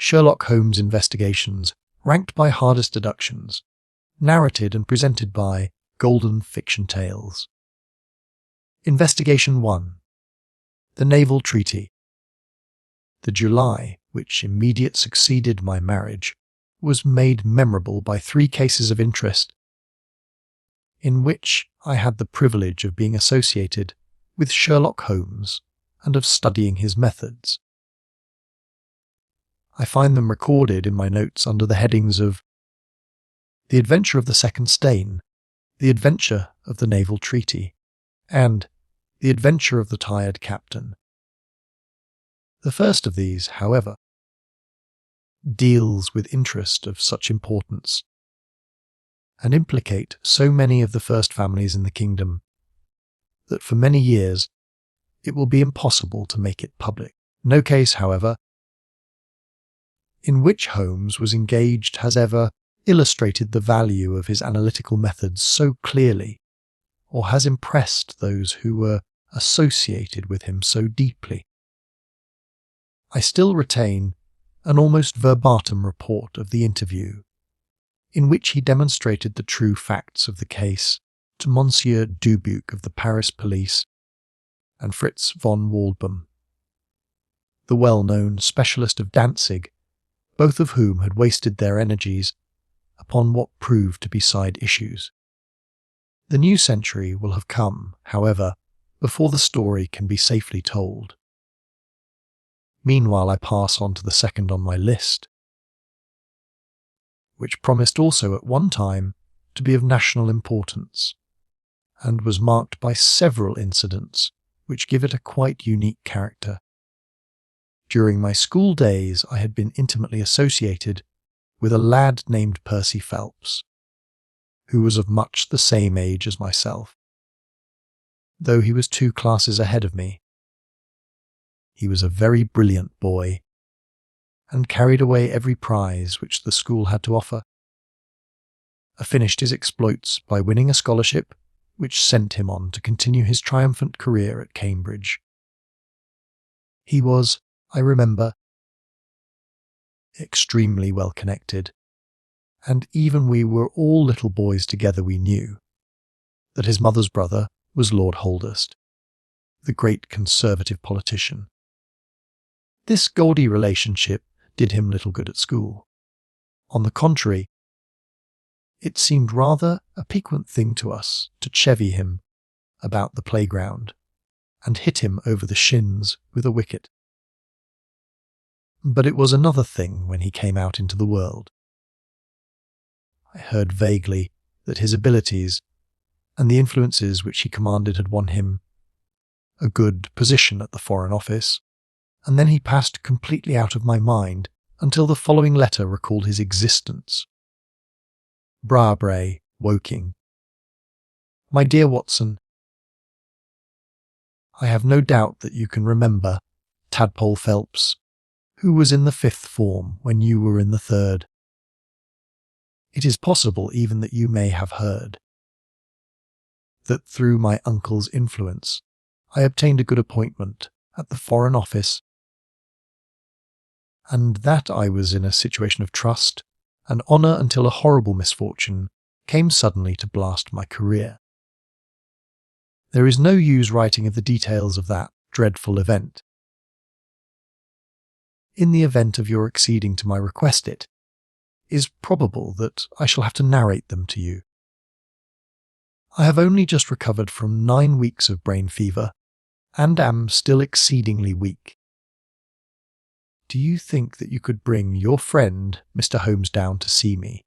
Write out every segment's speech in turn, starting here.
Sherlock Holmes investigations ranked by hardest deductions, narrated and presented by Golden Fiction Tales. Investigation 1. The Naval Treaty. The July which immediately succeeded my marriage was made memorable by 3 cases of interest, in which I had the privilege of being associated with Sherlock Holmes and of studying his methods. I find them recorded in my notes under the headings of The Adventure of the Second Stain, The Adventure of the Naval Treaty, and The Adventure of the Tired Captain. The first of these, however, deals with interest of such importance, and implicate so many of the first families in the kingdom, that for many years it will be impossible to make it public. No case, however, in which Holmes was engaged has ever illustrated the value of his analytical methods so clearly, or has impressed those who were associated with him so deeply. I still retain an almost verbatim report of the interview, in which he demonstrated the true facts of the case to Monsieur Dubuque of the Paris police and Fritz von Waldbaum, the well-known specialist of Danzig, both of whom had wasted their energies upon what proved to be side issues. The new century will have come, however, before the story can be safely told. Meanwhile, I pass on to the second on my list, which promised also at one time to be of national importance, and was marked by several incidents which give it a quite unique character. During my school days, I had been intimately associated with a lad named Percy Phelps, who was of much the same age as myself, though he was 2 classes ahead of me. He was a very brilliant boy, and carried away every prize which the school had to offer. Finished his exploits by winning a scholarship which sent him on to continue his triumphant career at Cambridge. He was, I remember, extremely well connected, and even we were all little boys together we knew that his mother's brother was Lord Holdhurst, the great Conservative politician. This gaudy relationship did him little good at school. On the contrary, it seemed rather a piquant thing to us to chevy him about the playground and hit him over the shins with a wicket. But it was another thing when he came out into the world. I heard vaguely that his abilities and the influences which he commanded had won him a good position at the Foreign Office, and then he passed completely out of my mind until the following letter recalled his existence. Brabray, Woking. My dear Watson, I have no doubt that you can remember Tadpole Phelps, who was in the 5th form when you were in the 3rd. It is possible even that you may have heard that through my uncle's influence I obtained a good appointment at the Foreign Office, and that I was in a situation of trust and honour until a horrible misfortune came suddenly to blast my career. There is no use writing of the details of that dreadful event. In the event of your acceding to my request, it is probable that I shall have to narrate them to you. I have only just recovered from 9 weeks of brain fever, and am still exceedingly weak. Do you think that you could bring your friend Mr. Holmes down to see me?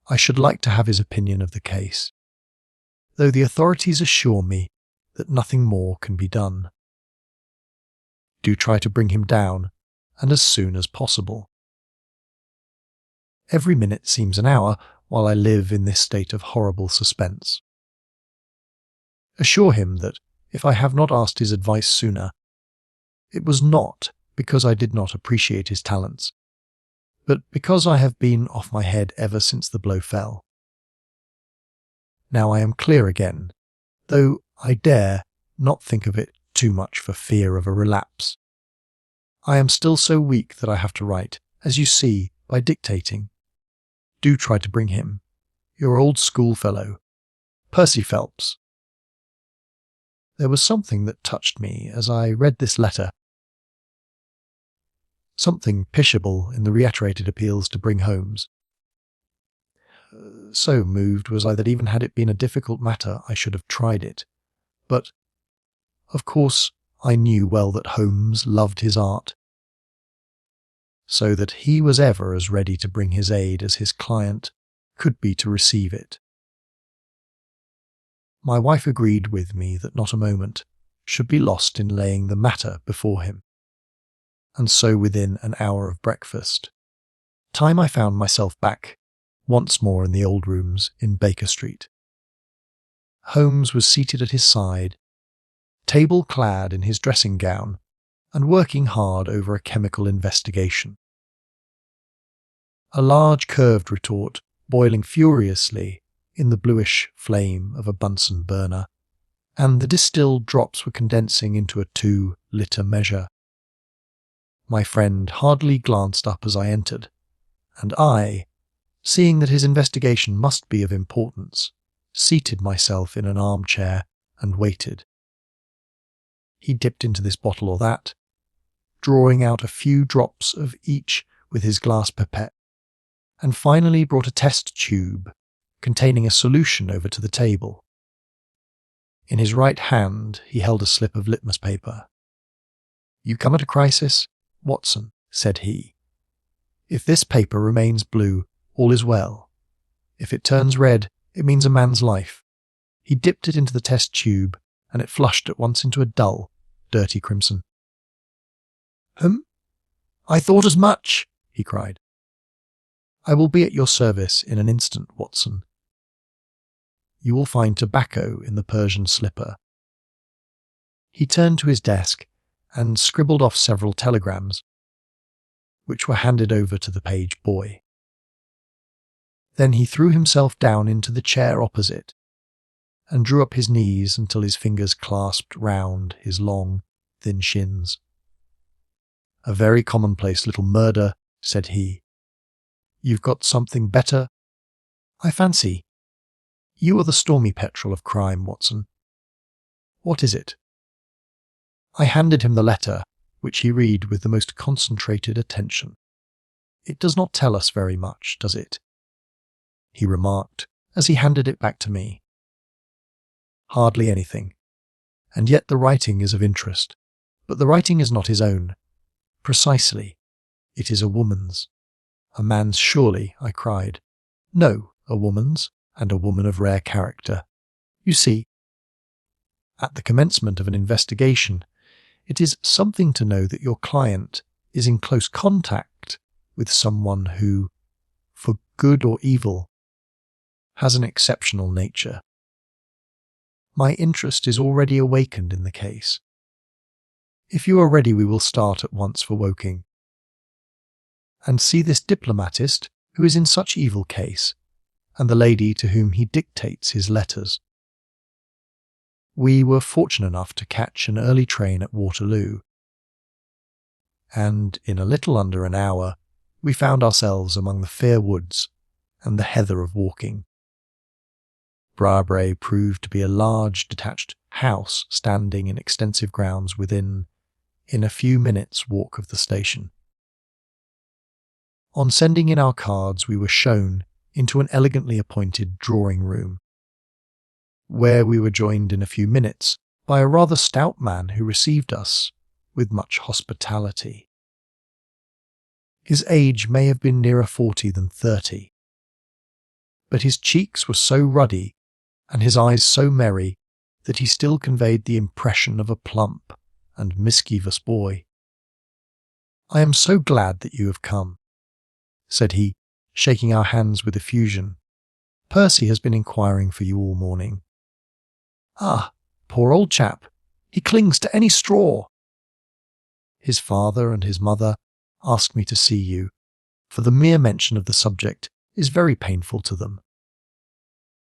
I should like to have his opinion of the case, though the authorities assure me that nothing more can be done. Do try to bring him down, and as soon as possible. Every minute seems an hour while I live in this state of horrible suspense. Assure him that if I have not asked his advice sooner, it was not because I did not appreciate his talents, but because I have been off my head ever since the blow fell. Now I am clear again, though I dare not think of it too much for fear of a relapse. I am still so weak that I have to write, as you see, by dictating. Do try to bring him. Your old schoolfellow, Percy Phelps. There was something that touched me as I read this letter. Something pitiable in the reiterated appeals to bring Holmes. So moved was I that even had it been a difficult matter, I should have tried it. But, of course, I knew well that Holmes loved his art, so that he was ever as ready to bring his aid as his client could be to receive it. My wife agreed with me that not a moment should be lost in laying the matter before him, and so within an hour of breakfast, time I found myself back once more in the old rooms in Baker Street. Holmes was seated at his side, table-clad in his dressing gown, and working hard over a chemical investigation. A large curved retort boiling furiously in the bluish flame of a Bunsen burner, and the distilled drops were condensing into a 2-litre measure. My friend hardly glanced up as I entered, and I, seeing that his investigation must be of importance, seated myself in an armchair and waited. He dipped into this bottle or that, drawing out a few drops of each with his glass pipette, and finally brought a test tube containing a solution over to the table. In his right hand he held a slip of litmus paper. "You come at a crisis, Watson," said he. "If this paper remains blue, all is well. If it turns red, it means a man's life." He dipped it into the test tube, and it flushed at once into a dull, dirty crimson. I thought as much," he cried. "I will be at your service in an instant, Watson. You will find tobacco in the Persian slipper." He turned to his desk and scribbled off several telegrams, which were handed over to the page boy. Then he threw himself down into the chair opposite and drew up his knees until his fingers clasped round his long, thin shins. "A very commonplace little murder," said he. "You've got something better, I fancy. You are the stormy petrel of crime, Watson. What is it?" I handed him the letter, which he read with the most concentrated attention. "It does not tell us very much, does it?" he remarked, as he handed it back to me. "Hardly anything. And yet the writing is of interest. But the writing is not his own. Precisely. It is a woman's." "A man's, surely," I cried. "No, a woman's, and a woman of rare character. You see, at the commencement of an investigation, it is something to know that your client is in close contact with someone who, for good or evil, has an exceptional nature. My interest is already awakened in the case. If you are ready, we will start at once for Woking, and see this diplomatist who is in such evil case, and the lady to whom he dictates his letters." We were fortunate enough to catch an early train at Waterloo, and in a little under an hour we found ourselves among the fair woods and the heather of Woking. Briarbrae proved to be a large detached house standing in extensive grounds within a few minutes' walk of the station. On sending in our cards, we were shown into an elegantly appointed drawing-room, where we were joined in a few minutes by a rather stout man who received us with much hospitality. His age may have been nearer 40 than 30, but his cheeks were so ruddy and his eyes so merry that he still conveyed the impression of a plump and mischievous boy. "I am so glad that you have come," said he, shaking our hands with effusion. "Percy has been inquiring for you all morning." "Ah, poor old chap, he clings to any straw." "His father and his mother asked me to see you, for the mere mention of the subject is very painful to them."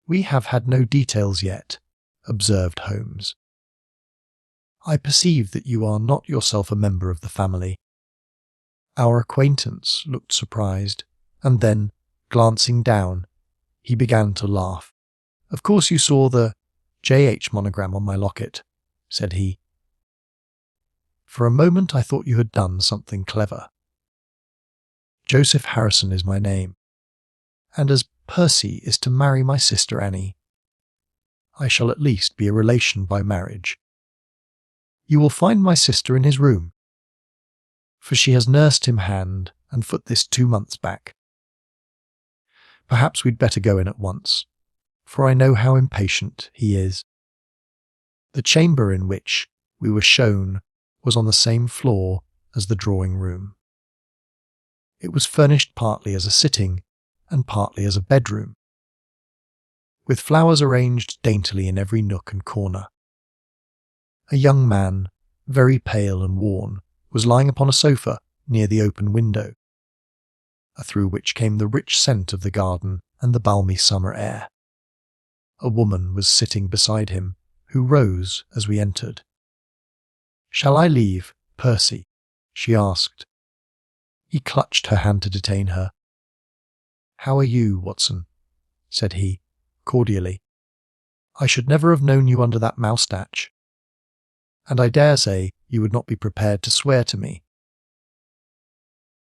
"We have had no details yet," observed Holmes. "I perceive that you are not yourself a member of the family, Our acquaintance looked surprised, and then, glancing down, he began to laugh. "Of course you saw the J.H. monogram on my locket," said he. "For a moment I thought you had done something clever. Joseph Harrison is my name, and as Percy is to marry my sister Annie, I shall at least be a relation by marriage. You will find my sister in his room, for she has nursed him hand and foot this 2 months back. Perhaps we'd better go in at once, for I know how impatient he is." The chamber in which we were shown was on the same floor as the drawing-room. It was furnished partly as a sitting and partly as a bedroom, with flowers arranged daintily in every nook and corner. A young man, very pale and worn, was lying upon a sofa near the open window, through which came the rich scent of the garden and the balmy summer air. A woman was sitting beside him, who rose as we entered. "Shall I leave, Percy?" she asked. He clutched her hand to detain her. "How are you, Watson?" said he, cordially. "I should never have known you under that moustache, and I dare say you would not be prepared to swear to me.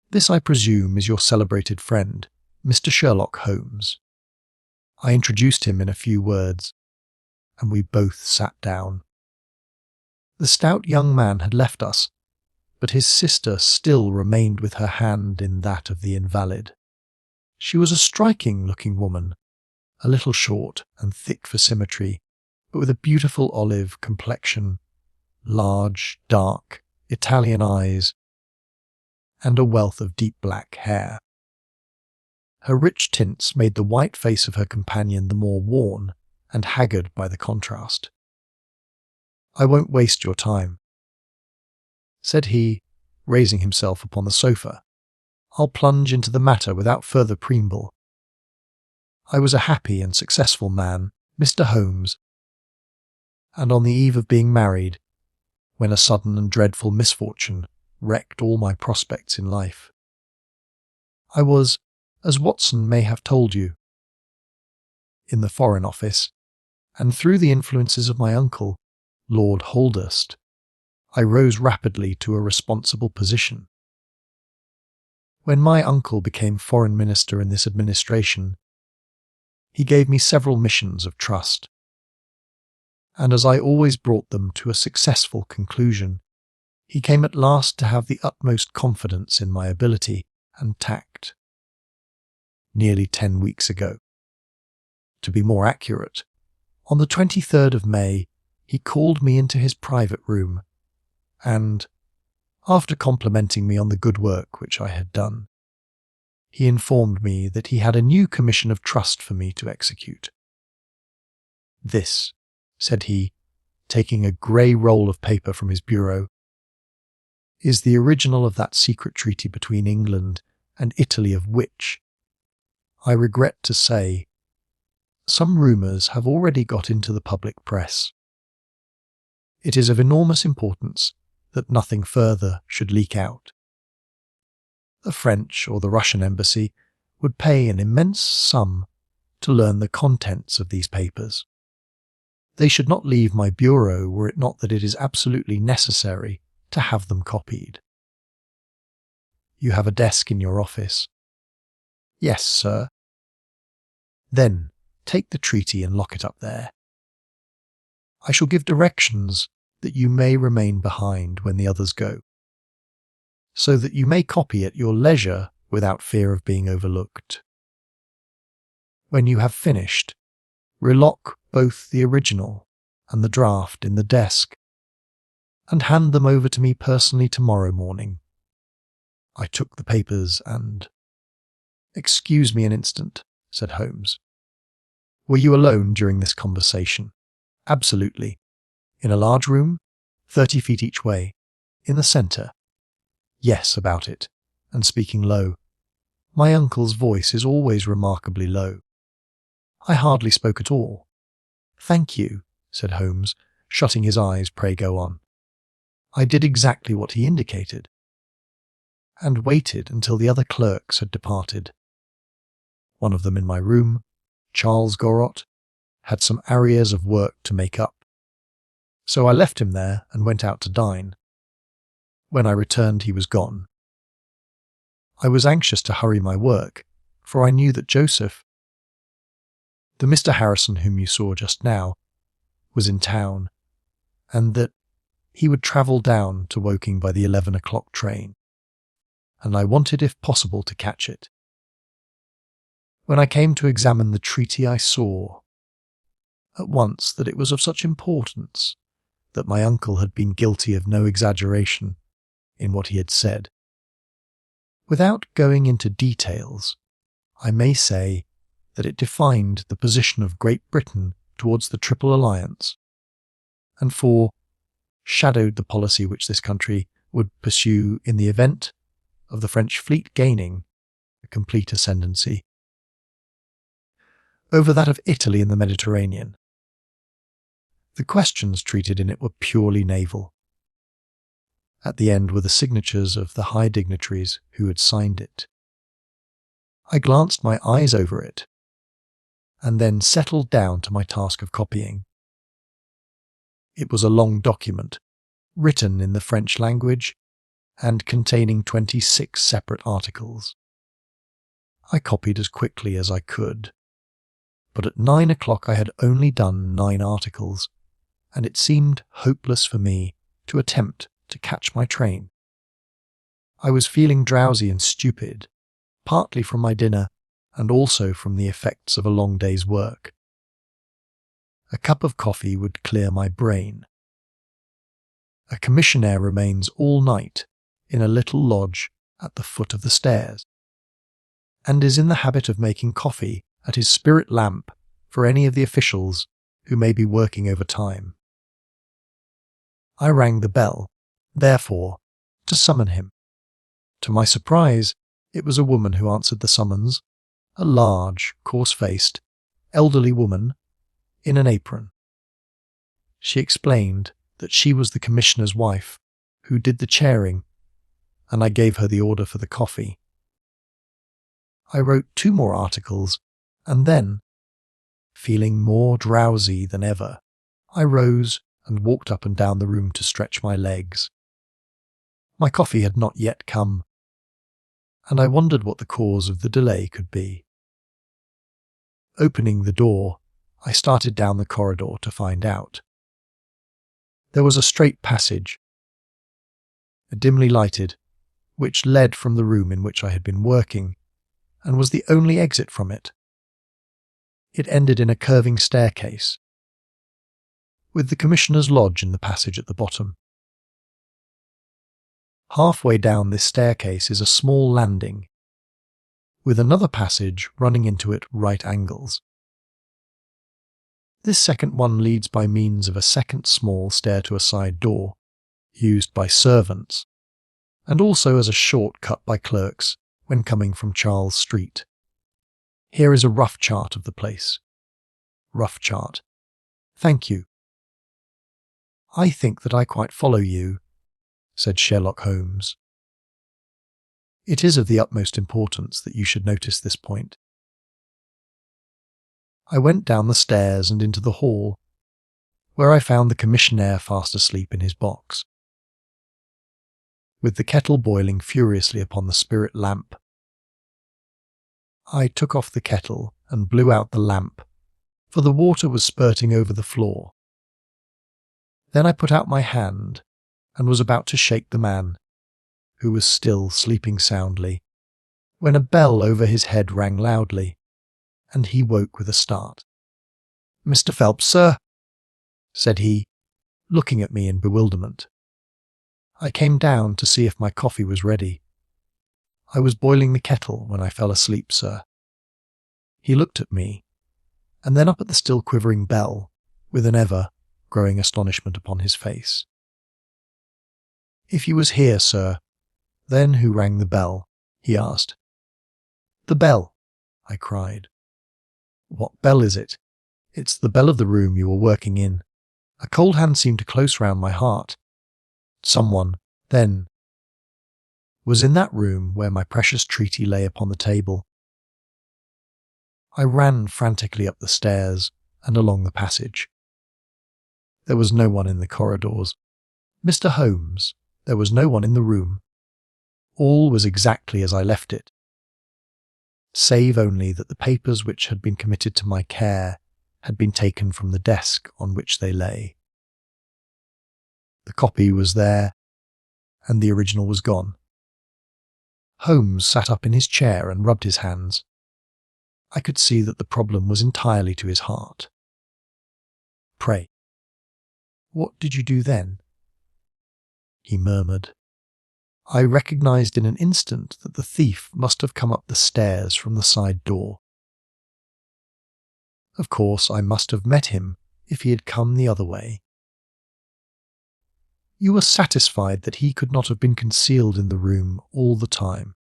This, I presume, is your celebrated friend, Mr. Sherlock Holmes." I introduced him in a few words, and we both sat down. The stout young man had left us, but his sister still remained with her hand in that of the invalid. She was a striking-looking woman, a little short and thick for symmetry, but with a beautiful olive complexion, large, dark, Italian eyes, and a wealth of deep black hair. Her rich tints made the white face of her companion the more worn and haggard by the contrast. "I won't waste your time," said he, raising himself upon the sofa. "I'll plunge into the matter without further preamble. I was a happy and successful man, Mr. Holmes, and on the eve of being married, when a sudden and dreadful misfortune wrecked all my prospects in life. I was, as Watson may have told you, in the Foreign Office, and through the influences of my uncle, Lord Holdhurst, I rose rapidly to a responsible position. When my uncle became Foreign Minister in this administration, he gave me several missions of trust, and as I always brought them to a successful conclusion, he came at last to have the utmost confidence in my ability and tact. Nearly 10 weeks ago. To be more accurate, on the 23rd of May, he called me into his private room, and, after complimenting me on the good work which I had done, he informed me that he had a new commission of trust for me to execute. "This," said he, taking a grey roll of paper from his bureau, "is the original of that secret treaty between England and Italy of which, I regret to say, some rumours have already got into the public press. It is of enormous importance that nothing further should leak out. The French or the Russian embassy would pay an immense sum to learn the contents of these papers. They should not leave my bureau were it not that it is absolutely necessary to have them copied. You have a desk in your office?" "Yes, sir." "Then take the treaty and lock it up there. I shall give directions that you may remain behind when the others go, so that you may copy at your leisure without fear of being overlooked. When you have finished, relock both the original and the draft in the desk, and hand them over to me personally tomorrow morning." I took the papers and— "Excuse me an instant," said Holmes. "Were you alone during this conversation?" "Absolutely. In a large room, 30 feet each way, in the centre?" "Yes, about it, and speaking low. My uncle's voice is always remarkably low. I hardly spoke at all." "Thank you," said Holmes, shutting his eyes. "Pray go on." I did exactly what he indicated. and waited until the other clerks had departed. One of them in my room, Charles Gorot, had some arrears of work to make up, so I left him there and went out to dine. When I returned, he was gone. I was anxious to hurry my work, for I knew that Joseph, the Mr. Harrison whom you saw just now, was in town, and that he would travel down to Woking by the 11 o'clock train, and I wanted, if possible, to catch it. When I came to examine the treaty, I saw at once that it was of such importance that my uncle had been guilty of no exaggeration in what he had said. Without going into details, I may say that it defined the position of Great Britain towards the Triple Alliance, and foreshadowed the policy which this country would pursue in the event of the French fleet gaining a complete ascendancy over that of Italy in the Mediterranean. The questions treated in it were purely naval. At the end were the signatures of the high dignitaries who had signed it. I glanced my eyes over it, and then settled down to my task of copying. It was a long document, written in the French language, and containing 26 separate articles. I copied as quickly as I could, but at 9 o'clock I had only done 9 articles, and it seemed hopeless for me to attempt to catch my train. I was feeling drowsy and stupid, partly from my dinner and also from the effects of a long day's work. A cup of coffee would clear my brain. A commissionaire remains all night in a little lodge at the foot of the stairs, and is in the habit of making coffee at his spirit lamp for any of the officials who may be working overtime. I rang the bell, therefore, to summon him. To my surprise, it was a woman who answered the summons, a large, coarse-faced, elderly woman in an apron. She explained that she was the commissioner's wife who did the chairing, and I gave her the order for the coffee. I wrote 2 more articles, and then, feeling more drowsy than ever, I rose and walked up and down the room to stretch my legs. My coffee had not yet come, and I wondered what the cause of the delay could be. Opening the door, I started down the corridor to find out. There was a straight passage, dimly lighted, which led from the room in which I had been working, and was the only exit from it. It ended in a curving staircase, with the Commissioner's lodge in the passage at the bottom. Halfway down this staircase is a small landing, with another passage running into it right angles. This second one leads by means of a second small stair to a side door, used by servants, and also as a short cut by clerks when coming from Charles Street. Here is a rough chart of the place. Rough chart. Thank you. I think that I quite follow you, said Sherlock Holmes. It is of the utmost importance that you should notice this point. I went down the stairs and into the hall, where I found the commissionaire fast asleep in his box, with the kettle boiling furiously upon the spirit lamp. I took off the kettle and blew out the lamp, for the water was spurting over the floor. Then I put out my hand and was about to shake the man, who was still sleeping soundly, when a bell over his head rang loudly, and he woke with a start. "Mr. Phelps, sir," said he, looking at me in bewilderment. I came down to see if my coffee was ready. "I was boiling the kettle when I fell asleep, sir." He looked at me, and then up at the still quivering bell, with an ever-growing astonishment upon his face. "If you was here, sir, then who rang the bell?" he asked. "The bell," I cried. "What bell is it?" "It's the bell of the room you were working in." A cold hand seemed to close round my heart. "Someone, then, was in that room where my precious treaty lay upon the table. I ran frantically up the stairs and along the passage. There was no one in the corridors. Mr. Holmes, there was no one in the room. All was exactly as I left it, save only that the papers which had been committed to my care had been taken from the desk on which they lay. The copy was there, and the original was gone. Holmes sat up in his chair and rubbed his hands. I could see that the problem was entirely to his heart. "Pray, what did you do then?" he murmured. I recognised in an instant that the thief must have come up the stairs from the side door. Of course, I must have met him if he had come the other way. "You were satisfied that he could not have been concealed in the room all the time,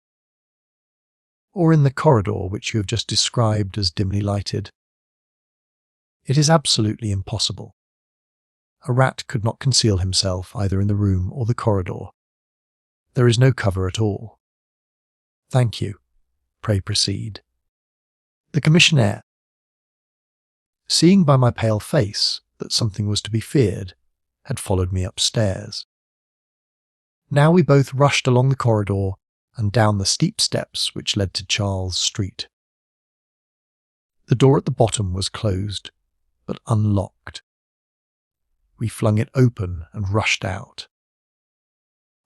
or in the corridor which you have just described as dimly lighted?" "It is absolutely impossible. A rat could not conceal himself either in the room or the corridor. There is no cover at all." "Thank you. Pray proceed." The commissionaire, seeing by my pale face that something was to be feared, had followed me upstairs. Now we both rushed along the corridor and down the steep steps which led to Charles Street. The door at the bottom was closed, but unlocked. We flung it open and rushed out.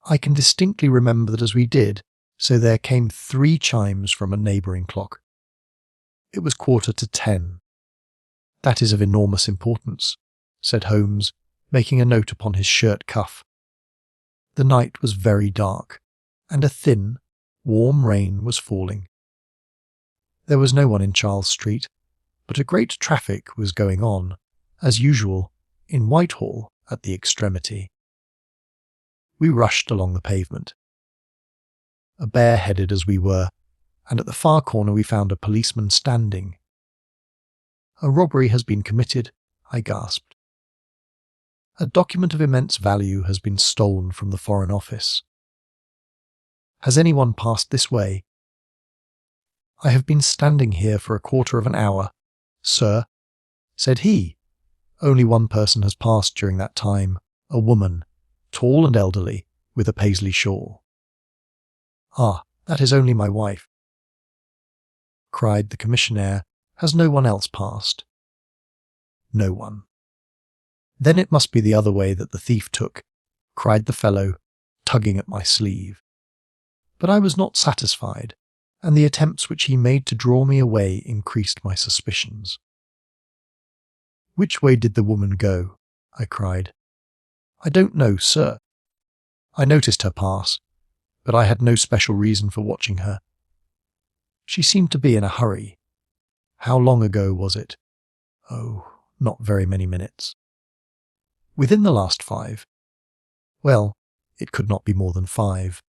I can distinctly remember that as we did, so there came 3 chimes from a neighbouring clock. It was 10:15. "That is of enormous importance," said Holmes, making a note upon his shirt cuff. The night was very dark, and a thin, warm rain was falling. There was no one in Charles Street, but a great traffic was going on, as usual, in Whitehall at the extremity. We rushed along the pavement. Bareheaded as we were, and at the far corner we found a policeman standing. "A robbery has been committed," I gasped. "A document of immense value has been stolen from the Foreign Office. Has anyone passed this way?" "I have been standing here for a quarter of an hour, sir," said he. "Only one person has passed during that time, a woman, tall and elderly, with a Paisley shawl." "Ah, that is only my wife," cried the commissionaire. "Has no one else passed?" "No one." "Then it must be the other way that the thief took," cried the fellow, tugging at my sleeve. But I was not satisfied, and the attempts which he made to draw me away increased my suspicions. "Which way did the woman go?" I cried. "I don't know, sir. I noticed her pass, but I had no special reason for watching her. She seemed to be in a hurry. How long ago was it?" "Oh, not very many minutes." "Within the last 5? Well, it could not be more than 5.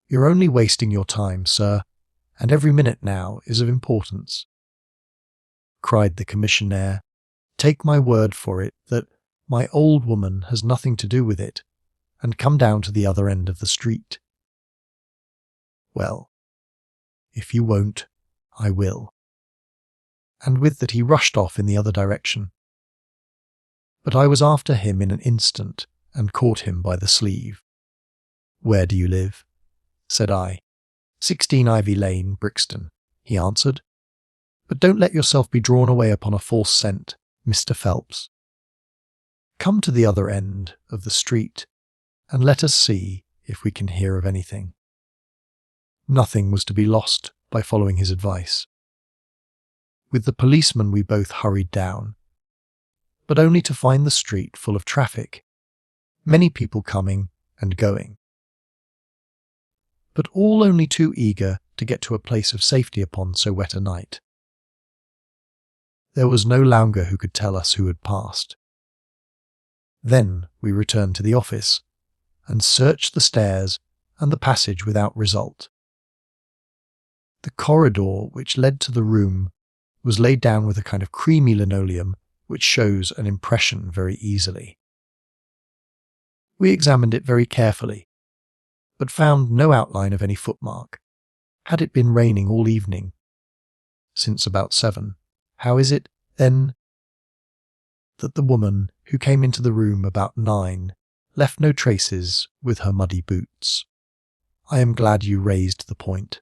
You're only wasting your time, sir, and every minute now is of importance," cried the commissionaire. "Take my word for it that my old woman has nothing to do with it, and come down to the other end of the street." "Well, if you won't, I will." And with that he rushed off in the other direction. But I was after him in an instant and caught him by the sleeve. "Where do you live?" said I. 16 Ivy Lane, Brixton," he answered. "But don't let yourself be drawn away upon a false scent, Mr. Phelps. Come to the other end of the street, and let us see if we can hear of anything." Nothing was to be lost by following his advice. With the policeman we both hurried down, but only to find the street full of traffic, many people coming and going, but all only too eager to get to a place of safety upon so wet a night. There was no lounger who could tell us who had passed. Then we returned to the office, and searched the stairs and the passage without result. The corridor which led to the room was laid down with a kind of creamy linoleum which shows an impression very easily. We examined it very carefully, but found no outline of any footmark. Had it been raining all evening since about 7, how is it, then, that the woman who came into the room about 9 left no traces with her muddy boots? I am glad you raised the point.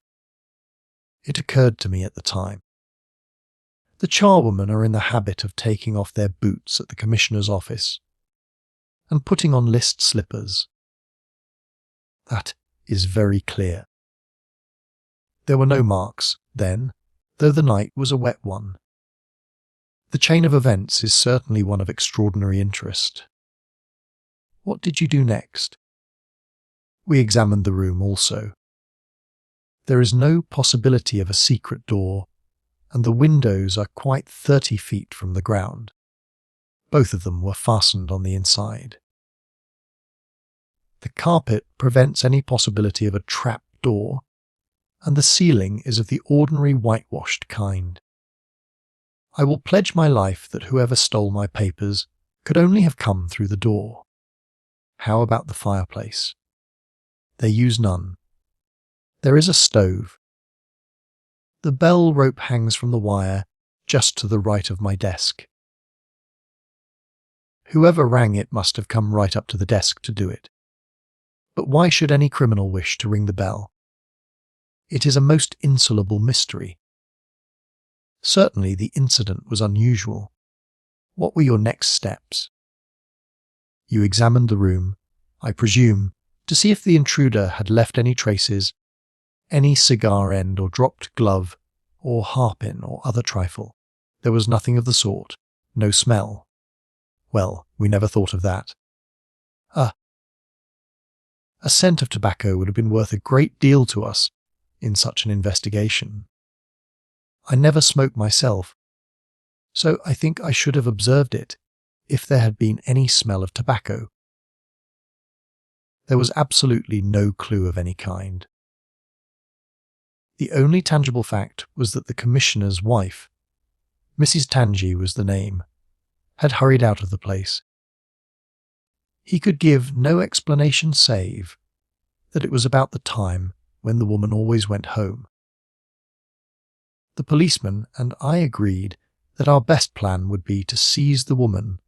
It occurred to me at the time. The charwomen are in the habit of taking off their boots at the Commissioner's office and putting on list slippers. That is very clear. There were no marks, then, though the night was a wet one. The chain of events is certainly one of extraordinary interest. What did you do next? We examined the room also. There is no possibility of a secret door, and the windows are quite 30 feet from the ground. Both of them were fastened on the inside. The carpet prevents any possibility of a trap door, and the ceiling is of the ordinary whitewashed kind. I will pledge my life that whoever stole my papers could only have come through the door. How about the fireplace? They use none. There is a stove. The bell rope hangs from the wire just to the right of my desk. Whoever rang it must have come right up to the desk to do it. But why should any criminal wish to ring the bell? It is a most insoluble mystery. Certainly the incident was unusual. What were your next steps? You examined the room, I presume, to see if the intruder had left any traces, any cigar end or dropped glove, or hairpin or other trifle. There was nothing of the sort. No smell. Well, we never thought of that. A scent of tobacco would have been worth a great deal to us in such an investigation. I never smoke myself, so I think I should have observed it if there had been any smell of tobacco. There was absolutely no clue of any kind. The only tangible fact was that the Commissioner's wife, Mrs. Tangi was the name, had hurried out of the place. He could give no explanation save that it was about the time when the woman always went home. The policeman and I agreed that our best plan would be to seize the woman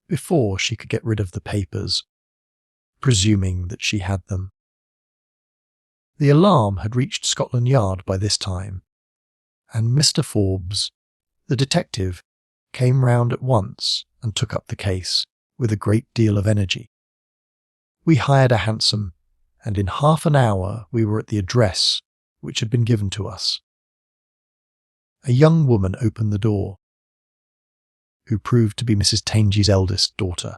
before she could get rid of the papers, presuming that she had them. The alarm had reached Scotland Yard by this time, and Mr. Forbes, the detective, came round at once and took up the case with a great deal of energy. We hired a hansom, and in half an hour we were at the address which had been given to us. A young woman opened the door, who proved to be Mrs. Tangi's eldest daughter.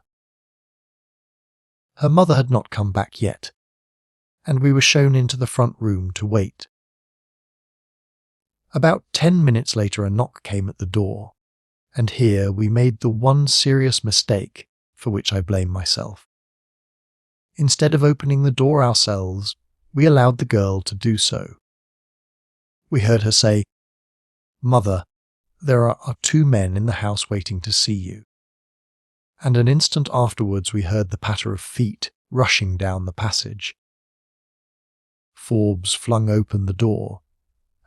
Her mother had not come back yet, and we were shown into the front room to wait. About 10 minutes later a knock came at the door, and here we made the one serious mistake for which I blame myself. Instead of opening the door ourselves, we allowed the girl to do so. We heard her say, "Mother, there are 2 men in the house waiting to see you." And an instant afterwards we heard the patter of feet rushing down the passage. Forbes flung open the door,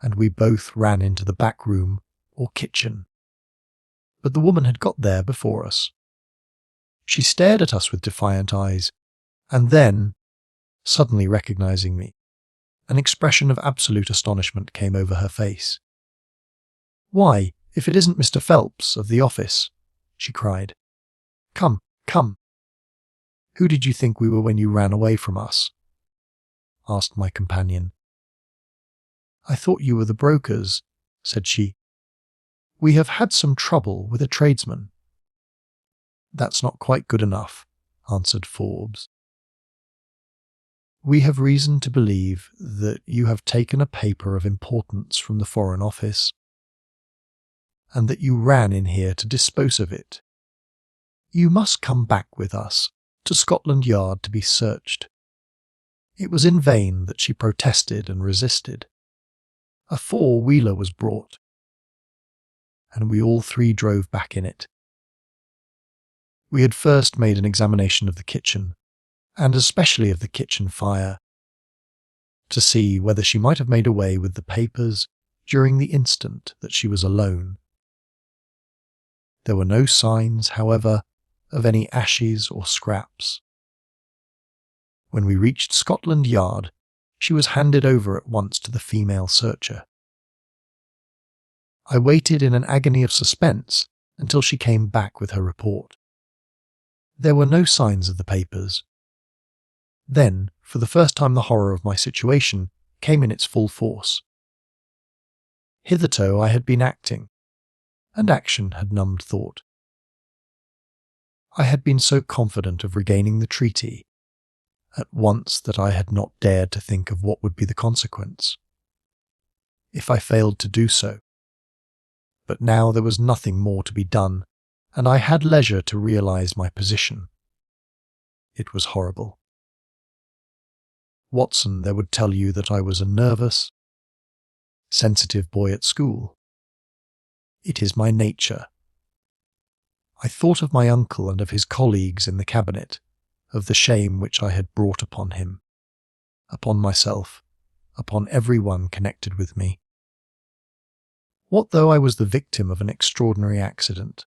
and we both ran into the back room or kitchen. But the woman had got there before us. She stared at us with defiant eyes, and then, suddenly recognizing me, an expression of absolute astonishment came over her face. "Why, if it isn't Mr. Phelps of the office," she cried. "Come, come. Who did you think we were when you ran away from us?" asked my companion. "I thought you were the brokers," said she. "We have had some trouble with a tradesman." "That's not quite good enough," answered Forbes. "We have reason to believe that you have taken a paper of importance from the Foreign Office, and that you ran in here to dispose of it. You must come back with us to Scotland Yard to be searched." It was in vain that she protested and resisted. A 4-wheeler was brought, and we all 3 drove back in it. We had first made an examination of the kitchen, and especially of the kitchen fire, to see whether she might have made away with the papers during the instant that she was alone. There were no signs, however, of any ashes or scraps. When we reached Scotland Yard, she was handed over at once to the female searcher. I waited in an agony of suspense until she came back with her report. There were no signs of the papers. Then, for the first time, the horror of my situation came in its full force. Hitherto I had been acting, and action had numbed thought. I had been so confident of regaining the treaty at once that I had not dared to think of what would be the consequence if I failed to do so. But now there was nothing more to be done, and I had leisure to realize my position. It was horrible. Watson there would tell you that I was a nervous, sensitive boy at school. It is my nature. I thought of my uncle and of his colleagues in the cabinet, of the shame which I had brought upon him, upon myself, upon everyone connected with me. What though I was the victim of an extraordinary accident?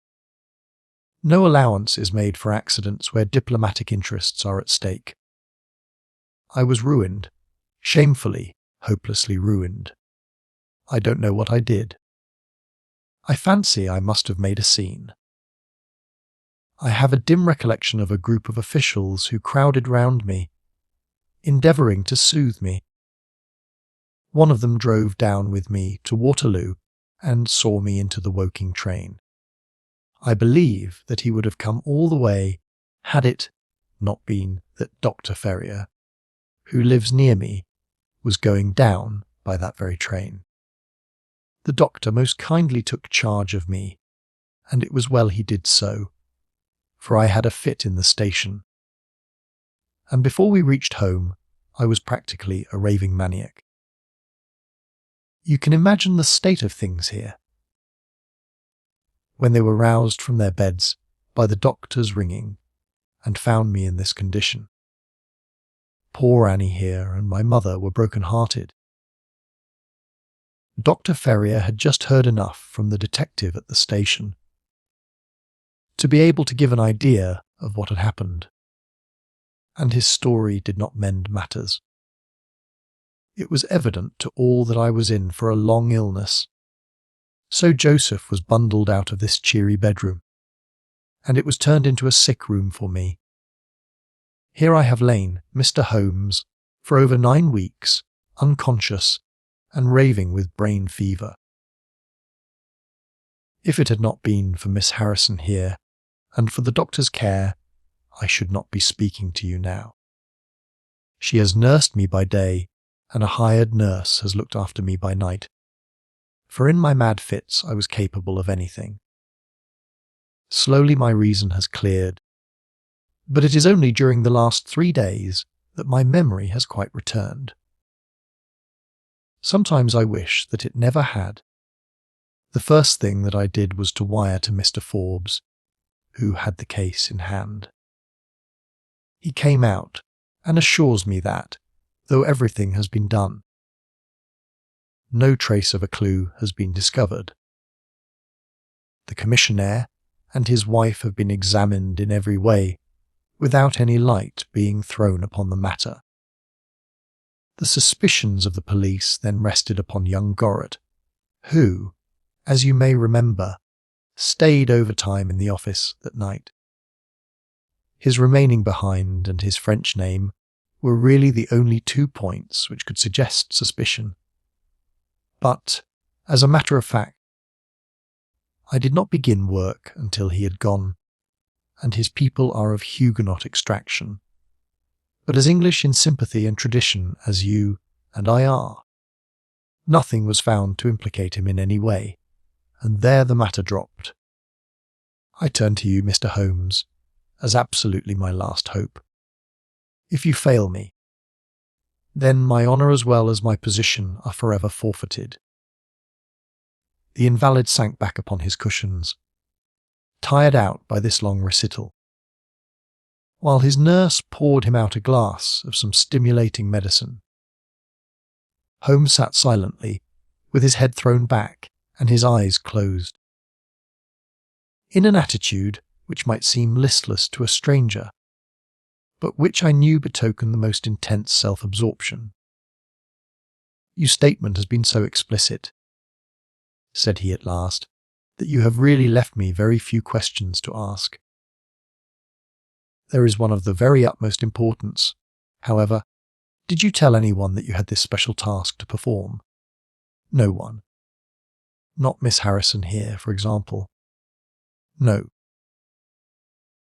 No allowance is made for accidents where diplomatic interests are at stake. I was ruined, shamefully, hopelessly ruined. I don't know what I did. I fancy I must have made a scene. I have a dim recollection of a group of officials who crowded round me, endeavouring to soothe me. One of them drove down with me to Waterloo and saw me into the Woking train. I believe that he would have come all the way had it not been that Dr. Ferrier, who lives near me, was going down by that very train. The doctor most kindly took charge of me, and it was well he did so, for I had a fit in the station, and before we reached home I was practically a raving maniac. You can imagine the state of things here. When they were roused from their beds by the doctor's ringing and found me in this condition. Poor Annie here and my mother were broken-hearted. Dr. Ferrier had just heard enough from the detective at the station to be able to give an idea of what had happened, and his story did not mend matters. It was evident to all that I was in for a long illness, so Joseph was bundled out of this cheery bedroom, and it was turned into a sick room for me. Here I have lain, Mr. Holmes, for over 9 weeks, unconscious and raving with brain fever. If it had not been for Miss Harrison here, and for the doctor's care, I should not be speaking to you now. She has nursed me by day, and a hired nurse has looked after me by night, for in my mad fits I was capable of anything. Slowly my reason has cleared, but it is only during the last 3 days that my memory has quite returned. Sometimes I wish that it never had. The first thing that I did was to wire to Mr. Forbes, who had the case in hand. He came out and assures me that, though everything has been done, no trace of a clue has been discovered. The commissionaire and his wife have been examined in every way, without any light being thrown upon the matter. The suspicions of the police then rested upon young Gorret, who, as you may remember, stayed overtime in the office that night. His remaining behind and his French name were really the only 2 points which could suggest suspicion. But, as a matter of fact, I did not begin work until he had gone, and his people are of Huguenot extraction, but as English in sympathy and tradition as you and I are. Nothing was found to implicate him in any way, and there the matter dropped. I turn to you, Mr. Holmes, as absolutely my last hope. If you fail me, then my honour as well as my position are forever forfeited. The invalid sank back upon his cushions, tired out by this long recital, while his nurse poured him out a glass of some stimulating medicine. Holmes sat silently, with his head thrown back and his eyes closed, in an attitude which might seem listless to a stranger, but which I knew betokened the most intense self-absorption. "Your statement has been so explicit," said he at last, "that you have really left me very few questions to ask. There is one of the very utmost importance, however. Did you tell anyone that you had this special task to perform?" "No one." "Not Miss Harrison here, for example?" "No."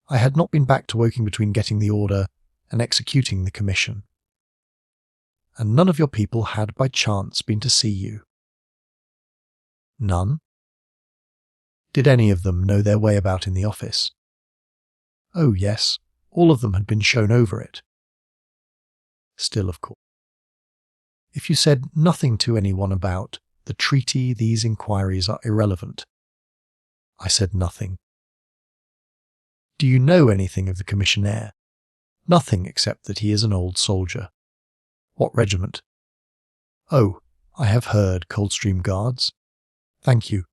"I had not been back to Woking between getting the order and executing the commission." "And none of your people had by chance been to see you?" "None." "Did any of them know their way about in the office?" "Oh, yes, all of them had been shown over it." "Still, of course. If you said nothing to anyone about the treaty, these inquiries are irrelevant." "I said nothing." "Do you know anything of the commissionaire?" "Nothing except that he is an old soldier." "What regiment?" "Oh, I have heard Coldstream Guards." "Thank you.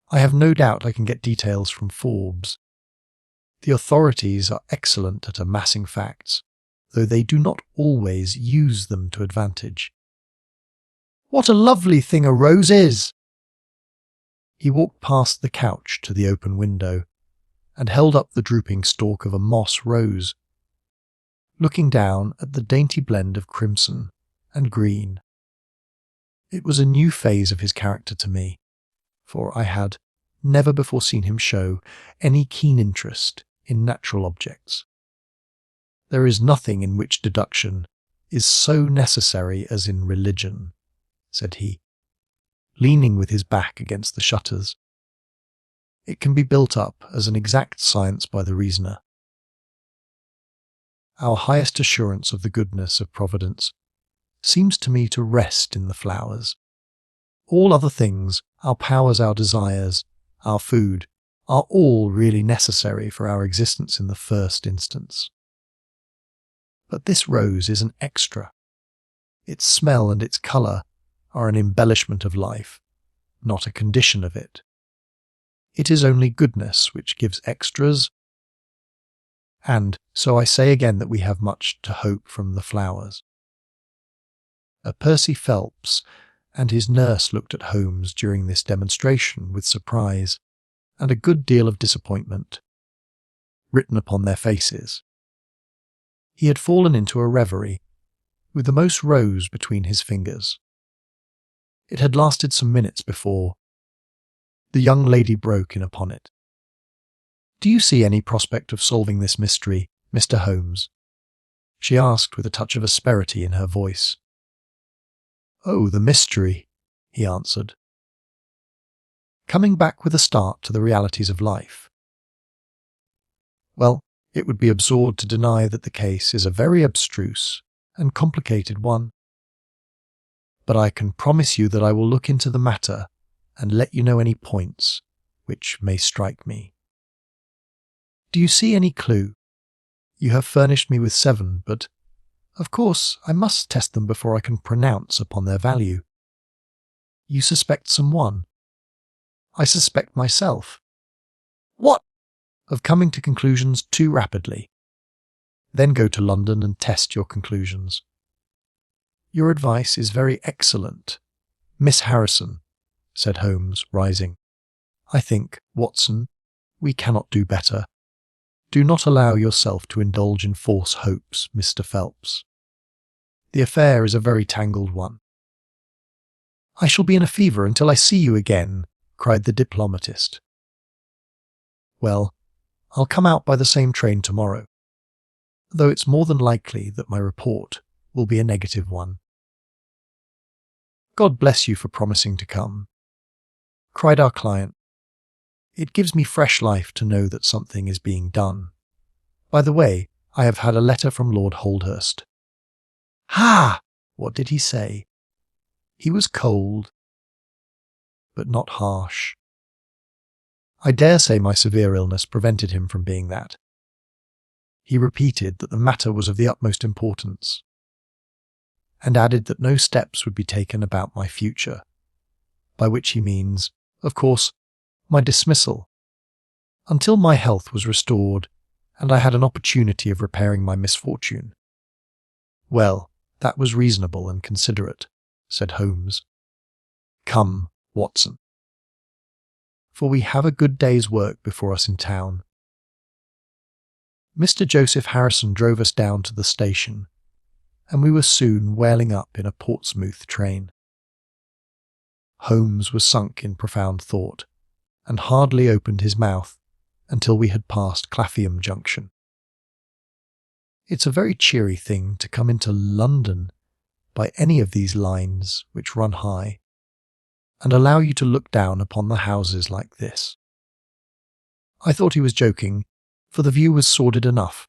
I have no doubt I can get details from Forbes. The authorities are excellent at amassing facts, though they do not always use them to advantage." "What a lovely thing a rose is!" He walked past the couch to the open window and held up the drooping stalk of a moss rose, looking down at the dainty blend of crimson and green. It was a new phase of his character to me, for I had never before seen him show any keen interest in natural objects. "There is nothing in which deduction is so necessary as in religion," said he, leaning with his back against the shutters. "It can be built up as an exact science by the reasoner. Our highest assurance of the goodness of Providence seems to me to rest in the flowers. All other things, our powers, our desires, our food, are all really necessary for our existence in the first instance. But this rose is an extra. Its smell and its colour are an embellishment of life, not a condition of it. It is only goodness which gives extras. And so I say again that we have much to hope from the flowers." Percy Phelps and his nurse looked at Holmes during this demonstration with surprise and a good deal of disappointment written upon their faces. He had fallen into a reverie, with the most rose between his fingers. It had lasted some minutes before the young lady broke in upon it. "Do you see any prospect of solving this mystery, Mr. Holmes?" she asked with a touch of asperity in her voice. "Oh, the mystery," he answered, coming back with a start to the realities of life. "Well, it would be absurd to deny that the case is a very abstruse and complicated one. But I can promise you that I will look into the matter and let you know any points which may strike me. Do you see any clue? You have furnished me with 7, but, of course, I must test them before I can pronounce upon their value. You suspect someone. I suspect myself." "What?" "Of coming to conclusions too rapidly. Then go to London and test your conclusions." "Your advice is very excellent, Miss Harrison," said Holmes, rising. "I think, Watson, we cannot do better. Do not allow yourself to indulge in false hopes, Mr. Phelps. The affair is a very tangled one." "I shall be in a fever until I see you again," cried the diplomatist. "Well, I'll come out by the same train tomorrow, though it's more than likely that my report will be a negative one." "God bless you for promising to come," cried our client. "It gives me fresh life to know that something is being done. By the way, I have had a letter from Lord Holdhurst." "Ha! What did he say?" "He was cold, but not harsh. I dare say my severe illness prevented him from being that. He repeated that the matter was of the utmost importance, and added that no steps would be taken about my future, by which he means, of course, my dismissal, until my health was restored and I had an opportunity of repairing my misfortune. Well, that was reasonable and considerate, said Holmes. Come, Watson, for we have a good day's work before us in town. Mr. Joseph Harrison drove us down to the station, and we were soon whaling up in a Portsmouth train. Holmes was sunk in profound thought, and hardly opened his mouth until we had passed Clapham Junction. It's a very cheery thing to come into London by any of these lines which run high, and allow you to look down upon the houses like this. I thought he was joking, for the view was sordid enough,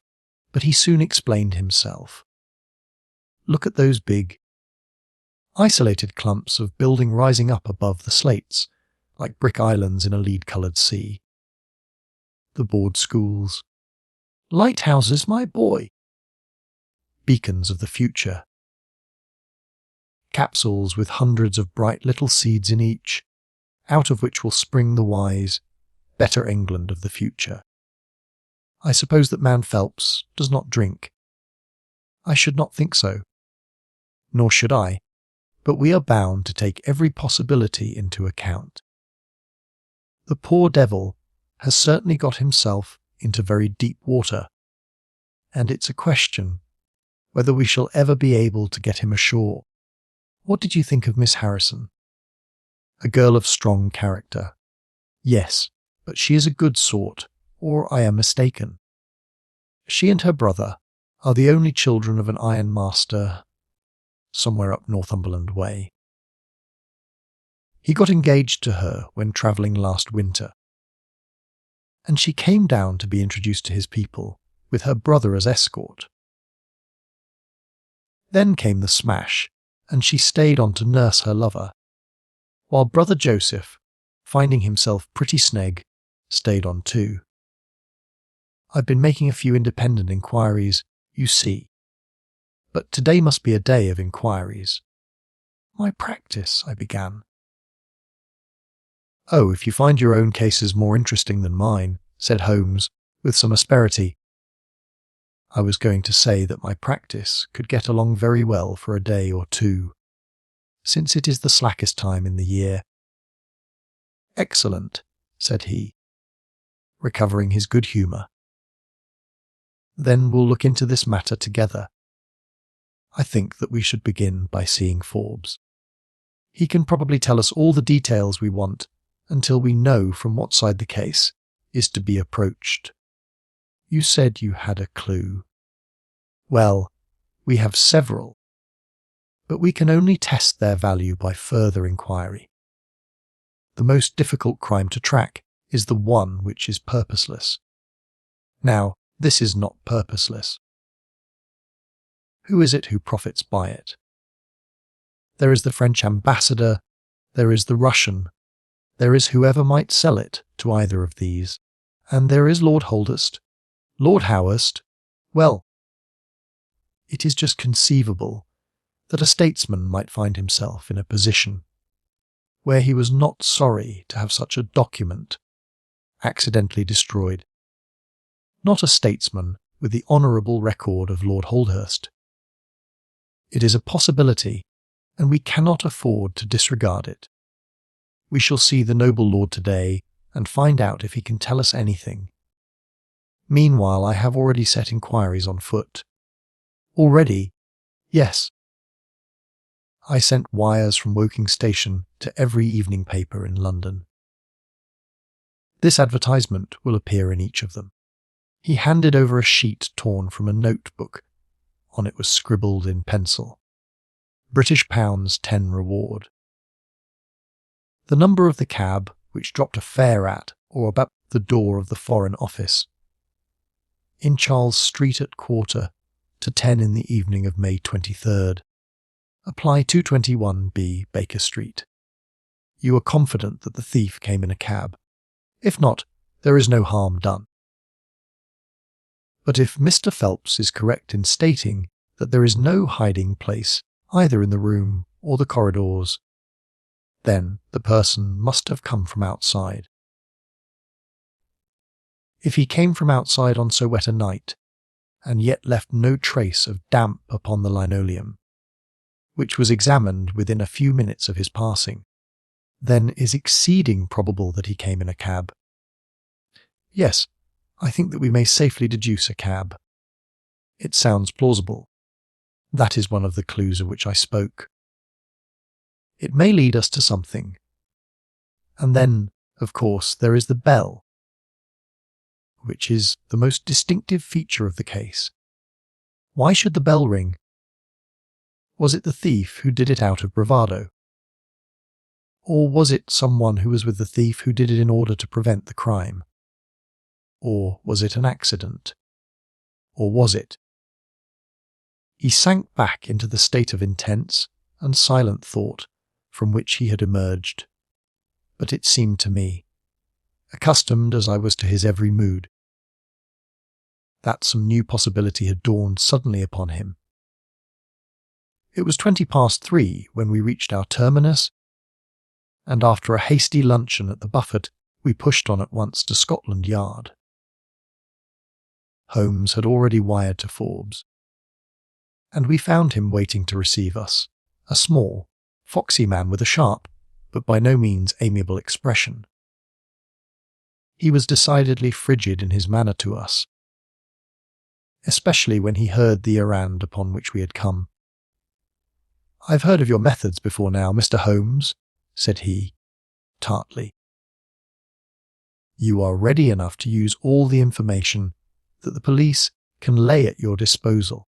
but he soon explained himself. Look at those big, isolated clumps of building rising up above the slates, like brick islands in a lead-coloured sea. The board schools. Lighthouses, my boy. Beacons of the future. Capsules with hundreds of bright little seeds in each, out of which will spring the wise, better England of the future. I suppose that man Phelps does not drink. I should not think so. Nor should I, but we are bound to take every possibility into account. The poor devil has certainly got himself into very deep water, and it's a question whether we shall ever be able to get him ashore. What did you think of Miss Harrison? A girl of strong character. Yes, but she is a good sort, or I am mistaken. She and her brother are the only children of an ironmaster somewhere up Northumberland way. He got engaged to her when travelling last winter, and she came down to be introduced to his people, with her brother as escort. Then came the smash, and she stayed on to nurse her lover, while brother Joseph, finding himself pretty sneg, stayed on too. I've been making a few independent inquiries, you see, but today must be a day of inquiries. My practice, I began. Oh, if you find your own cases more interesting than mine, said Holmes, with some asperity. I was going to say that my practice could get along very well for a day or two, since it is the slackest time in the year. Excellent, said he, recovering his good humour. Then we'll look into this matter together. I think that we should begin by seeing Forbes. He can probably tell us all the details we want until we know from what side the case is to be approached. You said you had a clue. Well, we have several, but we can only test their value by further inquiry. The most difficult crime to track is the one which is purposeless. Now, this is not purposeless. Who is it who profits by it? There is the French ambassador, there is the Russian, there is whoever might sell it to either of these, and there is Lord Holdhurst, Lord Howhurst. Well, it is just conceivable that a statesman might find himself in a position where he was not sorry to have such a document accidentally destroyed. Not a statesman with the honourable record of Lord Holdhurst. It is a possibility, and we cannot afford to disregard it. We shall see the noble lord today and find out if he can tell us anything. Meanwhile, I have already set inquiries on foot. Already? Yes. I sent wires from Woking Station to every evening paper in London. This advertisement will appear in each of them. He handed over a sheet torn from a notebook. On it was scribbled in pencil, £10 10 reward. The number of the cab which dropped a fare at or about the door of the Foreign Office. In Charles Street at 9:45 in the evening of May 23rd. Apply 221B Baker Street. You are confident that the thief came in a cab. If not, there is no harm done. But if Mr. Phelps is correct in stating that there is no hiding place either in the room or the corridors. Then the person must have come from outside. If he came from outside on so wet a night, and yet left no trace of damp upon the linoleum, which was examined within a few minutes of his passing, then is exceeding probable that he came in a cab. Yes, I think that we may safely deduce a cab. It sounds plausible. That is one of the clues of which I spoke. It may lead us to something. And then, of course, there is the bell, which is the most distinctive feature of the case. Why should the bell ring? Was it the thief who did it out of bravado? Or was it someone who was with the thief who did it in order to prevent the crime? Or was it an accident? Or was it? He sank back into the state of intense and silent thought from which he had emerged. But it seemed to me, accustomed as I was to his every mood, that some new possibility had dawned suddenly upon him. It was 3:20 when we reached our terminus, and after a hasty luncheon at the buffet, we pushed on at once to Scotland Yard. Holmes had already wired to Forbes, and we found him waiting to receive us, a small, foxy man with a sharp, but by no means amiable expression. He was decidedly frigid in his manner to us, especially when he heard the errand upon which we had come. "I've heard of your methods before now, Mr. Holmes," said he, tartly. "You are ready enough to use all the information that the police can lay at your disposal,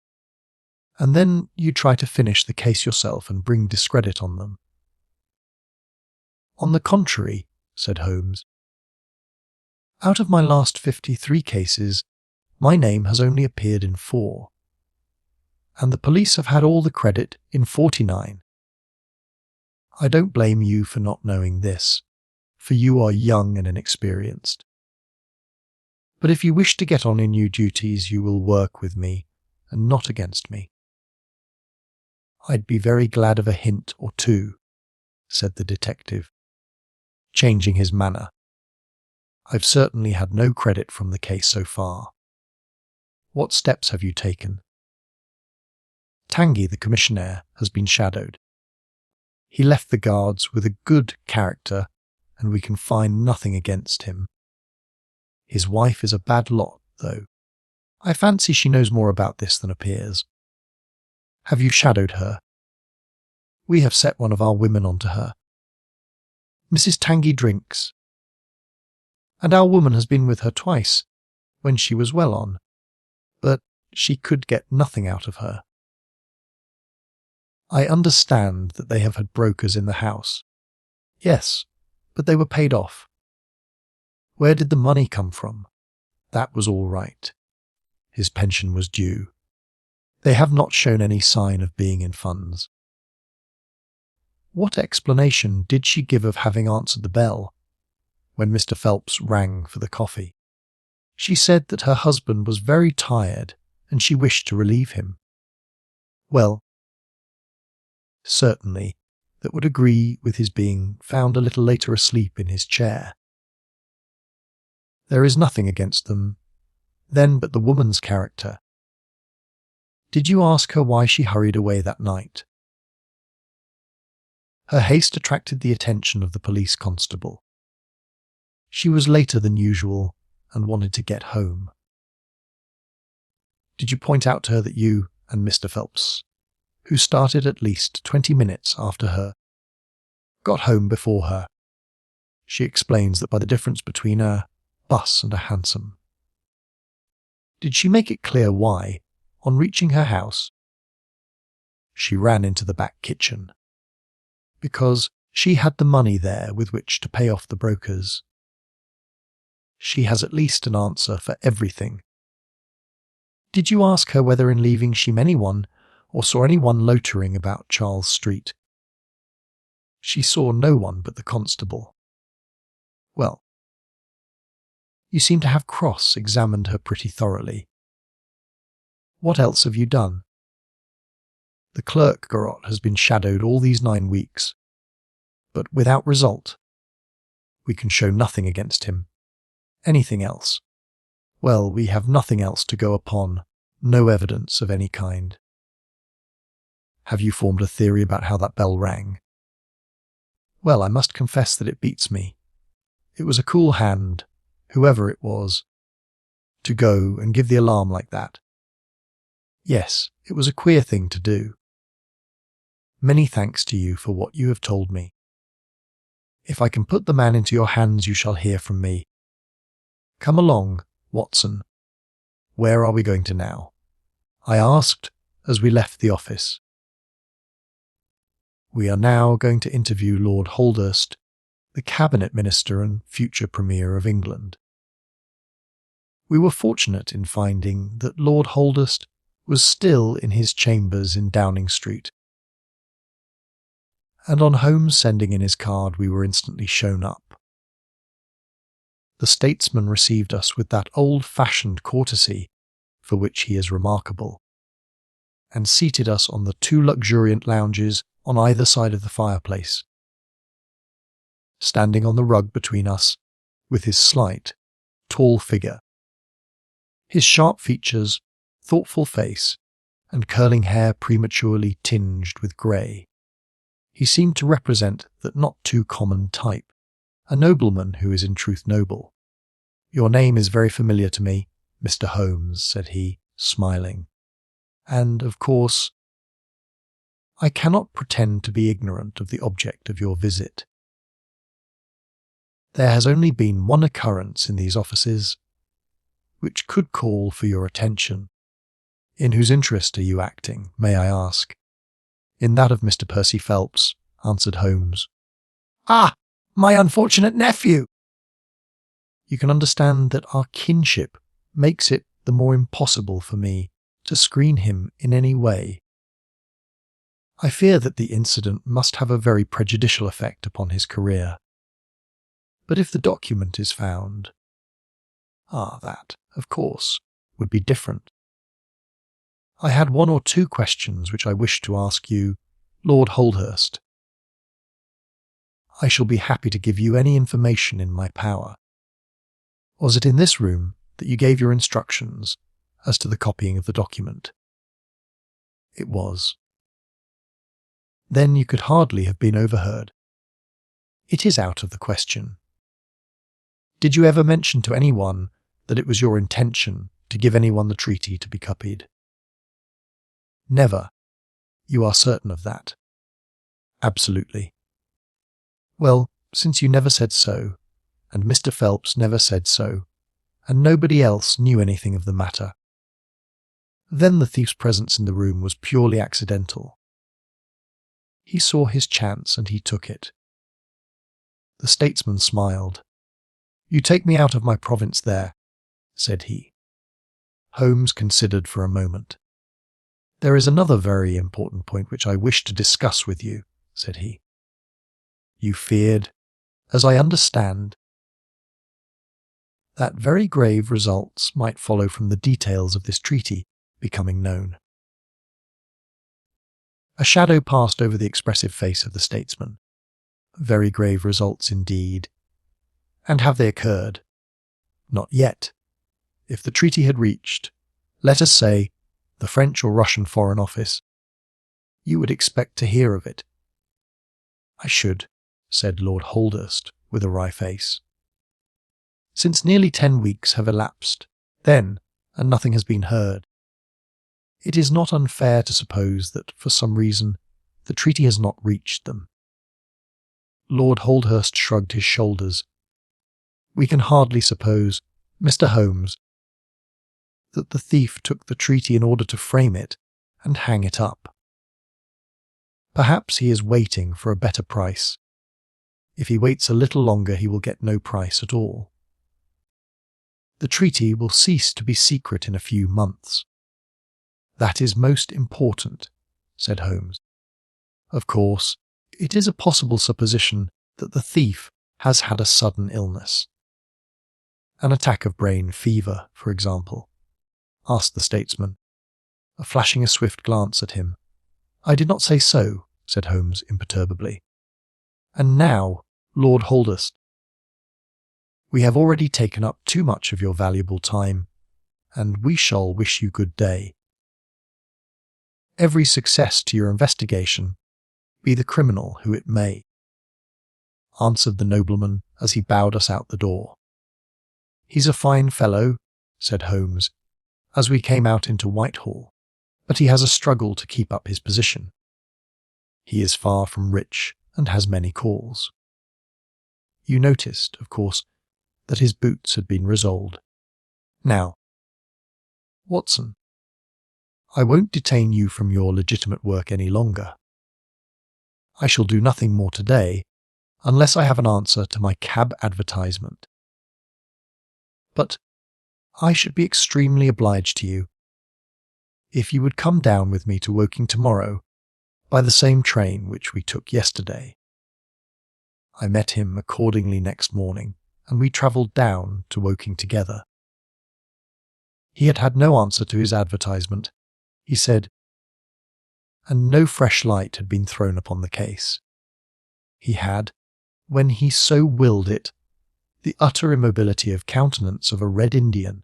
and then you try to finish the case yourself and bring discredit on them." "On the contrary," said Holmes, "out of my last 53 cases, my name has only appeared in 4, and the police have had all the credit in 49. I don't blame you for not knowing this, for you are young and inexperienced. But if you wish to get on in new duties, you will work with me, and not against me." "I'd be very glad of a hint or two," said the detective, changing his manner. "I've certainly had no credit from the case so far. What steps have you taken?" "Tanguy, the commissionaire, has been shadowed. He left the guards with a good character, and we can find nothing against him. His wife is a bad lot, though. I fancy she knows more about this than appears. Have you shadowed her?" "We have set one of our women onto her. Mrs. Tanguy drinks, and our woman has been with her twice, when she was well on, but she could get nothing out of her. I understand that they have had brokers in the house." "Yes, but they were paid off." "Where did the money come from?" "That was all right. His pension was due. They have not shown any sign of being in funds." "What explanation did she give of having answered the bell when Mr. Phelps rang for the coffee?" "She said that her husband was very tired and she wished to relieve him." "Well, certainly that would agree with his being found a little later asleep in his chair. There is nothing against them, then, but the woman's character. Did you ask her why she hurried away that night?" Her haste attracted the attention of the police constable. She was later than usual and wanted to get home. "Did you point out to her that you and Mr. Phelps, who started at least 20 minutes after her, got home before her?" She explains that by the difference between a bus and a hansom. "Did she make it clear why, on reaching her house?" "She ran into the back kitchen, because she had the money there with which to pay off the brokers." She has at least an answer for everything. "Did you ask her whether in leaving she met anyone or saw anyone loitering about Charles Street?" "She saw no one but the constable." "Well, you seem to have cross-examined her pretty thoroughly. What else have you done?" The clerk garrote has been shadowed all these 9 weeks, but without result. We can show nothing against him. Anything else? Well, we have nothing else to go upon, no evidence of any kind. Have you formed a theory about how that bell rang? Well, I must confess that it beats me. It was a cool hand, whoever it was, to go and give the alarm like that. Yes, it was a queer thing to do. Many thanks to you for what you have told me. If I can put the man into your hands, you shall hear from me. Come along, Watson. Where are we going to now? I asked as we left the office. We are now going to interview Lord Holdhurst, the Cabinet Minister and future Premier of England. We were fortunate in finding that Lord Holdhurst was still in his chambers in Downing Street. And on Holmes sending in his card, we were instantly shown up. The statesman received us with that old-fashioned courtesy for which he is remarkable, and seated us on the 2 luxuriant lounges on either side of the fireplace. Standing on the rug between us, with his slight, tall figure, his sharp features, thoughtful face, and curling hair prematurely tinged with grey, he seemed to represent that not too common type, a nobleman who is in truth noble. Your name is very familiar to me, Mr. Holmes, said he, smiling. And, of course, I cannot pretend to be ignorant of the object of your visit. There has only been one occurrence in these offices which could call for your attention. In whose interest are you acting, may I ask? In that of Mr. Percy Phelps, answered Holmes. Ah, my unfortunate nephew! You can understand that our kinship makes it the more impossible for me to screen him in any way. I fear that the incident must have a very prejudicial effect upon his career. But if the document is found, that, of course, would be different. I had 1 or 2 questions which I wished to ask you, Lord Holdhurst. I shall be happy to give you any information in my power. Was it in this room that you gave your instructions as to the copying of the document? It was. Then you could hardly have been overheard. It is out of the question. Did you ever mention to anyone that it was your intention to give anyone the treaty to be copied? Never. You are certain of that? Absolutely. Well, since you never said so, and Mr. Phelps never said so, and nobody else knew anything of the matter, then the thief's presence in the room was purely accidental. He saw his chance and he took it. The statesman smiled. You take me out of my province there, said he. Holmes considered for a moment. There is another very important point which I wish to discuss with you, said he. You feared, as I understand, that very grave results might follow from the details of this treaty becoming known. A shadow passed over the expressive face of the statesman. Very grave results indeed. And have they occurred? Not yet. If the treaty had reached, let us say, the French or Russian Foreign Office, you would expect to hear of it. I should, said Lord Holdhurst with a wry face. Since nearly 10 weeks have elapsed, then, and nothing has been heard, it is not unfair to suppose that, for some reason, the treaty has not reached them. Lord Holdhurst shrugged his shoulders. We can hardly suppose, Mr. Holmes, that the thief took the treaty in order to frame it and hang it up. Perhaps he is waiting for a better price. If he waits a little longer, he will get no price at all. The treaty will cease to be secret in a few months. That is most important, said Holmes. Of course, it is a possible supposition that the thief has had a sudden illness. An attack of brain fever, for example, asked the statesman, flashing a swift glance at him. "I did not say so," said Holmes imperturbably. "And now, Lord Holdhurst, we have already taken up too much of your valuable time, and we shall wish you good day. Every success to your investigation, be the criminal who it may," answered the nobleman as he bowed us out the door. "He's a fine fellow," said Holmes, as we came out into Whitehall, "but he has a struggle to keep up his position. He is far from rich and has many calls. You noticed, of course, that his boots had been resoled. Now, Watson, I won't detain you from your legitimate work any longer. I shall do nothing more today unless I have an answer to my cab advertisement. But I should be extremely obliged to you if you would come down with me to Woking tomorrow by the same train which we took yesterday." I met him accordingly next morning, and we travelled down to Woking together. He had had no answer to his advertisement, he said, and no fresh light had been thrown upon the case. He had, when he so willed it, the utter immobility of countenance of a Red Indian,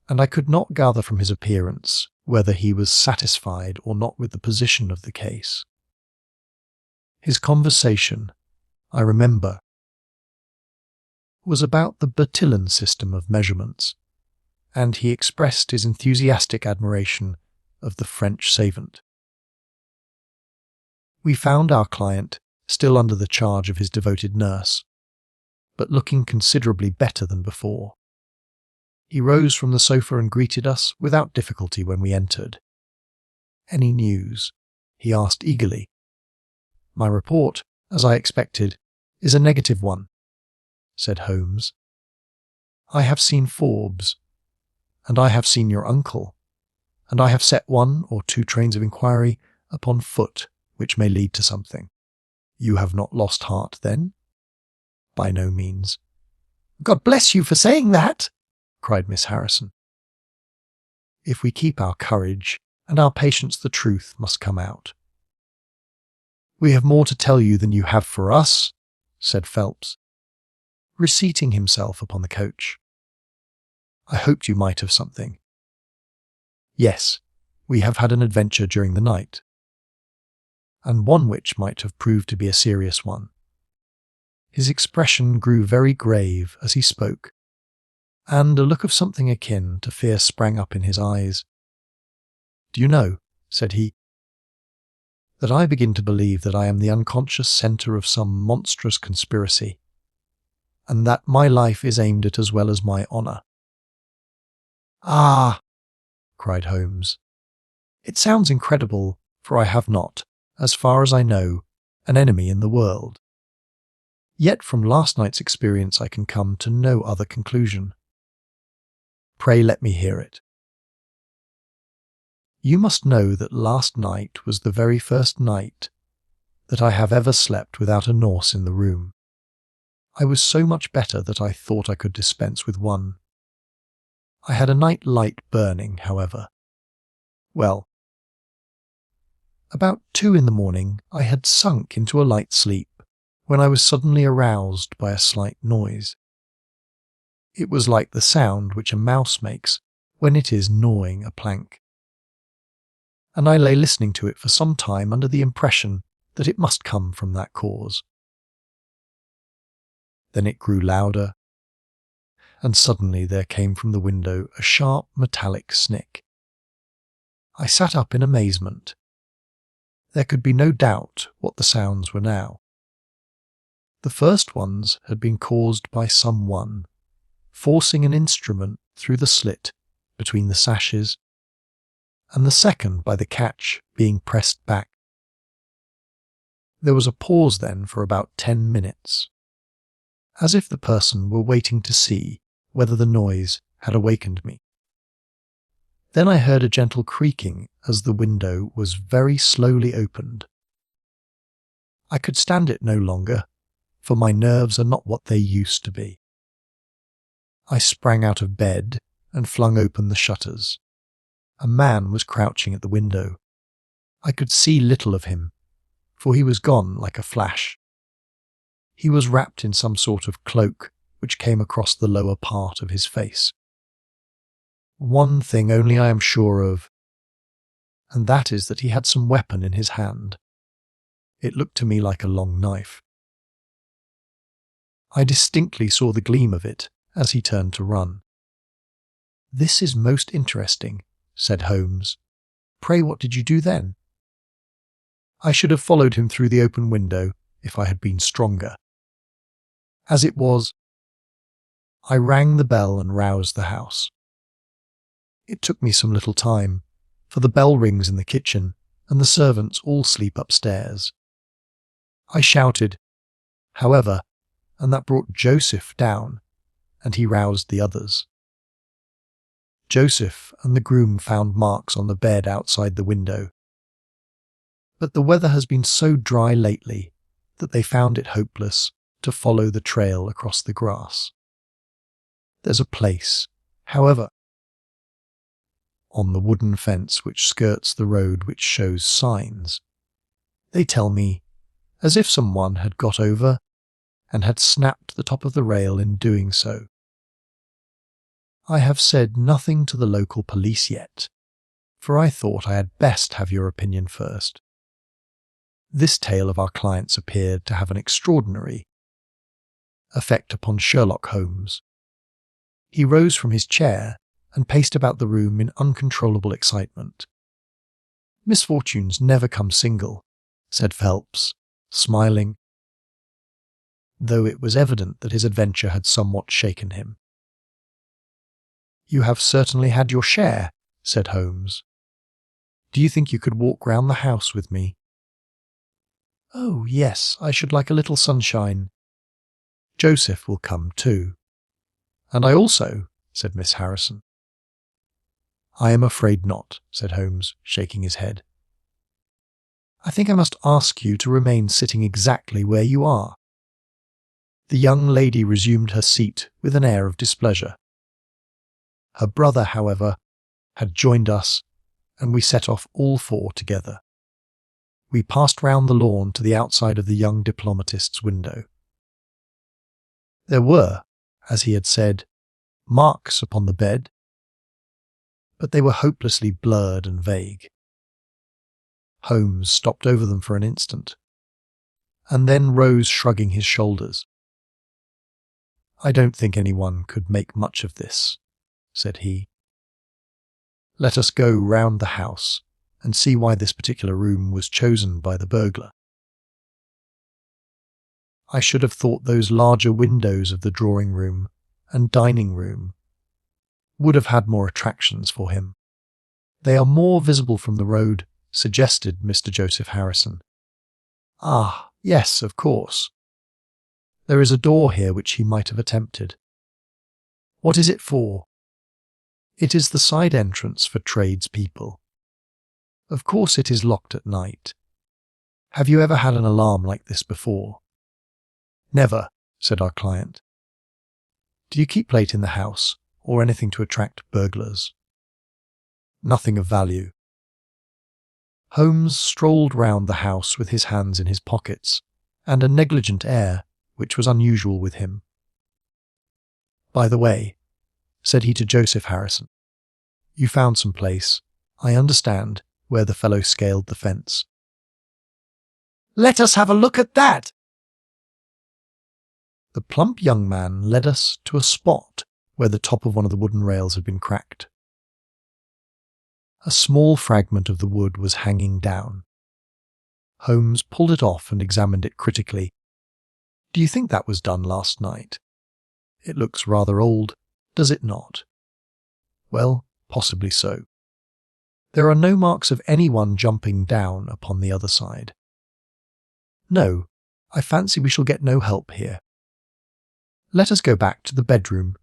and I could not gather from his appearance whether he was satisfied or not with the position of the case. His conversation, I remember, was about the Bertillon system of measurements, and he expressed his enthusiastic admiration of the French savant. We found our client still under the charge of his devoted nurse, but looking considerably better than before. He rose from the sofa and greeted us without difficulty when we entered. "Any news?" he asked eagerly. "My report, as I expected, is a negative one," said Holmes. "I have seen Forbes, and I have seen your uncle, and I have set 1 or 2 trains of inquiry upon foot which may lead to something." "You have not lost heart, then?" "By no means." "God bless you for saying that!" cried Miss Harrison. "If we keep our courage and our patience, the truth must come out." "We have more to tell you than you have for us," said Phelps, reseating himself upon the coach. "I hoped you might have something." "Yes, we have had an adventure during the night, and one which might have proved to be a serious one." His expression grew very grave as he spoke, and a look of something akin to fear sprang up in his eyes. "Do you know," said he, "that I begin to believe that I am the unconscious centre of some monstrous conspiracy, and that my life is aimed at as well as my honour." "Ah!" cried Holmes. "It sounds incredible, for I have not, as far as I know, an enemy in the world. Yet from last night's experience I can come to no other conclusion. Pray let me hear it." "You must know that last night was the very first night that I have ever slept without a Norse in the room. I was so much better that I thought I could dispense with one. I had a night light burning, however. Well, about 2 in the morning I had sunk into a light sleep when I was suddenly aroused by a slight noise. It was like the sound which a mouse makes when it is gnawing a plank, and I lay listening to it for some time under the impression that it must come from that cause. Then it grew louder, and suddenly there came from the window a sharp metallic snick. I sat up in amazement. There could be no doubt what the sounds were now. The first ones had been caused by someone forcing an instrument through the slit between the sashes, and the second by the catch being pressed back. There was a pause then for about 10 minutes, as if the person were waiting to see whether the noise had awakened me. Then I heard a gentle creaking as the window was very slowly opened. I could stand it no longer, for my nerves are not what they used to be. I sprang out of bed and flung open the shutters. A man was crouching at the window, I could see little of him, for he was gone like a flash. He was wrapped in some sort of cloak which came across the lower part of his face. One thing only I am sure of, and that is that he had some weapon in his hand. It looked to me like a long knife. I distinctly saw the gleam of it as he turned to run. "This is most interesting," said Holmes. "Pray, what did you do then?" "I should have followed him through the open window if I had been stronger. As it was, I rang the bell and roused the house. It took me some little time, for the bell rings in the kitchen and the servants all sleep upstairs. I shouted, however, and that brought Joseph down, and he roused the others. Joseph and the groom found marks on the bed outside the window, but the weather has been so dry lately that they found it hopeless to follow the trail across the grass. There's a place, however, on the wooden fence which skirts the road which shows signs. They tell me, as if someone had got over and had snapped the top of the rail in doing so. I have said nothing to the local police yet, for I thought I had best have your opinion first. This tale of our client's appeared to have an extraordinary effect upon Sherlock Holmes. He rose from his chair and paced about the room in uncontrollable excitement. "Misfortunes never come single," said Phelps, smiling, though it was evident that his adventure had somewhat shaken him. "You have certainly had your share," said Holmes. "Do you think you could walk round the house with me?" "Oh, yes, I should like a little sunshine. Joseph will come too." "And I also," said Miss Harrison. "I am afraid not," said Holmes, shaking his head. "I think I must ask you to remain sitting exactly where you are." The young lady resumed her seat with an air of displeasure. Her brother, however, had joined us, and we set off all four together. We passed round the lawn to the outside of the young diplomatist's window. There were, as he had said, marks upon the bed, but they were hopelessly blurred and vague. Holmes stopped over them for an instant, and then rose shrugging his shoulders. "I don't think anyone could make much of this," said he. "Let us go round the house and see why this particular room was chosen by the burglar. I should have thought those larger windows of the drawing-room and dining-room would have had more attractions for him. They are more visible from the road," suggested Mr. Joseph Harrison. "Ah, yes, of course. There is a door here which he might have attempted." "What is it for?" "It is the side entrance for tradespeople. Of course it is locked at night. Have you ever had an alarm like this before?" "Never," said our client. "Do you keep plate in the house, or anything to attract burglars?" "Nothing of value." Holmes strolled round the house with his hands in his pockets, and a negligent air, which was unusual with him. "By the way," said he to Joseph Harrison, "you found some place, I understand, where the fellow scaled the fence." "Let us have a look at that!" The plump young man led us to a spot where the top of one of the wooden rails had been cracked. A small fragment of the wood was hanging down. Holmes pulled it off and examined it critically. "Do you think that was done last night? It looks rather old, does it not?" "Well, possibly so. There are no marks of anyone jumping down upon the other side." "No, I fancy we shall get no help here. Let us go back to the bedroom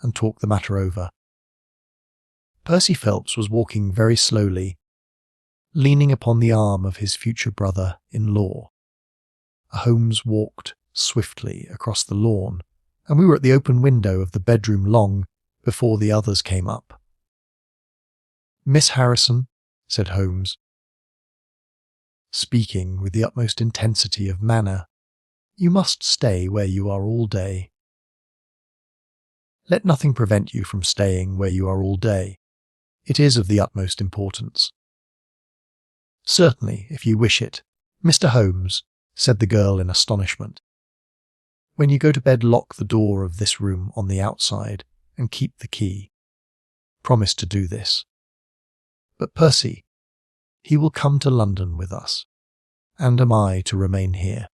and talk the matter over." Percy Phelps was walking very slowly, leaning upon the arm of his future brother-in-law. Holmes walked swiftly across the lawn, and we were at the open window of the bedroom long before the others came up. "Miss Harrison," said Holmes, speaking with the utmost intensity of manner, "You must stay where you are all day. Let nothing prevent you from staying where you are all day. It is of the utmost importance." "Certainly, if you wish it, Mr. Holmes," said the girl in astonishment. "When you go to bed, lock the door of this room on the outside and keep the key. Promise to do this. But Percy, he will come to London with us, and am I to remain here?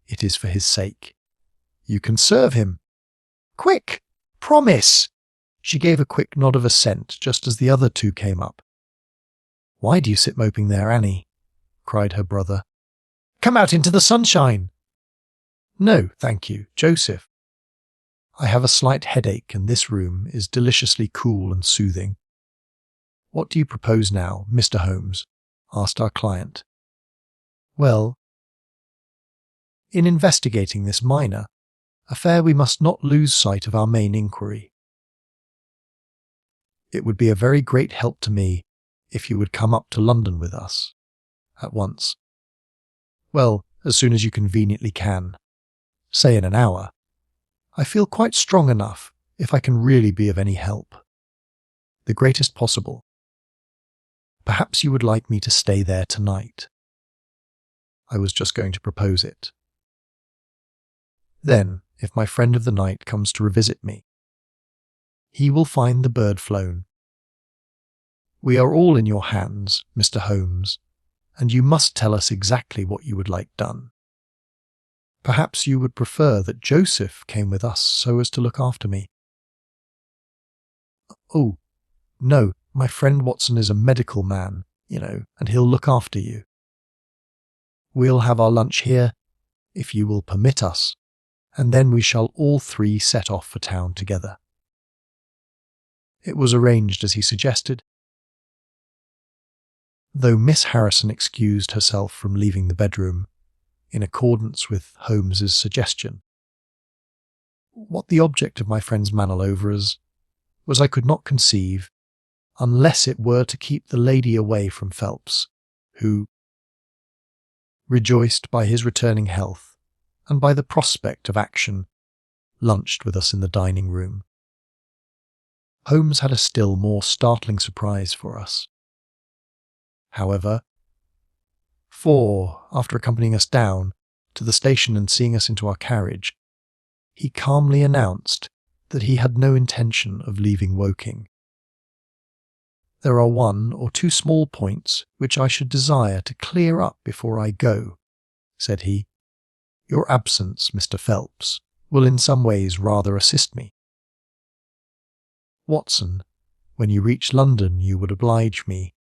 It is for his sake. You can serve him. Quick! Promise!" She gave a quick nod of assent just as the other two came up. "Why do you sit moping there, Annie?" cried her brother. "Come out into the sunshine." "No, thank you, Joseph. I have a slight headache and this room is deliciously cool and soothing." "What do you propose now, Mr. Holmes?" asked our client. "Well, in investigating this minor affair we must not lose sight of our main inquiry. It would be a very great help to me if you would come up to London with us, at once. Well, as soon as you conveniently can, say in an hour. I feel quite strong enough if I can really be of any help. The greatest possible. Perhaps you would like me to stay there tonight." I was just going to propose it. "Then, if my friend of the night comes to revisit me, he will find the bird flown. We are all in your hands, Mr. Holmes, and you must tell us exactly what you would like done. Perhaps you would prefer that Joseph came with us so as to look after me." "Oh, no, my friend Watson is a medical man, and he'll look after you. We'll have our lunch here, if you will permit us, and then we shall all three set off for town together." It was arranged as he suggested. Though Miss Harrison excused herself from leaving the bedroom, in accordance with Holmes's suggestion. What the object of my friend's maneuvers was I could not conceive, unless it were to keep the lady away from Phelps, who, rejoiced by his returning health and by the prospect of action, lunched with us in the dining room. Holmes had a still more startling surprise for us, however, for, after accompanying us down to the station and seeing us into our carriage, he calmly announced that he had no intention of leaving Woking. "There are 1 or 2 small points which I should desire to clear up before I go," said he. "Your absence, Mr. Phelps, will in some ways rather assist me. Watson, when you reach London you would oblige me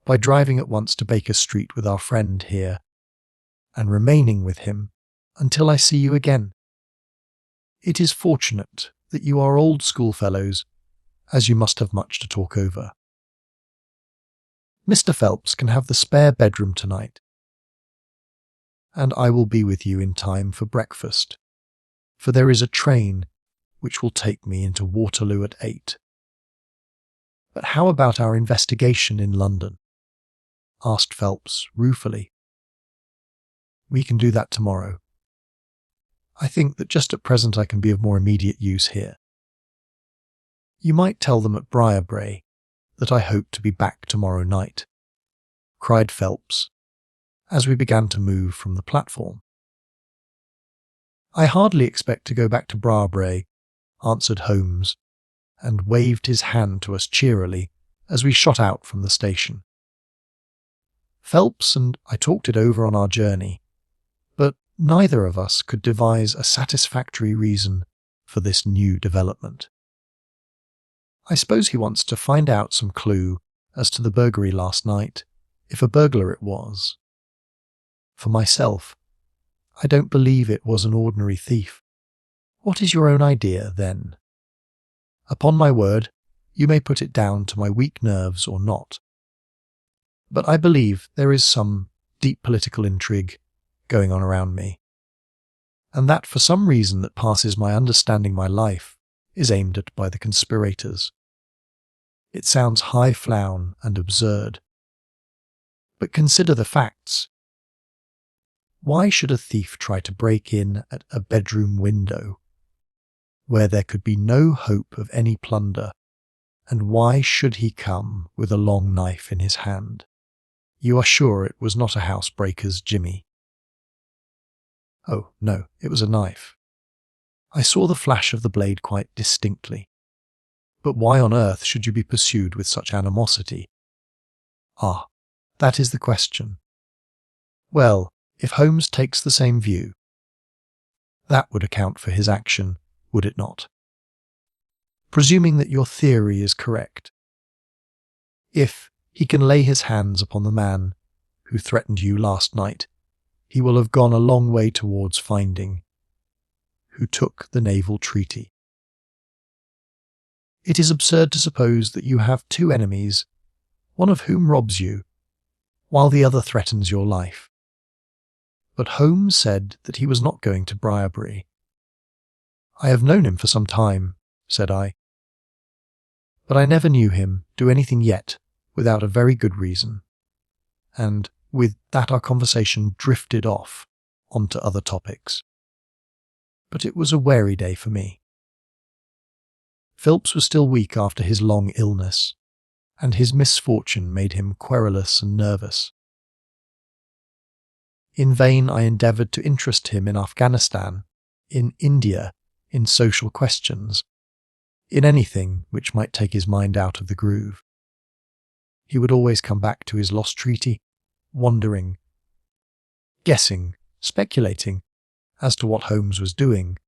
by driving at once to Baker Street with our friend here, and remaining with him until I see you again. It is fortunate that you are old schoolfellows, as you must have much to talk over. Mr. Phelps can have the spare bedroom tonight, and I will be with you in time for breakfast, for there is a train which will take me into Waterloo at 8. But how about our investigation in London?" asked Phelps ruefully. "We can do that tomorrow. I think that just at present I can be of more immediate use here. You might tell them at Briarbrae that I hope to be back tomorrow night," cried Phelps, as we began to move from the platform. "I hardly expect to go back to Briarbrae," answered Holmes, and waved his hand to us cheerily as we shot out from the station. Phelps and I talked it over on our journey, but neither of us could devise a satisfactory reason for this new development. I suppose he wants to find out some clue as to the burglary last night, if a burglar it was. For myself, I don't believe it was an ordinary thief. What is your own idea, then? Upon my word, you may put it down to my weak nerves or not. But I believe there is some deep political intrigue going on around me, and that for some reason that passes my understanding my life is aimed at by the conspirators. It sounds high-flown and absurd, But consider the facts. Why should a thief try to break in at a bedroom window where there could be no hope of any plunder, and why should he come with a long knife in his hand? You are sure it was not a housebreaker's jimmy? Oh, no, it was a knife. I saw the flash of the blade quite distinctly. But why on earth should you be pursued with such animosity? Ah, that is the question. Well, if Holmes takes the same view, that would account for his action, would it not? Presuming that your theory is correct. If he can lay his hands upon the man who threatened you last night, he will have gone a long way towards finding who took the naval treaty. It is absurd to suppose that you have two enemies, one of whom robs you, while the other threatens your life. But Holmes said that he was not going to Briarbury. I have known him for some time, said I, but I never knew him do anything yet without a very good reason. And with that our conversation drifted off onto other topics. But it was a weary day for me. Philps was still weak after his long illness, and his misfortune made him querulous and nervous. In vain I endeavoured to interest him in Afghanistan, in India, in social questions, in anything which might take his mind out of the groove. He would always come back to his lost treaty, wondering, guessing, speculating as to what Holmes was doing,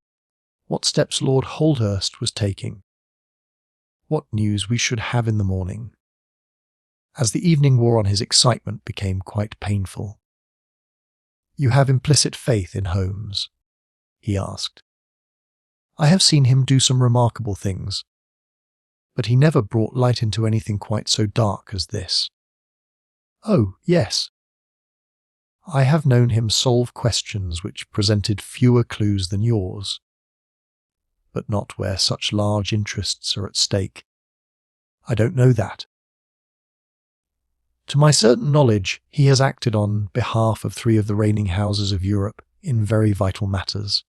what steps Lord Holdhurst was taking, what news we should have in the morning. As the evening wore on, his excitement became quite painful. "You have implicit faith in Holmes?" he asked. "I have seen him do some remarkable things, but he never brought light into anything quite so dark as this." "Oh, yes. I have known him solve questions which presented fewer clues than yours, but not where such large interests are at stake. I don't know that. To my certain knowledge, he has acted on behalf of 3 of the reigning houses of Europe in very vital matters.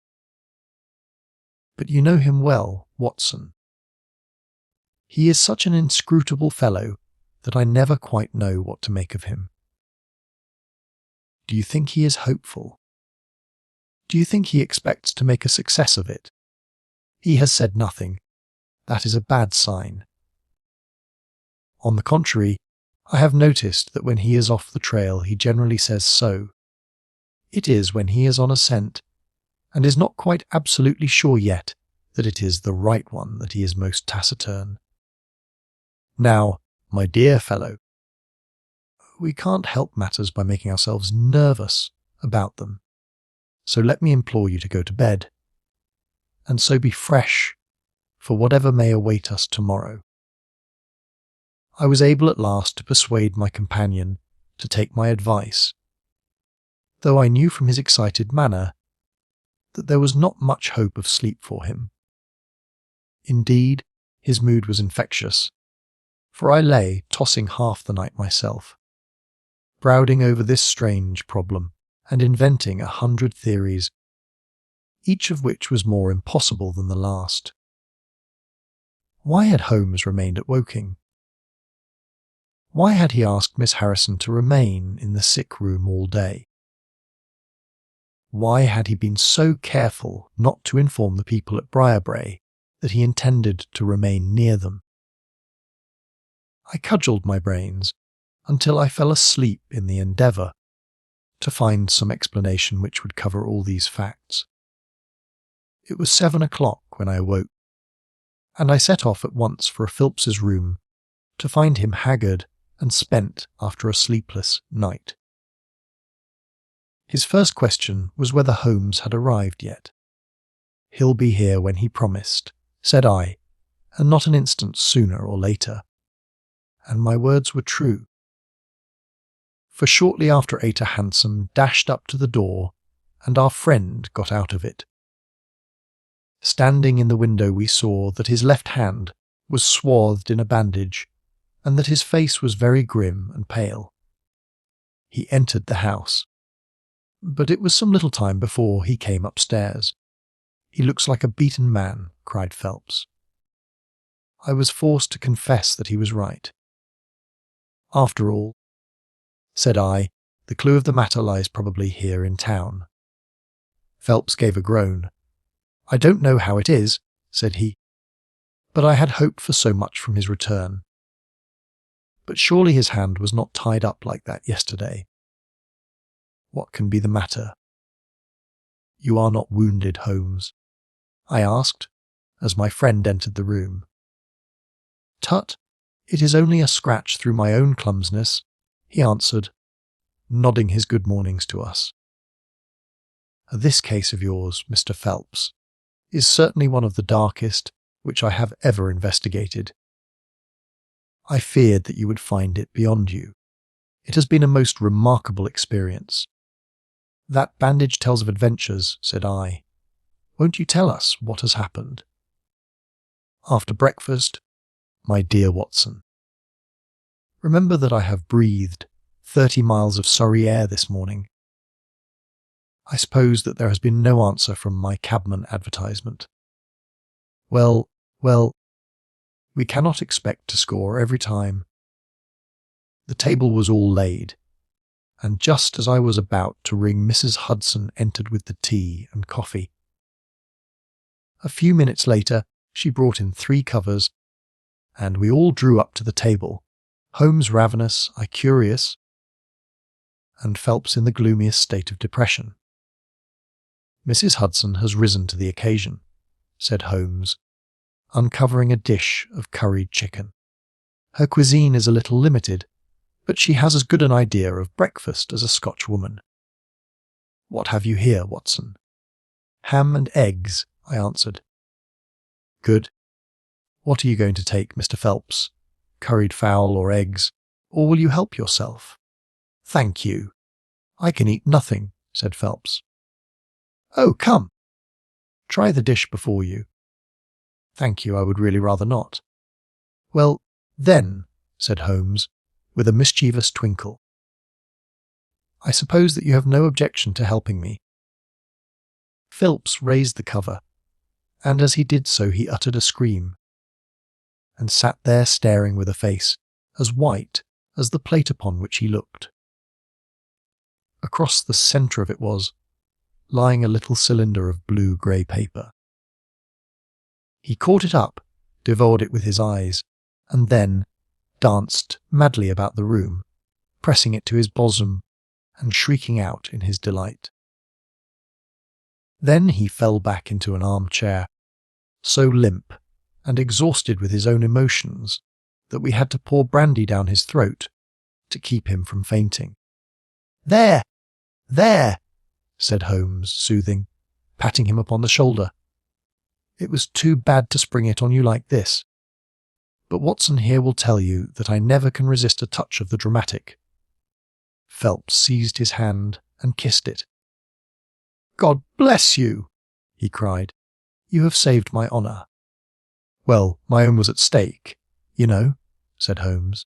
But you know him well, Watson. He is such an inscrutable fellow that I never quite know what to make of him. Do you think he is hopeful? Do you think he expects to make a success of it? He has said nothing. That is a bad sign. On the contrary, I have noticed that when he is off the trail he generally says so. It is when he is on a scent, and is not quite absolutely sure yet that it is the right one, that he is most taciturn. Now, my dear fellow, we can't help matters by making ourselves nervous about them, so let me implore you to go to bed, and so be fresh for whatever may await us tomorrow. I was able at last to persuade my companion to take my advice, though I knew from his excited manner that there was not much hope of sleep for him. Indeed, his mood was infectious, for I lay tossing half the night myself, brooding over this strange problem and inventing 100 theories, each of which was more impossible than the last. Why had Holmes remained at Woking? Why had he asked Miss Harrison to remain in the sick room all day? Why had he been so careful not to inform the people at Briarbury that he intended to remain near them? I cudgelled my brains until I fell asleep in the endeavour to find some explanation which would cover all these facts. It was 7 o'clock when I awoke, and I set off at once for Philps's room to find him haggard and spent after a sleepless night. His first question was whether Holmes had arrived yet. "He'll be here when he promised," said I, and not an instant sooner or later. And my words were true. For shortly after 8 a hansom dashed up to the door, and our friend got out of it. Standing in the window we saw that his left hand was swathed in a bandage, and that his face was very grim and pale. He entered the house, but it was some little time before he came upstairs. "He looks like a beaten man," cried Phelps. I was forced to confess that he was right. "After all," said I, "the clue of the matter lies probably here in town." Phelps gave a groan. "I don't know how it is," said he, "but I had hoped for so much from his return. But surely his hand was not tied up like that yesterday. What can be the matter?" "You are not wounded, Holmes?" I asked, as my friend entered the room. "Tut, it is only a scratch through my own clumsiness," he answered, nodding his good mornings to us. "This case of yours, Mr. Phelps, is certainly one of the darkest which I have ever investigated. I feared that you would find it beyond you. It has been a most remarkable experience." "That bandage tells of adventures," said I. "Won't you tell us what has happened?" "After breakfast, my dear Watson. Remember that I have breathed 30 miles of Surrey air this morning. I suppose that there has been no answer from my cabman advertisement. Well, we cannot expect to score every time. The table was all laid, and just as I was about to ring, Mrs. Hudson entered with the tea and coffee. A few minutes later, she brought in 3 covers, and we all drew up to the table, Holmes ravenous, I curious, and Phelps in the gloomiest state of depression. "Mrs. Hudson has risen to the occasion," said Holmes, uncovering a dish of curried chicken. "Her cuisine is a little limited, but she has as good an idea of breakfast as a Scotch woman." "What have you here, Watson?" "Ham and eggs," I answered. "Good. What are you going to take, Mr. Phelps? Curried fowl or eggs, or will you help yourself?" "Thank you. I can eat nothing," said Phelps. "Oh, come. Try the dish before you." "Thank you, I would really rather not." "Well, then," said Holmes, with a mischievous twinkle, "I suppose that you have no objection to helping me." Phelps raised the cover, and as he did so he uttered a scream, and sat there staring with a face as white as the plate upon which he looked. Across the centre of it was lying a little cylinder of blue-grey paper. He caught it up, devoured it with his eyes, and then danced madly about the room, pressing it to his bosom and shrieking out in his delight. Then he fell back into an armchair, so limp and exhausted with his own emotions that we had to pour brandy down his throat to keep him from fainting. "There! There!" said Holmes, soothing, patting him upon the shoulder. "It was too bad to spring it on you like this. But Watson here will tell you that I never can resist a touch of the dramatic." Phelps seized his hand and kissed it. "God bless you!" he cried. "You have saved my honour." "Well, my own was at stake, you know," said Holmes.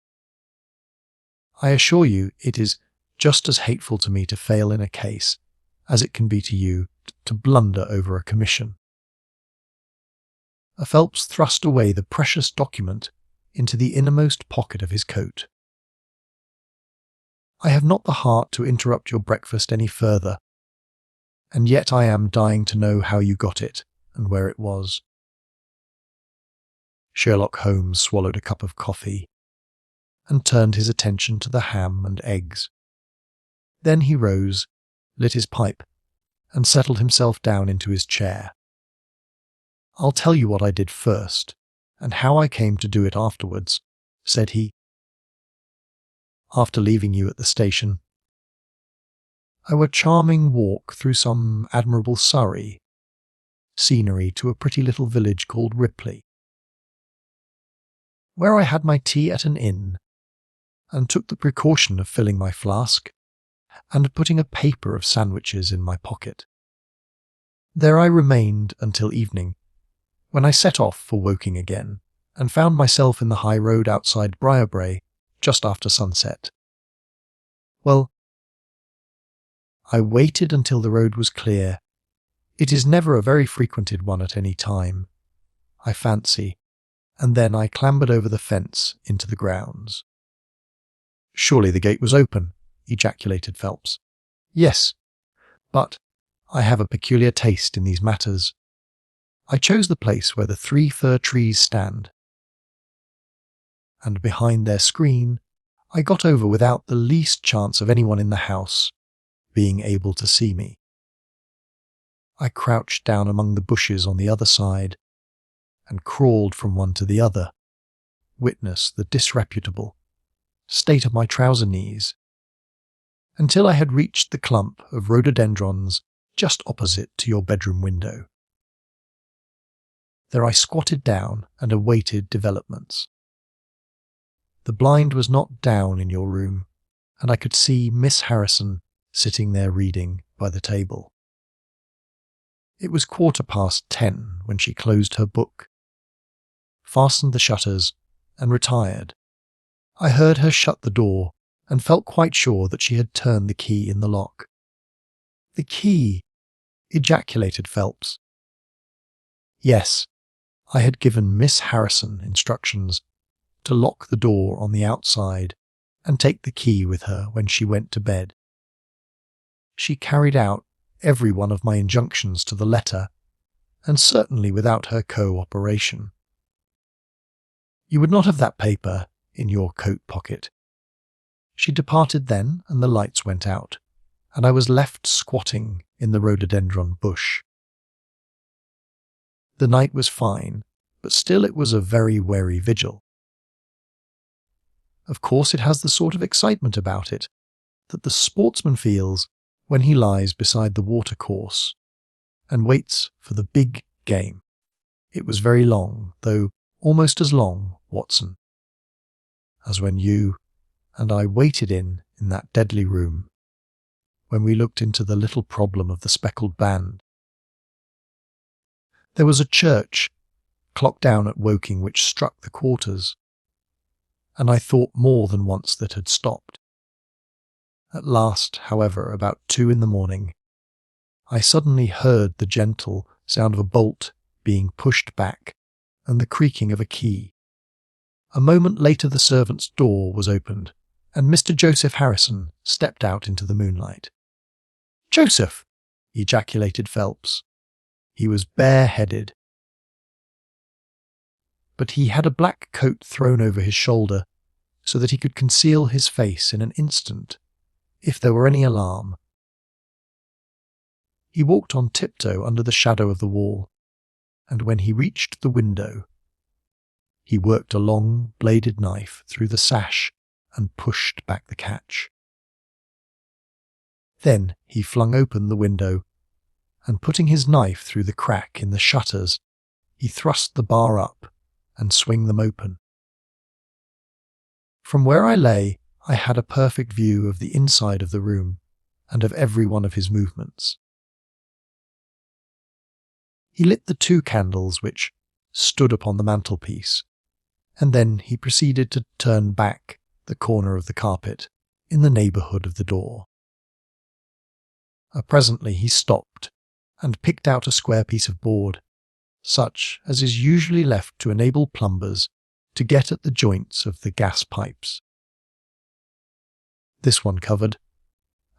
"I assure you it is just as hateful to me to fail in a case as it can be to you to blunder over a commission." Phelps thrust away the precious document into the innermost pocket of his coat. "I have not the heart to interrupt your breakfast any further, and yet I am dying to know how you got it and where it was." Sherlock Holmes swallowed a cup of coffee and turned his attention to the ham and eggs. Then he rose, lit his pipe, and settled himself down into his chair. "I'll tell you what I did first, and how I came to do it afterwards," said he. "After leaving you at the station, I were charming walk through some admirable Surrey scenery to a pretty little village called Ripley, where I had my tea at an inn, and took the precaution of filling my flask and putting a paper of sandwiches in my pocket. There I remained until evening, when I set off for Woking again, and found myself in the high road outside Briarbrae just after sunset. Well, I waited until the road was clear. It is never a very frequented one at any time, I fancy, and then I clambered over the fence into the grounds. "Surely the gate was open," ejaculated Phelps. "Yes, but I have a peculiar taste in these matters. I chose the place where the 3 fir trees stand, and behind their screen I got over without the least chance of anyone in the house being able to see me. I crouched down among the bushes on the other side and crawled from one to the other, witness the disreputable state of my trouser knees, until I had reached the clump of rhododendrons just opposite to your bedroom window. There I squatted down and awaited developments. The blind was not down in your room, and I could see Miss Harrison sitting there reading by the table. It was 10:15 when she closed her book, fastened the shutters, and retired. I heard her shut the door and felt quite sure that she had turned the key in the lock. "The key!" ejaculated Phelps. Yes, I had given Miss Harrison instructions to lock the door on the outside and take the key with her when she went to bed. She carried out every one of my injunctions to the letter, and certainly without her co-operation. You would not have that paper in your coat pocket. She departed then, and the lights went out, and I was left squatting in the rhododendron bush. The night was fine, but still it was a very wary vigil. Of course it has the sort of excitement about it that the sportsman feels when he lies beside the watercourse and waits for the big game. It was very long, though almost as long, Watson, as when you and I waited in that deadly room, when we looked into the little problem of the speckled band. There was a church clock down at Woking which struck the quarters, and I thought more than once that had stopped. At last, however, about 2 a.m, I suddenly heard the gentle sound of a bolt being pushed back and the creaking of a key. A moment later the servant's door was opened, and Mr. Joseph Harrison stepped out into the moonlight. "Joseph!" ejaculated Phelps. He was bare-headed, but he had a black coat thrown over his shoulder so that he could conceal his face in an instant if there were any alarm. He walked on tiptoe under the shadow of the wall, and when he reached the window, he worked a long bladed knife through the sash and pushed back the catch. Then he flung open the window, and putting his knife through the crack in the shutters, he thrust the bar up and swung them open. From where I lay, I had a perfect view of the inside of the room and of every one of his movements. He lit the 2 candles which stood upon the mantelpiece, and then he proceeded to turn back the corner of the carpet in the neighbourhood of the door. Presently he stopped and picked out a square piece of board, such as is usually left to enable plumbers to get at the joints of the gas pipes. This one covered,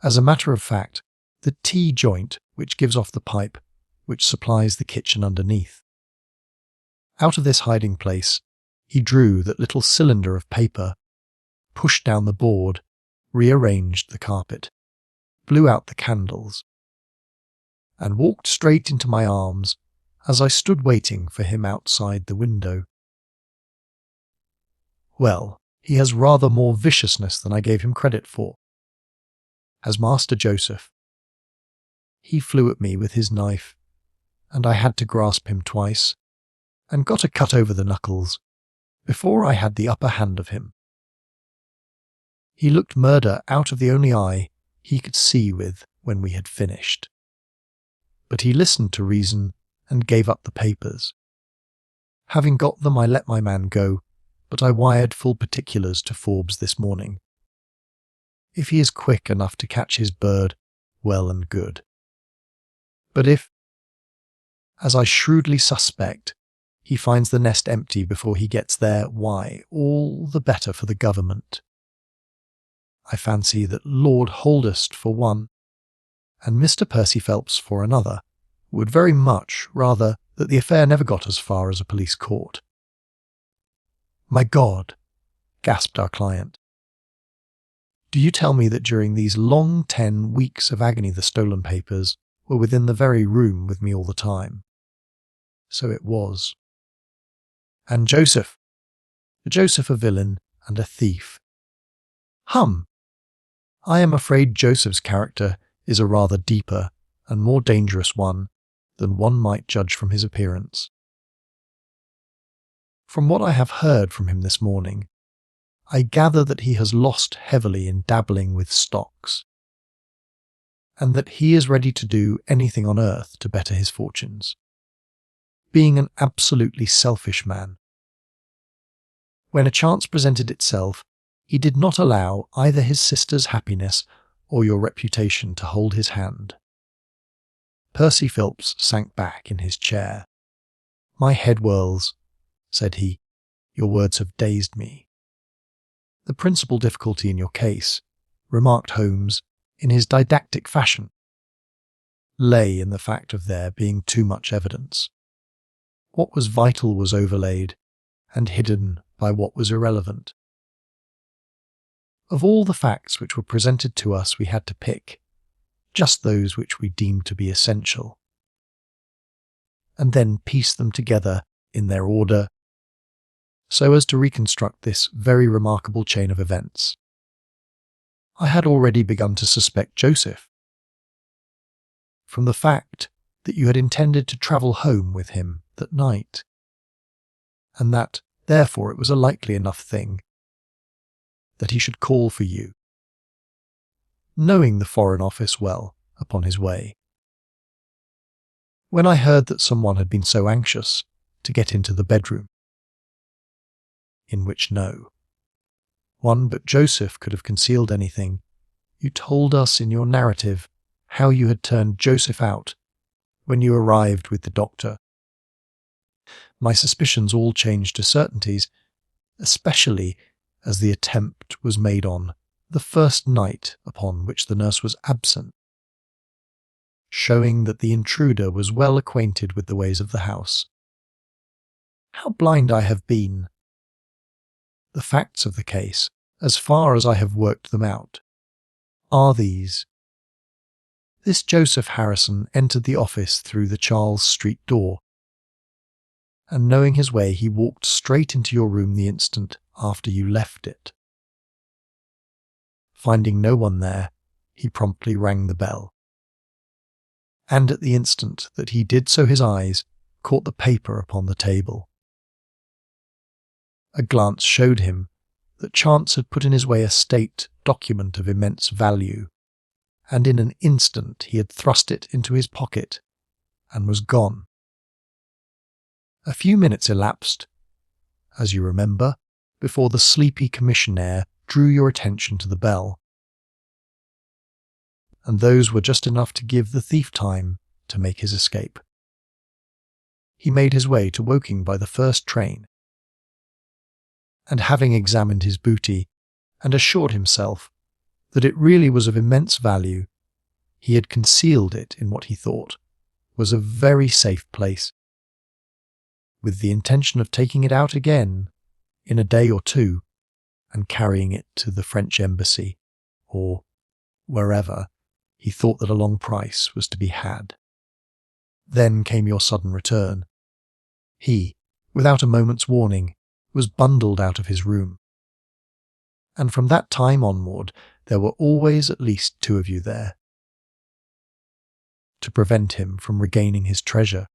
as a matter of fact, the T-joint which gives off the pipe which supplies the kitchen underneath. Out of this hiding place he drew that little cylinder of paper, pushed down the board, rearranged the carpet, blew out the candles, and walked straight into my arms as I stood waiting for him outside the window. Well, he has rather more viciousness than I gave him credit for, has Master Joseph. He flew at me with his knife, and I had to grasp him twice, and got a cut over the knuckles, before I had the upper hand of him. He looked murder out of the only eye he could see with when we had finished. But he listened to reason and gave up the papers. Having got them, I let my man go, but I wired full particulars to Forbes this morning. If he is quick enough to catch his bird, well and good. But if, as I shrewdly suspect, he finds the nest empty before he gets there, why, all the better for the government. I fancy that Lord Holdest, for one, and Mr. Percy Phelps, for another, would very much rather that the affair never got as far as a police court. "My God!" gasped our client. "Do you tell me that during these long 10 weeks of agony the stolen papers were within the very room with me all the time?" So it was. "And Joseph a villain and a thief." "Hum! I am afraid Joseph's character is a rather deeper and more dangerous one than one might judge from his appearance. From what I have heard from him this morning, I gather that he has lost heavily in dabbling with stocks, and that he is ready to do anything on earth to better his fortunes, being an absolutely selfish man. When a chance presented itself, he did not allow either his sister's happiness or your reputation to hold his hand." Percy Phelps sank back in his chair. "My head whirls," said he. "Your words have dazed me." "The principal difficulty in your case," remarked Holmes in his didactic fashion, "lay in the fact of there being too much evidence. What was vital was overlaid and hidden by what was irrelevant. Of all the facts which were presented to us, we had to pick just those which we deemed to be essential, and then piece them together in their order so as to reconstruct this very remarkable chain of events. I had already begun to suspect Joseph, from the fact that you had intended to travel home with him that night, and that, therefore, it was a likely enough thing that he should call for you, knowing the Foreign Office well, upon his way. When I heard that someone had been so anxious to get into the bedroom, in which no one but Joseph could have concealed anything, you told us in your narrative how you had turned Joseph out when you arrived with the doctor. My suspicions all changed to certainties, especially as the attempt was made on the first night upon which the nurse was absent, showing that the intruder was well acquainted with the ways of the house. How blind I have been! The facts of the case, as far as I have worked them out, are these. This Joseph Harrison entered the office through the Charles Street door, and knowing his way, he walked straight into your room the instant after you left it. Finding no one there, he promptly rang the bell. And at the instant that he did so, his eyes caught the paper upon the table. A glance showed him that chance had put in his way a state document of immense value, and in an instant he had thrust it into his pocket and was gone. A few minutes elapsed, as you remember, before the sleepy commissionaire drew your attention to the bell, and those were just enough to give the thief time to make his escape. He made his way to Woking by the first train, and having examined his booty and assured himself that it really was of immense value, he had concealed it in what he thought was a very safe place, with the intention of taking it out again in a day or two and carrying it to the French embassy, or wherever he thought that a long price was to be had. Then came your sudden return. He, without a moment's warning, was bundled out of his room, and from that time onward there were always at least 2 of you there, to prevent him from regaining his treasure.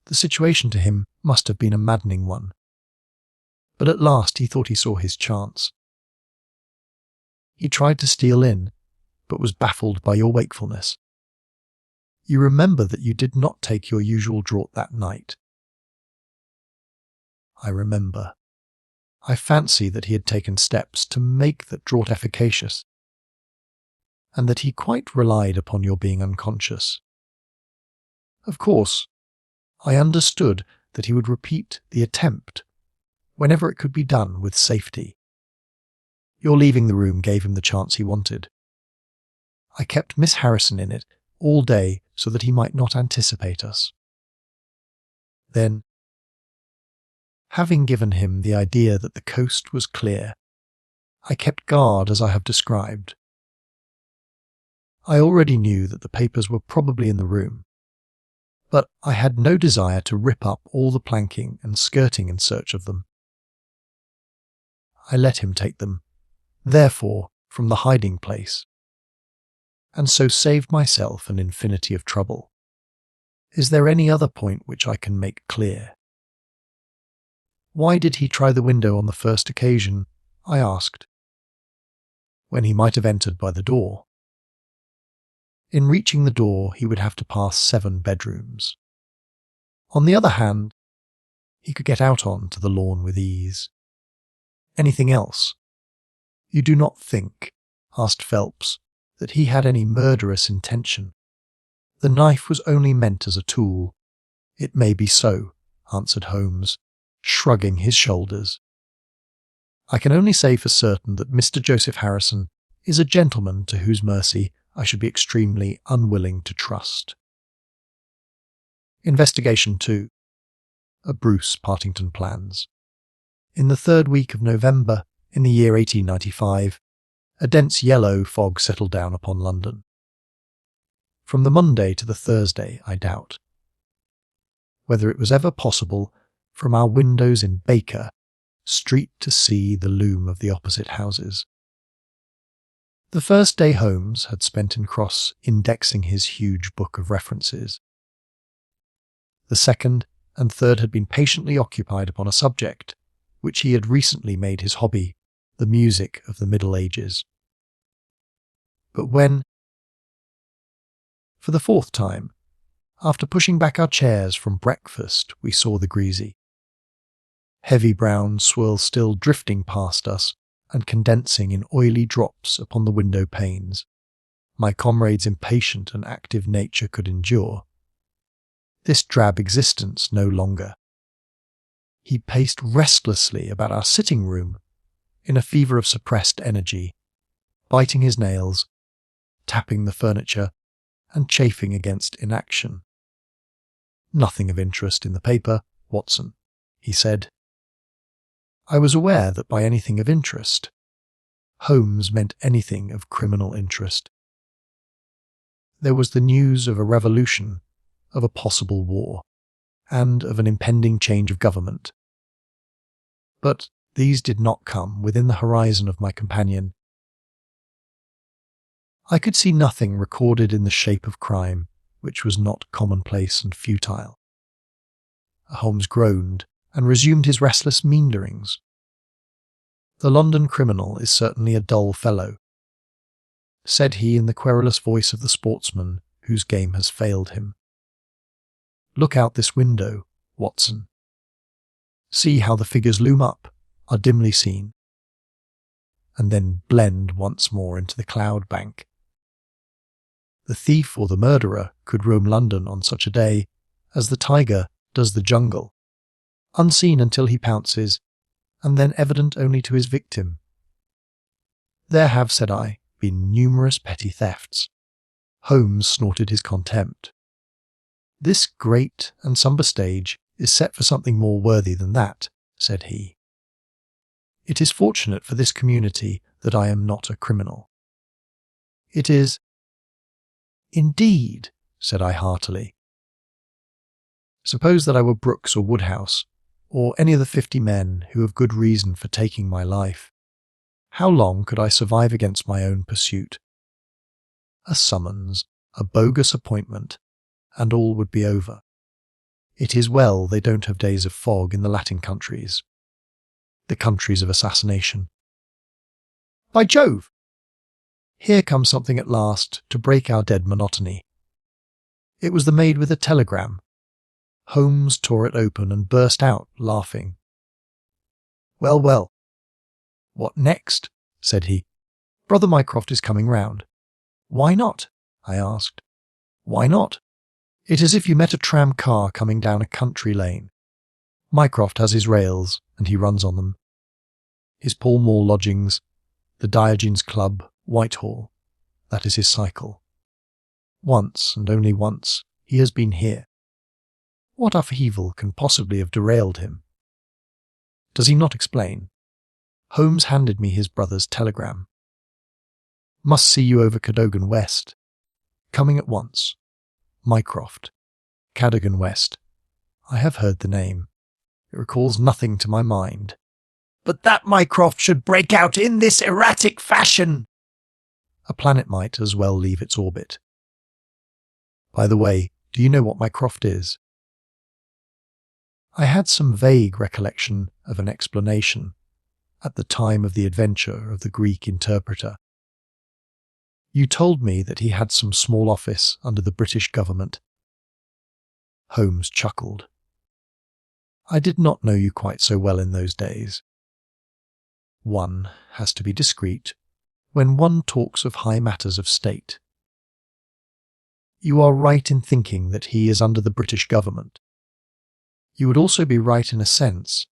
The situation to him must have been a maddening one, but at last he thought he saw his chance. He tried to steal in, but was baffled by your wakefulness. You remember that you did not take your usual draught that night. I remember. I fancy that he had taken steps to make that draught efficacious. and that he quite relied upon your being unconscious. Of course, I understood that he would repeat the attempt whenever it could be done with safety. Your leaving the room gave him the chance he wanted. I kept Miss Harrison in it all day so that he might not anticipate us. Then, having given him the idea that the coast was clear, I kept guard as I have described. I already knew that the papers were probably in the room, but I had no desire to rip up all the planking and skirting in search of them. I let him take them, therefore, from the hiding place, and so saved myself an infinity of trouble. Is there any other point which I can make clear? Why did he try the window on the first occasion? I asked, when he might have entered by the door. In reaching the door, he would have to pass 7 bedrooms. On the other hand, he could get out on to the lawn with ease. Anything else? You do not think, asked Phelps, that he had any murderous intention? The knife was only meant as a tool. It may be so, answered Holmes, shrugging his shoulders. I can only say for certain that Mr. Joseph Harrison is a gentleman to whose mercy I should be extremely unwilling to trust. Investigation 2. A Bruce-Partington plans. In the 3rd week of November, in the year 1895, a dense yellow fog settled down upon London. From the Monday to the Thursday, I doubt whether it was ever possible from our windows in Baker Street to see the loom of the opposite houses. The first day Holmes had spent in cross indexing his huge book of references. The second and third had been patiently occupied upon a subject which he had recently made his hobby, the music of the Middle Ages. But when, for the 4th time, after pushing back our chairs from breakfast, we saw the Greasy, heavy brown swirl still drifting past us and condensing in oily drops upon the window panes, my comrade's impatient and active nature could endure this drab existence no longer. He paced restlessly about our sitting room in a fever of suppressed energy, biting his nails, tapping the furniture, and chafing against inaction. Nothing of interest in the paper, Watson, he said. I was aware that by anything of interest, Holmes meant anything of criminal interest. There was the news of a revolution, of a possible war, and of an impending change of government. But these did not come within the horizon of my companion. I could see nothing recorded in the shape of crime which was not commonplace and futile. Holmes groaned and resumed his restless meanderings. The London criminal is certainly a dull fellow, said he in the querulous voice of the sportsman whose game has failed him. Look out this window, Watson. See how the figures loom up, are dimly seen, and then blend once more into the cloud bank. The thief or the murderer could roam London on such a day as the tiger does the jungle, unseen until he pounces, and then evident only to his victim. There have, said I, been numerous petty thefts. Holmes snorted his contempt. This great and sombre stage is set for something more worthy than that, said he. It is fortunate for this community that I am not a criminal. It is. Indeed, said I heartily. Suppose that I were Brooks or Woodhouse, or any of the 50 men who have good reason for taking my life. How long could I survive against my own pursuit? A summons, a bogus appointment, and all would be over. It is well they don't have days of fog in the Latin countries, the countries of assassination. By Jove! Here comes something at last to break our dead monotony. It was the maid with a telegram. Holmes tore it open and burst out, laughing. Well, well. What next? Said he. Brother Mycroft is coming round. "Why not?" I asked. "Why not? It is as if you met a tram car coming down a country lane. Mycroft has his rails, and he runs on them. His Pall Mall lodgings, the Diogenes Club, Whitehall, that is his cycle. Once, and only once, he has been here. What upheaval can possibly have derailed him? Does he not explain? Holmes handed me his brother's telegram. Must see you over Cadogan West. Coming at once. Mycroft. Cadogan West. I have heard the name. It recalls nothing to my mind. But that Mycroft should break out in this erratic fashion! A planet might as well leave its orbit. By the way, do you know what Mycroft is? I had some vague recollection of an explanation at the time of the adventure of the Greek interpreter. You told me that he had some small office under the British government. Holmes chuckled. I did not know you quite so well in those days. One has to be discreet when one talks of high matters of state. You are right in thinking that he is under the British government. You would also be right in a sense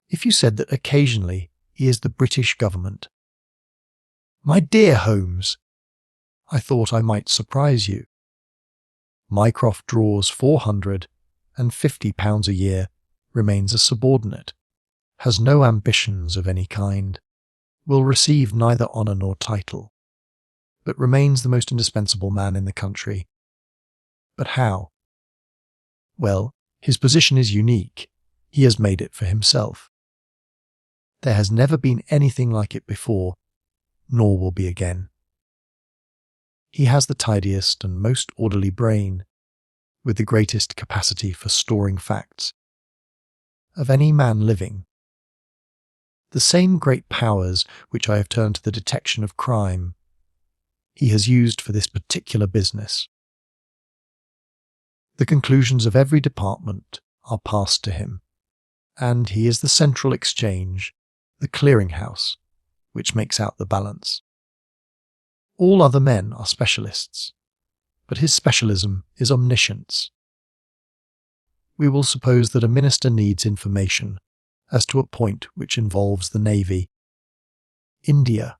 if you said that occasionally he is the British government. My dear Holmes, I thought I might surprise you. Mycroft draws £450 a year, remains a subordinate, has no ambitions of any kind, will receive neither honour nor title, but remains the most indispensable man in the country. But how? Well, his position is unique. He has made it for himself. There has never been anything like it before, nor will be again. He has the tidiest and most orderly brain, with the greatest capacity for storing facts, of any man living. The same great powers which I have turned to the detection of crime, he has used for this particular business. The conclusions of every department are passed to him, and he is the central exchange, the clearing-house, which makes out the balance. All other men are specialists, but his specialism is omniscience. We will suppose that a minister needs information as to a point which involves the Navy, India,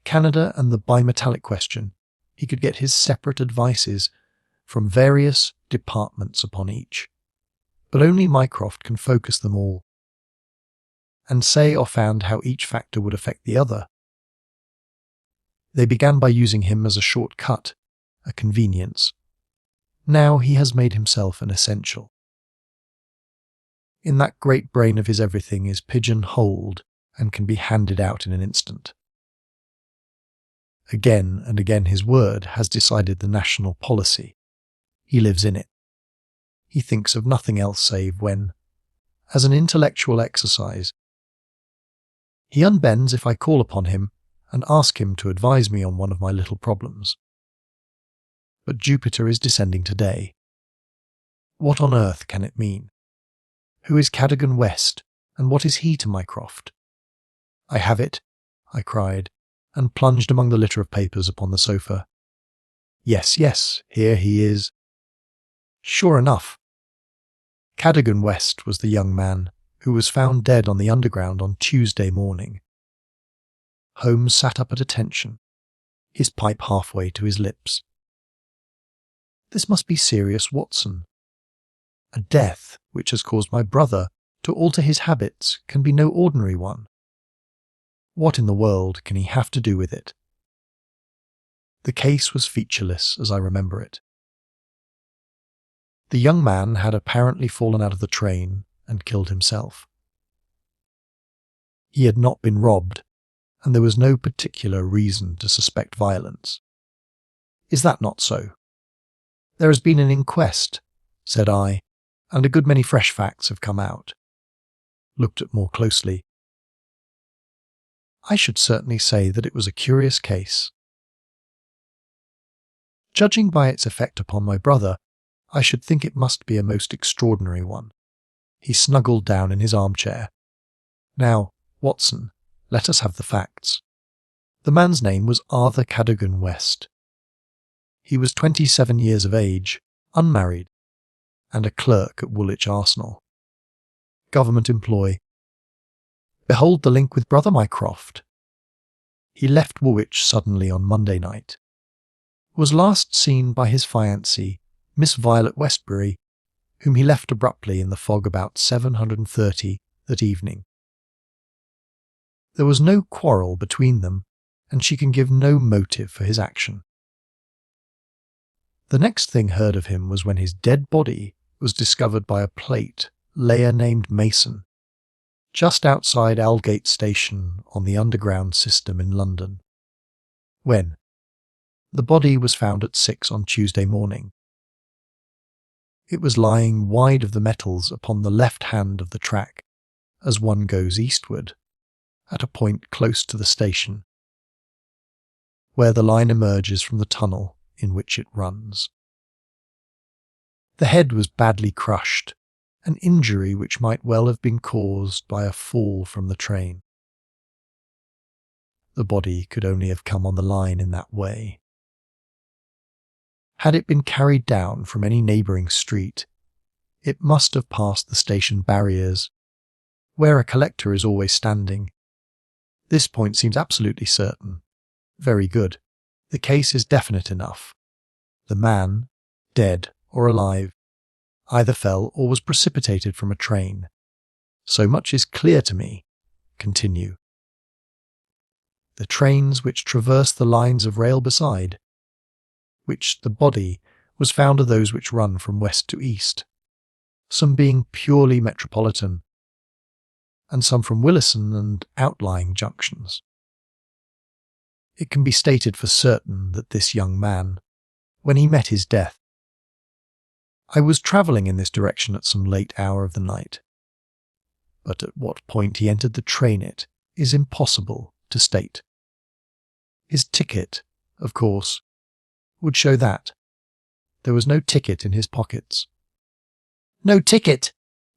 Canada and the bimetallic question. He could get his separate advices from various departments upon each, but only Mycroft can focus them all, and say offhand how each factor would affect the other. They began by using him as a short-cut, a convenience. Now he has made himself an essential. In that great brain of his everything is pigeon-holed and can be handed out in an instant. Again and again his word has decided the national policy. He lives in it. He thinks of nothing else save when, as an intellectual exercise, he unbends if I call upon him and ask him to advise me on one of my little problems. But Jupiter is descending today. What on earth can it mean? Who is Cadogan West, and what is he to Mycroft? I have it, I cried, and plunged among the litter of papers upon the sofa. Yes, yes, here he is. Sure enough. Cadogan West was the young man who was found dead on the Underground on Tuesday morning. Holmes sat up at attention, his pipe halfway to his lips. This must be serious, Watson. A death which has caused my brother to alter his habits can be no ordinary one. What in the world can he have to do with it? The case was featureless as I remember it. The young man had apparently fallen out of the train and killed himself. He had not been robbed, and there was no particular reason to suspect violence. Is that not so? There has been an inquest, said I, and a good many fresh facts have come out. Looked at more closely. I should certainly say that it was a curious case. Judging by its effect upon my brother, I should think it must be a most extraordinary one. He snuggled down in his armchair. Now, Watson, let us have the facts. The man's name was Arthur Cadogan West. He was 27 years of age, unmarried, and a clerk at Woolwich Arsenal. Government employ. Behold the link with Brother Mycroft. He left Woolwich suddenly on Monday night. Was last seen by his fiancée, Miss Violet Westbury, whom he left abruptly in the fog about 7:30 that evening. There was no quarrel between them, and she can give no motive for his action. The next thing heard of him was when his dead body was discovered by a plate layer named Mason, just outside Aldgate Station on the Underground system in London. When? The body was found at 6 on Tuesday morning. It was lying wide of the metals upon the left hand of the track, as one goes eastward, at a point close to the station, where the line emerges from the tunnel in which it runs. The head was badly crushed, an injury which might well have been caused by a fall from the train. The body could only have come on the line in that way. Had it been carried down from any neighbouring street, it must have passed the station barriers, where a collector is always standing. This point seems absolutely certain. Very good. The case is definite enough. The man, dead or alive, either fell or was precipitated from a train. So much is clear to me. Continue. The trains which traverse the lines of rail beside, which the body was found are those which run from west to east, some being purely metropolitan, and some from Willesden and outlying junctions. It can be stated for certain that this young man, when he met his death, I was travelling in this direction at some late hour of the night, but at what point he entered the train it is impossible to state. His ticket, of course, would show that. There was no ticket in his pockets. No ticket!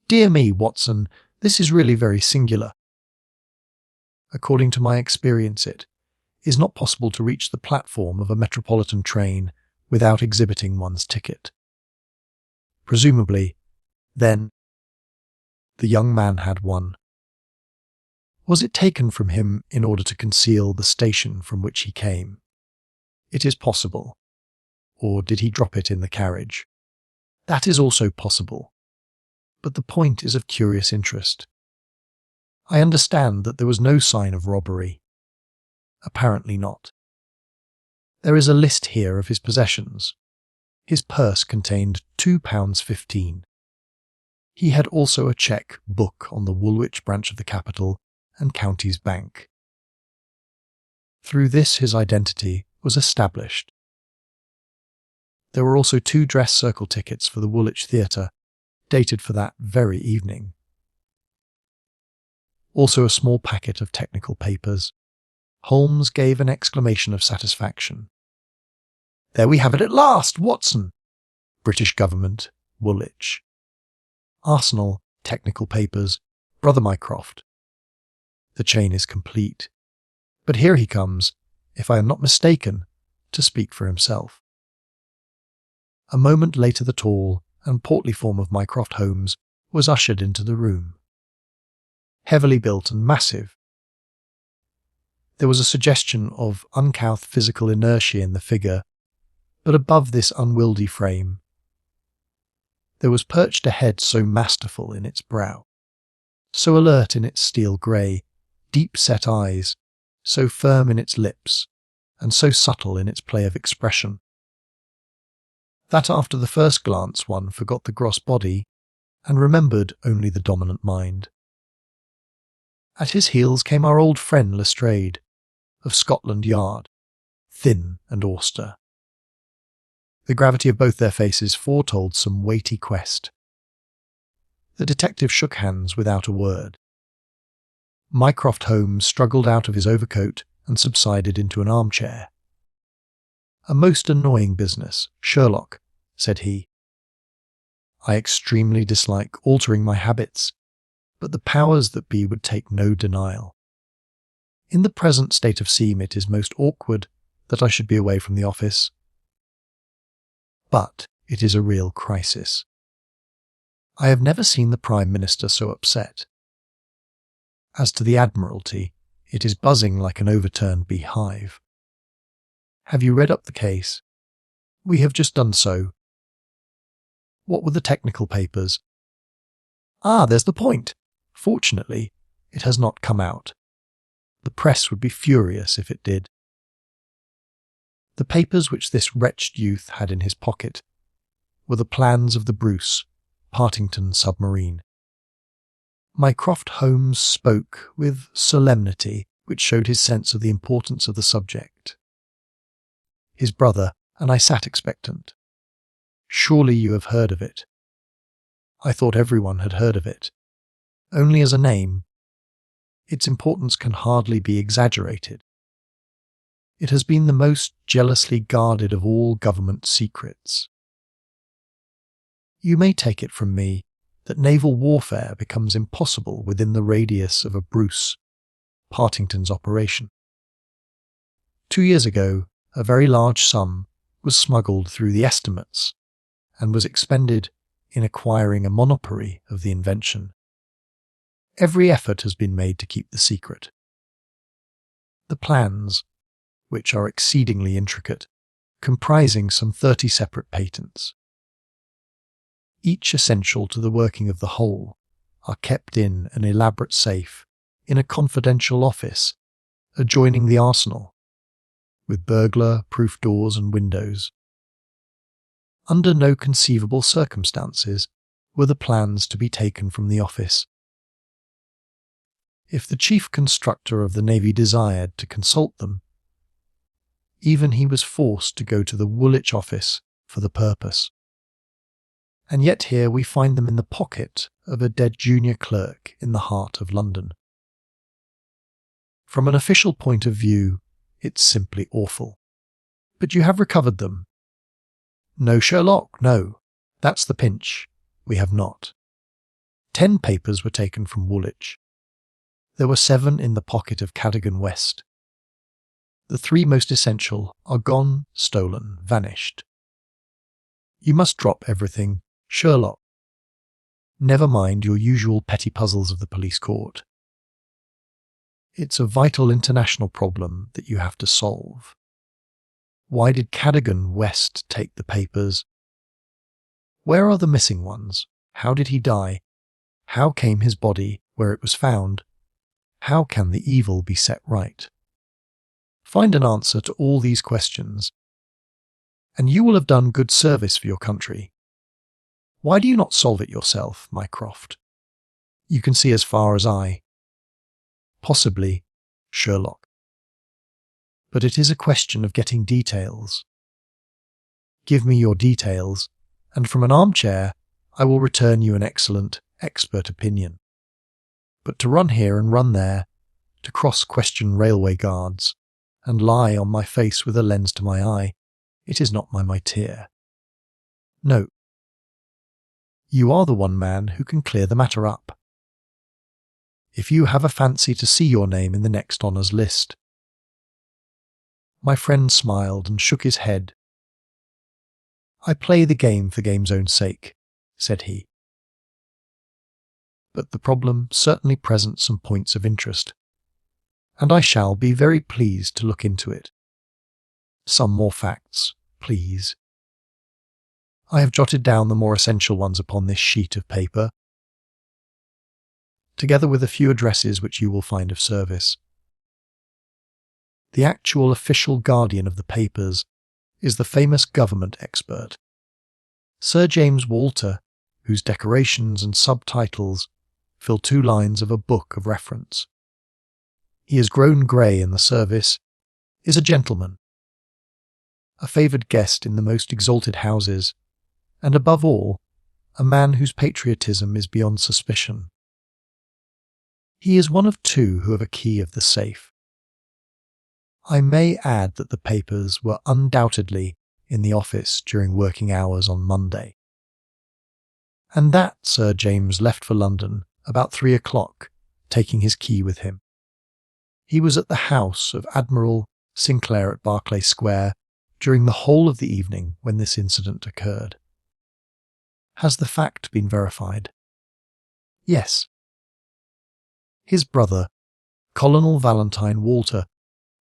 Dear me, Watson, this is really very singular. According to my experience, it is not possible to reach the platform of a metropolitan train without exhibiting one's ticket. Presumably, then, the young man had one. Was it taken from him in order to conceal the station from which he came? It is possible. Or did he drop it in the carriage? That is also possible. But the point is of curious interest. I understand that there was no sign of robbery. Apparently not. There is a list here of his possessions. His purse contained £2.15. He had also a cheque book on the Woolwich branch of the capital and Counties Bank. Through this his identity was established. There were also 2 dress circle tickets for the Woolwich Theatre, dated for that very evening. Also a small packet of technical papers. Holmes gave an exclamation of satisfaction. There we have it at last, Watson! British Government, Woolwich. Arsenal, technical papers, Brother Mycroft. The chain is complete. But here he comes, if I am not mistaken, to speak for himself. A moment later the tall and portly form of Mycroft Holmes was ushered into the room. Heavily built and massive. There was a suggestion of uncouth physical inertia in the figure, but above this unwieldy frame, there was perched a head so masterful in its brow, so alert in its steel grey, deep-set eyes, so firm in its lips, and so subtle in its play of expression, that after the first glance one forgot the gross body and remembered only the dominant mind. At his heels came our old friend Lestrade, of Scotland Yard, thin and austere. The gravity of both their faces foretold some weighty quest. The detective shook hands without a word. Mycroft Holmes struggled out of his overcoat and subsided into an armchair. A most annoying business, Sherlock, said he. I extremely dislike altering my habits, but the powers that be would take no denial. In the present state of steam, it is most awkward that I should be away from the office. But it is a real crisis. I have never seen the Prime Minister so upset. As to the Admiralty, it is buzzing like an overturned beehive. Have you read up the case? We have just done so. What were the technical papers? Ah, there's the point. Fortunately, it has not come out. The press would be furious if it did. The papers which this wretched youth had in his pocket were the plans of the Bruce-Partington submarine. Mycroft Holmes spoke with solemnity which showed his sense of the importance of the subject. His brother and I sat expectant. Surely you have heard of it. I thought everyone had heard of it. Only as a name. Its importance can hardly be exaggerated. It has been the most jealously guarded of all government secrets. You may take it from me that naval warfare becomes impossible within the radius of a Bruce-Partington's operation. 2 years ago, a very large sum was smuggled through the estimates and was expended in acquiring a monopoly of the invention. Every effort has been made to keep the secret. The plans, which are exceedingly intricate, comprising some 30 separate patents, each essential to the working of the whole, are kept in an elaborate safe in a confidential office adjoining the arsenal, with burglar-proof doors and windows. Under no conceivable circumstances were the plans to be taken from the office. If the chief constructor of the Navy desired to consult them, even he was forced to go to the Woolwich office for the purpose. And yet here we find them in the pocket of a dead junior clerk in the heart of London. From an official point of view, it's simply awful. But you have recovered them. No, Sherlock, no. That's the pinch. We have not. 10 papers were taken from Woolwich. There were 7 in the pocket of Cadogan West. The 3 most essential are gone, stolen, vanished. You must drop everything, Sherlock. Never mind your usual petty puzzles of the police court. It's a vital international problem that you have to solve. Why did Cadogan West take the papers? Where are the missing ones? How did he die? How came his body where it was found? How can the evil be set right? Find an answer to all these questions, and you will have done good service for your country. Why do you not solve it yourself, Mycroft? You can see as far as I. Possibly, Sherlock. But it is a question of getting details. Give me your details, and from an armchair I will return you an excellent, expert opinion. But to run here and run there, to cross-question railway guards, and lie on my face with a lens to my eye, it is not my métier. No. You are the one man who can clear the matter up. If you have a fancy to see your name in the next honours list. My friend smiled and shook his head. I play the game for game's own sake, said he. But the problem certainly presents some points of interest, and I shall be very pleased to look into it. Some more facts, please. I have jotted down the more essential ones upon this sheet of paper, together with a few addresses which you will find of service. The actual official guardian of the papers is the famous government expert, Sir James Walter, whose decorations and subtitles fill 2 lines of a book of reference. He has grown grey in the service, is a gentleman, a favoured guest in the most exalted houses, and above all, a man whose patriotism is beyond suspicion. He is one of 2 who have a key of the safe. I may add that the papers were undoubtedly in the office during working hours on Monday, and that Sir James left for London about 3 o'clock, taking his key with him. He was at the house of Admiral Sinclair at Berkeley Square during the whole of the evening when this incident occurred. Has the fact been verified? Yes. His brother, Colonel Valentine Walter,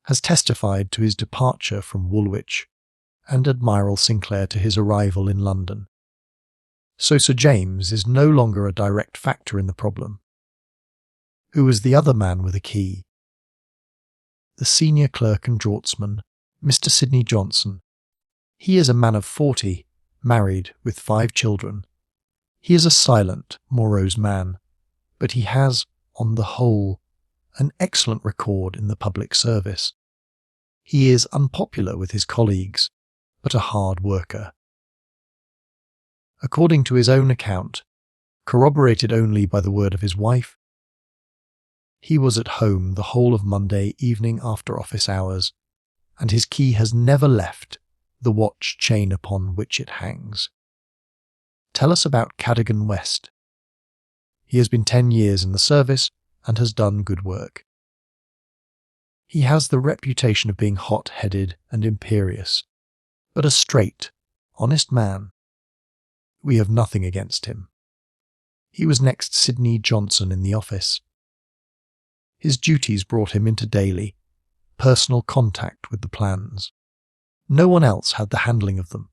has testified to his departure from Woolwich and Admiral Sinclair to his arrival in London. So Sir James is no longer a direct factor in the problem. Who was the other man with a key? The senior clerk and draughtsman, Mr. Sidney Johnson. He is a man of 40, married, with 5 children. He is a silent, morose man, but he has, on the whole, an excellent record in the public service. He is unpopular with his colleagues, but a hard worker. According to his own account, corroborated only by the word of his wife, he was at home the whole of Monday evening after office hours, and his key has never left the watch chain upon which it hangs. Tell us about Cadogan West. He has been 10 years in the service and has done good work. He has the reputation of being hot-headed and imperious, but a straight, honest man. We have nothing against him. He was next Sidney Johnson in the office. His duties brought him into daily, personal contact with the plans. No one else had the handling of them.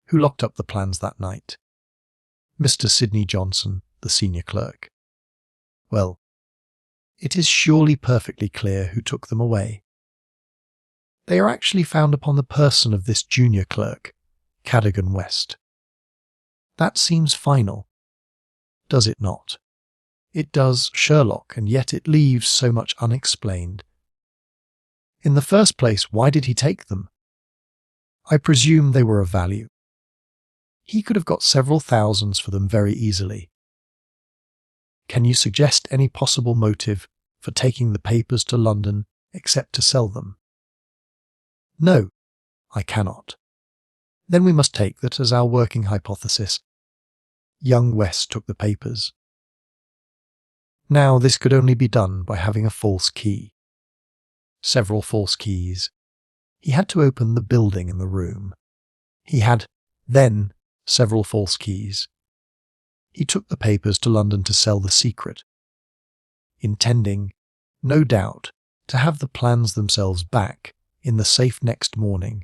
Who locked up the plans that night? Mr. Sidney Johnson, the senior clerk. Well, it is surely perfectly clear who took them away. They are actually found upon the person of this junior clerk, Cadogan West. That seems final, does it not? It does Sherlock, and yet it leaves so much unexplained. In the first place, why did he take them? I presume they were of value. He could have got several thousands for them very easily. Can you suggest any possible motive for taking the papers to London except to sell them? No, I cannot. Then we must take that as our working hypothesis. Young West took the papers. Now this could only be done by having a false key. Several false keys. He had to open the building and the room. He had, then, several false keys. He took the papers to London to sell the secret, intending, no doubt, to have the plans themselves back in the safe next morning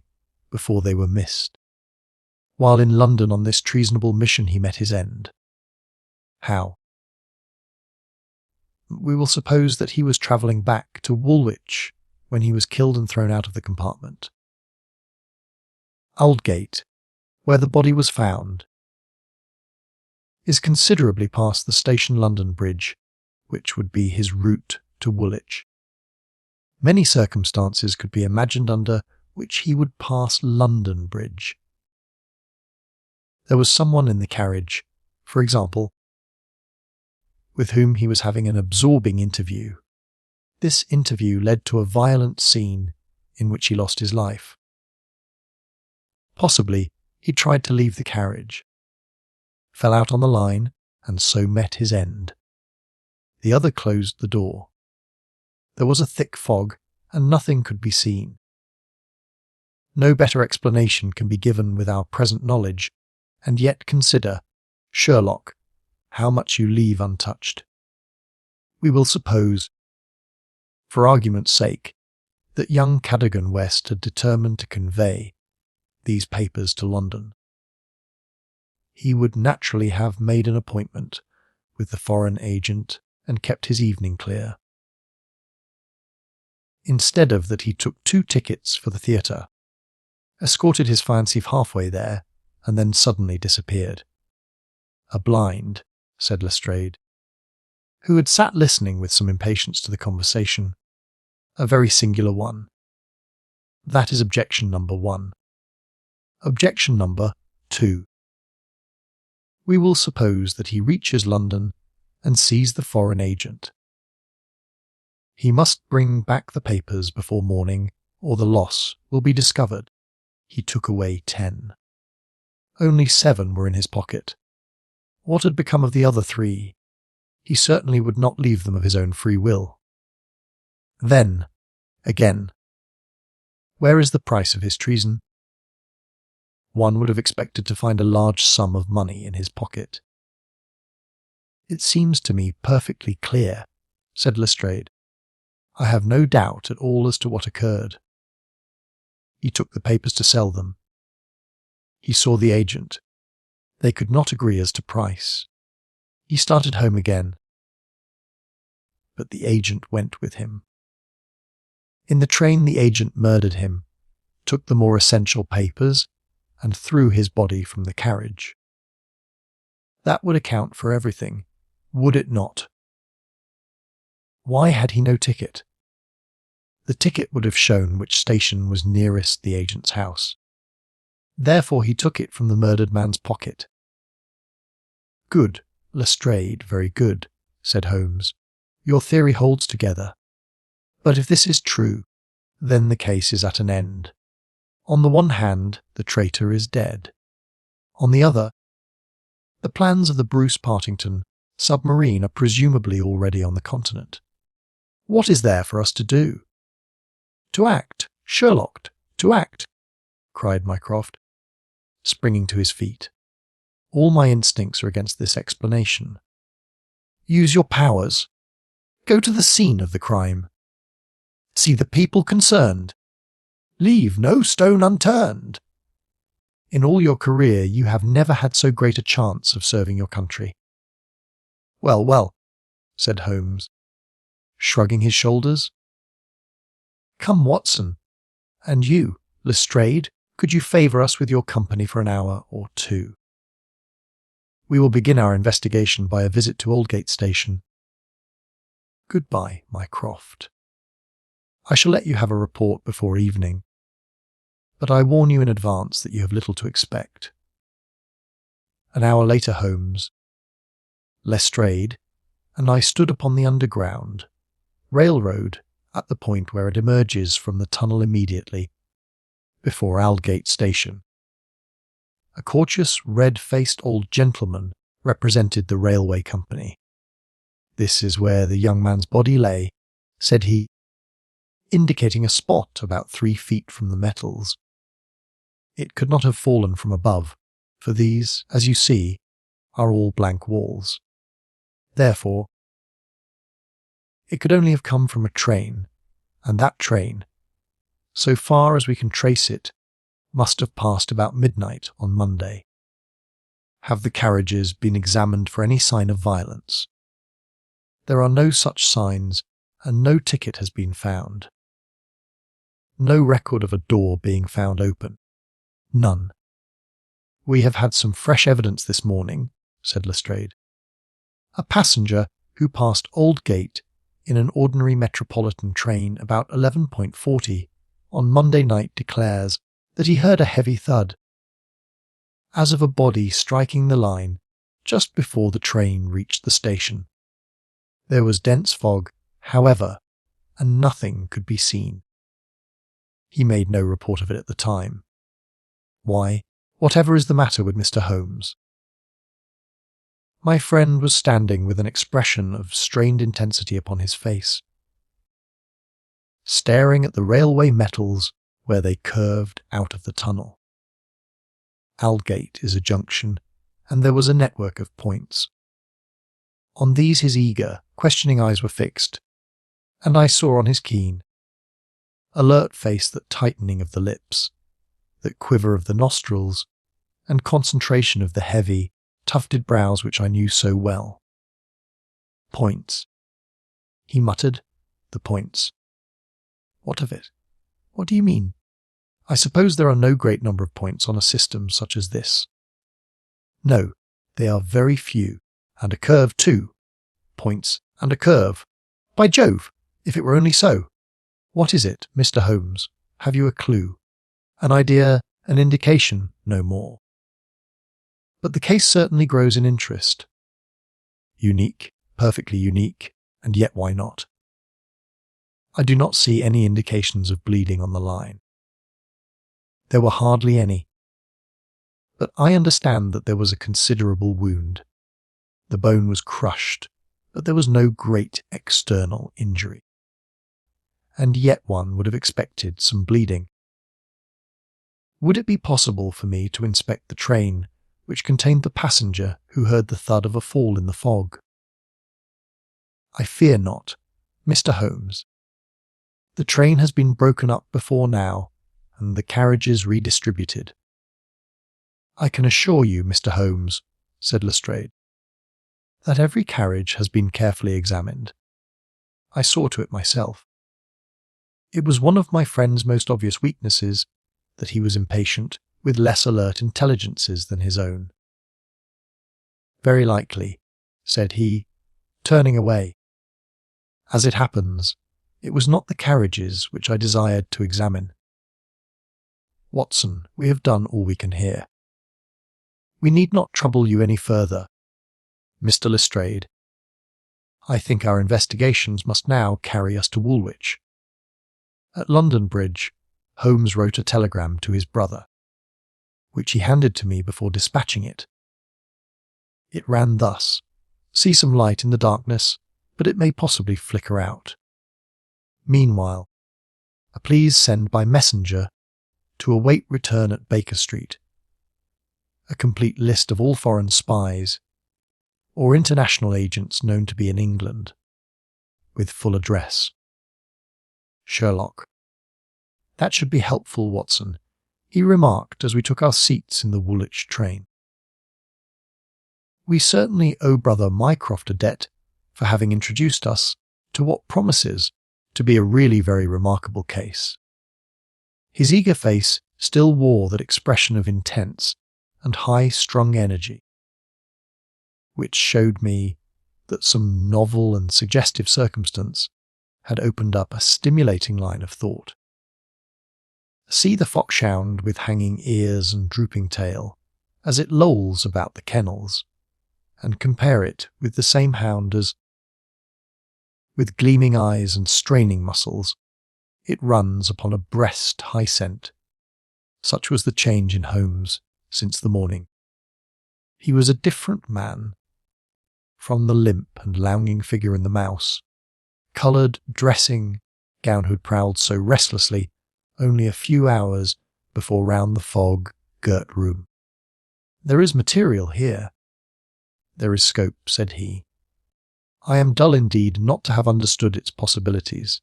before they were missed. While in London on this treasonable mission he met his end. How? We will suppose that he was travelling back to Woolwich when he was killed and thrown out of the compartment. Aldgate, where the body was found, is considerably past the Station London Bridge, which would be his route to Woolwich. Many circumstances could be imagined under which he would pass London Bridge. There was someone in the carriage, for example, with whom he was having an absorbing interview. This interview led to a violent scene in which he lost his life. Possibly he tried to leave the carriage, fell out on the line, and so met his end. The other closed the door. There was a thick fog, and nothing could be seen. No better explanation can be given with our present knowledge, and yet consider, Sherlock, how much you leave untouched. We will suppose, for argument's sake, that young Cadogan West had determined to convey these papers to London. He would naturally have made an appointment with the foreign agent and kept his evening clear. Instead of that, he took 2 tickets for the theatre, escorted his fiancée halfway there, and then suddenly disappeared. A blind, said Lestrade, who had sat listening with some impatience to the conversation, a very singular one. That is objection number 1. Objection number 2. We will suppose that he reaches London and sees the foreign agent. He must bring back the papers before morning, or the loss will be discovered. He took away 10. Only 7 were in his pocket. What had become of the other 3? He certainly would not leave them of his own free will. Then, again, where is the price of his treason? One would have expected to find a large sum of money in his pocket. It seems to me perfectly clear, said Lestrade. I have no doubt at all as to what occurred. He took the papers to sell them. He saw the agent. They could not agree as to price. He started home again. But the agent went with him. In the train the agent murdered him, took the more essential papers, and threw his body from the carriage. That would account for everything, would it not? Why had he no ticket? The ticket would have shown which station was nearest the agent's house. Therefore he took it from the murdered man's pocket. Good, Lestrade, very good, said Holmes. Your theory holds together. But if this is true, then the case is at an end. On the one hand, the traitor is dead. On the other, the plans of the Bruce-Partington submarine are presumably already on the continent. What is there for us to do? To act, Sherlock, to act, cried Mycroft, springing to his feet. All my instincts are against this explanation. Use your powers. Go to the scene of the crime. See the people concerned. Leave no stone unturned. In all your career you have never had so great a chance of serving your country. Well, well, said Holmes, shrugging his shoulders. Come, Watson, and you, Lestrade, could you favour us with your company for an hour or two? We will begin our investigation by a visit to Aldgate Station. Goodbye, Mycroft. I shall let you have a report before evening, but I warn you in advance that you have little to expect. An hour later, Holmes, Lestrade, and I stood upon the underground railroad at the point where it emerges from the tunnel immediately before Aldgate Station. A courteous, red-faced old gentleman represented the railway company. This is where the young man's body lay, said he, indicating a spot about 3 feet from the metals. It could not have fallen from above, for these, as you see, are all blank walls. Therefore, it could only have come from a train, and that train, so far as we can trace it, must have passed about midnight on Monday. Have the carriages been examined for any sign of violence? There are no such signs, and no ticket has been found. No record of a door being found open. None. We have had some fresh evidence this morning, said Lestrade. A passenger who passed Aldgate in an ordinary metropolitan train about 11:40 on Monday night declares that he heard a heavy thud, as of a body striking the line just before the train reached the station. There was dense fog, however, and nothing could be seen. He made no report of it at the time. Why, whatever is the matter with Mr. Holmes? My friend was standing with an expression of strained intensity upon his face, staring at the railway metals where they curved out of the tunnel. Aldgate is a junction, and there was a network of points. On these his eager, questioning eyes were fixed, and I saw on his keen, alert face that tightening of the lips, that quiver of the nostrils, and concentration of the heavy, tufted brows which I knew so well. Points. He muttered, the points. What of it? What do you mean? I suppose there are no great number of points on a system such as this. No, they are very few, and a curve too. Points and a curve. By Jove, if it were only so. What is it, Mr. Holmes? Have you a clue? An idea, an indication, no more. But the case certainly grows in interest. Unique, perfectly unique, and yet why not? I do not see any indications of bleeding on the line. There were hardly any. But I understand that there was a considerable wound. The bone was crushed, but there was no great external injury. and yet one would have expected some bleeding. Would it be possible for me to inspect the train which contained the passenger who heard the thud of a fall in the fog? I fear not, Mr. Holmes. The train has been broken up before now, and the carriages redistributed. I can assure you, Mr. Holmes, said Lestrade, that every carriage has been carefully examined. I saw to it myself. It was one of my friend's most obvious weaknesses that he was impatient with less alert intelligences than his own. Very likely, said he, turning away. As it happens, it was not the carriages which I desired to examine. Watson, we have done all we can here. We need not trouble you any further. Mr. Lestrade, I think our investigations must now carry us to Woolwich. At London Bridge, Holmes wrote a telegram to his brother, which he handed to me before dispatching it. It ran thus: see some light in the darkness, but it may possibly flicker out. Meanwhile, please send by messenger to await return at Baker Street a complete list of all foreign spies or international agents known to be in England, with full address. Sherlock. That should be helpful, Watson, he remarked as we took our seats in the Woolwich train. We certainly owe Brother Mycroft a debt for having introduced us to what promises to be a really very remarkable case. His eager face still wore that expression of intense and high-strung energy, which showed me that some novel and suggestive circumstance had opened up a stimulating line of thought. See the foxhound with hanging ears and drooping tail as it lolls about the kennels, and compare it with the same hound as, with gleaming eyes and straining muscles, it runs upon a breast-high scent. Such was the change in Holmes since the morning. He was a different man from the limp and lounging figure in the Mouse, coloured dressing gown who had prowled so restlessly only a few hours before round the fog-girt room. There is material here. There is scope, said he. I am dull indeed not to have understood its possibilities.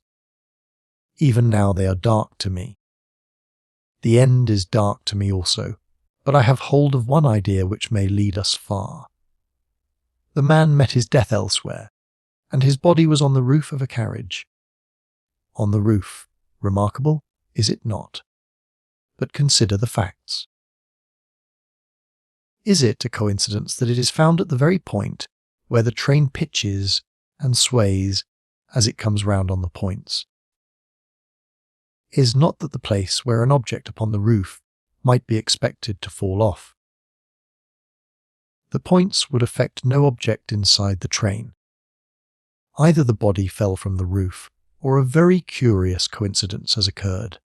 Even now they are dark to me. The end is dark to me also, but I have hold of one idea which may lead us far. The man met his death elsewhere, and his body was on the roof of a carriage. On the roof. Remarkable, is it not? But consider the facts. Is it a coincidence that it is found at the very point where the train pitches and sways as it comes round on the points? Is not that the place where an object upon the roof might be expected to fall off? The points would affect no object inside the train. Either the body fell from the roof, or a very curious coincidence has occurred.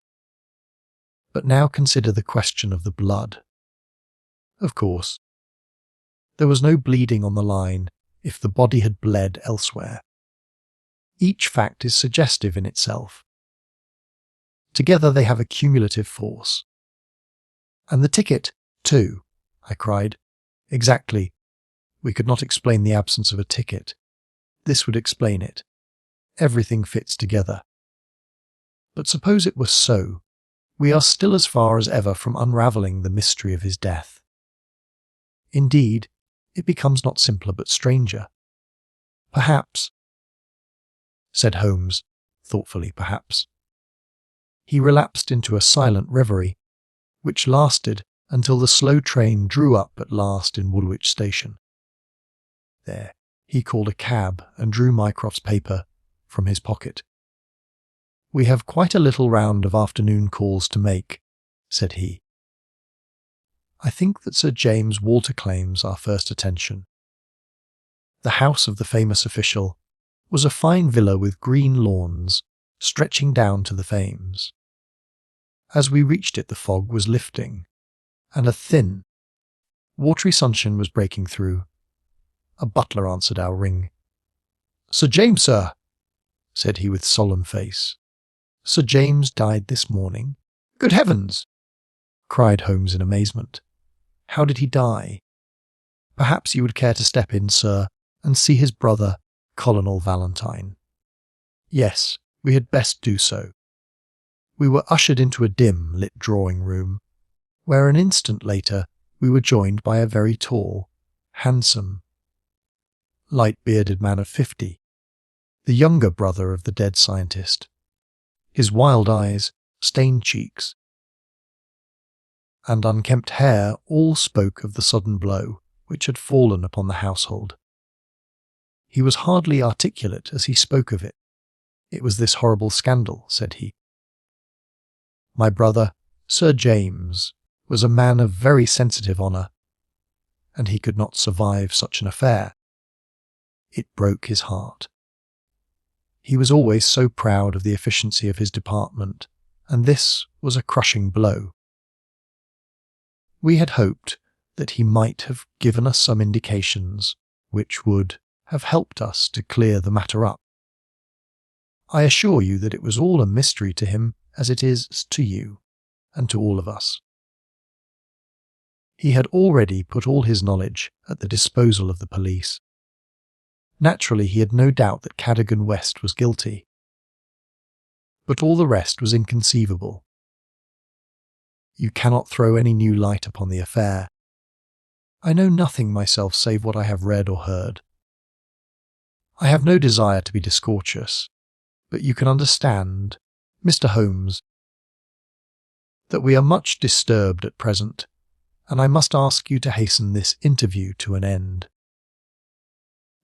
But now consider the question of the blood. Of course, there was no bleeding on the line if the body had bled elsewhere. Each fact is suggestive in itself. Together they have a cumulative force. And the ticket, too, I cried. Exactly. We could not explain the absence of a ticket. This would explain it. Everything fits together. But suppose it were so, we are still as far as ever from unravelling the mystery of his death. Indeed, it becomes not simpler but stranger. Perhaps, said Holmes, thoughtfully, perhaps. He relapsed into a silent reverie, which lasted until the slow train drew up at last in Woolwich Station. There, he called a cab and drew Mycroft's paper from his pocket. We have quite a little round of afternoon calls to make, said he. I think that Sir James Walter claims our first attention. The house of the famous official was a fine villa with green lawns stretching down to the Thames. As we reached it, the fog was lifting, and a thin, watery sunshine was breaking through. A butler answered our ring. "Sir James, sir," said he with solemn face. Sir James died this morning." "Good heavens!" cried Holmes in amazement. "How did he die?" "Perhaps you would care to step in, sir, and see his brother, Colonel Valentine." "Yes, we had best do so." We were ushered into a dim-lit drawing-room, where an instant later we were joined by a very tall, handsome, light-bearded man of 50, the younger brother of the dead scientist. His wild eyes, stained cheeks, and unkempt hair all spoke of the sudden blow which had fallen upon the household. He was hardly articulate as he spoke of it. "It was this horrible scandal," said he. "My brother, Sir James, was a man of very sensitive honour, and he could not survive such an affair. It broke his heart. He was always so proud of the efficiency of his department, and this was a crushing blow. We had hoped that he might have given us some indications which would have helped us to clear the matter up. I assure you that it was all a mystery to him, as it is to you, and to all of us. He had already put all his knowledge at the disposal of the police. Naturally, he had no doubt that Cadogan West was guilty. But all the rest was inconceivable. You cannot throw any new light upon the affair. I know nothing myself save what I have read or heard. I have no desire to be discourteous, but you can understand, Mr. Holmes, that we are much disturbed at present, and I must ask you to hasten this interview to an end.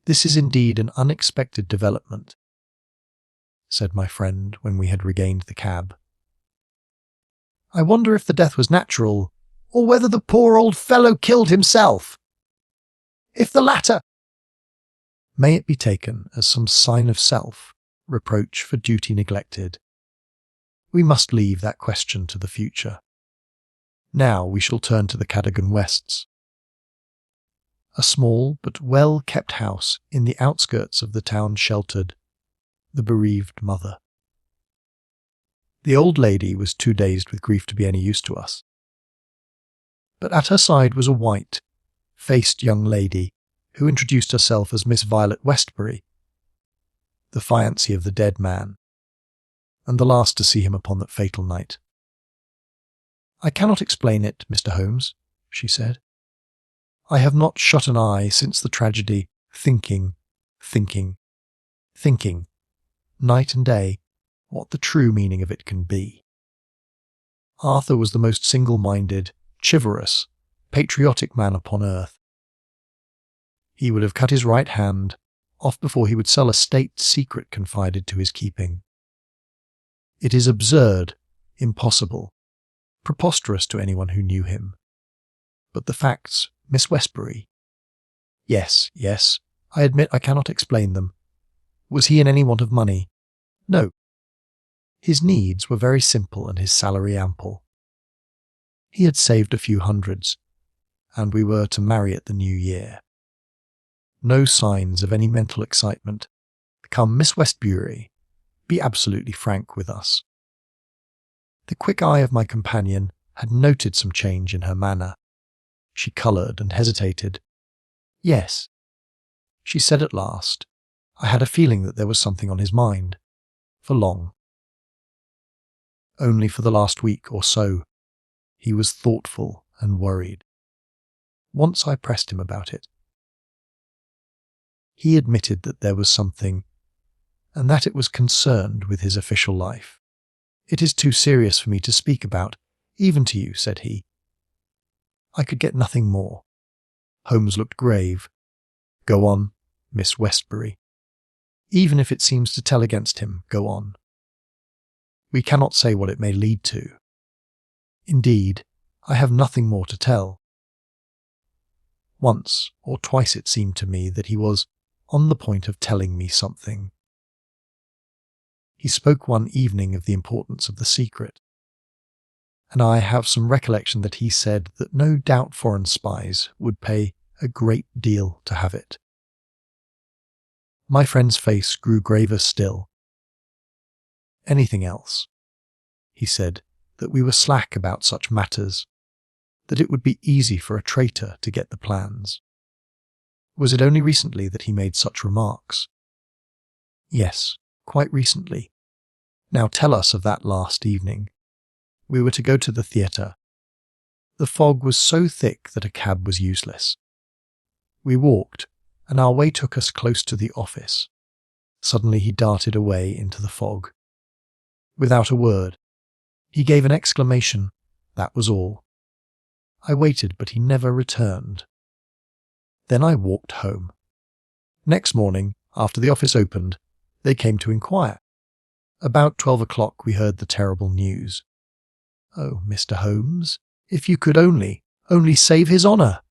This is indeed an unexpected development," said my friend when we had regained the cab. "I wonder if the death was natural, or whether the poor old fellow killed himself. If the latter, may it be taken as some sign of self-reproach for duty neglected. We must leave that question to the future. Now we shall turn to the Cadogan Wests. A small but well-kept house in the outskirts of the town sheltered the bereaved mother. The old lady was too dazed with grief to be any use to us. But at her side was a white-faced young lady who introduced herself as Miss Violet Westbury, the fiancée of the dead man, and the last to see him upon that fatal night. "I cannot explain it, Mr. Holmes," she said. "I have not shut an eye since the tragedy, thinking, night and day, what the true meaning of it can be. Arthur was the most single-minded, chivalrous, patriotic man upon earth. He would have cut his right hand off before he would sell a state secret confided to his keeping. It is absurd, impossible, preposterous to anyone who knew him. But the facts, Miss Westbury—" Yes, I admit I cannot explain them. Was he in any want of money? No. His needs were very simple and his salary ample. He had saved a few hundreds, and we were to marry at the new year. No signs of any mental excitement. Come, Miss Westbury, be absolutely frank with us." The quick eye of my companion had noted some change in her manner. She coloured and hesitated. "Yes," she said at last. "I had a feeling that there was something on his mind. For long. Only for the last week or so. He was thoughtful and worried. Once I pressed him about it. He admitted that there was something, and that it was concerned with his official life. It is too serious for me to speak about, even to you," said he. I could get nothing more. Holmes looked grave. "Go on, Miss Westbury. Even if it seems to tell against him, go on. We cannot say what it may lead to. Indeed, I have nothing more to tell. Once or twice it seemed to me that he was on the point of telling me something. He spoke one evening of the importance of the secret, and I have some recollection that he said that no doubt foreign spies would pay a great deal to have it." My friend's face grew graver still. anything else. He said that we were slack about such matters, that it would be easy for a traitor to get the plans. Was it only recently that he made such remarks? Yes, quite recently. Now tell us of that last evening. We were to go to the theatre. The fog was so thick that a cab was useless. We walked, and our way took us close to the office. Suddenly he darted away into the fog. Without a word, he gave an exclamation. That was all. I waited, but he never returned. Then I walked home. Next morning, after the office opened, they came to inquire. About 12 o'clock we heard the terrible news. Oh, Mr. Holmes, if you could only save his honour!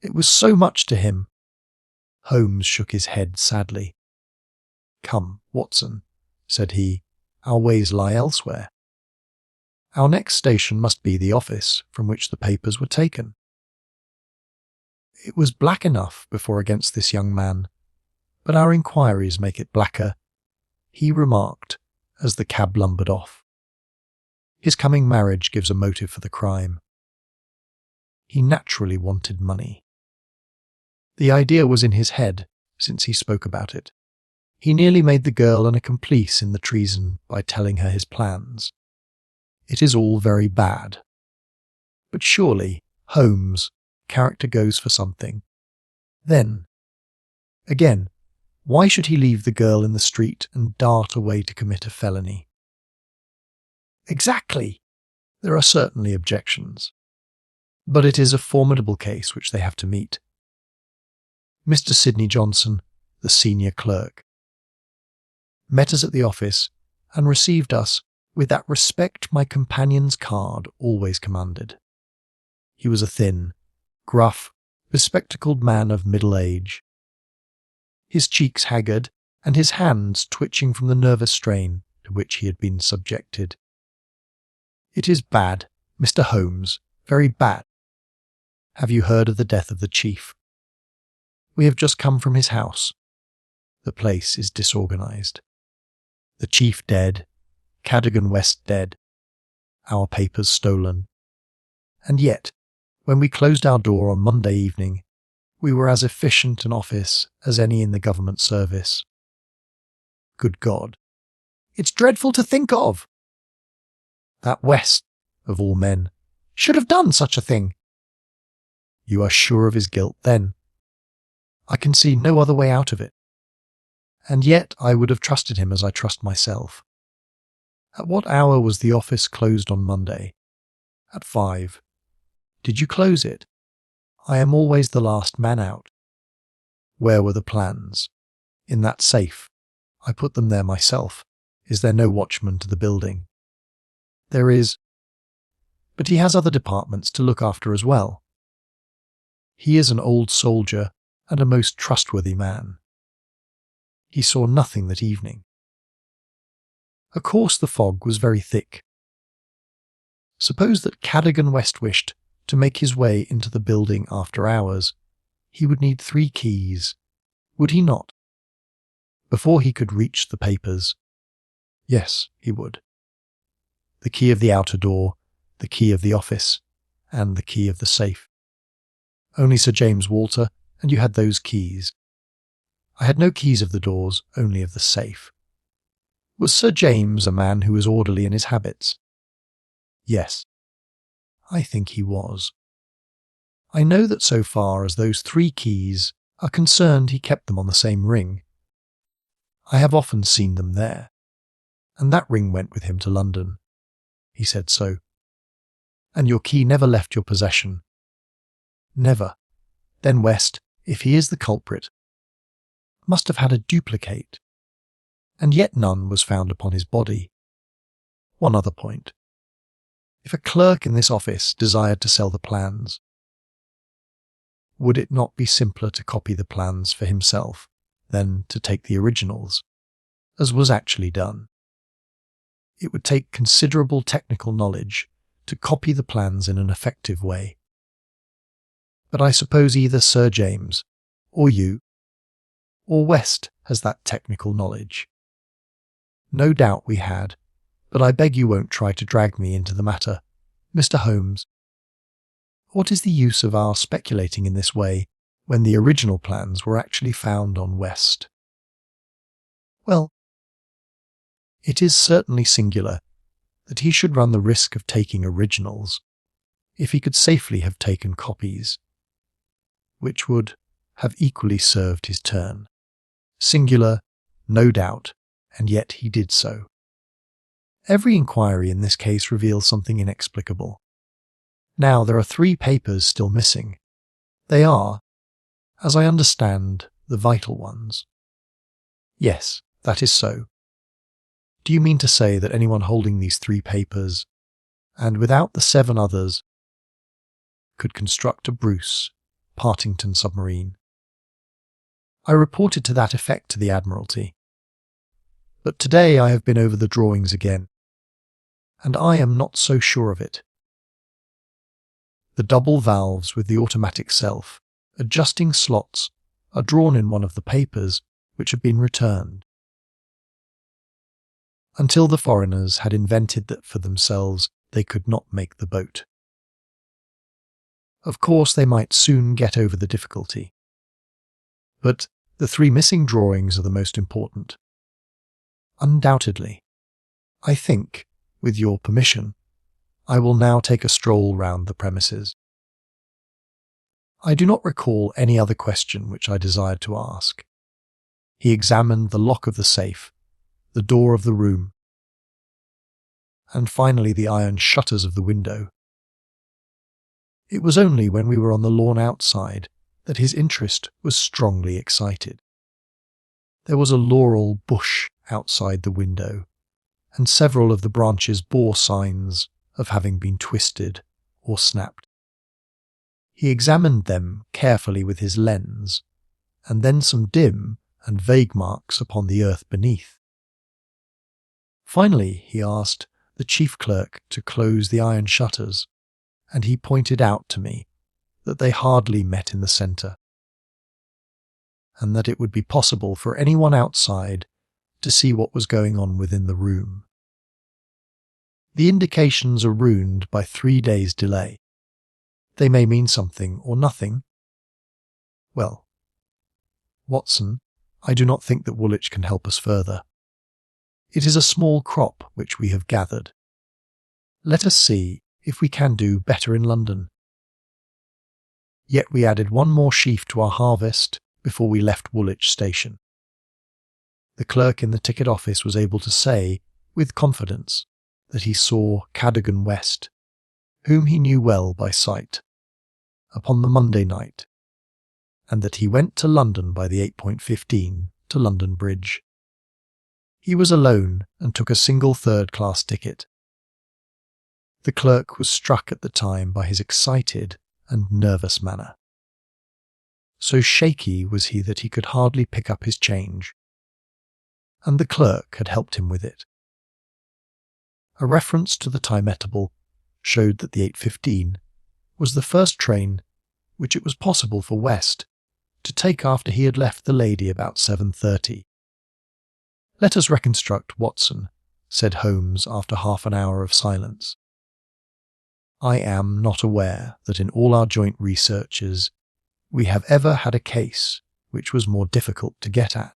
It was so much to him. Holmes shook his head sadly. Come, Watson, said he, our ways lie elsewhere. Our next station must be the office from which the papers were taken. It was black enough before against this young man, but our inquiries make it blacker, he remarked as the cab lumbered off. His coming marriage gives a motive for the crime. He naturally wanted money. The idea was in his head since he spoke about it. He nearly made the girl an accomplice in the treason by telling her his plans. It is all very bad. But surely, Holmes' character goes for something. Then, again, why should he leave the girl in the street and dart away to commit a felony? Exactly. There are certainly objections. But it is a formidable case which they have to meet. Mr. Sidney Johnson, the senior clerk, met us at the office and received us with that respect my companion's card always commanded. He was a thin, gruff, bespectacled man of middle age, his cheeks haggard and his hands twitching from the nervous strain to which he had been subjected. It is bad, Mr. Holmes, very bad. Have you heard of the death of the chief? We have just come from his house. The place is disorganized. The chief dead, Cadogan West dead, our papers stolen. And yet, when we closed our door on Monday evening, we were as efficient an office as any in the government service. Good God, it's dreadful to think of! That West, of all men, should have done such a thing. You are sure of his guilt, then? I can see no other way out of it. And yet I would have trusted him as I trust myself. At what hour was the office closed on Monday? At 5. Did you close it? I am always the last man out. Where were the plans? In that safe. I put them there myself. Is there no watchman to the building? There is. But he has other departments to look after as well. He is an old soldier and a most trustworthy man. He saw nothing that evening. Of course the fog was very thick. Suppose that Cadogan West wished to make his way into the building after hours. He would need 3 keys, would he not? Before he could reach the papers. Yes, he would. The key of the outer door, the key of the office, and the key of the safe. Only Sir James Walter, and you had those keys. I had no keys of the doors, only of the safe. Was Sir James a man who was orderly in his habits? Yes, I think he was. I know that so far as those 3 keys are concerned, he kept them on the same ring. I have often seen them there, and that ring went with him to London. He said so. And your key never left your possession? Never. Then West, if he is the culprit, must have had a duplicate, and yet none was found upon his body. One other point. If a clerk in this office desired to sell the plans, would it not be simpler to copy the plans for himself than to take the originals, as was actually done? It would take considerable technical knowledge to copy the plans in an effective way. But I suppose either Sir James, or you, or West has that technical knowledge. No doubt we had, but I beg you won't try to drag me into the matter. Mr. Holmes, what is the use of our speculating in this way when the original plans were actually found on West? Well, it is certainly singular that he should run the risk of taking originals if he could safely have taken copies, which would have equally served his turn. Singular, no doubt, and yet he did so. Every inquiry in this case reveals something inexplicable. Now, there are 3 papers still missing. They are, as I understand, the vital ones. Yes, that is so. Do you mean to say that anyone holding these 3 papers, and without the 7 others, could construct a Bruce-Partington submarine? I reported to that effect to the Admiralty. But today I have been over the drawings again, and I am not so sure of it. The double valves with the automatic self-adjusting slots are drawn in one of the papers which have been returned. Until the foreigners had invented that for themselves, they could not make the boat. Of course, they might soon get over the difficulty. But the 3 missing drawings are the most important. Undoubtedly. I think, with your permission, I will now take a stroll round the premises. I do not recall any other question which I desired to ask. He examined the lock of the safe, the door of the room, and finally the iron shutters of the window. It was only when we were on the lawn outside that his interest was strongly excited. There was a laurel bush outside the window, and several of the branches bore signs of having been twisted or snapped. He examined them carefully with his lens, and then some dim and vague marks upon the earth beneath. Finally, he asked the chief clerk to close the iron shutters, and he pointed out to me that they hardly met in the centre, and that it would be possible for anyone outside to see what was going on within the room. The indications are ruined by 3 days' delay. They may mean something or nothing. Well, Watson, I do not think that Woolwich can help us further. It is a small crop which we have gathered. Let us see if we can do better in London. Yet we added 1 more sheaf to our harvest before we left Woolwich station. The clerk in the ticket office was able to say, with confidence, that he saw Cadogan West, whom he knew well by sight, upon the Monday night, and that he went to London by the 8.15 to London Bridge. He was alone and took a single third-class ticket. The clerk was struck at the time by his excited and nervous manner. So shaky was he that he could hardly pick up his change, and the clerk had helped him with it. A reference to the timetable showed that the 8.15 was the first train which it was possible for West to take after he had left the lady about 7:30. "Let us reconstruct, Watson," said Holmes after half an hour of silence. "I am not aware that in all our joint researches we have ever had a case which was more difficult to get at.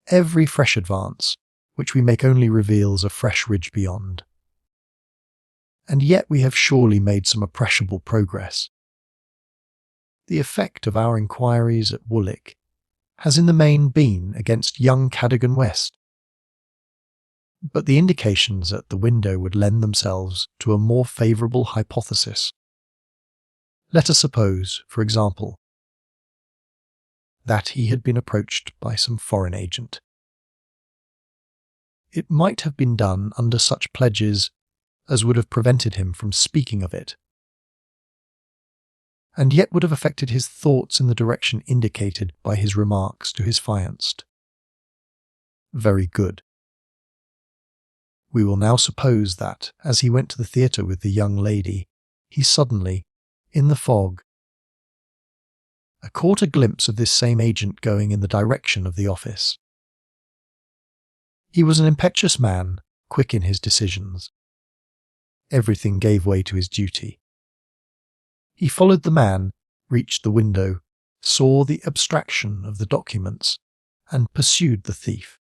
Every fresh advance which we make only reveals a fresh ridge beyond. And yet we have surely made some appreciable progress. The effect of our inquiries at Woolwich has in the main been against young Cadogan West, but the indications at the window would lend themselves to a more favourable hypothesis. Let us suppose, for example, that he had been approached by some foreign agent. It might have been done under such pledges as would have prevented him from speaking of it, and yet would have affected his thoughts in the direction indicated by his remarks to his fianced. Very good. We will now suppose that, as he went to the theatre with the young lady, he suddenly, in the fog, caught a glimpse of this same agent going in the direction of the office. He was an impetuous man, quick in his decisions. Everything gave way to his duty. He followed the man, reached the window, saw the abstraction of the documents, and pursued the thief.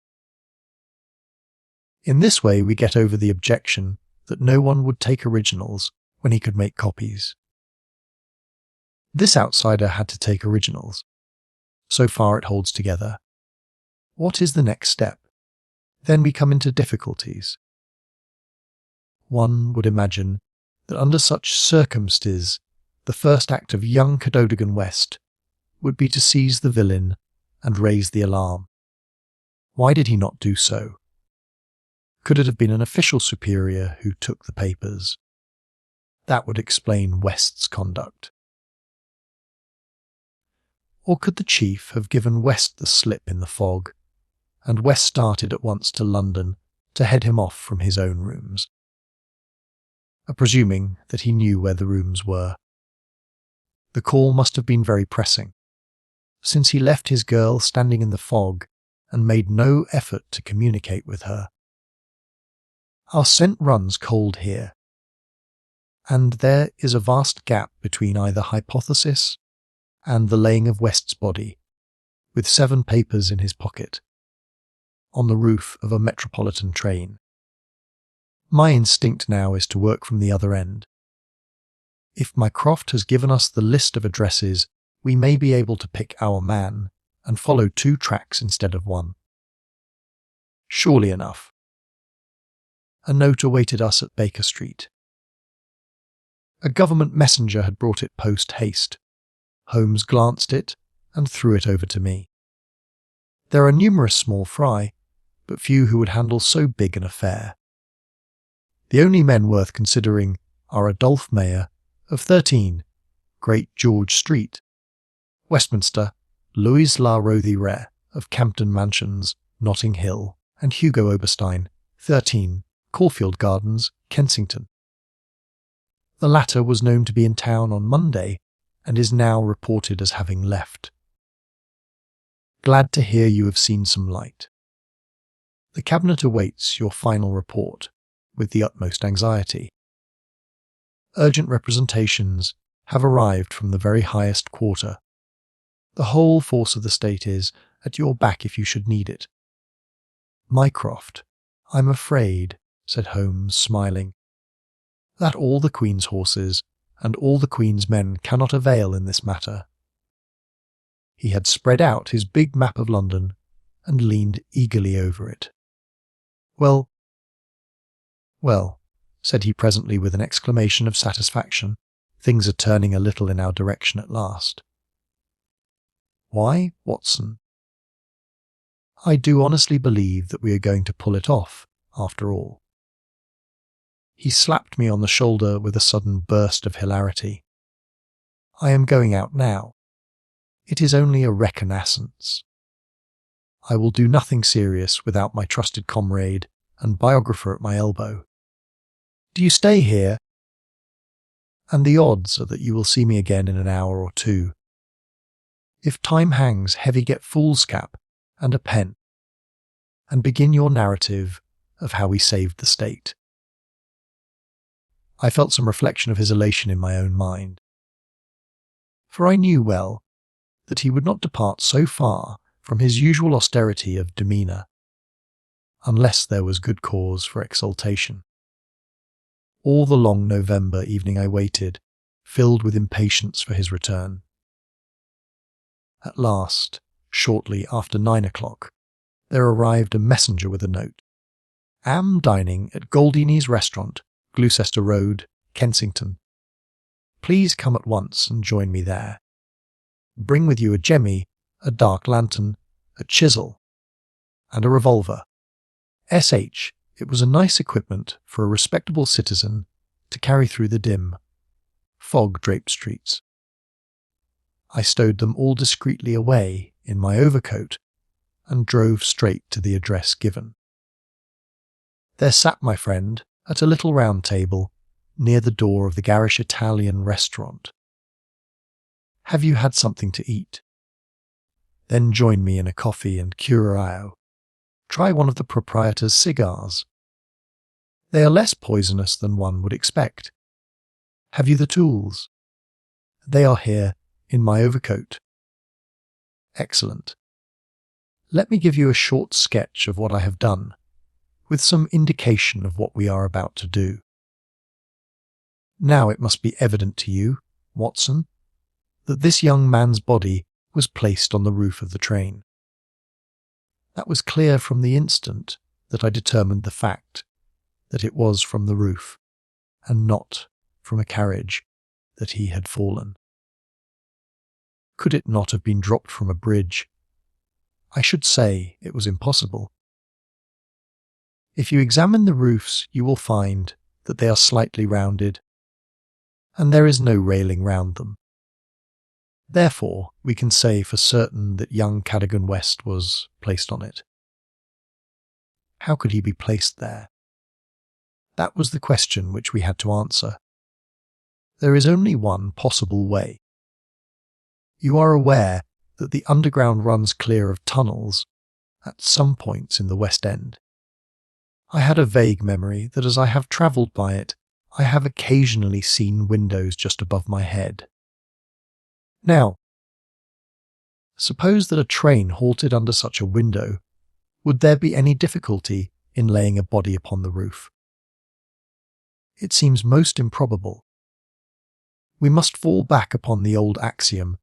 In this way we get over the objection that no one would take originals when he could make copies. This outsider had to take originals. So far it holds together. What is the next step? Then we come into difficulties. One would imagine that under such circumstances, the first act of young Cadogan West would be to seize the villain and raise the alarm. Why did he not do so? Could it have been an official superior who took the papers? That would explain West's conduct. Or could the chief have given West the slip in the fog, and West started at once to London to head him off from his own rooms? Presuming that he knew where the rooms were. The call must have been very pressing, since he left his girl standing in the fog and made no effort to communicate with her. Our scent runs cold here, and there is a vast gap between either hypothesis and the laying of West's body, with 7 papers in his pocket, on the roof of a metropolitan train. My instinct now is to work from the other end. If Mycroft has given us the list of addresses, we may be able to pick our man and follow 2 tracks instead of 1. Surely enough. A note awaited us at Baker Street. A government messenger had brought it post-haste. Holmes glanced it and threw it over to me. There are numerous small fry, but few who would handle so big an affair. The only men worth considering are Adolphe Mayer, of 13, Great George Street, Westminster, Louis La Rothiere, of Campden Mansions, Notting Hill, and Hugo Oberstein, 13, Caulfield Gardens, Kensington. The latter was known to be in town on Monday, and is now reported as having left. Glad to hear you have seen some light. The Cabinet awaits your final report with the utmost anxiety. Urgent representations have arrived from the very highest quarter. The whole force of the state is at your back if you should need it. Mycroft, I'm afraid, said Holmes, smiling, that all the Queen's horses and all the Queen's men cannot avail in this matter. He had spread out his big map of London and leaned eagerly over it. Well, said he presently with an exclamation of satisfaction, things are turning a little in our direction at last. Why, Watson? I do honestly believe that we are going to pull it off, after all. He slapped me on the shoulder with a sudden burst of hilarity. I am going out now. It is only a reconnaissance. I will do nothing serious without my trusted comrade and biographer at my elbow. Do you stay here? And the odds are that you will see me again in an hour or 2. If time hangs heavy, get foolscap and a pen, and begin your narrative of how we saved the state. I felt some reflection of his elation in my own mind, for I knew well that he would not depart so far from his usual austerity of demeanour, unless there was good cause for exultation. All the long November evening I waited, filled with impatience for his return. At last, shortly after 9 o'clock, there arrived a messenger with a note. Am dining at Goldini's restaurant, Gloucester Road, Kensington. Please come at once and join me there. Bring with you a jemmy, a dark lantern, a chisel, and a revolver. S.H. It was a nice equipment for a respectable citizen to carry through the dim, fog-draped streets. I stowed them all discreetly away in my overcoat and drove straight to the address given. There sat my friend at a little round table near the door of the garish Italian restaurant. Have you had something to eat? Then join me in a coffee and curao. try one of the proprietor's cigars. They are less poisonous than one would expect. Have you the tools? They are here, in my overcoat. Excellent. Let me give you a short sketch of what I have done, with some indication of what we are about to do. Now it must be evident to you, Watson, that this young man's body was placed on the roof of the train. That was clear from the instant that I determined the fact that it was from the roof, and not from a carriage, that he had fallen. Could it not have been dropped from a bridge? I should say it was impossible. If you examine the roofs, you will find that they are slightly rounded, and there is no railing round them. Therefore, we can say for certain that young Cadogan West was placed on it. How could he be placed there? That was the question which we had to answer. There is only one possible way. You are aware that the underground runs clear of tunnels at some points in the West End. I had a vague memory that as I have travelled by it, I have occasionally seen windows just above my head. Now, suppose that a train halted under such a window, would there be any difficulty in laying a body upon the roof? It seems most improbable. We must fall back upon the old axiom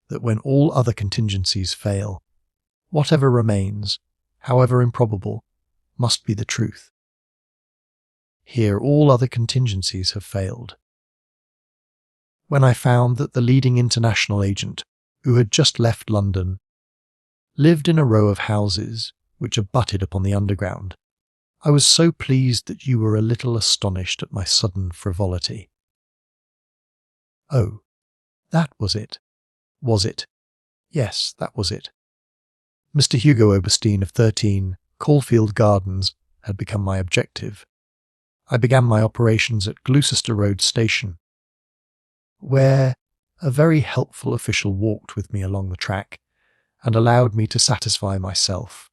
that when all other contingencies fail, whatever remains, however improbable, must be the truth. Here all other contingencies have failed. When I found that the leading international agent, who had just left London, lived in a row of houses which abutted upon the underground, I was so pleased that you were a little astonished at my sudden frivolity. Oh, that was it. Was it? Yes, that was it. Mr. Hugo Oberstein of 13 Caulfield Gardens had become my objective. I began my operations at Gloucester Road Station, where a very helpful official walked with me along the track and allowed me to satisfy myself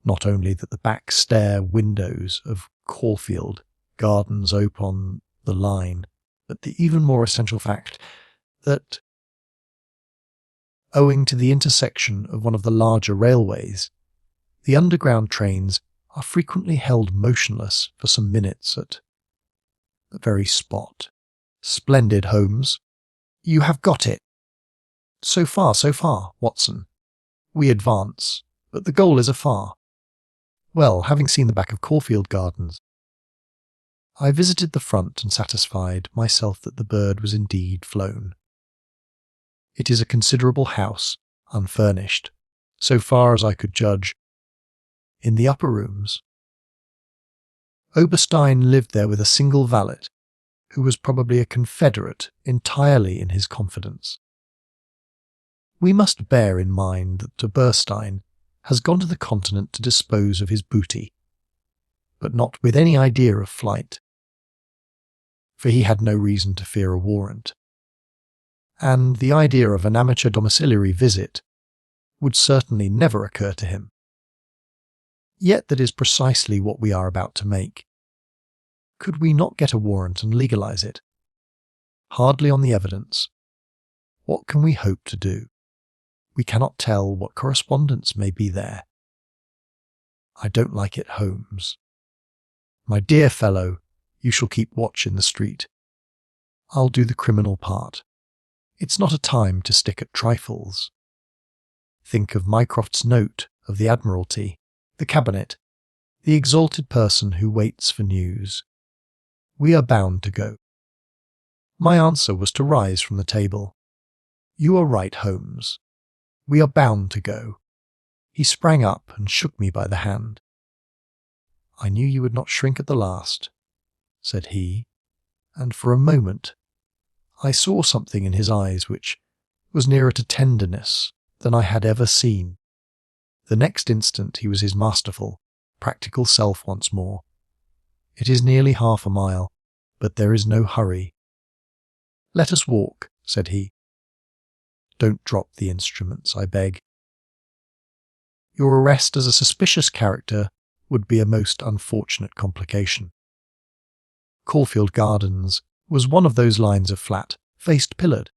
not only that the back stair windows of Caulfield Gardens open the line, but the even more essential fact that, owing to the intersection of one of the larger railways, the underground trains are frequently held motionless for some minutes at the very spot. Splendid, Holmes. You have got it. So far, Watson. We advance, but the goal is afar. Well, having seen the back of Caulfield Gardens, I visited the front and satisfied myself that the bird was indeed flown. It is a considerable house, unfurnished, so far as I could judge. In the upper rooms, Oberstein lived there with a single valet, who was probably a confederate entirely in his confidence. We must bear in mind that Oberstein has gone to the continent to dispose of his booty, but not with any idea of flight, for he had no reason to fear a warrant, and the idea of an amateur domiciliary visit would certainly never occur to him. Yet that is precisely what we are about to make. Could we not get a warrant and legalise it? Hardly on the evidence. What can we hope to do? We cannot tell what correspondence may be there. I don't like it, Holmes. My dear fellow, you shall keep watch in the street. I'll do the criminal part. It's not a time to stick at trifles. Think of Mycroft's note of the Admiralty, the Cabinet, the exalted person who waits for news. We are bound to go. My answer was to rise from the table. You are right, Holmes. We are bound to go. He sprang up and shook me by the hand. I knew you would not shrink at the last, said he, and for a moment I saw something in his eyes which was nearer to tenderness than I had ever seen. The next instant he was his masterful, practical self once more. It is nearly half a mile, but there is no hurry. Let us walk, said he. Don't drop the instruments, I beg. Your arrest as a suspicious character would be a most unfortunate complication. Caulfield Gardens was one of those lines of flat, faced pillared,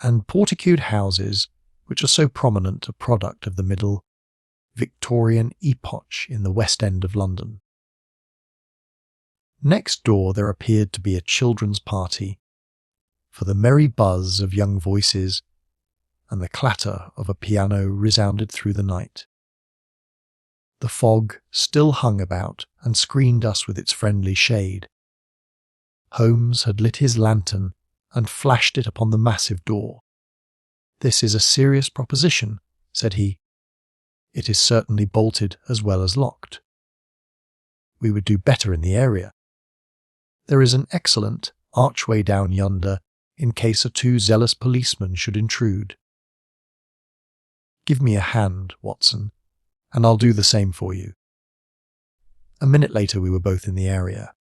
and porticued houses which are so prominent a product of the middle Victorian epoch in the West End of London. Next door there appeared to be a children's party, for the merry buzz of young voices and the clatter of a piano resounded through the night. The fog still hung about and screened us with its friendly shade. Holmes had lit his lantern and flashed it upon the massive door. "This is a serious proposition," said he. "It is certainly bolted as well as locked. We would do better in the area. There is an excellent archway down yonder in case a too zealous policeman should intrude. Give me a hand, Watson, and I'll do the same for you." A minute later we were both in the area.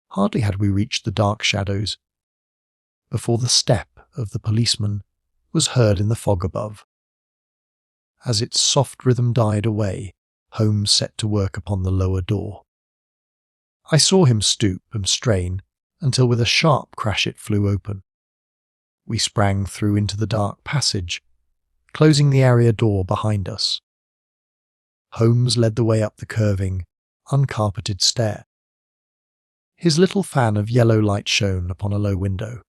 Hardly had we reached the dark shadows before the step of the policeman was heard in the fog above. As its soft rhythm died away, Holmes set to work upon the lower door. I saw him stoop and strain until with a sharp crash it flew open. We sprang through into the dark passage, closing the area door behind us. Holmes led the way up the curving, uncarpeted stair. His little fan of yellow light shone upon a low window.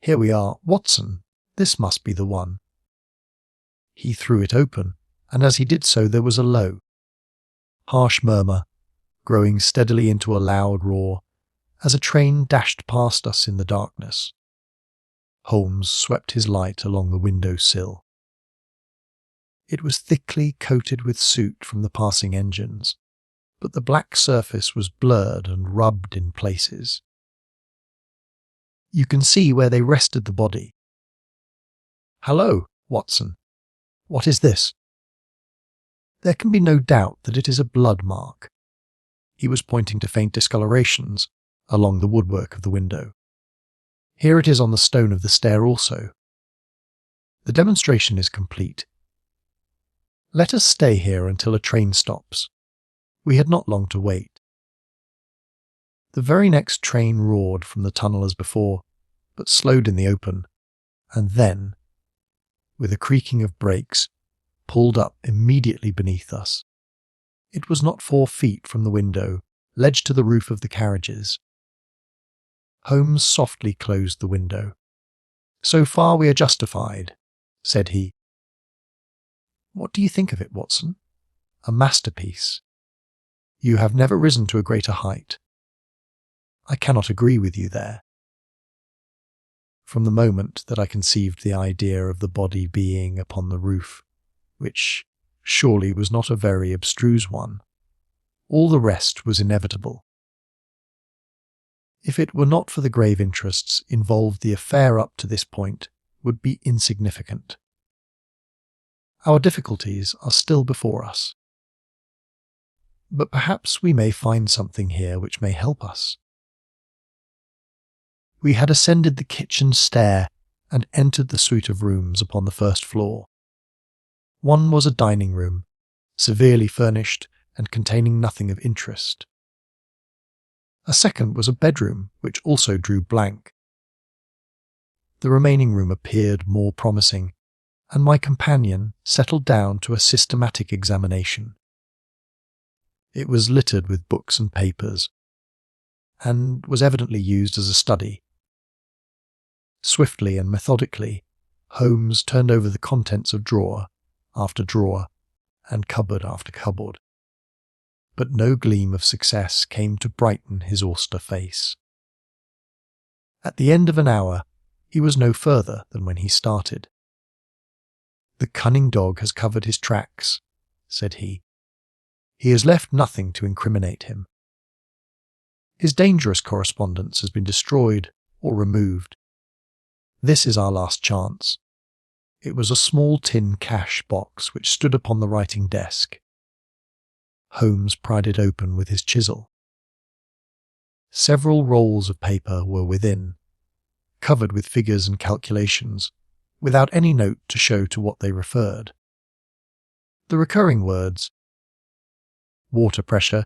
"Here we are, Watson. This must be the one." He threw it open, and as he did so there was a low, harsh murmur, growing steadily into a loud roar, as a train dashed past us in the darkness. Holmes swept his light along the window sill. It was thickly coated with soot from the passing engines, but the black surface was blurred and rubbed in places. You can see where they rested the body. "Hallo, Watson. What is this?" "There can be no doubt that it is a blood mark." He was pointing to faint discolorations along the woodwork of the window. "Here it is on the stone of the stair also. The demonstration is complete. Let us stay here until a train stops." We had not long to wait. The very next train roared from the tunnel as before, but slowed in the open, and then, with a creaking of brakes, pulled up immediately beneath us. It was not 4 feet from the window, ledged to the roof of the carriages. Holmes softly closed the window. "So far we are justified," said he. "What do you think of it, Watson? A masterpiece. You have never risen to a greater height." "I cannot agree with you there." From the moment that I conceived the idea of the body being upon the roof, which surely was not a very abstruse one, all the rest was inevitable. If it were not for the grave interests involved, the affair up to this point would be insignificant. Our difficulties are still before us. But perhaps we may find something here which may help us. We had ascended the kitchen stair and entered the suite of rooms upon the first floor. One was a dining room, severely furnished and containing nothing of interest. A second was a bedroom, which also drew blank. The remaining room appeared more promising, and my companion settled down to a systematic examination. It was littered with books and papers, and was evidently used as a study. Swiftly and methodically, Holmes turned over the contents of drawer after drawer and cupboard after cupboard, but no gleam of success came to brighten his austere face. At the end of an hour, he was no further than when he started. "The cunning dog has covered his tracks," said he. "He has left nothing to incriminate him. His dangerous correspondence has been destroyed or removed. This is our last chance." It was a small tin cash box which stood upon the writing desk. Holmes pried it open with his chisel. Several rolls of paper were within, covered with figures and calculations, without any note to show to what they referred. The recurring words, water pressure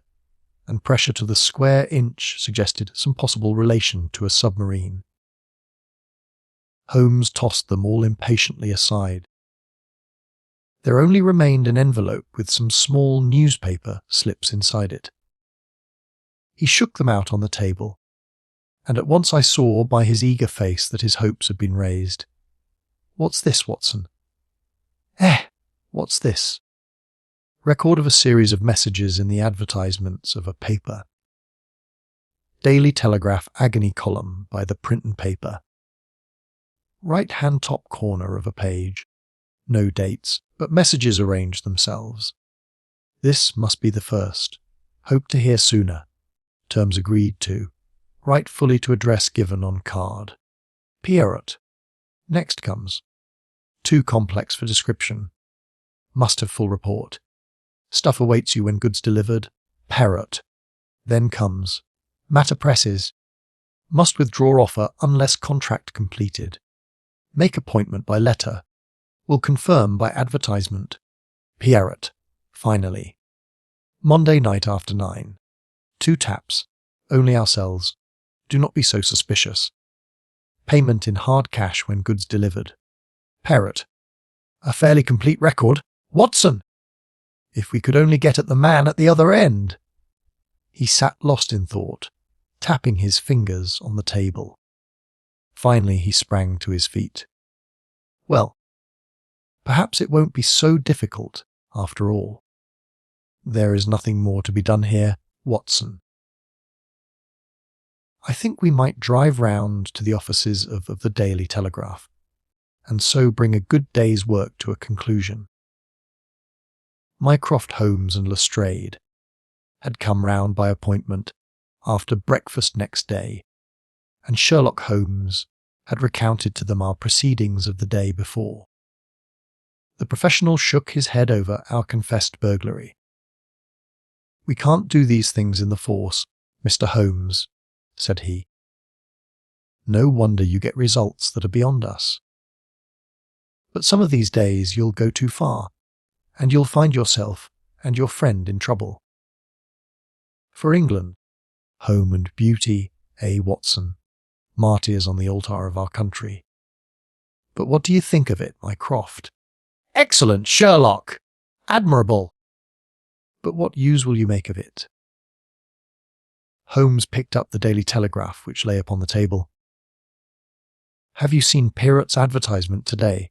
and pressure to the square inch, suggested some possible relation to a submarine. Holmes tossed them all impatiently aside. There only remained an envelope with some small newspaper slips inside it. He shook them out on the table, and at once I saw by his eager face that his hopes had been raised. "What's this, Watson?" What's this?" Record of a series of messages in the advertisements of a paper. Daily Telegraph agony column by the Print and Paper. Right-hand top corner of a page. No dates, but messages arrange themselves. This must be the first. Hope to hear sooner. Terms agreed to. Write fully to address given on card. Pierrot. Next comes. Too complex for description. Must have full report. Stuff awaits you when goods delivered. Parrot. Then comes. Matter presses. Must withdraw offer unless contract completed. Make appointment by letter. Will confirm by advertisement. Pierrot. Finally. Monday night after 9. 2 taps. Only ourselves. Do not be so suspicious. Payment in hard cash when goods delivered. Parrot. A fairly complete record. Watson! If we could only get at the man at the other end. He sat lost in thought, tapping his fingers on the table. Finally he sprang to his feet. Well, perhaps it won't be so difficult after all. There is nothing more to be done here, Watson. I think we might drive round to the offices of the Daily Telegraph, and so bring a good day's work to a conclusion. Mycroft, Holmes and Lestrade had come round by appointment after breakfast next day, and Sherlock Holmes had recounted to them our proceedings of the day before. The professional shook his head over our confessed burglary. "We can't do these things in the force, Mr. Holmes," said he. "No wonder you get results that are beyond us. But some of these days you'll go too far, and you'll find yourself and your friend in trouble. For England, home and beauty, Watson, martyrs on the altar of our country. But what do you think of it, Mycroft?" "Excellent, Sherlock! Admirable!" "But what use will you make of it?" Holmes picked up the Daily Telegraph which lay upon the table. "Have you seen Pierrot's advertisement today?"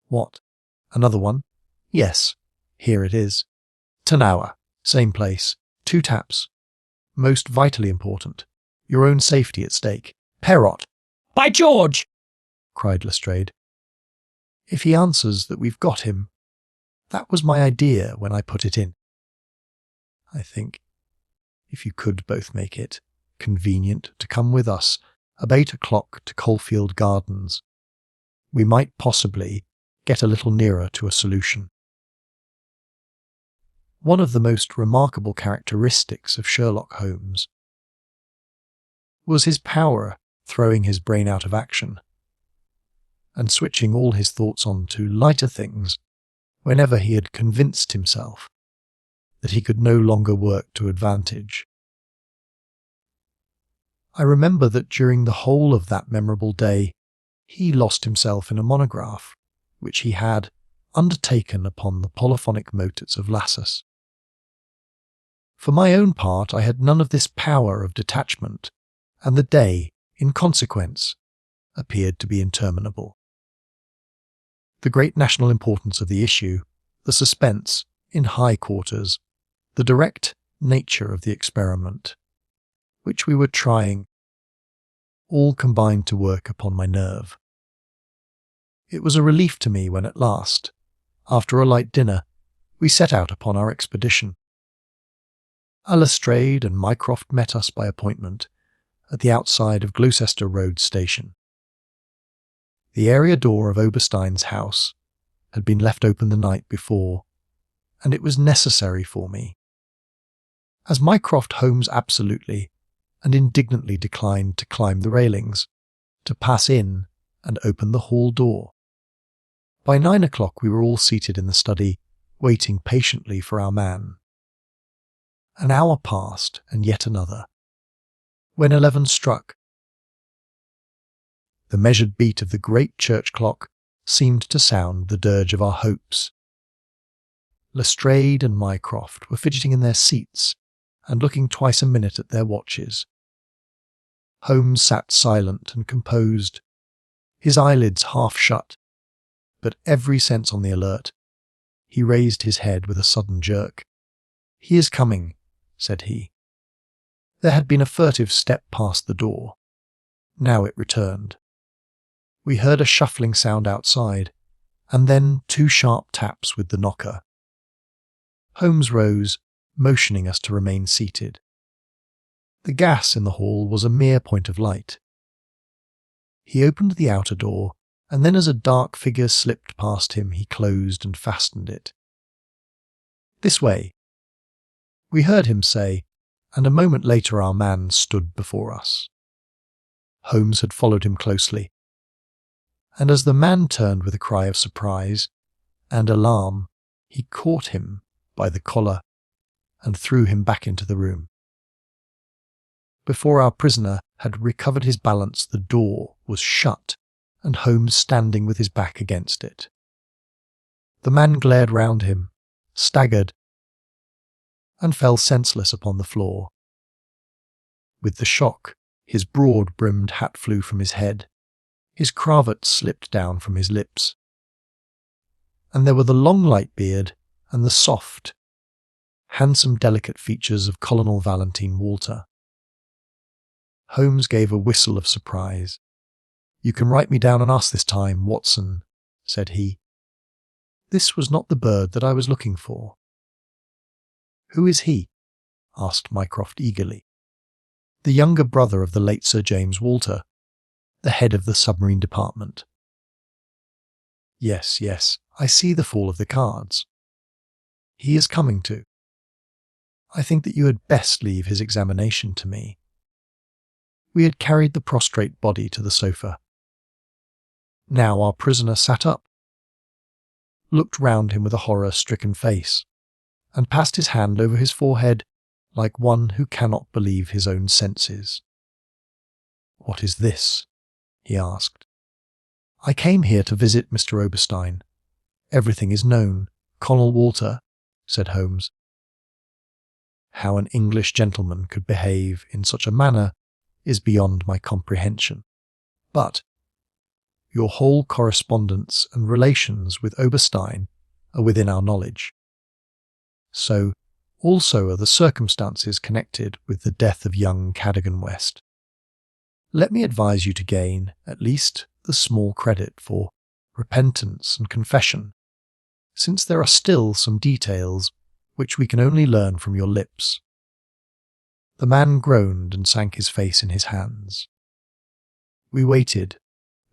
"What? Another one?" "Yes, here it is. 10 hour, same place, 2 taps. Most vitally important. Your own safety at stake. Pierrot." "By George!" cried Lestrade. "If he answers that we've got him, that was my idea when I put it in. I think, if you could both make it convenient to come with us at 8 o'clock to Caulfield Gardens, we might possibly get a little nearer to a solution." One of the most remarkable characteristics of Sherlock Holmes was his power throwing his brain out of action and switching all his thoughts on to lighter things whenever he had convinced himself that he could no longer work to advantage. I remember that during the whole of that memorable day he lost himself in a monograph which he had undertaken upon the polyphonic motets of Lassus. For my own part, I had none of this power of detachment, and the day, in consequence, appeared to be interminable. The great national importance of the issue, the suspense in high quarters, the direct nature of the experiment, which we were trying, all combined to work upon my nerve. It was a relief to me when at last, after a light dinner, we set out upon our expedition. Lestrade and Mycroft met us by appointment at the outside of Gloucester Road Station. The area door of Oberstein's house had been left open the night before, and it was necessary for me, as Mycroft Holmes absolutely and indignantly declined to climb the railings, to pass in and open the hall door. By 9 o'clock we were all seated in the study, waiting patiently for our man. An hour passed, and yet another. When 11 struck, the measured beat of the great church clock seemed to sound the dirge of our hopes. Lestrade and Mycroft were fidgeting in their seats and looking twice a minute at their watches. Holmes sat silent and composed, his eyelids half shut, but every sense on the alert. He raised his head with a sudden jerk. "He is coming," said he. There had been a furtive step past the door. Now it returned. We heard a shuffling sound outside, and then 2 sharp taps with the knocker. Holmes rose, motioning us to remain seated. The gas in the hall was a mere point of light. He opened the outer door, and then as a dark figure slipped past him, he closed and fastened it. "This way," we heard him say, and a moment later our man stood before us. Holmes had followed him closely, and as the man turned with a cry of surprise and alarm, he caught him by the collar and threw him back into the room. Before our prisoner had recovered his balance, the door was shut and Holmes standing with his back against it. The man glared round him, staggered, and fell senseless upon the floor. With the shock, his broad-brimmed hat flew from his head, his cravat slipped down from his lips, and there were the long light beard and the soft, handsome, delicate features of Colonel Valentine Walter. Holmes gave a whistle of surprise. "You can write me down on us this time, Watson," said he. "This was not the bird that I was looking for." "Who is he?" asked Mycroft eagerly. "The younger brother of the late Sir James Walter, the head of the submarine department." Yes, I see the fall of the cards. He is coming to. I think that you had best leave his examination to me." We had carried the prostrate body to the sofa. Now our prisoner sat up, looked round him with a horror-stricken face, and passed his hand over his forehead like one who cannot believe his own senses. "What is this?" he asked. "I came here to visit Mr. Oberstein. Everything is known. Colonel Walter," said Holmes. "How an English gentleman could behave in such a manner is beyond my comprehension. But your whole correspondence and relations with Oberstein are within our knowledge. So also are the circumstances connected with the death of young Cadogan West. Let me advise you to gain, at least, the small credit for repentance and confession, since there are still some details which we can only learn from your lips." The man groaned and sank his face in his hands. We waited,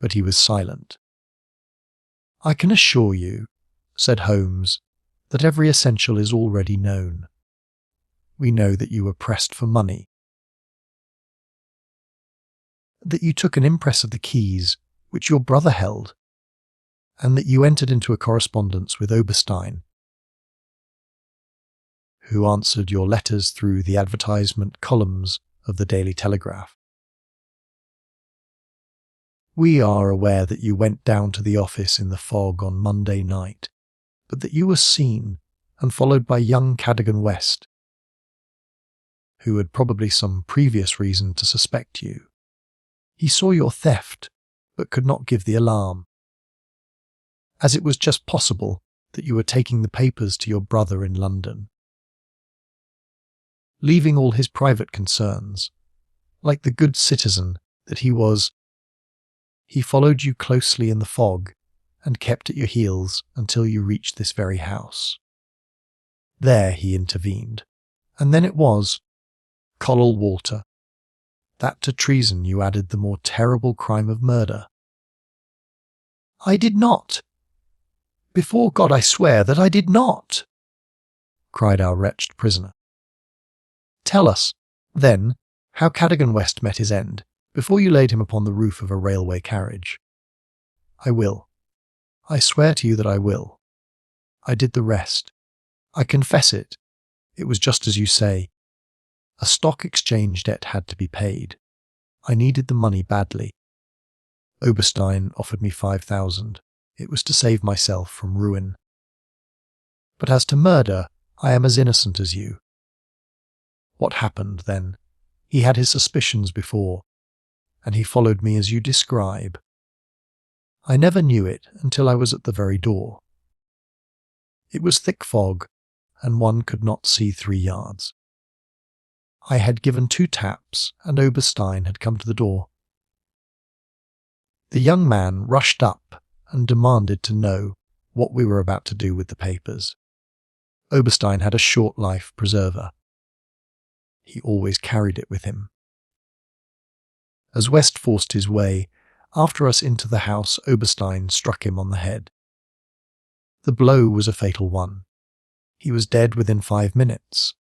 but he was silent. "I can assure you," said Holmes, "that every essential is already known. We know that you were pressed for money, that you took an impress of the keys which your brother held, and that you entered into a correspondence with Oberstein, who answered your letters through the advertisement columns of the Daily Telegraph. We are aware that you went down to the office in the fog on Monday night, but that you were seen and followed by young Cadogan West, who had probably some previous reason to suspect you. He saw your theft, but could not give the alarm, as it was just possible that you were taking the papers to your brother in London. Leaving all his private concerns, like the good citizen that he was, he followed you closely in the fog and kept at your heels until you reached this very house. There he intervened, and then it was, Colonel Walter, that to treason you added the more terrible crime of murder." "I did not. Before God I swear that I did not," cried our wretched prisoner. "Tell us, then, how Cadogan West met his end, before you laid him upon the roof of a railway carriage." "I will. I swear to you that I will. I did the rest. I confess it. It was just as you say. A stock exchange debt had to be paid. I needed the money badly. Oberstein offered me 5,000. It was to save myself from ruin. But as to murder, I am as innocent as you. What happened then? He had his suspicions before, and he followed me as you describe. I never knew it until I was at the very door. It was thick fog, and one could not see 3 yards. I had given 2 taps, and Oberstein had come to the door. The young man rushed up and demanded to know what we were about to do with the papers. Oberstein had a short life preserver. He always carried it with him. As West forced his way after us into the house, Oberstein struck him on the head. The blow was a fatal one. He was dead within 5 minutes.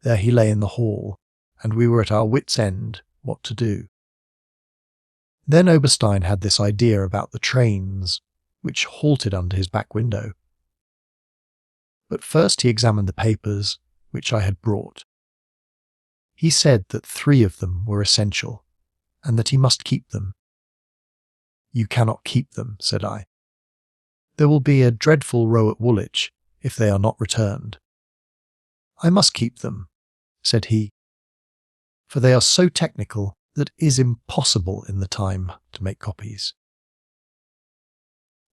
There he lay in the hall, and we were at our wits' end what to do. Then Oberstein had this idea about the trains, which halted under his back window. But first he examined the papers which I had brought. He said that 3 of them were essential, and that he must keep them. You cannot keep them, said I. There will be a dreadful row at Woolwich if they are not returned. I must keep them, said he, for they are so technical that it is impossible in the time to make copies.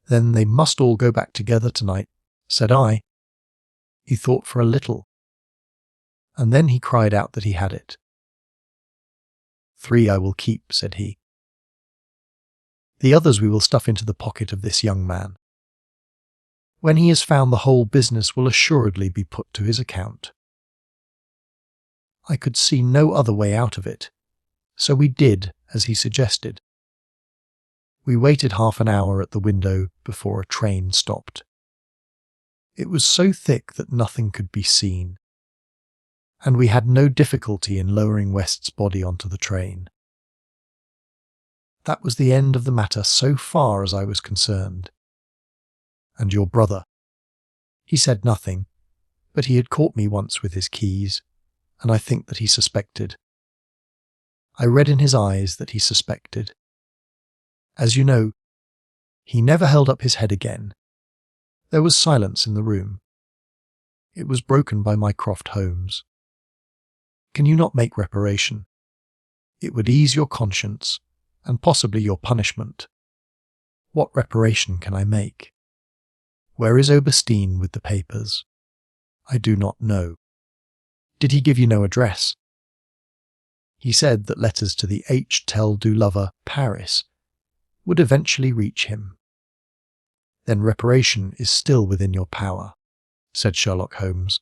Then they must all go back together tonight, said I. He thought for a little, and then he cried out that he had it. 3 I will keep, said he. The others we will stuff into the pocket of this young man. When he has found, the whole business will assuredly be put to his account. I could see no other way out of it, so we did as he suggested. We waited half an hour at the window before a train stopped. It was so thick that nothing could be seen, and we had no difficulty in lowering West's body onto the train. That was the end of the matter so far as I was concerned. And your brother? He said nothing, but he had caught me once with his keys, and I think that he suspected. I read in his eyes that he suspected. As you know, he never held up his head again. There was silence in the room. It was broken by Mycroft Holmes. Can you not make reparation? It would ease your conscience, and possibly your punishment. What reparation can I make? Where is Oberstein with the papers? I do not know. Did he give you no address? He said that letters to the H. Tel du Lover, Paris, would eventually reach him. Then reparation is still within your power, said Sherlock Holmes.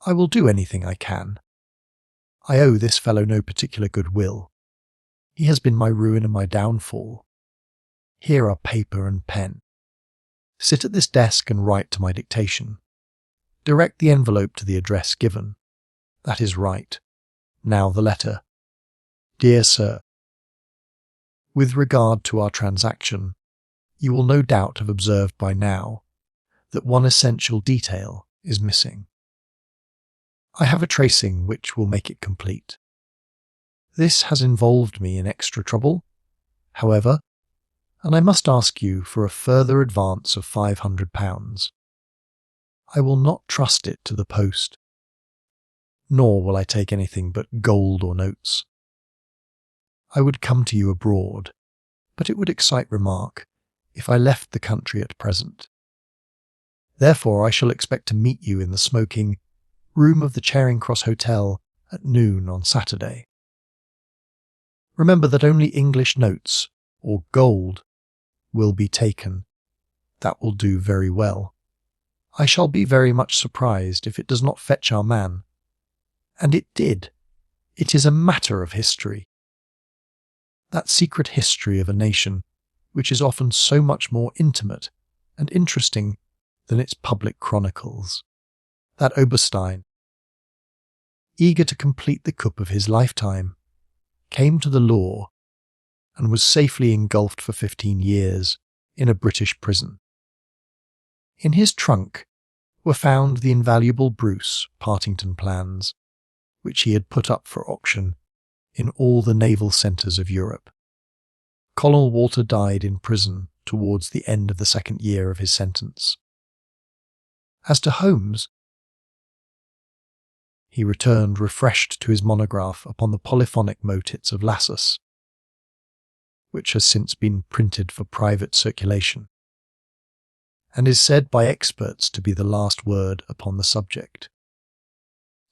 I will do anything I can. I owe this fellow no particular goodwill. He has been my ruin and my downfall. Here are paper and pen. Sit at this desk and write to my dictation. Direct the envelope to the address given. That is right. Now the letter. Dear Sir, with regard to our transaction, you will no doubt have observed by now that one essential detail is missing. I have a tracing which will make it complete. This has involved me in extra trouble, however, and I must ask you for a further advance of £500. I will not trust it to the post, nor will I take anything but gold or notes. I would come to you abroad, but it would excite remark if I left the country at present. Therefore I shall expect to meet you in the smoking room of the Charing Cross Hotel at noon on Saturday. Remember that only English notes, or gold, will be taken. That will do very well. I shall be very much surprised if it does not fetch our man. And it did. It is a matter of history. That secret history of a nation, which is often so much more intimate and interesting than its public chronicles. That Oberstein, eager to complete the coup of his lifetime, came to the law and was safely engulfed for 15 years in a British prison. In his trunk were found the invaluable Bruce-Partington plans, which he had put up for auction in all the naval centres of Europe. Colonel Walter died in prison towards the end of the second year of his sentence. As to Holmes, he returned refreshed to his monograph upon the polyphonic motets of Lassus, which has since been printed for private circulation, and is said by experts to be the last word upon the subject.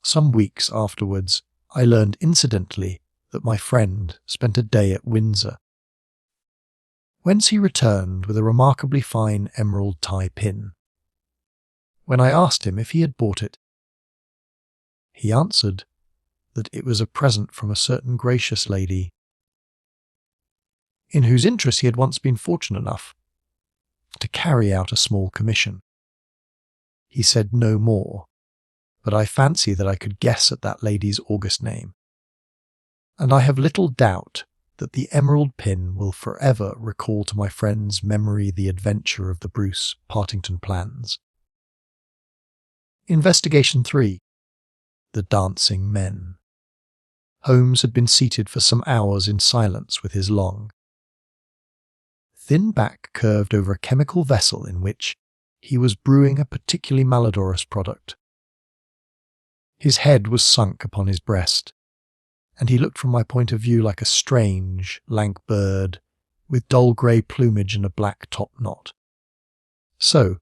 Some weeks afterwards, I learned incidentally that my friend spent a day at Windsor, whence he returned with a remarkably fine emerald tie pin. When I asked him if he had bought it, he answered that it was a present from a certain gracious lady, in whose interest he had once been fortunate enough to carry out a small commission. He said no more, but I fancy that I could guess at that lady's august name, and I have little doubt that the emerald pin will forever recall to my friend's memory the adventure of the Bruce-Partington plans. Investigation 3. The Dancing Men. Holmes had been seated for some hours in silence with his long, thin back curved over a chemical vessel in which he was brewing a particularly malodorous product. His head was sunk upon his breast, and he looked from my point of view like a strange, lank bird with dull grey plumage and a black top knot. "So,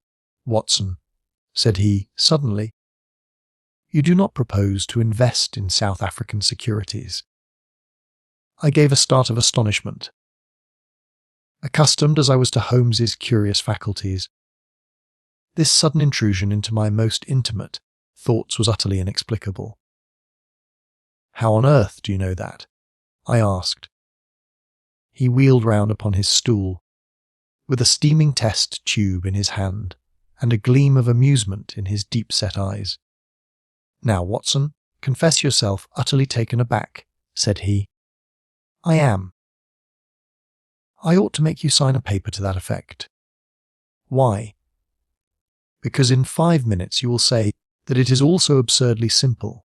Watson," said he suddenly, "you do not propose to invest in South African securities?" I gave a start of astonishment. Accustomed as I was to Holmes's curious faculties, this sudden intrusion into my most intimate thoughts was utterly inexplicable. "How on earth do you know that?" I asked. He wheeled round upon his stool, with a steaming test tube in his hand, and a gleam of amusement in his deep-set eyes. "Now, Watson, confess yourself utterly taken aback," said he. "I am." "I ought to make you sign a paper to that effect." "Why?" "Because in 5 minutes you will say that it is all so absurdly simple."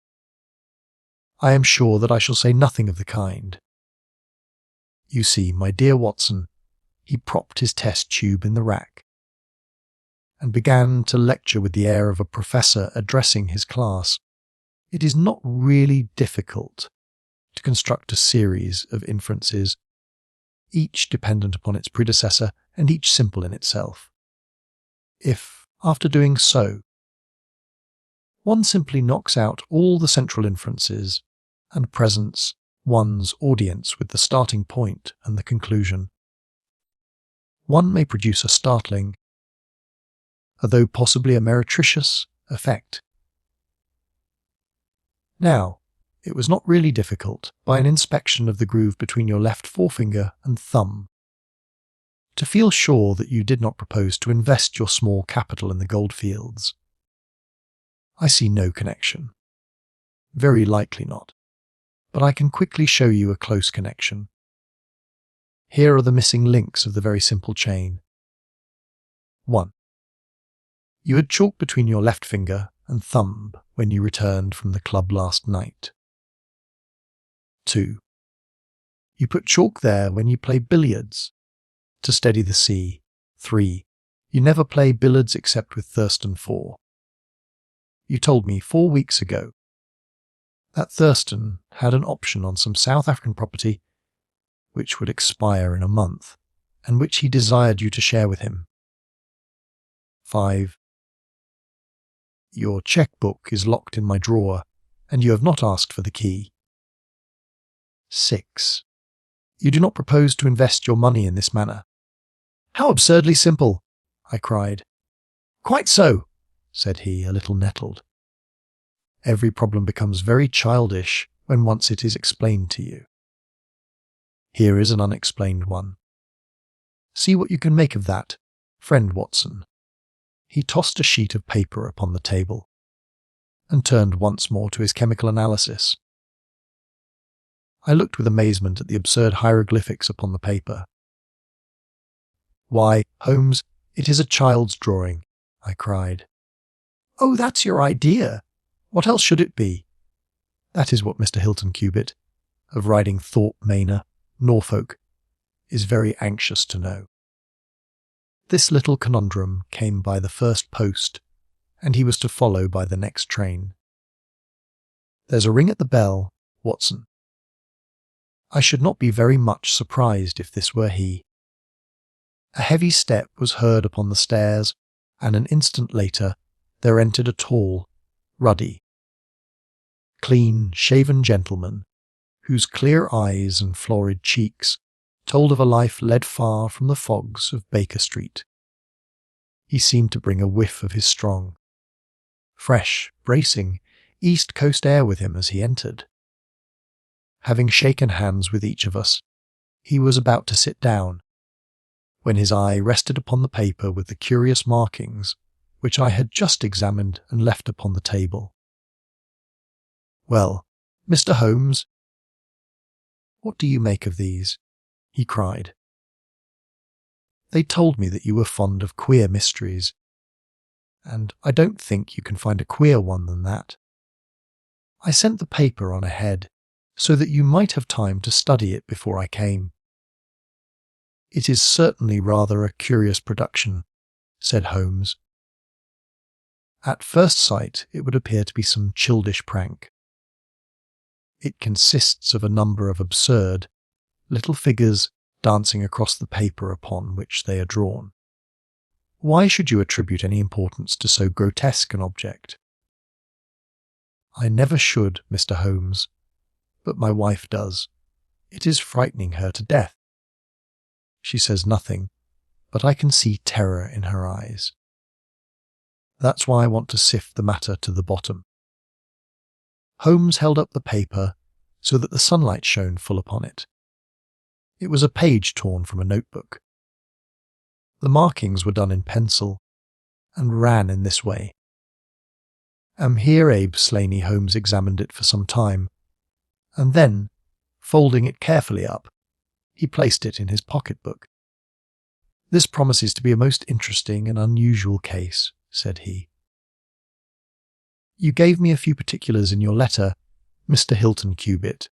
"I am sure that I shall say nothing of the kind." You see, my dear Watson, he propped his test tube in the rack, and began to lecture with the air of a professor addressing his class. It is not really difficult to construct a series of inferences, each dependent upon its predecessor and each simple in itself. If, after doing so, one simply knocks out all the central inferences and presents one's audience with the starting point and the conclusion, one may produce a startling, although possibly a meretricious, effect. Now, it was not really difficult, by an inspection of the groove between your left forefinger and thumb, to feel sure that you did not propose to invest your small capital in the goldfields. I see no connection. Very likely not. But I can quickly show you a close connection. Here are the missing links of the very simple chain. 1. You had chalk between your left finger and thumb when you returned from the club last night. 2. You put chalk there when you play billiards, to steady the sea. 3. You never play billiards except with Thurston 4. You told me 4 weeks ago that Thurston had an option on some South African property which would expire in a month, and which he desired you to share with him. 5. Your cheque-book is locked in my drawer, and you have not asked for the key. 6. You do not propose to invest your money in this manner. How absurdly simple! I cried. Quite so, said he, a little nettled. Every problem becomes very childish when once it is explained to you. Here is an unexplained one. See what you can make of that, friend Watson. He tossed a sheet of paper upon the table, and turned once more to his chemical analysis. I looked with amazement at the absurd hieroglyphics upon the paper. "Why, Holmes, it is a child's drawing," I cried. "Oh, that's your idea! What else should it be?" That is what Mr. Hilton Cubitt, of Riding Thorpe Manor, Norfolk, is very anxious to know. This little conundrum came by the first post, and he was to follow by the next train. "There's a ring at the bell, Watson." I should not be very much surprised if this were he. A heavy step was heard upon the stairs, and an instant later there entered a tall, ruddy, clean-shaven gentleman, whose clear eyes and florid cheeks told of a life led far from the fogs of Baker Street. He seemed to bring a whiff of his strong, fresh, bracing, East Coast air with him as he entered. Having shaken hands with each of us, he was about to sit down, when his eye rested upon the paper with the curious markings which I had just examined and left upon the table. "Well, Mr. Holmes, what do you make of these?" he cried. "They told me that you were fond of queer mysteries, and I don't think you can find a queer one than that. I sent the paper on ahead, so that you might have time to study it before I came." "It is certainly rather a curious production," said Holmes. "At first sight it would appear to be some childish prank. It consists of a number of absurd little figures dancing across the paper upon which they are drawn. Why should you attribute any importance to so grotesque an object?" "I never should, Mr. Holmes, but my wife does. It is frightening her to death. She says nothing, but I can see terror in her eyes. That's why I want to sift the matter to the bottom." Holmes held up the paper so that the sunlight shone full upon it. It was a page torn from a notebook. The markings were done in pencil, and ran in this way. Here Abe Slaney Holmes examined it for some time, and then, folding it carefully up, he placed it in his pocket-book. "This promises to be a most interesting and unusual case," said he. "You gave me a few particulars in your letter, Mr. Hilton Cubitt,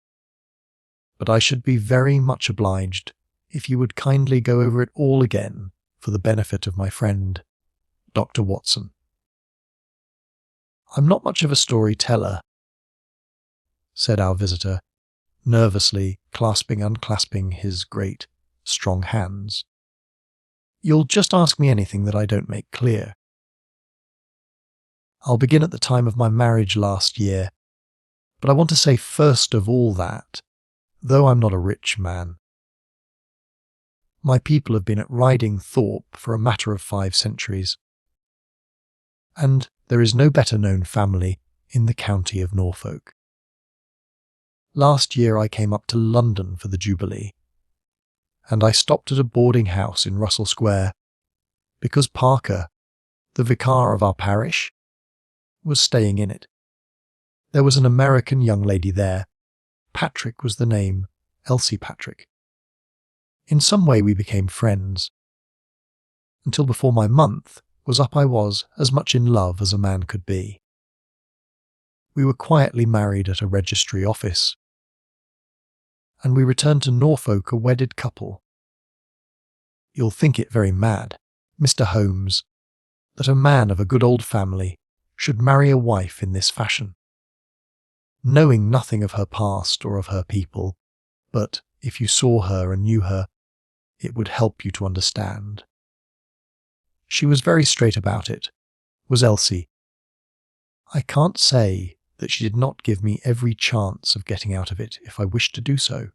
but I should be very much obliged if you would kindly go over it all again for the benefit of my friend, Dr. Watson." "I'm not much of a storyteller," said our visitor, nervously unclasping his great, strong hands. "You'll just ask me anything that I don't make clear. I'll begin at the time of my marriage last year, but I want to say first of all that, though I'm not a rich man, my people have been at Riding Thorpe for a matter of 5 centuries, and there is no better known family in the county of Norfolk. Last year I came up to London for the Jubilee, and I stopped at a boarding house in Russell Square because Parker, the vicar of our parish, was staying in it. There was an American young lady there. Patrick was the name, Elsie Patrick. In some way we became friends. Until before my month was up I was as much in love as a man could be. We were quietly married at a registry office, and we returned to Norfolk a wedded couple. You'll think it very mad, Mr. Holmes, that a man of a good old family should marry a wife in this fashion, knowing nothing of her past or of her people, but if you saw her and knew her, it would help you to understand. She was very straight about it, was Elsie. I can't say that she did not give me every chance of getting out of it if I wished to do so.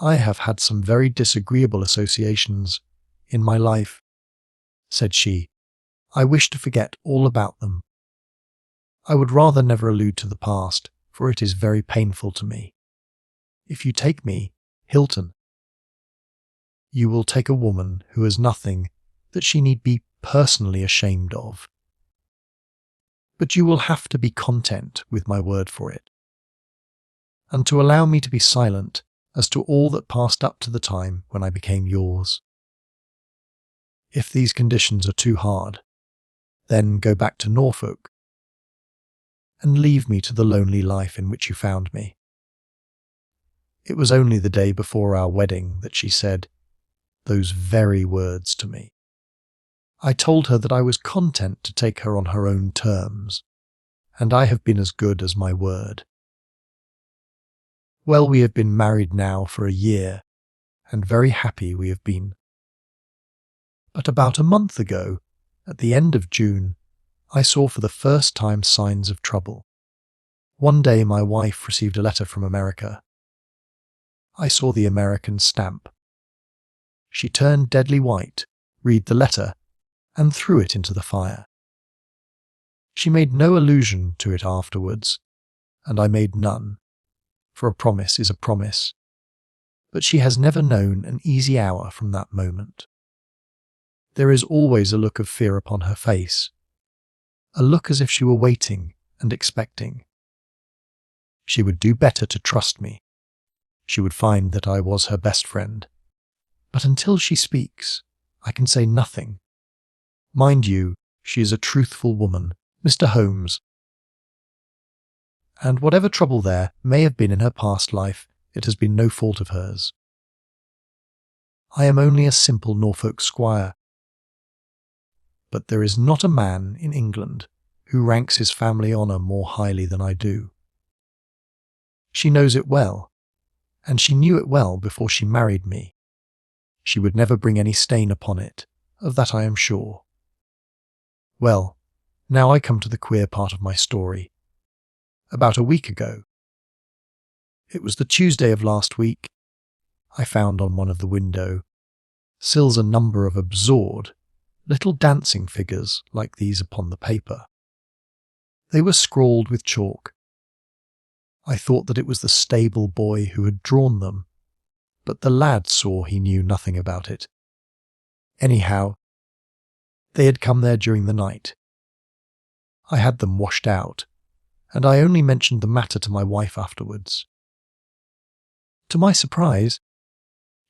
I have had some very disagreeable associations in my life, said she. I wish to forget all about them. I would rather never allude to the past, for it is very painful to me. If you take me, Hilton, you will take a woman who has nothing that she need be personally ashamed of. But you will have to be content with my word for it, and to allow me to be silent as to all that passed up to the time when I became yours. If these conditions are too hard, then go back to Norfolk and leave me to the lonely life in which you found me." It was only the day before our wedding that she said those very words to me. I told her that I was content to take her on her own terms, and I have been as good as my word. Well, we have been married now for a year, and very happy we have been. But about a month ago, at the end of June, I saw for the first time signs of trouble. One day my wife received a letter from America. I saw the American stamp. She turned deadly white, read the letter, and threw it into the fire. She made no allusion to it afterwards, and I made none, for a promise is a promise. But she has never known an easy hour from that moment. There is always a look of fear upon her face, a look as if she were waiting and expecting. She would do better to trust me. She would find that I was her best friend. But until she speaks, I can say nothing. Mind you, she is a truthful woman, Mr. Holmes. And whatever trouble there may have been in her past life, it has been no fault of hers. I am only a simple Norfolk squire. But there is not a man in England who ranks his family honour more highly than I do. She knows it well, and she knew it well before she married me. She would never bring any stain upon it, of that I am sure. Well, now I come to the queer part of my story. About a week ago, it was the Tuesday of last week, I found on one of the window sills a number of absurd, little dancing figures like these upon the paper. They were scrawled with chalk. I thought that it was the stable boy who had drawn them, but the lad saw he knew nothing about it. Anyhow, they had come there during the night. I had them washed out, and I only mentioned the matter to my wife afterwards. To my surprise,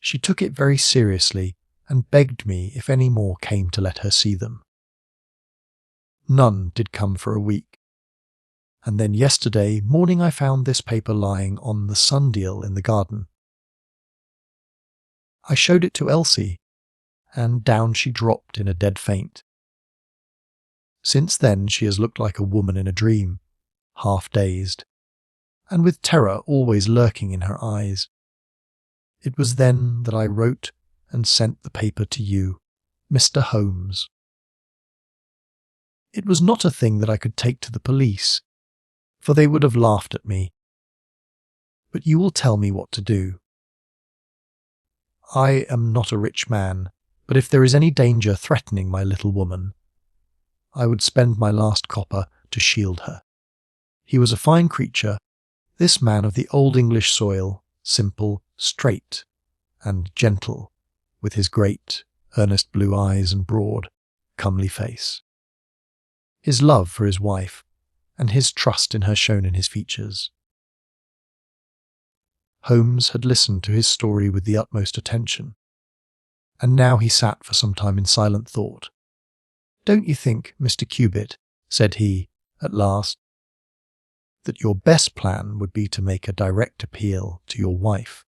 she took it very seriously and begged me if any more came to let her see them. None did come for a week, and then yesterday morning I found this paper lying on the sundial in the garden. I showed it to Elsie, and down she dropped in a dead faint. Since then she has looked like a woman in a dream, half dazed, and with terror always lurking in her eyes. It was then that I wrote and sent the paper to you, Mr. Holmes. It was not a thing that I could take to the police, for they would have laughed at me. But you will tell me what to do. I am not a rich man, but if there is any danger threatening my little woman, I would spend my last copper to shield her. He was a fine creature, this man of the old English soil, simple, straight, and gentle, with his great, earnest blue eyes and broad, comely face. His love for his wife, and his trust in her shone in his features. Holmes had listened to his story with the utmost attention, and now he sat for some time in silent thought. "Don't you think, Mr. Cubitt," said he, at last, "that your best plan would be to make a direct appeal to your wife,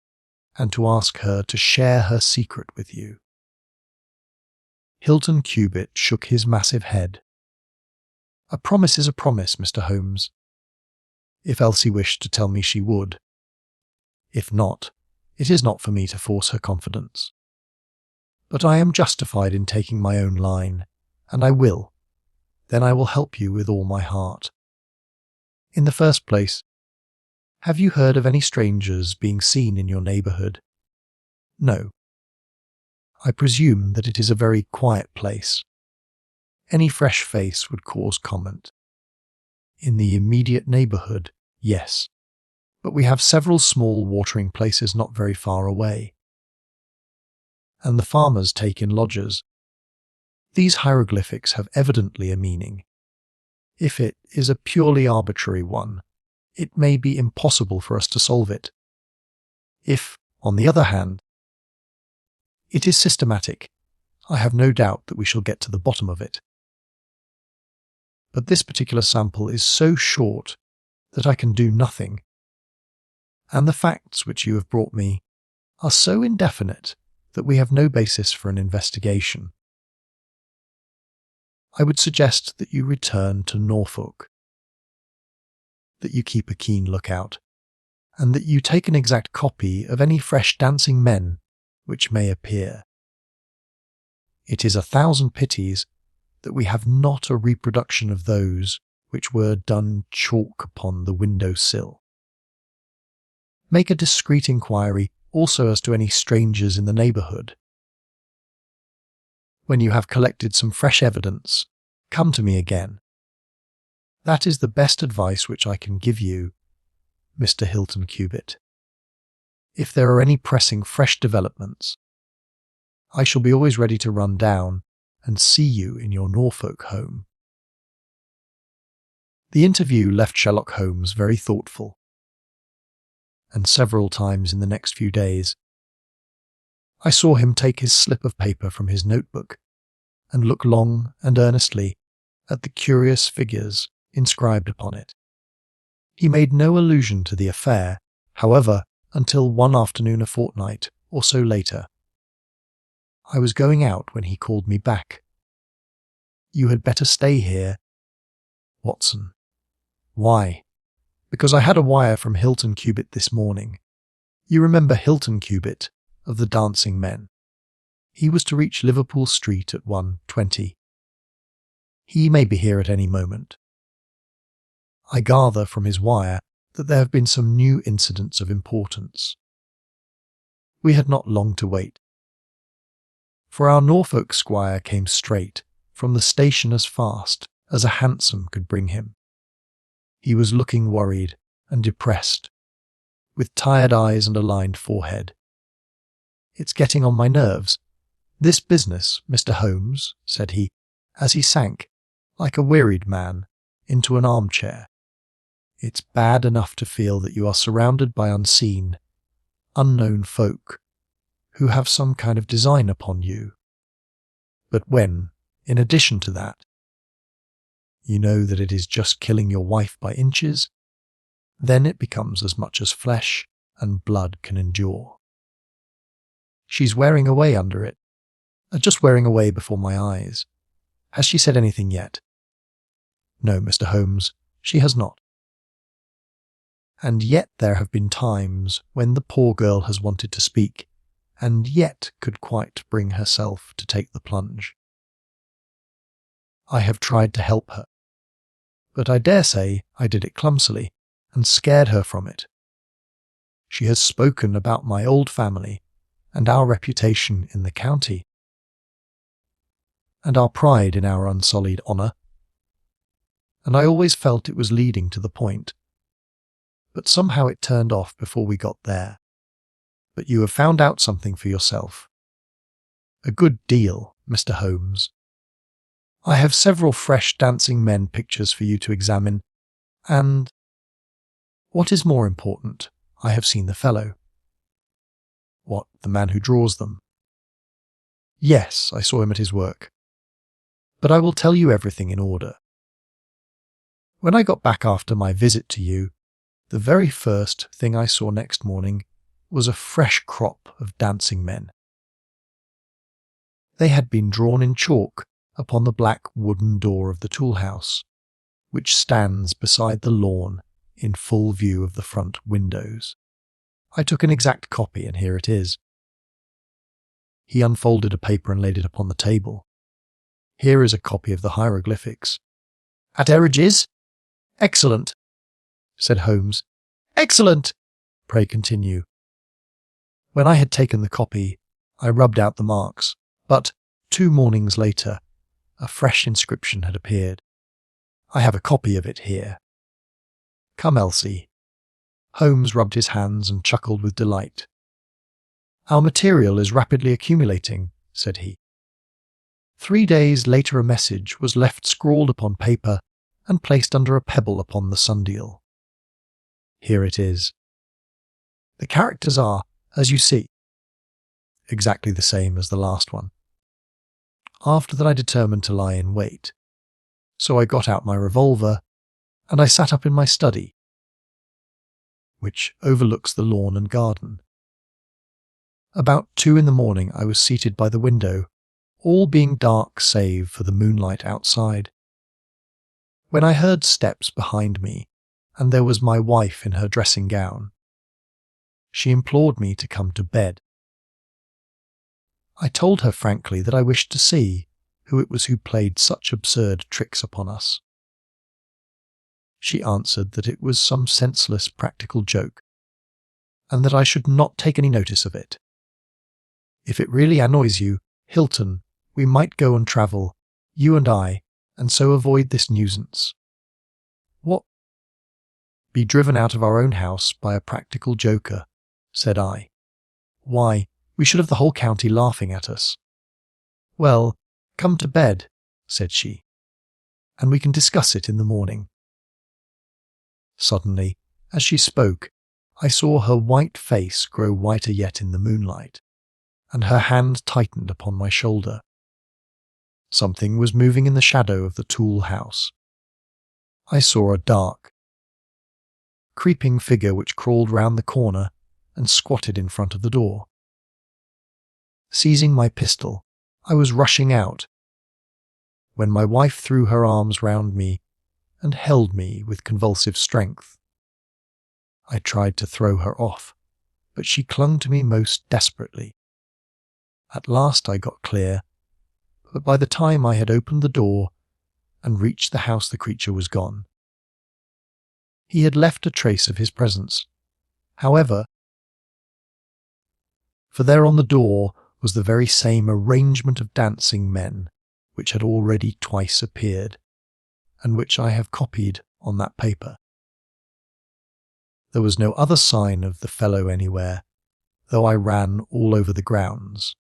and to ask her to share her secret with you?" Hilton Cubitt shook his massive head. "A promise is a promise, Mr. Holmes. If Elsie wished to tell me she would. If not, it is not for me to force her confidence. But I am justified in taking my own line, and I will. Then I will help you with all my heart. In the first place, have you heard of any strangers being seen in your neighbourhood? No. I presume that it is a very quiet place. Any fresh face would cause comment. In the immediate neighbourhood, yes, but we have several small watering places not very far away. And the farmers take in lodgers. These hieroglyphics have evidently a meaning. If it is a purely arbitrary one, it may be impossible for us to solve it. If, on the other hand, it is systematic, I have no doubt that we shall get to the bottom of it. But this particular sample is so short that I can do nothing, and the facts which you have brought me are so indefinite that we have no basis for an investigation. I would suggest that you return to Norfolk, that you keep a keen lookout, and that you take an exact copy of any fresh dancing men which may appear. It is 1,000 pities that we have not a reproduction of those which were done chalk upon the window sill. Make a discreet inquiry also as to any strangers in the neighbourhood. When you have collected some fresh evidence, come to me again. That is the best advice which I can give you, Mr. Hilton Cubitt. If there are any pressing fresh developments, I shall be always ready to run down and see you in your Norfolk home. The interview left Sherlock Holmes very thoughtful, and several times in the next few days I saw him take his slip of paper from his notebook and look long and earnestly at the curious figures inscribed upon it. He made no allusion to the affair, however, until one afternoon a fortnight or so later. I was going out when he called me back. "You had better stay here." "Watson." "Why?" "Because I had a wire from Hilton Cubitt this morning. You remember Hilton Cubitt, of the Dancing Men. He was to reach Liverpool Street at 1:20. He may be here at any moment. I gather from his wire that there have been some new incidents of importance." We had not long to wait, for our Norfolk Squire came straight from the station as fast as a hansom could bring him. He was looking worried and depressed, with tired eyes and a lined forehead. "It's getting on my nerves, this business, Mr. Holmes," said he, as he sank, like a wearied man, into an armchair. "It's bad enough to feel that you are surrounded by unseen, unknown folk who have some kind of design upon you. But when, in addition to that, you know that it is just killing your wife by inches, then it becomes as much as flesh and blood can endure. She's wearing away under it, just wearing away before my eyes. Has she said anything yet?" "No, Mr. Holmes, she has not." "And yet there have been times when the poor girl has wanted to speak, and yet could quite bring herself to take the plunge. I have tried to help her, but I dare say I did it clumsily and scared her from it. She has spoken about my old family and our reputation in the county, and our pride in our unsullied honour, and I always felt it was leading to the point. But somehow it turned off before we got there. But you have found out something for yourself. A good deal, Mr. Holmes. I have several fresh dancing men pictures for you to examine, and, what is more important, I have seen the fellow." "What, the man who draws them?" "Yes, I saw him at his work. But I will tell you everything in order. When I got back after my visit to you, the very first thing I saw next morning was a fresh crop of dancing men. They had been drawn in chalk upon the black wooden door of the tool house, which stands beside the lawn in full view of the front windows. I took an exact copy, and here it is." He unfolded a paper and laid it upon the table. "Here is a copy of the hieroglyphics." "At Eridge's? Excellent," said Holmes. "Excellent! Pray continue." "When I had taken the copy, I rubbed out the marks, but 2 mornings later, a fresh inscription had appeared. I have a copy of it here. Come, Elsie." Holmes rubbed his hands and chuckled with delight. "Our material is rapidly accumulating," said he. 3 days later a message was left scrawled upon paper and placed under a pebble upon the sundial. Here it is. The characters are, as you see, exactly the same as the last one. after that I determined to lie in wait. So I got out my revolver, and I sat up in my study, which overlooks the lawn and garden. About 2 in the morning I was seated by the window, all being dark save for the moonlight outside, when I heard steps behind me, and there was my wife in her dressing gown. She implored me to come to bed. I told her frankly that I wished to see who it was who played such absurd tricks upon us. She answered that it was some senseless practical joke, and that I should not take any notice of it. If it really annoys you, Hilton, we might go and travel, you and I, and so avoid this nuisance. What? Be driven out of our own house by a practical joker, said I. Why, we should have the whole county laughing at us. Well, come to bed, said she, and we can discuss it in the morning. Suddenly, as she spoke, I saw her white face grow whiter yet in the moonlight, and her hand tightened upon my shoulder. Something was moving in the shadow of the Toole house. I saw a dark, creeping figure which crawled round the corner and squatted in front of the door. Seizing my pistol, I was rushing out, when my wife threw her arms round me and held me with convulsive strength. I tried to throw her off, but she clung to me most desperately. At last I got clear, but by the time I had opened the door and reached the house the creature was gone. He had left a trace of his presence, however, for there on the door was the very same arrangement of dancing men which had already twice appeared, and which I have copied on that paper. There was no other sign of the fellow anywhere, though I ran all over the grounds.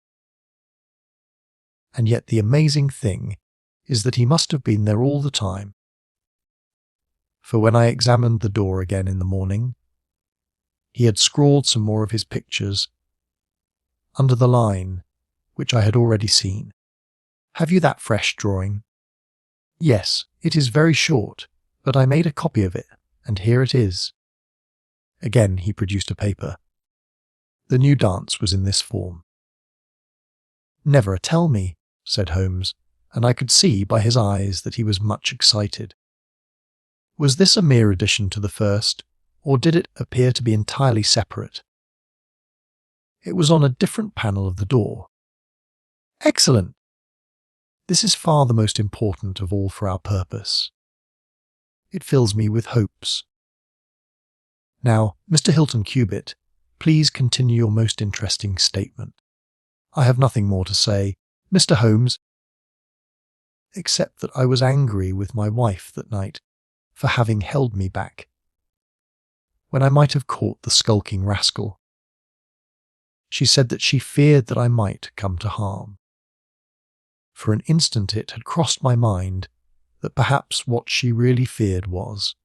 And yet the amazing thing is that he must have been there all the time, for when I examined the door again in the morning, he had scrawled some more of his pictures under the line which I had already seen. Have you that fresh drawing? Yes, it is very short, but I made a copy of it, and here it is. Again he produced a paper. The new dance was in this form. Never a tell me, said Holmes, and I could see by his eyes that he was much excited. Was this a mere addition to the first, or did it appear to be entirely separate? It was on a different panel of the door. Excellent! This is far the most important of all for our purpose. It fills me with hopes. Now, Mr. Hilton Cubitt, please continue your most interesting statement. I have nothing more to say, Mr. Holmes, except that I was angry with my wife that night for having held me back, when I might have caught the skulking rascal. She said that she feared that I might come to harm. For an instant it had crossed my mind that perhaps what she really feared was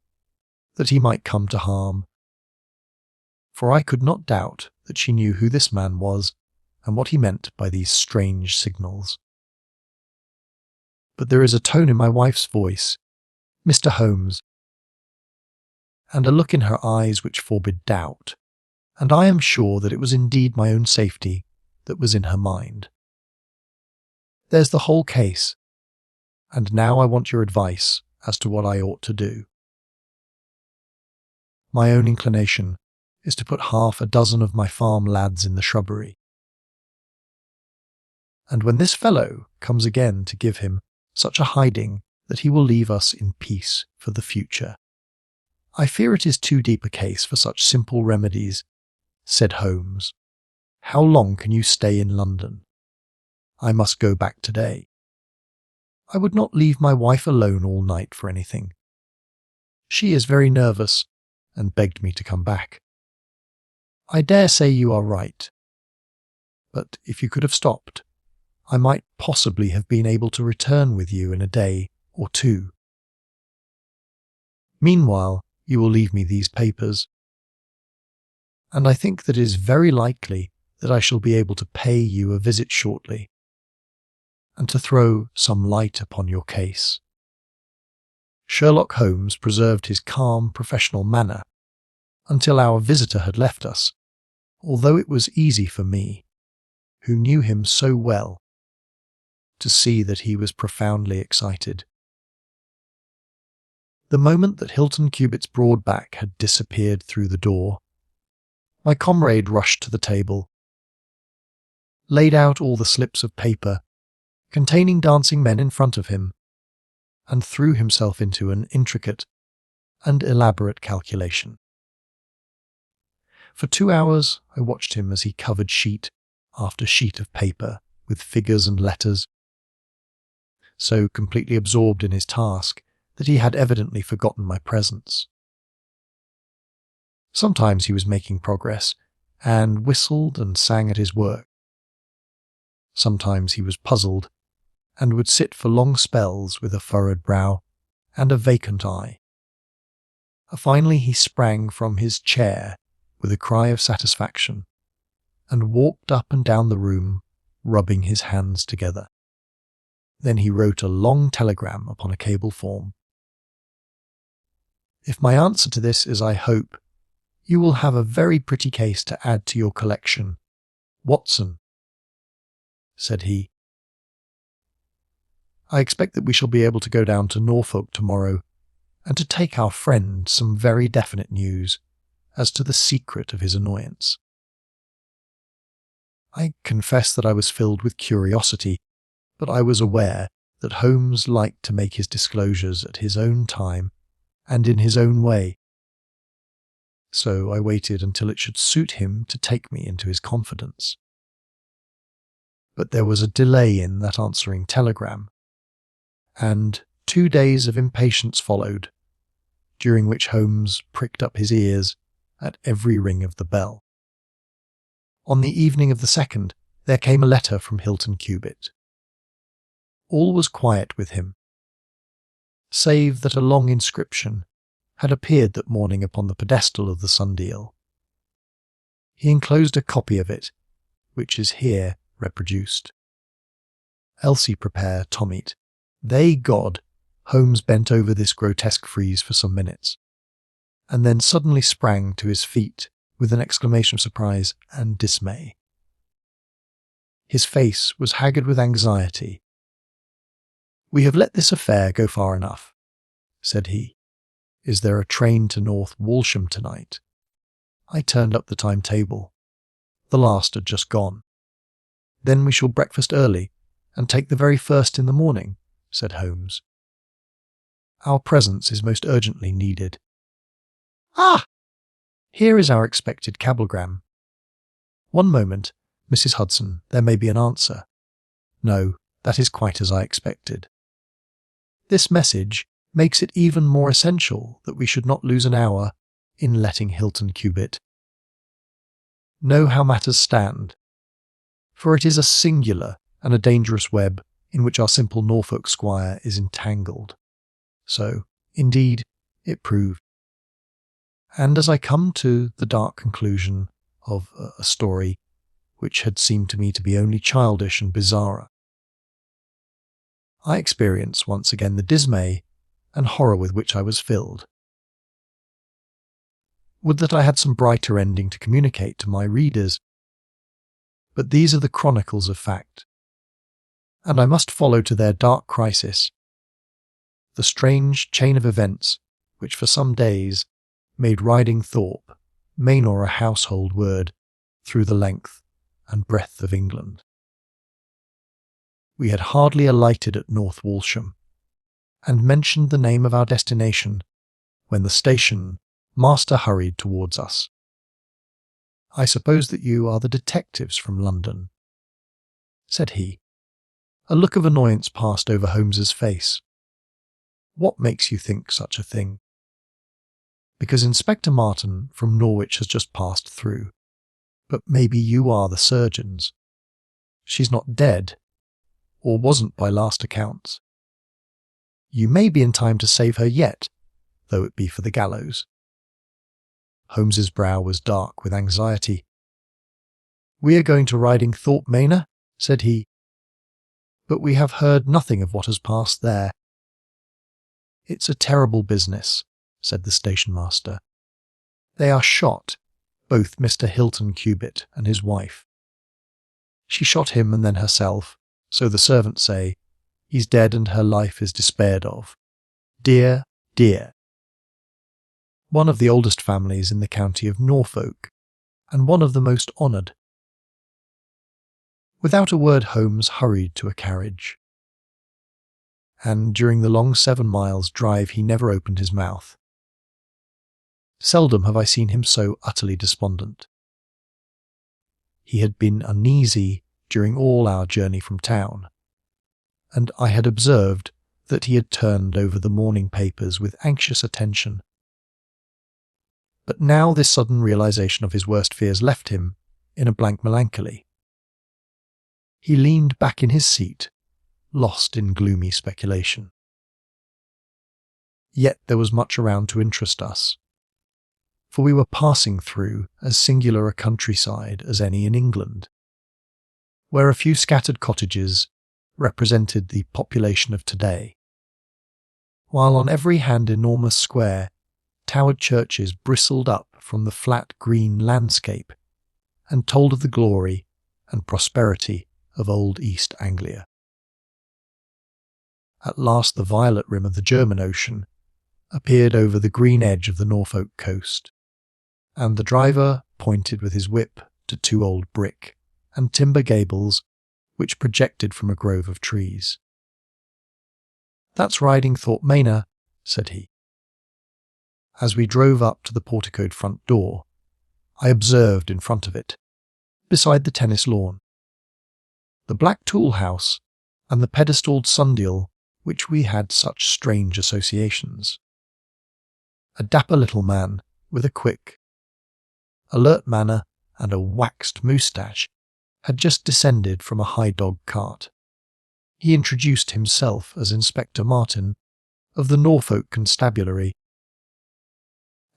that he might come to harm, for I could not doubt that she knew who this man was and what he meant by these strange signals. But there is a tone in my wife's voice, Mr. Holmes, and a look in her eyes which forbid doubt, and I am sure that it was indeed my own safety that was in her mind. There's the whole case, and now I want your advice as to what I ought to do. My own inclination is to put 6 of my farm lads in the shrubbery. And when this fellow comes again to give him such a hiding that he will leave us in peace for the future. I fear it is too deep a case for such simple remedies, said Holmes. How long can you stay in London? I must go back today. I would not leave my wife alone all night for anything. She is very nervous and begged me to come back. I dare say you are right. But if you could have stopped, I might possibly have been able to return with you in a day or 2. Meanwhile, you will leave me these papers, and I think that it is very likely that I shall be able to pay you a visit shortly, and to throw some light upon your case. Sherlock Holmes preserved his calm, professional manner until our visitor had left us, although it was easy for me, who knew him so well, to see that he was profoundly excited. The moment that Hilton Cubit's broad back had disappeared through the door, my comrade rushed to the table, laid out all the slips of paper containing dancing men in front of him, and threw himself into an intricate and elaborate calculation. For 2 hours I watched him as he covered sheet after sheet of paper with figures and letters, so completely absorbed in his task that he had evidently forgotten my presence. Sometimes he was making progress, and whistled and sang at his work. Sometimes he was puzzled, and would sit for long spells with a furrowed brow and a vacant eye. Finally he sprang from his chair with a cry of satisfaction, and walked up and down the room, rubbing his hands together. Then he wrote a long telegram upon a cable form. If my answer to this is I hope, you will have a very pretty case to add to your collection, Watson, said he. I expect that we shall be able to go down to Norfolk tomorrow and to take our friend some very definite news as to the secret of his annoyance. I confess that I was filled with curiosity, but I was aware that Holmes liked to make his disclosures at his own time and in his own way, so I waited until it should suit him to take me into his confidence. But there was a delay in that answering telegram, and 2 days of impatience followed, during which Holmes pricked up his ears at every ring of the bell. On the evening of the 2nd, there came a letter from Hilton Cubit. All was quiet with him, save that a long inscription had appeared that morning upon the pedestal of the sundial. He enclosed a copy of it, which is here reproduced. Elsie prepare Tommeat. They God! Holmes bent over this grotesque frieze for some minutes, and then suddenly sprang to his feet with an exclamation of surprise and dismay. His face was haggard with anxiety. "We have let this affair go far enough," said he. "Is there a train to North Walsham tonight?" I turned up the timetable. The last had just gone. "Then we shall breakfast early and take the very first in the morning," said Holmes. "Our presence is most urgently needed." "Ah! Here is our expected cablegram." "One moment, Mrs. Hudson, there may be an answer." "No, that is quite as I expected." "This message makes it even more essential that we should not lose an hour in letting Hilton Cubit know how matters stand, for it is a singular and a dangerous web in which our simple Norfolk squire is entangled." So, indeed, it proved. And as I come to the dark conclusion of a story which had seemed to me to be only childish and bizarre, I experience once again the dismay and horror with which I was filled. Would that I had some brighter ending to communicate to my readers, but these are the chronicles of fact, and I must follow to their dark crisis the strange chain of events which for some days made Riding Thorpe Manor a household word through the length and breadth of England. We had hardly alighted at North Walsham, and mentioned the name of our destination, when the station master hurried towards us. "I suppose that you are the detectives from London," said he. A look of annoyance passed over Holmes's face. "What makes you think such a thing?" "Because Inspector Martin from Norwich has just passed through. But maybe you are the surgeons. She's not dead, or wasn't by last accounts. You may be in time to save her yet, though it be for the gallows." Holmes's brow was dark with anxiety. "We are going to Riding Thorpe Manor," said he. but we have heard nothing of what has passed there." "It's a terrible business," said the station-master. "They are shot, both Mr. Hilton Cubitt and his wife. She shot him and then herself, so the servants say. He's dead and her life is despaired of. Dear, dear. One of the oldest families in the county of Norfolk, and one of the most honoured." Without a word Holmes hurried to a carriage, and during the long 7 miles drive he never opened his mouth. Seldom have I seen him so utterly despondent. He had been uneasy during all our journey from town, and I had observed that he had turned over the morning papers with anxious attention. But now this sudden realization of his worst fears left him in a blank melancholy. He leaned back in his seat, lost in gloomy speculation. Yet there was much around to interest us, for we were passing through as singular a countryside as any in England, where a few scattered cottages represented the population of today, while on every hand enormous square, towered churches bristled up from the flat green landscape and told of the glory and prosperity of old East Anglia. At last the violet rim of the German Ocean appeared over the green edge of the Norfolk coast, and the driver pointed with his whip to 2 old brick and timber gables which projected from a grove of trees. "That's Ridingthorpe Manor," said he. As we drove up to the porticoed front door, I observed in front of it, beside the tennis lawn, the black tool house and the pedestalled sundial which we had such strange associations. A dapper little man with a quick, alert manner and a waxed moustache had just descended from a high dog cart. He introduced himself as Inspector Martin of the Norfolk Constabulary,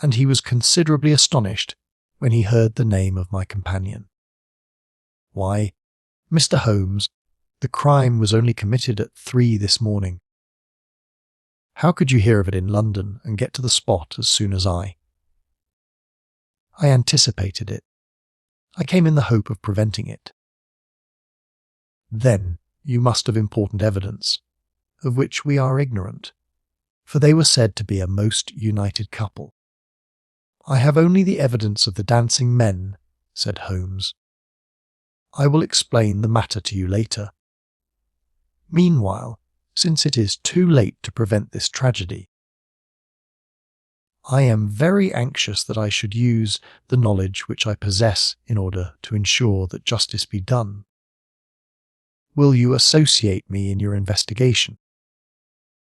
and he was considerably astonished when he heard the name of my companion. "Why, Mr. Holmes, the crime was only committed at 3 this morning. How could you hear of it in London and get to the spot as soon as I?" "I anticipated it. I came in the hope of preventing it." "Then you must have important evidence, of which we are ignorant, for they were said to be a most united couple." "I have only the evidence of the dancing men," said Holmes. "I will explain the matter to you later. Meanwhile, since it is too late to prevent this tragedy, I am very anxious that I should use the knowledge which I possess in order to ensure that justice be done. Will you associate me in your investigation,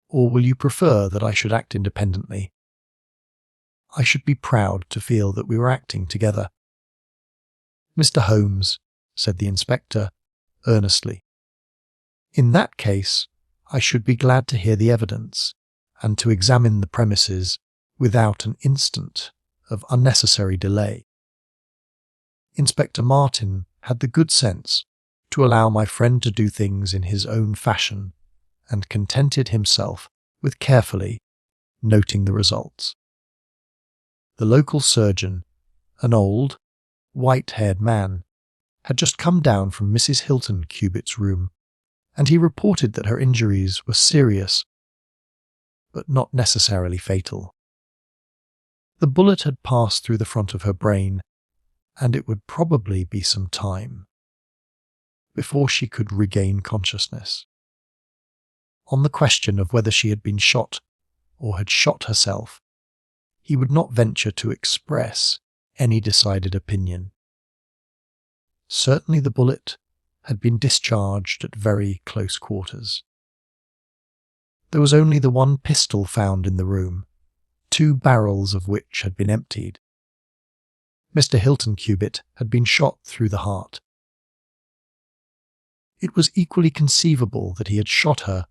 or will you prefer that I should act independently? I should be proud to feel that we were acting together." "Mr. Holmes," said the inspector, earnestly, "in that case, I should be glad to hear the evidence, and to examine the premises without an instant of unnecessary delay." Inspector Martin had the good sense to allow my friend to do things in his own fashion, and contented himself with carefully noting the results. The local surgeon, an old, white-haired man, had just come down from Mrs. Hilton Cubitt's room, and he reported that her injuries were serious, but not necessarily fatal. The bullet had passed through the front of her brain, and it would probably be some time before she could regain consciousness. On the question of whether she had been shot or had shot herself, he would not venture to express any decided opinion. Certainly the bullet had been discharged at very close quarters. There was only the one pistol found in the room, 2 barrels of which had been emptied. Mr. Hilton Cubitt had been shot through the heart. It was equally conceivable that he had shot her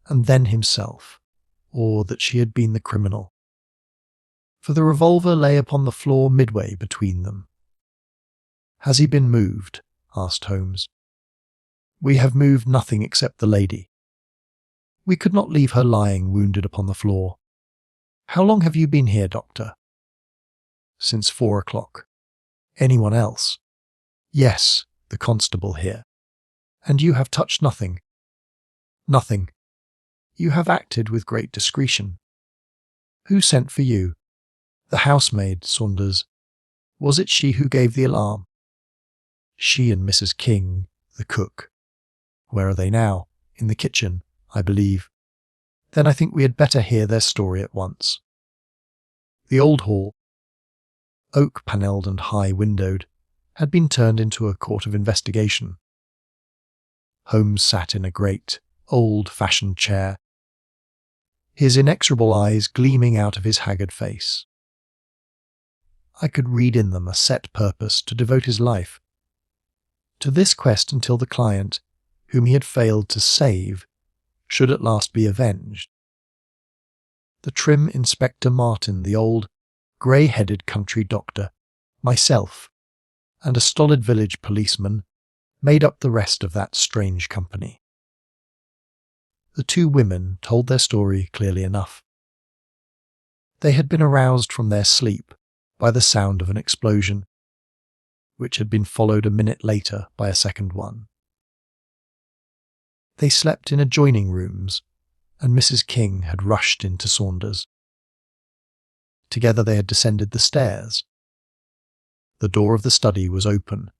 and then himself, or that she had been the criminal, for the revolver lay upon the floor midway between them. "Has he been moved?" asked Holmes. We have moved nothing except the lady. We could not leave her lying wounded upon the floor. How long have you been here, doctor? Since 4 o'clock. Anyone else? Yes, the constable here. And you have touched nothing? Nothing. You have acted with great discretion. Who sent for you? The housemaid, Saunders. Was it she who gave the alarm? She and Mrs. King, the cook. Where are they now? In the kitchen, I believe. Then I think we had better hear their story at once. The old hall, oak-panelled and high-windowed, had been turned into a court of investigation. Holmes sat in a great, old-fashioned chair, his inexorable eyes gleaming out of his haggard face. I could read in them a set purpose to devote his life to this quest until the client, whom he had failed to save, should at last be avenged. The trim Inspector Martin, the old, grey-headed country doctor, myself, and a stolid village policeman made up the rest of that strange company. The two women told their story clearly enough. They had been aroused from their sleep by the sound of an explosion, which had been followed a minute later by a second one. They slept in adjoining rooms, and Mrs. King had rushed into Saunders. Together they had descended the stairs. The door of the study was open,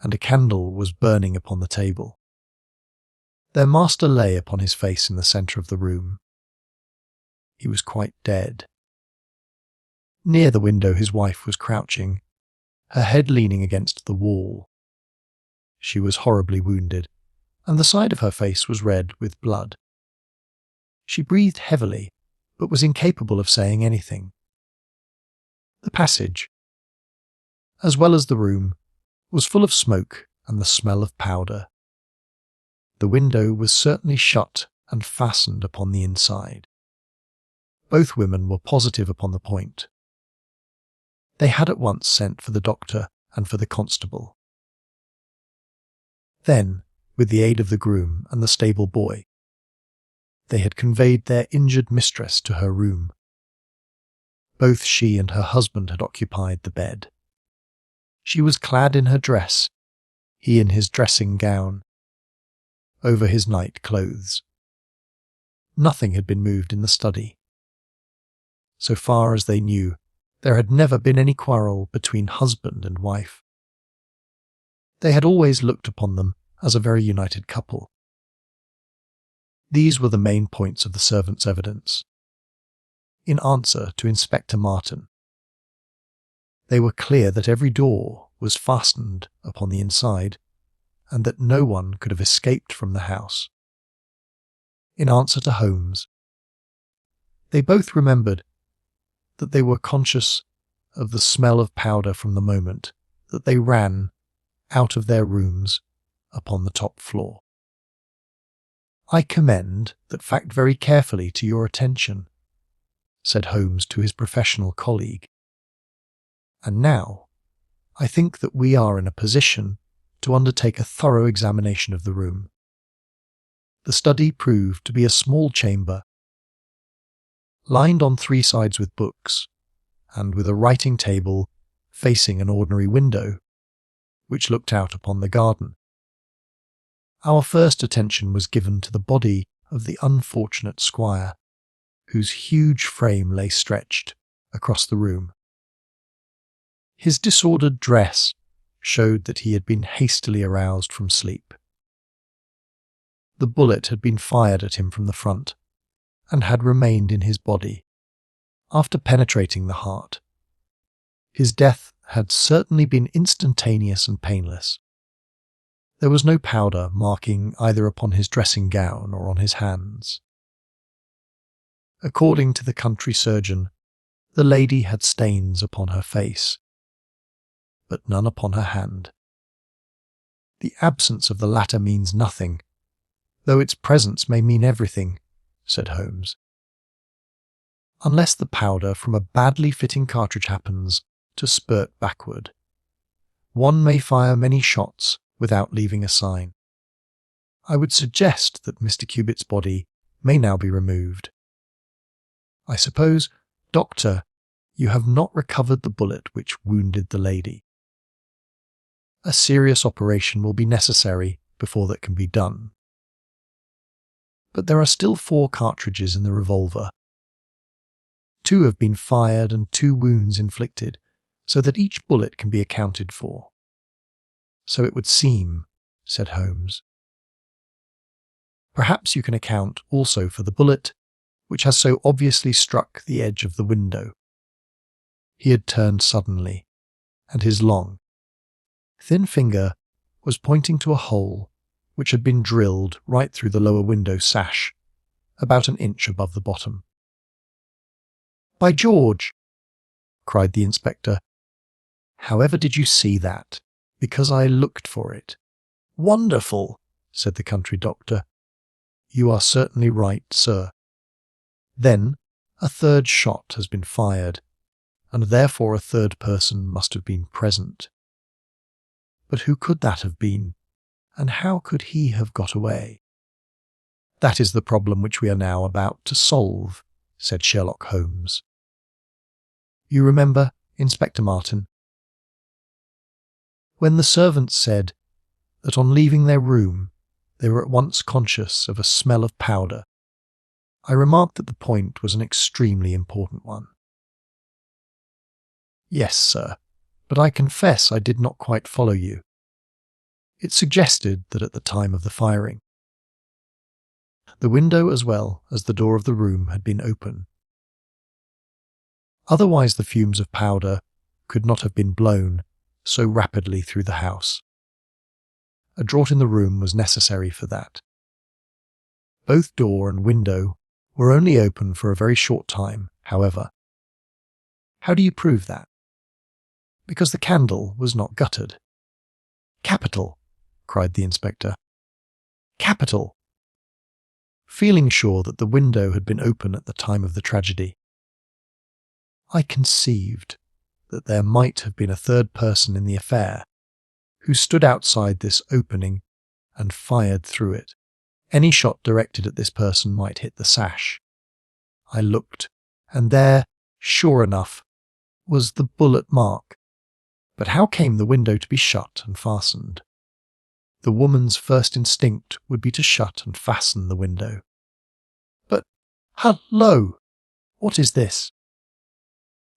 and a candle was burning upon the table. Their master lay upon his face in the centre of the room. He was quite dead. Near the window his wife was crouching, her head leaning against the wall. She was horribly wounded, and the side of her face was red with blood. She breathed heavily, but was incapable of saying anything. The passage, as well as the room, was full of smoke and the smell of powder. The window was certainly shut and fastened upon the inside. Both women were positive upon the point. They had at once sent for the doctor and for the constable. Then, with the aid of the groom and the stable boy, they had conveyed their injured mistress to her room. Both she and her husband had occupied the bed. She was clad in her dress, he in his dressing gown, over his night clothes. Nothing had been moved in the study. So far as they knew, there had never been any quarrel between husband and wife. They had always looked upon them as a very united couple. These were the main points of the servant's evidence. In answer to Inspector Martin, they were clear that every door was fastened upon the inside, and that no one could have escaped from the house. In answer to Holmes, they both remembered that they were conscious of the smell of powder from the moment that they ran out of their rooms upon the top floor. I commend that fact very carefully to your attention, said Holmes to his professional colleague. And now, I think that we are in a position to undertake a thorough examination of the room. The study proved to be a small chamber, lined on 3 sides with books, and with a writing table facing an ordinary window, which looked out upon the garden. Our first attention was given to the body of the unfortunate Squire, whose huge frame lay stretched across the room. His disordered dress showed that he had been hastily aroused from sleep. The bullet had been fired at him from the front, and had remained in his body, after penetrating the heart. His death had certainly been instantaneous and painless. There was no powder marking either upon his dressing gown or on his hands. According to the country surgeon, the lady had stains upon her face, but none upon her hand. The absence of the latter means nothing, though its presence may mean everything, said Holmes. Unless the powder from a badly fitting cartridge happens to spurt backward, one may fire many shots without leaving a sign. I would suggest that Mr. Cubitt's body may now be removed. I suppose, Doctor, you have not recovered the bullet which wounded the lady. A serious operation will be necessary before that can be done. But there are still 4 cartridges in the revolver. 2 have been fired and 2 wounds inflicted, so that each bullet can be accounted for. So it would seem, said Holmes. Perhaps you can account also for the bullet which has so obviously struck the edge of the window. He had turned suddenly, and his long, thin finger was pointing to a hole which had been drilled right through the lower window sash, about an inch above the bottom. "By George!" cried the inspector. "However did you see that?" "Because I looked for it." "Wonderful!" said the country doctor. "You are certainly right, sir." "Then a 3rd shot has been fired, and therefore a 3rd person must have been present. But who could that have been, and how could he have got away?" "That is the problem which we are now about to solve," said Sherlock Holmes. "You remember, Inspector Martin, when the servants said that on leaving their room they were at once conscious of a smell of powder, I remarked that the point was an extremely important one." "Yes, sir, but I confess I did not quite follow you. It suggested that at the time of the firing, the window as well as the door of the room had been open. Otherwise the fumes of powder could not have been blown so rapidly through the house. A draught in the room was necessary for that. Both door and window were only open for a very short time, however. How do you prove that?" "Because the candle was not guttered." "Capital!" cried the inspector. "Capital!" Feeling sure that the window had been open at the time of the tragedy, I conceived that there might have been a 3rd person in the affair who stood outside this opening and fired through it. Any shot directed at this person might hit the sash. I looked, and there, sure enough, was the bullet mark. But how came the window to be shut and fastened? The woman's first instinct would be to shut and fasten the window. But, hullo! What is this?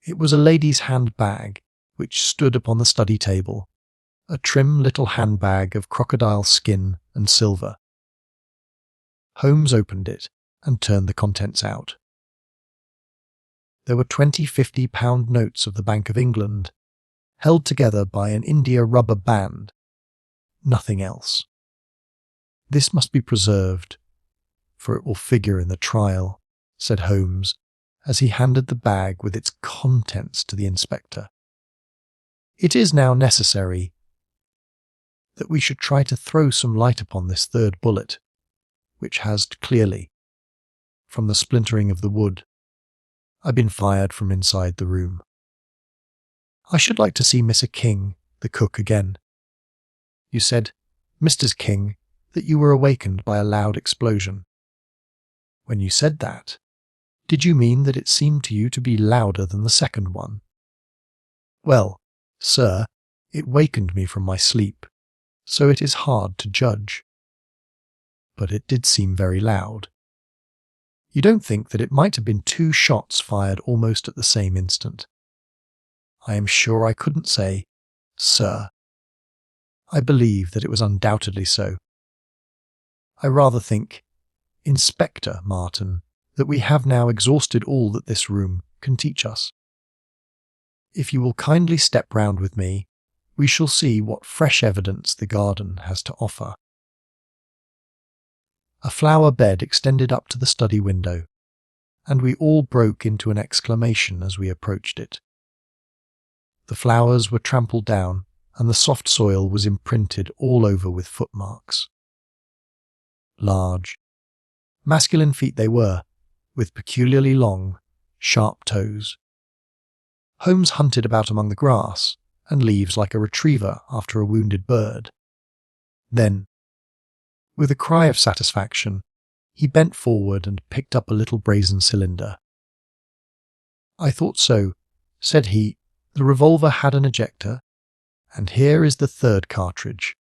It was a lady's handbag, which stood upon the study table, a trim little handbag of crocodile skin and silver. Holmes opened it and turned the contents out. There were 20 50-pound notes of the Bank of England, held together by an India rubber band. Nothing else. "This must be preserved, for it will figure in the trial," said Holmes, as he handed the bag with its contents to the inspector. "It is now necessary that we should try to throw some light upon this 3rd bullet, which has clearly, from the splintering of the wood, been fired from inside the room. I should like to see Mr. King, the cook, again. You said, Mr. King, that you were awakened by a loud explosion. When you said that, did you mean that it seemed to you to be louder than the 2nd one?" "Well, sir, it wakened me from my sleep, so it is hard to judge. But it did seem very loud. You don't think that it might have been 2 shots fired almost at the same instant?" "I am sure I couldn't say, sir. I believe that it was undoubtedly so. I rather think, Inspector Martin, that we have now exhausted all that this room can teach us. If you will kindly step round with me, we shall see what fresh evidence the garden has to offer." A flower bed extended up to the study window, and we all broke into an exclamation as we approached it. The flowers were trampled down, and the soft soil was imprinted all over with footmarks. Large, masculine feet they were, with peculiarly long, sharp toes. Holmes hunted about among the grass and leaves like a retriever after a wounded bird. Then, With a cry of satisfaction, he bent forward and picked up a little brazen cylinder. "I thought so," said he. "The revolver had an ejector, and here is the third cartridge.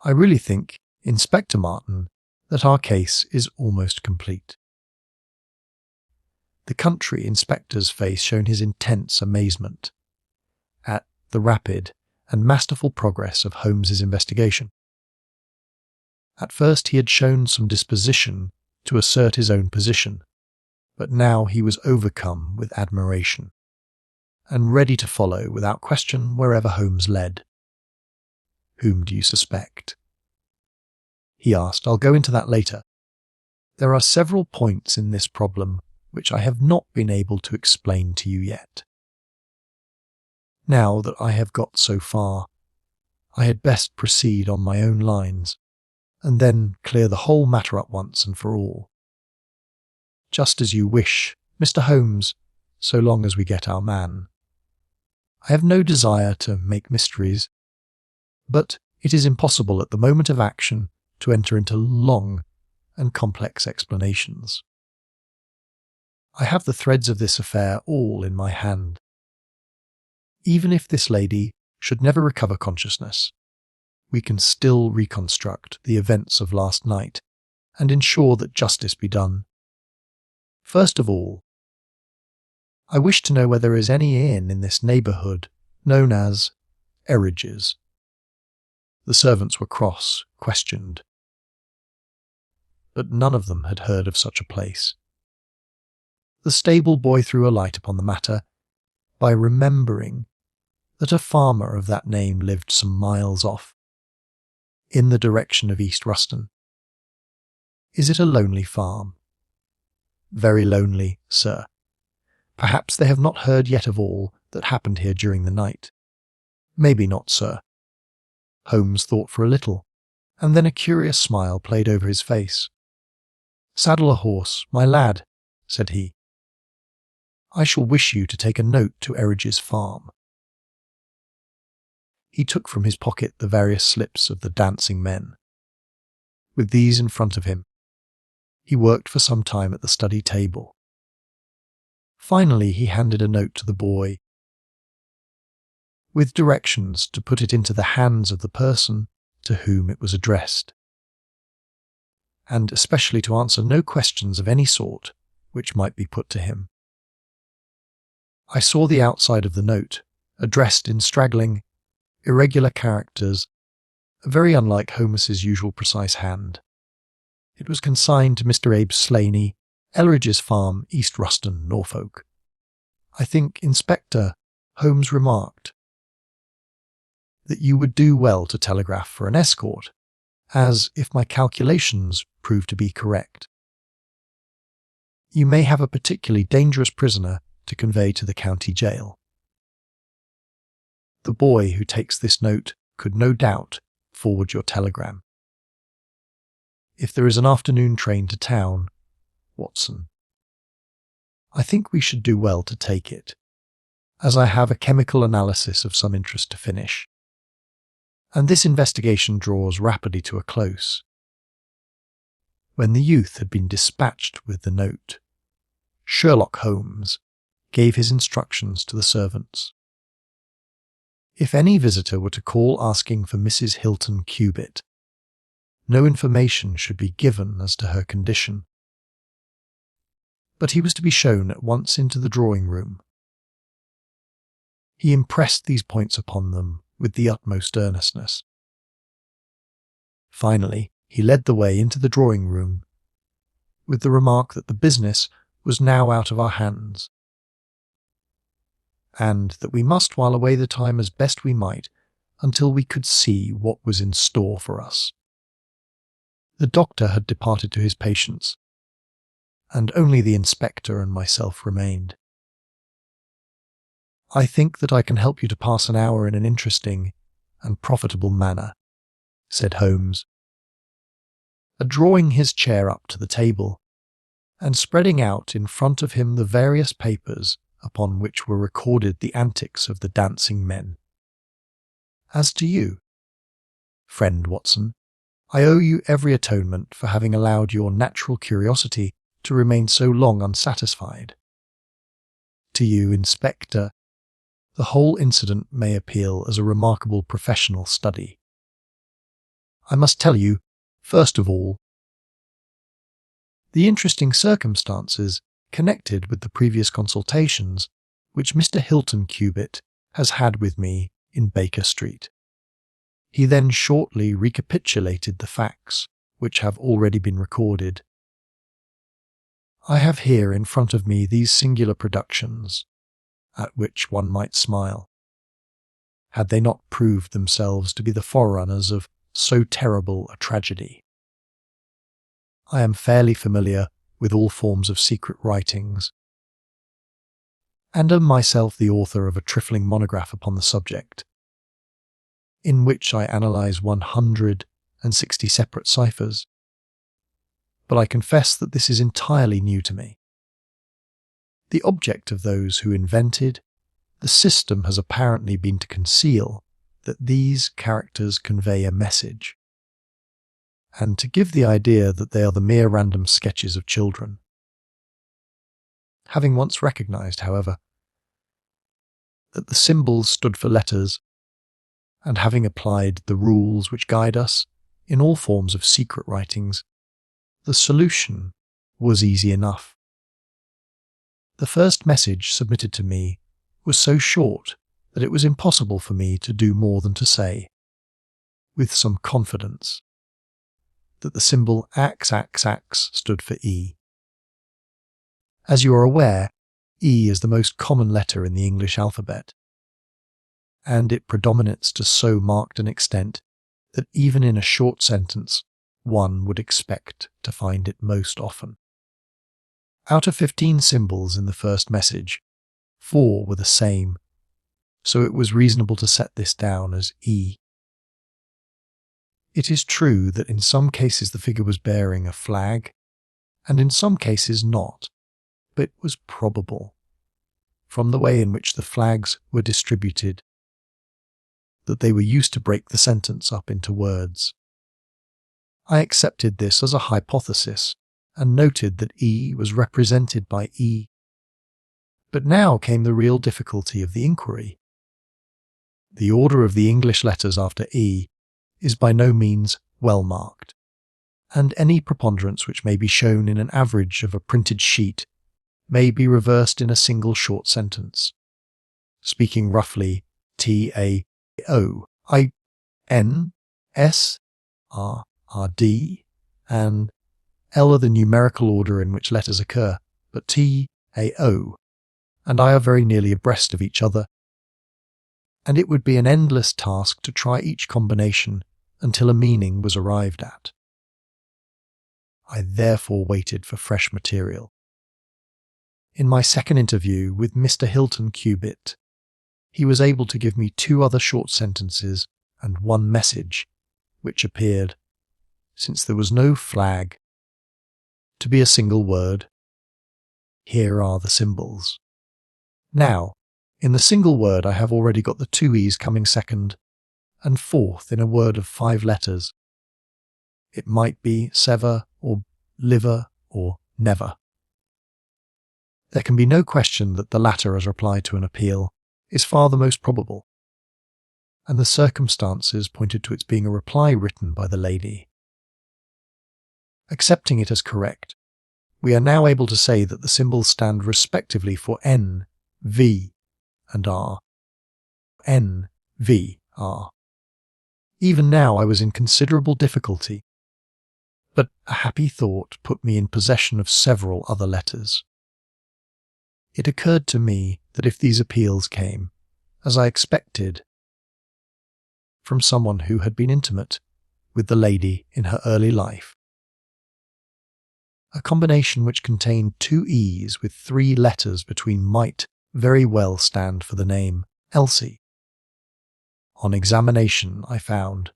I really think, Inspector Martin, that our case is almost complete." The country inspector's face showed his intense amazement at the rapid and masterful progress of Holmes's investigation. At first he had shown some disposition to assert his own position, but now he was overcome with admiration, and ready to follow without question wherever Holmes led. "Whom do you suspect?" he asked. "I'll go into that later. There are several points in this problem which I have not been able to explain to you yet. Now that I have got so far, I had best proceed on my own lines, and then clear the whole matter up once and for all." "Just as you wish, Mr. Holmes, so long as we get our man. I have no desire to make mysteries, but it is impossible at the moment of action to enter into long and complex explanations. I have the threads of this affair all in my hand. Even if this lady should never recover consciousness, we can still reconstruct the events of last night and ensure that justice be done. First of all, I wish to know whether there is any inn in this neighbourhood known as Reigate." The servants were questioned, but none of them had heard of such a place. The stable boy threw a light upon the matter by remembering that a farmer of that name lived some miles off, in the direction of East Ruston. "Is it a lonely farm?" "Very lonely, sir. Perhaps they have not heard yet of all that happened here during the night." "Maybe not, sir." Holmes thought for a little, and then a curious smile played over his face. "Saddle a horse, my lad," said he. "I shall wish you to take a note to Reigate farm." He took from his pocket the various slips of the dancing men. With these in front of him, he worked for some time at the study table. Finally, he handed a note to the boy, with directions to put it into the hands of the person to whom it was addressed, and especially to answer no questions of any sort which might be put to him. I saw the outside of the note, addressed in straggling, irregular characters, very unlike Holmes's usual precise hand. It was consigned to Mr. Abe Slaney, Elridge's Farm, East Ruston, Norfolk. "I think, Inspector," Holmes remarked, "that you would do well to telegraph for an escort, as, if my calculations prove to be correct, you may have a particularly dangerous prisoner to convey to the county jail." The boy who takes this note could no doubt forward your telegram. If there is an afternoon train to town, Watson, I think we should do well to take it, as I have a chemical analysis of some interest to finish, and this investigation draws rapidly to a close. When the youth had been dispatched with the note, Sherlock Holmes gave his instructions to the servants. If any visitor were to call asking for Mrs. Hilton Cubitt, no information should be given as to her condition, but he was to be shown at once into the drawing-room. He impressed these points upon them with the utmost earnestness. Finally, he led the way into the drawing-room, with the remark that the business was now out of our hands, and that we must while away the time as best we might until we could see what was in store for us. The doctor had departed to his patients, and only the inspector and myself remained. "I think that I can help you to pass an hour in an interesting and profitable manner," said Holmes, drawing his chair up to the table, and spreading out in front of him the various papers upon which were recorded the antics of the dancing men. "As to you, friend Watson, I owe you every atonement for having allowed your natural curiosity to remain so long unsatisfied. To you, Inspector, the whole incident may appeal as a remarkable professional study. I must tell you, first of all, the interesting circumstances connected with the previous consultations which Mr. Hilton Cubitt has had with me in Baker Street. He then shortly recapitulated the facts which have already been recorded. I have here in front of me these singular productions, at which one might smile, had they not proved themselves to be the forerunners of so terrible a tragedy. I am fairly familiar with all forms of secret writings, and am myself the author of a trifling monograph upon the subject, in which I analyse 160 separate ciphers, but I confess that this is entirely new to me. The object of those who invented the system has apparently been to conceal that these characters convey a message, and to give the idea that they are the mere random sketches of children. Having once recognised, however, that the symbols stood for letters, and having applied the rules which guide us in all forms of secret writings, the solution was easy enough. The first message submitted to me was so short that it was impossible for me to do more than to say, with some confidence, that the symbol AX stood for E. As you are aware, E is the most common letter in the English alphabet, and it predominates to so marked an extent that even in a short sentence one would expect to find it most often. Out of 15 symbols in the first message, 4 were the same, so it was reasonable to set this down as E. It is true that in some cases the figure was bearing a flag, and in some cases not, but it was probable, from the way in which the flags were distributed, that they were used to break the sentence up into words. I accepted this as a hypothesis, and noted that E was represented by E. But now came the real difficulty of the inquiry. The order of the English letters after E is by no means well marked, and any preponderance which may be shown in an average of a printed sheet may be reversed in a single short sentence. Speaking roughly, T-A-O, I-N-S-R-R-D, and L are the numerical order in which letters occur, but T-A-O and I are very nearly abreast of each other, and it would be an endless task to try each combination until a meaning was arrived at. I therefore waited for fresh material. In my second interview with Mr. Hilton Cubitt, he was able to give me 2 other short sentences and 1 message, which appeared, since there was no flag, to be a single word. Here are the symbols. Now, in the single word I have already got the 2 E's coming second and fourth in a word of 5 letters. It might be sever or liver or never. There can be no question that the latter as replied to an appeal is far the most probable, and the circumstances pointed to its being a reply written by the lady. Accepting it as correct, we are now able to say that the symbols stand respectively for N, V, and R. N, V, R. Even now I was in considerable difficulty, but a happy thought put me in possession of several other letters. It occurred to me that if these appeals came, as I expected, from someone who had been intimate with the lady in her early life, a combination which contained 2 E's with 3 letters between might very well stand for the name Elsie. On examination I found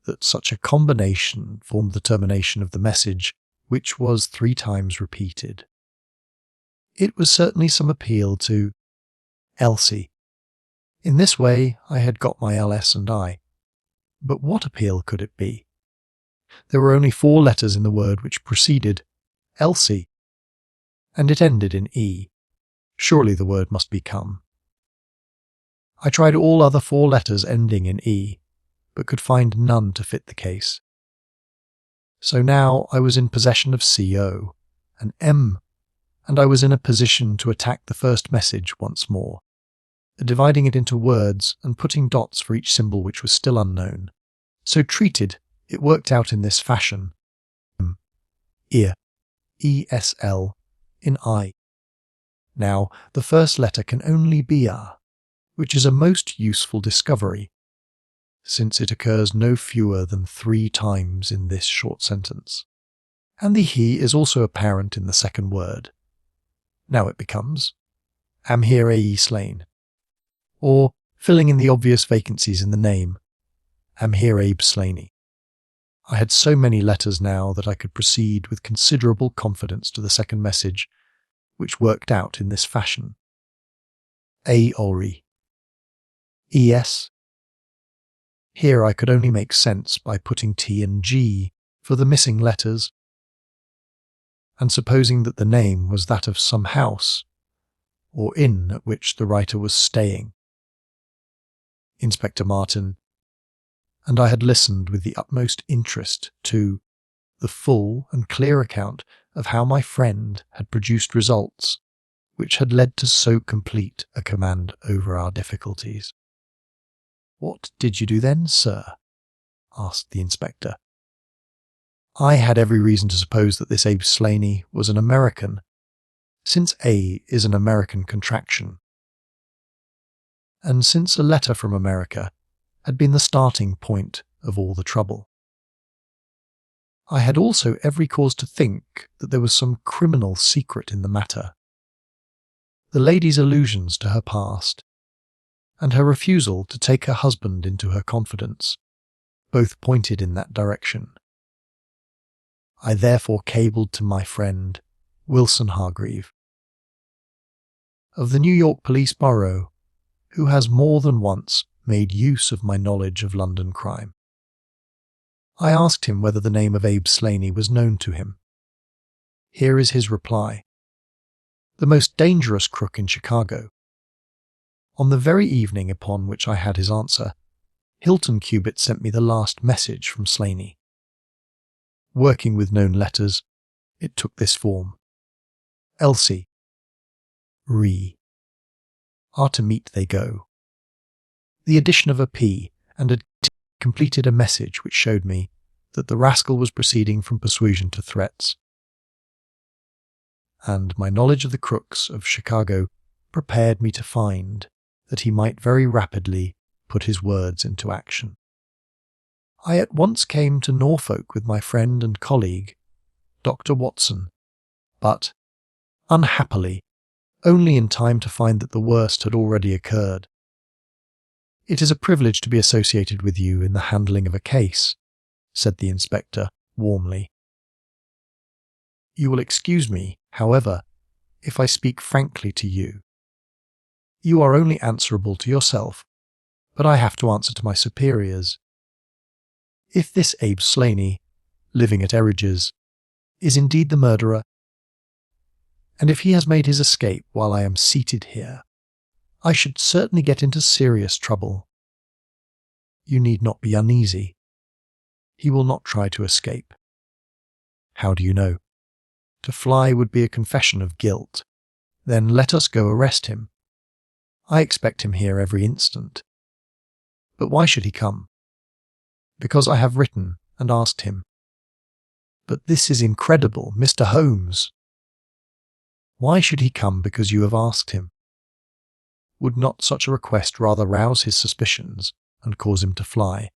that such a combination formed the termination of the message, which was 3 times repeated. It was certainly some appeal to Elsie. In this way I had got my LS and I. But what appeal could it be? There were only 4 letters in the word which preceded Elsie, and it ended in E. Surely the word must be come. I tried all other 4 letters ending in E, but could find none to fit the case. So now I was in possession of CO and M, and I was in a position to attack the first message once more, dividing it into words and putting dots for each symbol which was still unknown. So treated, it worked out in this fashion. Ear, ESL, in I. Now, the first letter can only be R, which is a most useful discovery, since it occurs no fewer than 3 times in this short sentence. And the he is also apparent in the second word. Now it becomes, am here a slain, or, filling in the obvious vacancies in the name, am here Abe Slaney. I had so many letters now that I could proceed with considerable confidence to the second message, which worked out in this fashion. A Ori. ES. Here I could only make sense by putting T and G for the missing letters, and supposing that the name was that of some house or inn at which the writer was staying. Inspector Martin, and I had listened with the utmost interest to the full and clear account of how my friend had produced results which had led to so complete a command over our difficulties. "What did you do then, sir?" asked the inspector. I had every reason to suppose that this Abe Slaney was an American, since A is an American contraction, and since a letter from America had been the starting point of all the trouble. I had also every cause to think that there was some criminal secret in the matter. The lady's allusions to her past, and her refusal to take her husband into her confidence, both pointed in that direction. I therefore cabled to my friend, Wilson Hargreave, of the New York Police Bureau, who has more than once made use of my knowledge of London crime. I asked him whether the name of Abe Slaney was known to him. Here is his reply. The most dangerous crook in Chicago. On the very evening upon which I had his answer, Hilton Cubitt sent me the last message from Slaney. Working with known letters, it took this form. Elsie. Re. Are to meet they go. The addition of a P and a T completed a message which showed me that the rascal was proceeding from persuasion to threats. And my knowledge of the crooks of Chicago prepared me to find that he might very rapidly put his words into action. I at once came to Norfolk with my friend and colleague, Dr. Watson, but, unhappily, only in time to find that the worst had already occurred. "It is a privilege to be associated with you in the handling of a case," said the inspector warmly. "You will excuse me, however, if I speak frankly to you. You are only answerable to yourself, but I have to answer to my superiors. If this Abe Slaney, living at Erridge's, is indeed the murderer, and if he has made his escape while I am seated here, I should certainly get into serious trouble. You need not be uneasy. He will not try to escape." "How do you know?" "To fly would be a confession of guilt. Then let us go arrest him. I expect him here every instant." "But why should he come?" "Because I have written and asked him." "But this is incredible, Mr. Holmes." "Why should he come because you have asked him? Would not such a request rather rouse his suspicions and cause him to fly?"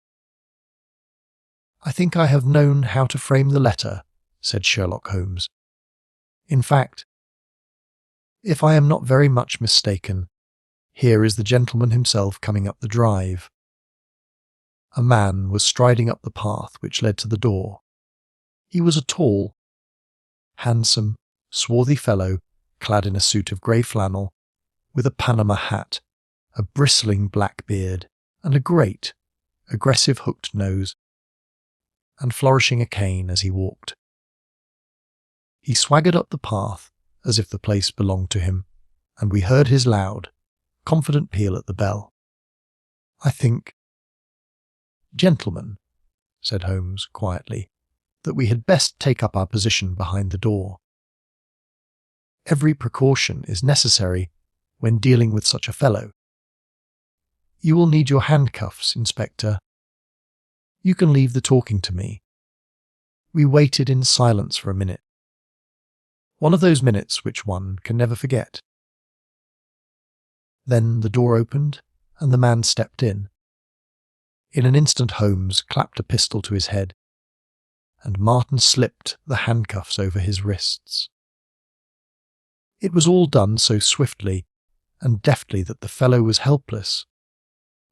"I think I have known how to frame the letter," said Sherlock Holmes. "In fact, if I am not very much mistaken, here is the gentleman himself coming up the drive." A man was striding up the path which led to the door. He was a tall, handsome, swarthy fellow, clad in a suit of grey flannel, with a Panama hat, a bristling black beard, and a great, aggressive hooked nose. and flourishing a cane as he walked. He swaggered up the path as if the place belonged to him, and we heard his loud, confident peal at the bell. I think, "Gentlemen," said Holmes quietly, "that we had best take up our position behind the door. Every precaution is necessary when dealing with such a fellow. You will need your handcuffs, Inspector. You can leave the talking to me." We waited in silence for a minute. One of those minutes which one can never forget. Then the door opened, and the man stepped in. In an instant Holmes clapped a pistol to his head, and Martin slipped the handcuffs over his wrists. It was all done so swiftly and deftly that the fellow was helpless.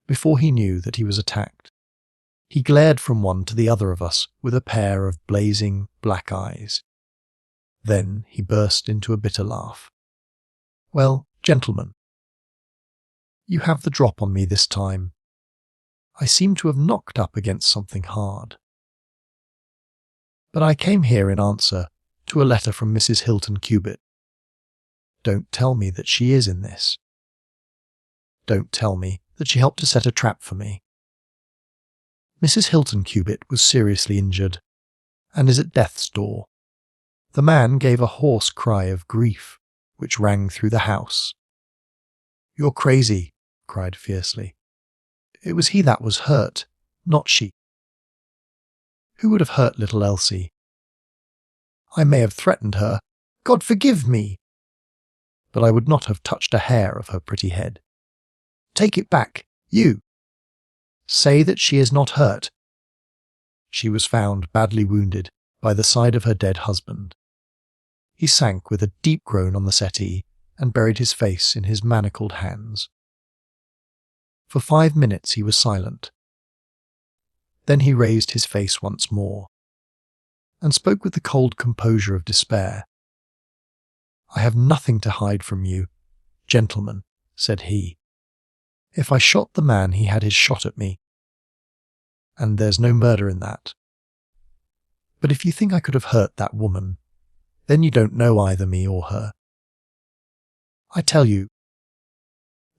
Before he knew that he was attacked, he glared from one to the other of us with a pair of blazing black eyes. Then he burst into a bitter laugh. "Well, gentlemen, you have the drop on me this time. I seem to have knocked up against something hard. But I came here in answer to a letter from Mrs. Hilton Cubitt. Don't tell me that she is in this. Don't tell me that she helped to set a trap for me. Mrs. Hilton Cubitt was seriously injured, and is at death's door." The man gave a hoarse cry of grief, which rang through the house. "You're crazy," cried fiercely. "It was he that was hurt, not she. Who would have hurt little Elsie? I may have threatened her, God forgive me, but I would not have touched a hair of her pretty head. Take it back, you! Say that she is not hurt." She was found badly wounded by the side of her dead husband. He sank with a deep groan on the settee and buried his face in his manacled hands. For 5 minutes he was silent. Then he raised his face once more, and spoke with the cold composure of despair. "I have nothing to hide from you, gentlemen," said he. "If I shot the man, he had his shot at me, and there's no murder in that. But if you think I could have hurt that woman, then you don't know either me or her. I tell you,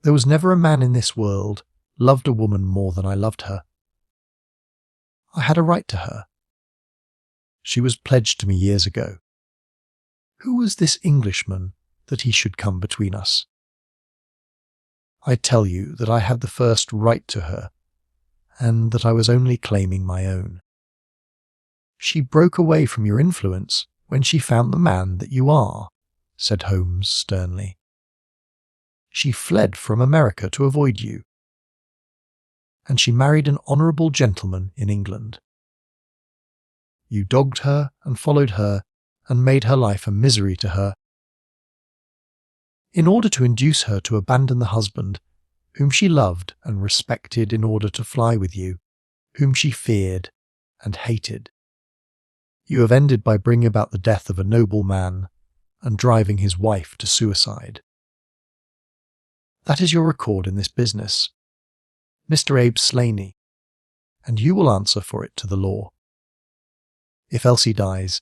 there was never a man in this world loved a woman more than I loved her. I had a right to her. She was pledged to me years ago. Who was this Englishman that he should come between us? I tell you that I had the first right to her, and that I was only claiming my own. She broke away from your influence when she found the man that you are," said Holmes sternly. "She fled from America to avoid you, and she married an honourable gentleman in England. You dogged her and followed her and made her life a misery to her, in order to induce her to abandon the husband whom she loved and respected in order to fly with you, whom she feared and hated. You have ended by bringing about the death of a noble man and driving his wife to suicide. That is your record in this business, Mr. Abe Slaney, and you will answer for it to the law. If Elsie dies,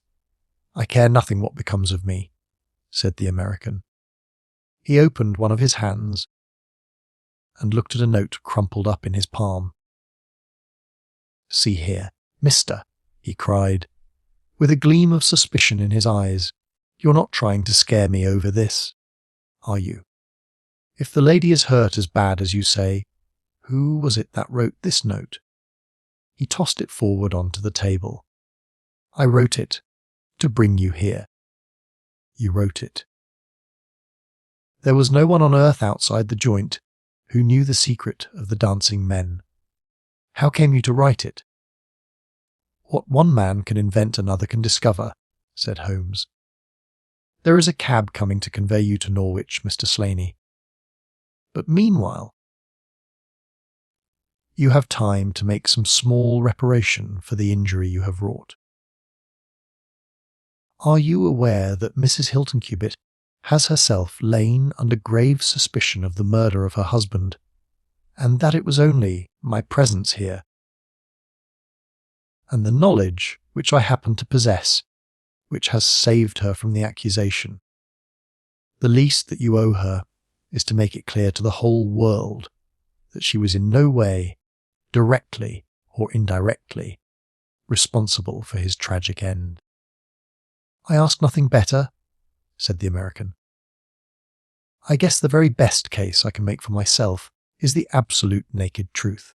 I care nothing what becomes of me," said the American. He opened one of his hands and looked at a note crumpled up in his palm. "See here, mister," he cried, with a gleam of suspicion in his eyes. "You're not trying to scare me over this, are you? If the lady is hurt as bad as you say, who was it that wrote this note?" He tossed it forward onto the table. "I wrote it to bring you here. You wrote it. There was no one on earth outside the joint who knew the secret of the dancing men. How came you to write it?" "What one man can invent another can discover," said Holmes. "There is a cab coming to convey you to Norwich, Mr. Slaney. But meanwhile, you have time to make some small reparation for the injury you have wrought. Are you aware that Mrs. Hilton Cubitt has herself lain under grave suspicion of the murder of her husband, and that it was only my presence here and the knowledge which I happen to possess, which has saved her from the accusation. The least that you owe her is to make it clear to the whole world that she was in no way, directly or indirectly, responsible for his tragic end." "I ask nothing better," said the American. "I guess the very best case I can make for myself is the absolute naked truth.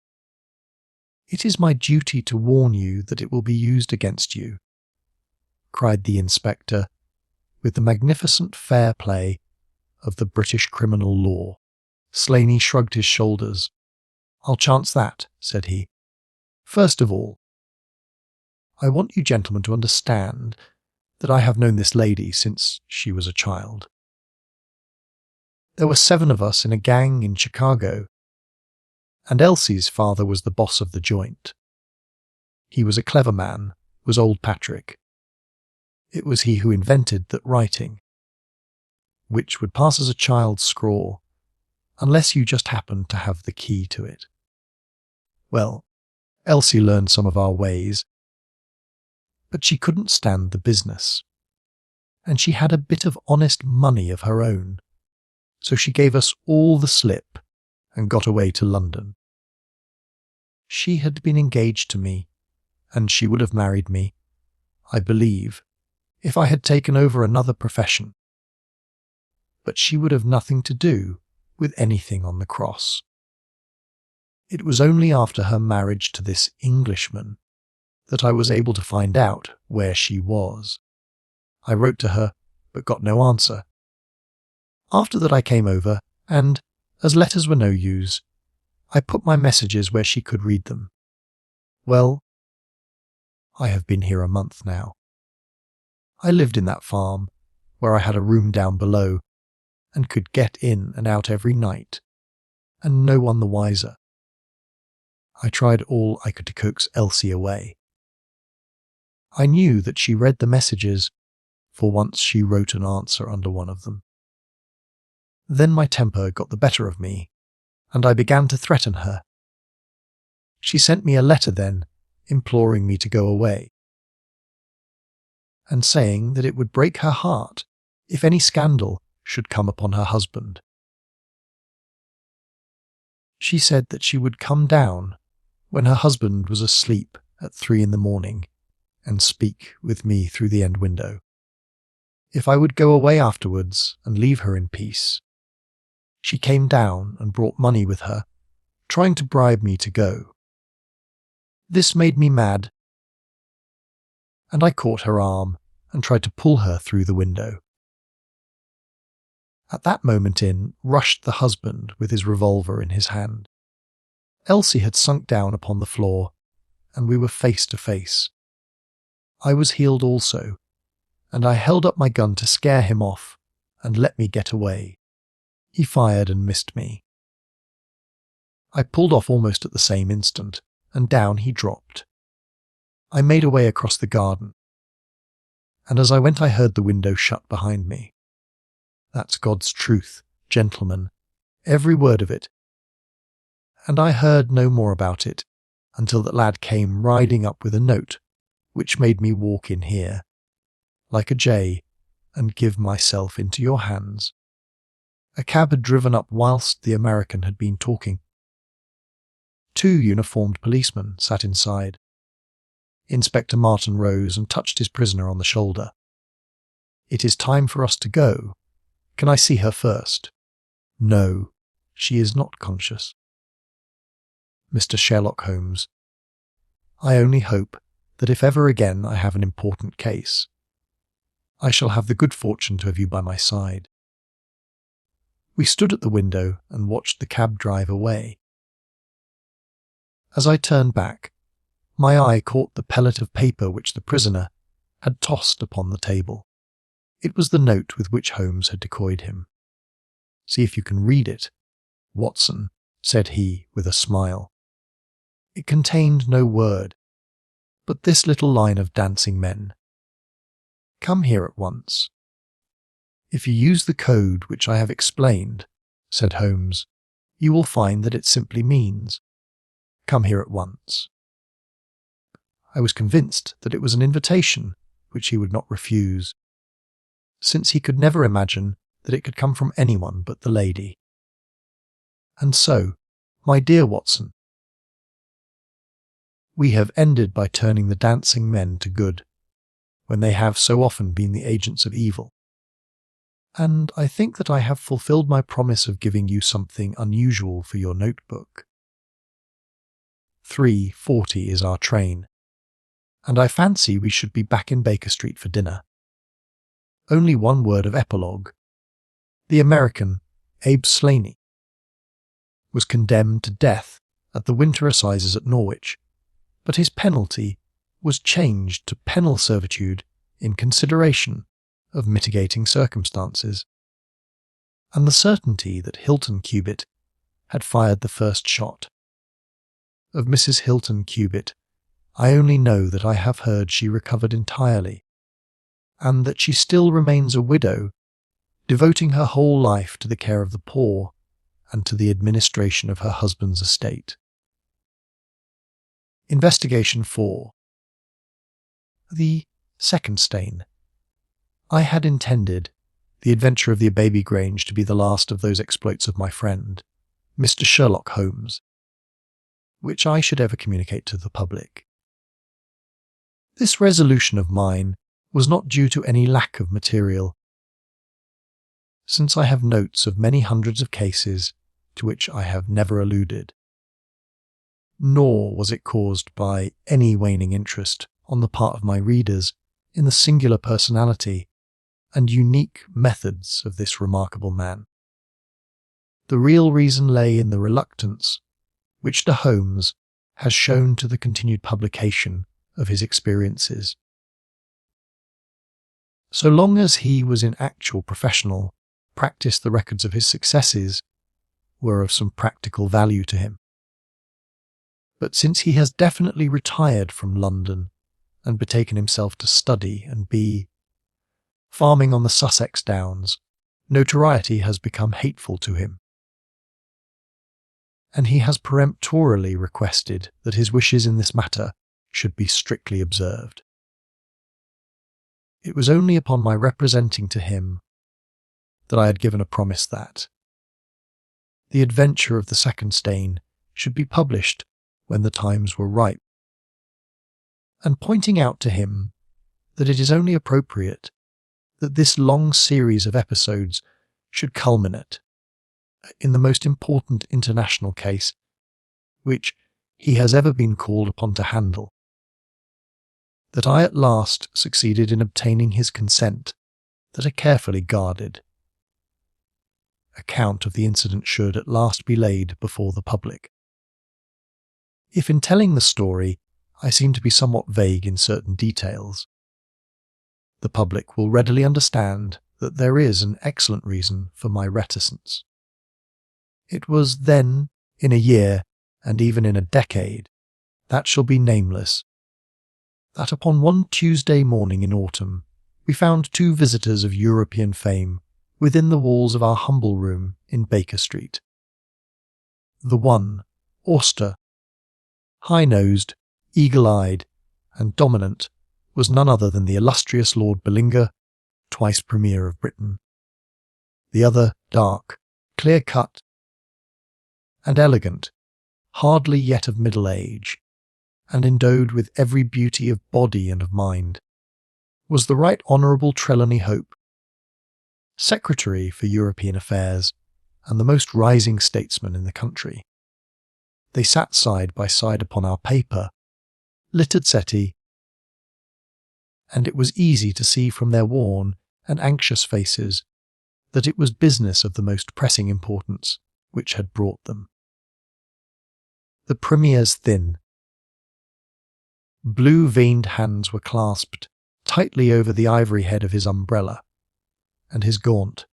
It is my duty to warn you that it will be used against you," cried the inspector, with the magnificent fair play of the British criminal law. Slaney shrugged his shoulders. "I'll chance that," said he. "First of all, I want you gentlemen to understand that I have known this lady since she was a child. There were 7 of us in a gang in Chicago, and Elsie's father was the boss of the joint. He was a clever man, was old Patrick. It was he who invented that writing, which would pass as a child's scrawl, unless you just happened to have the key to it. Well, Elsie learned some of our ways, but she couldn't stand the business, and she had a bit of honest money of her own, so she gave us all the slip and got away to London. She had been engaged to me, and she would have married me, I believe, if I had taken over another profession. But she would have nothing to do with anything on the cross. It was only after her marriage to this Englishman that I was able to find out where she was. I wrote to her, but got no answer. After that I came over, and, as letters were no use, I put my messages where she could read them. Well, I have been here a month now. I lived in that farm, where I had a room down below, and could get in and out every night, and no one the wiser. I tried all I could to coax Elsie away. I knew that she read the messages, for once she wrote an answer under one of them. Then my temper got the better of me, and I began to threaten her. She sent me a letter then, imploring me to go away, and saying that it would break her heart if any scandal should come upon her husband. She said that she would come down when her husband was asleep at 3 a.m. and speak with me through the end window. If I would go away afterwards and leave her in peace. She came down and brought money with her, trying to bribe me to go. This made me mad, and I caught her arm and tried to pull her through the window. At that moment in rushed the husband with his revolver in his hand. Elsie had sunk down upon the floor, and we were face to face. I was healed also, and I held up my gun to scare him off and let me get away. He fired and missed me. I pulled off almost at the same instant, and down he dropped. I made away across the garden, and as I went I heard the window shut behind me. That's God's truth, gentlemen, every word of it. And I heard no more about it until that lad came riding up with a note, which made me walk in here, like a jay, and give myself into your hands. A cab had driven up whilst the American had been talking. 2 uniformed policemen sat inside. Inspector Martin rose and touched his prisoner on the shoulder. "It is time for us to go. Can I see her first?" "No, she is not conscious." "Mr. Sherlock Holmes, I only hope that if ever again I have an important case, I shall have the good fortune to have you by my side." We stood at the window and watched the cab drive away. As I turned back, my eye caught the pellet of paper which the prisoner had tossed upon the table. It was the note with which Holmes had decoyed him. "See if you can read it, Watson," said he with a smile. It contained no word, but this little line of dancing men. "Come here at once." "If you use the code which I have explained," said Holmes, "you will find that it simply means, 'Come here at once.'" I was convinced that it was an invitation which he would not refuse, since he could never imagine that it could come from anyone but the lady. And so, my dear Watson, we have ended by turning the dancing men to good, when they have so often been the agents of evil. And I think that I have fulfilled my promise of giving you something unusual for your notebook. 3:40 is our train, and I fancy we should be back in Baker Street for dinner. Only one word of epilogue. The American, Abe Slaney, was condemned to death at the winter assizes at Norwich, but his penalty was changed to penal servitude in consideration of mitigating circumstances, and the certainty that Hilton Cubitt had fired the first shot. Of Mrs. Hilton Cubitt, I only know that I have heard she recovered entirely, and that she still remains a widow, devoting her whole life to the care of the poor and to the administration of her husband's estate. Investigation 4. The second stain. I had intended The Adventure of the Ababy Grange to be the last of those exploits of my friend, Mr. Sherlock Holmes, which I should ever communicate to the public. This resolution of mine was not due to any lack of material, since I have notes of many hundreds of cases to which I have never alluded. Nor was it caused by any waning interest on the part of my readers in the singular personality and unique methods of this remarkable man. The real reason lay in the reluctance which de Holmes has shown to the continued publication of his experiences. So long as he was in actual professional practice, the records of his successes were of some practical value to him. But since he has definitely retired from London and betaken himself to study and be farming on the Sussex Downs, notoriety has become hateful to him, and he has peremptorily requested that his wishes in this matter should be strictly observed. It was only upon my representing to him that I had given a promise that The Adventure of the Second Stain should be published when the times were ripe, and pointing out to him that it is only appropriate that this long series of episodes should culminate in the most important international case which he has ever been called upon to handle, that I at last succeeded in obtaining his consent that a carefully guarded account of the incident should at last be laid before the public. If in telling the story I seem to be somewhat vague in certain details, the public will readily understand that there is an excellent reason for my reticence. It was then, in a year, and even in a decade, that shall be nameless, that upon one Tuesday morning in autumn we found two visitors of European fame within the walls of our humble room in Baker Street. The one, Auster, high-nosed, eagle-eyed, and dominant, was none other than the illustrious Lord Bolingbroke, twice Premier of Britain. The other, dark, clear-cut, and elegant, hardly yet of middle age, and endowed with every beauty of body and of mind, was the Right Honourable Trelawney Hope, Secretary for European Affairs, and the most rising statesman in the country. They sat side by side upon our paper, littered settee, and it was easy to see from their worn and anxious faces that it was business of the most pressing importance which had brought them. The Premier's thin, blue-veined hands were clasped tightly over the ivory head of his umbrella, and his gaunt,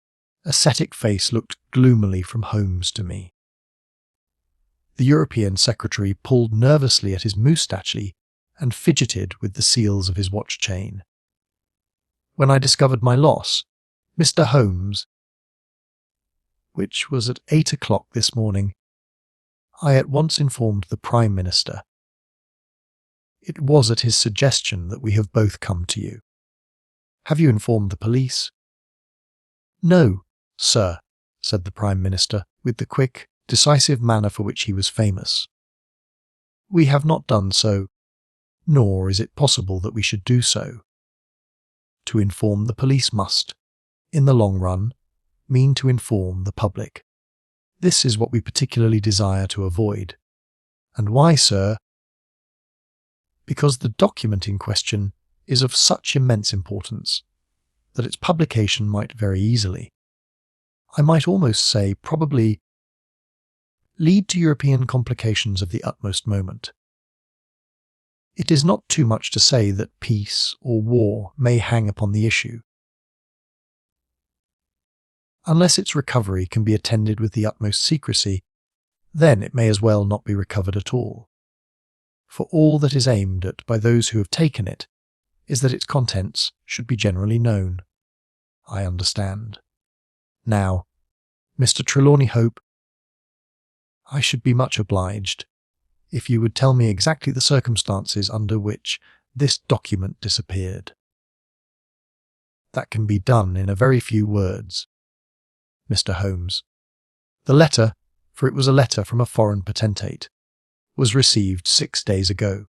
ascetic face looked gloomily from Holmes to me. The European Secretary pulled nervously at his moustache and fidgeted with the seals of his watch-chain. When I discovered my loss, Mr. Holmes, which was at 8 o'clock this morning, I at once informed the Prime Minister. It was at his suggestion that we have both come to you. Have you informed the police?" "No, sir," said the Prime Minister, with the quick, decisive manner for which he was famous. "We have not done so, nor is it possible that we should do so. To inform the police must, in the long run, mean to inform the public. This is what we particularly desire to avoid. And why, sir? Because the document in question is of such immense importance that its publication might very easily, I might almost say probably, lead to European complications of the utmost moment. It is not too much to say that peace or war may hang upon the issue. Unless its recovery can be attended with the utmost secrecy, then it may as well not be recovered at all. For all that is aimed at by those who have taken it is that its contents should be generally known. I understand. Now, Mr. Trelawney Hope, I should be much obliged if you would tell me exactly the circumstances under which this document disappeared. That can be done in a very few words, Mr. Holmes. The letter, for it was a letter from a foreign potentate, was received 6 days ago.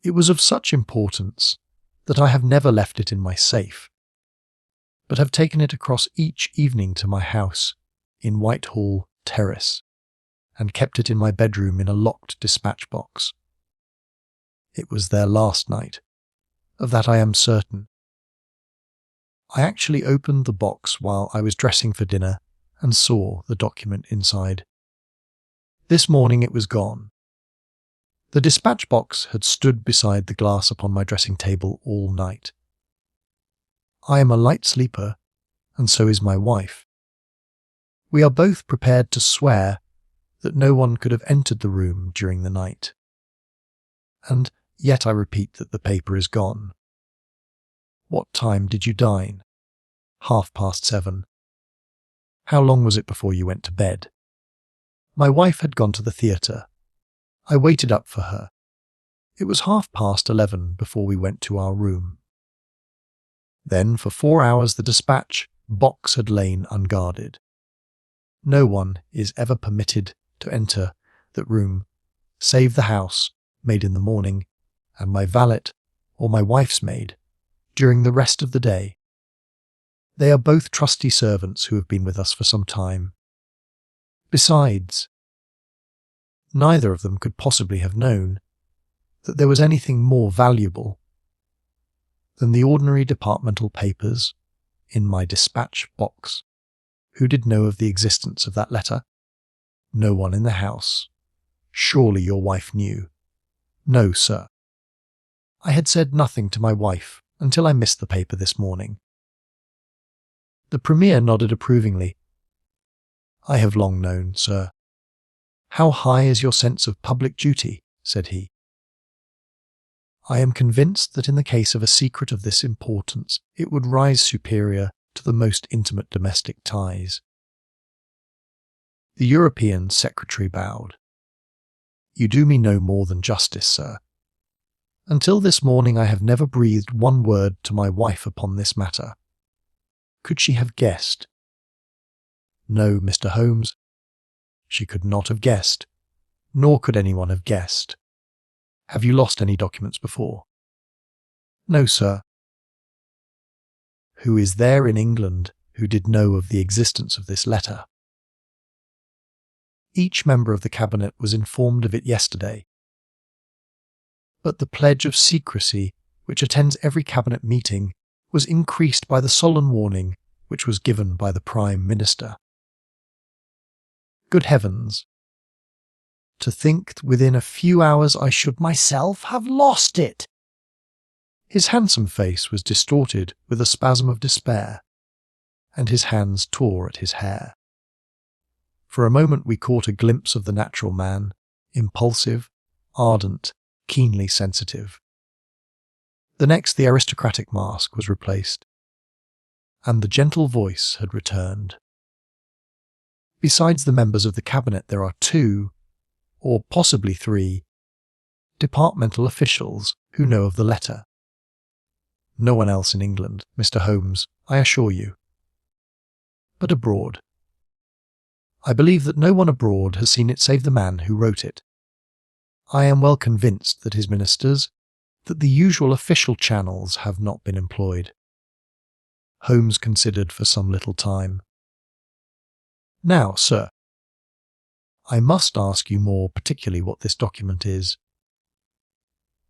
It was of such importance that I have never left it in my safe, but have taken it across each evening to my house in Whitehall Terrace, and kept it in my bedroom in a locked dispatch box. It was there last night. Of that I am certain. I actually opened the box while I was dressing for dinner and saw the document inside. This morning it was gone. The dispatch box had stood beside the glass upon my dressing table all night. I am a light sleeper, and so is my wife. We are both prepared to swear that no one could have entered the room during the night. And yet I repeat that the paper is gone. What time did you dine? 7:30. How long was it before you went to bed? My wife had gone to the theatre. I waited up for her. It was 11:30 before we went to our room. Then for 4 hours the dispatch box had lain unguarded. No one is ever permitted to enter that room, save the house maid in the morning, and my valet or my wife's maid, during the rest of the day. They are both trusty servants who have been with us for some time. Besides, neither of them could possibly have known that there was anything more valuable than the ordinary departmental papers in my dispatch box. Who did know of the existence of that letter? No one in the house. Surely your wife knew. No, sir. I had said nothing to my wife until I missed the paper this morning. The Premier nodded approvingly. I have long known, sir. How high is your sense of public duty? Said he. I am convinced that in the case of a secret of this importance, it would rise superior to the most intimate domestic ties. The European secretary bowed. You do me no more than justice, sir. Until this morning I have never breathed one word to my wife upon this matter. Could she have guessed? No, Mr. Holmes. She could not have guessed, nor could anyone have guessed. Have you lost any documents before? No, sir. Who is there in England who did know of the existence of this letter? Each member of the Cabinet was informed of it yesterday. But the pledge of secrecy which attends every Cabinet meeting was increased by the solemn warning which was given by the Prime Minister. Good heavens! To think that within a few hours I should myself have lost it! His handsome face was distorted with a spasm of despair, and his hands tore at his hair. For a moment we caught a glimpse of the natural man, impulsive, ardent, keenly sensitive. The next the aristocratic mask was replaced, and the gentle voice had returned. Besides the members of the Cabinet there are 2, or possibly 3, departmental officials who know of the letter. No one else in England, Mr. Holmes, I assure you. But abroad. I believe that no one abroad has seen it save the man who wrote it. I am well convinced that his ministers, that the usual official channels have not been employed. Holmes considered for some little time. Now, sir, I must ask you more particularly what this document is,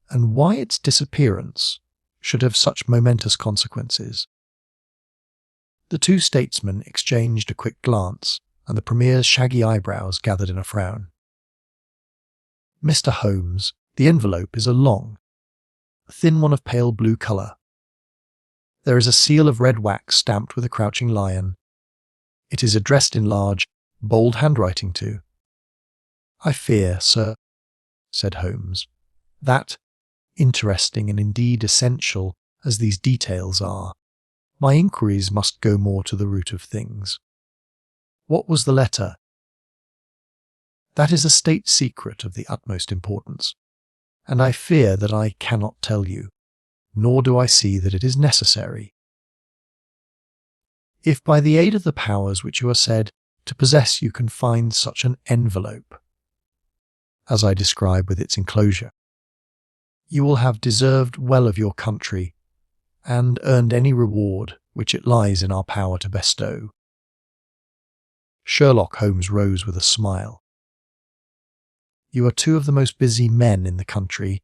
and why its disappearance should have such momentous consequences. The two statesmen exchanged a quick glance, and the Premier's shaggy eyebrows gathered in a frown. Mr. Holmes, the envelope is a long, thin one of pale blue colour. There is a seal of red wax stamped with a crouching lion. It is addressed in large, bold handwriting too. I fear, sir, said Holmes, that, interesting and indeed essential as these details are, my inquiries must go more to the root of things. What was the letter? That is a state secret of the utmost importance, and I fear that I cannot tell you, nor do I see that it is necessary. If by the aid of the powers which you are said to possess you can find such an envelope, as I describe with its enclosure, you will have deserved well of your country, and earned any reward which it lies in our power to bestow. Sherlock Holmes rose with a smile. You are two of the most busy men in the country,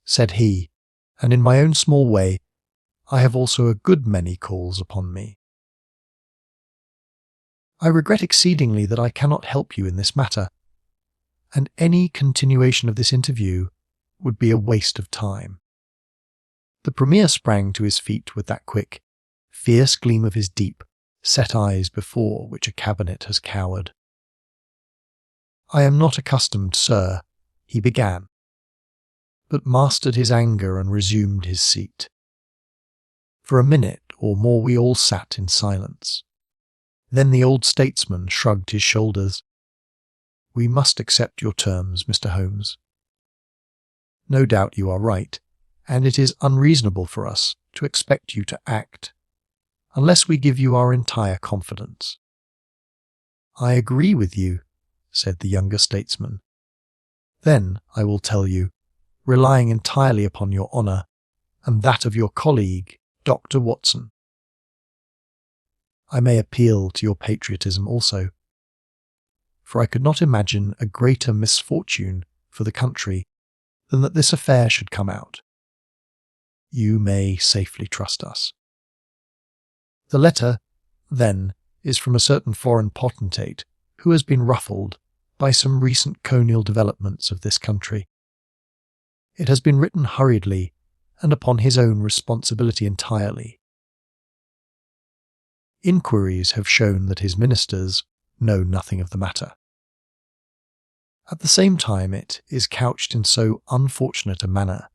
said he, and in my own small way, I have also a good many calls upon me. I regret exceedingly that I cannot help you in this matter, and any continuation of this interview would be a waste of time. The Premier sprang to his feet with that quick, fierce gleam of his deep, set eyes before which a cabinet has cowered. I am not accustomed, sir, he began, but mastered his anger and resumed his seat. For a minute or more we all sat in silence. Then the old statesman shrugged his shoulders. We must accept your terms, Mr. Holmes. No doubt you are right, and it is unreasonable for us to expect you to act, unless we give you our entire confidence. I agree with you, said the younger statesman. Then I will tell you, relying entirely upon your honour and that of your colleague, Dr. Watson. I may appeal to your patriotism also, for I could not imagine a greater misfortune for the country than that this affair should come out. You may safely trust us. The letter, then, is from a certain foreign potentate who has been ruffled by some recent colonial developments of this country. It has been written hurriedly and upon his own responsibility entirely. Inquiries have shown that his ministers know nothing of the matter. At the same time, it is couched in so unfortunate a manner,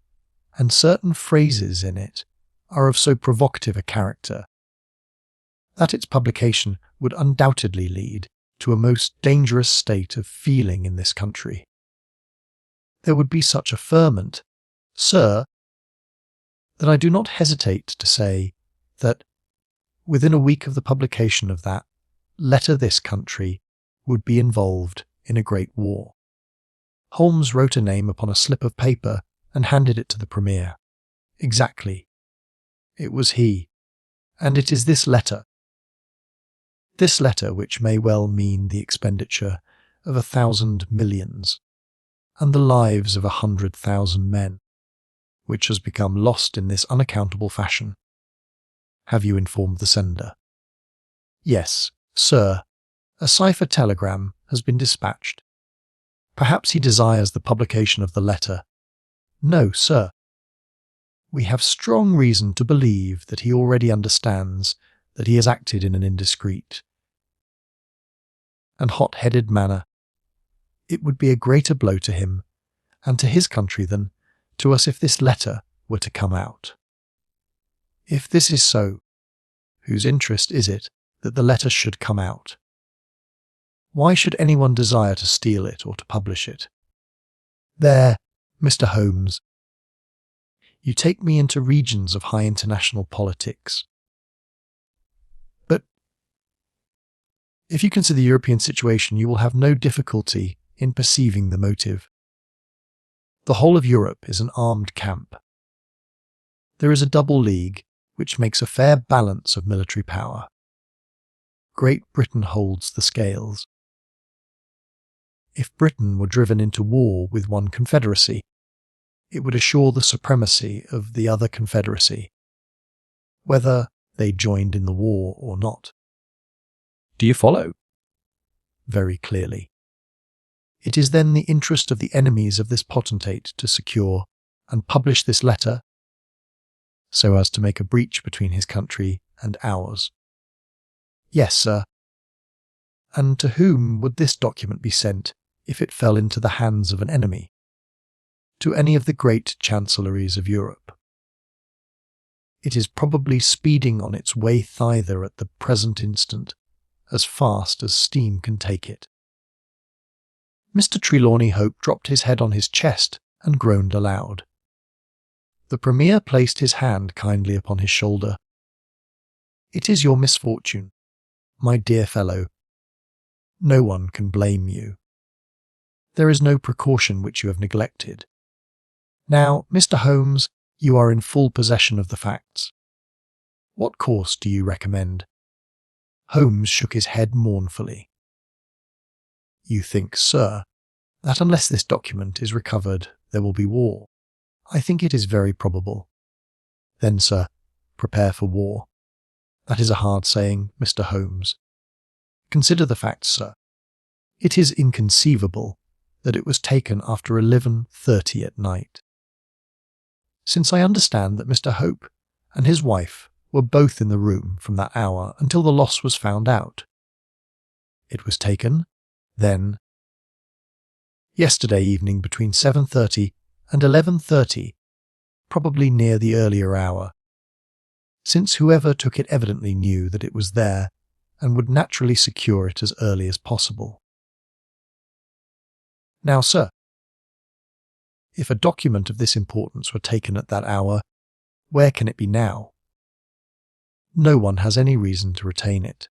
and certain phrases in it are of so provocative a character, that its publication would undoubtedly lead to a most dangerous state of feeling in this country. There would be such a ferment, sir, that I do not hesitate to say that, within a week of the publication of that letter, this country would be involved in a great war. Holmes wrote a name upon a slip of paper and handed it to the Premier. Exactly. It was he, and it is this letter which may well mean the expenditure of 1,000 millions, and the lives of 100,000 men, which has become lost in this unaccountable fashion. Have you informed the sender? Yes, sir. A cipher telegram has been dispatched. Perhaps he desires the publication of the letter. No, sir. We have strong reason to believe that he already understands that he has acted in an indiscreet and hot-headed manner. It would be a greater blow to him and to his country than to us if this letter were to come out. If this is so, whose interest is it that the letter should come out? Why should anyone desire to steal it or to publish it? There, Mr. Holmes, you take me into regions of high international politics. But if you consider the European situation, you will have no difficulty in perceiving the motive. The whole of Europe is an armed camp. There is a double league, which makes a fair balance of military power. Great Britain holds the scales. If Britain were driven into war with one confederacy, it would assure the supremacy of the other confederacy, whether they joined in the war or not. Do you follow? Very clearly. It is then the interest of the enemies of this potentate to secure and publish this letter so as to make a breach between his country and ours. Yes, sir. And to whom would this document be sent if it fell into the hands of an enemy? To any of the great chancelleries of Europe. It is probably speeding on its way thither at the present instant, as fast as steam can take it. Mr. Trelawney Hope dropped his head on his chest and groaned aloud. The Premier placed his hand kindly upon his shoulder. It is your misfortune, my dear fellow. No one can blame you. There is no precaution which you have neglected. Now, Mr. Holmes, you are in full possession of the facts. What course do you recommend? Holmes shook his head mournfully. You think, sir, that unless this document is recovered, there will be war. I think it is very probable. Then, sir, prepare for war. That is a hard saying, Mr. Holmes. Consider the facts, sir. It is inconceivable that it was taken after 11:30 at night. Since I understand that Mr. Hope and his wife were both in the room from that hour until the loss was found out. It was taken, then, yesterday evening between 7:30 and 11:30, probably near the earlier hour, since whoever took it evidently knew that it was there and would naturally secure it as early as possible. Now, sir, if a document of this importance were taken at that hour, where can it be now? No one has any reason to retain it.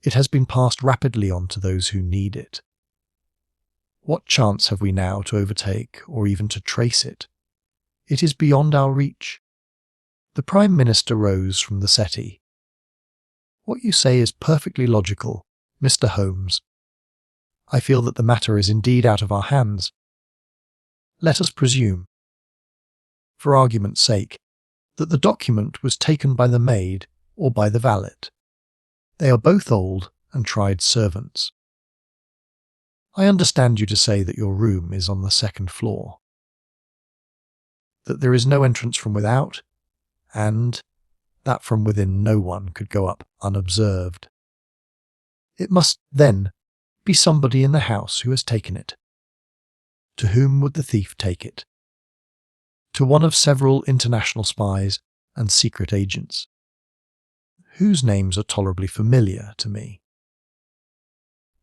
It has been passed rapidly on to those who need it. What chance have we now to overtake or even to trace it? It is beyond our reach. The Prime Minister rose from the settee. What you say is perfectly logical, Mr. Holmes. I feel that the matter is indeed out of our hands. Let us presume, for argument's sake, that the document was taken by the maid or by the valet. They are both old and tried servants. I understand you to say that your room is on the second floor, that there is no entrance from without, and that from within no one could go up unobserved. It must, then, be somebody in the house who has taken it. To whom would the thief take it? To one of several international spies and secret agents, whose names are tolerably familiar to me.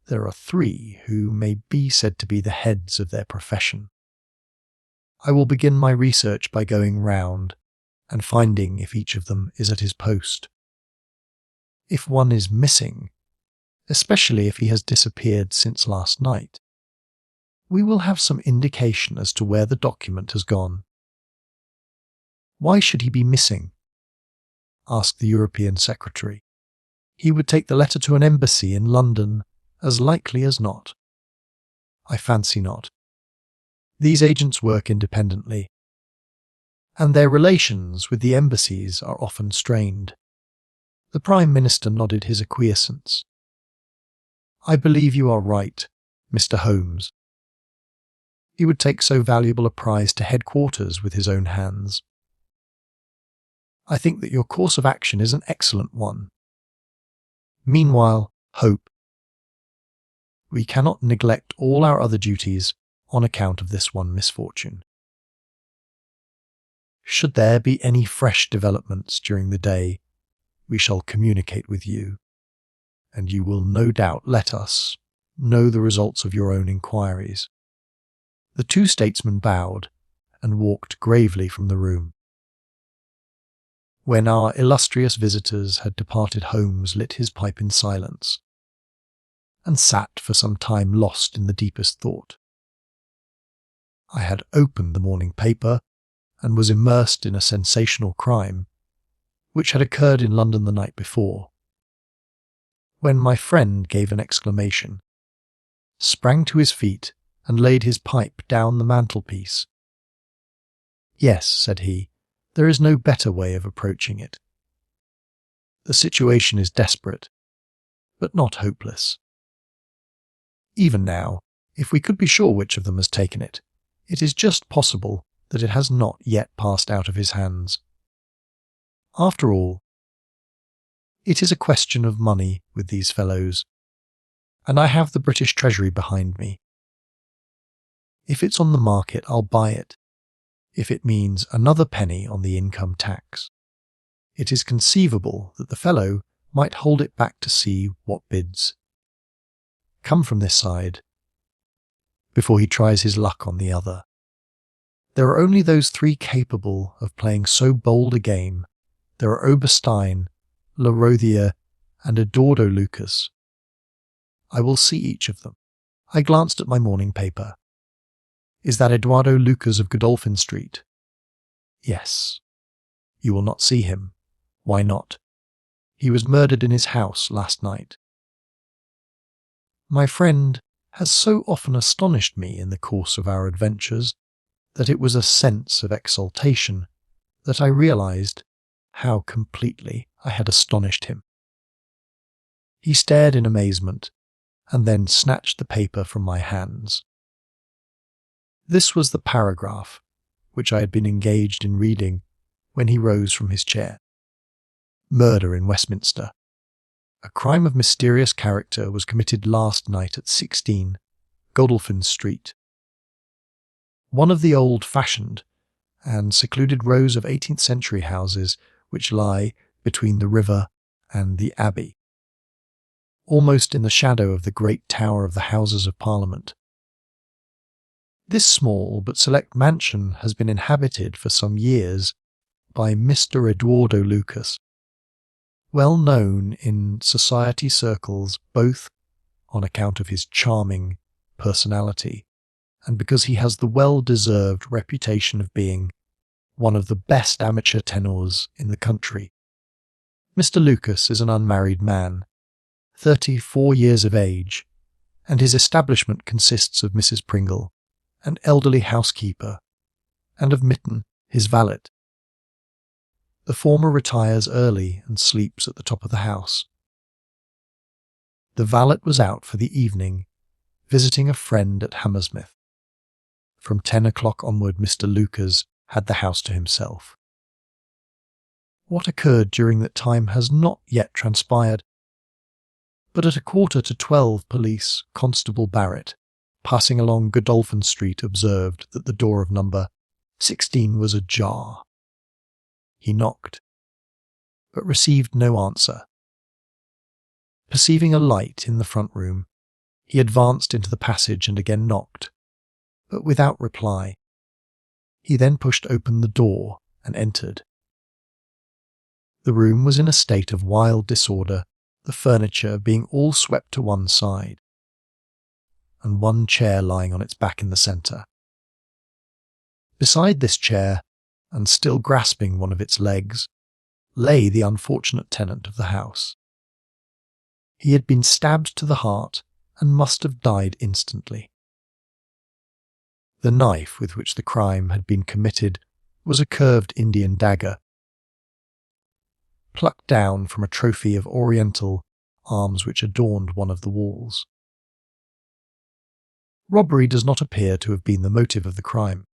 There are 3 who may be said to be the heads of their profession. I will begin my research by going round and finding if each of them is at his post. If one is missing, especially if he has disappeared since last night, we will have some indication as to where the document has gone. Why should he be missing? Asked the European Secretary. He would take the letter to an embassy in London, as likely as not. I fancy not. These agents work independently, and their relations with the embassies are often strained. The Prime Minister nodded his acquiescence. I believe you are right, Mr. Holmes. He would take so valuable a prize to headquarters with his own hands. I think that your course of action is an excellent one. Meanwhile, Hope. We cannot neglect all our other duties on account of this one misfortune. Should there be any fresh developments during the day, we shall communicate with you, and you will no doubt let us know the results of your own inquiries. The two statesmen bowed and walked gravely from the room. When our illustrious visitors had departed, Holmes lit his pipe in silence and sat for some time lost in the deepest thought. I had opened the morning paper and was immersed in a sensational crime which had occurred in London the night before, when my friend gave an exclamation, sprang to his feet and laid his pipe down the mantelpiece. "Yes," said he, "there is no better way of approaching it. The situation is desperate, but not hopeless. Even now, if we could be sure which of them has taken it, it is just possible that it has not yet passed out of his hands. After all, it is a question of money with these fellows, and I have the British Treasury behind me. If it's on the market, I'll buy it, if it means another penny on the income tax. It is conceivable that the fellow might hold it back to see what bids. Come from this side, before he tries his luck on the other. There are only those three capable of playing so bold a game. There are Oberstein, Le Rothier, and Eduardo Lucas. I will see each of them." I glanced at my morning paper. "Is that Eduardo Lucas of Godolphin Street?" "Yes." "You will not see him." "Why not?" "He was murdered in his house last night." My friend has so often astonished me in the course of our adventures that it was a sense of exultation that I realized how completely I had astonished him. He stared in amazement and then snatched the paper from my hands. This was the paragraph which I had been engaged in reading when he rose from his chair. "Murder in Westminster. A crime of mysterious character was committed last night at 16 Godolphin Street. One of the old-fashioned and secluded rows of 18th century houses which lie between the river and the Abbey, almost in the shadow of the great tower of the Houses of Parliament. This small but select mansion has been inhabited for some years by Mr. Eduardo Lucas, well known in society circles both on account of his charming personality and because he has the well-deserved reputation of being one of the best amateur tenors in the country. Mr. Lucas is an unmarried man, 34 years of age, and his establishment consists of Mrs. Pringle, an elderly housekeeper, and of Mitten, his valet. The former retires early and sleeps at the top of the house. The valet was out for the evening, visiting a friend at Hammersmith. From 10 o'clock onward, Mr. Lucas had the house to himself. What occurred during that time has not yet transpired, but at 11:45 Police Constable Barrett, passing along Godolphin Street, observed that the door of number 16 was ajar. He knocked, but received no answer. Perceiving a light in the front room, he advanced into the passage and again knocked, but without reply. He then pushed open the door and entered. The room was in a state of wild disorder, the furniture being all swept to one side, and one chair lying on its back in the centre. Beside this chair, and still grasping one of its legs, lay the unfortunate tenant of the house. He had been stabbed to the heart and must have died instantly. The knife with which the crime had been committed was a curved Indian dagger, plucked down from a trophy of Oriental arms which adorned one of the walls. Robbery does not appear to have been the motive of the crime,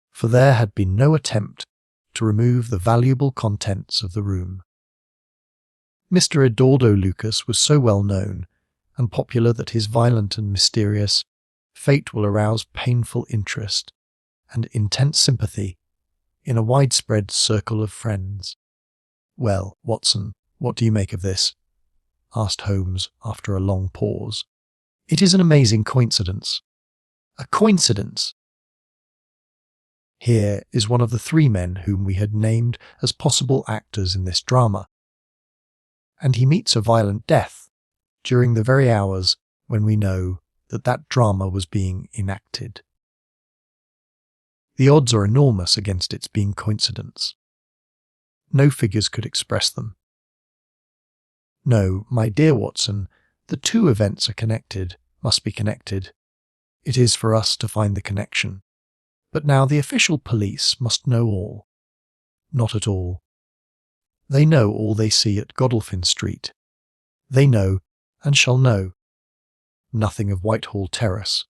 for there had been no attempt to remove the valuable contents of the room. Mr. Eduardo Lucas was so well known and popular that his violent and mysterious fate will arouse painful interest and intense sympathy in a widespread circle of friends. "Well, Watson, what do you make of this?" asked Holmes after a long pause. "It is an amazing coincidence. A coincidence! Here is one of the three men whom we had named as possible actors in this drama, and he meets a violent death during the very hours when we know that that drama was being enacted. The odds are enormous against its being coincidence. No figures could express them. No, my dear Watson, the two events are connected, must be connected. It is for us to find the connection. But now the official police must know all. Not at all. They know all they see at Godolphin Street. They know, and shall know, nothing of Whitehall Terrace.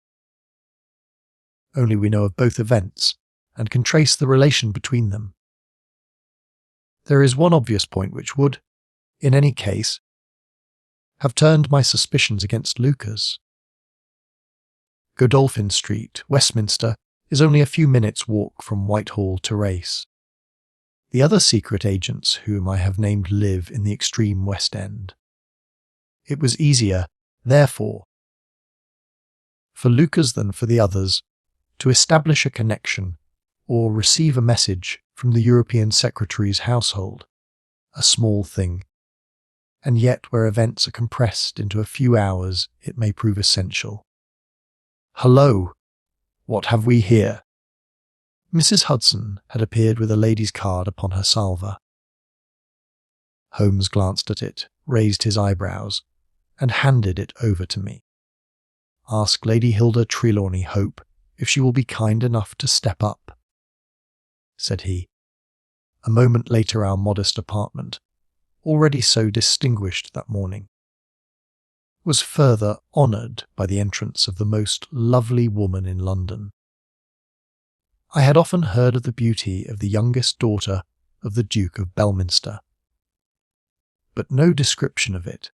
Only we know of both events, and can trace the relation between them. There is one obvious point which would, in any case, have turned my suspicions against Lucas. Godolphin Street, Westminster, is only a few minutes' walk from Whitehall Terrace. The other secret agents whom I have named live in the extreme West End. It was easier, therefore, for Lucas than for the others to establish a connection or receive a message from the European Secretary's household, a small thing, and yet where events are compressed into a few hours it may prove essential. Hullo! What have we here? Mrs. Hudson had appeared with a lady's card upon her salver. Holmes glanced at it, raised his eyebrows, and handed it over to me. Ask Lady Hilda Trelawney Hope if she will be kind enough to step up, said he. A moment later our modest apartment, already so distinguished that morning, was further honoured by the entrance of the most lovely woman in London. I had often heard of the beauty of the youngest daughter of the Duke of Belminster, but no description of it,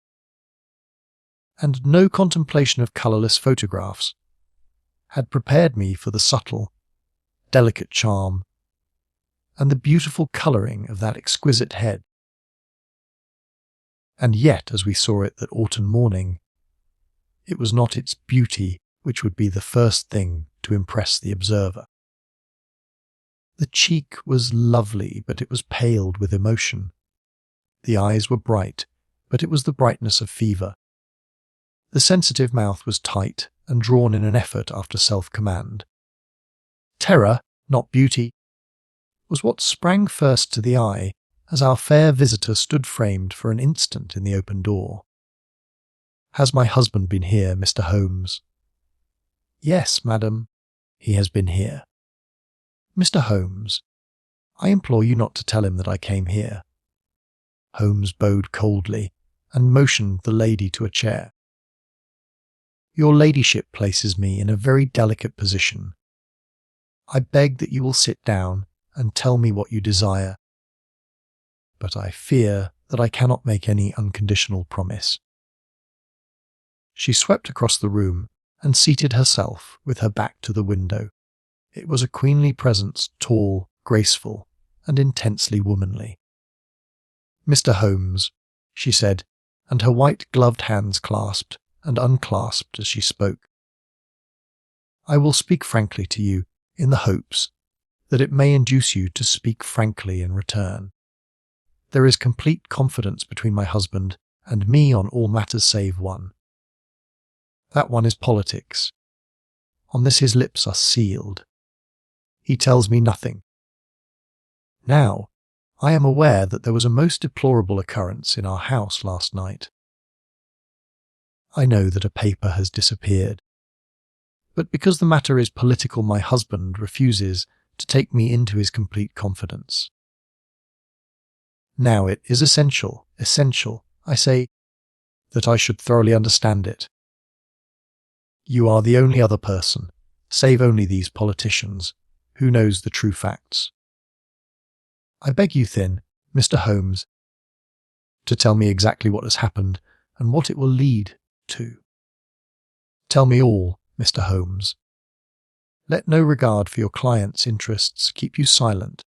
and no contemplation of colourless photographs had prepared me for the subtle, delicate charm and the beautiful colouring of that exquisite head. And yet, as we saw it that autumn morning, it was not its beauty which would be the first thing to impress the observer. The cheek was lovely, but it was paled with emotion. The eyes were bright, but it was the brightness of fever. The sensitive mouth was tight and drawn in an effort after self-command. Terror, not beauty, was what sprang first to the eye as our fair visitor stood framed for an instant in the open door. "Has my husband been here, Mr. Holmes?" "Yes, madam, he has been here." "Mr. Holmes, I implore you not to tell him that I came here." Holmes bowed coldly and motioned the lady to a chair. "Your ladyship places me in a very delicate position. I beg that you will sit down and tell me what you desire. But I fear that I cannot make any unconditional promise." She swept across the room and seated herself with her back to the window. It was a queenly presence, tall, graceful, and intensely womanly. "Mr. Holmes," she said, and her white gloved hands clasped and unclasped as she spoke, "I will speak frankly to you in the hopes that it may induce you to speak frankly in return. There is complete confidence between my husband and me on all matters save one. That one is politics. On this his lips are sealed. He tells me nothing. Now, I am aware that there was a most deplorable occurrence in our house last night. I know that a paper has disappeared, but because the matter is political, my husband refuses to take me into his complete confidence. Now it is essential, I say, that I should thoroughly understand it. You are the only other person, save only these politicians, who knows the true facts. I beg you then, Mr. Holmes, to tell me exactly what has happened and what it will lead to. Tell me all, Mr. Holmes. Let no regard for your client's interests keep you silent.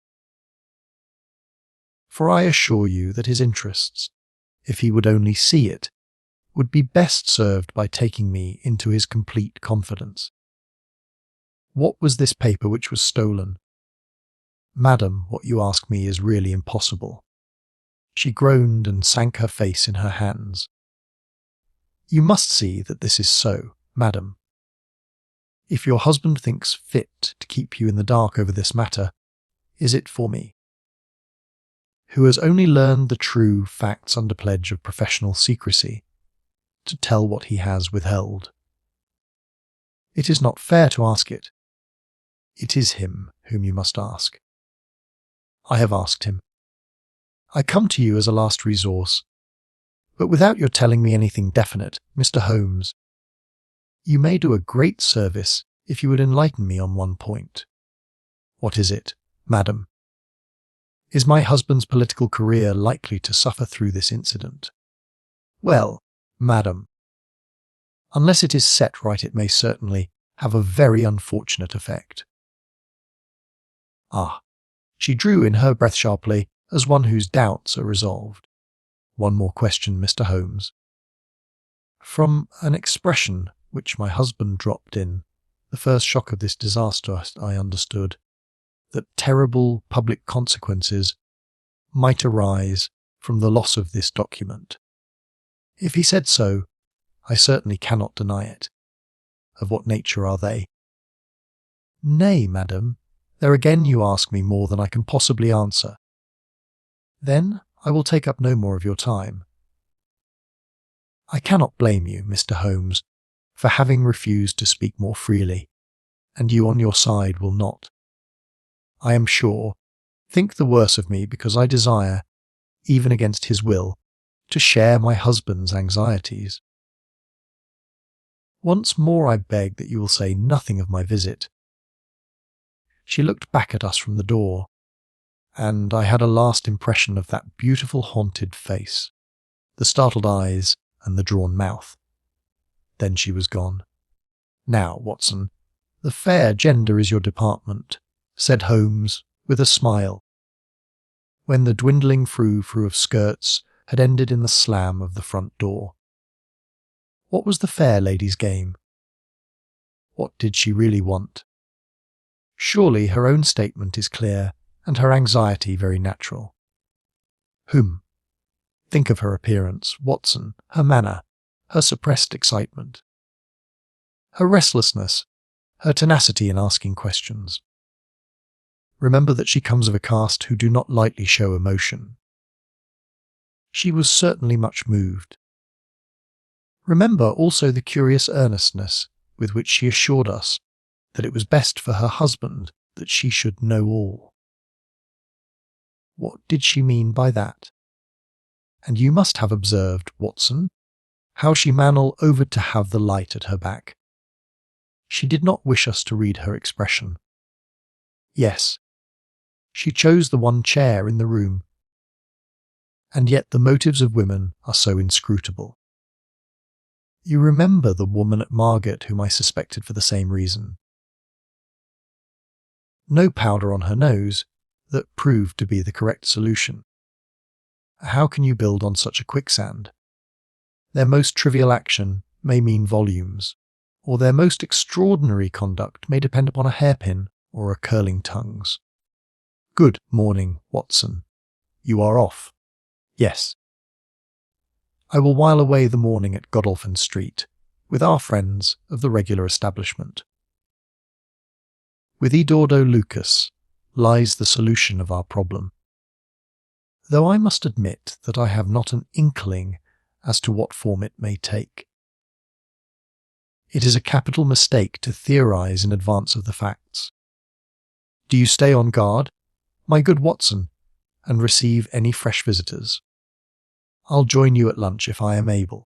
For I assure you that his interests, if he would only see it, would be best served by taking me into his complete confidence. What was this paper which was stolen? Madam, what you ask me is really impossible. She groaned and sank her face in her hands. You must see that this is so, madam. If your husband thinks fit to keep you in the dark over this matter, is it for me, who has only learned the true facts under pledge of professional secrecy, to tell what he has withheld? It is not fair to ask it. It is him whom you must ask. I have asked him. I come to you as a last resource, but without your telling me anything definite, Mr. Holmes. You may do a great service if you would enlighten me on one point. What is it, madam? Is my husband's political career likely to suffer through this incident? Well, madam, unless it is set right, it may certainly have a very unfortunate effect. Ah, she drew in her breath sharply, as one whose doubts are resolved. One more question, Mr. Holmes. From an expression which my husband dropped in the first shock of this disaster, I understood that terrible public consequences might arise from the loss of this document. If he said so, I certainly cannot deny it. Of what nature are they? Nay, madam, there again you ask me more than I can possibly answer. Then I will take up no more of your time. I cannot blame you, Mr. Holmes, for having refused to speak more freely, and you on your side will not, I am sure, think the worse of me because I desire, even against his will, to share my husband's anxieties. Once more I beg that you will say nothing of my visit. She looked back at us from the door, and I had a last impression of that beautiful haunted face, the startled eyes and the drawn mouth. Then she was gone. Now, Watson, the fair gender is your department, said Holmes with a smile, when the dwindling frou-frou of skirts had ended in the slam of the front door. What was the fair lady's game? What did she really want? Surely her own statement is clear, and her anxiety very natural. Think of her appearance, Watson, her manner, her suppressed excitement, her restlessness, her tenacity in asking questions. Remember that she comes of a caste who do not lightly show emotion. She was certainly much moved. Remember also the curious earnestness with which she assured us that it was best for her husband that she should know all. What did she mean by that? And you must have observed, Watson, how she mantled over to have the light at her back. She did not wish us to read her expression. Yes, she chose the one chair in the room. And yet the motives of women are so inscrutable. You remember the woman at Margate whom I suspected for the same reason. No powder on her nose, that proved to be the correct solution. How can you build on such a quicksand? Their most trivial action may mean volumes, or their most extraordinary conduct may depend upon a hairpin or a curling tongues. Good morning, Watson. You are off. Yes. I will while away the morning at Godolphin Street, with our friends of the regular establishment. With Eduardo Lucas lies the solution of our problem. Though I must admit that I have not an inkling as to what form it may take. It is a capital mistake to theorize in advance of the facts. Do you stay on guard, my good Watson, and receive any fresh visitors? I'll join you at lunch if I am able.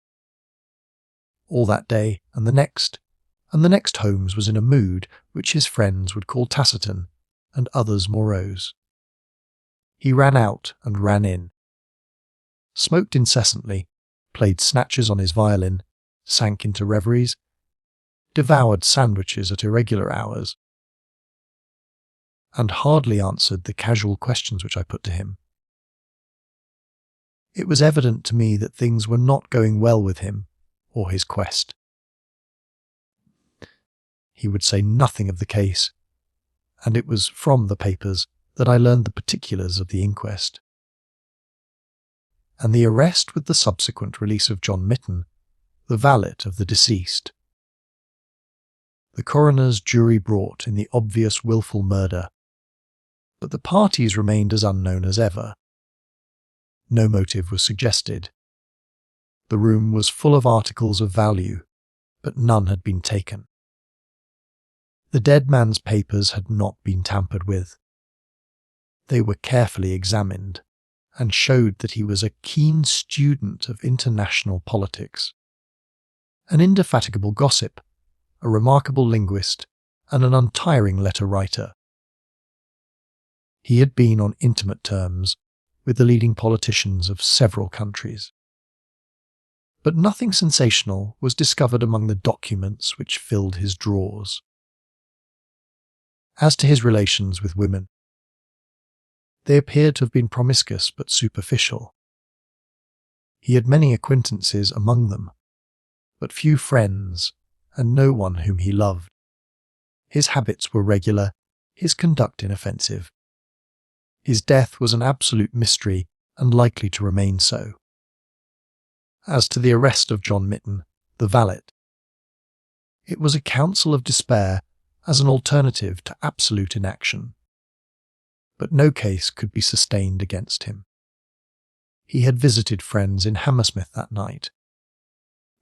All that day and the next Holmes was in a mood which his friends would call taciturn and others morose. He ran out and ran in, smoked incessantly, played snatches on his violin, sank into reveries, devoured sandwiches at irregular hours, and hardly answered the casual questions which I put to him. It was evident to me that things were not going well with him or his quest. he would say nothing of the case, and it was from the papers that I learned the particulars of the inquest. And the arrest with the subsequent release of John Mitten, the valet of the deceased. The coroner's jury brought in the obvious wilful murder, but the parties remained as unknown as ever. No motive was suggested. The room was full of articles of value, but none had been taken. The dead man's papers had not been tampered with. They were carefully examined and showed that he was a keen student of international politics, an indefatigable gossip, a remarkable linguist, and an untiring letter writer. He had been on intimate terms with the leading politicians of several countries. But nothing sensational was discovered among the documents which filled his drawers. As to his relations with women, they appeared to have been promiscuous but superficial. He had many acquaintances among them, but few friends, and no one whom he loved. His habits were regular, his conduct inoffensive. His death was an absolute mystery and likely to remain so. As to the arrest of John Mitten, the valet, it was a counsel of despair as an alternative to absolute inaction. But no case could be sustained against him. He had visited friends in Hammersmith that night.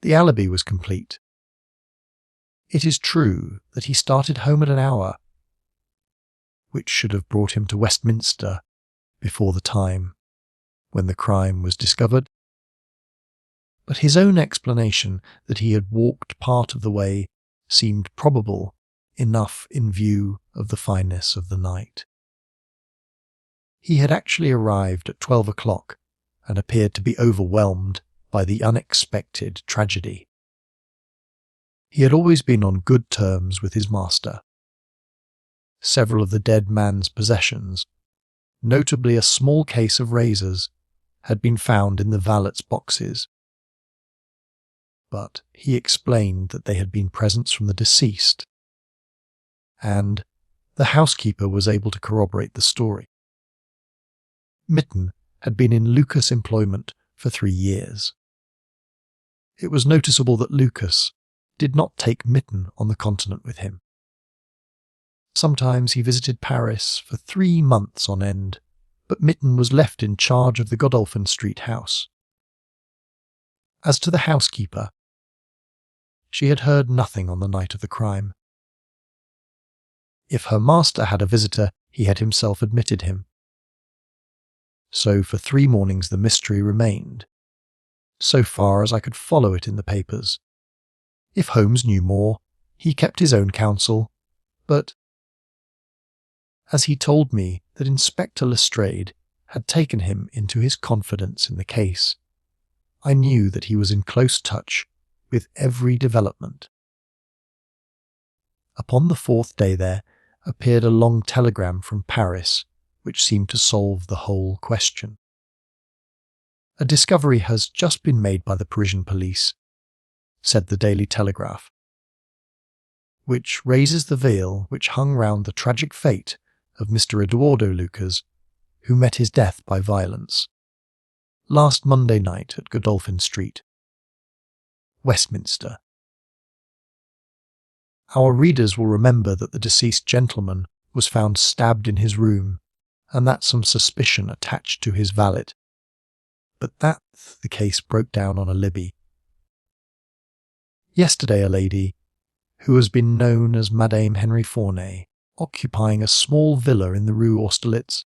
The alibi was complete. It is true that he started home at an hour which should have brought him to Westminster before the time when the crime was discovered. But his own explanation that he had walked part of the way seemed probable enough in view of the fineness of the night. He had actually arrived at 12 o'clock and appeared to be overwhelmed by the unexpected tragedy. He had always been on good terms with his master. Several of the dead man's possessions, notably a small case of razors, had been found in the valet's boxes. But he explained that they had been presents from the deceased, and the housekeeper was able to corroborate the story. Mitten had been in Lucas' employment for 3 years. It was noticeable that Lucas did not take Mitten on the continent with him. Sometimes he visited Paris for 3 months on end, but Mitten was left in charge of the Godolphin Street house. As to the housekeeper, she had heard nothing on the night of the crime. If her master had a visitor, he had himself admitted him. So for 3 mornings the mystery remained, so far as I could follow it in the papers. If Holmes knew more, he kept his own counsel, but as he told me that Inspector Lestrade had taken him into his confidence in the case, I knew that he was in close touch with every development. Upon the 4th day there appeared a long telegram from Paris which seemed to solve the whole question. A discovery has just been made by the Parisian police, said the Daily Telegraph, which raises the veil which hung round the tragic fate of Mr. Eduardo Lucas, who met his death by violence last Monday night at Godolphin Street, Westminster. Our readers will remember that the deceased gentleman was found stabbed in his room, and that some suspicion attached to his valet, but that the case broke down on a Libby. Yesterday a lady, who has been known as Madame Henry Fournay, occupying a small villa in the Rue Austerlitz,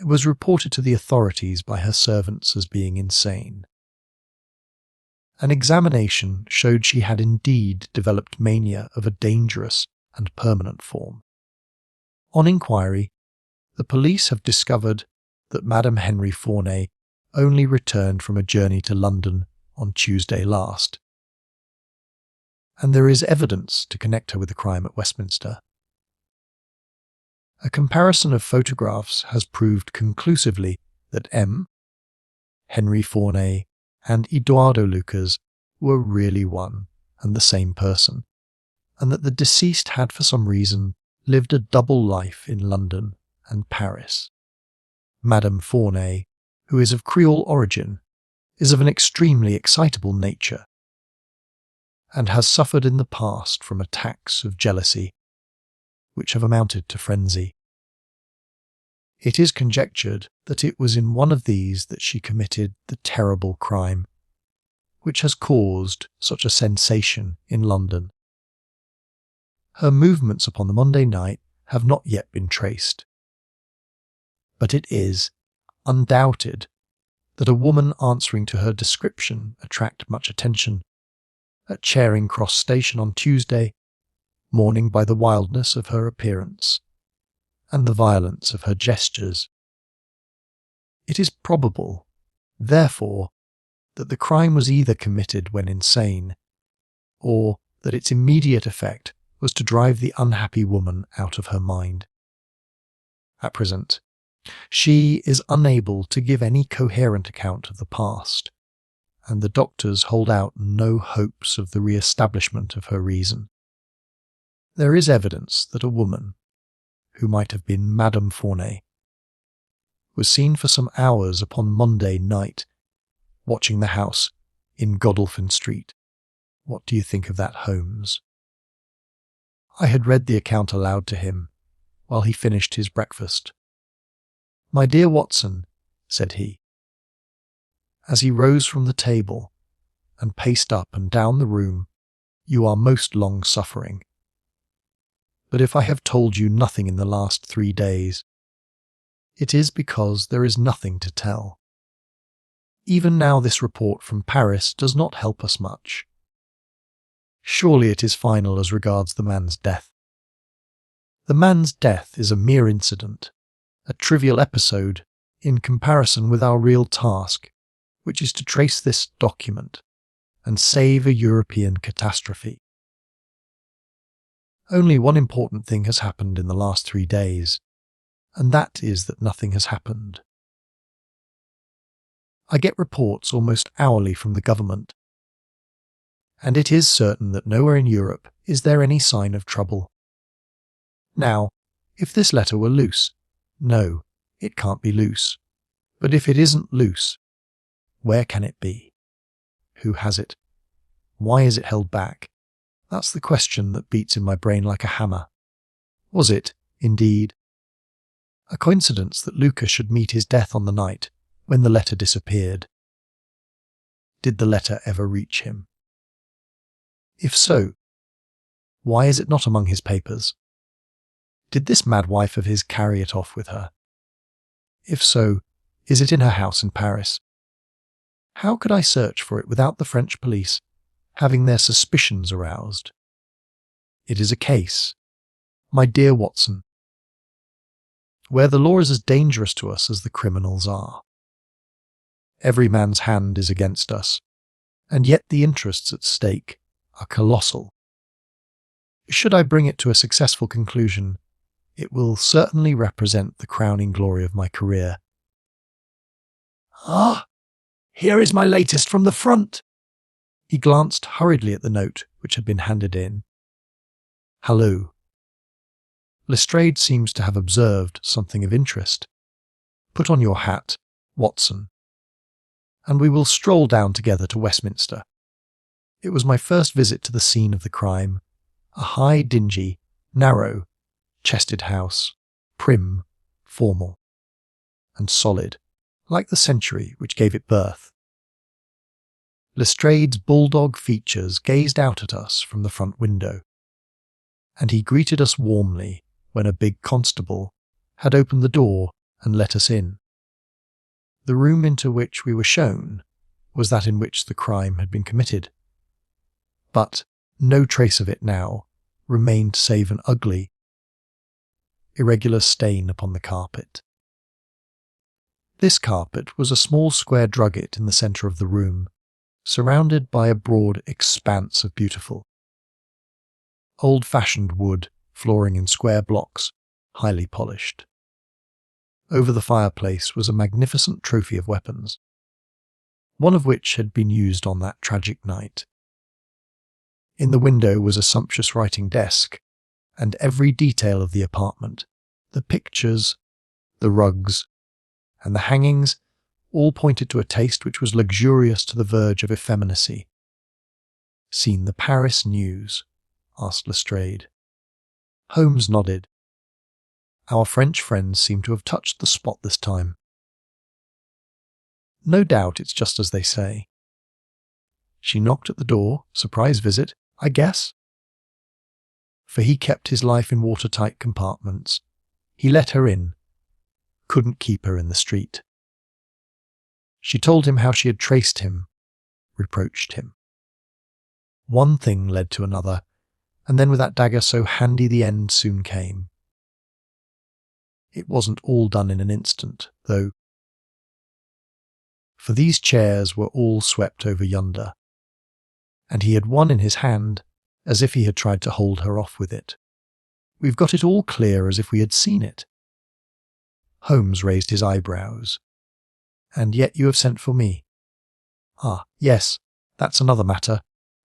was reported to the authorities by her servants as being insane. An examination showed she had indeed developed mania of a dangerous and permanent form. On inquiry, the police have discovered that Madame Henry Fournay only returned from a journey to London on Tuesday last, and there is evidence to connect her with the crime at Westminster. A comparison of photographs has proved conclusively that M, Henry Fournay, and Eduardo Lucas were really one and the same person. and that the deceased had for some reason lived a double life in London and Paris. Madame Fournay, who is of Creole origin, is of an extremely excitable nature, and has suffered in the past from attacks of jealousy, which have amounted to frenzy. It is conjectured that it was in one of these that she committed the terrible crime, which has caused such a sensation in London. Her movements upon the Monday night have not yet been traced, but it is undoubted that a woman answering to her description attracted much attention at Charing Cross Station on Tuesday morning by the wildness of her appearance and the violence of her gestures. It is probable, therefore, that the crime was either committed when insane, or that its immediate effect was to drive the unhappy woman out of her mind. At present, she is unable to give any coherent account of the past, and the doctors hold out no hopes of the re-establishment of her reason. There is evidence that a woman, who might have been Madame Fournay, was seen for some hours upon Monday night, watching the house in Godolphin Street. What do you think of that, Holmes? I had read the account aloud to him while he finished his breakfast. "My dear Watson," said he, as he rose from the table and paced up and down the room, "you are most long-suffering. But if I have told you nothing in the last 3 days, it is because there is nothing to tell. Even now this report from Paris does not help us much. Surely it is final as regards the man's death. The man's death is a mere incident, a trivial episode in comparison with our real task, which is to trace this document and save a European catastrophe. Only one important thing has happened in the last 3 days, and that is that nothing has happened. I get reports almost hourly from the government, and it is certain that nowhere in Europe is there any sign of trouble. Now, if this letter were loose, no, it can't be loose. But if it isn't loose, where can it be? Who has it? Why is it held back? That's the question that beats in my brain like a hammer. Was it, indeed, a coincidence that Luca should meet his death on the night when the letter disappeared? Did the letter ever reach him? If so, why is it not among his papers? Did this mad wife of his carry it off with her? If so, is it in her house in Paris? How could I search for it without the French police having their suspicions aroused? It is a case, my dear Watson, where the law is as dangerous to us as the criminals are. Every man's hand is against us, and yet the interests at stake are colossal. Should I bring it to a successful conclusion, it will certainly represent the crowning glory of my career. "Ah, here is my latest from the front." He glanced hurriedly at the note which had been handed in. "Hallo." Lestrade seems to have observed something of interest. "Put on your hat, Watson, and we will stroll down together to Westminster. It was my first visit to the scene of the crime, a high, dingy, narrow, chested house, prim, formal, and solid, like the century which gave it birth. Lestrade's bulldog features gazed out at us from the front window, and he greeted us warmly when a big constable had opened the door and let us in. The room into which we were shown was that in which the crime had been committed, but no trace of it now remained save an ugly, irregular stain upon the carpet. This carpet was a small square drugget in the centre of the room, surrounded by a broad expanse of beautiful, old-fashioned wood flooring in square blocks, highly polished. Over the fireplace was a magnificent trophy of weapons, one of which had been used on that tragic night. In the window was a sumptuous writing desk, and every detail of the apartment, the pictures, the rugs, and the hangings, all pointed to a taste which was luxurious to the verge of effeminacy. "Seen the Paris news?" asked Lestrade. Holmes nodded. Our French friends seemed to have touched the spot this time. "No doubt it's just as they say." She knocked at the door, surprise visit, I guess. For he kept his life in watertight compartments. He let her in. Couldn't keep her in the street. She told him how she had traced him, reproached him. One thing led to another, and then with that dagger so handy the end soon came. It wasn't all done in an instant, though, for these chairs were all swept over yonder, and he had one in his hand, as if he had tried to hold her off with it. We've got it all clear as if we had seen it. Holmes raised his eyebrows. "And yet you have sent for me." "Ah, yes, that's another matter,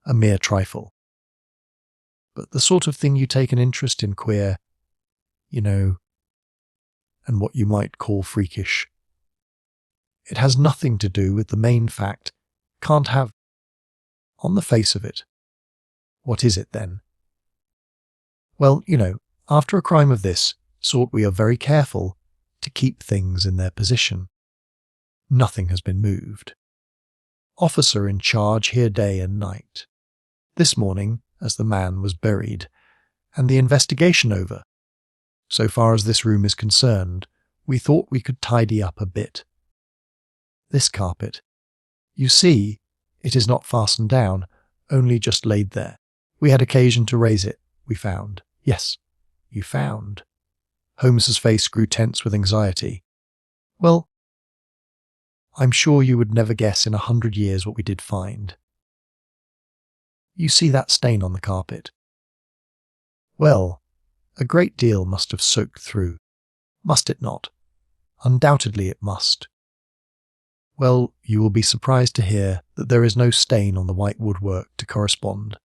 a mere trifle. But the sort of thing you take an interest in, queer, you know, and what you might call freakish. It has nothing to do with the main fact, can't have, on the face of it. What is it then?" "Well, you know, after a crime of this sort we are very careful to keep things in their position. Nothing has been moved. Officer in charge here day and night. This morning, as the man was buried, and the investigation over, so far as this room is concerned, we thought we could tidy up a bit. This carpet, you see, it is not fastened down, only just laid there. We had occasion to raise it, we found." "Yes, you found." Holmes's face grew tense with anxiety. "Well, I'm sure you would never guess in 100 years what we did find. You see that stain on the carpet? Well, a great deal must have soaked through, must it not? Undoubtedly it must. Well, you will be surprised to hear that there is no stain on the white woodwork to correspond."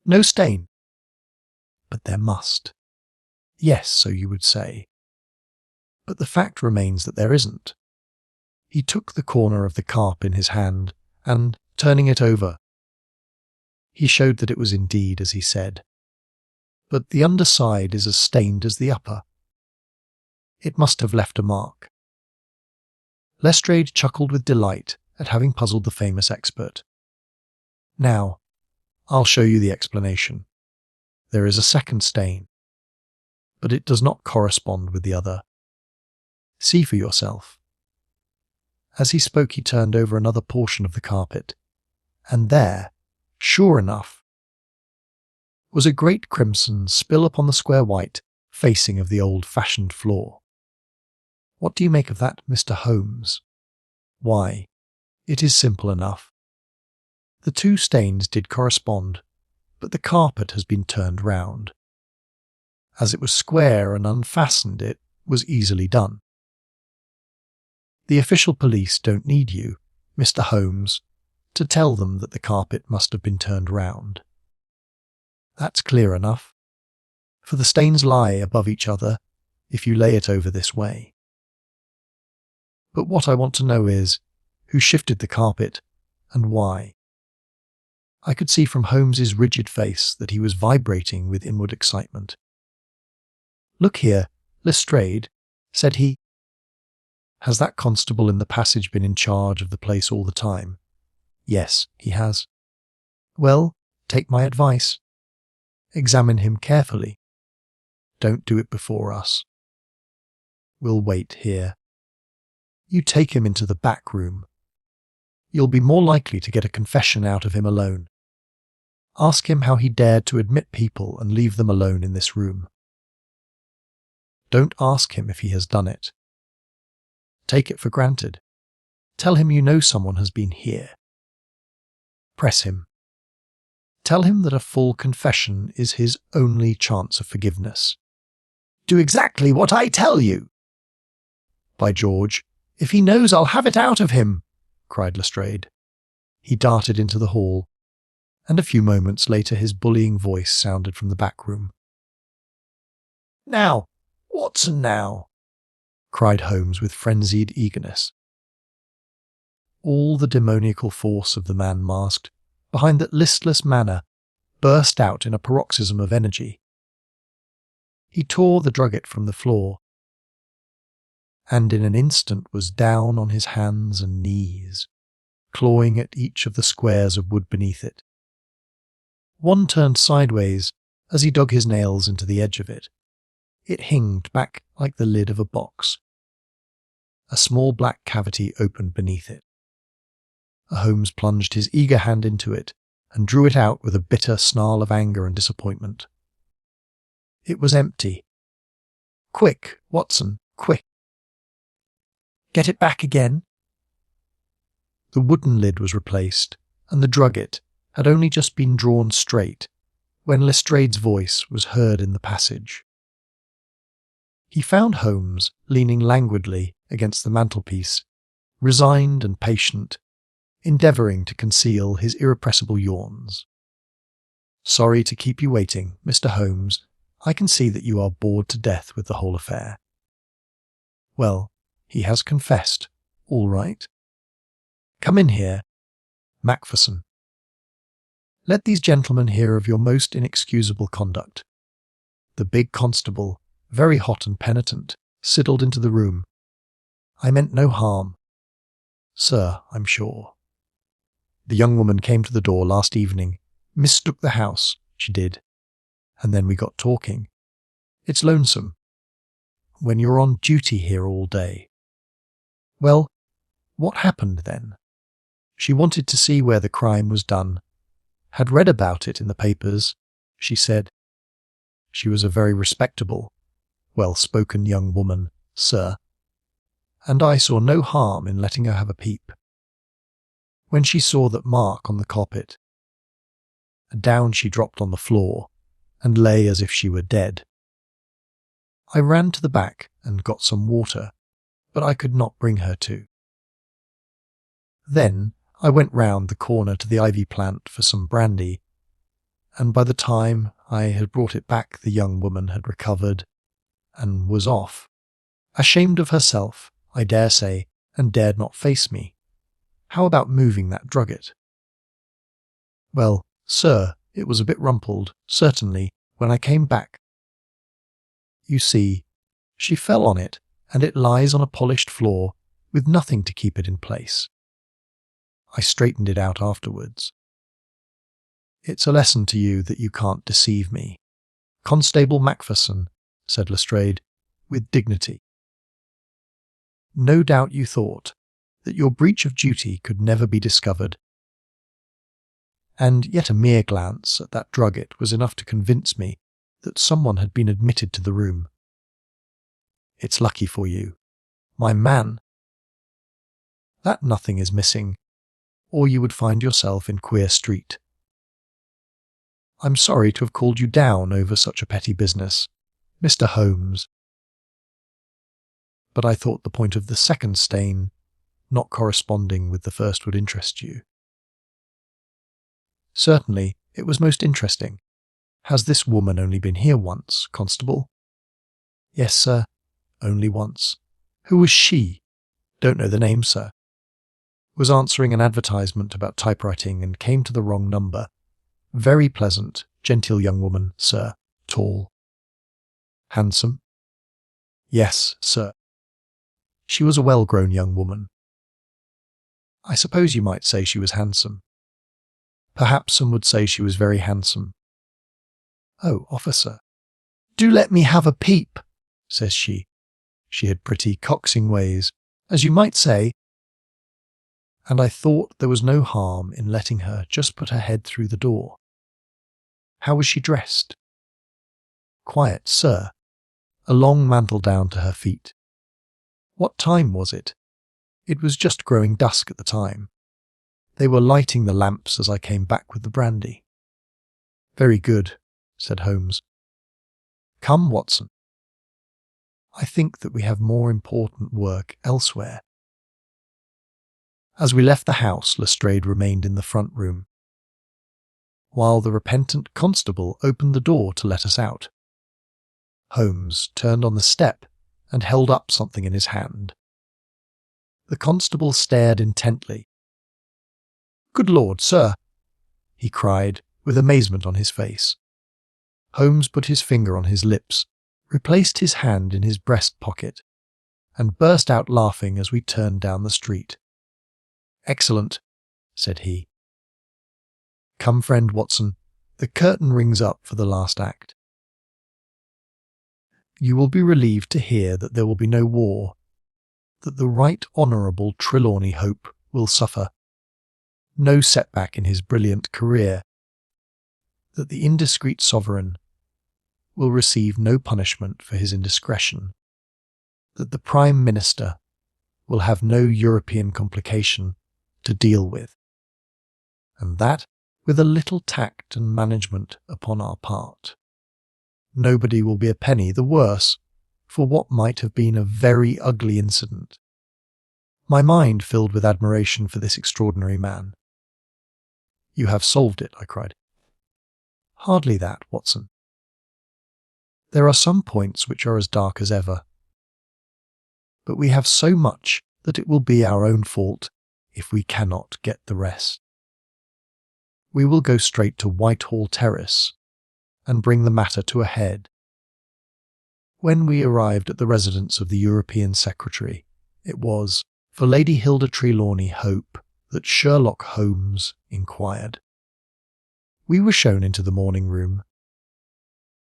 "No stain?" "But there must. Yes, so you would say. But the fact remains that there isn't." He took the corner of the carp in his hand, and, turning it over, he showed that it was indeed as he said. But the underside is as stained as the upper. It must have left a mark. Lestrade chuckled with delight at having puzzled the famous expert. "Now, I'll show you the explanation. There is a second stain, but it does not correspond with the other. See for yourself." As he spoke, he turned over another portion of the carpet, and there, sure enough, was a great crimson spill upon the square white facing of the old-fashioned floor. What do you make of that, Mr. Holmes? Why, it is simple enough. The two stains did correspond, but the carpet has been turned round. As it was square and unfastened, it was easily done. The official police don't need you, Mr. Holmes, to tell them that the carpet must have been turned round. That's clear enough, for the stains lie above each other if you lay it over this way. But what I want to know is, who shifted the carpet, and why? I could see from Holmes's rigid face that he was vibrating with inward excitement. "Look here, Lestrade," said he. "Has that constable in the passage been in charge of the place all the time?" "Yes, he has." "Well, take my advice. Examine him carefully. Don't do it before us. We'll wait here. You take him into the back room. You'll be more likely to get a confession out of him alone. Ask him how he dared to admit people and leave them alone in this room. Don't ask him if he has done it. Take it for granted. Tell him you know someone has been here. Press him. Tell him that a full confession is his only chance of forgiveness. Do exactly what I tell you." "By George, if he knows I'll have it out of him," cried Lestrade. He darted into the hall, and a few moments later his bullying voice sounded from the back room. "Now, Watson, now!" cried Holmes with frenzied eagerness. All the demoniacal force of the man masked behind that listless manner burst out in a paroxysm of energy. He tore the drugget from the floor, and in an instant was down on his hands and knees, clawing at each of the squares of wood beneath it. One turned sideways as he dug his nails into the edge of it. It hinged back like the lid of a box. A small black cavity opened beneath it. Holmes plunged his eager hand into it and drew it out with a bitter snarl of anger and disappointment. It was empty. "Quick, Watson, quick! Get it back again." The wooden lid was replaced, and the drugget had only just been drawn straight when Lestrade's voice was heard in the passage. He found Holmes leaning languidly against the mantelpiece, resigned and patient, endeavouring to conceal his irrepressible yawns. "Sorry to keep you waiting, Mr. Holmes. I can see that you are bored to death with the whole affair." "Well, he has confessed. All right. Come in here, Macpherson. Let these gentlemen hear of your most inexcusable conduct." The big constable, very hot and penitent, sidled into the room. "I meant no harm, sir, I'm sure. The young woman came to the door last evening, mistook the house, she did, and then we got talking. It's lonesome when you're on duty here all day. Well, what happened then? She wanted to see where the crime was done. Had read about it in the papers, she said. She was a very respectable, well-spoken young woman, sir, and I saw no harm in letting her have a peep. When she saw that mark on the carpet, down she dropped on the floor and lay as if she were dead. I ran to the back and got some water, but I could not bring her to. Then I went round the corner to the ivy plant for some brandy, and by the time I had brought it back the young woman had recovered and was off, ashamed of herself, I dare say, and dared not face me. How about moving that drugget? Well, sir, it was a bit rumpled, certainly, when I came back. You see, she fell on it, and it lies on a polished floor, with nothing to keep it in place. I straightened it out afterwards. It's a lesson to you that you can't deceive me. Constable Macpherson, said Lestrade, with dignity. No doubt you thought that your breach of duty could never be discovered, and yet a mere glance at that drugget was enough to convince me that someone had been admitted to the room. It's lucky for you, my man, that nothing is missing, or you would find yourself in Queer Street. I'm sorry to have called you down over such a petty business, Mr. Holmes, but I thought the point of the second stain not corresponding with the first would interest you. Certainly, it was most interesting. Has this woman only been here once, Constable? Yes, sir, only once. Who was she? Don't know the name, sir. Was answering an advertisement about typewriting and came to the wrong number. Very pleasant, genteel young woman, sir, tall. Handsome? Yes, sir. She was a well-grown young woman. I suppose you might say she was handsome. Perhaps some would say she was very handsome. Oh, officer, do let me have a peep, says she. She had pretty coaxing ways, as you might say, and I thought there was no harm in letting her just put her head through the door. How was she dressed? Quiet, sir, a long mantle down to her feet. What time was it? It was just growing dusk at the time. They were lighting the lamps as I came back with the brandy. Very good, said Holmes. Come, Watson. I think that we have more important work elsewhere. As we left the house, Lestrade remained in the front room. while the repentant constable opened the door to let us out. Holmes turned on the step and held up something in his hand. The constable stared intently. "Good Lord, sir!" he cried, with amazement on his face. Holmes put his finger on his lips, replaced his hand in his breast pocket, and burst out laughing as we turned down the street. "Excellent," said he. "Come, friend Watson, the curtain rings up for the last act. You will be relieved to hear that there will be no war, that the Right Honourable Trelawney Hope will suffer no setback in his brilliant career, that the indiscreet sovereign will receive no punishment for his indiscretion, that the Prime Minister will have no European complication to deal with, and that, with a little tact and management upon our part, nobody will be a penny the worse for what might have been a very ugly incident." My mind filled with admiration for this extraordinary man. "You have solved it," I cried. "Hardly that, Watson. There are some points which are as dark as ever, but we have so much that it will be our own fault if we cannot get the rest. We will go straight to Whitehall Terrace and bring the matter to a head. When we arrived at the residence of the European Secretary, it was for Lady Hilda Trelawney Hope that Sherlock Holmes inquired. We were shown into the morning room.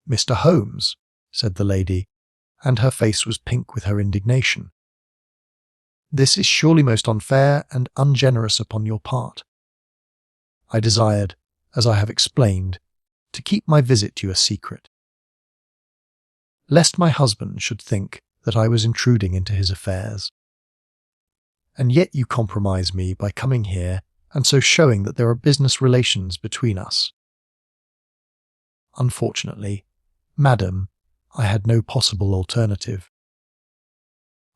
"Mr. Holmes," said the lady, and her face was pink with her indignation. "This is surely most unfair and ungenerous upon your part. I desired, as I have explained, to keep my visit to you a secret, lest my husband should think that I was intruding into his affairs. And yet you compromise me by coming here and so showing that there are business relations between us. Unfortunately, madam, I had no possible alternative.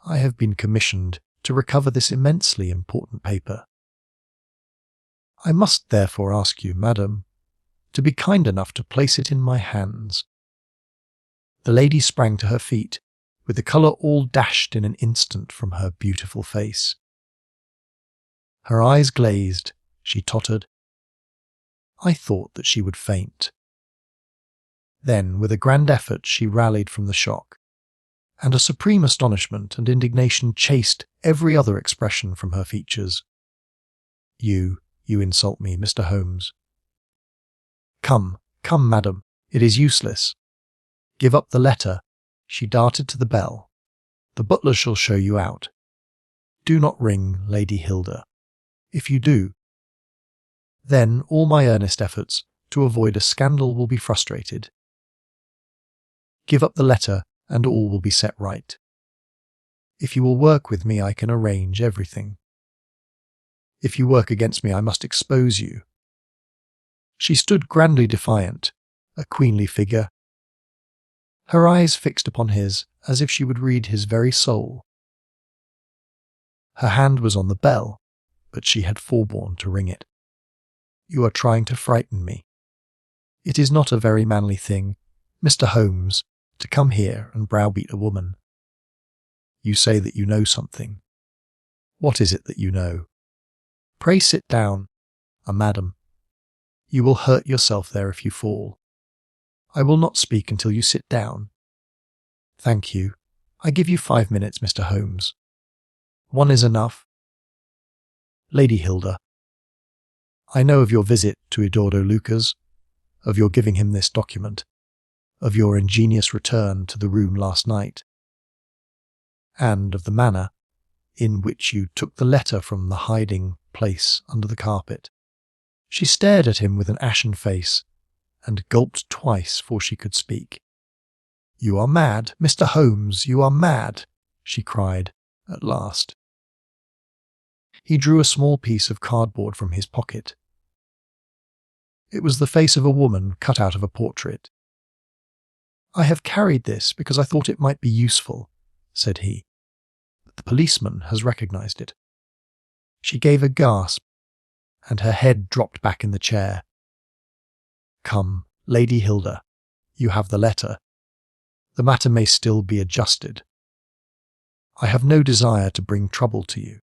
I have been commissioned to recover this immensely important paper. I must therefore ask you, madam, to be kind enough to place it in my hands." The lady sprang to her feet, with the colour all dashed in an instant from her beautiful face. Her eyes glazed, she tottered. I thought that she would faint. Then, with a grand effort, she rallied from the shock, and a supreme astonishment and indignation chased every other expression from her features. You insult me, Mr. Holmes." Come, madam, it is useless. Give up the letter." She darted to the bell. "The butler shall show you out. Do not ring, Lady Hilda. If you do, then all my earnest efforts to avoid a scandal will be frustrated. Give up the letter and all will be set right. If you will work with me, I can arrange everything. If you work against me, I must expose you." She stood grandly defiant, a queenly figure, her eyes fixed upon his as if she would read his very soul. Her hand was on the bell, but she had forborne to ring it. "You are trying to frighten me. It is not a very manly thing, Mr. Holmes, to come here and browbeat a woman. You say that you know something. What is it that you know? Pray sit down, madam. You will hurt yourself there if you fall. I will not speak until you sit down. Thank you. I give you 5 minutes, Mr. Holmes. One is enough. Lady Hilda, I know of your visit to Eduardo Lucas, of your giving him this document, of your ingenious return to the room last night, and of the manner in which you took the letter from the hiding place under the carpet." She stared at him with an ashen face, and gulped twice before she could speak. "You are mad, Mr. Holmes, you are mad," she cried, at last. He drew a small piece of cardboard from his pocket. It was the face of a woman cut out of a portrait. "I have carried this because I thought it might be useful," said he. "The policeman has recognized it." She gave a gasp, and her head dropped back in the chair. Come, Lady Hilda, you have the letter. The matter may still be adjusted. I have no desire to bring trouble to you.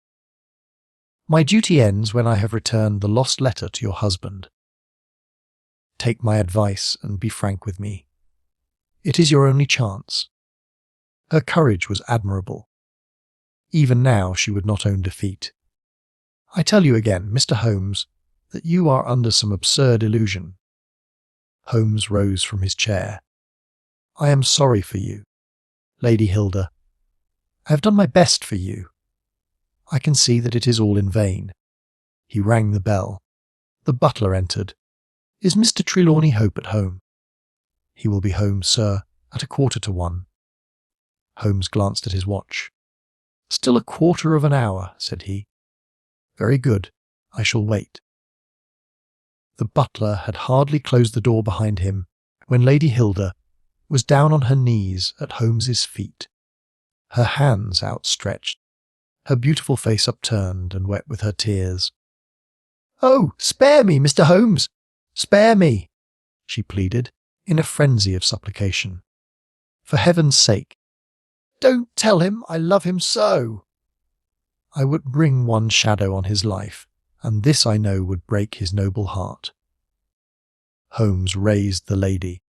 My duty ends when I have returned the lost letter to your husband. Take my advice and be frank with me. It is your only chance. Her courage was admirable. Even now she would not own defeat. I tell you again, Mr. Holmes, that you are under some absurd illusion. Holmes rose from his chair. I am sorry for you, Lady Hilda. I have done my best for you. I can see that it is all in vain. He rang the bell. The butler entered. Is Mr. Trelawney Hope at home? He will be home, sir, at 1:15. Holmes glanced at his watch. Still 1/4 of an hour, said he. Very good. I shall wait. The butler had hardly closed the door behind him when Lady Hilda was down on her knees at Holmes's feet, her hands outstretched, her beautiful face upturned and wet with her tears. "Oh, spare me, Mr. Holmes! Spare me!" she pleaded, in a frenzy of supplication. "For heaven's sake, don't tell him I love him so! I would bring one shadow on his life, and this I know would break his noble heart." Holmes raised the lady.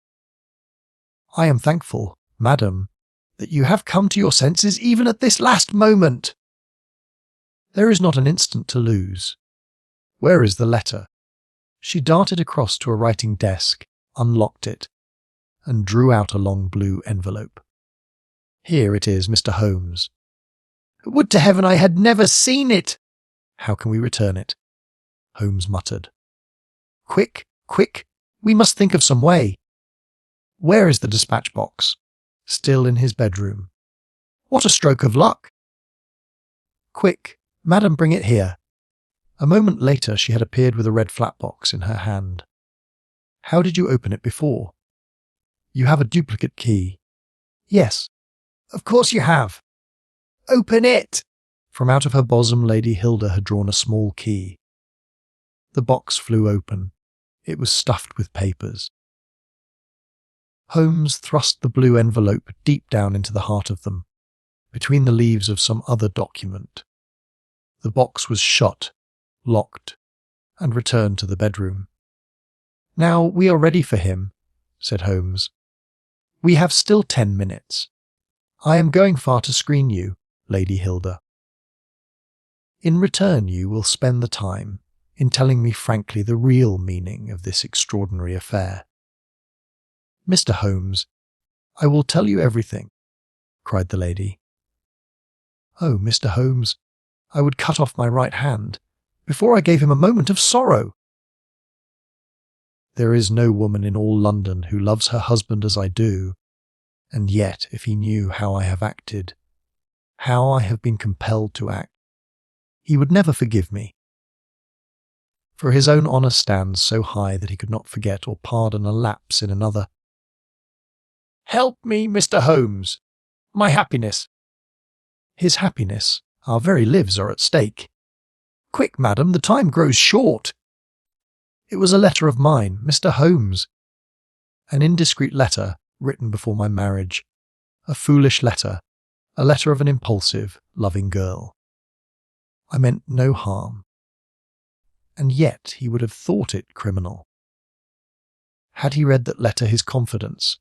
"I am thankful, madam, that you have come to your senses even at this last moment. There is not an instant to lose. Where is the letter?" She darted across to a writing desk, unlocked it, and drew out a long blue envelope. "Here it is, Mr. Holmes." "Would to heaven I had never seen it!" "How can we return it?" Holmes muttered. "Quick, quick, we must think of some way." "Where is the dispatch box?" "Still in his bedroom." "What a stroke of luck!" "Quick, madam, bring it here." A moment later she had appeared with a red flat box in her hand. "How did you open it before?" "You have a duplicate key." "Yes, of course you have. Open it!" From out of her bosom Lady Hilda had drawn a small key. The box flew open. It was stuffed with papers. Holmes thrust the blue envelope deep down into the heart of them, between the leaves of some other document. The box was shut, locked, and returned to the bedroom. "Now we are ready for him," said Holmes. "We have still 10 minutes. I am going far to screen you, Lady Hilda. In return you will spend the time in telling me frankly the real meaning of this extraordinary affair." "Mr. Holmes, I will tell you everything," cried the lady. "Oh, Mr. Holmes, I would cut off my right hand before I gave him a moment of sorrow." "There is no woman in all London who loves her husband as I do, and yet if he knew how I have acted, how I have been compelled to act, he would never forgive me. For his own honour stands so high that he could not forget or pardon a lapse in another. Help me, Mr. Holmes! My happiness!" "His happiness, our very lives are at stake. Quick, madam, the time grows short." "It was a letter of mine, Mr. Holmes. An indiscreet letter written before my marriage. A foolish letter, a letter of an impulsive, loving girl. I meant no harm. And yet he would have thought it criminal. Had he read that letter, his confidence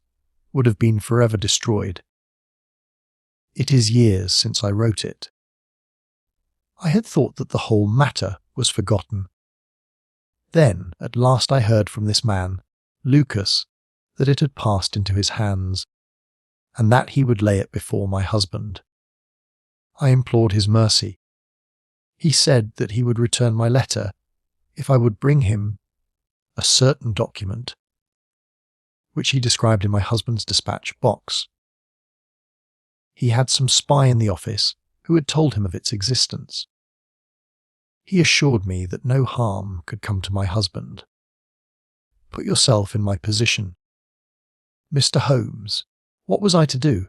would have been forever destroyed. It is years since I wrote it. I had thought that the whole matter was forgotten. Then, at last I heard from this man, Lucas, that it had passed into his hands, and that he would lay it before my husband. I implored his mercy. He said that he would return my letter if I would bring him a certain document, which he described in my husband's dispatch box. He had some spy in the office who had told him of its existence. He assured me that no harm could come to my husband. Put yourself in my position. Mr. Holmes, what was I to do?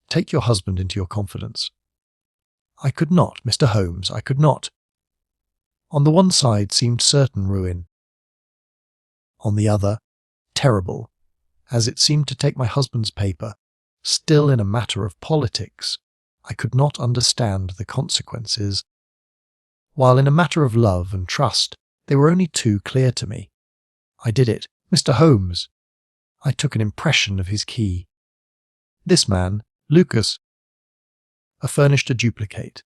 Take your husband into your confidence. I could not, Mr. Holmes, I could not. On the one side seemed certain ruin. On the other, terrible, as it seemed to take my husband's paper. Still, in a matter of politics, I could not understand the consequences, while in a matter of love and trust, they were only too clear to me. I did it. Mr. Holmes. I took an impression of his key. This man, Lucas, furnished a duplicate.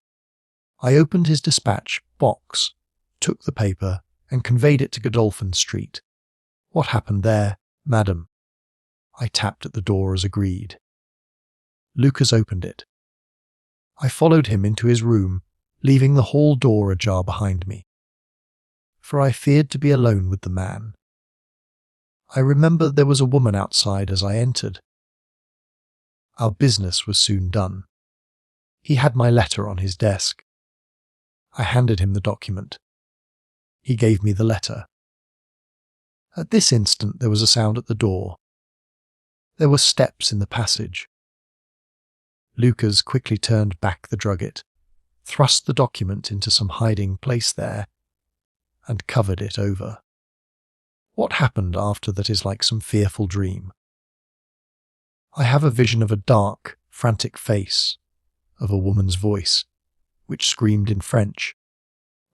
I opened his dispatch box, took the paper, and conveyed it to Godolphin Street. What happened there, madam? I tapped at the door as agreed. Lucas opened it. I followed him into his room, leaving the hall door ajar behind me, for I feared to be alone with the man. I remember there was a woman outside as I entered. Our business was soon done. He had my letter on his desk. I handed him the document. He gave me the letter. At this instant there was a sound at the door. There were steps in the passage. Lucas quickly turned back the drugget, thrust the document into some hiding place there, and covered it over. What happened after that is like some fearful dream. I have a vision of a dark, frantic face, of a woman's voice, which screamed in French,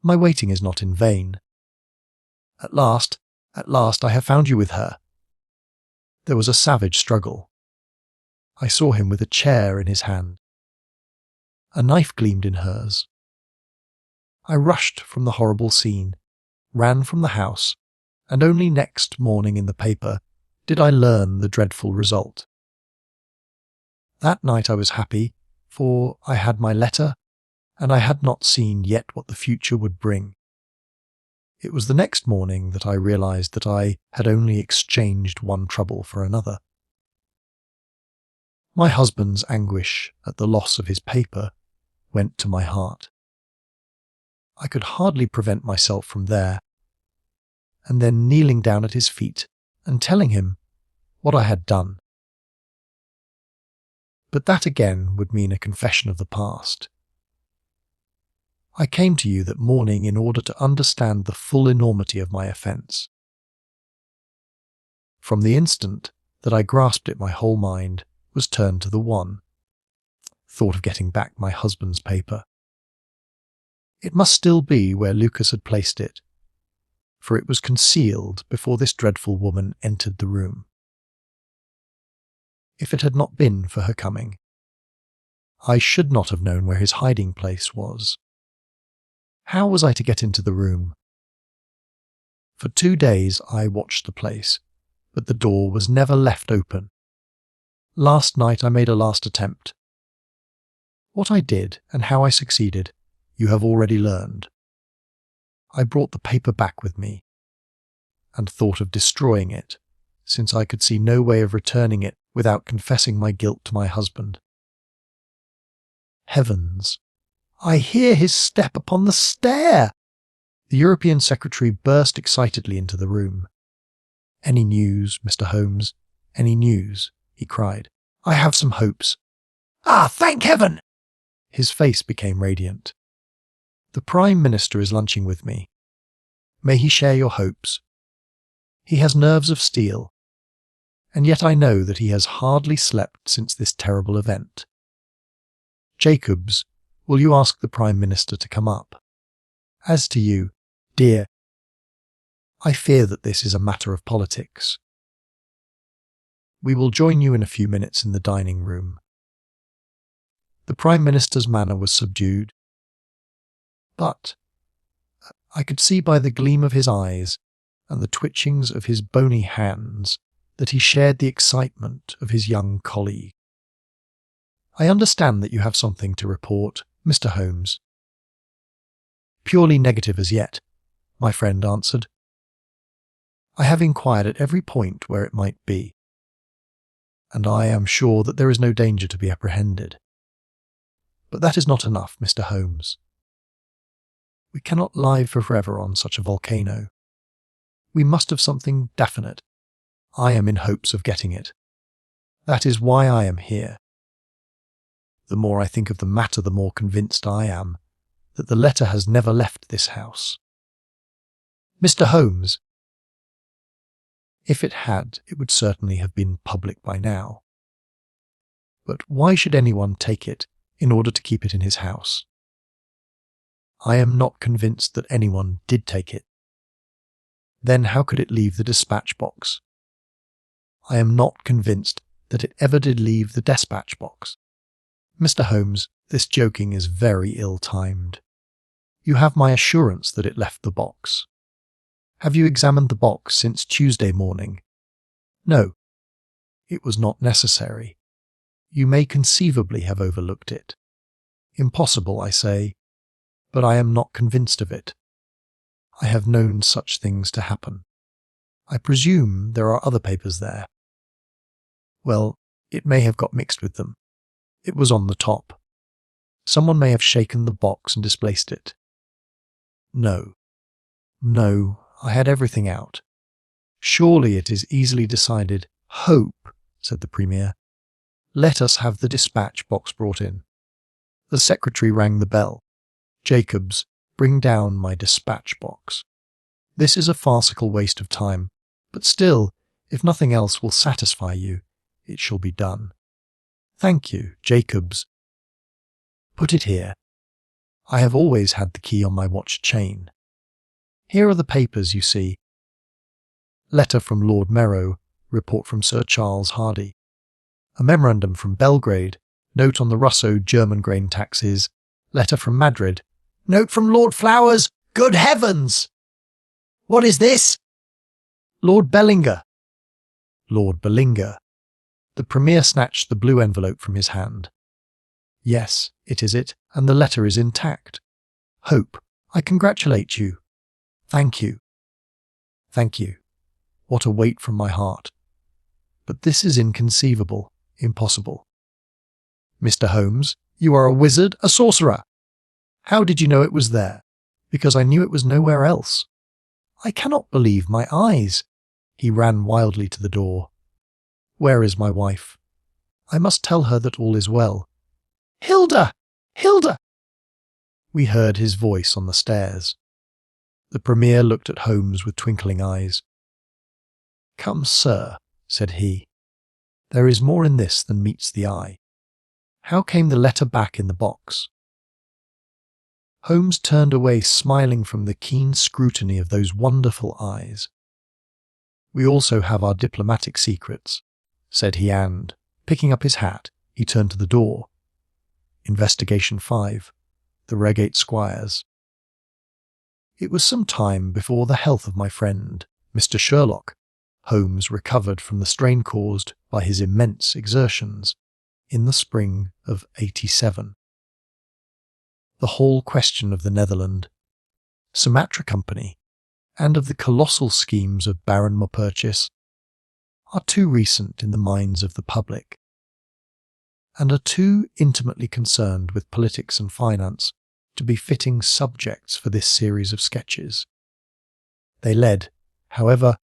"My waiting is not in vain. At last, I have found you with her." There was a savage struggle. I saw him with a chair in his hand. A knife gleamed in hers. I rushed from the horrible scene, ran from the house, and only next morning in the paper did I learn the dreadful result. That night I was happy, for I had my letter, and I had not seen yet what the future would bring. It was the next morning that I realized that I had only exchanged one trouble for another. My husband's anguish at the loss of his paper went to my heart. I could hardly prevent myself from there, and then kneeling down at his feet and telling him what I had done. But that again would mean a confession of the past. I came to you that morning in order to understand the full enormity of my offence. From the instant that I grasped it, my whole mind was turned to the one thought of getting back my husband's paper. It must still be where Lucas had placed it, for it was concealed before this dreadful woman entered the room. If it had not been for her coming, I should not have known where his hiding place was. How was I to get into the room? For 2 days I watched the place, but the door was never left open. Last night I made a last attempt. What I did and how I succeeded, you have already learned. I brought the paper back with me, and thought of destroying it, since I could see no way of returning it without confessing my guilt to my husband. Heavens! I hear his step upon the stair! The European secretary burst excitedly into the room. "Any news, Mr. Holmes? Any news?" he cried. "I have some hopes." "Ah, thank heaven!" His face became radiant. "The Prime Minister is lunching with me. May he share your hopes. He has nerves of steel, and yet I know that he has hardly slept since this terrible event. Jacobs, will you ask the Prime Minister to come up? As to you, dear, I fear that this is a matter of politics. We will join you in a few minutes in the dining room." The Prime Minister's manner was subdued, but I could see by the gleam of his eyes and the twitchings of his bony hands that he shared the excitement of his young colleague. "I understand that you have something to report, Mr. Holmes." "Purely negative as yet," my friend answered. "I have inquired at every point where it might be, and I am sure that there is no danger to be apprehended. But that is not enough, Mr. Holmes. We cannot lie for forever on such a volcano. We must have something definite. I am in hopes of getting it. That is why I am here. The more I think of the matter, the more convinced I am that the letter has never left this house. Mr. Holmes, If it had, it would certainly have been public by now. But why should anyone take it in order to keep it in his house? I am not convinced that anyone did take it. Then how could it leave the dispatch box? I am not convinced that it ever did leave the dispatch box. Mr. Holmes, this joking is very ill-timed. You have my assurance that it left the box. Have you examined the box since Tuesday morning? No. It was not necessary. You may conceivably have overlooked it. Impossible, I say, but I am not convinced of it. I have known such things to happen. I presume there are other papers there. Well, it may have got mixed with them. It was on the top. Someone may have shaken the box and displaced it. No, I had everything out. Surely it is easily decided. Hope, said the Premier. Let us have the dispatch box brought in. The secretary rang the bell. Jacobs, bring down my dispatch box. This is a farcical waste of time, but still, if nothing else will satisfy you, it shall be done. Thank you, Jacobs. Put it here. I have always had the key on my watch chain. Here are the papers, you see. Letter from Lord Merrow, report from Sir Charles Hardy. A memorandum from Belgrade, note on the Russo-German grain taxes. Letter from Madrid. Note from Lord Flowers. Good heavens! What is this? Lord Bellinger. Lord Bellinger. The Premier snatched the blue envelope from his hand. Yes, it is it, and the letter is intact. Hope, I congratulate you. Thank you. Thank you. What a weight from my heart. But this is inconceivable, impossible. Mr. Holmes, you are a wizard, a sorcerer. How did you know it was there? Because I knew it was nowhere else. I cannot believe my eyes. He ran wildly to the door. Where is my wife? I must tell her that all is well. Hilda! Hilda! We heard his voice on the stairs. The Premier looked at Holmes with twinkling eyes. Come, sir, said he. There is more in this than meets the eye. How came the letter back in the box? Holmes turned away smiling from the keen scrutiny of those wonderful eyes. We also have our diplomatic secrets, said he, and, picking up his hat, he turned to the door. Investigation 5. The Reigate Squires. It was some time before the health of my friend, Mr. Sherlock Holmes, recovered from the strain caused by his immense exertions in the spring of '87. The whole question of the Netherland, Sumatra Company, and of the colossal schemes of Baron Maupertuis are too recent in the minds of the public, and are too intimately concerned with politics and finance to be fitting subjects for this series of sketches. They led, however,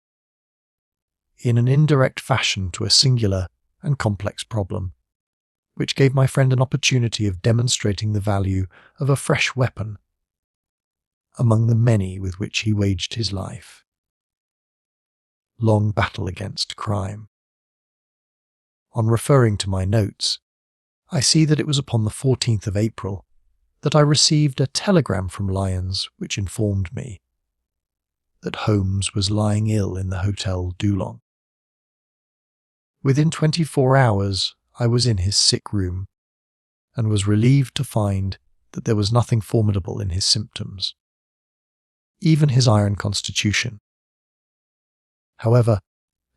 in an indirect fashion to a singular and complex problem, which gave my friend an opportunity of demonstrating the value of a fresh weapon among the many with which he waged his life. Long battle against crime. On referring to my notes, I see that it was upon the 14th of April that I received a telegram from Lyons which informed me that Holmes was lying ill in the Hotel Dulong. Within 24 hours I was in his sick room, and was relieved to find that there was nothing formidable in his symptoms. Even his iron constitution, however,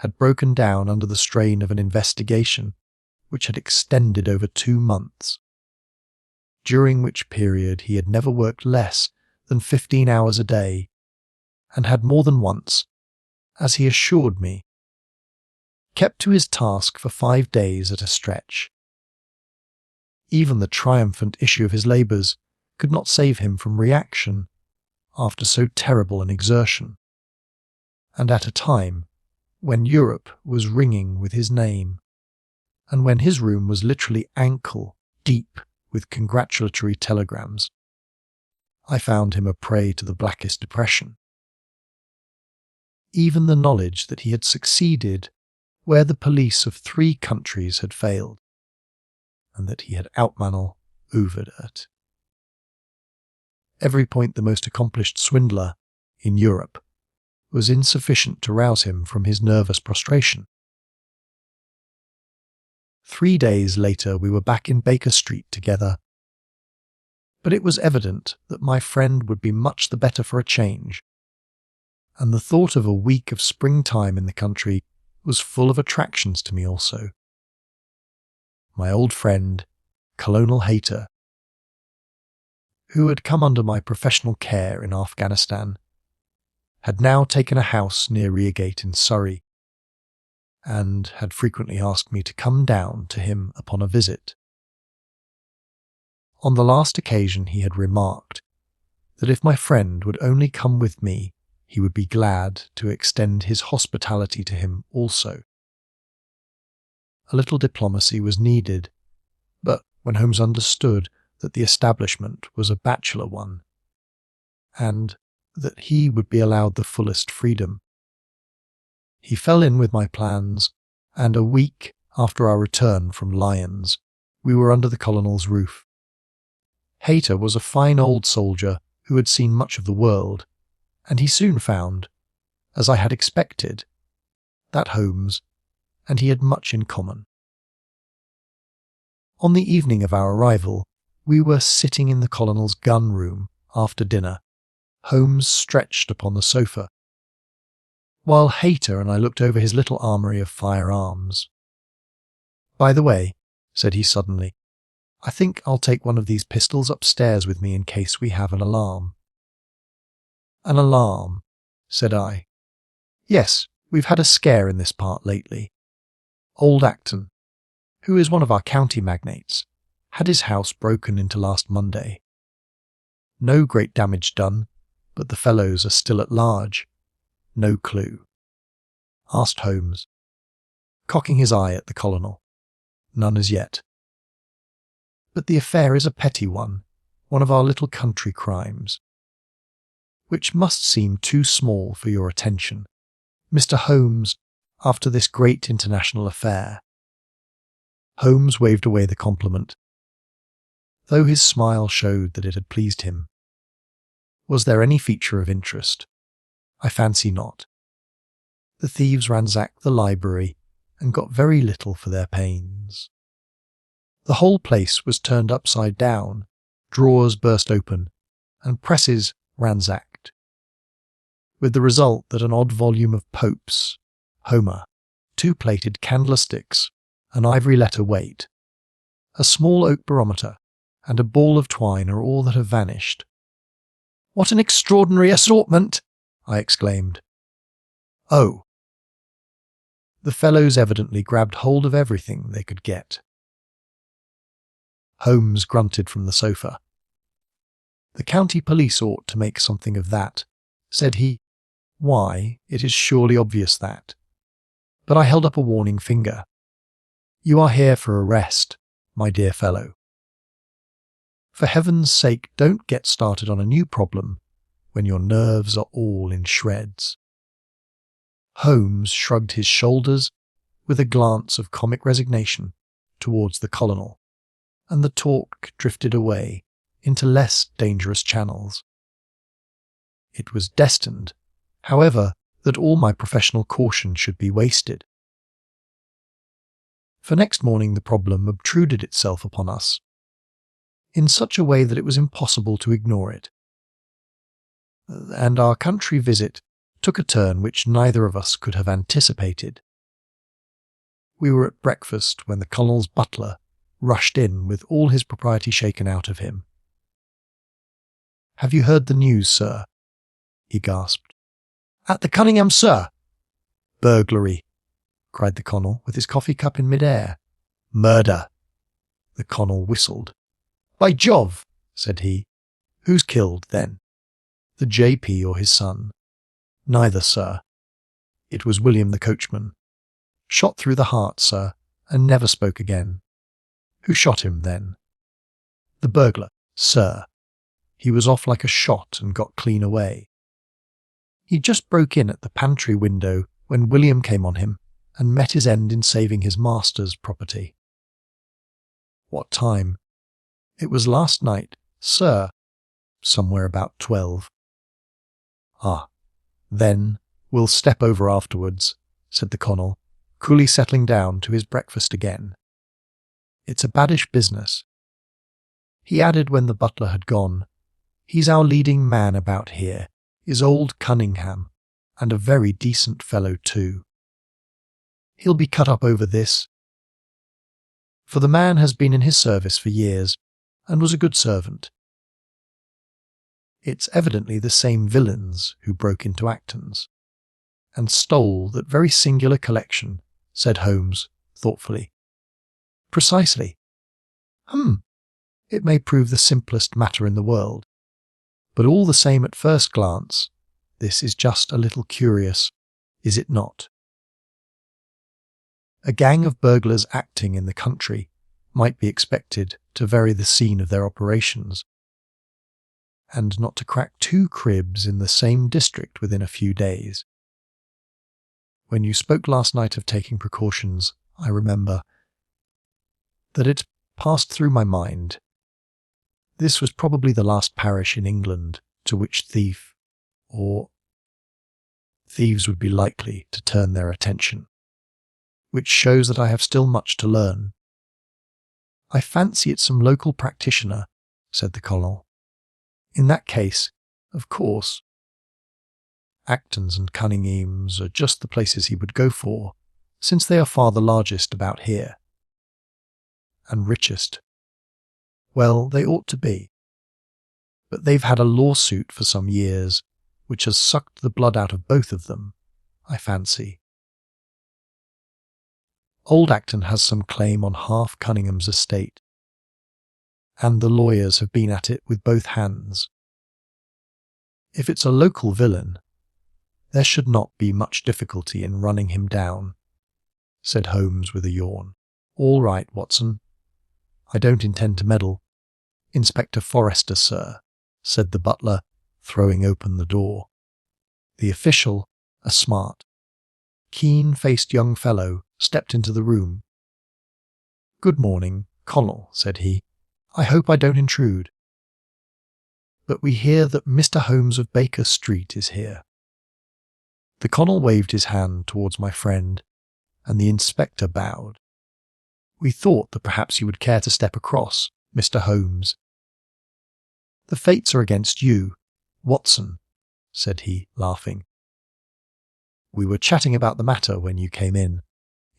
had broken down under the strain of an investigation which had extended over 2 months, during which period he had never worked less than 15 hours a day, and had more than once, as he assured me, kept to his task for 5 days at a stretch. Even the triumphant issue of his labours could not save him from reaction after so terrible an exertion, and at a time when Europe was ringing with his name, and when his room was literally ankle deep with congratulatory telegrams. I found him a prey to the blackest depression. even the knowledge that he had succeeded where the police of 3 countries had failed, and that he had outmaneuvered at every point the most accomplished swindler in Europe, was insufficient to rouse him from his nervous prostration. 3 days later we were back in Baker Street together, but it was evident that my friend would be much the better for a change, and the thought of a week of springtime in the country was full of attractions to me also. My old friend, Colonel Hayter, who had come under my professional care in Afghanistan, had now taken a house near Reigate in Surrey, and had frequently asked me to come down to him upon a visit. On the last occasion he had remarked that if my friend would only come with me, he would be glad to extend his hospitality to him also. A little diplomacy was needed, but when Holmes understood that the establishment was a bachelor one, and that he would be allowed the fullest freedom, he fell in with my plans, and a week after our return from Lyons, we were under the colonel's roof. Hayter was a fine old soldier who had seen much of the world, and he soon found, as I had expected, that Holmes and he had much in common. On the evening of our arrival, we were sitting in the colonel's gun room after dinner, Holmes stretched upon the sofa, while Hayter and I looked over his little armoury of firearms. "By the way," said he suddenly, "I think I'll take one of these pistols upstairs with me in case we have an alarm." "An alarm?" said I. "Yes, we've had a scare in this part lately. Old Acton, who is one of our county magnates, had his house broken into last Monday. No great damage done, but the fellows are still at large. No clue?" asked Holmes, cocking his eye at the colonel. "None as yet. But the affair is a petty one of our little country crimes, which must seem too small for your attention, Mr. Holmes, after this great international affair." Holmes waved away the compliment, though his smile showed that it had pleased him. Was there any feature of interest? I fancy not. The thieves ransacked the library and got very little for their pains. The whole place was turned upside down, drawers burst open, and presses ransacked, with the result that an odd volume of Pope's Homer, 2 plated candlesticks, an ivory letter weight, a small oak barometer, and a ball of twine are all that have vanished. "What an extraordinary assortment!" I exclaimed. "Oh." The fellows evidently grabbed hold of everything they could get. Holmes grunted from the sofa. "The county police ought to make something of that," said he. "Why, it is surely obvious that." But I held up a warning finger. "You are here for a rest, my dear fellow. For heaven's sake, don't get started on a new problem when your nerves are all in shreds." Holmes shrugged his shoulders with a glance of comic resignation towards the colonel, and the talk drifted away into less dangerous channels. It was destined, however, that all my professional caution should be wasted. For next morning the problem obtruded itself upon us, in such a way that it was impossible to ignore it, and our country visit took a turn which neither of us could have anticipated. We were at breakfast when the colonel's butler rushed in with all his propriety shaken out of him. "Have you heard the news, sir?" he gasped. "At the Cunningham, sir." "Burglary," cried the colonel with his coffee cup in mid-air. "Murder." The colonel whistled. "By Jove," said he. "Who's killed, then?" "The J.P. or his son?" "Neither, sir. It was William the coachman. Shot through the heart, sir, and never spoke again." "Who shot him, then?" "The burglar, sir. He was off like a shot and got clean away." He just broke in at the pantry window when William came on him and met his end in saving his master's property. What time? It was last night, sir, somewhere about 12. Ah, then we'll step over afterwards, said the Colonel, coolly settling down to his breakfast again. It's a baddish business. He added when the butler had gone, he's our leading man about here, is old Cunningham, and a very decent fellow too. He'll be cut up over this, for the man has been in his service for years, and was a good servant. It's evidently the same villains who broke into Acton's, and stole that very singular collection, said Holmes, thoughtfully. Precisely. It may prove the simplest matter in the world, but all the same at first glance, this is just a little curious, is it not? A gang of burglars acting in the country might be expected to vary the scene of their operations, and not to crack 2 cribs in the same district within a few days. When you spoke last night of taking precautions, I remember that it passed through my mind. This was probably the last parish in England to which thieves would be likely to turn their attention, which shows that I have still much to learn. I fancy it's some local practitioner, said the Colonel. In that case, of course, Acton's and Cunningham's are just the places he would go for, since they are far the largest about here. And richest. Well, they ought to be. But they've had a lawsuit for some years, which has sucked the blood out of both of them, I fancy. Old Acton has some claim on half Cunningham's estate, and the lawyers have been at it with both hands. If it's a local villain, there should not be much difficulty in running him down, said Holmes with a yawn. All right, Watson. I don't intend to meddle. Inspector Forrester, sir, said the butler, throwing open the door. The official, a smart, keen-faced young fellow, stepped into the room. Good morning, Colonel, said he. I hope I don't intrude. But we hear that Mr. Holmes of Baker Street is here. The Colonel waved his hand towards my friend, and the inspector bowed. We thought that perhaps you would care to step across, Mr. Holmes. The fates are against you, Watson, said he, laughing. We were chatting about the matter when you came in,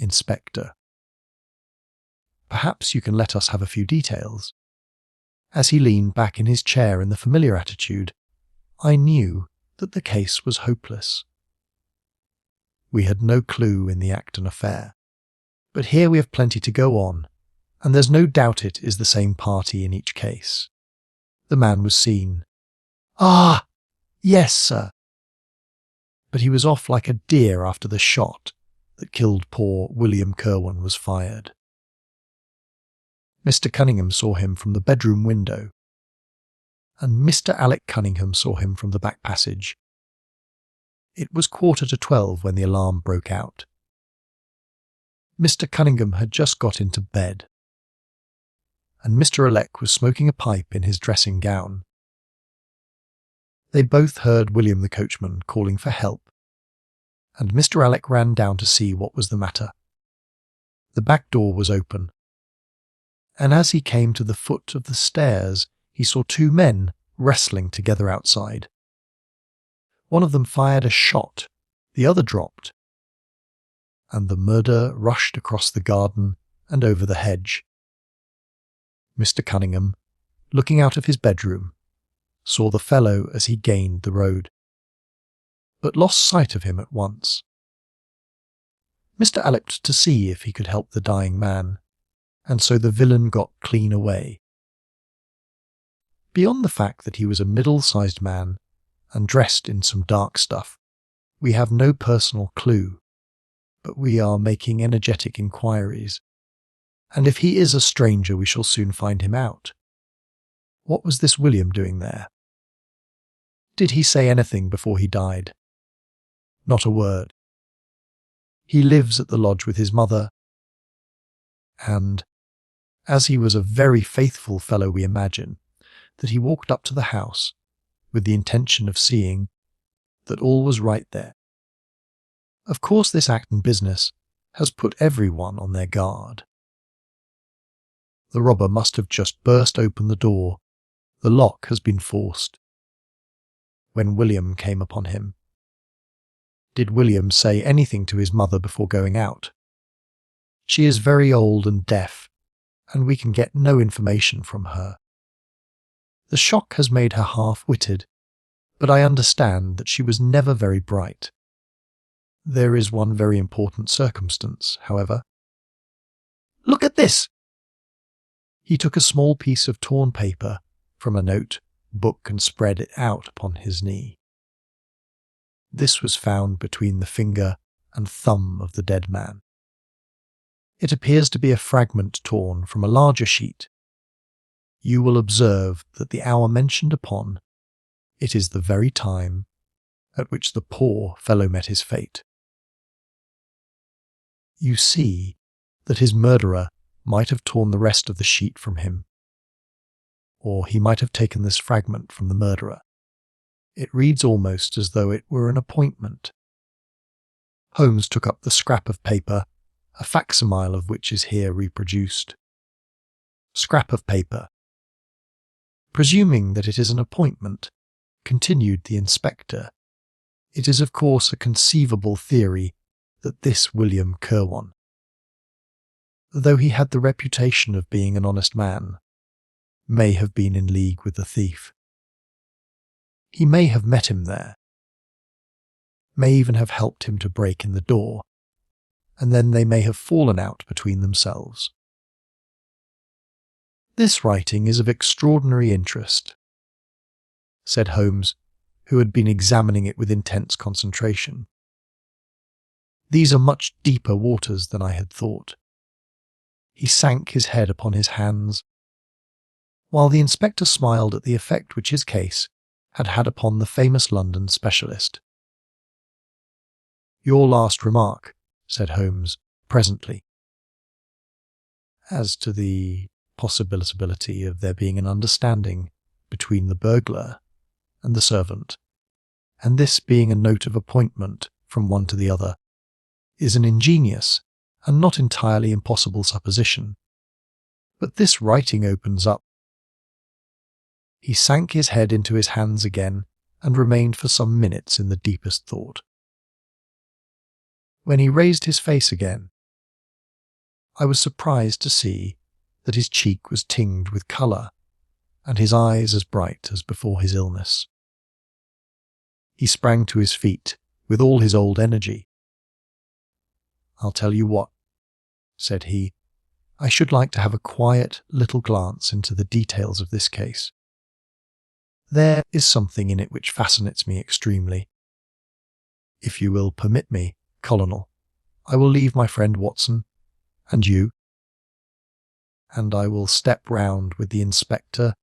Inspector. Perhaps you can let us have a few details. As he leaned back in his chair in the familiar attitude, I knew that the case was hopeless. We had no clue in the Acton affair, but here we have plenty to go on, and there's no doubt it is the same party in each case. The man was seen. Ah, yes, sir. But he was off like a deer after the shot that killed poor William Kirwan was fired. Mr. Cunningham saw him from the bedroom window, and Mr. Alec Cunningham saw him from the back passage. It was 11:45 when the alarm broke out. Mr. Cunningham had just got into bed, and Mr. Alec was smoking a pipe in his dressing gown. They both heard William the coachman calling for help, and Mr. Alec ran down to see what was the matter. The back door was open, and as he came to the foot of the stairs, he saw 2 men wrestling together outside. One of them fired a shot, the other dropped, and the murderer rushed across the garden and over the hedge. Mr. Cunningham, looking out of his bedroom, saw the fellow as he gained the road, but lost sight of him at once. Mr. Alec looked to see if he could help the dying man, and so the villain got clean away. Beyond the fact that he was a middle-sized man and dressed in some dark stuff, we have no personal clue, but we are making energetic inquiries, and if he is a stranger we shall soon find him out. What was this William doing there? Did he say anything before he died? Not a word. He lives at the lodge with his mother, and, as he was a very faithful fellow, we imagine that he walked up to the house with the intention of seeing that all was right there. Of course, this act and business has put everyone on their guard. The robber must have just burst open the door. The lock has been forced. When William came upon him, did William say anything to his mother before going out? She is very old and deaf, and we can get no information from her. The shock has made her half-witted, but I understand that she was never very bright. There is one very important circumstance, however. Look at this! He took a small piece of torn paper from a note-book and spread it out upon his knee. This was found between the finger and thumb of the dead man. It appears to be a fragment torn from a larger sheet. You will observe that the hour mentioned upon it is the very time at which the poor fellow met his fate. You see that his murderer might have torn the rest of the sheet from him, or he might have taken this fragment from the murderer. It reads almost as though it were an appointment. Holmes took up the scrap of paper, a facsimile of which is here reproduced. Scrap of paper. Presuming that it is an appointment, continued the inspector, it is of course a conceivable theory that this William Kirwan, though he had the reputation of being an honest man, may have been in league with the thief. He may have met him there, may even have helped him to break in the door, and then they may have fallen out between themselves. This writing is of extraordinary interest, said Holmes, who had been examining it with intense concentration. These are much deeper waters than I had thought. He sank his head upon his hands, while the inspector smiled at the effect which his case had had upon the famous London specialist. Your last remark, said Holmes, presently, as to the possibility of there being an understanding between the burglar and the servant, and this being a note of appointment from one to the other, is an ingenious and not entirely impossible supposition. But this writing opens up. He sank his head into his hands again and remained for some minutes in the deepest thought. When he raised his face again, I was surprised to see that his cheek was tinged with colour and his eyes as bright as before his illness. He sprang to his feet with all his old energy. I'll tell you what, said he, I should like to have a quiet little glance into the details of this case. There is something in it which fascinates me extremely. If you will permit me, Colonel, I will leave my friend Watson, and you, and I will step round with the inspector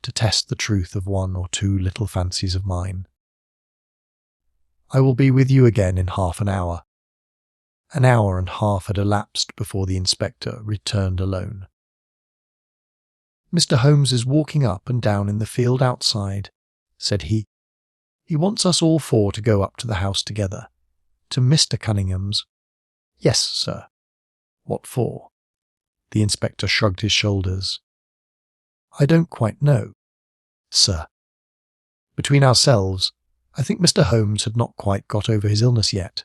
to test the truth of one or two little fancies of mine. I will be with you again in half an hour. An hour and a half had elapsed before the inspector returned alone. Mr. Holmes is walking up and down in the field outside, said he. He wants us all four to go up to the house together. To Mr. Cunningham's. Yes, sir. What for? The inspector shrugged his shoulders. I don't quite know, sir. Between ourselves, I think Mr. Holmes had not quite got over his illness yet.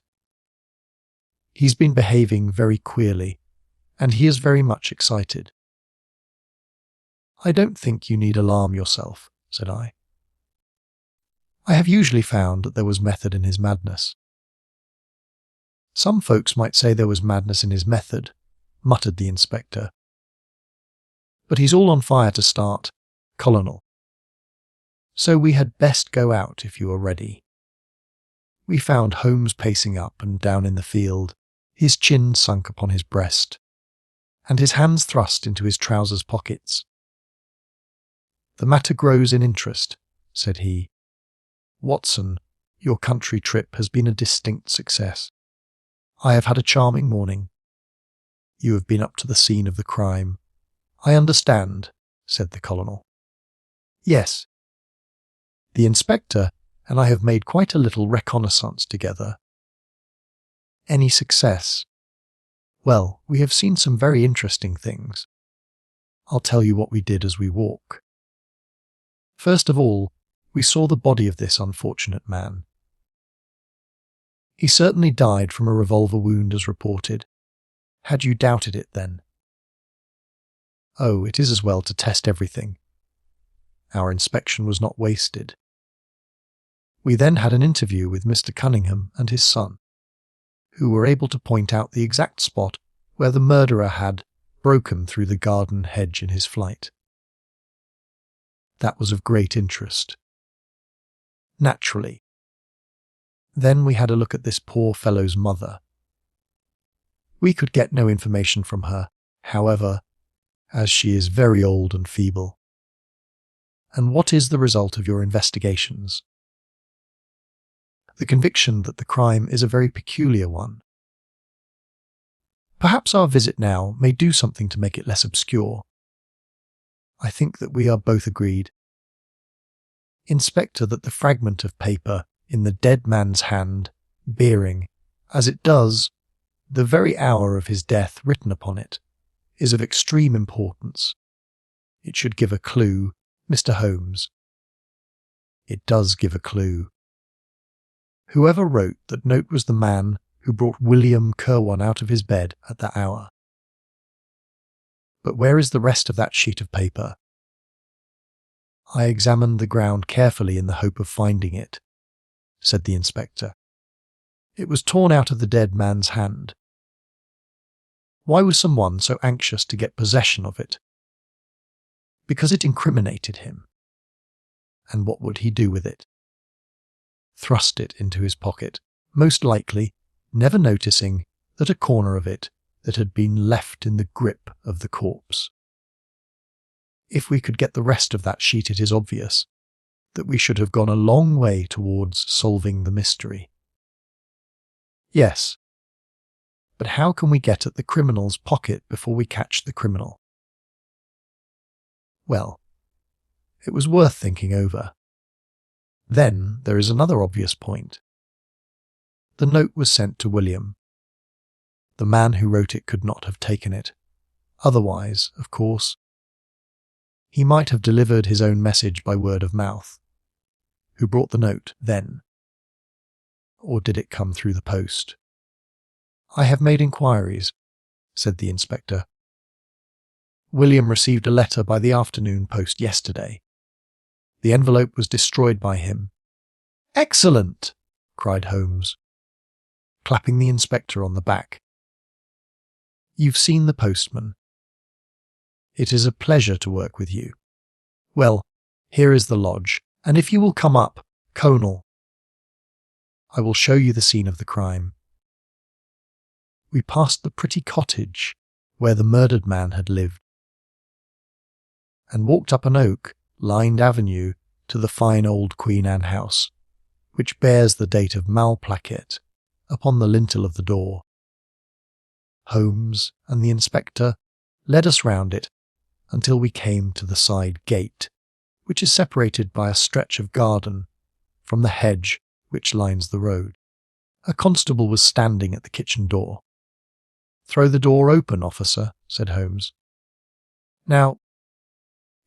He's been behaving very queerly, and he is very much excited. I don't think you need alarm yourself, said I. I have usually found that there was method in his madness. Some folks might say there was madness in his method, muttered the inspector. But he's all on fire to start, Colonel. So we had best go out if you are ready. We found Holmes pacing up and down in the field, his chin sunk upon his breast, and his hands thrust into his trousers pockets. The matter grows in interest, said he. Watson, your country trip has been a distinct success. I have had a charming morning. You have been up to the scene of the crime. I understand, said the colonel. Yes. The inspector and I have made quite a little reconnaissance together. Any success? Well, we have seen some very interesting things. I'll tell you what we did as we walk. First of all, we saw the body of this unfortunate man. He certainly died from a revolver wound as reported. Had you doubted it then? Oh, it is as well to test everything. Our inspection was not wasted. We then had an interview with Mr. Cunningham and his son, who were able to point out the exact spot where the murderer had broken through the garden hedge in his flight. That was of great interest. Naturally. Then we had a look at this poor fellow's mother. We could get no information from her, however, as she is very old and feeble. And what is the result of your investigations? The conviction that the crime is a very peculiar one. Perhaps our visit now may do something to make it less obscure. I think that we are both agreed. Inspector, that the fragment of paper in the dead man's hand, bearing, as it does, the very hour of his death written upon it, is of extreme importance. It should give a clue, Mr. Holmes. It does give a clue. Whoever wrote that note was the man who brought William Kirwan out of his bed at that hour. But where is the rest of that sheet of paper? I examined the ground carefully in the hope of finding it, said the inspector. It was torn out of the dead man's hand. Why was someone so anxious to get possession of it? Because it incriminated him. And what would he do with it? Thrust it into his pocket, most likely, never noticing that a corner of it that had been left in the grip of the corpse. If we could get the rest of that sheet, it is obvious that we should have gone a long way towards solving the mystery. Yes, but how can we get at the criminal's pocket before we catch the criminal? Well, it was worth thinking over. Then there is another obvious point. The note was sent to William. The man who wrote it could not have taken it. Otherwise, of course, he might have delivered his own message by word of mouth. Who brought the note then? Or did it come through the post? I have made inquiries, said the inspector. William received a letter by the afternoon post yesterday. The envelope was destroyed by him. Excellent! Cried Holmes, clapping the inspector on the back. You've seen the postman. It is a pleasure to work with you. Well, here is the lodge, and if you will come up, Conal, I will show you the scene of the crime. We passed the pretty cottage where the murdered man had lived, and walked up an oak-lined avenue to the fine old Queen Anne house, which bears the date of Malplaquet upon the lintel of the door. Holmes and the inspector led us round it until we came to the side gate, which is separated by a stretch of garden from the hedge which lines the road. A constable was standing at the kitchen door. "Throw the door open, officer," said Holmes. Now,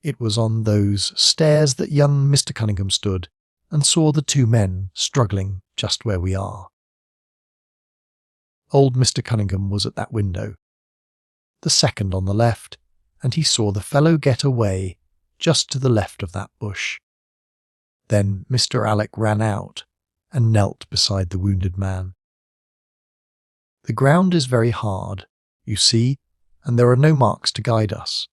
it was on those stairs that young Mr. Cunningham stood and saw the two men struggling just where we are. Old Mr. Cunningham was at that window, the second on the left, and he saw the fellow get away just to the left of that bush. Then Mr. Alec ran out and knelt beside the wounded man. The ground is very hard, you see, and there are no marks to guide us.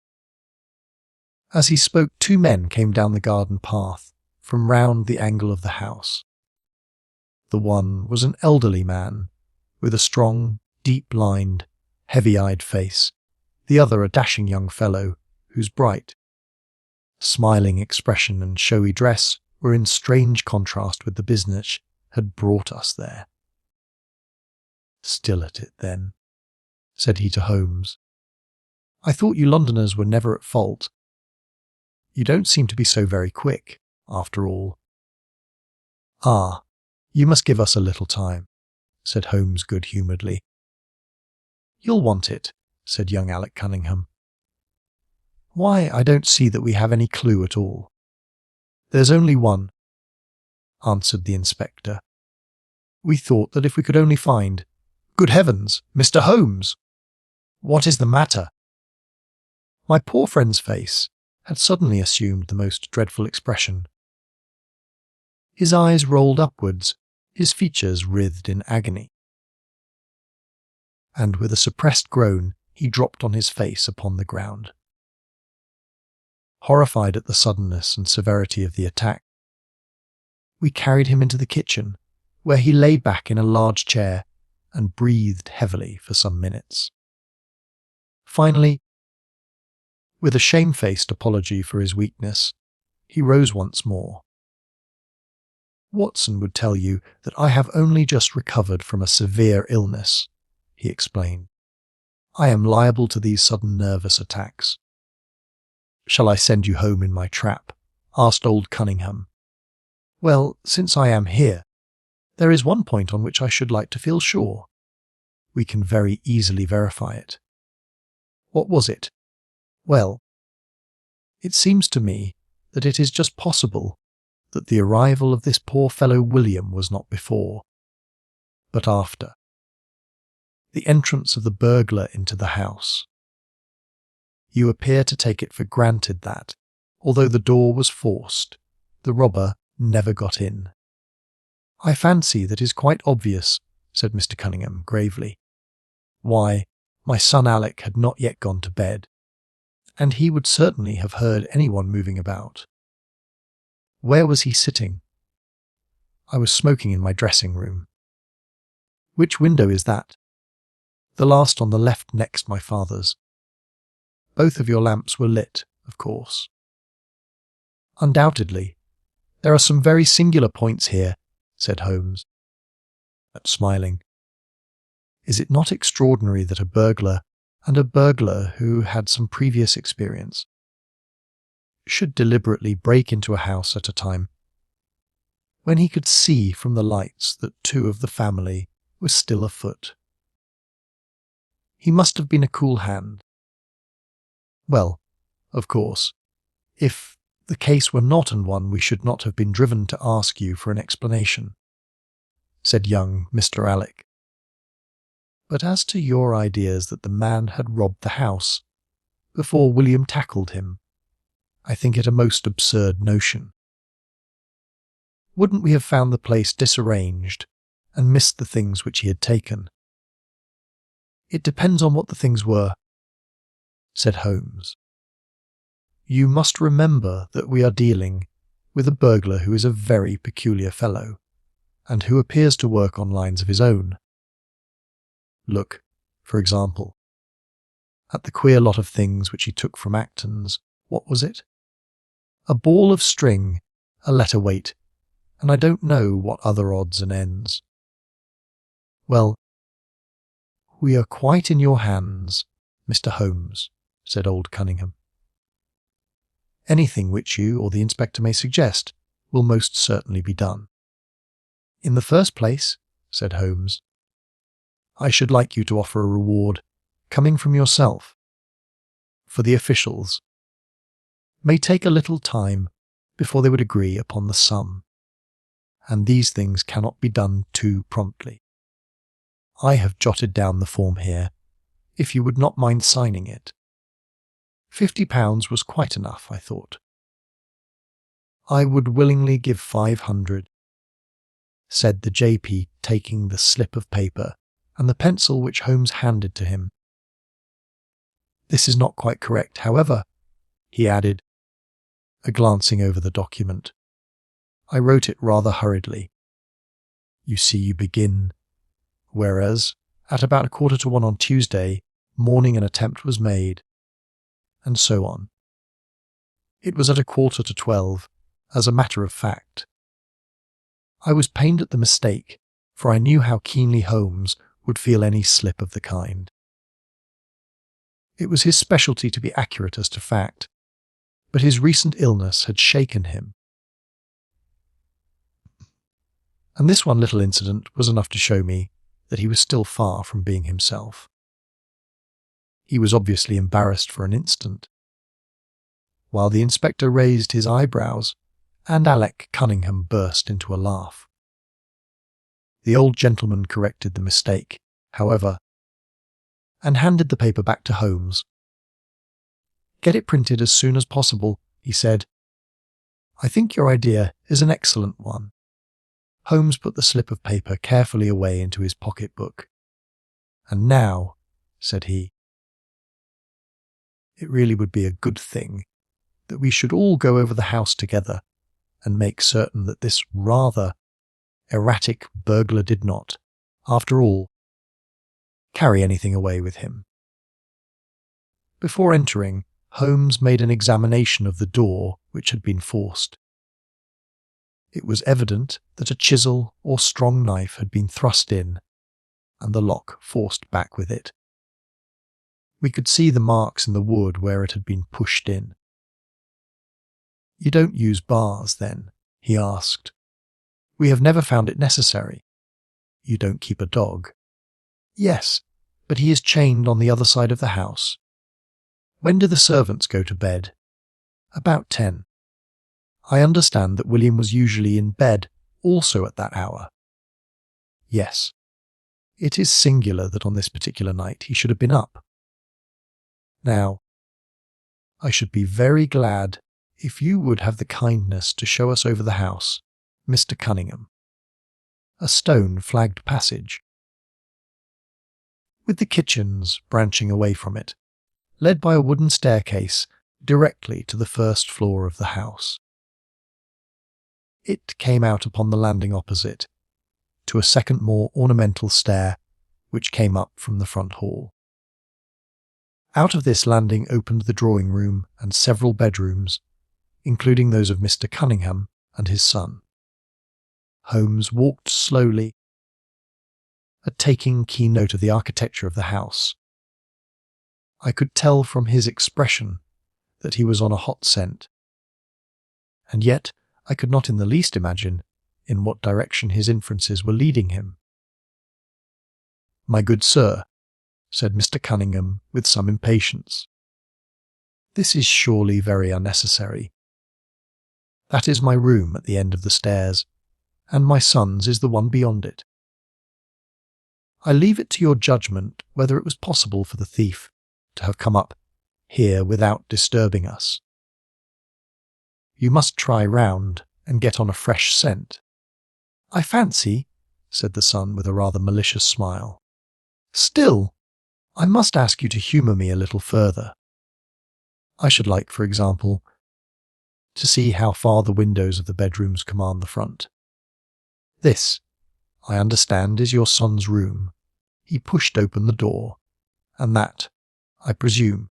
As he spoke, two men came down the garden path from round the angle of the house. The one was an elderly man with a strong, deep-lined, heavy-eyed face, the other a dashing young fellow whose bright, smiling expression and showy dress were in strange contrast with the business had brought us there. "Still at it, then," said he to Holmes. "I thought you Londoners were never at fault. You don't seem to be so very quick, after all." "Ah, you must give us a little time," said Holmes good-humouredly. "You'll want it," said young Alec Cunningham. "Why, I don't see that we have any clue at all." "There's only one," answered the inspector. "We thought that if we could only find—" "Good heavens, Mr. Holmes! What is the matter?" My poor friend's face had suddenly assumed the most dreadful expression. His eyes rolled upwards, his features writhed in agony. And with a suppressed groan he dropped on his face upon the ground. Horrified at the suddenness and severity of the attack, we carried him into the kitchen, where he lay back in a large chair and breathed heavily for some minutes. Finally, with a shamefaced apology for his weakness, he rose once more. "Watson would tell you that I have only just recovered from a severe illness," he explained. "I am liable to these sudden nervous attacks." "Shall I send you home in my trap?" asked old Cunningham. "Well, since I am here, there is one point on which I should like to feel sure. We can very easily verify it." "What was it?" "Well, it seems to me that it is just possible that the arrival of this poor fellow William was not before, but after. The entrance of the burglar into the house. You appear to take it for granted that, although the door was forced, the robber never got in." "I fancy that is quite obvious," said Mr. Cunningham gravely. "Why, my son Alec had not yet gone to bed, and he would certainly have heard anyone moving about." "Where was he sitting?" "I was smoking in my dressing-room." "Which window is that?" "The last on the left next my father's." "Both of your lamps were lit, of course?" "Undoubtedly. There are some very singular points here," said Holmes, smiling. "Is it not extraordinary that a burglar, and a burglar who had some previous experience, should deliberately break into a house at a time when he could see from the lights that two of the family were still afoot? He must have been a cool hand. Well, of course, if the case were not and one we should not have been driven to ask you for an explanation," said young Mr. Alec. "But as to your ideas that the man had robbed the house before William tackled him, I think it a most absurd notion. Wouldn't we have found the place disarranged and missed the things which he had taken?" "It depends on what the things were," said Holmes. "You must remember that we are dealing with a burglar who is a very peculiar fellow, and who appears to work on lines of his own. Look, for example, at the queer lot of things which he took from Acton's. What was it? A ball of string, a letter weight, and I don't know what other odds and ends. Well, we are quite in your hands, Mr. Holmes," said old Cunningham. "Anything which you or the inspector may suggest will most certainly be done." "In the first place," said Holmes, "I should like you to offer a reward coming from yourself. For the officials may take a little time before they would agree upon the sum, and these things cannot be done too promptly. I have jotted down the form here, if you would not mind signing it. £50 was quite enough, I thought." "I would willingly give 500, said the J.P., taking the slip of paper and the pencil which Holmes handed to him. "This is not quite correct, however," he added, glancing over the document. "I wrote it rather hurriedly. You see, you begin, whereas, at about 1:45 on Tuesday morning an attempt was made, and so on. It was at 11:45, as a matter of fact. I was pained at the mistake, for I knew how keenly Holmes would feel any slip of the kind. It was his specialty to be accurate as to fact, but his recent illness had shaken him. And this one little incident was enough to show me that he was still far from being himself. He was obviously embarrassed for an instant, while the inspector raised his eyebrows and Alec Cunningham burst into a laugh. The old gentleman corrected the mistake, however, and handed the paper back to Holmes. "Get it printed as soon as possible," he said. "I think your idea is an excellent one." Holmes put the slip of paper carefully away into his pocket-book. "And now," said he, "it really would be a good thing that we should all go over the house together and make certain that this rather erratic burglar did not, after all, carry anything away with him." Before entering, Holmes made an examination of the door which had been forced. It was evident that a chisel or strong knife had been thrust in, and the lock forced back with it. We could see the marks in the wood where it had been pushed in. "You don't use bars, then?" he asked. "We have never found it necessary." "You don't keep a dog?" "Yes, but he is chained on the other side of the house." "When do the servants go to bed?" "About 10. I understand that William was usually in bed also at that hour." "Yes. It is singular that on this particular night he should have been up. Now, I should be very glad if you would have the kindness to show us over the house, Mr. Cunningham." A stone-flagged passage, with the kitchens branching away from it, led by a wooden staircase directly to the first floor of the house. It came out upon the landing opposite, to a second more ornamental stair which came up from the front hall. Out of this landing opened the drawing room and several bedrooms, including those of Mr. Cunningham and his son. Holmes walked slowly, taking keen note of the architecture of the house. I could tell from his expression that he was on a hot scent, and yet I could not in the least imagine in what direction his inferences were leading him. "My good sir," said Mr. Cunningham with some impatience, "this is surely very unnecessary. That is my room at the end of the stairs, and my son's is the one beyond it. I leave it to your judgment whether it was possible for the thief to have come up here without disturbing us. You must try round and get on a fresh scent." "I fancy," said the son with a rather malicious smile. "Still, I must ask you to humour me a little further. I should like, for example, to see how far the windows of the bedrooms command the front. This, I understand, is your son's room." He pushed open the door, "and that, I presume,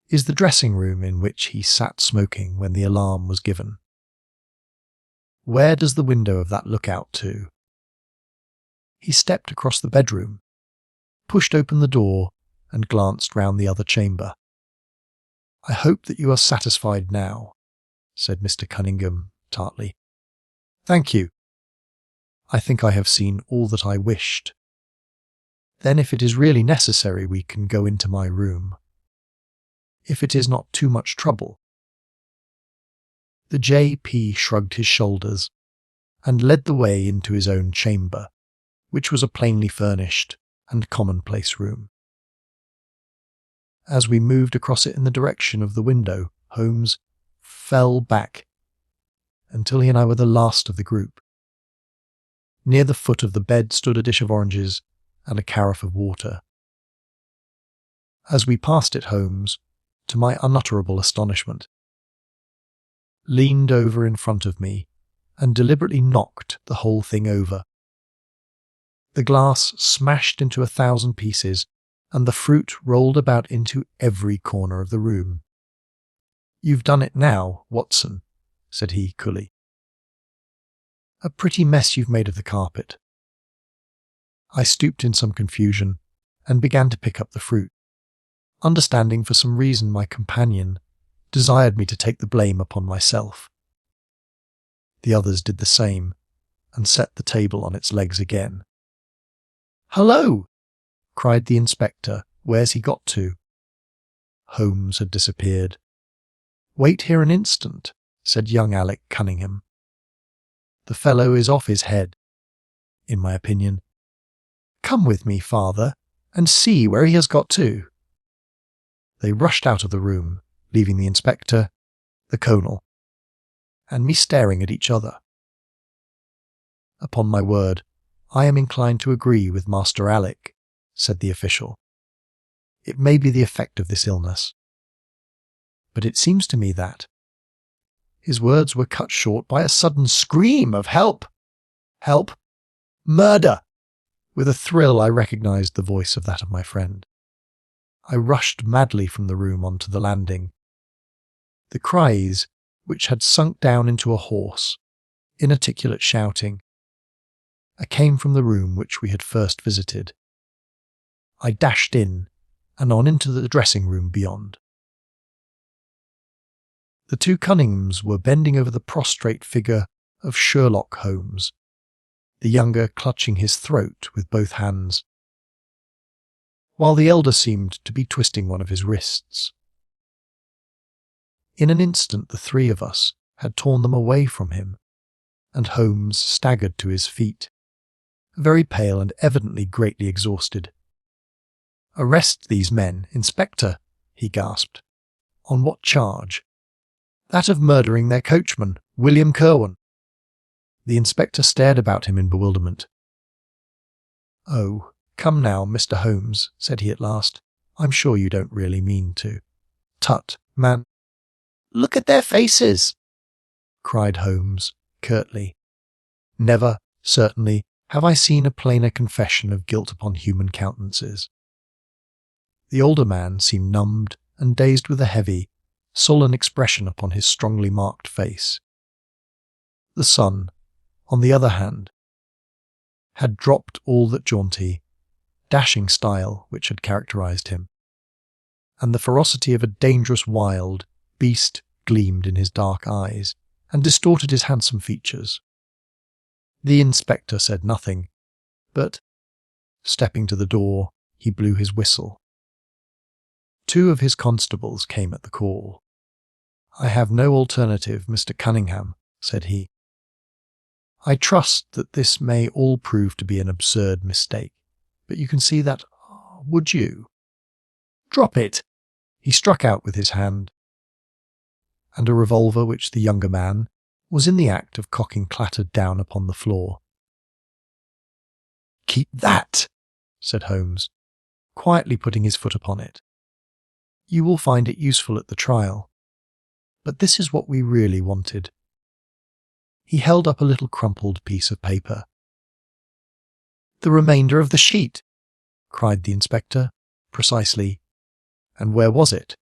is the dressing room in which he sat smoking when the alarm was given. Where does the window of that look out to?" He stepped across the bedroom, pushed open the door, and glanced round the other chamber. "I hope that you are satisfied now," said Mr. Cunningham tartly. "Thank you. I think I have seen all that I wished. Then if it is really necessary we can go into my room, if it is not too much trouble." The J.P. shrugged his shoulders and led the way into his own chamber, which was a plainly furnished and commonplace room. As we moved across it in the direction of the window, Holmes fell back until he and I were the last of the group. Near the foot of the bed stood a dish of oranges and a carafe of water. As we passed it, Holmes, to my unutterable astonishment, leaned over in front of me and deliberately knocked the whole thing over. The glass smashed into 1,000 pieces, and the fruit rolled about into every corner of the room. "You've done it now, Watson," said he coolly. A pretty mess you've made of the carpet." I stooped in some confusion and began to pick up the fruit, understanding for some reason my companion desired me to take the blame upon myself. The others did the same and set the table on its legs again. "Hello!" cried the inspector. "Where's he got to?" Holmes had disappeared. "Wait here an instant," said young Alec Cunningham. "The fellow is off his head, in my opinion. Come with me, father, and see where he has got to." They rushed out of the room, leaving the inspector, the colonel, and me staring at each other. "Upon my word, I am inclined to agree with Master Alec," said the official. "It may be the effect of this illness. But it seems to me that—" His words were cut short by a sudden scream of "Help! Help! Murder!" With a thrill I recognized the voice of that of my friend. I rushed madly from the room onto the landing. The cries, which had sunk down into a hoarse, inarticulate shouting, came from the room which we had first visited. I dashed in and on into the dressing room beyond. The two Cunninghams were bending over the prostrate figure of Sherlock Holmes, the younger clutching his throat with both hands, while the elder seemed to be twisting one of his wrists. In an instant the three of us had torn them away from him, and Holmes staggered to his feet, very pale and evidently greatly exhausted. "Arrest these men, Inspector," he gasped. "On what charge?" "That of murdering their coachman, William Kirwan." The inspector stared about him in bewilderment. "Oh, come now, Mr. Holmes," said he at last. "I'm sure you don't really mean to." "Tut, man." "Look at their faces," cried Holmes curtly. "Never, certainly, have I seen a plainer confession of guilt upon human countenances." The older man seemed numbed and dazed with a heavy, sullen expression upon his strongly marked face. The son, on the other hand, had dropped all that jaunty, dashing style which had characterized him, and the ferocity of a dangerous wild beast gleamed in his dark eyes and distorted his handsome features. The inspector said nothing, but, stepping to the door, he blew his whistle. Two of his constables came at the call. "I have no alternative, Mr. Cunningham," said he. "I trust that this may all prove to be an absurd mistake, but you can see that, would you?" "Drop it!" He struck out with his hand, and a revolver which the younger man was in the act of cocking clattered down upon the floor. "Keep that," said Holmes, quietly putting his foot upon it. "You will find it useful at the trial. But this is what we really wanted." He held up a little crumpled piece of paper. "The remainder of the sheet," cried the inspector. "Precisely. And where was it?"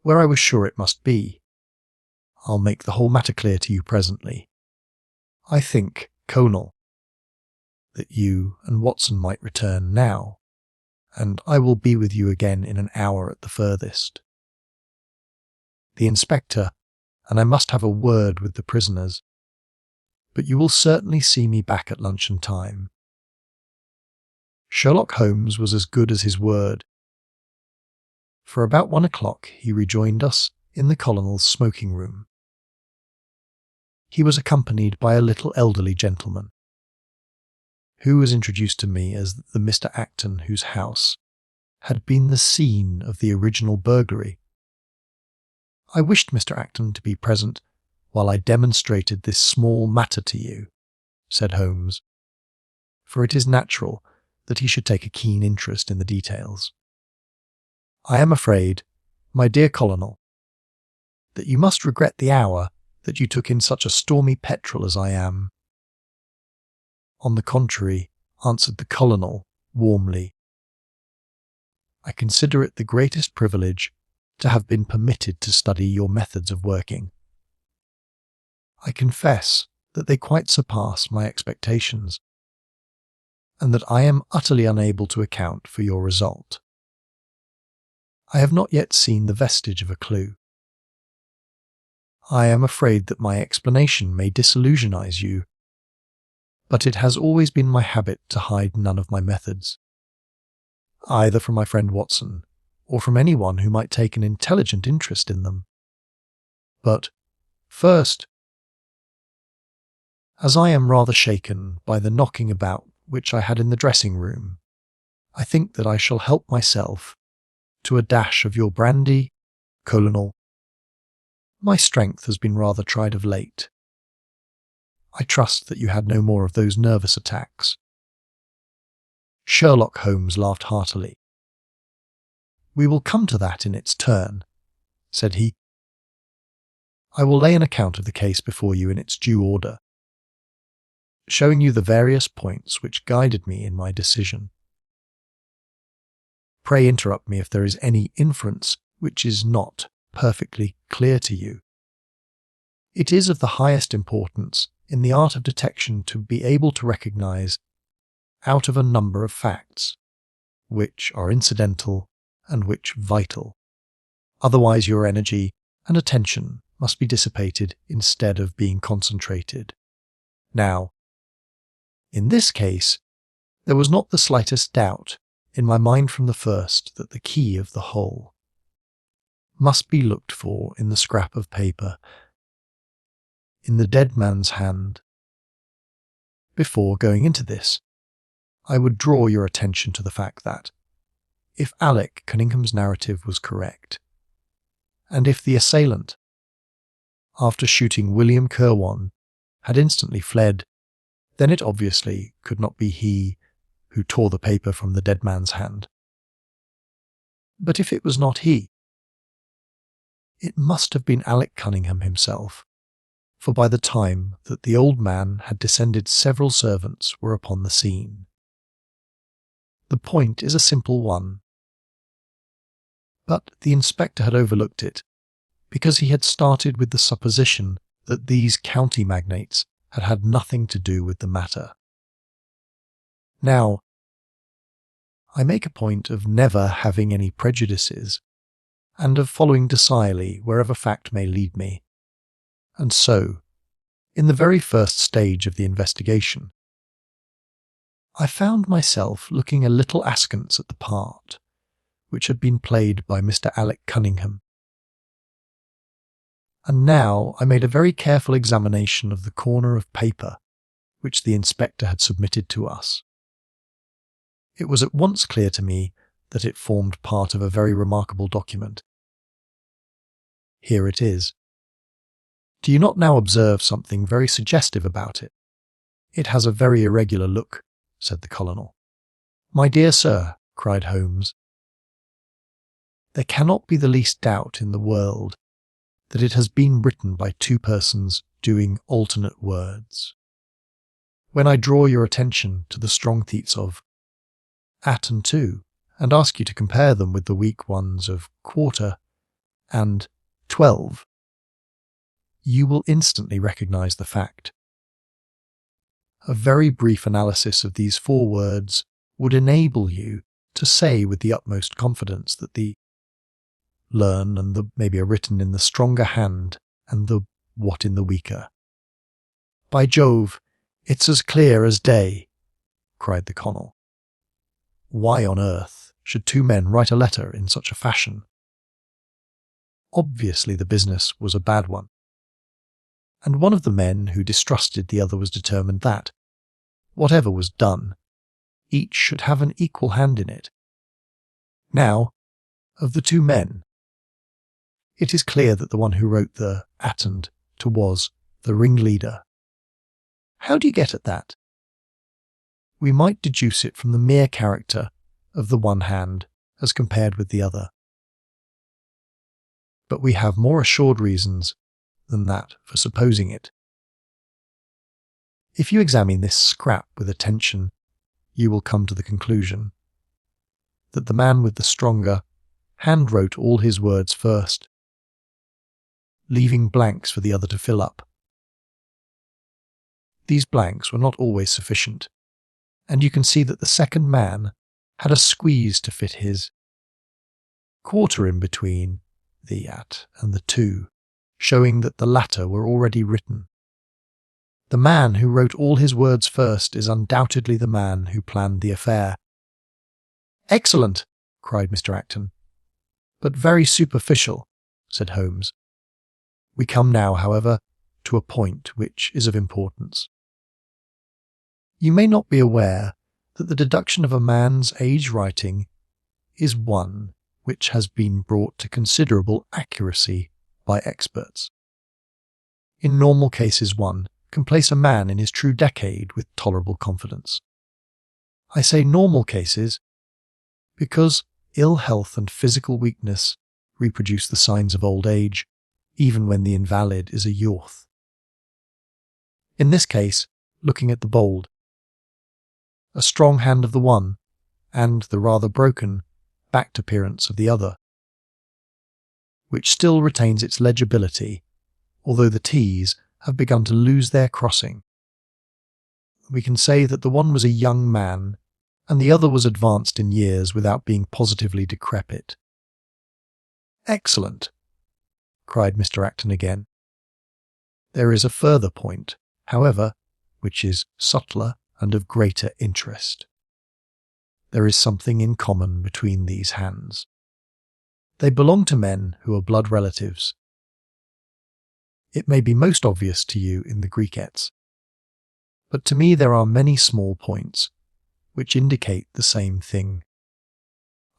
"Where I was sure it must be. I'll make the whole matter clear to you presently. I think, Colonel, that you and Watson might return now, and I will be with you again in an hour at the furthest. The inspector and I must have a word with the prisoners, but you will certainly see me back at luncheon time." Sherlock Holmes was as good as his word. For about 1 o'clock he rejoined us in the colonel's smoking room. He was accompanied by a little elderly gentleman, who was introduced to me as the Mr. Acton whose house had been the scene of the original burglary. "I wished Mr. Acton to be present while I demonstrated this small matter to you," said Holmes, "for it is natural that he should take a keen interest in the details. I am afraid, my dear Colonel, that you must regret the hour that you took in such a stormy petrel as I am." "On the contrary," answered the Colonel warmly, "I consider it the greatest privilege to have been permitted to study your methods of working. I confess that they quite surpass my expectations, and that I am utterly unable to account for your result. I have not yet seen the vestige of a clue. I am afraid that my explanation may disillusionize you, but it has always been my habit to hide none of my methods, either from my friend Watson or from anyone who might take an intelligent interest in them. But, first, as I am rather shaken by the knocking about which I had in the dressing room, I think that I shall help myself to a dash of your brandy, Colonel. My strength has been rather tried of late. I trust that you had no more of those nervous attacks. Sherlock Holmes laughed heartily. "We will come to that in its turn," said he. "I will lay an account of the case before you in its due order, showing you the various points which guided me in my decision. Pray interrupt me if there is any inference which is not perfectly clear to you. It is of the highest importance in the art of detection to be able to recognize out of a number of facts, which are incidental and which vital. Otherwise your energy and attention must be dissipated instead of being concentrated. Now, in this case, there was not the slightest doubt in my mind from the first that the key of the whole must be looked for in the scrap of paper in the dead man's hand. Before going into this, I would draw your attention to the fact that, if Alec Cunningham's narrative was correct, and if the assailant, after shooting William Kirwan, had instantly fled, then it obviously could not be he who tore the paper from the dead man's hand. But if it was not he, it must have been Alec Cunningham himself, for by the time that the old man had descended several servants were upon the scene. The point is a simple one, but the inspector had overlooked it, because he had started with the supposition that these county magnates had had nothing to do with the matter. Now, I make a point of never having any prejudices, and of following docilely wherever fact may lead me. And so, in the very first stage of the investigation, I found myself looking a little askance at the part which had been played by Mr. Alec Cunningham. And now I made a very careful examination of the corner of paper which the inspector had submitted to us. It was at once clear to me that it formed part of a very remarkable document. Here it is. Do you not now observe something very suggestive about it? It has a very irregular look, said the colonel. My dear sir, cried Holmes, there cannot be the least doubt in the world that it has been written by two persons doing alternate words. When I draw your attention to the strong theats of at and to, and ask you to compare them with the weak ones of quarter and 12, you will instantly recognize the fact. A very brief analysis of these four words would enable you to say with the utmost confidence that the learn and the maybe are written in the stronger hand and the what in the weaker. By Jove, it's as clear as day, cried the colonel. Why on earth should two men write a letter in such a fashion? Obviously the business was a bad one, and one of the men who distrusted the other was determined that, whatever was done, each should have an equal hand in it. Now, of the two men, it is clear that the one who wrote the at and to was the ringleader. How do you get at that? We might deduce it from the mere character of the one hand as compared with the other. But we have more assured reasons than that for supposing it. If you examine this scrap with attention, you will come to the conclusion that the man with the stronger hand wrote all his words first, leaving blanks for the other to fill up. these blanks were not always sufficient, and you can see that the second man had a squeeze to fit his quarter in between the at and the to, showing that the latter were already written. The man who wrote all his words first is undoubtedly the man who planned the affair. "Excellent!" cried Mr. Acton. "But very superficial," said Holmes. "We come now, however, to a point which is of importance. You may not be aware that the deduction of a man's age writing is one which has been brought to considerable accuracy by experts. In normal cases one can place a man in his true decade with tolerable confidence. I say normal cases because ill health and physical weakness reproduce the signs of old age, even when the invalid is a youth. In this case, looking at the bold, a strong hand of the one, and the rather broken, backed appearance of the other, which still retains its legibility, although the T's have begun to lose their crossing. We can say that the one was a young man, and the other was advanced in years without being positively decrepit. "Excellent!" cried Mr. Acton again. "There is a further point, however, which is subtler and of greater interest. There is something in common between these hands. They belong to men who are blood relatives. It may be most obvious to you in the Greekettes, but to me there are many small points which indicate the same thing.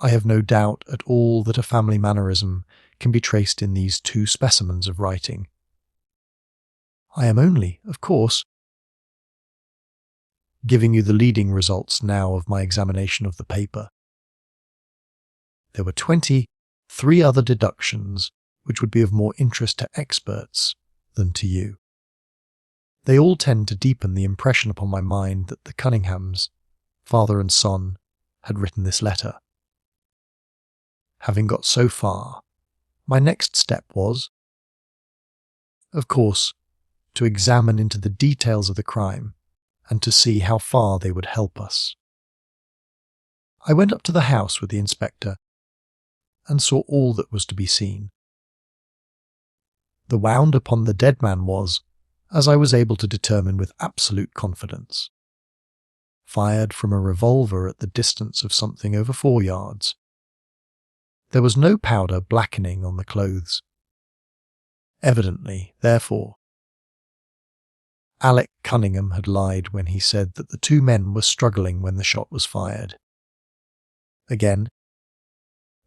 I have no doubt at all that a family mannerism can be traced in these two specimens of writing. I am only, of course, giving you the leading results now of my examination of the paper. There were 23 other deductions which would be of more interest to experts than to you. They all tend to deepen the impression upon my mind that the Cunninghams, father and son, had written this letter. Having got so far, my next step was, of course, to examine into the details of the crime and to see how far they would help us. I went up to the house with the inspector and saw all that was to be seen. The wound upon the dead man was, as I was able to determine with absolute confidence, fired from a revolver at the distance of something over 4 yards. There was no powder blackening on the clothes. Evidently, therefore, Alec Cunningham had lied when he said that the two men were struggling when the shot was fired. Again,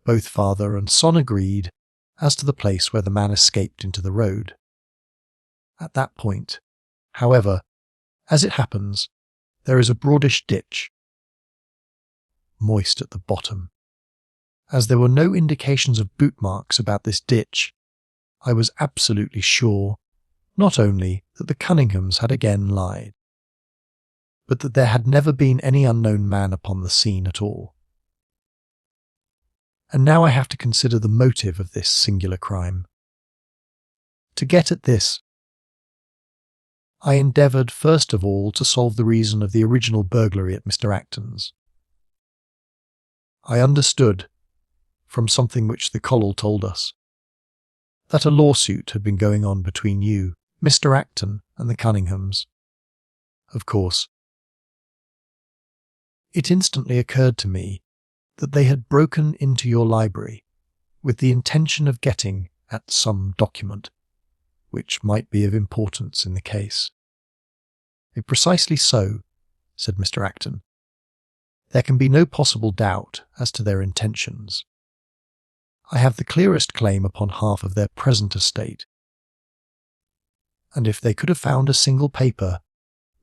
both father and son agreed as to the place where the man escaped into the road. At that point, however, as it happens, there is a broadish ditch, moist at the bottom. As there were no indications of boot marks about this ditch, I was absolutely sure not only that the Cunninghams had again lied, but that there had never been any unknown man upon the scene at all. And now I have to consider the motive of this singular crime. To get at this, I endeavoured first of all to solve the reason of the original burglary at Mr. Acton's. I understood, from something which the Colonel told us, that a lawsuit had been going on between you, Mr. Acton, and the Cunninghams. Of course, it instantly occurred to me that they had broken into your library with the intention of getting at some document which might be of importance in the case. Precisely so, said Mr. Acton. There can be no possible doubt as to their intentions. I have the clearest claim upon half of their present estate, and if they could have found a single paper,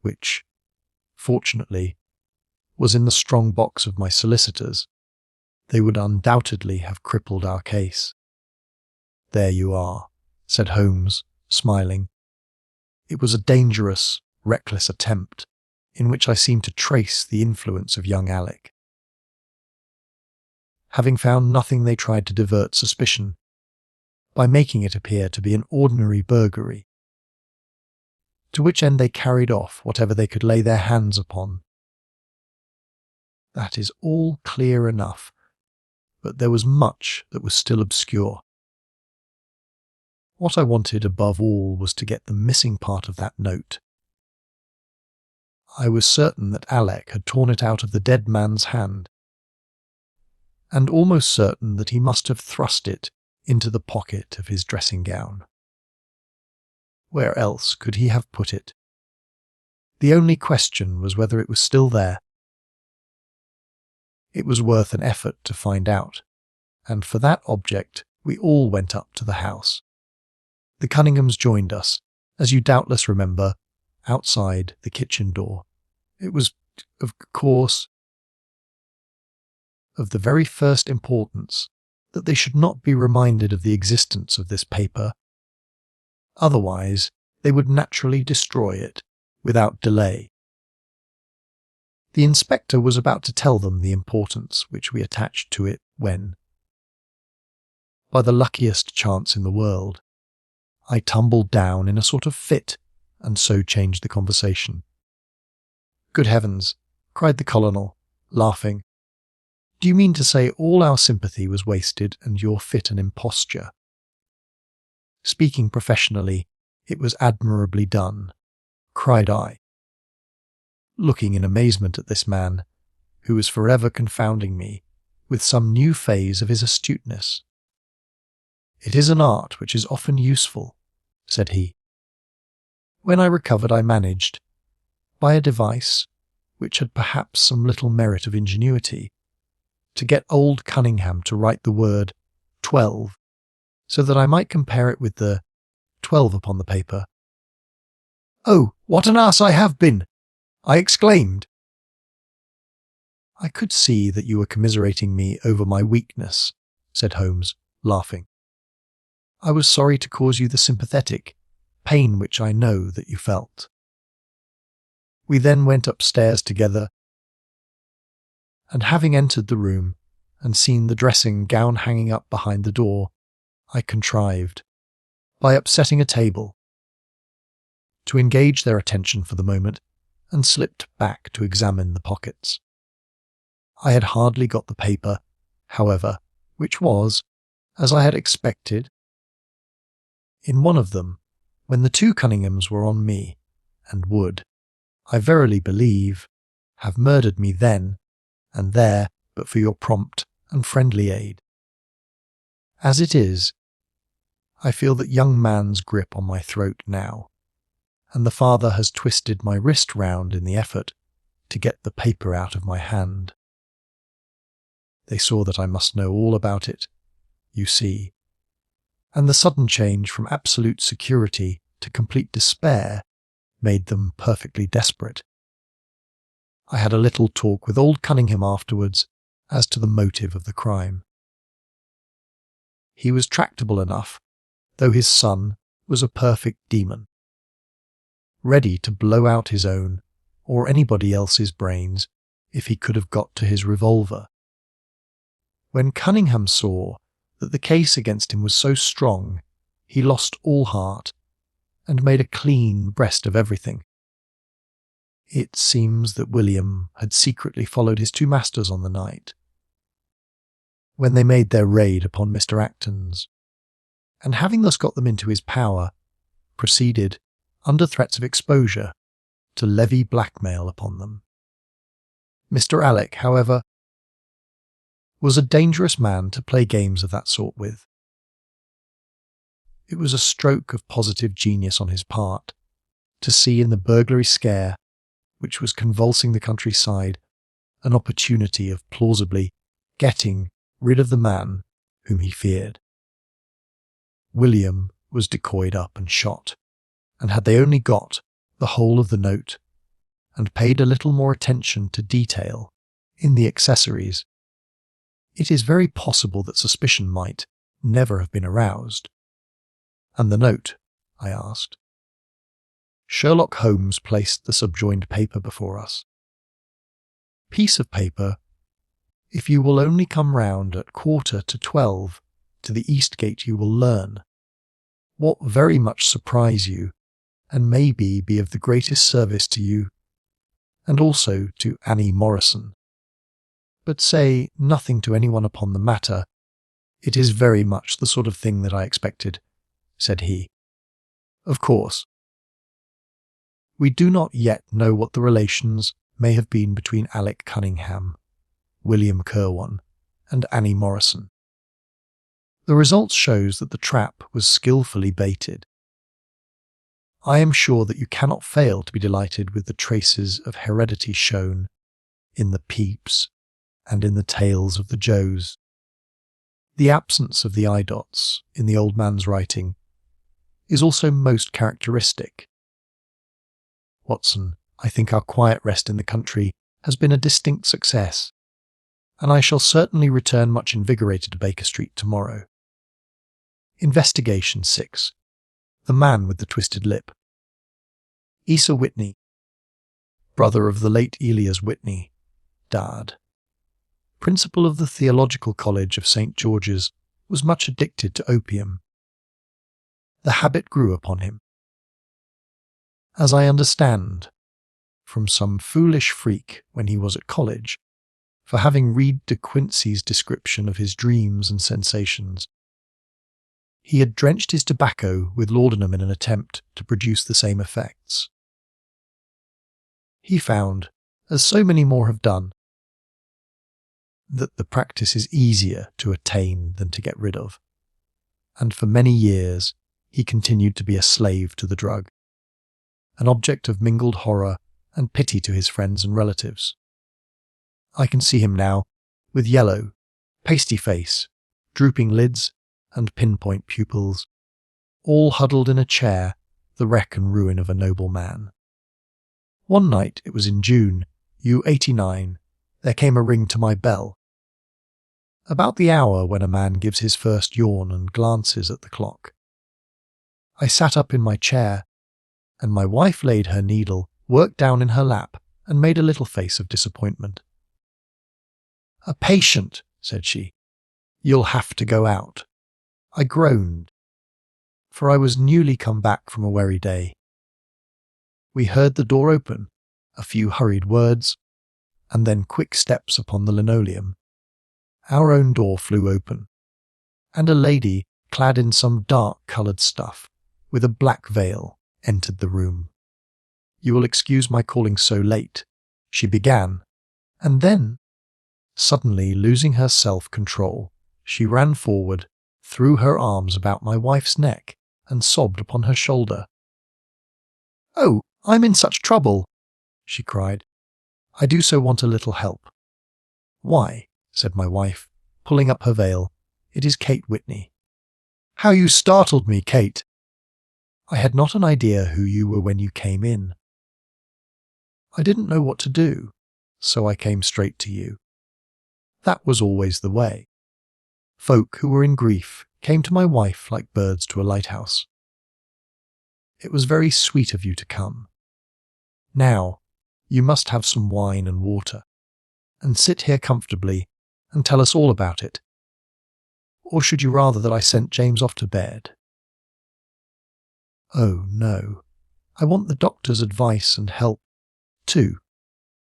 which, fortunately, was in the strong box of my solicitors, they would undoubtedly have crippled our case. There you are, said Holmes, smiling. It was a dangerous, reckless attempt, in which I seemed to trace the influence of young Alec. Having found nothing, they tried to divert suspicion by making it appear to be an ordinary burglary. to which end they carried off whatever they could lay their hands upon. That is all clear enough, but there was much that was still obscure. What I wanted above all was to get the missing part of that note. I was certain that Alec had torn it out of the dead man's hand, and almost certain that he must have thrust it into the pocket of his dressing gown. Where else could he have put it? The only question was whether it was still there. It was worth an effort to find out, and for that object we all went up to the house. The Cunninghams joined us, as you doubtless remember, outside the kitchen door. It was, of course, of the very first importance that they should not be reminded of the existence of this paper. Otherwise, they would naturally destroy it without delay. The inspector was about to tell them the importance which we attached to it when, by the luckiest chance in the world, I tumbled down in a sort of fit and so changed the conversation. "Good heavens," cried the colonel, laughing. "Do you mean to say all our sympathy was wasted and your fit an imposture?" "Speaking professionally, it was admirably done," cried I, looking in amazement at this man, who was forever confounding me with some new phase of his astuteness. "It is an art which is often useful," said he. "When I recovered, I managed, by a device which had perhaps some little merit of ingenuity, to get old Cunningham to write the word 12, so that I might compare it with the 12 upon the paper. 'Oh, what an ass I have been!' I exclaimed. "I could see that you were commiserating me over my weakness," said Holmes, laughing. "I was sorry to cause you the sympathetic pain which I know that you felt." We then went upstairs together, and having entered the room and seen the dressing gown hanging up behind the door, I contrived, by upsetting a table, to engage their attention for the moment, and slipped back to examine the pockets. I had hardly got the paper, however, which was, as I had expected, in one of them, when the two Cunninghams were on me, and would, I verily believe, have murdered me then and there but for your prompt and friendly aid. As it is, I feel that young man's grip on my throat now, and the father has twisted my wrist round in the effort to get the paper out of my hand. They saw that I must know all about it, you see, and the sudden change from absolute security to complete despair made them perfectly desperate. I had a little talk with old Cunningham afterwards as to the motive of the crime. He was tractable enough, though his son was a perfect demon, ready to blow out his own or anybody else's brains if he could have got to his revolver. When Cunningham saw that the case against him was so strong, he lost all heart and made a clean breast of everything. It seems that William had secretly followed his two masters on the night, when they made their raid upon Mr. Acton's, and having thus got them into his power, proceeded, under threats of exposure, to levy blackmail upon them. Mr. Alec, however, was a dangerous man to play games of that sort with. It was a stroke of positive genius on his part to see in the burglary scare, which was convulsing the countryside, an opportunity of plausibly getting rid of the man whom he feared. William was decoyed up and shot, and had they only got the whole of the note, and paid a little more attention to detail in the accessories, it is very possible that suspicion might never have been aroused. "And the note?" I asked. Sherlock Holmes placed the subjoined paper before us. "Piece of paper, if you will only come round at 11:45 to the East Gate, you will learn, what very much surprise you, and maybe be of the greatest service to you, and also to Annie Morrison. But say nothing to anyone upon the matter. It is very much the sort of thing that I expected," said he. "Of course, we do not yet know what the relations may have been between Alec Cunningham, William Kirwan, and Annie Morrison. The result shows that the trap was skillfully baited. I am sure that you cannot fail to be delighted with the traces of heredity shown in the Pepys and in the tales of the Joes. The absence of the eye dots in the old man's writing is also most characteristic. Watson, I think our quiet rest in the country has been a distinct success, and I shall certainly return much invigorated to Baker Street tomorrow. Investigation 6. The Man with the Twisted Lip. Asa Whitney, brother of the late Elias Whitney, Dad, principal of the Theological College of St. George's, was much addicted to opium. The habit grew upon him, as I understand, from some foolish freak when he was at college, for having read De Quincey's description of his dreams and sensations. He had drenched his tobacco with laudanum in an attempt to produce the same effects. He found, as so many more have done, that the practice is easier to attain than to get rid of, and for many years he continued to be a slave to the drug, an object of mingled horror and pity to his friends and relatives. I can see him now, with yellow, pasty face, drooping lids, and pinpoint pupils, all huddled in a chair, the wreck and ruin of a noble man. One night, it was in June, U89, there came a ring to my bell. About the hour when a man gives his first yawn and glances at the clock. I sat up in my chair, and my wife laid her needle, worked down in her lap, and made a little face of disappointment. "A patient," said she. "You'll have to go out." I groaned, for I was newly come back from a weary day. We heard the door open, a few hurried words, and then quick steps upon the linoleum. Our own door flew open, and a lady, clad in some dark-coloured stuff, with a black veil, entered the room. "You will excuse my calling so late," she began, and then, suddenly losing her self-control, she ran forward, threw her arms about my wife's neck, and sobbed upon her shoulder. "Oh, I'm in such trouble," she cried. "I do so want a little help." "Why," said my wife, pulling up her veil, "it is Kate Whitney." "How you startled me, Kate!" "I had not an idea who you were when you came in. I didn't know what to do, so I came straight to you. That was always the way. Folk who were in grief came to my wife like birds to a lighthouse. It was very sweet of you to come. Now, you must have some wine and water, and sit here comfortably and tell us all about it. Or should you rather that I sent James off to bed?" "Oh, no. I want the doctor's advice and help, too.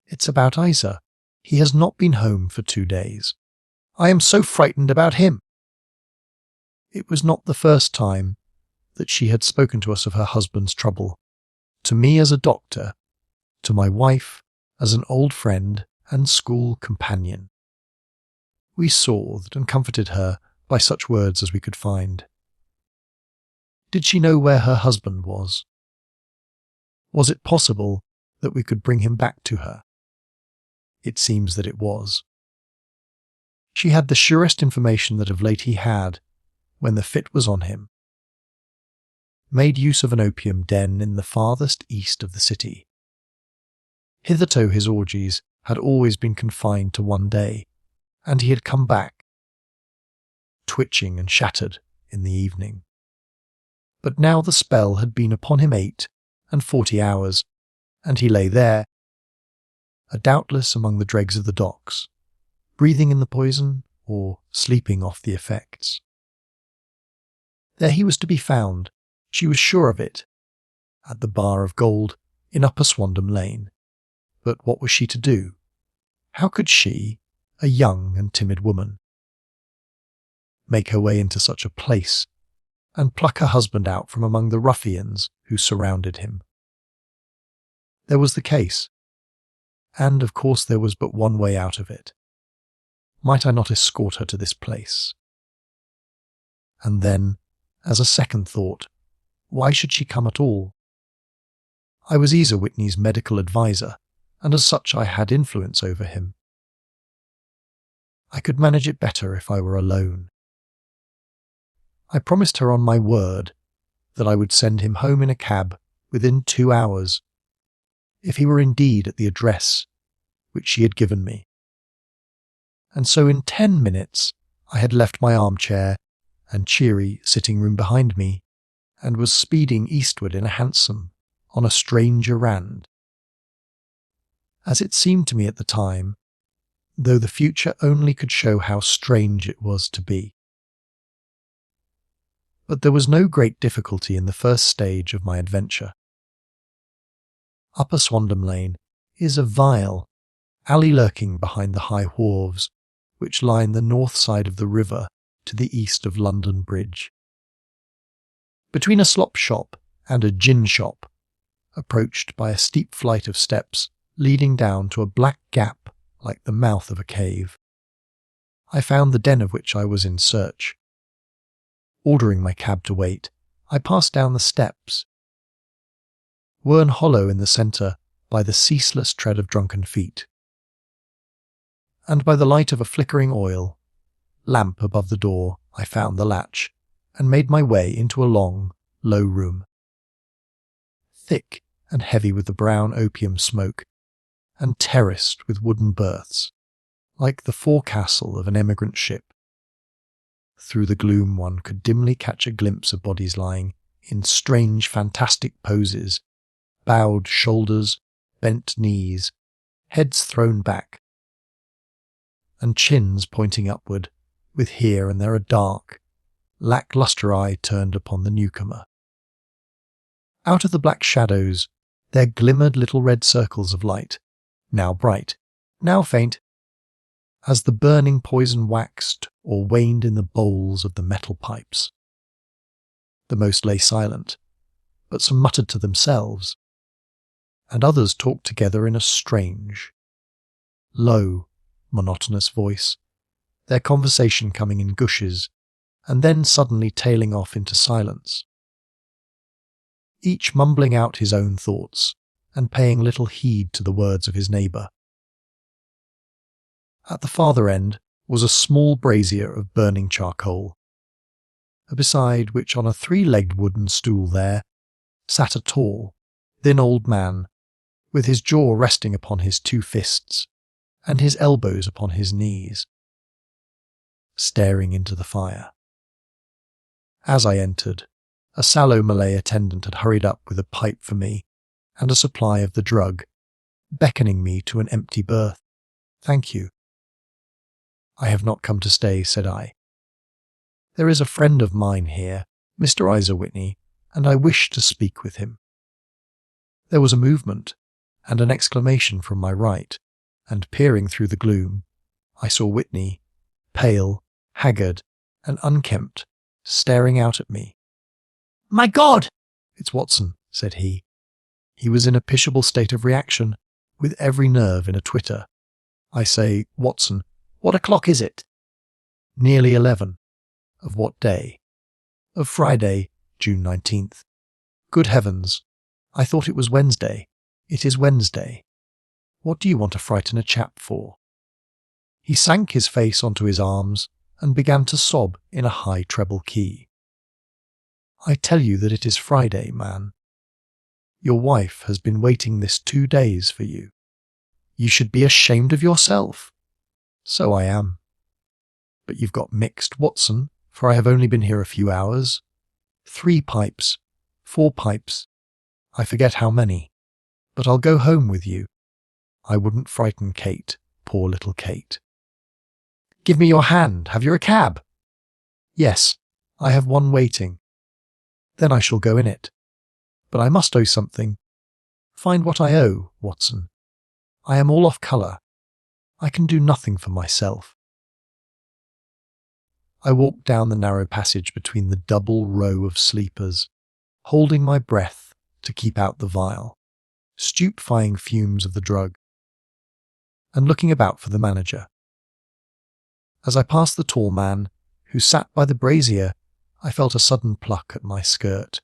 It's about Isa. He has not been home for 2 days. I am so frightened about him." It was not the first time that she had spoken to us of her husband's trouble, to me as a doctor, to my wife as an old friend and school companion. We soothed and comforted her by such words as we could find. Did she know where her husband was? Was it possible that we could bring him back to her? It seems that it was. She had the surest information that of late he had, when the fit was on him, made use of an opium den in the farthest east of the city. Hitherto his orgies had always been confined to one day, and he had come back, twitching and shattered, in the evening. But now the spell had been upon him 48 hours, and he lay there, doubtless among the dregs of the docks, breathing in the poison or sleeping off the effects. There he was to be found, she was sure of it, at the Bar of Gold in Upper Swandam Lane. But what was she to do? How could she, a young and timid woman, make her way into such a place and pluck her husband out from among the ruffians who surrounded him? There was the case, and of course there was but one way out of it. Might I not escort her to this place? And then, as a second thought, why should she come at all? I was Isa Whitney's medical adviser, and as such I had influence over him. I could manage it better if I were alone. I promised her on my word that I would send him home in a cab within 2 hours, if he were indeed at the address which she had given me. And so in 10 minutes I had left my armchair and cheery sitting room behind me, and was speeding eastward in a hansom on a strange errand. As it seemed to me at the time, though the future only could show how strange it was to be. But there was no great difficulty in the first stage of my adventure. Upper Swandam Lane is a vile alley lurking behind the high wharves which line the north side of the river to the east of London Bridge. Between a slop shop and a gin shop, approached by a steep flight of steps leading down to a black gap like the mouth of a cave, I found the den of which I was in search. Ordering my cab to wait, I passed down the steps. Werne hollow in the centre by the ceaseless tread of drunken feet, and by the light of a flickering oil lamp above the door I found the latch, and made my way into a long, low room, thick and heavy with the brown opium smoke, and terraced with wooden berths, like the forecastle of an emigrant ship. Through the gloom one could dimly catch a glimpse of bodies lying in strange, fantastic poses, bowed shoulders, bent knees, heads thrown back, and chins pointing upward, with here and there a dark, lack-lustre eye turned upon the newcomer. Out of the black shadows there glimmered little red circles of light, now bright, now faint, as the burning poison waxed or waned in the bowls of the metal pipes. The most lay silent, but some muttered to themselves, and others talked together in a strange, low, monotonous voice, their conversation coming in gushes, and then suddenly tailing off into silence, each mumbling out his own thoughts, and paying little heed to the words of his neighbour. At the farther end was a small brazier of burning charcoal, beside which on a 3-legged wooden stool there sat a tall, thin old man, with his jaw resting upon his 2 fists, and his elbows upon his knees, staring into the fire. As I entered, a sallow Malay attendant had hurried up with a pipe for me and a supply of the drug, beckoning me to an empty berth. "Thank you." "I have not come to stay," said I. "There is a friend of mine here, Mr. Isa Whitney, and I wish to speak with him." There was a movement and an exclamation from my right, and peering through the gloom, I saw Whitney, pale, haggard, and unkempt, staring out at me. "My God!" "It's Watson," said he. He was in a pitiable state of reaction, with every nerve in a twitter. "I say, Watson, what o'clock is it?" "Nearly 11. "Of what day?" "Of Friday, June 19th. "Good heavens! I thought it was Wednesday. It is Wednesday. What do you want to frighten a chap for?" He sank his face onto his arms and began to sob in a high treble key. "I tell you that it is Friday, man. Your wife has been waiting this 2 days for you. You should be ashamed of yourself." "So I am." "But you've got mixed, Watson, for I have only been here a few hours. 3 pipes, 4 pipes, I forget how many. But I'll go home with you. I wouldn't frighten Kate, poor little Kate." "Give me your hand. Have you a cab?" "Yes, I have one waiting." "Then I shall go in it." But I must owe something. Find what I owe, Watson. I am all off colour. I can do nothing for myself. I walked down the narrow passage between the double row of sleepers, holding my breath to keep out the vile, stupefying fumes of the drug, and looking about for the manager. As I passed the tall man, who sat by the brazier, I felt a sudden pluck at my skirt,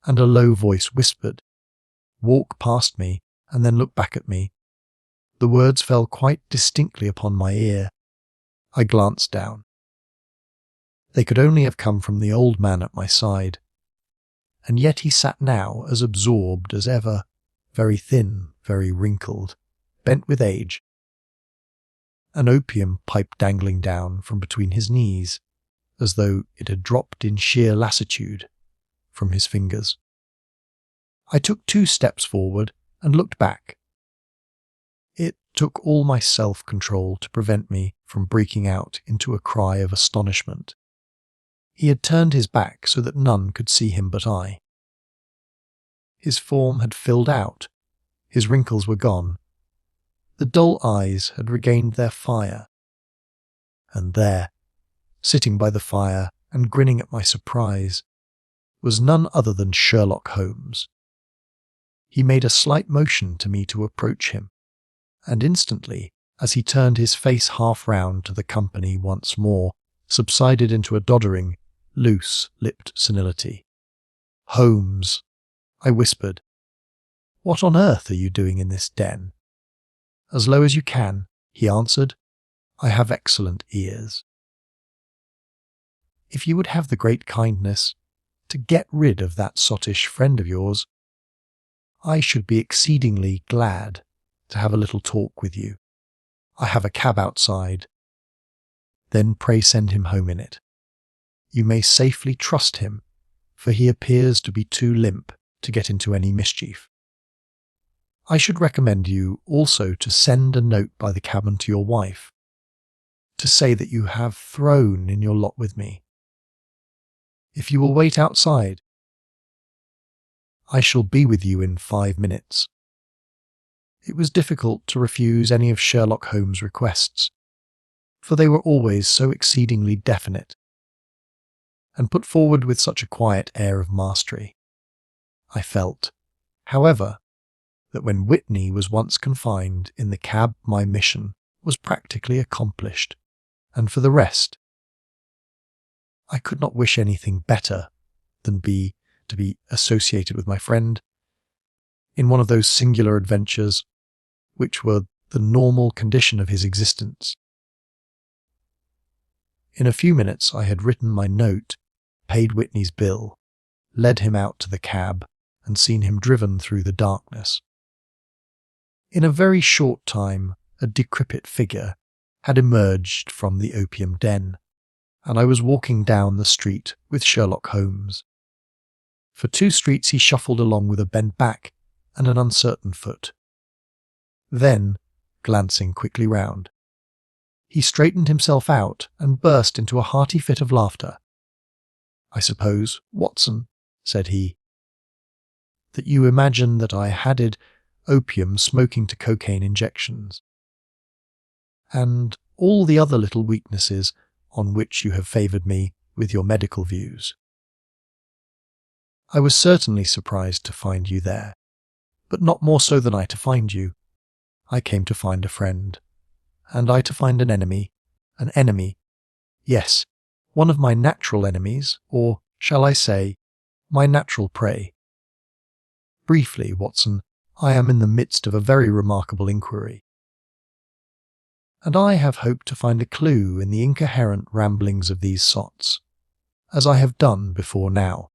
and a low voice whispered, "Walk past me, and then look back at me." The words fell quite distinctly upon my ear. I glanced down. They could only have come from the old man at my side, and yet he sat now as absorbed as ever, very thin, very wrinkled, bent with age, an opium pipe dangling down from between his knees, as though it had dropped in sheer lassitude from his fingers. I took 2 steps forward and looked back. It took all my self-control to prevent me from breaking out into a cry of astonishment. He had turned his back so that none could see him but I. His form had filled out, his wrinkles were gone, the dull eyes had regained their fire, and there, sitting by the fire and grinning at my surprise, was none other than Sherlock Holmes. He made a slight motion to me to approach him, and instantly, as he turned his face half round to the company once more, subsided into a doddering, loose-lipped senility. "Holmes," I whispered, "what on earth are you doing in this den?" "As low as you can," he answered. "I have excellent ears." "If you would have the great kindness to get rid of that sottish friend of yours, I should be exceedingly glad to have a little talk with you. I have a cab outside." "Then pray send him home in it. You may safely trust him, for he appears to be too limp to get into any mischief. I should recommend you also to send a note by the cabman to your wife, to say that you have thrown in your lot with me. If you will wait outside, I shall be with you in 5 minutes." It was difficult to refuse any of Sherlock Holmes' requests, for they were always so exceedingly definite, and put forward with such a quiet air of mastery. I felt, however, that when Whitney was once confined in the cab my mission was practically accomplished, and for the rest, I could not wish anything better than to be associated with my friend in one of those singular adventures which were the normal condition of his existence. In a few minutes I had written my note, paid Whitney's bill, led him out to the cab, and seen him driven through the darkness. In a very short time a decrepit figure had emerged from the opium den, and I was walking down the street with Sherlock Holmes. For 2 streets he shuffled along with a bent back and an uncertain foot. Then, glancing quickly round, he straightened himself out and burst into a hearty fit of laughter. "I suppose, Watson," said he, "that you imagine that I added opium smoking to cocaine injections, and all the other little weaknesses on which you have favoured me with your medical views. I was certainly surprised to find you there, but not more so than I to find you. I came to find a friend, and I to find an enemy, yes, one of my natural enemies, or, shall I say, my natural prey. Briefly, Watson, I am in the midst of a very remarkable inquiry, and I have hoped to find a clue in the incoherent ramblings of these sots, as I have done before now.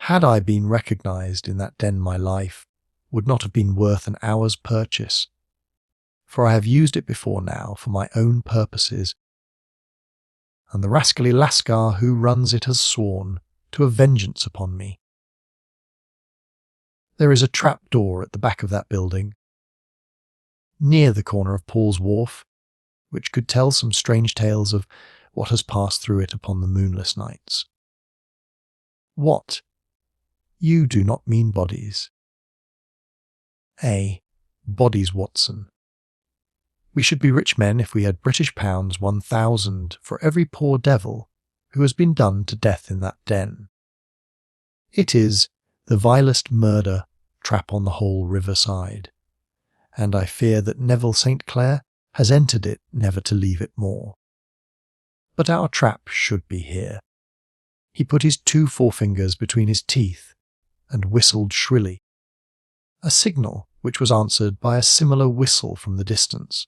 Had I been recognised in that den, my life would not have been worth an hour's purchase, for I have used it before now for my own purposes, and the rascally lascar who runs it has sworn to a vengeance upon me. There is a trap-door at the back of that building, near the corner of Paul's Wharf, which could tell some strange tales of what has passed through it upon the moonless nights. What, You do not mean bodies. A. Bodies, Watson. We should be rich men if we had British pounds 1,000 for every poor devil who has been done to death in that den. It is the vilest murder trap on the whole riverside, and I fear that Neville St. Clair has entered it never to leave it more. But our trap should be here. He put his 2 forefingers between his teeth and whistled shrilly, a signal which was answered by a similar whistle from the distance,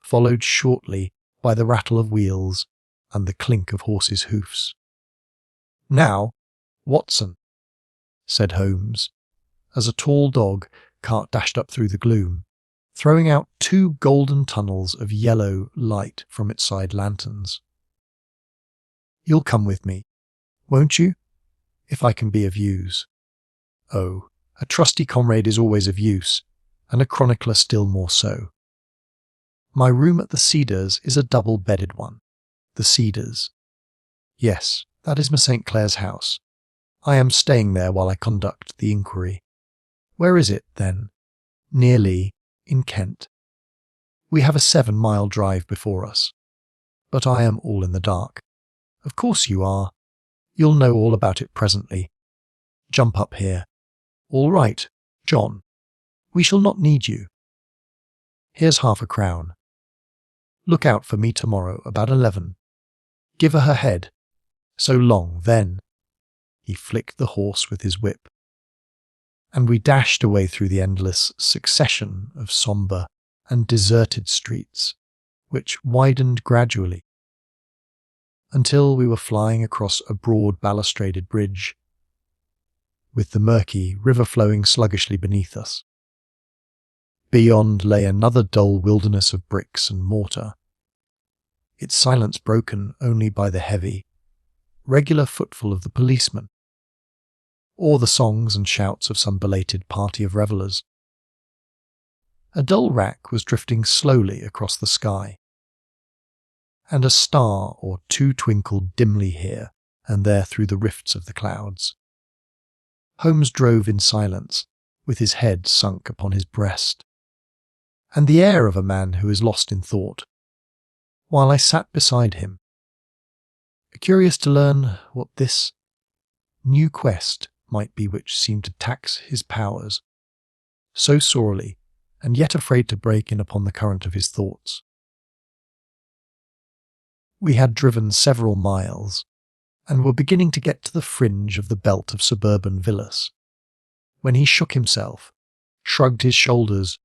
followed shortly by the rattle of wheels and the clink of horses' hoofs. "Now, Watson," said Holmes, as a tall dog cart dashed up through the gloom, throwing out 2 golden tunnels of yellow light from its side lanterns. "You'll come with me, won't you, if I can be of use? Oh, a trusty comrade is always of use, and a chronicler still more so. My room at the Cedars is a double-bedded one. The Cedars. Yes, that is Miss St. Clair's house. I am staying there while I conduct the inquiry. Where is it, then? Near Lee, in Kent. We have a 7-mile drive before us. But I am all in the dark. Of course you are. You'll know all about it presently. Jump up here. All right, John. We shall not need you. Here's £half-a-crown. Look out for me tomorrow about 11. Give her head. So long, then." He flicked the horse with his whip, and we dashed away through the endless succession of sombre and deserted streets, which widened gradually, until we were flying across a broad balustraded bridge, with the murky river flowing sluggishly beneath us. Beyond lay another dull wilderness of bricks and mortar, its silence broken only by the heavy, regular footfall of the policeman, or the songs and shouts of some belated party of revellers. A dull wrack was drifting slowly across the sky, and a star or 2 twinkled dimly here and there through the rifts of the clouds. Holmes drove in silence, with his head sunk upon his breast, and the air of a man who is lost in thought, while I sat beside him, curious to learn what this new quest might be which seemed to tax his powers so sorely, and yet afraid to break in upon the current of his thoughts. We had driven several miles, and were beginning to get to the fringe of the belt of suburban villas, when he shook himself, shrugged his shoulders,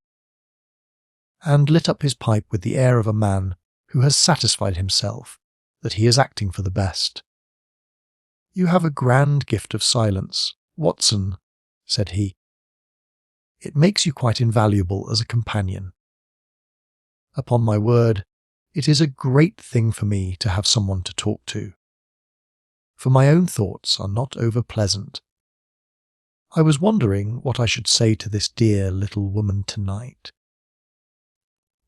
and lit up his pipe with the air of a man who has satisfied himself that he is acting for the best. "You have a grand gift of silence, Watson," said he. "It makes you quite invaluable as a companion. Upon my word, it is a great thing for me to have someone to talk to, for my own thoughts are not over-pleasant. I was wondering what I should say to this dear little woman tonight,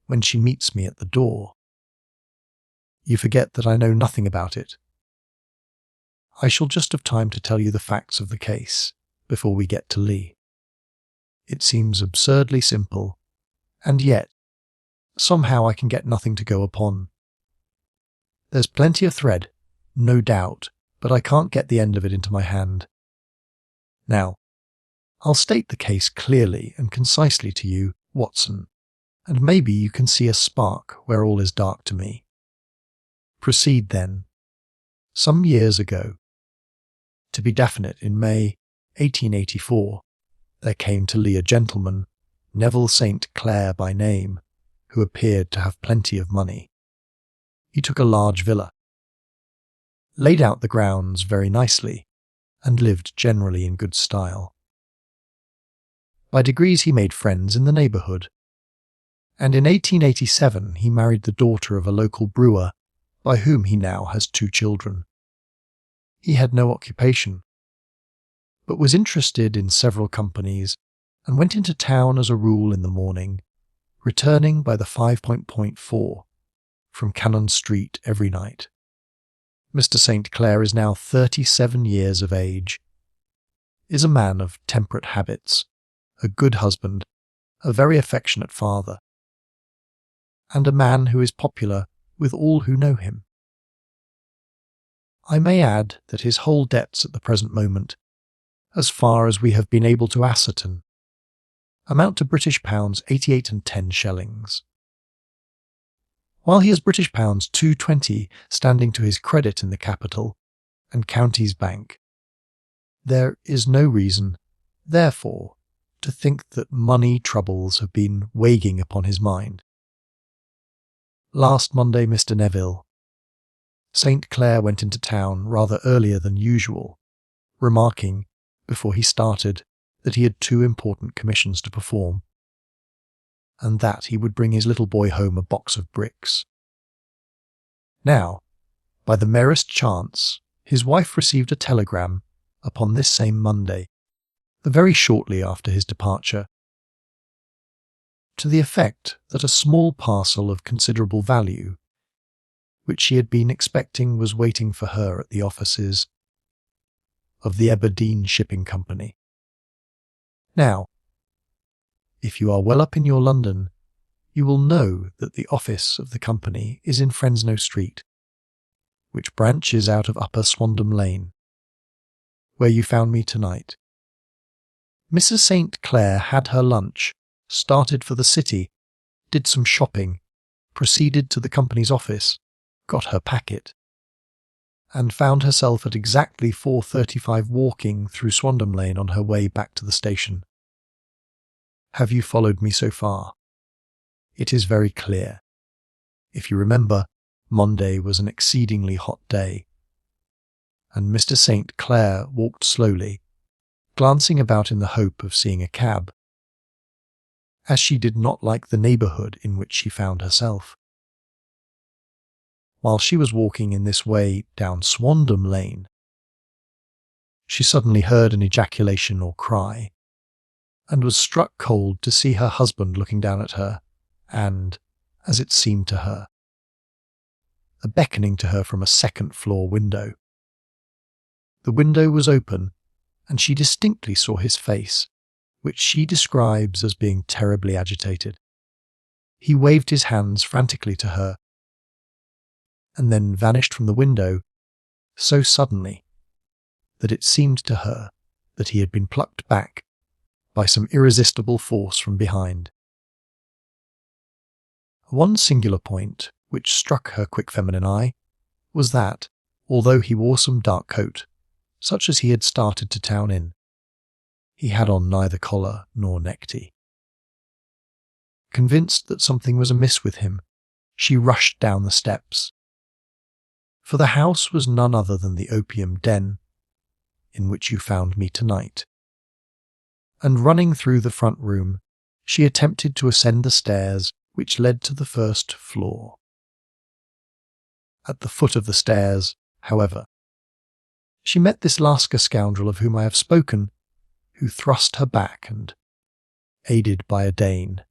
when she meets me at the door. You forget that I know nothing about it. I shall just have time to tell you the facts of the case before we get to Lee. It seems absurdly simple, and yet, somehow I can get nothing to go upon. There's plenty of thread, no doubt, but I can't get the end of it into my hand. Now, I'll state the case clearly and concisely to you, Watson, and maybe you can see a spark where all is dark to me. Proceed then. Some years ago, to be definite, in May 1884, there came to Lee a gentleman, Neville St. Clair by name, who appeared to have plenty of money. He took a large villa, laid out the grounds very nicely, and lived generally in good style. By degrees he made friends in the neighbourhood, and in 1887 he married the daughter of a local brewer, by whom he now has 2 children. He had no occupation, but was interested in several companies, and went into town as a rule in the morning, returning by the 5.4 from Cannon Street every night. Mr. St. Clair is now 37 years of age. is a man of temperate habits, a good husband, a very affectionate father, and a man who is popular with all who know him. I may add that his whole debts at the present moment, as far as we have been able to ascertain, amount to British pounds 88 and 10 shillings. While he has British pounds 220 standing to his credit in the capital and county's bank, there is no reason, therefore, to think that money troubles have been weighing upon his mind. Last Monday, Mr. Neville, St. Clair went into town rather earlier than usual, remarking, before he started, that he had 2 important commissions to perform, and that he would bring his little boy home a box of bricks. Now, by the merest chance, his wife received a telegram upon this same Monday, very shortly after his departure, to the effect that a small parcel of considerable value, which she had been expecting, was waiting for her at the offices of the Aberdeen Shipping Company. Now, if you are well up in your London, you will know that the office of the company is in Fresno Street, which branches out of Upper Swandam Lane, where you found me tonight. Mrs. St. Clair had her lunch, started for the city, did some shopping, proceeded to the company's office, got her packet, and found herself at exactly 4:35 walking through Swandam Lane on her way back to the station. Have you followed me so far? It is very clear. If you remember, Monday was an exceedingly hot day, and Mr. St. Clair walked slowly, glancing about in the hope of seeing a cab, as she did not like the neighbourhood in which she found herself. While she was walking in this way down Swandam Lane, she suddenly heard an ejaculation or cry, and was struck cold to see her husband looking down at her, and, as it seemed to her, a beckoning to her from a second-floor window. The window was open, and she distinctly saw his face, which she describes as being terribly agitated. He waved his hands frantically to her, and then vanished from the window so suddenly that it seemed to her that he had been plucked back by some irresistible force from behind. One singular point which struck her quick feminine eye was that, although he wore some dark coat, such as he had started to town in, he had on neither collar nor necktie. Convinced that something was amiss with him, she rushed down the steps, for the house was none other than the opium den in which you found me tonight, and running through the front room, she attempted to ascend the stairs which led to the first floor. At the foot of the stairs, however, she met this Lascar scoundrel of whom I have spoken, who thrust her back and, aided by a Dane,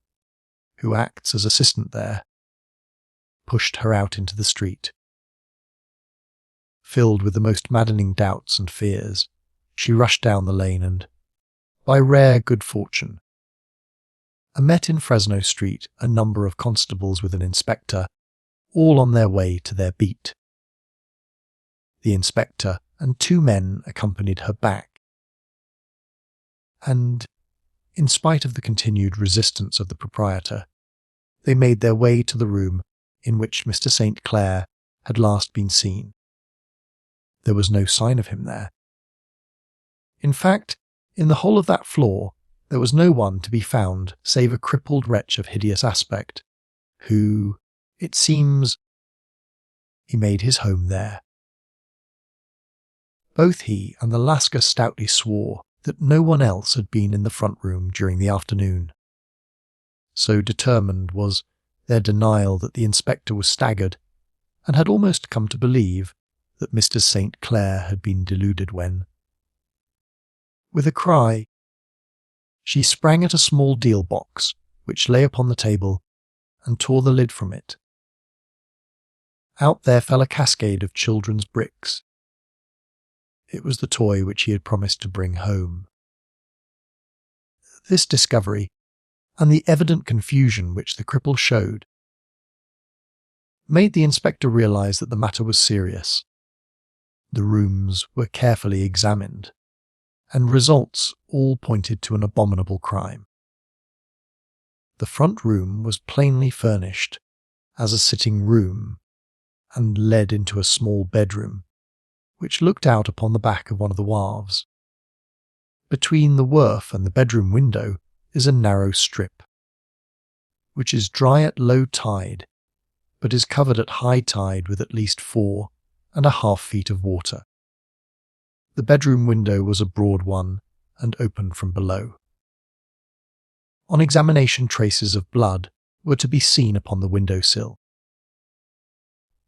who acts as assistant there, pushed her out into the street. Filled with the most maddening doubts and fears, she rushed down the lane and, by rare good fortune, met in Fresno Street a number of constables with an inspector, all on their way to their beat. The inspector and 2 men accompanied her back, and, in spite of the continued resistance of the proprietor, they made their way to the room in which Mr. St. Clair had last been seen. There was no sign of him there. In fact, in the whole of that floor, there was no one to be found save a crippled wretch of hideous aspect, who, it seems, he made his home there. Both he and the Lascar stoutly swore that no one else had been in the front room during the afternoon. So determined was their denial that the inspector was staggered, and had almost come to believe that Mr. St. Clair had been deluded when, with a cry, she sprang at a small deal box which lay upon the table and tore the lid from it. Out there fell a cascade of children's bricks. It was the toy which he had promised to bring home. This discovery, and the evident confusion which the cripple showed, made the inspector realise that the matter was serious. The rooms were carefully examined, and results all pointed to an abominable crime. The front room was plainly furnished as a sitting room and led into a small bedroom, which looked out upon the back of one of the wharves. Between the wharf and the bedroom window is a narrow strip, which is dry at low tide, but is covered at high tide with at least 4.5 feet of water. The bedroom window was a broad one and opened from below. On examination, traces of blood were to be seen upon the window-sill,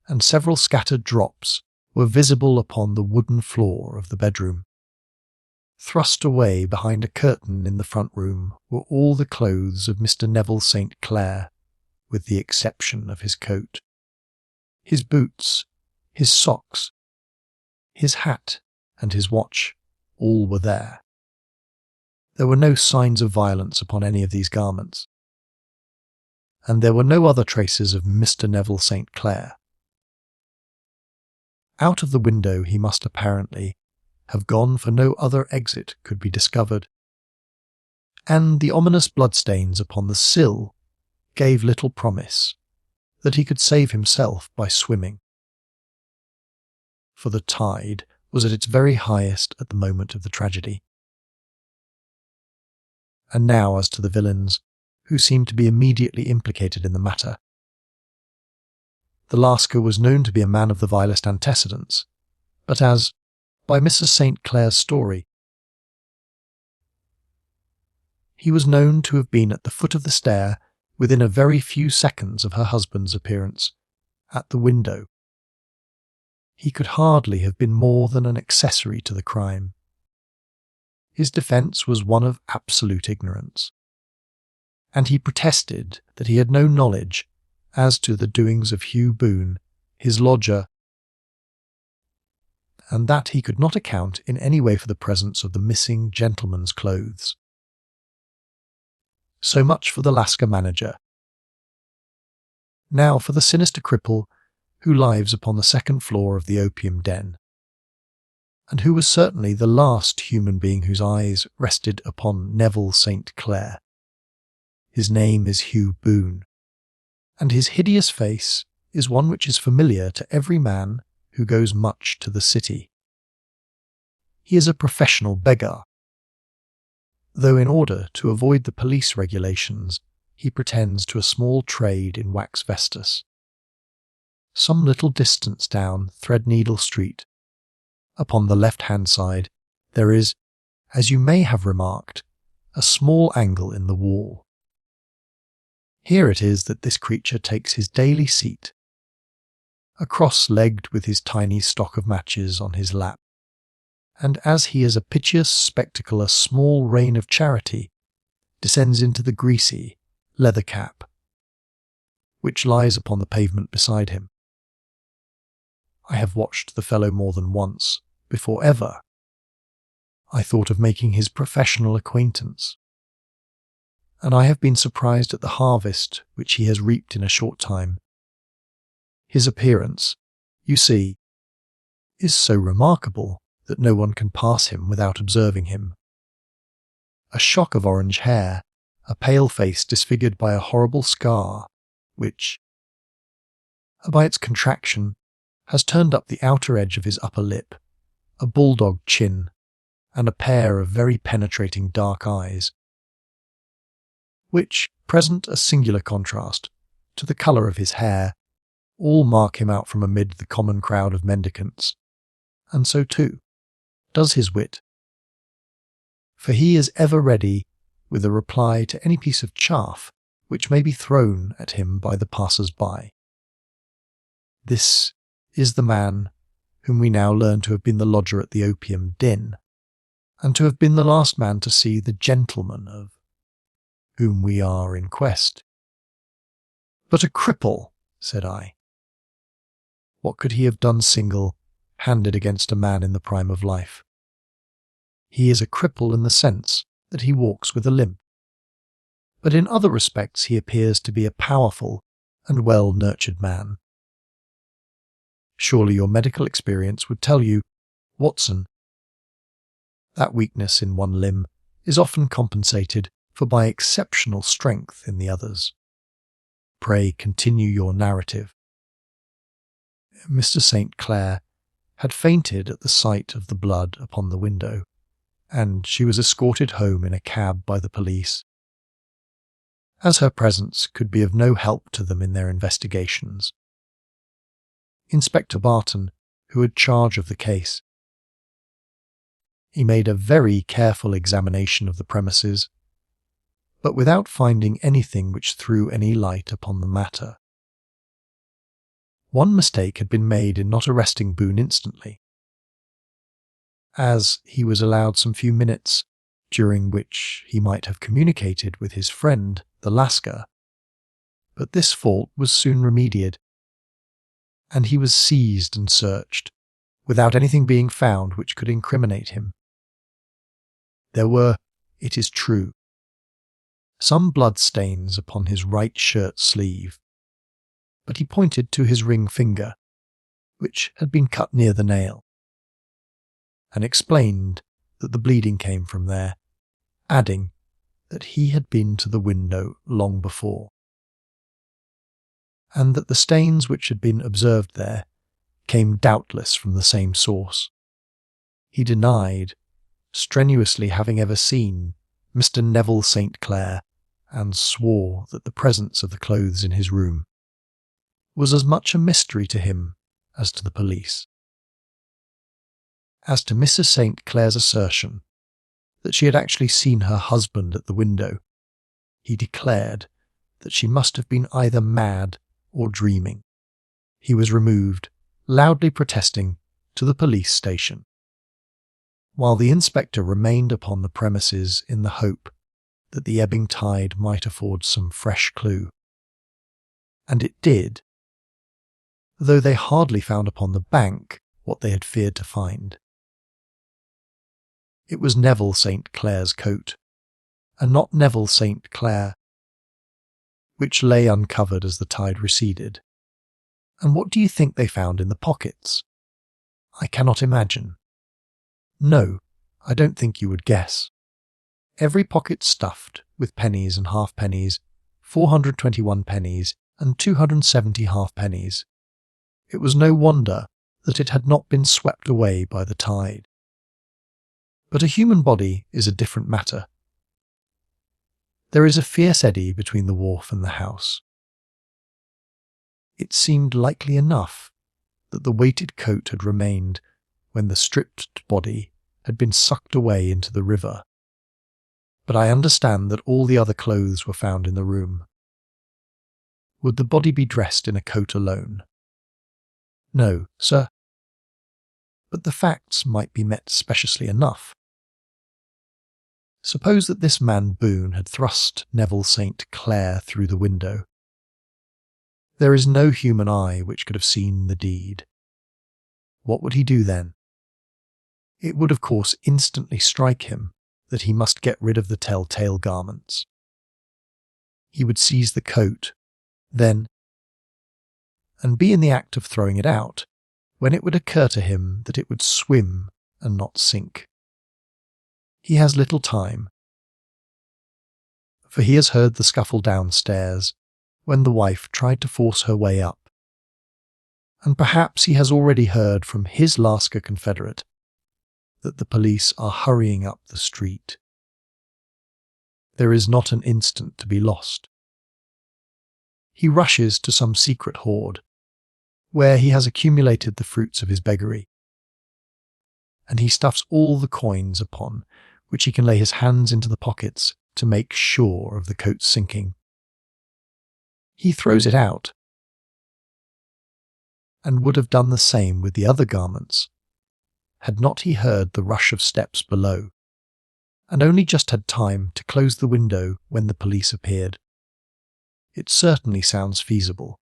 and several scattered drops were visible upon the wooden floor of the bedroom. Thrust away behind a curtain in the front room were all the clothes of Mr. Neville St. Clair, with the exception of his coat. His boots, his socks, his hat, and his watch, all were there. There were no signs of violence upon any of these garments, and there were no other traces of Mr. Neville St. Clair. Out of the window he must apparently have gone, for no other exit could be discovered, and the ominous bloodstains upon the sill gave little promise that he could save himself by swimming, for the tide was at its very highest at the moment of the tragedy. And now as to the villains, who seemed to be immediately implicated in the matter. The Lascar was known to be a man of the vilest antecedents, but as, by Mrs. St. Clair's story, he was known to have been at the foot of the stair within a very few seconds of her husband's appearance at the window. He could hardly have been more than an accessory to the crime. His defence was one of absolute ignorance, and he protested that he had no knowledge as to the doings of Hugh Boone, his lodger, and that he could not account in any way for the presence of the missing gentleman's clothes. So much for the Lascar manager. Now for the sinister cripple who lives upon the second floor of the opium den, and who was certainly the last human being whose eyes rested upon Neville St. Clair. His name is Hugh Boone, and his hideous face is one which is familiar to every man who goes much to the city. He is a professional beggar, though in order to avoid the police regulations he pretends to a small trade in wax vestus. Some little distance down Threadneedle Street, upon the left-hand side, there is, as you may have remarked, a small angle in the wall. Here it is that this creature takes his daily seat, cross-legged with his tiny stock of matches on his lap, and as he is a piteous spectacle, a small rain of charity descends into the greasy leather cap, which lies upon the pavement beside him. I have watched the fellow more than once, before ever I thought of making his professional acquaintance, and I have been surprised at the harvest which he has reaped in a short time. His appearance, you see, is so remarkable that no one can pass him without observing him. A shock of orange hair, a pale face disfigured by a horrible scar, which, by its contraction, has turned up the outer edge of his upper lip, a bulldog chin, and a pair of very penetrating dark eyes, which present a singular contrast to the colour of his hair, all mark him out from amid the common crowd of mendicants, and so too does his wit, for he is ever ready with a reply to any piece of chaff which may be thrown at him by the passers-by. This is the man whom we now learn to have been the lodger at the opium den, and to have been the last man to see the gentleman of whom we are in quest. But a cripple, said I. What could he have done single-handed against a man in the prime of life? He is a cripple in the sense that he walks with a limp, but in other respects he appears to be a powerful and well-nurtured man. Surely your medical experience would tell you, Watson, that weakness in one limb is often compensated for by exceptional strength in the others. Pray continue your narrative. Mr. St. Clair had fainted at the sight of the blood upon the window, and she was escorted home in a cab by the police, as her presence could be of no help to them in their investigations. Inspector Barton, who had charge of the case, he made a very careful examination of the premises, but without finding anything which threw any light upon the matter. One mistake had been made in not arresting Boone instantly, as he was allowed some few minutes during which he might have communicated with his friend, the Lascar, but this fault was soon remedied, and he was seized and searched, without anything being found which could incriminate him. There were, it is true, some blood stains upon his right shirt sleeve, but he pointed to his ring finger, which had been cut near the nail, and explained that the bleeding came from there, adding that he had been to the window long before, and that the stains which had been observed there came doubtless from the same source. He denied strenuously having ever seen Mr. Neville St. Clair, and swore that the presence of the clothes in his room was as much a mystery to him as to the police. As to Mrs. St. Clair's assertion that she had actually seen her husband at the window, he declared that she must have been either mad or dreaming. He was removed, loudly protesting, to the police station, while the inspector remained upon the premises in the hope that the ebbing tide might afford some fresh clue. And it did, though they hardly found upon the bank what they had feared to find. It was Neville St. Clair's coat, and not Neville St. Clair, which lay uncovered as the tide receded. And what do you think they found in the pockets? I cannot imagine. No, I don't think you would guess. Every pocket stuffed with pennies and halfpennies, 421 pennies and 270 halfpennies. It was no wonder that it had not been swept away by the tide. But a human body is a different matter. There is a fierce eddy between the wharf and the house. It seemed likely enough that the weighted coat had remained when the stripped body had been sucked away into the river, but I understand that all the other clothes were found in the room. Would the body be dressed in a coat alone? No, sir. But the facts might be met speciously enough. Suppose that this man Boone had thrust Neville St. Clair through the window. There is no human eye which could have seen the deed. What would he do then? It would of course instantly strike him that he must get rid of the telltale garments. He would seize the coat, then, and be in the act of throwing it out, when it would occur to him that it would swim and not sink. He has little time, for he has heard the scuffle downstairs when the wife tried to force her way up, and perhaps he has already heard from his Lascar confederate that the police are hurrying up the street. There is not an instant to be lost. He rushes to some secret hoard, where he has accumulated the fruits of his beggary, and he stuffs all the coins upon which he can lay his hands into the pockets to make sure of the coat's sinking. He throws it out, and would have done the same with the other garments, had not he heard the rush of steps below, and only just had time to close the window when the police appeared. It certainly sounds feasible.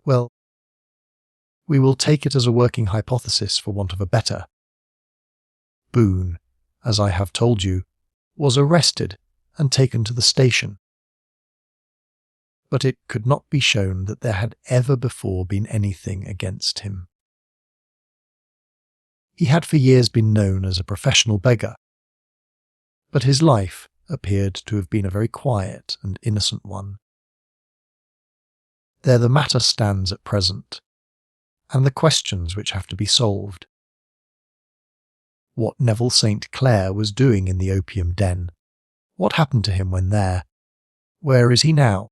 Well, we will take it as a working hypothesis for want of a better. Boone, as I have told you, was arrested and taken to the station, but it could not be shown that there had ever before been anything against him. He had for years been known as a professional beggar, but his life appeared to have been a very quiet and innocent one. There the matter stands at present, and the questions which have to be solved. What Neville St. Clair was doing in the opium den? What happened to him when there? Where is he now?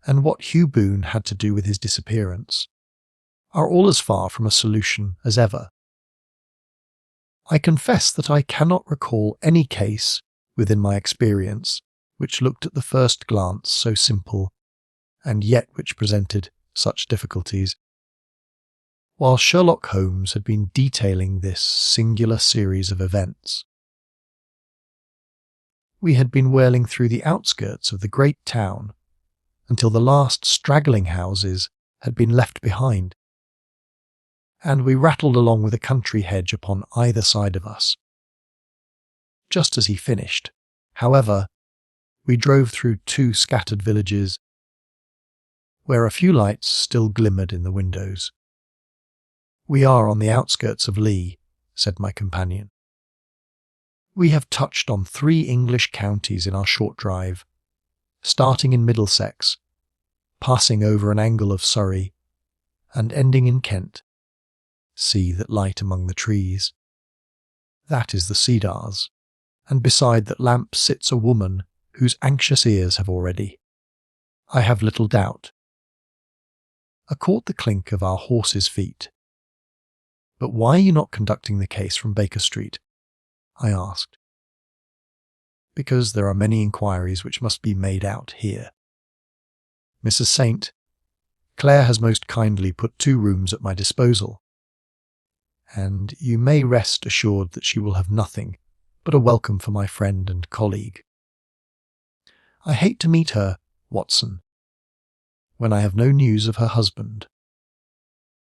And what Hugh Boone had to do with his disappearance are all as far from a solution as ever. I confess that I cannot recall any case within my experience which looked at the first glance so simple, and yet which presented such difficulties. While Sherlock Holmes had been detailing this singular series of events, we had been whirling through the outskirts of the great town until the last straggling houses had been left behind, and we rattled along with a country hedge upon either side of us. Just as he finished, however, we drove through 2 scattered villages, where a few lights still glimmered in the windows. "We are on the outskirts of Lee," said my companion. "We have touched on 3 English counties in our short drive, starting in Middlesex, passing over an angle of Surrey, and ending in Kent. See that light among the trees. That is the Cedars, and beside that lamp sits a woman whose anxious ears have already, I have little doubt, caught the clink of our horses' feet. But why are you not conducting the case from Baker Street?" I asked. "Because there are many inquiries which must be made out here. Mrs. St. Clair has most kindly put 2 rooms at my disposal, and you may rest assured that she will have nothing but a welcome for my friend and colleague. I hate to meet her, Watson, when I have no news of her husband.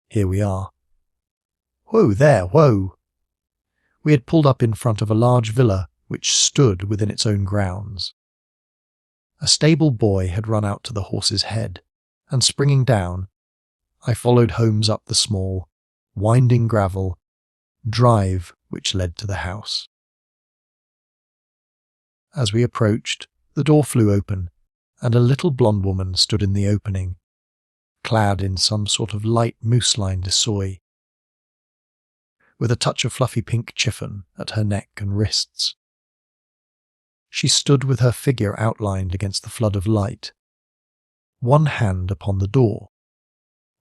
Here we are." Whoa there, whoa! We had pulled up in front of a large villa which stood within its own grounds. A stable boy had run out to the horse's head, and springing down, I followed Holmes up the small, winding gravel drive which led to the house. As we approached, the door flew open, and a little blonde woman stood in the opening, clad in some sort of light mousseline de soie, with a touch of fluffy pink chiffon at her neck and wrists. She stood with her figure outlined against the flood of light, one hand upon the door,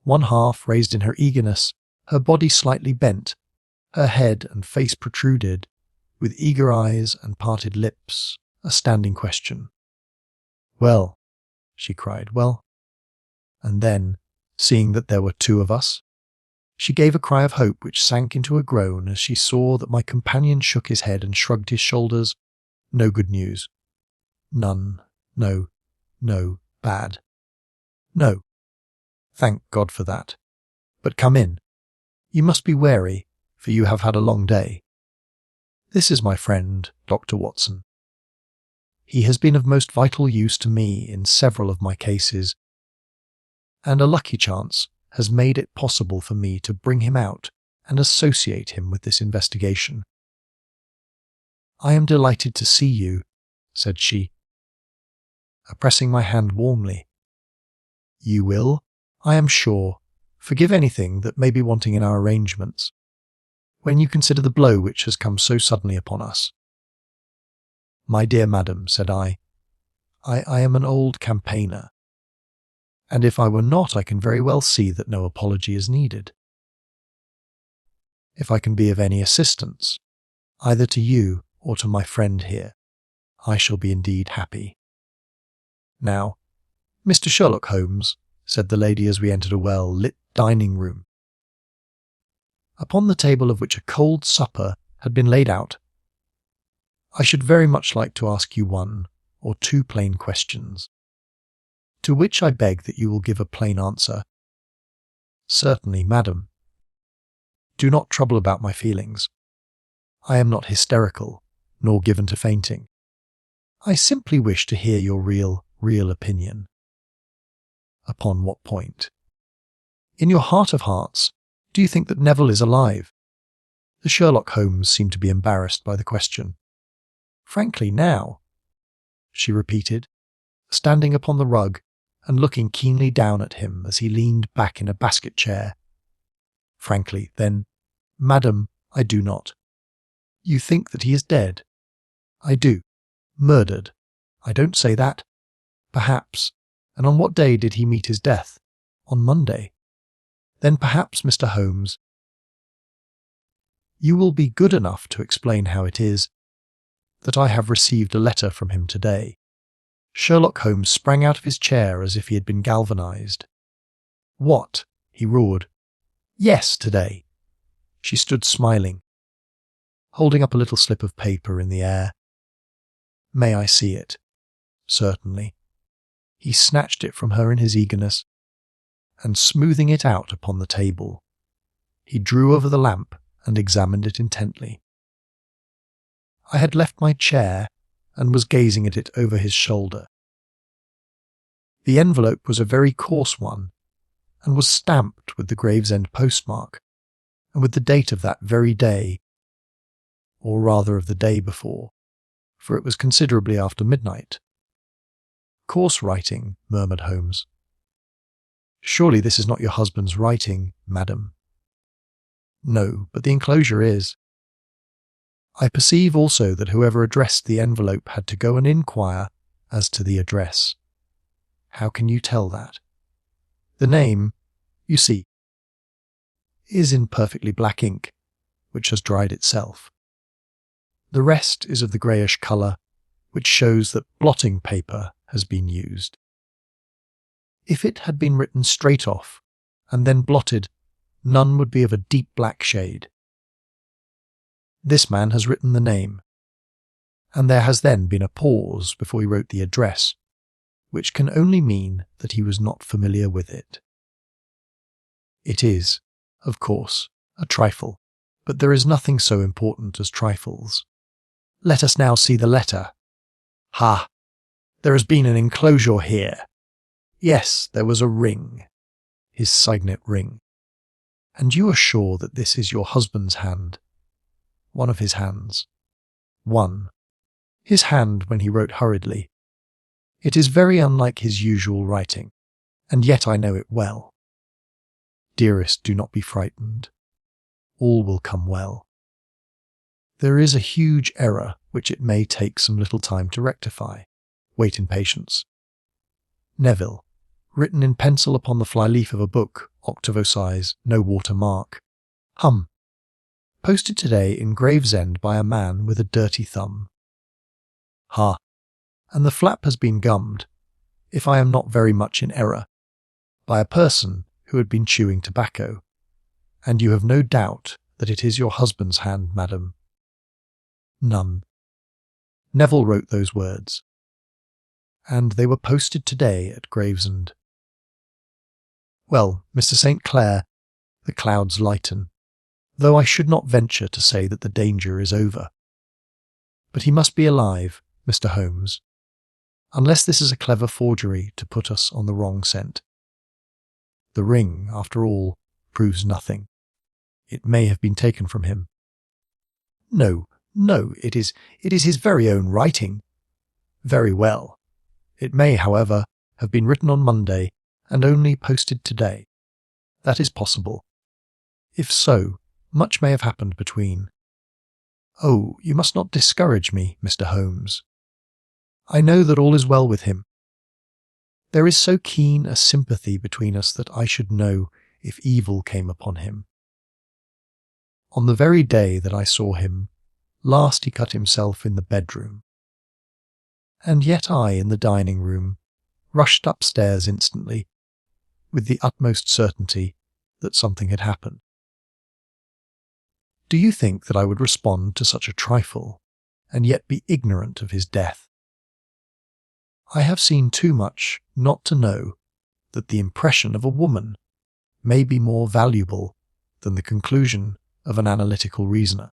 one half raised in her eagerness, her body slightly bent, her head and face protruded, with eager eyes and parted lips, a standing question. "Well," she cried, "well?" And then, seeing that there were 2 of us, she gave a cry of hope which sank into a groan as she saw that my companion shook his head and shrugged his shoulders. "No good news. None. No. Bad. No. Thank God for that. But come in. You must be wary, for you have had a long day. This is my friend, Dr. Watson. He has been of most vital use to me in several of my cases, and a lucky chance has made it possible for me to bring him out and associate him with this investigation." "I am delighted to see you," said she, pressing my hand warmly. "You will, I am sure, forgive anything that may be wanting in our arrangements, when you consider the blow which has come so suddenly upon us." "My dear madam," said I am an old campaigner, and if I were not, I can very well see that no apology is needed. If I can be of any assistance, either to you or to my friend here, I shall be indeed happy. Now, Mr. Sherlock Holmes," said the lady as we entered a well-lit dining room, upon the table of which a cold supper had been laid out, "I should very much like to ask you 1 or 2 plain questions, to which I beg that you will give a plain answer." "Certainly, madam." "Do not trouble about my feelings. I am not hysterical, nor given to fainting. I simply wish to hear your real real opinion. Upon what point? In your heart of hearts, do you think that Neville is alive? The Sherlock Holmes seemed to be embarrassed by the question. Frankly, now, she repeated, standing upon the rug and looking keenly down at him as he leaned back in a basket chair. Frankly, then, madam, I do not. You think that he is dead? I do. Murdered. I don't say that. Perhaps. And on what day did he meet his death? On Monday. Then perhaps, Mr. Holmes, you will be good enough to explain how it is that I have received a letter from him today. Sherlock Holmes sprang out of his chair as if he had been galvanized. What? He roared. Yes, today. She stood smiling, holding up a little slip of paper in the air. May I see it? Certainly. He snatched it from her in his eagerness, and smoothing it out upon the table, he drew over the lamp and examined it intently. I had left my chair and was gazing at it over his shoulder. The envelope was a very coarse one, and was stamped with the Gravesend postmark, and with the date of that very day, or rather of the day before, for it was considerably after midnight. Coarse writing, murmured Holmes. Surely this is not your husband's writing, madam. No, but the enclosure is. I perceive also that whoever addressed the envelope had to go and inquire as to the address. How can you tell that? The name, you see, is in perfectly black ink, which has dried itself. The rest is of the greyish colour, which shows that blotting paper has been used. If it had been written straight off, and then blotted, none would be of a deep black shade. This man has written the name, and there has then been a pause before he wrote the address, which can only mean that he was not familiar with it. It is, of course, a trifle, but there is nothing so important as trifles. Let us now see the letter. Ha! There has been an enclosure here. Yes, there was a ring, his signet ring. And you are sure that this is your husband's hand? One of his hands. One. His hand when he wrote hurriedly. It is very unlike his usual writing, and yet I know it well. Dearest, do not be frightened. All will come well. There is a huge error which it may take some little time to rectify. Wait in patience. Neville, written in pencil upon the flyleaf of a book, octavo size, no water mark. Posted today in Gravesend by a man with a dirty thumb. Ha! And the flap has been gummed, if I am not very much in error, by a person who had been chewing tobacco, and you have no doubt that it is your husband's hand, madam. None. Neville wrote those words, and they were posted today at Gravesend. Well, Mr. St. Clair, the clouds lighten, though I should not venture to say that the danger is over. But he must be alive, Mr. Holmes, unless this is a clever forgery to put us on the wrong scent. The ring, after all, proves nothing. It may have been taken from him. No, it is his very own writing. Very well. It may, however, have been written on Monday and only posted today. That is possible. If so, much may have happened between. Oh, you must not discourage me, Mr. Holmes. I know that all is well with him. There is so keen a sympathy between us that I should know if evil came upon him. On the very day that I saw him, last he cut himself in the bedroom. And yet I, in the dining-room, rushed upstairs instantly, with the utmost certainty that something had happened. Do you think that I would respond to such a trifle, and yet be ignorant of his death? I have seen too much not to know that the impression of a woman may be more valuable than the conclusion of an analytical reasoner.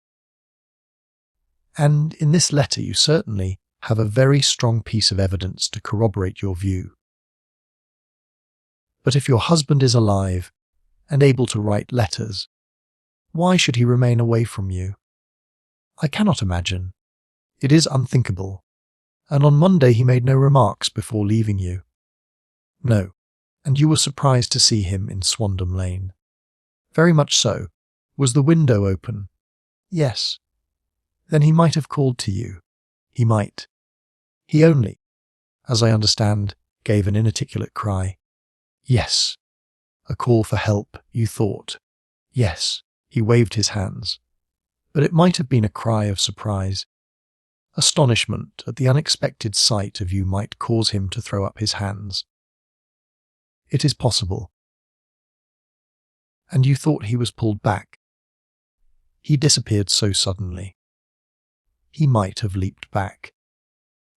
And in this letter you certainly have a very strong piece of evidence to corroborate your view. But if your husband is alive and able to write letters, why should he remain away from you? I cannot imagine. It is unthinkable. And on Monday he made no remarks before leaving you. No, and you were surprised to see him in Swandam Lane. Very much so. Was the window open? Yes. Then he might have called to you. He might. He only, as I understand, gave an inarticulate cry. Yes. A call for help, you thought. Yes. He waved his hands. But it might have been a cry of surprise. Astonishment at the unexpected sight of you might cause him to throw up his hands. It is possible. And you thought he was pulled back. He disappeared so suddenly. He might have leaped back.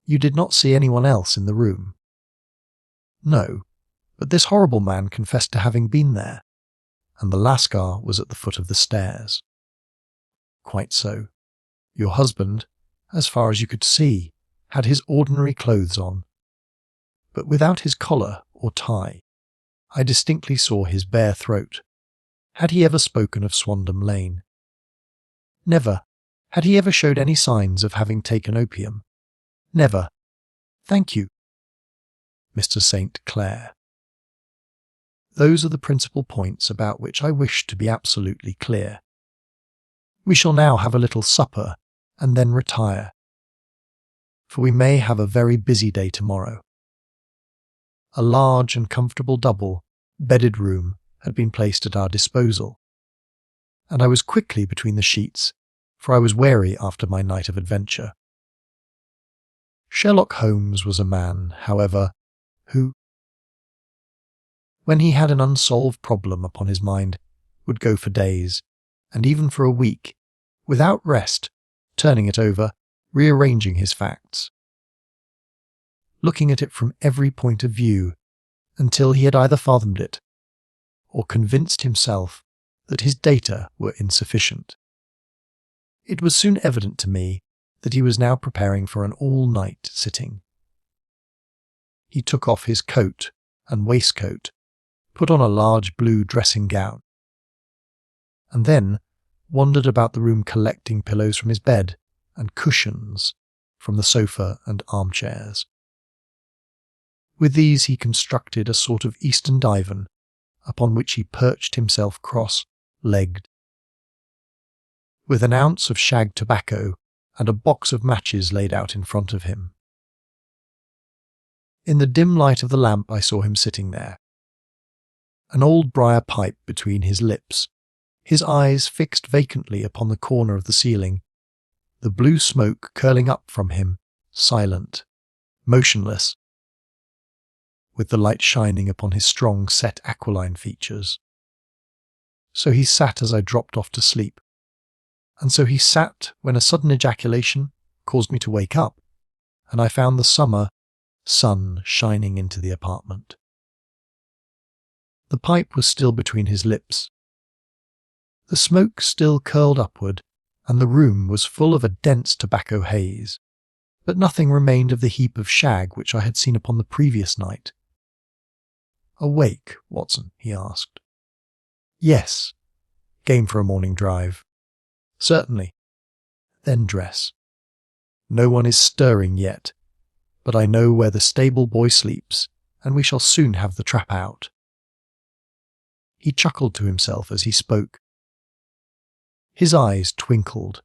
You did not see anyone else in the room. No, but this horrible man confessed to having been there, and the Lascar was at the foot of the stairs. Quite so. Your husband, as far as you could see, had his ordinary clothes on, but without his collar or tie. I distinctly saw his bare throat. Had he ever spoken of Swandam Lane? Never. Had he ever showed any signs of having taken opium? Never. Thank you, Mr. St. Clair. Those are the principal points about which I wish to be absolutely clear. We shall now have a little supper and then retire, for we may have a very busy day tomorrow. A large and comfortable double, bedded room had been placed at our disposal, and I was quickly between the sheets, for I was weary after my night of adventure. Sherlock Holmes was a man, however, who, when he had an unsolved problem upon his mind, would go for days, and even for a week, without rest, turning it over, rearranging his facts, looking at it from every point of view, until he had either fathomed it, or convinced himself that his data were insufficient. It was soon evident to me that he was now preparing for an all-night sitting. He took off his coat and waistcoat, put on a large blue dressing gown, and then wandered about the room collecting pillows from his bed and cushions from the sofa and armchairs. With these he constructed a sort of eastern divan, upon which he perched himself cross-legged, with an ounce of shag tobacco and a box of matches laid out in front of him. In the dim light of the lamp I saw him sitting there, an old briar pipe between his lips, his eyes fixed vacantly upon the corner of the ceiling, the blue smoke curling up from him, silent, motionless, with the light shining upon his strong, set aquiline features. So he sat as I dropped off to sleep, and so he sat when a sudden ejaculation caused me to wake up, and I found the summer sun shining into the apartment. The pipe was still between his lips. The smoke still curled upward, and the room was full of a dense tobacco haze, but nothing remained of the heap of shag which I had seen upon the previous night. "Awake, Watson?" he asked. "Yes. Game for a morning drive." "Certainly." "Then dress. No one is stirring yet, but I know where the stable boy sleeps, and we shall soon have the trap out." He chuckled to himself as he spoke. His eyes twinkled,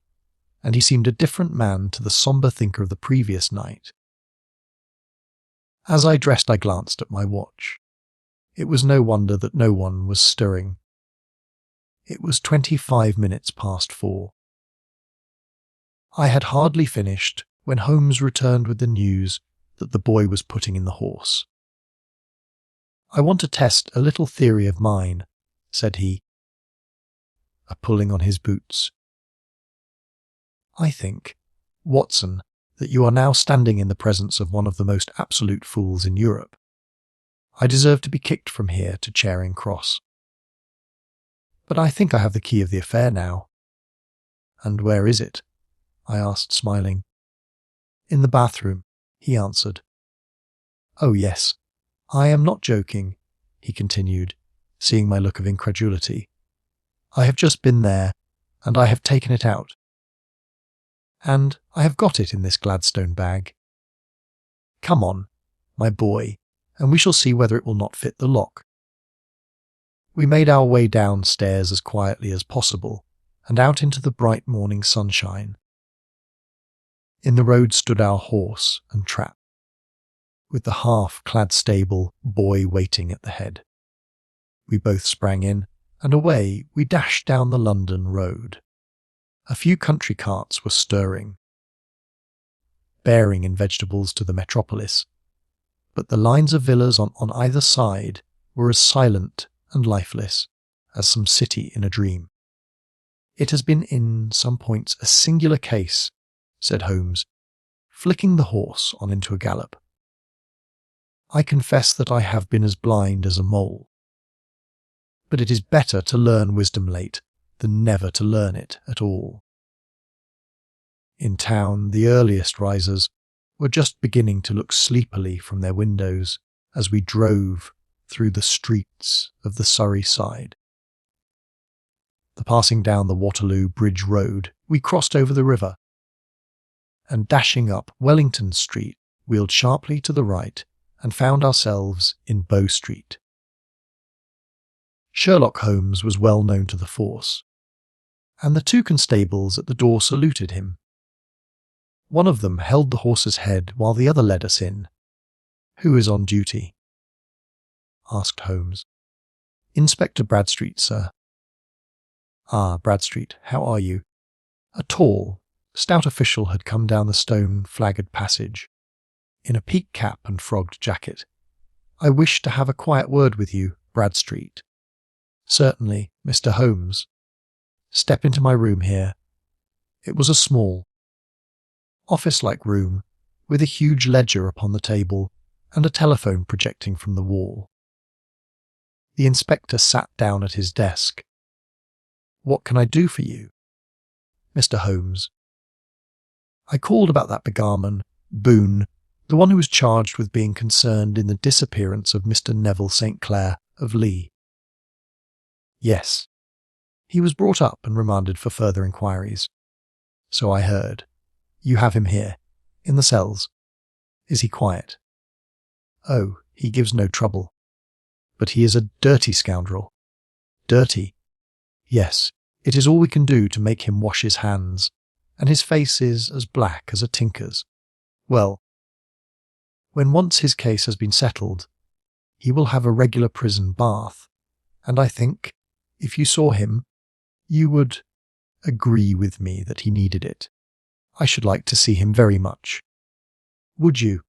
and he seemed a different man to the sombre thinker of the previous night. As I dressed, I glanced at my watch. It was no wonder that no one was stirring. It was 25 minutes past 4. I had hardly finished when Holmes returned with the news that the boy was putting in the horse. "I want to test a little theory of mine," said he, a pulling on his boots. "I think, Watson, that you are now standing in the presence of one of the most absolute fools in Europe. I deserve to be kicked from here to Charing Cross. But I think I have the key of the affair now." "And where is it?" I asked, smiling. In the bathroom, he answered. Oh yes, I am not joking, he continued, seeing my look of incredulity. I have just been there, and I have taken it out. And I have got it in this Gladstone bag. Come on, my boy, and we shall see whether it will not fit the lock. We made our way downstairs as quietly as possible, and out into the bright morning sunshine. In the road stood our horse and trap, with the half-clad stable boy waiting at the head. We both sprang in, and away we dashed down the London road. A few country carts were stirring, bearing in vegetables to the metropolis, but the lines of villas on either side were as silent and lifeless as some city in a dream. It has been in some points a singular case, said Holmes, flicking the horse on into a gallop. I confess that I have been as blind as a mole. But it is better to learn wisdom late than never to learn it at all. In town, the earliest risers were just beginning to look sleepily from their windows as we drove through the streets of the Surrey side. Passing down the Waterloo Bridge Road, we crossed over the river, and dashing up Wellington Street, wheeled sharply to the right and found ourselves in Bow Street. Sherlock Holmes was well known to the force, and the two constables at the door saluted him. One of them held the horse's head while the other led us in. "Who is on duty?" asked Holmes. "Inspector Bradstreet, sir." "Ah, Bradstreet, how are you?" A tall, stout official had come down the stone-flagged passage, in a peaked cap and frogged jacket. "I wish to have a quiet word with you, Bradstreet." "Certainly, Mr. Holmes. Step into my room here." It was a small, office-like room, with a huge ledger upon the table and a telephone projecting from the wall. The inspector sat down at his desk. "What can I do for you?" "Mr. Holmes, I called about that beggarman, Boone, the one who was charged with being concerned in the disappearance of Mr. Neville St. Clair of Lee." "Yes. He was brought up and remanded for further inquiries." "So I heard. You have him here, in the cells. Is he quiet?" "Oh, he gives no trouble. But he is a dirty scoundrel." "Dirty?" "Yes, it is all we can do to make him wash his hands, and his face is as black as a tinker's. Well, when once his case has been settled, he will have a regular prison bath, and I think, if you saw him, you would agree with me that he needed it. I should like to see him very much." "Would you?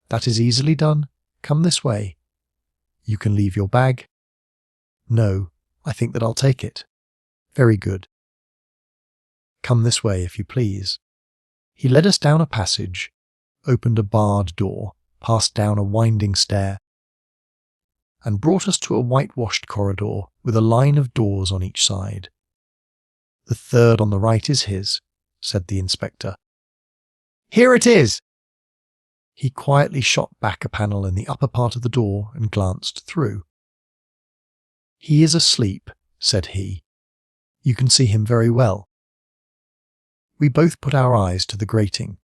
That is easily done. Come this way. You can leave your bag." "No, I think that I'll take it." "Very good. Come this way, if you please." He led us down a passage, opened a barred door, passed down a winding stair, and brought us to a whitewashed corridor with a line of doors on each side. "The third on the right is his," said the inspector. "Here it is!" He quietly shot back a panel in the upper part of the door and glanced through. "He is asleep," said he. "You can see him very well." We both put our eyes to the grating.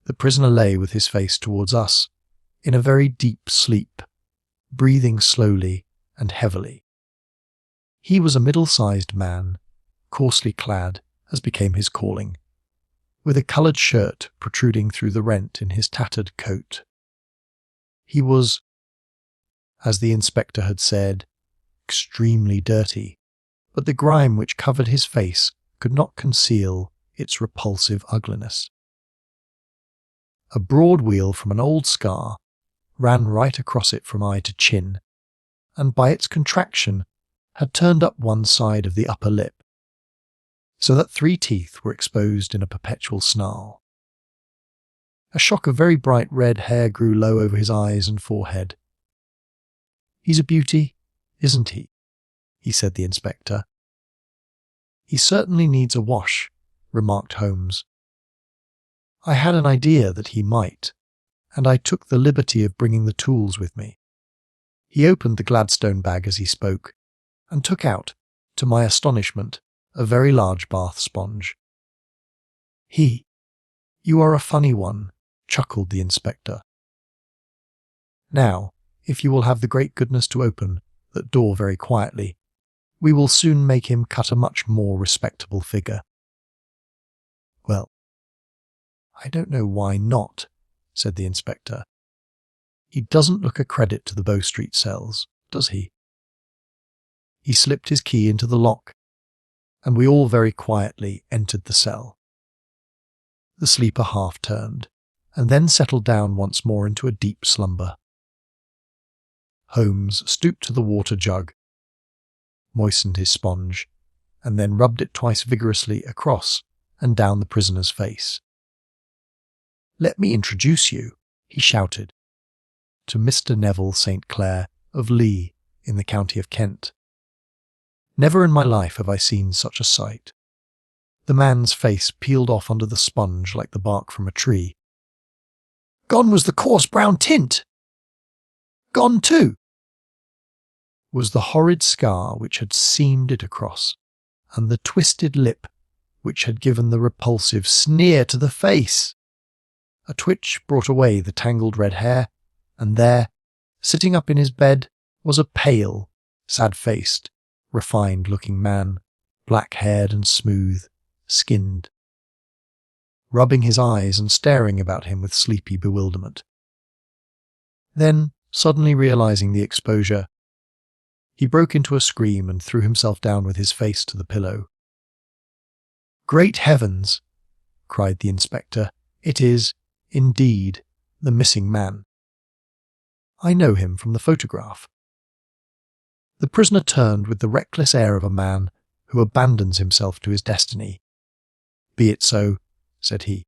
The prisoner lay with his face towards us, in a very deep sleep, breathing slowly and heavily. He was a middle-sized man, coarsely clad, as became his calling, with a coloured shirt protruding through the rent in his tattered coat. He was, as the inspector had said, extremely dirty, but the grime which covered his face could not conceal its repulsive ugliness. A broad wheal from an old scar ran right across it from eye to chin, and by its contraction had turned up one side of the upper lip, so that 3 teeth were exposed in a perpetual snarl. A shock of very bright red hair grew low over his eyes and forehead. "He's a beauty, isn't he?" said the inspector. "He certainly needs a wash," remarked Holmes. I had an idea that he might, and I took the liberty of bringing the tools with me. He opened the Gladstone bag as he spoke, and took out, to my astonishment, a very large bath sponge. "You are a funny one," chuckled the inspector. "Now, if you will have the great goodness to open that door very quietly, we will soon make him cut a much more respectable figure." "Well, I don't know why not," said the inspector. "He doesn't look a credit to the Bow Street cells, does he?" He slipped his key into the lock, and we all very quietly entered the cell. The sleeper half turned, and then settled down once more into a deep slumber. Holmes stooped to the water jug, moistened his sponge, and then rubbed it twice vigorously across and down the prisoner's face. "Let me introduce you," he shouted, "to Mr. Neville St. Clair of Lee in the county of Kent. Never in my life have I seen such a sight." The man's face peeled off under the sponge like the bark from a tree. "Gone was the coarse brown tint! Gone too!" was the horrid scar which had seamed it across, and the twisted lip which had given the repulsive sneer to the face. A twitch brought away the tangled red hair, and there, sitting up in his bed, was a pale, sad-faced, refined-looking man, black-haired and smooth, skinned, rubbing his eyes and staring about him with sleepy bewilderment. Then, suddenly realizing the exposure, he broke into a scream and threw himself down with his face to the pillow. "Great heavens!" cried the inspector. "It is, indeed, the missing man. I know him from the photograph." The prisoner turned with the reckless air of a man who abandons himself to his destiny. "Be it so," said he.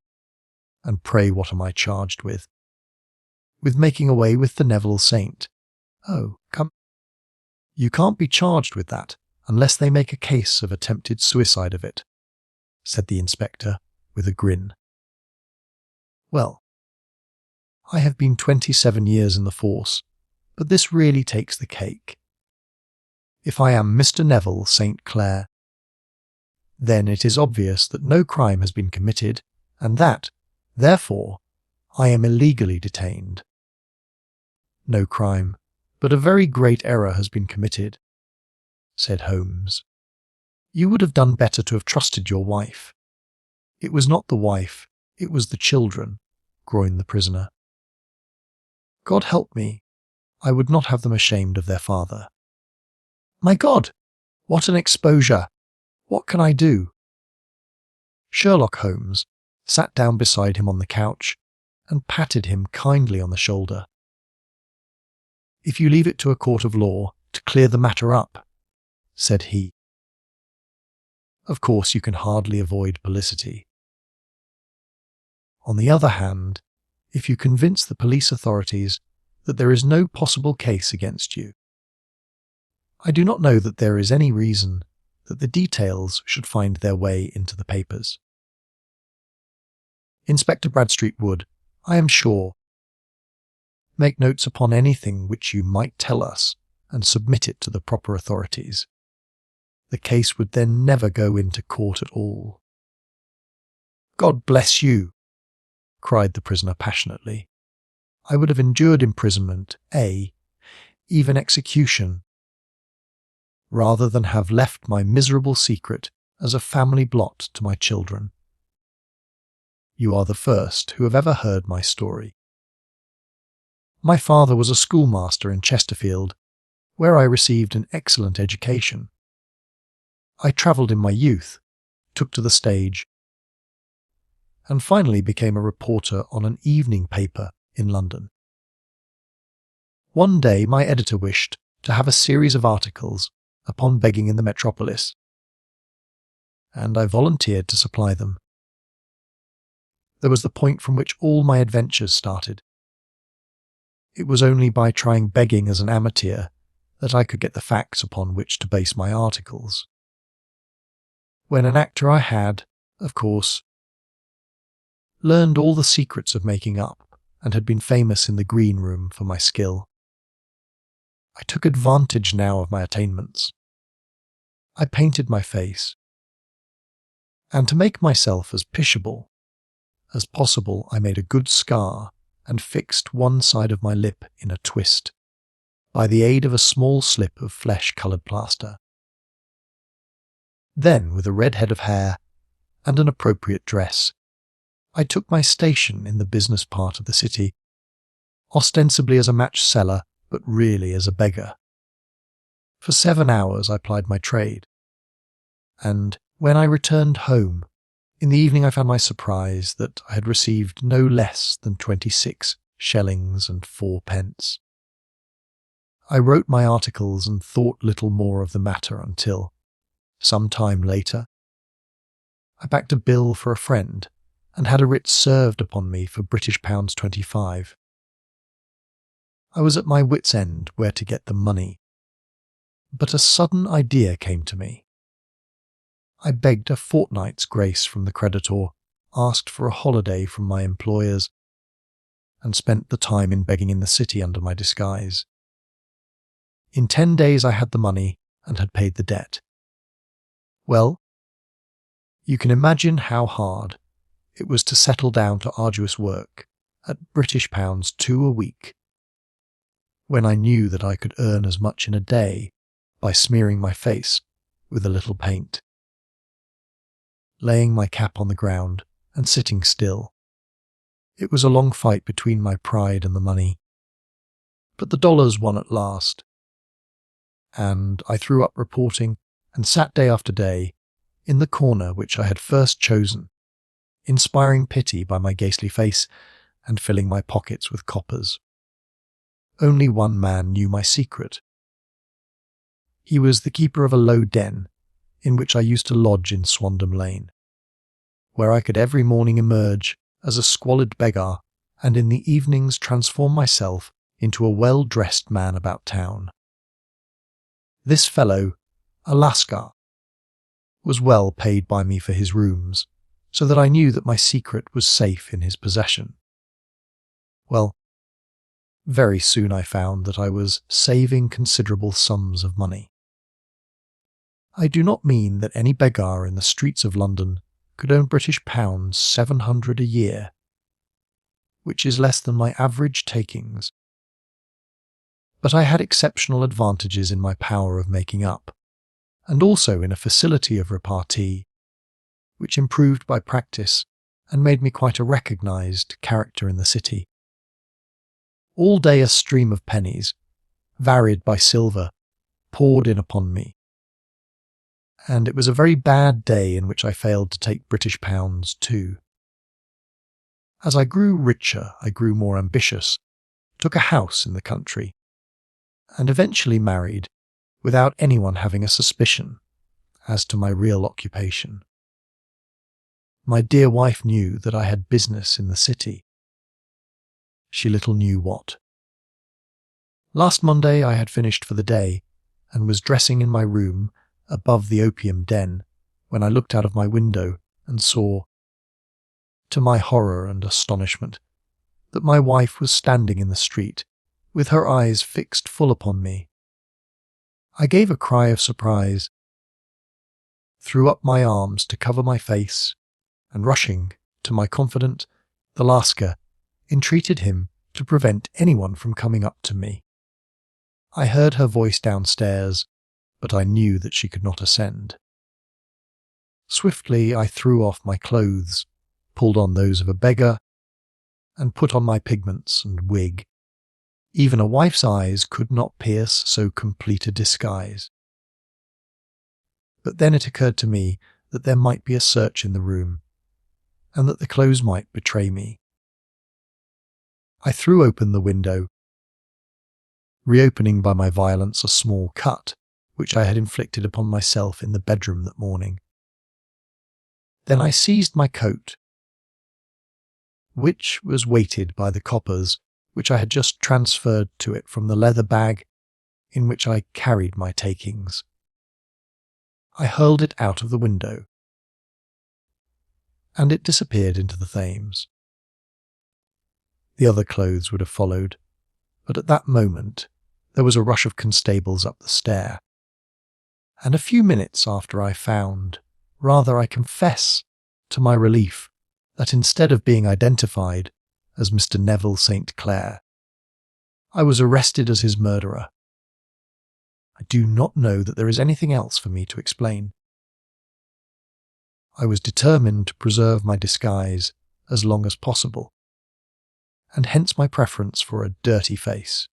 "And pray what am I charged with?" "With making away with the Neville Saint." "Oh, come." "You can't be charged with that unless they make a case of attempted suicide of it," said the inspector with a grin. "Well, I have been 27 years in the force, but this really takes the cake. If I am Mr. Neville St. Clair, then it is obvious that no crime has been committed, and that, therefore, I am illegally detained. No crime, but a very great error has been committed," said Holmes. "You would have done better to have trusted your wife." "It was not the wife, it was the children," groaned the prisoner. "God help me, I would not have them ashamed of their father." "My God, what an exposure! What can I do?" Sherlock Holmes sat down beside him on the couch and patted him kindly on the shoulder. "If you leave it to a court of law to clear the matter up," said he, "of course you can hardly avoid publicity. On the other hand, if you convince the police authorities that there is no possible case against you, I do not know that there is any reason that the details should find their way into the papers. Inspector Bradstreet would, I am sure, make notes upon anything which you might tell us and submit it to the proper authorities. The case would then never go into court at all." "God bless you!" cried the prisoner passionately. "I would have endured imprisonment, even execution, rather than have left my miserable secret as a family blot to my children. You are the first who have ever heard my story. My father was a schoolmaster in Chesterfield, where I received an excellent education. I travelled in my youth, took to the stage, and finally became a reporter on an evening paper in London. One day my editor wished to have a series of articles upon begging in the metropolis, and I volunteered to supply them. There was the point from which all my adventures started. It was only by trying begging as an amateur that I could get the facts upon which to base my articles. When an actor I had, of course, learned all the secrets of making up, and had been famous in the green room for my skill. I took advantage now of my attainments. I painted my face, and to make myself as pishable as possible, I made a good scar and fixed one side of my lip in a twist, by the aid of a small slip of flesh-coloured plaster. Then, with a red head of hair and an appropriate dress, I took my station in the business part of the city, ostensibly as a match seller, but really as a beggar. For 7 hours I plied my trade, and when I returned home, in the evening I found my surprise that I had received no less than 26 shillings and 4 pence. I wrote my articles and thought little more of the matter until, some time later, I backed a bill for a friend and had a writ served upon me for £25. I was at my wit's end where to get the money, but a sudden idea came to me. I begged a fortnight's grace from the creditor, asked for a holiday from my employers, and spent the time in begging in the city under my disguise. In 10 days I had the money and had paid the debt. Well, you can imagine how hard it was to settle down to arduous work at £2 a week, when I knew that I could earn as much in a day by smearing my face with a little paint. Laying my cap on the ground and sitting still, it was a long fight between my pride and the money, but the dollars won at last, and I threw up reporting and sat day after day in the corner which I had first chosen, inspiring pity by my ghastly face and filling my pockets with coppers. Only one man knew my secret. He was the keeper of a low den in which I used to lodge in Swandam Lane, where I could every morning emerge as a squalid beggar and in the evenings transform myself into a well-dressed man about town. This fellow, a Lascar, was well paid by me for his rooms, so that I knew that my secret was safe in his possession. Well, very soon I found that I was saving considerable sums of money. I do not mean that any beggar in the streets of London could earn £700 a year, which is less than my average takings. But I had exceptional advantages in my power of making up, and also in a facility of repartee, which improved by practice and made me quite a recognised character in the city. All day a stream of pennies, varied by silver, poured in upon me, and it was a very bad day in which I failed to take £British too. As I grew richer, I grew more ambitious, took a house in the country, and eventually married without anyone having a suspicion as to my real occupation. My dear wife knew that I had business in the city. She little knew what. Last Monday I had finished for the day and was dressing in my room above the opium den when I looked out of my window and saw, to my horror and astonishment, that my wife was standing in the street with her eyes fixed full upon me. I gave a cry of surprise, threw up my arms to cover my face, and rushing to my confidant, the Lascar, entreated him to prevent anyone from coming up to me. I heard her voice downstairs, but I knew that she could not ascend. Swiftly I threw off my clothes, pulled on those of a beggar, and put on my pigments and wig. Even a wife's eyes could not pierce so complete a disguise. But then it occurred to me that there might be a search in the room, and that the clothes might betray me. I threw open the window, reopening by my violence a small cut which I had inflicted upon myself in the bedroom that morning. Then I seized my coat, which was weighted by the coppers which I had just transferred to it from the leather bag in which I carried my takings. I hurled it out of the window, and it disappeared into the Thames. The other clothes would have followed, but at that moment there was a rush of constables up the stair, and a few minutes after I found, rather I confess, to my relief, that instead of being identified as Mr. Neville St. Clair, I was arrested as his murderer. I do not know that there is anything else for me to explain. I was determined to preserve my disguise as long as possible, and hence my preference for a dirty face.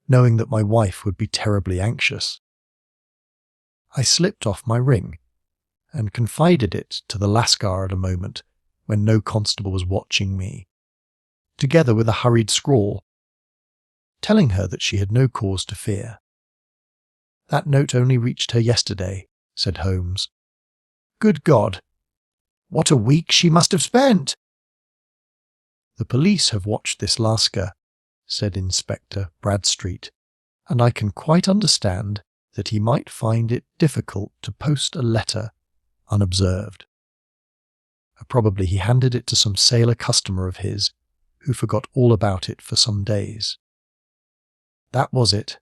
Knowing that my wife would be terribly anxious, I slipped off my ring and confided it to the Lascar at a moment when no constable was watching me, together with a hurried scrawl, telling her that she had no cause to fear. "That note only reached her yesterday," said Holmes. "Good God! What a week she must have spent!" "The police have watched this Lascar," said Inspector Bradstreet, "and I can quite understand that he might find it difficult to post a letter unobserved. Probably he handed it to some sailor customer of his who forgot all about it for some days." "That was it,"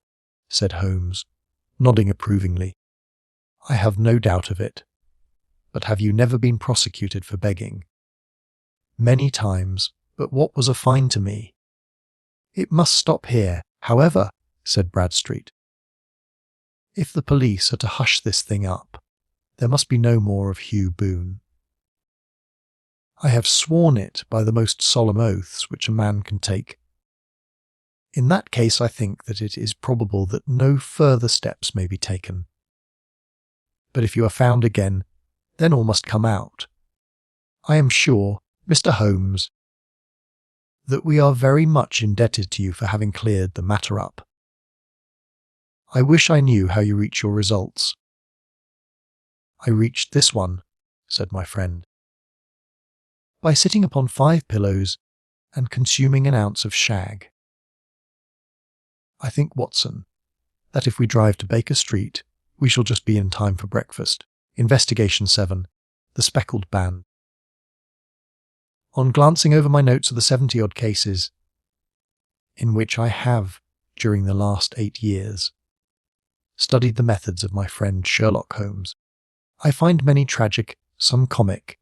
said Holmes, nodding approvingly. "I have no doubt of it. But have you never been prosecuted for begging?" "Many times, but what was a fine to me?" "It must stop here, however," said Bradstreet. "If the police are to hush this thing up, there must be no more of Hugh Boone." "I have sworn it by the most solemn oaths which a man can take." "In that case I think that it is probable that no further steps may be taken. But if you are found again, then all must come out. I am sure, Mr. Holmes, that we are very much indebted to you for having cleared the matter up. I wish I knew how you reach your results." "I reached this one," said my friend, "by sitting upon 5 pillows and consuming an ounce of shag. I think, Watson, that if we drive to Baker Street, we shall just be in time for breakfast. Investigation 7, The Speckled Band." On glancing over my notes of the 70-odd cases in which I have, during the last 8 years, studied the methods of my friend Sherlock Holmes, I find many tragic, some comic,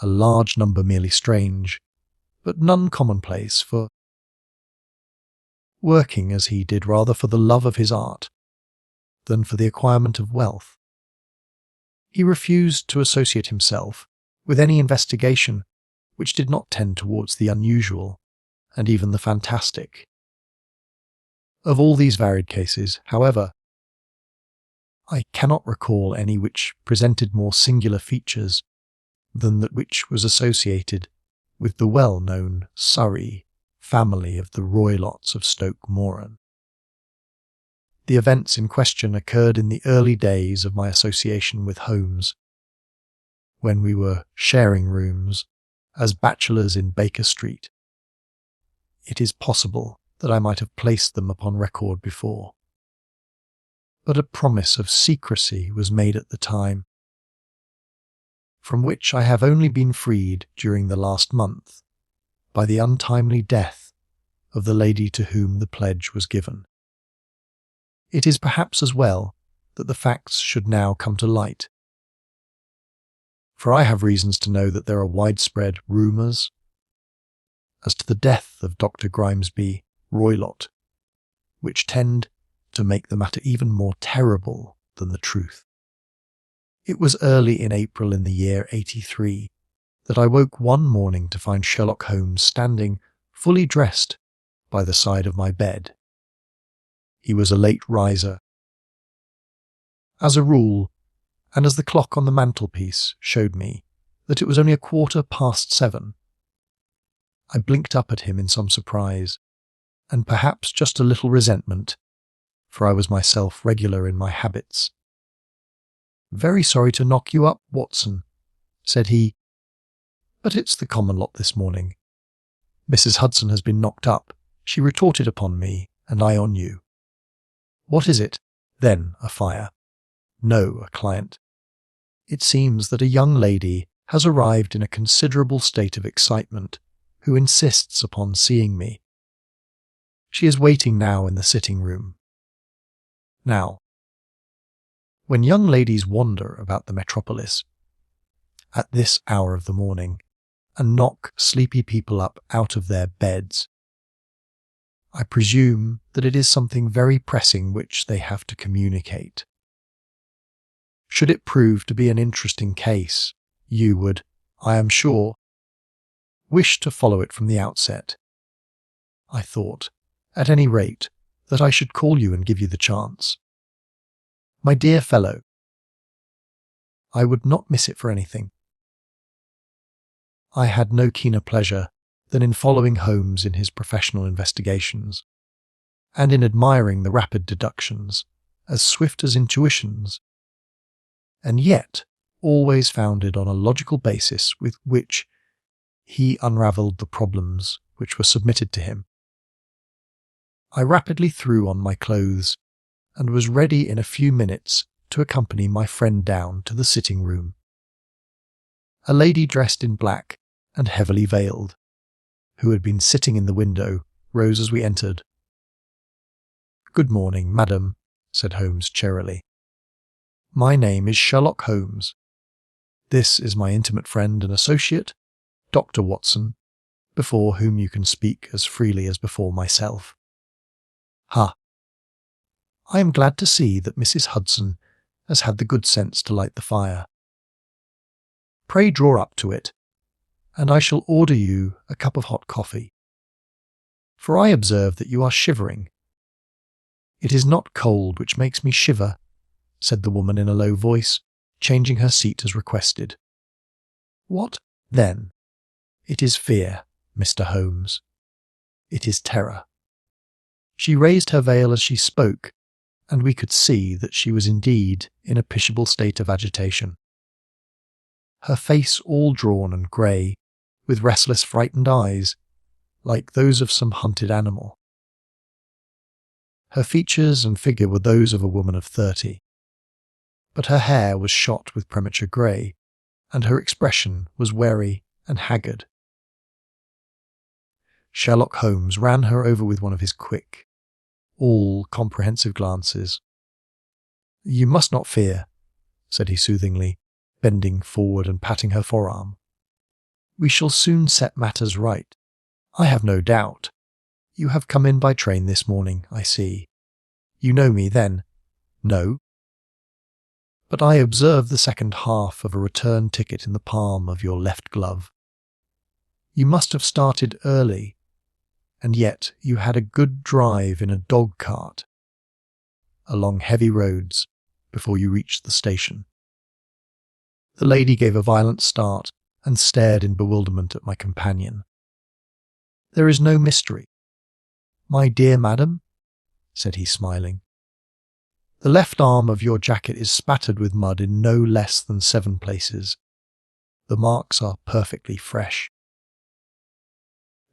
a large number merely strange, but none commonplace, for working as he did rather for the love of his art than for the acquirement of wealth. He refused to associate himself with any investigation which did not tend towards the unusual and even the fantastic. Of all these varied cases, however, I cannot recall any which presented more singular features than that which was associated with the well-known Surrey family of the Roylots of Stoke Moran. The events in question occurred in the early days of my association with Holmes, when we were sharing rooms as bachelors in Baker Street. It is possible that I might have placed them upon record before, but a promise of secrecy was made at the time, from which I have only been freed during the last month by the untimely death of the lady to whom the pledge was given. It is perhaps as well that the facts should now come to light, for I have reasons to know that there are widespread rumours as to the death of Dr. Grimesby Roylott, which tend to make the matter even more terrible than the truth. It was early in April in the year 83 that I woke one morning to find Sherlock Holmes standing, fully dressed, by the side of my bed. He was a late riser. As a rule, and as the clock on the mantelpiece showed me that it was only 7:15, I blinked up at him in some surprise, and perhaps just a little resentment, for I was myself regular in my habits. "Very sorry to knock you up, Watson," said he, "but it's the common lot this morning. Mrs. Hudson has been knocked up. She retorted upon me, and I on you. What is it? Then a fire. No, a client. It seems that a young lady has arrived in a considerable state of excitement, who insists upon seeing me. She is waiting now in the sitting room. Now, when young ladies wander about the metropolis at this hour of the morning and knock sleepy people up out of their beds, I presume that it is something very pressing which they have to communicate. Should it prove to be an interesting case, you would, I am sure, wish to follow it from the outset. I thought, at any rate, that I should call you and give you the chance. My dear fellow, I would not miss it for anything. I had no keener pleasure than in following Holmes in his professional investigations, and in admiring the rapid deductions, as swift as intuitions, and yet always founded on a logical basis with which he unravelled the problems which were submitted to him. I rapidly threw on my clothes, and was ready in a few minutes to accompany my friend down to the sitting room. A lady dressed in black and heavily veiled, who had been sitting in the window, rose as we entered. "Good morning, madam," said Holmes cheerily. "My name is Sherlock Holmes. This is my intimate friend and associate, Dr. Watson, before whom you can speak as freely as before myself. Ha! I am glad to see that Mrs. Hudson has had the good sense to light the fire. Pray draw up to it, and I shall order you a cup of hot coffee. For I observe that you are shivering." "It is not cold which makes me shiver," said the woman in a low voice, changing her seat as requested. "What, then? It is fear, Mr. Holmes. It is terror." She raised her veil as she spoke, and we could see that she was indeed in a pitiable state of agitation. Her face all drawn and grey, with restless frightened eyes, like those of some hunted animal. Her features and figure were those of a woman of 30, but her hair was shot with premature grey, and her expression was wary and haggard. Sherlock Holmes ran her over with one of his quick, all-comprehensive glances. "You must not fear," said he soothingly, bending forward and patting her forearm. "We shall soon set matters right. I have no doubt. You have come in by train this morning, I see. You know me, then?" "No. But I observe the second half of a return ticket in the palm of your left glove. You must have started early, and yet you had a good drive in a dog-cart along heavy roads before you reached the station." The lady gave a violent start and stared in bewilderment at my companion. "There is no mystery, my dear madam," said he, smiling. "The left arm of your jacket is spattered with mud in no less than 7 places. The marks are perfectly fresh.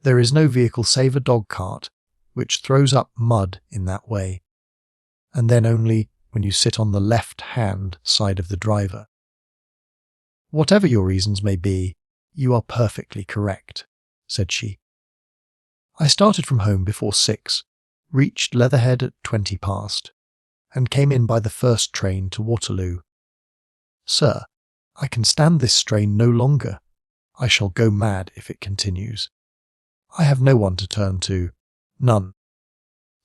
There is no vehicle save a dog-cart which throws up mud in that way, and then only when you sit on the left-hand side of the driver. Whatever your reasons may be, you are perfectly correct," said she. "I started from home before 6, reached Leatherhead at 20 past, and came in by the first train to Waterloo. Sir, I can stand this strain no longer. I shall go mad if it continues. I have no one to turn to, none,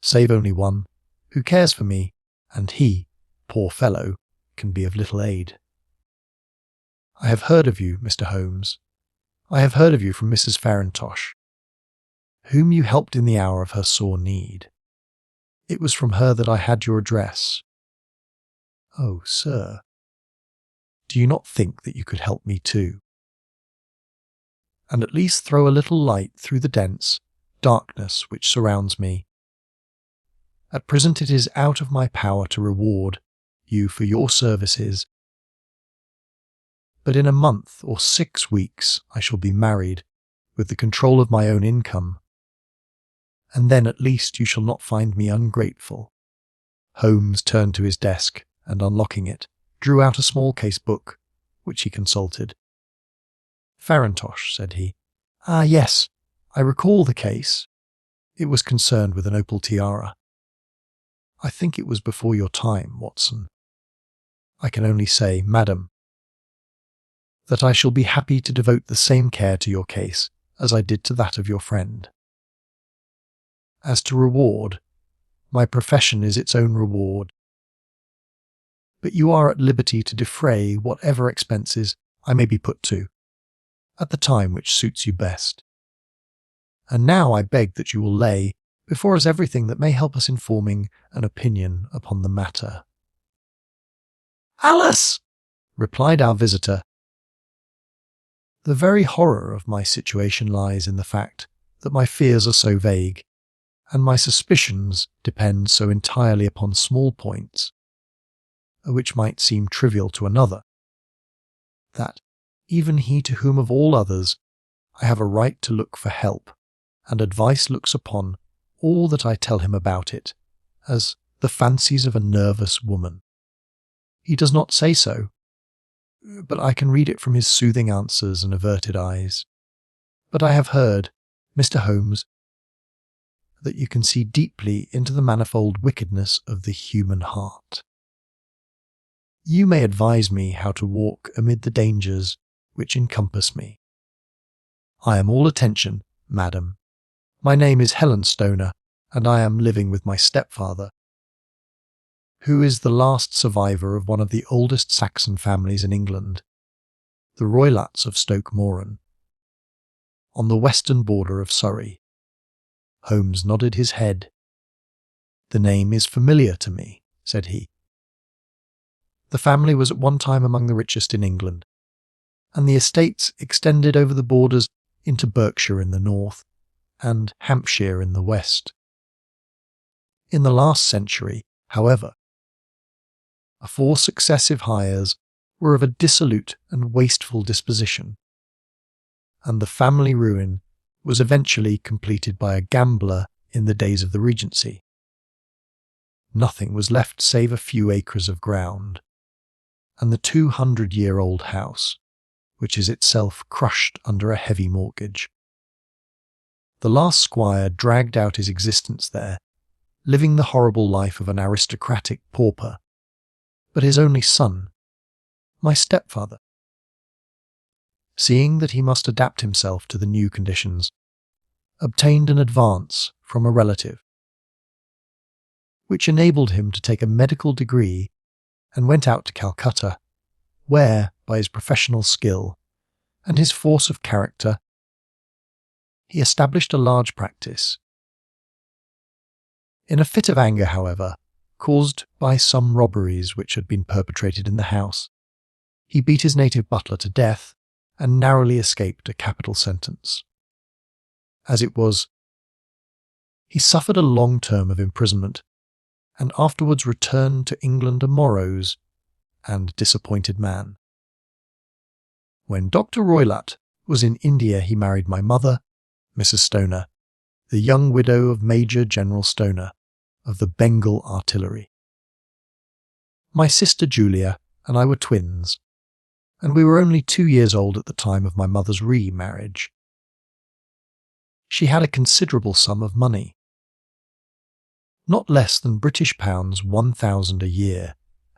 save only one, who cares for me, and he, poor fellow, can be of little aid. I have heard of you, Mr. Holmes. I have heard of you from Mrs. Farintosh, whom you helped in the hour of her sore need. It was from her that I had your address. Oh, sir, do you not think that you could help me too, and at least throw a little light through the dense darkness which surrounds me? At present it is out of my power to reward you for your services, but in a month or 6 weeks I shall be married, with the control of my own income, and then at least you shall not find me ungrateful." Holmes turned to his desk and, unlocking it, drew out a small case book, which he consulted. "Farintosh," said he. "Ah, yes, I recall the case. It was concerned with an opal tiara. I think it was before your time, Watson. I can only say, madam, that I shall be happy to devote the same care to your case as I did to that of your friend. As to reward, my profession is its own reward, but you are at liberty to defray whatever expenses I may be put to, at the time which suits you best. And now I beg that you will lay before us everything that may help us in forming an opinion upon the matter." "Alice!" replied our visitor. "The very horror of my situation lies in the fact that my fears are so vague, and my suspicions depend so entirely upon small points, which might seem trivial to another, that even he to whom of all others I have a right to look for help and advice looks upon all that I tell him about it as the fancies of a nervous woman. He does not say so, but I can read it from his soothing answers and averted eyes. But I have heard, Mr. Holmes, that you can see deeply into the manifold wickedness of the human heart. You may advise me how to walk amid the dangers which encompass me. I am all attention, madam. My name is Helen Stoner, and I am living with my stepfather, who is the last survivor of one of the oldest Saxon families in England, the Roylotts of Stoke Moran, on the western border of Surrey." Holmes nodded his head. "The name is familiar to me," said he. "The family was at one time among the richest in England, and the estates extended over the borders into Berkshire in the north and Hampshire in the west. In the last century, however, 4 successive heirs were of a dissolute and wasteful disposition, and the family ruin was eventually completed by a gambler in the days of the Regency. Nothing was left save a few acres of ground, and the 200-year-old house, which is itself crushed under a heavy mortgage. The last squire dragged out his existence there, living the horrible life of an aristocratic pauper, but his only son, my stepfather, seeing that he must adapt himself to the new conditions, obtained an advance from a relative, which enabled him to take a medical degree and went out to Calcutta, where, by his professional skill and his force of character, he established a large practice. In a fit of anger, however, caused by some robberies which had been perpetrated in the house, he beat his native butler to death and narrowly escaped a capital sentence. As it was, he suffered a long term of imprisonment and afterwards returned to England a morose and disappointed man. When Dr. Roylott was in India, he married my mother, Mrs. Stoner, the young widow of Major General Stoner of the Bengal Artillery. My sister Julia and I were twins, and we were only 2 years old at the time of my mother's remarriage. She had a considerable sum of money, not less than British pounds 1,000 a year,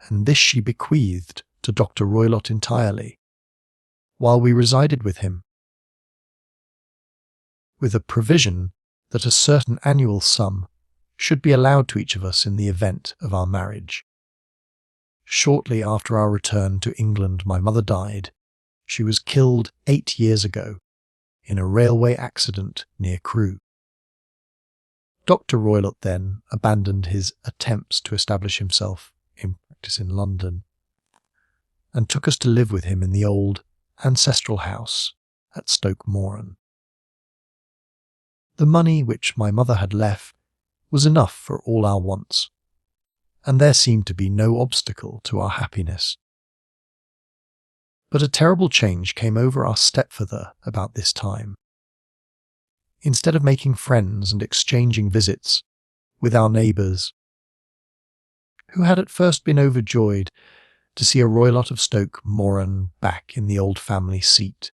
and this she bequeathed to Dr. Roylott entirely, while we resided with him, with a provision that a certain annual sum should be allowed to each of us in the event of our marriage. Shortly after our return to England, my mother died. She was killed 8 years ago in a railway accident near Crewe. Dr. Roylott then abandoned his attempts to establish himself in practice in London and took us to live with him in the old ancestral house at Stoke Moran. The money which my mother had left was enough for all our wants, and there seemed to be no obstacle to our happiness. But a terrible change came over our stepfather about this time. Instead of making friends and exchanging visits with our neighbours, who had at first been overjoyed to see a Roylott of Stoke Moran back in the old family seat,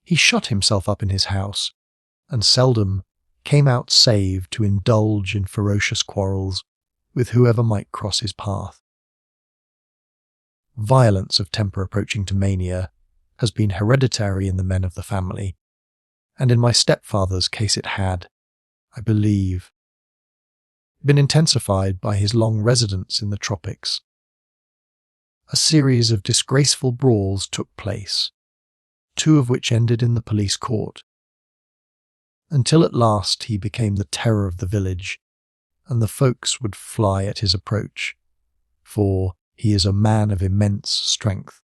He shut himself up in his house, and seldom came out save to indulge in ferocious quarrels with whoever might cross his path. Violence of temper approaching to mania has been hereditary in the men of the family, and in my stepfather's case it had, I believe, been intensified by his long residence in the tropics. A series of disgraceful brawls took place, 2 of which ended in the police court, until at last he became the terror of the village, and the folks would fly at his approach, for he is a man of immense strength,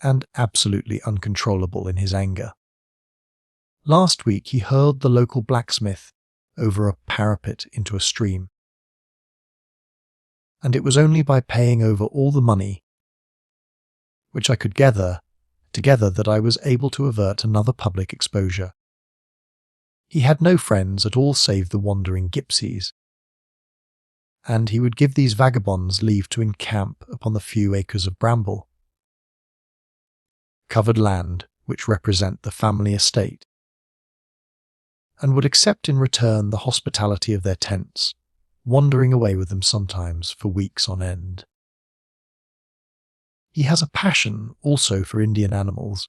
and absolutely uncontrollable in his anger. Last week he hurled the local blacksmith over a parapet into a stream, and it was only by paying over all the money which I could gather together that I was able to avert another public exposure. He had no friends at all save the wandering gipsies, and he would give these vagabonds leave to encamp upon the few acres of bramble, covered land which represent the family estate, and would accept in return the hospitality of their tents, wandering away with them sometimes for weeks on end. He has a passion also for Indian animals,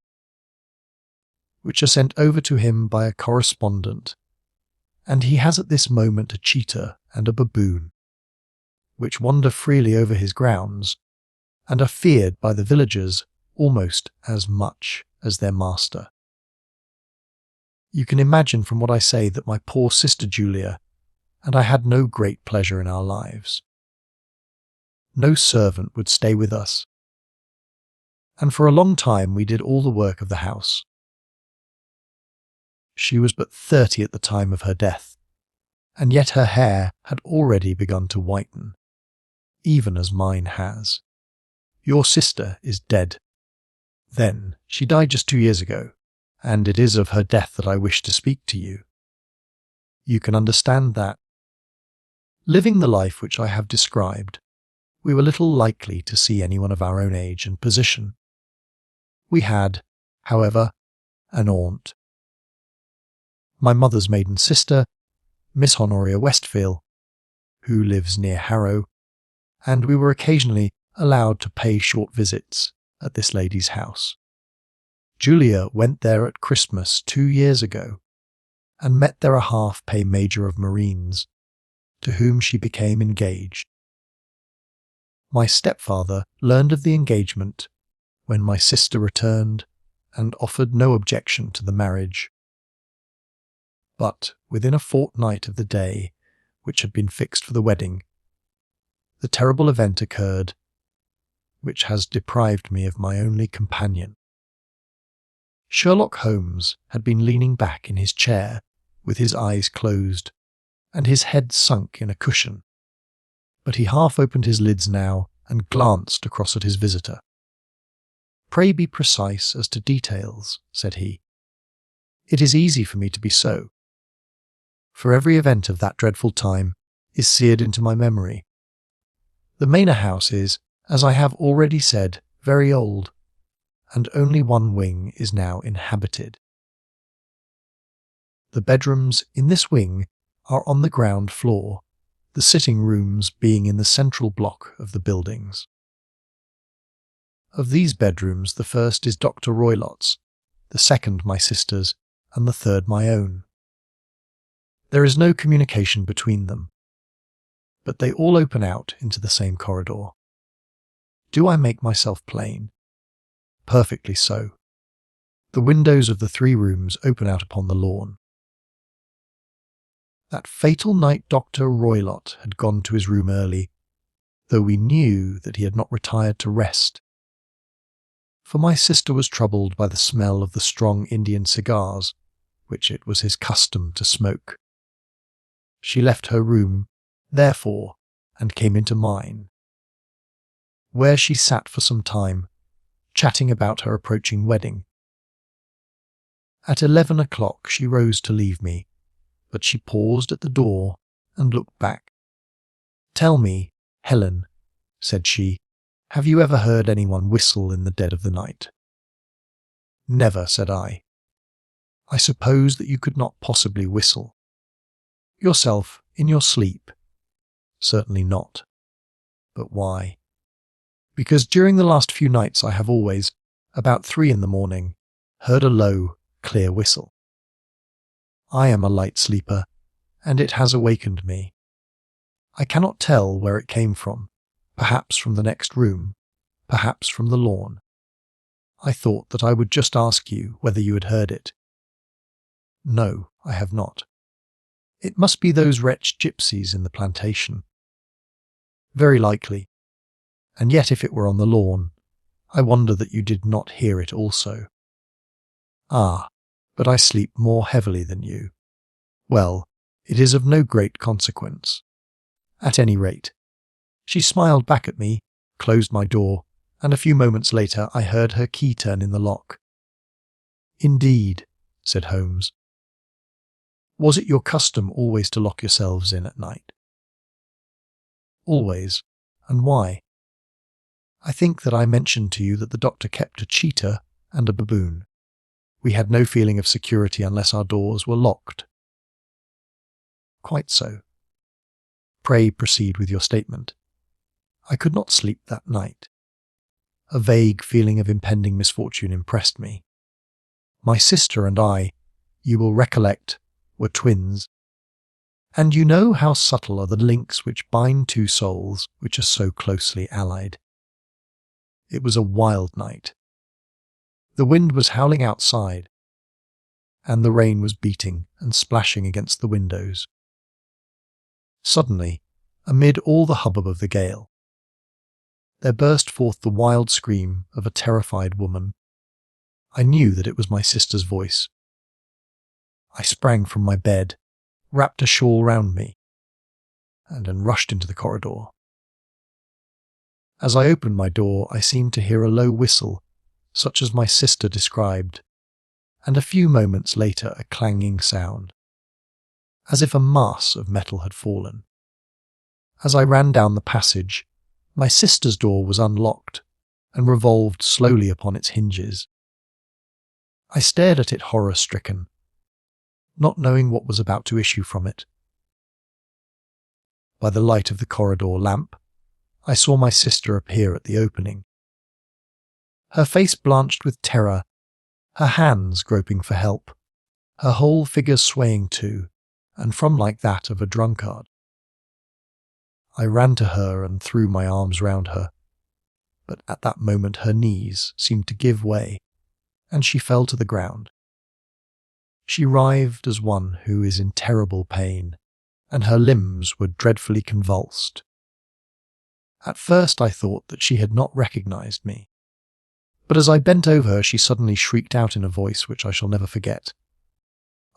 which are sent over to him by a correspondent, and he has at this moment a cheetah and a baboon, which wander freely over his grounds, and are feared by the villagers almost as much as their master. You can imagine from what I say that my poor sister Julia and I had no great pleasure in our lives. No servant would stay with us, and for a long time we did all the work of the house. She was but 30 at the time of her death, and yet her hair had already begun to whiten, even as mine has. Your sister is dead. Then, she died just 2 years ago, and it is of her death that I wish to speak to you. You can understand that, living the life which I have described, we were little likely to see anyone of our own age and position. We had, however, an aunt, my mother's maiden sister, Miss Honoria Westfield, who lives near Harrow, and we were occasionally allowed to pay short visits at this lady's house. Julia went there at Christmas 2 years ago, and met there a half-pay Major of Marines, to whom she became engaged. My stepfather learned of the engagement when my sister returned and offered no objection to the marriage. But within a fortnight of the day which had been fixed for the wedding, the terrible event occurred which has deprived me of my only companion. Sherlock Holmes had been leaning back in his chair with his eyes closed and his head sunk in a cushion, but he half opened his lids now and glanced across at his visitor. "Pray be precise as to details," said he. "It is easy for me to be so, for every event of that dreadful time is seared into my memory. The manor house is, as I have already said, very old, and only one wing is now inhabited. The bedrooms in this wing are on the ground floor, the sitting rooms being in the central block of the buildings. Of these bedrooms, the first is Dr. Roylott's, the second my sister's, and the third my own. There is no communication between them, but they all open out into the same corridor. Do I make myself plain? Perfectly so. The windows of the 3 rooms open out upon the lawn. That fatal night Dr. Roylott had gone to his room early, though we knew that he had not retired to rest, for my sister was troubled by the smell of the strong Indian cigars, which it was his custom to smoke. She left her room, therefore, and came into mine, where she sat for some time, chatting about her approaching wedding. At 11 o'clock she rose to leave me, but she paused at the door and looked back. "Tell me, Helen," said she, "have you ever heard anyone whistle in the dead of the night?" "Never," said I. I suppose that you could not possibly whistle. Yourself, in your sleep? Certainly not. But why? Because during the last few nights I have always, about 3 in the morning, heard a low, clear whistle. I am a light sleeper, and it has awakened me. I cannot tell where it came from, perhaps from the next room, perhaps from the lawn. I thought that I would just ask you whether you had heard it. No, I have not. It must be those wretched gypsies in the plantation. Very likely. And yet if it were on the lawn, I wonder that you did not hear it also. Ah, but I sleep more heavily than you. Well, it is of no great consequence. At any rate. She smiled back at me, closed my door, and a few moments later I heard her key turn in the lock. Indeed, said Holmes. Was it your custom always to lock yourselves in at night? Always. And why? I think that I mentioned to you that the doctor kept a cheetah and a baboon. We had no feeling of security unless our doors were locked. Quite so. Pray proceed with your statement. I could not sleep that night. A vague feeling of impending misfortune impressed me. My sister and I, you will recollect, were twins. And you know how subtle are the links which bind two souls which are so closely allied. It was a wild night. The wind was howling outside, and the rain was beating and splashing against the windows. Suddenly, amid all the hubbub of the gale, there burst forth the wild scream of a terrified woman. I knew that it was my sister's voice. I sprang from my bed, wrapped a shawl round me, and then rushed into the corridor. As I opened my door, I seemed to hear a low whistle, such as my sister described, and a few moments later a clanging sound, as if a mass of metal had fallen. As I ran down the passage, my sister's door was unlocked and revolved slowly upon its hinges. I stared at it horror-stricken, not knowing what was about to issue from it. By the light of the corridor lamp, I saw my sister appear at the opening. Her face blanched with terror, her hands groping for help, her whole figure swaying to and from like that of a drunkard. I ran to her and threw my arms round her, but at that moment her knees seemed to give way, and she fell to the ground. She writhed as one who is in terrible pain, and her limbs were dreadfully convulsed. At first I thought that she had not recognized me, but as I bent over her she suddenly shrieked out in a voice which I shall never forget.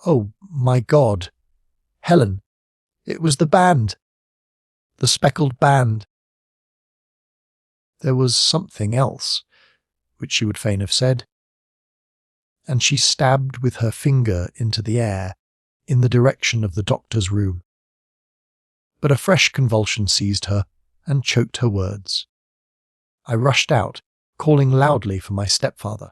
"Oh, my God! Helen! It was the band! The Speckled band!" There was something else, which she would fain have said, and she stabbed with her finger into the air in the direction of the doctor's room. But a fresh convulsion seized her and choked her words. I rushed out, calling loudly for my stepfather,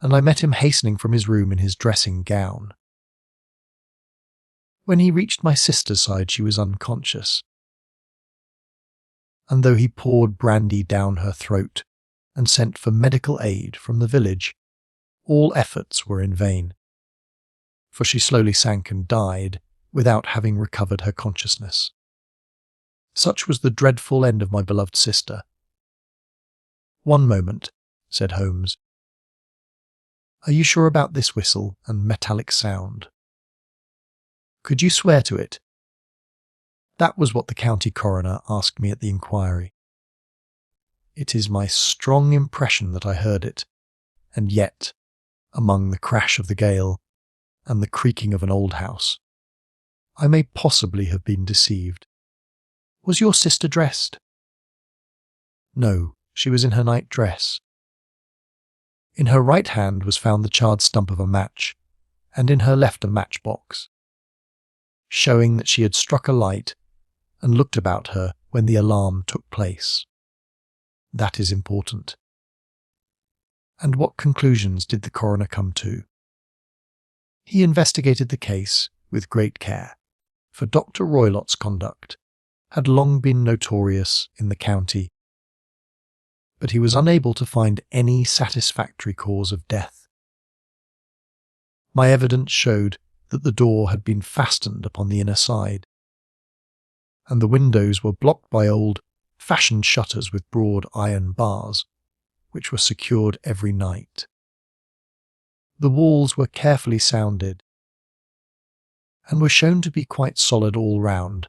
and I met him hastening from his room in his dressing gown. When he reached my sister's side, she was unconscious, and though he poured brandy down her throat and sent for medical aid from the village, all efforts were in vain, for she slowly sank and died without having recovered her consciousness. Such was the dreadful end of my beloved sister. "One moment," said Holmes. "Are you sure about this whistle and metallic sound? Could you swear to it?" That was what the county coroner asked me at the inquiry. It is my strong impression that I heard it, and yet, among the crash of the gale and the creaking of an old house, I may possibly have been deceived. Was your sister dressed? No, she was in her night dress. In her right hand was found the charred stump of a match, and in her left a matchbox, showing that she had struck a light and looked about her when the alarm took place. That is important. And what conclusions did the coroner come to? He investigated the case with great care, for Dr. Roylott's conduct had long been notorious in the county, but he was unable to find any satisfactory cause of death. My evidence showed that the door had been fastened upon the inner side, and the windows were blocked by old-fashioned shutters with broad iron bars, which were secured every night. The walls were carefully sounded, and were shown to be quite solid all round,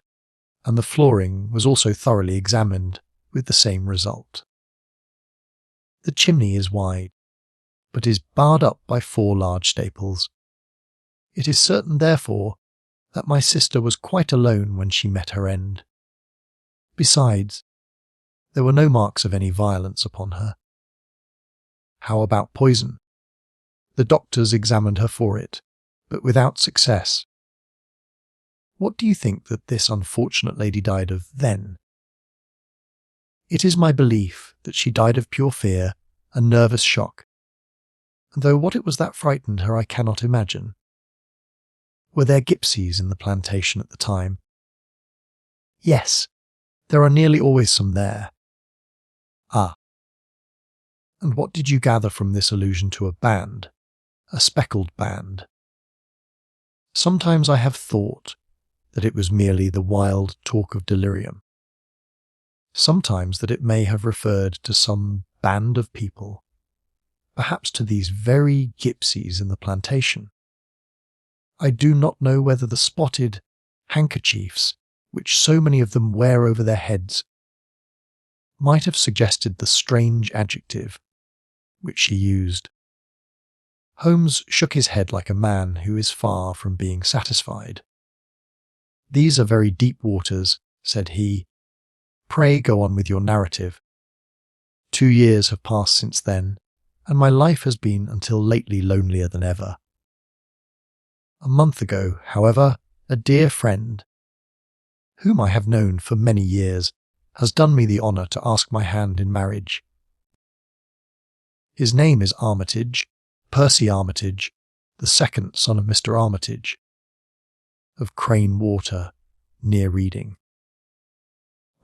and the flooring was also thoroughly examined with the same result. The chimney is wide, but is barred up by 4 large staples. It is certain, therefore, that my sister was quite alone when she met her end. Besides, there were no marks of any violence upon her. How about poison? The doctors examined her for it, but without success. What do you think that this unfortunate lady died of then? It is my belief that she died of pure fear and nervous shock, though what it was that frightened her I cannot imagine. Were there gipsies in the plantation at the time? Yes, there are nearly always some there. Ah. And what did you gather from this allusion to a band, a speckled band? Sometimes I have thought that it was merely the wild talk of delirium. Sometimes that it may have referred to some band of people, perhaps to these very gipsies in the plantation. I do not know whether the spotted handkerchiefs, which so many of them wear over their heads, might have suggested the strange adjective which she used. Holmes shook his head like a man who is far from being satisfied. "These are very deep waters," said he. "Pray go on with your narrative. 2 years have passed since then, and my life has been until lately lonelier than ever. A month ago, however, a dear friend, whom I have known for many years, has done me the honour to ask my hand in marriage. His name is Armitage, Percy Armitage, the second son of Mr. Armitage, of Crane Water, near Reading.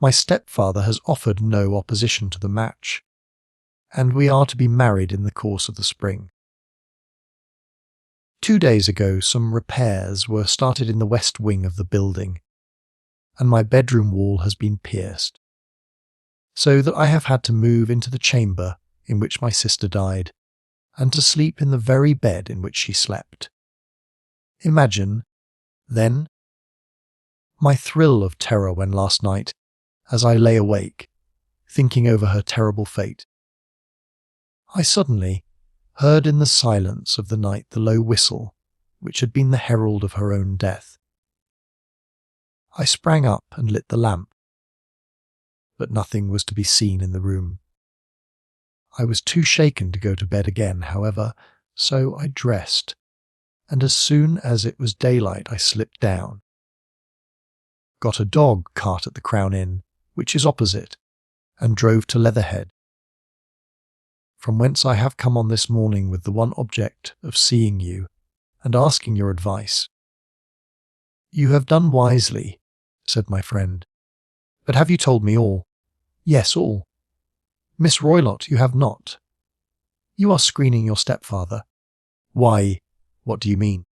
My stepfather has offered no opposition to the match, and we are to be married in the course of the spring. 2 days ago some repairs were started in the west wing of the building, and my bedroom wall has been pierced, so that I have had to move into the chamber in which my sister died, and to sleep in the very bed in which she slept. Imagine, then, my thrill of terror when last night, as I lay awake, thinking over her terrible fate, I suddenly heard in the silence of the night the low whistle which had been the herald of her own death. I sprang up and lit the lamp, but nothing was to be seen in the room. I was too shaken to go to bed again, however, so I dressed, and as soon as it was daylight I slipped down, got a dog cart at the Crown Inn, which is opposite, and drove to Leatherhead, from whence I have come on this morning with the one object of seeing you and asking your advice. You have done wisely, said my friend. But have you told me all? Yes, all. Miss Roylott, you have not. You are screening your stepfather. Why, what do you mean?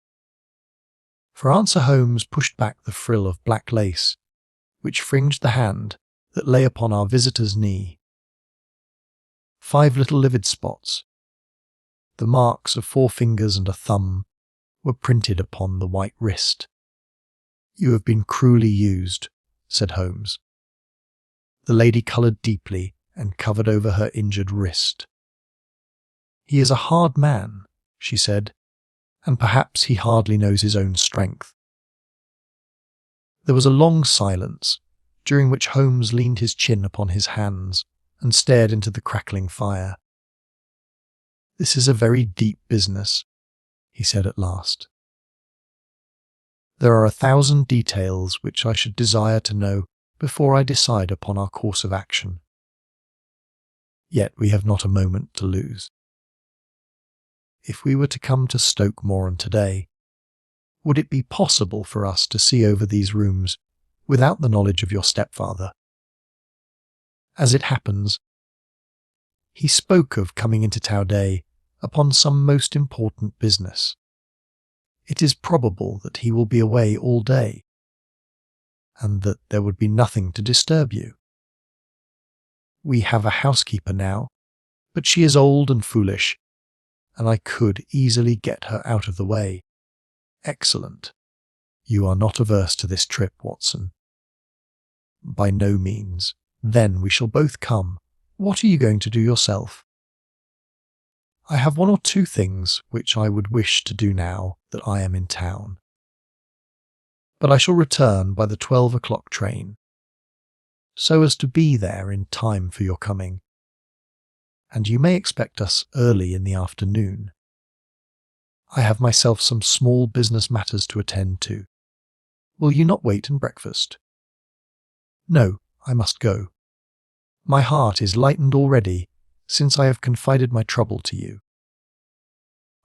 For answer Holmes pushed back the frill of black lace, which fringed the hand that lay upon our visitor's knee. 5 little livid spots, the marks of 4 fingers and a thumb, were printed upon the white wrist. You have been cruelly used, said Holmes. The lady coloured deeply and covered over her injured wrist. He is a hard man, she said, and perhaps he hardly knows his own strength. There was a long silence, during which Holmes leaned his chin upon his hands and stared into the crackling fire. This is a very deep business, he said at last. There are 1,000 details which I should desire to know before I decide upon our course of action. Yet we have not a moment to lose. If we were to come to Stoke Moran today, would it be possible for us to see over these rooms without the knowledge of your stepfather? As it happens, he spoke of coming into Towday upon some most important business. It is probable that he will be away all day, and that there would be nothing to disturb you. We have a housekeeper now, but she is old and foolish, and I could easily get her out of the way. Excellent. You are not averse to this trip, Watson? By no means. Then we shall both come. What are you going to do yourself? I have one or two things which I would wish to do now that I am in town. But I shall return by the 12 o'clock train, so as to be there in time for your coming, and you may expect us early in the afternoon. I have myself some small business matters to attend to. Will you not wait and breakfast? No, I must go. My heart is lightened already, since I have confided my trouble to you.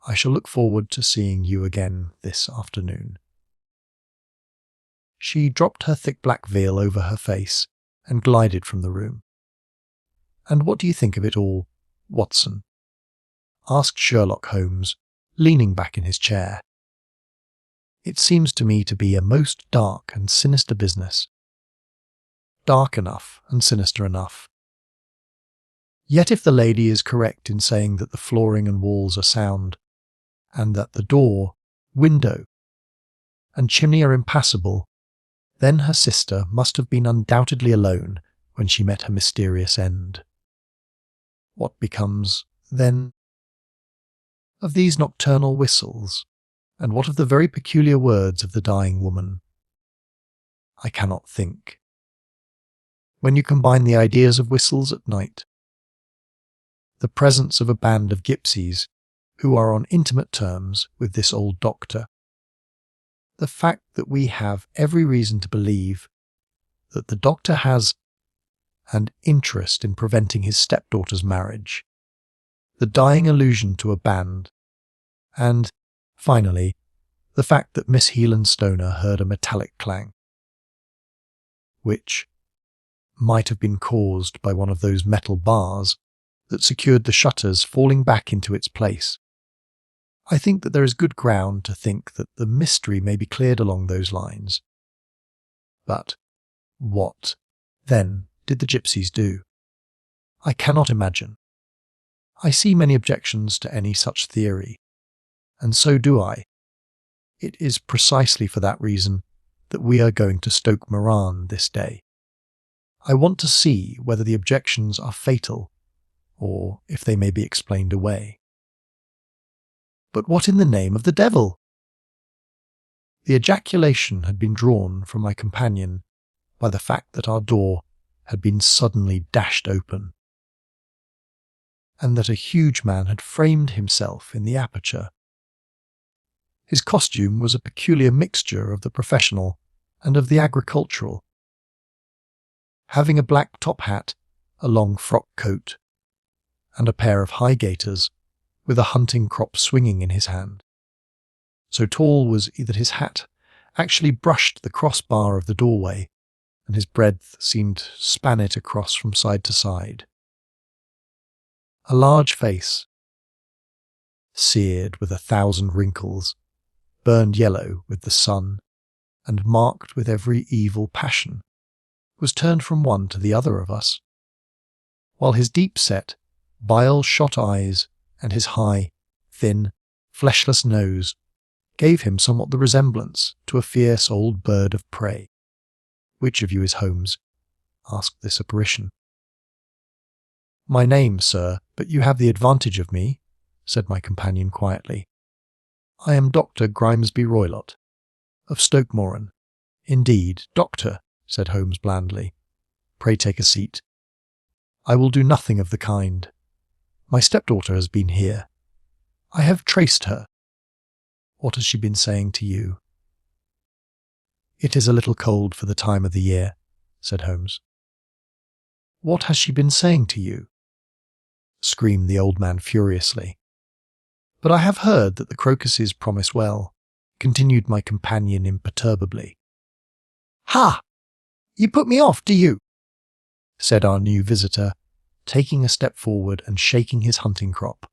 I shall look forward to seeing you again this afternoon. She dropped her thick black veil over her face and glided from the room. And what do you think of it all, Watson? Asked Sherlock Holmes, leaning back in his chair. It seems to me to be a most dark and sinister business. Dark enough and sinister enough. Yet if the lady is correct in saying that the flooring and walls are sound, and that the door, window, and chimney are impassable, then her sister must have been undoubtedly alone when she met her mysterious end. What becomes, then, of these nocturnal whistles, and what of the very peculiar words of the dying woman? I cannot think. When you combine the ideas of whistles at night, the presence of a band of gypsies who are on intimate terms with this old doctor, the fact that we have every reason to believe that the doctor has an interest in preventing his stepdaughter's marriage, the dying allusion to a band, and, finally, the fact that Miss Healan-Stoner heard a metallic clang, which might have been caused by one of those metal bars that secured the shutters falling back into its place. I think that there is good ground to think that the mystery may be cleared along those lines. But what, then, did the gypsies do? I cannot imagine. I see many objections to any such theory, and so do I. It is precisely for that reason that we are going to Stoke Moran this day. I want to see whether the objections are fatal, or if they may be explained away. But what in the name of the devil? The ejaculation had been drawn from my companion by the fact that our door had been suddenly dashed open, and that a huge man had framed himself in the aperture. His costume was a peculiar mixture of the professional and of the agricultural. Having a black top hat, a long frock coat, and a pair of high gaiters, with a hunting crop swinging in his hand. So tall was he that his hat actually brushed the crossbar of the doorway, and his breadth seemed to span it across from side to side. A large face, seared with 1,000 wrinkles, burned yellow with the sun, and marked with every evil passion, was turned from one to the other of us, while his deep-set, bile-shot eyes and his high, thin, fleshless nose gave him somewhat the resemblance to a fierce old bird of prey. "Which of you is Holmes?" asked this apparition. "My name, sir, but you have the advantage of me," said my companion quietly. "I am Dr. Grimesby Roylott, of Stoke Moran." "Indeed, doctor," said Holmes blandly. "Pray take a seat." "I will do nothing of the kind. My stepdaughter has been here. I have traced her." "What has she been saying to you?" "It is a little cold for the time of the year," said Holmes. "What has she been saying to you?" screamed the old man furiously. "But I have heard that the crocuses promise well. continued my companion imperturbably. "Ha! You put me off, do you?" said our new visitor, taking a step forward and shaking his hunting crop.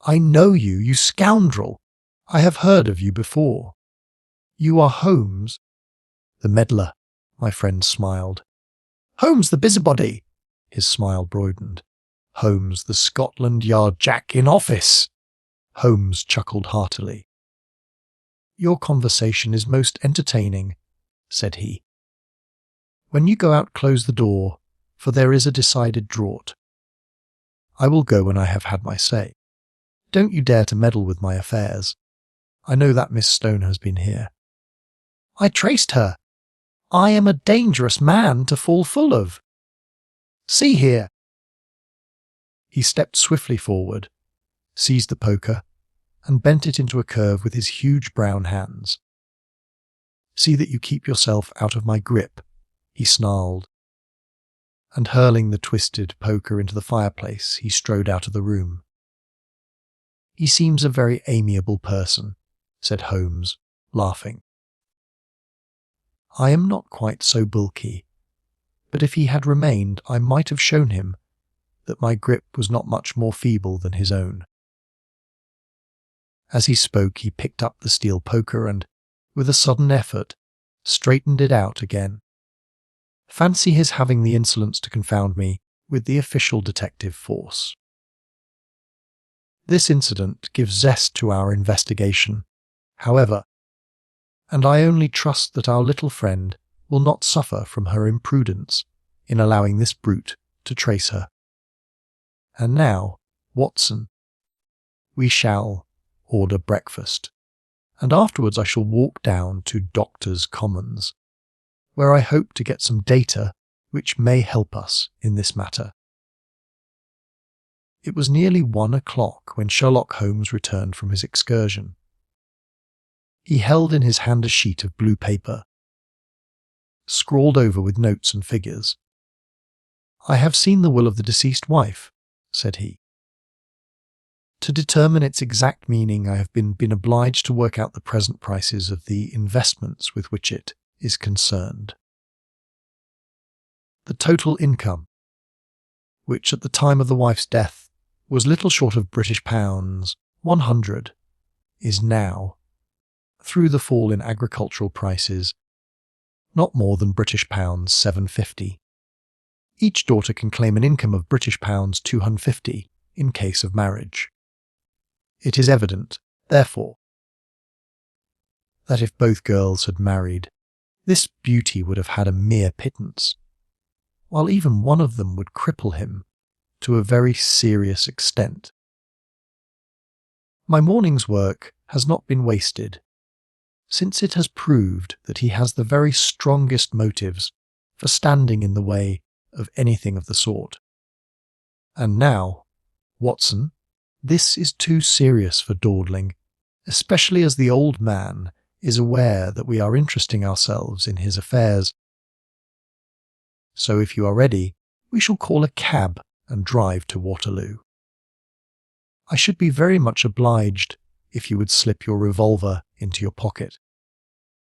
"I know you, you scoundrel! I have heard of you before. You are Holmes." "The meddler," my friend smiled. "Holmes the busybody," his smile broadened. "Holmes the Scotland Yard Jack in office." Holmes chuckled heartily. "Your conversation is most entertaining," said he. "When you go out, close the door, for there is a decided draught. I will go when I have had my say. Don't you dare to meddle with my affairs. I know that Miss Stone has been here." "I traced her. I am a dangerous man to fall full of. See here." He stepped swiftly forward, seized the poker, and bent it into a curve with his huge brown hands. "See that you keep yourself out of my grip," he snarled, and hurling the twisted poker into the fireplace, he strode out of the room. "He seems a very amiable person," said Holmes, laughing. I am not quite so bulky, but if he had remained, I might have shown him that my grip was not much more feeble than his own. As he spoke, he picked up the steel poker and, with a sudden effort, straightened it out again. Fancy his having the insolence to confound me with the official detective force. This incident gives zest to our investigation, however, and I only trust that our little friend will not suffer from her imprudence in allowing this brute to trace her. And now, Watson, we shall order breakfast, and afterwards I shall walk down to Doctors' Commons, where I hope to get some data which may help us in this matter. It was nearly 1 o'clock when Sherlock Holmes returned from his excursion. He held in his hand a sheet of blue paper, scrawled over with notes and figures. "I have seen the will of the deceased wife," said he. "To determine its exact meaning, I have been obliged to work out the present prices of the investments with which it is concerned. The total income, which at the time of the wife's death was little short of British pounds 100, is now, through the fall in agricultural prices, not more than British pounds 750. Each daughter can claim an income of British pounds 250 in case of marriage. It is evident, therefore, that if both girls had married, this beauty would have had a mere pittance, while even one of them would cripple him to a very serious extent. My morning's work has not been wasted, since it has proved that he has the very strongest motives for standing in the way of anything of the sort. And now, Watson, this is too serious for dawdling, especially as the old man is aware that we are interesting ourselves in his affairs. So if you are ready, we shall call a cab and drive to Waterloo. I should be very much obliged if you would slip your revolver into your pocket.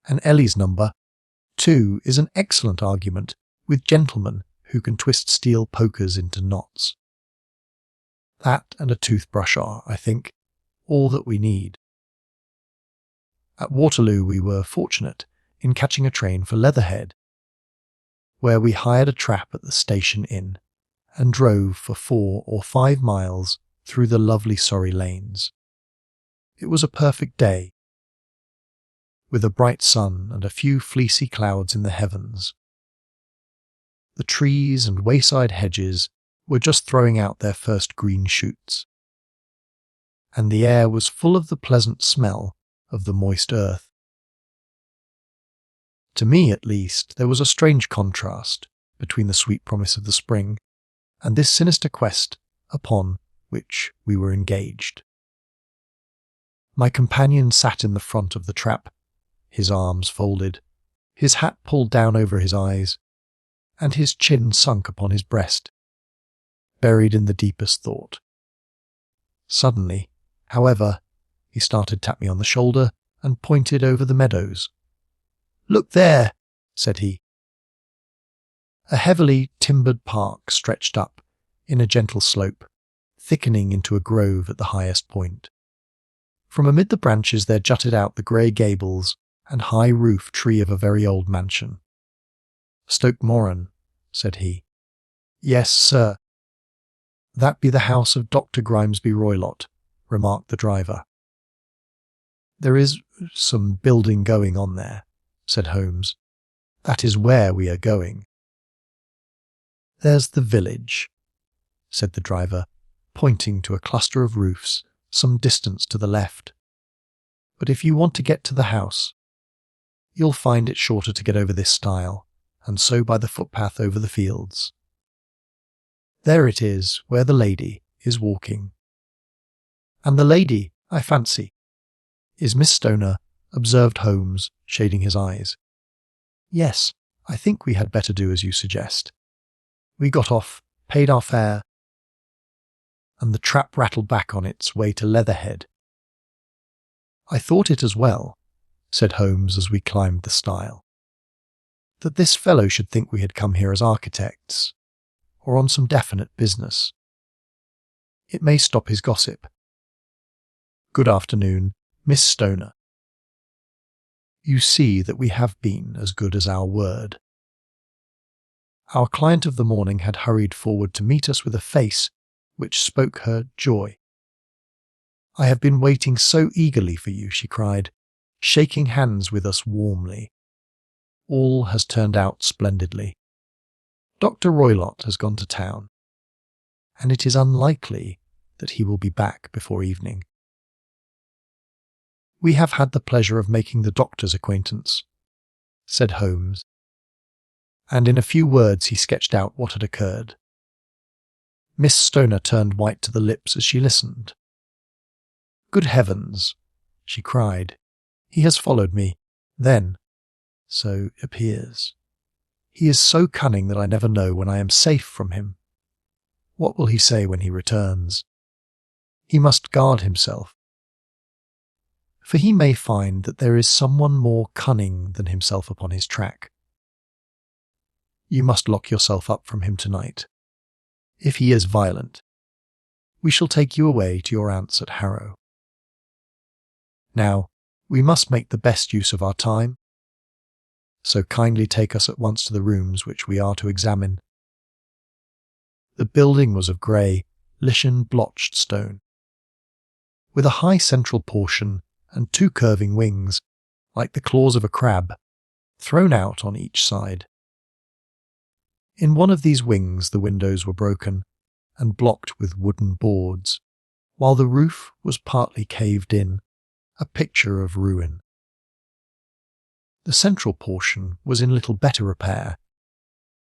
And Ellie's number 2 is an excellent argument with gentlemen who can twist steel pokers into knots. That and a toothbrush are, I think, all that we need. At Waterloo we were fortunate in catching a train for Leatherhead, where we hired a trap at the station inn and drove for 4 or 5 miles through the lovely Surrey lanes. It was a perfect day, with a bright sun and a few fleecy clouds in the heavens. The trees and wayside hedges were just throwing out their first green shoots, and the air was full of the pleasant smell of the moist earth. To me, at least, there was a strange contrast between the sweet promise of the spring and this sinister quest upon which we were engaged. My companion sat in the front of the trap, his arms folded, his hat pulled down over his eyes, and his chin sunk upon his breast, buried in the deepest thought. Suddenly, however, he started to tap me on the shoulder and pointed over the meadows. "Look there," said he. A heavily timbered park stretched up in a gentle slope, thickening into a grove at the highest point. From amid the branches there jutted out the grey gables and high roof tree of a very old mansion. "Stoke Moran," said he. "Yes, sir." "That be the house of Dr. Grimesby Roylott," remarked the driver. "There is some building going on there," said Holmes. "That is where we are going." "There's the village," said the driver, pointing to a cluster of roofs some distance to the left. "But if you want to get to the house, you'll find it shorter to get over this stile, and so by the footpath over the fields. There it is where the lady is walking." "And the lady, I fancy, is Miss Stoner," observed Holmes, shading his eyes. "Yes, I think we had better do as you suggest." We got off, paid our fare, and the trap rattled back on its way to Leatherhead. "I thought it as well," said Holmes as we climbed the stile, "that this fellow should think we had come here as architects, or on some definite business. It may stop his gossip. Good afternoon, Miss Stoner. You see that we have been as good as our word." Our client of the morning had hurried forward to meet us with a face which spoke her joy. "I have been waiting so eagerly for you," she cried, shaking hands with us warmly. "All has turned out splendidly. Dr. Roylott has gone to town, and it is unlikely that he will be back before evening. We have had the pleasure of making the doctor's acquaintance," said Holmes, and in a few words he sketched out what had occurred. Miss Stoner turned white to the lips as she listened. "Good heavens!" she cried. "He has followed me, then, so appears. He is so cunning that I never know when I am safe from him. What will he say when he returns? He must guard himself, for he may find that there is someone more cunning than himself upon his track. You must lock yourself up from him tonight. If he is violent, we shall take you away to your aunt's at Harrow. Now, we must make the best use of our time, so kindly take us at once to the rooms which we are to examine." The building was of grey, lichen-blotched stone, with a high central portion and two curving wings, like the claws of a crab, thrown out on each side. In one of these wings the windows were broken and blocked with wooden boards, while the roof was partly caved in, a picture of ruin. The central portion was in little better repair,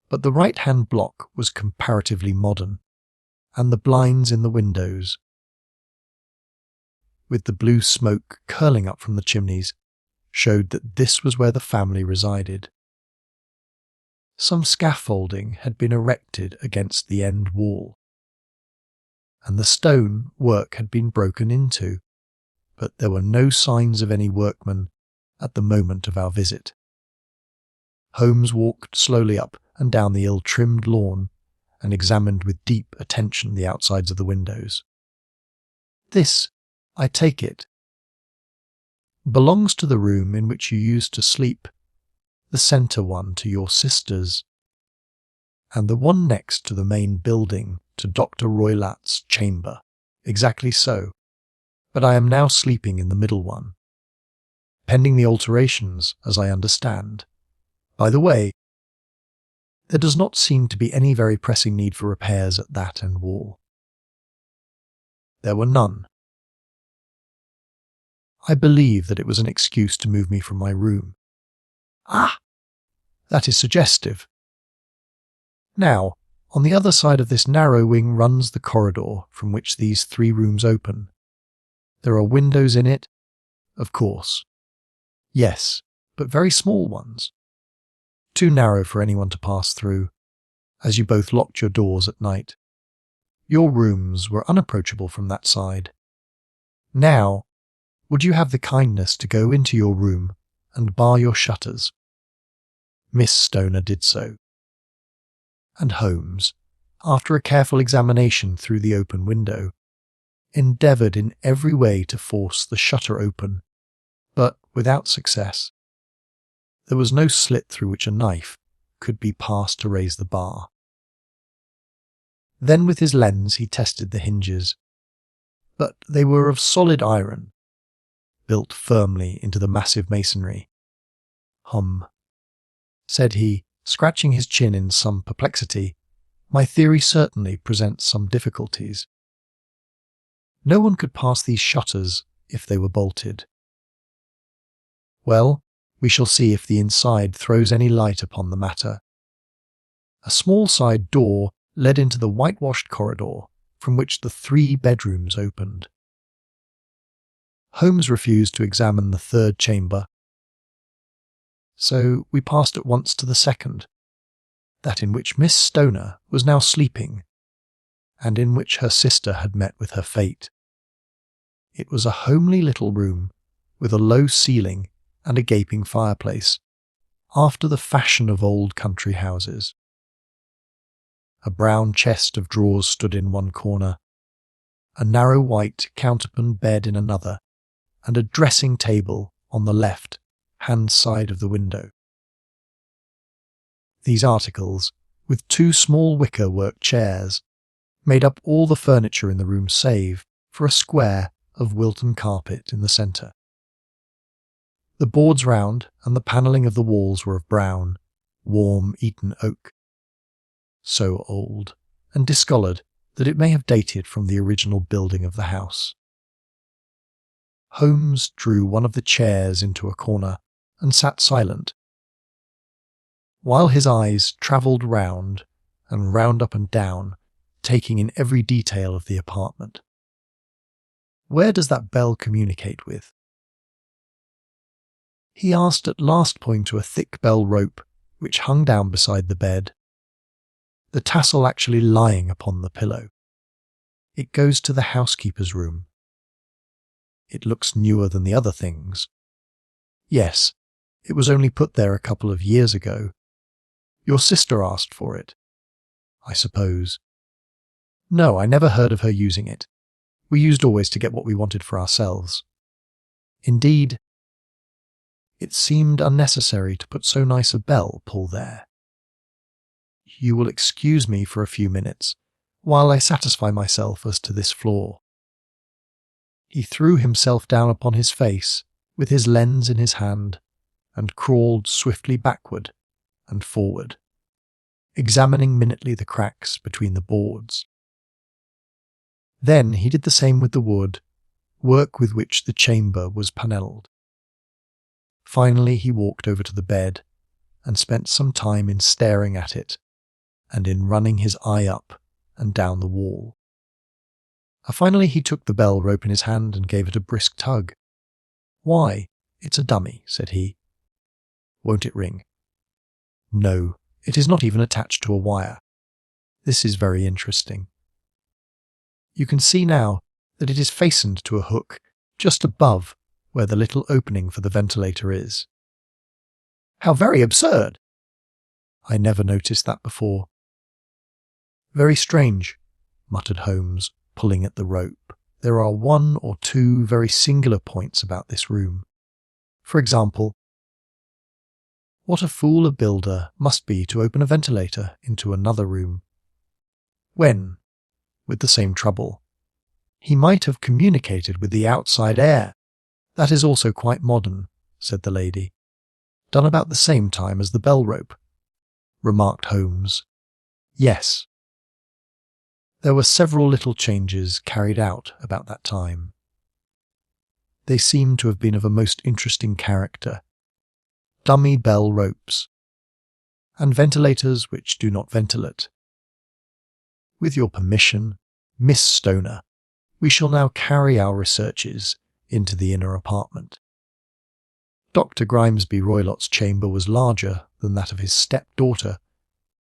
but the right-hand block was comparatively modern, and the blinds in the windows, with the blue smoke curling up from the chimneys, showed that this was where the family resided. Some scaffolding had been erected against the end wall, and the stone work had been broken into, but there were no signs of any workmen at the moment of our visit. Holmes walked slowly up and down the ill-trimmed lawn and examined with deep attention the outsides of the windows. "This, I take it, belongs to the room in which you used to sleep, the centre one to your sisters, and the one next to the main building to Dr. Roylott's chamber." "Exactly so, but I am now sleeping in the middle one, pending the alterations, as I understand. By the way, there does not seem to be any very pressing need for repairs at that end wall." There were none. I believe that it was an excuse to move me from my room. "Ah! That is suggestive. Now, on the other side of this narrow wing runs the corridor from which these three rooms open. There are windows in it, of course. Yes, but very small ones. Too narrow for anyone to pass through, as you both locked your doors at night. Your rooms were unapproachable from that side. Now, Would you have the kindness to go into your room and bar your shutters?" Miss Stoner did so. And Holmes, after a careful examination through the open window, endeavoured in every way to force the shutter open, but without success. There was no slit through which a knife could be passed to raise the bar. Then with his lens he tested the hinges, but they were of solid iron, built firmly into the massive masonry. "Hum," said he, scratching his chin in some perplexity, "my theory certainly presents some difficulties. No one could pass these shutters if they were bolted. Well, we shall see if the inside throws any light upon the matter." A small side door led into the whitewashed corridor from which the 3 bedrooms opened. Holmes refused to examine the 3rd chamber, so we passed at once to the 2nd, that in which Miss Stoner was now sleeping, and in which her sister had met with her fate. It was a homely little room, with a low ceiling and a gaping fireplace, after the fashion of old country houses. A brown chest of drawers stood in one corner, a narrow white counterpaned bed in another, and a dressing table on the left hand side of the window. These articles, with 2 small wicker work chairs, made up all the furniture in the room save for a square of Wilton carpet in the centre. The boards round and the panelling of the walls were of brown, warm Eton oak, so old and discoloured that it may have dated from the original building of the house. Holmes drew one of the chairs into a corner and sat silent, while his eyes travelled round and round up and down, taking in every detail of the apartment. "Where does that bell communicate with?" He asked at last, pointing to a thick bell rope which hung down beside the bed, the tassel actually lying upon the pillow. "It goes to the housekeeper's room." "It looks newer than the other things." "Yes, it was only put there a couple of years ago. Your sister asked for it, I suppose." "No, I never heard of her using it. We used always to get what we wanted for ourselves. Indeed, it seemed unnecessary to put so nice a bell pull there. You will excuse me for a few minutes, while I satisfy myself as to this floor." He threw himself down upon his face, with his lens in his hand, and crawled swiftly backward and forward, examining minutely the cracks between the boards. Then he did the same with the wood, work with which the chamber was panelled. Finally he walked over to the bed, and spent some time in staring at it, and in running his eye up and down the wall. Finally he took the bell rope in his hand and gave it a brisk tug. "Why, it's a dummy," said he. "Won't it ring?" "No, it is not even attached to a wire. This is very interesting. You can see now that it is fastened to a hook just above where the little opening for the ventilator is." "How very absurd!" "I never noticed that before." "Very strange," muttered Holmes, pulling at the rope. "There are 1 or 2 very singular points about this room. For example, what a fool a builder must be to open a ventilator into another room, when, with the same trouble, he might have communicated with the outside air." "That is also quite modern," said the lady. "Done about the same time as the bell rope," remarked Holmes. "Yes. There were several little changes carried out about that time. They seem to have been of a most interesting character. Dummy bell ropes, and ventilators which do not ventilate. With your permission, Miss Stoner, we shall now carry our researches into the inner apartment." Dr. Grimesby Roylott's chamber was larger than that of his step-daughter,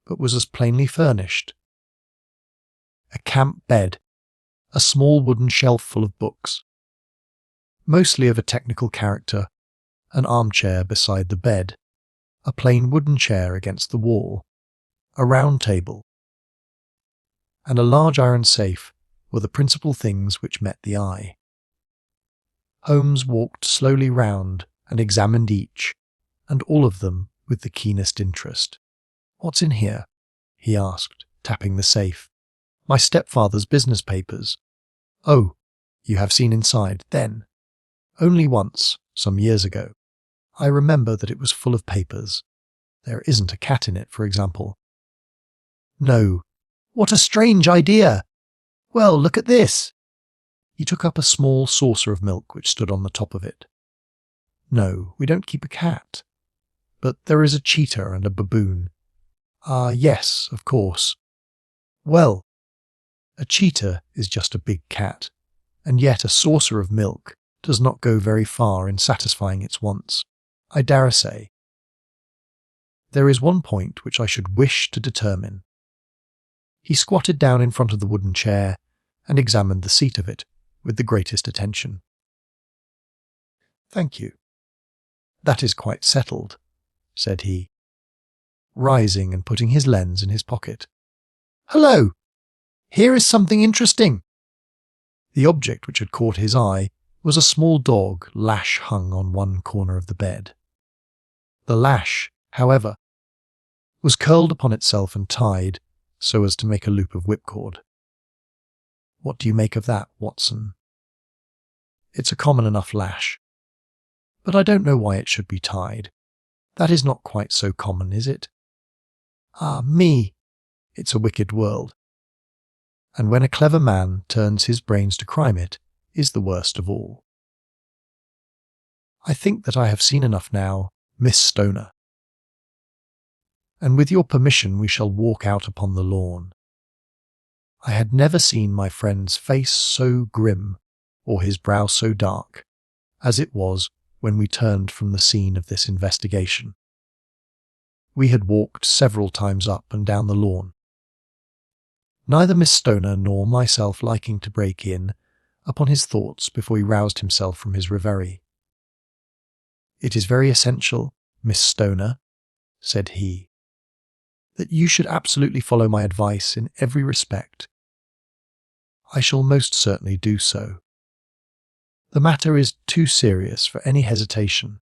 but was as plainly furnished. A camp bed, a small wooden shelf full of books, mostly of a technical character, an armchair beside the bed, a plain wooden chair against the wall, a round table, and a large iron safe were the principal things which met the eye. Holmes walked slowly round and examined each, and all of them with the keenest interest. "What's in here?" he asked, tapping the safe. "My stepfather's business papers." "Oh, you have seen inside, then?" "Only once, some years ago. I remember that it was full of papers. There isn't a cat in it, for example." "No. What a strange idea! Well, look at this." He took up a small saucer of milk which stood on the top of it. "No, we don't keep a cat. But there is a cheetah and a baboon." "Ah, yes, of course." "Well, a cheetah is just a big cat, and yet a saucer of milk does not go very far in satisfying its wants, I dare say. There is one point which I should wish to determine." He squatted down in front of the wooden chair and examined the seat of it with the greatest attention. "Thank you. That is quite settled," said he, rising and putting his lens in his pocket. "Hello! Here is something interesting." The object which had caught his eye was a small dog lash hung on one corner of the bed. The lash, however, was curled upon itself and tied so as to make a loop of whipcord. "What do you make of that, Watson?" "It's a common enough lash. But I don't know why it should be tied. That is not quite so common, is it?" "Ah, me! It's a wicked world. And when a clever man turns his brains to crime, it is the worst of all. I think that I have seen enough now, Miss Stoner. And with your permission we shall walk out upon the lawn." I had never seen my friend's face so grim, or his brow so dark, as it was when we turned from the scene of this investigation. We had walked several times up and down the lawn, neither Miss Stoner nor myself liking to break in upon his thoughts before he roused himself from his reverie. "It is very essential, Miss Stoner," said he, "that you should absolutely follow my advice in every respect." "I shall most certainly do so. The matter is too serious for any hesitation.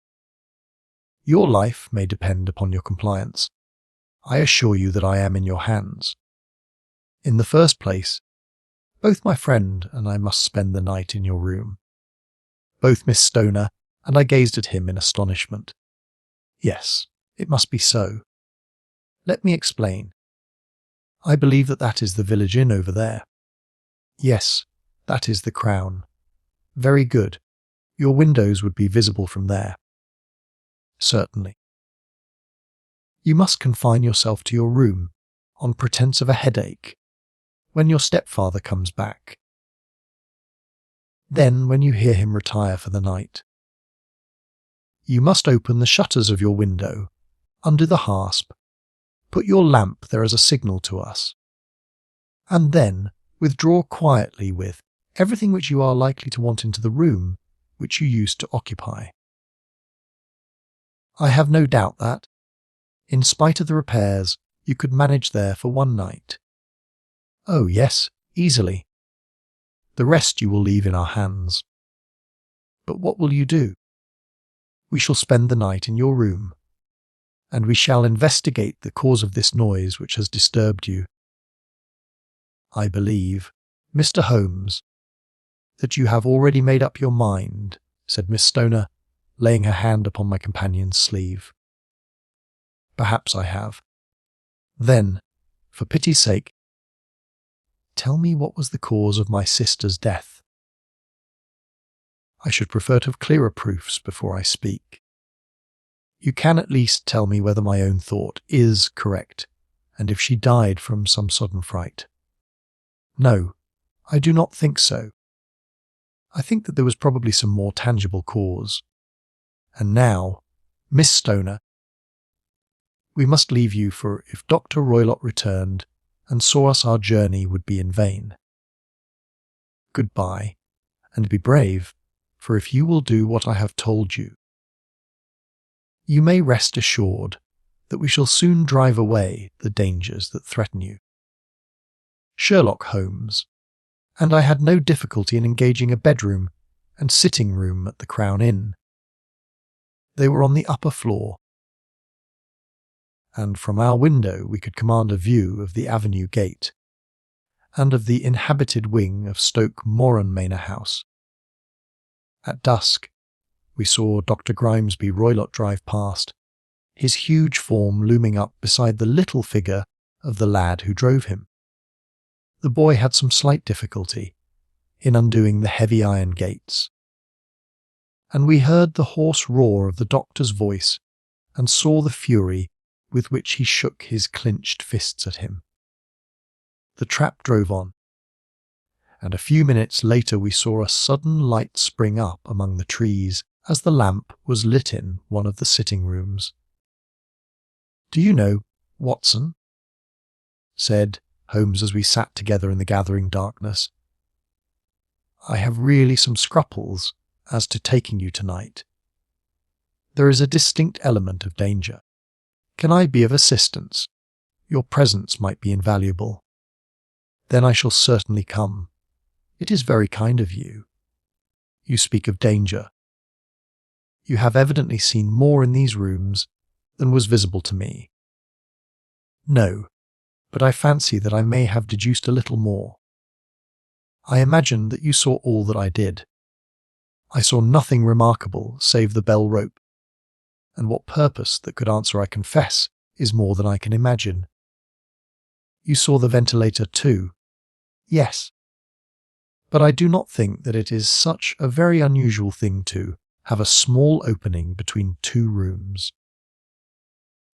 Your life may depend upon your compliance. I assure you that I am in your hands. In the first place, both my friend and I must spend the night in your room." Both Miss Stoner and I gazed at him in astonishment. "Yes, it must be so. Let me explain. I believe that is the village inn over there." "Yes, that is the Crown." "Very good. Your windows would be visible from there." "Certainly." "You must confine yourself to your room, on pretence of a headache, when your stepfather comes back. Then, when you hear him retire for the night, you must open the shutters of your window, undo the hasp, put your lamp there as a signal to us, and then withdraw quietly with everything which you are likely to want into the room which you used to occupy. I have no doubt that, in spite of the repairs, you could manage there for one night." "Oh, yes, easily. The rest you will leave in our hands." "But what will you do?" "We shall spend the night in your room, and we shall investigate the cause of this noise which has disturbed you. I believe, Mr. Holmes, that you have already made up your mind," said Miss Stoner, laying her hand upon my companion's sleeve. "Perhaps I have. Then, for pity's sake, tell me what was the cause of my sister's death." "I should prefer to have clearer proofs before I speak. You can at least tell me whether my own thought is correct, and if she died from some sudden fright." "No, I do not think so. I think that there was probably some more tangible cause. And now, Miss Stoner, we must leave you, for if Dr. Roylott returned and saw us, our journey would be in vain. Goodbye, and be brave, for if you will do what I have told you, you may rest assured that we shall soon drive away the dangers that threaten you. Sherlock Holmes, and I had no difficulty in engaging a bedroom and sitting room at the Crown Inn. They were on the upper floor, and from our window we could command a view of the Avenue Gate and of the inhabited wing of Stoke Moran Manor House. At dusk, we saw Dr. Grimesby Roylott drive past, his huge form looming up beside the little figure of the lad who drove him. The boy had some slight difficulty in undoing the heavy iron gates, and we heard the hoarse roar of the doctor's voice and saw the fury with which he shook his clenched fists at him. The trap drove on, and a few minutes later we saw a sudden light spring up among the trees as the lamp was lit in one of the sitting rooms. "Do you know, Watson," said Holmes as we sat together in the gathering darkness, "I have really some scruples as to taking you tonight. There is a distinct element of danger. Can I be of assistance? Your presence might be invaluable. Then I shall certainly come. It is very kind of you. You speak of danger. You have evidently seen more in these rooms than was visible to me." "No, but I fancy that I may have deduced a little more. I imagine that you saw all that I did. I saw nothing remarkable save the bell rope, and what purpose that could answer I confess is more than I can imagine. You saw the ventilator too." "Yes. But I do not think that it is such a very unusual thing to have a small opening between two rooms.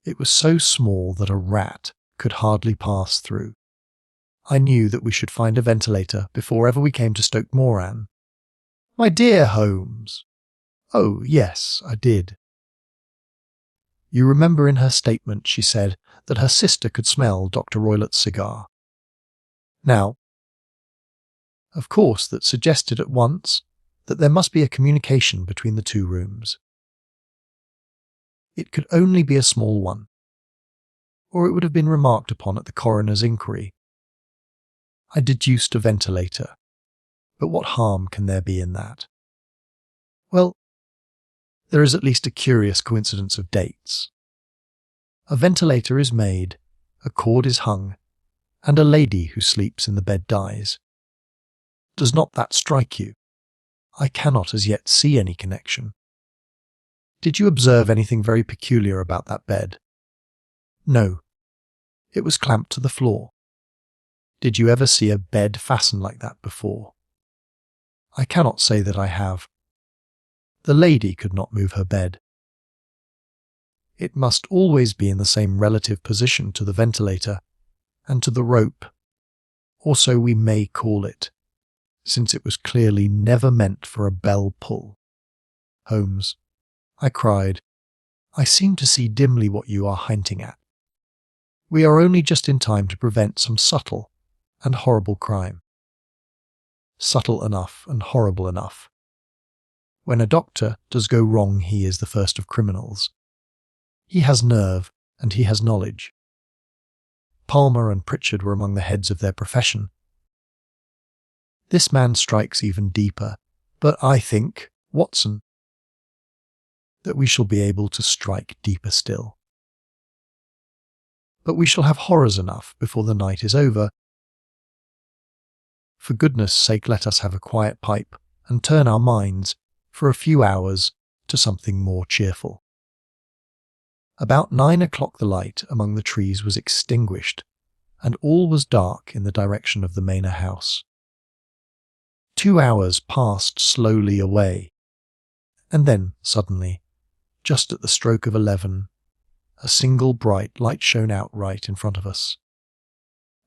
It was so small that a rat could hardly pass through. I knew that we should find a ventilator before ever we came to Stoke Moran." "My dear Holmes!" "Oh, yes, I did. You remember in her statement she said that her sister could smell Dr. Roylott's cigar. Now, of course, that suggested at once that there must be a communication between the two rooms. It could only be a small one, or it would have been remarked upon at the coroner's inquiry. I deduced a ventilator, but what harm can there be in that? Well, there is at least a curious coincidence of dates. A ventilator is made, a cord is hung, and a lady who sleeps in the bed dies. Does not that strike you? I cannot as yet see any connection. Did you observe anything very peculiar about that bed?" "No. It was clamped to the floor. Did you ever see a bed fastened like that before?" "I cannot say that I have. The lady could not move her bed. It must always be in the same relative position to the ventilator and to the rope, or so we may call it, since it was clearly never meant for a bell pull." "Holmes," I cried, "I seem to see dimly what you are hinting at. We are only just in time to prevent some subtle and horrible crime." "Subtle enough and horrible enough. When a doctor does go wrong, he is the first of criminals. He has nerve and he has knowledge. Palmer and Pritchard were among the heads of their profession. This man strikes even deeper, but I think, Watson, that we shall be able to strike deeper still. But we shall have horrors enough before the night is over. For goodness' sake, let us have a quiet pipe and turn our minds, for a few hours, to something more cheerful." About 9 o'clock the light among the trees was extinguished, and all was dark in the direction of the Manor House. 2 hours passed slowly away, and then, suddenly, just at the stroke of 11, a single bright light shone out right in front of us.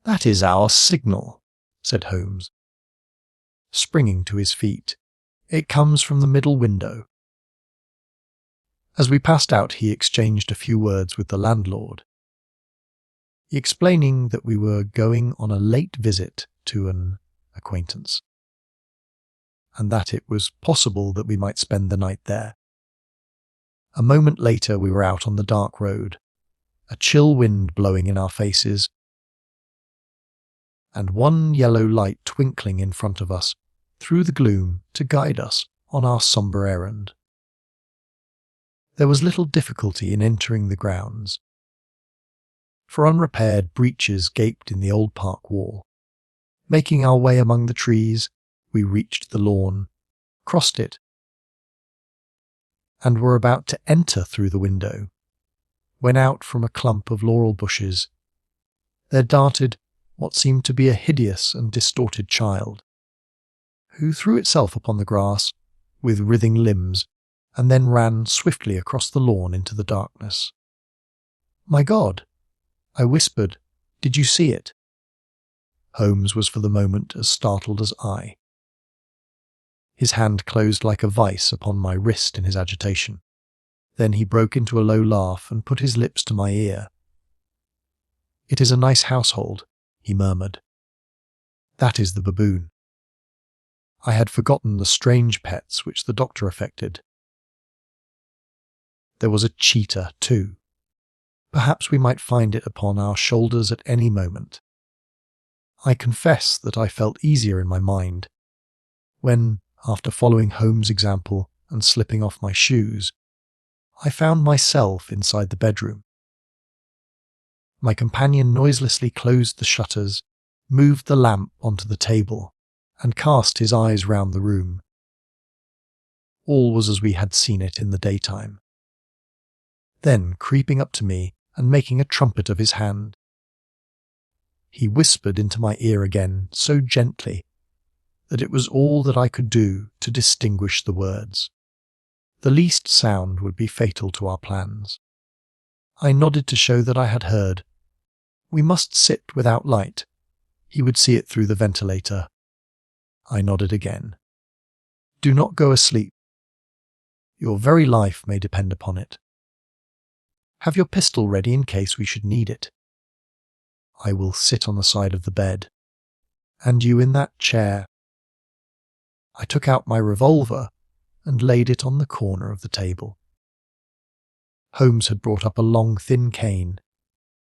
"That is our signal," said Holmes, springing to his feet. "It comes from the middle window." As we passed out, he exchanged a few words with the landlord, explaining that we were going on a late visit to an acquaintance. and that it was possible that we might spend the night there. A moment later we were out on the dark road, a chill wind blowing in our faces, and one yellow light twinkling in front of us through the gloom to guide us on our sombre errand. There was little difficulty in entering the grounds, for unrepaired breaches gaped in the old park wall. Making our way among the trees, we reached the lawn, crossed it, and were about to enter through the window, when out from a clump of laurel bushes there darted what seemed to be a hideous and distorted child, who threw itself upon the grass with writhing limbs and then ran swiftly across the lawn into the darkness. "My God!" I whispered. "Did you see it?" Holmes was for the moment as startled as I. His hand closed like a vice upon my wrist in his agitation. Then he broke into a low laugh and put his lips to my ear. "It is a nice household," he murmured. "That is the baboon." I had forgotten the strange pets which the doctor affected. There was a cheetah, too. Perhaps we might find it upon our shoulders at any moment. I confess that I felt easier in my mind when, after following Holmes' example and slipping off my shoes, I found myself inside the bedroom. My companion noiselessly closed the shutters, moved the lamp onto the table, and cast his eyes round the room. All was as we had seen it in the daytime. Then, creeping up to me and making a trumpet of his hand, he whispered into my ear again so gently that it was all that I could do to distinguish the words. The least sound would be fatal to our plans. I nodded to show that I had heard. "We must sit without light. He would see it through the ventilator." I nodded again. "Do not go asleep. Your very life may depend upon it. Have your pistol ready in case we should need it. I will sit on the side of the bed, and you in that chair." I took out my revolver and laid it on the corner of the table. Holmes had brought up a long, thin cane,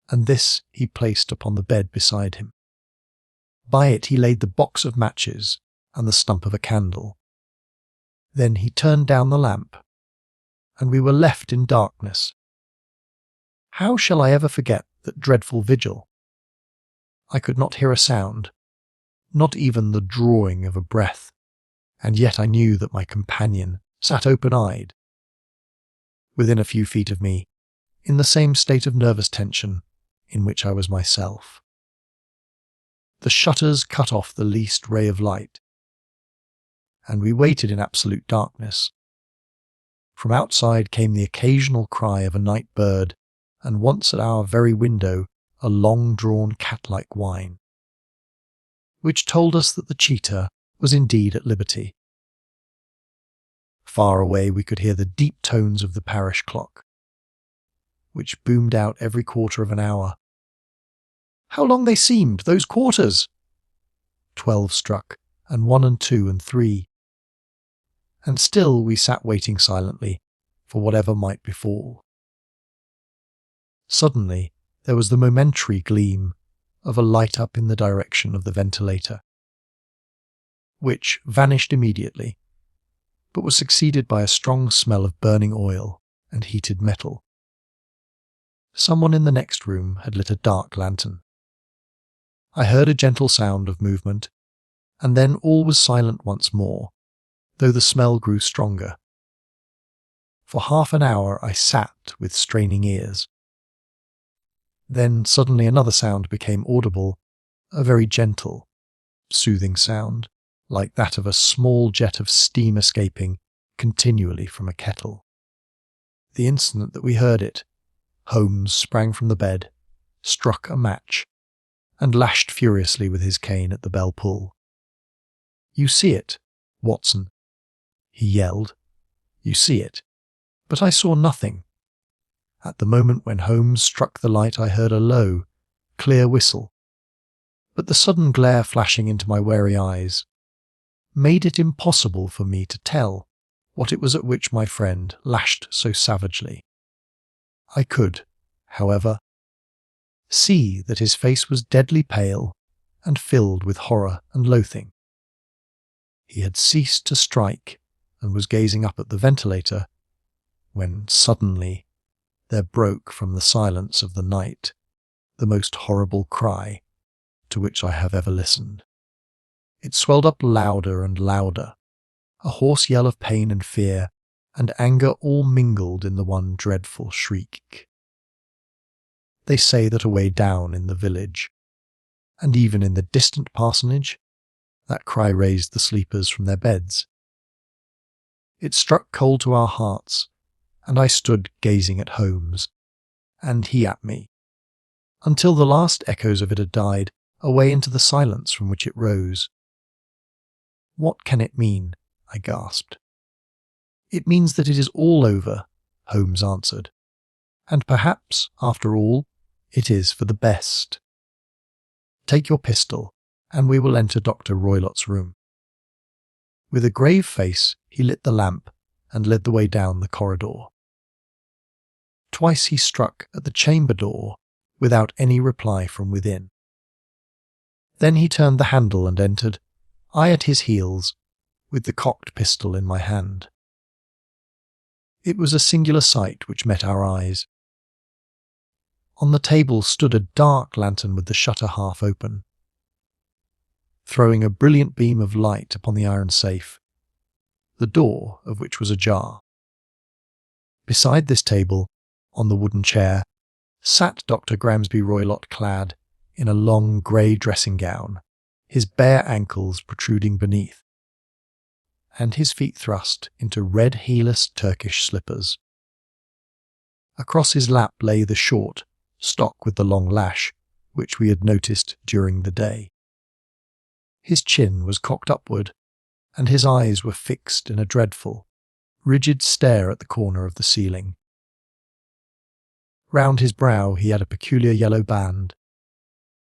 and this he placed upon the bed beside him. By it he laid the box of matches and the stump of a candle. Then he turned down the lamp, and we were left in darkness. How shall I ever forget that dreadful vigil? I could not hear a sound, not even the drawing of a breath, and yet I knew that my companion sat open-eyed, within a few feet of me, in the same state of nervous tension in which I was myself. The shutters cut off the least ray of light, and we waited in absolute darkness. From outside came the occasional cry of a night bird, and once at our very window a long-drawn cat-like whine, which told us that the cheetah was indeed at liberty. Far away we could hear the deep tones of the parish clock, which boomed out every quarter of an hour. How long they seemed, those quarters! 12 struck, and 1 and 2 and 3. And still we sat waiting silently for whatever might befall. Suddenly there was the momentary gleam of a light up in the direction of the ventilator, which vanished immediately, but was succeeded by a strong smell of burning oil and heated metal. Someone in the next room had lit a dark lantern. I heard a gentle sound of movement, and then all was silent once more, though the smell grew stronger. For half an hour I sat with straining ears. Then suddenly another sound became audible, a very gentle, soothing sound, like that of a small jet of steam escaping continually from a kettle. The instant that we heard it, Holmes sprang from the bed, struck a match, and lashed furiously with his cane at the bell pull. "You see it, Watson," he yelled. "You see it." But I saw nothing. At the moment when Holmes struck the light I heard a low, clear whistle, but the sudden glare flashing into my wary eyes made it impossible for me to tell what it was at which my friend lashed so savagely. I could, however, see that his face was deadly pale and filled with horror and loathing. He had ceased to strike and was gazing up at the ventilator when suddenly there broke from the silence of the night the most horrible cry to which I have ever listened. It swelled up louder and louder, a hoarse yell of pain and fear and anger all mingled in the one dreadful shriek. They say that away down in the village, and even in the distant parsonage, that cry raised the sleepers from their beds. It struck cold to our hearts, and I stood gazing at Holmes, and he at me, until the last echoes of it had died away into the silence from which it rose. "What can it mean?" I gasped. "It means that it is all over," Holmes answered, "and perhaps, after all, it is for the best. Take your pistol, and we will enter Dr. Roylott's room." With a grave face, he lit the lamp and led the way down the corridor. Twice he struck at the chamber door without any reply from within. Then he turned the handle and entered, I at his heels, with the cocked pistol in my hand. It was a singular sight which met our eyes. On the table stood a dark lantern with the shutter half open, throwing a brilliant beam of light upon the iron safe, the door of which was ajar. Beside this table, on the wooden chair, sat Dr. Grimesby Roylott clad in a long grey dressing gown, his bare ankles protruding beneath, and his feet thrust into red heelless Turkish slippers. Across his lap lay the short, stock with the long lash, which we had noticed during the day. His chin was cocked upward, and his eyes were fixed in a dreadful, rigid stare at the corner of the ceiling. Round his brow he had a peculiar yellow band,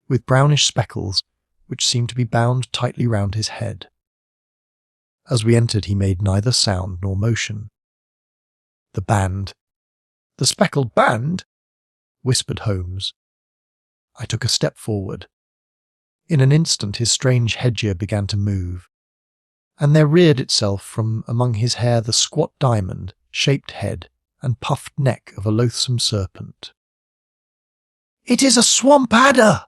with brownish speckles which seemed to be bound tightly round his head. As we entered he made neither sound nor motion. "The band! The speckled band!" whispered Holmes. I took a step forward. In an instant his strange headgear began to move, and there reared itself from among his hair the squat diamond-shaped head and puffed neck of a loathsome serpent. "It is a swamp adder!"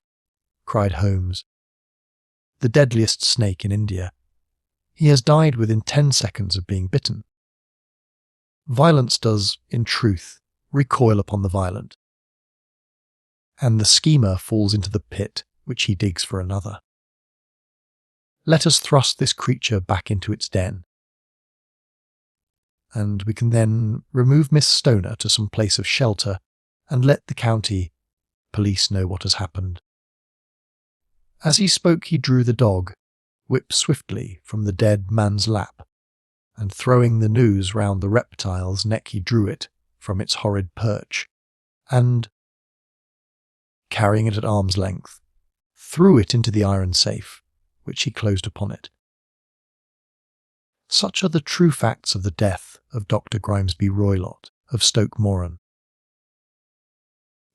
cried Holmes. "The deadliest snake in India. He has died within 10 seconds of being bitten." Violence does, in truth, recoil upon the violent, and the schemer falls into the pit which he digs for another. Let us thrust this creature back into its den, and we can then remove Miss Stoner to some place of shelter and let the county police know what has happened. As he spoke he drew the dog, whipped swiftly from the dead man's lap, and throwing the noose round the reptile's neck he drew it from its horrid perch, and, carrying it at arm's length, threw it into the iron safe, which he closed upon it. Such are the true facts of the death of Dr. Grimesby Roylott of Stoke Moran.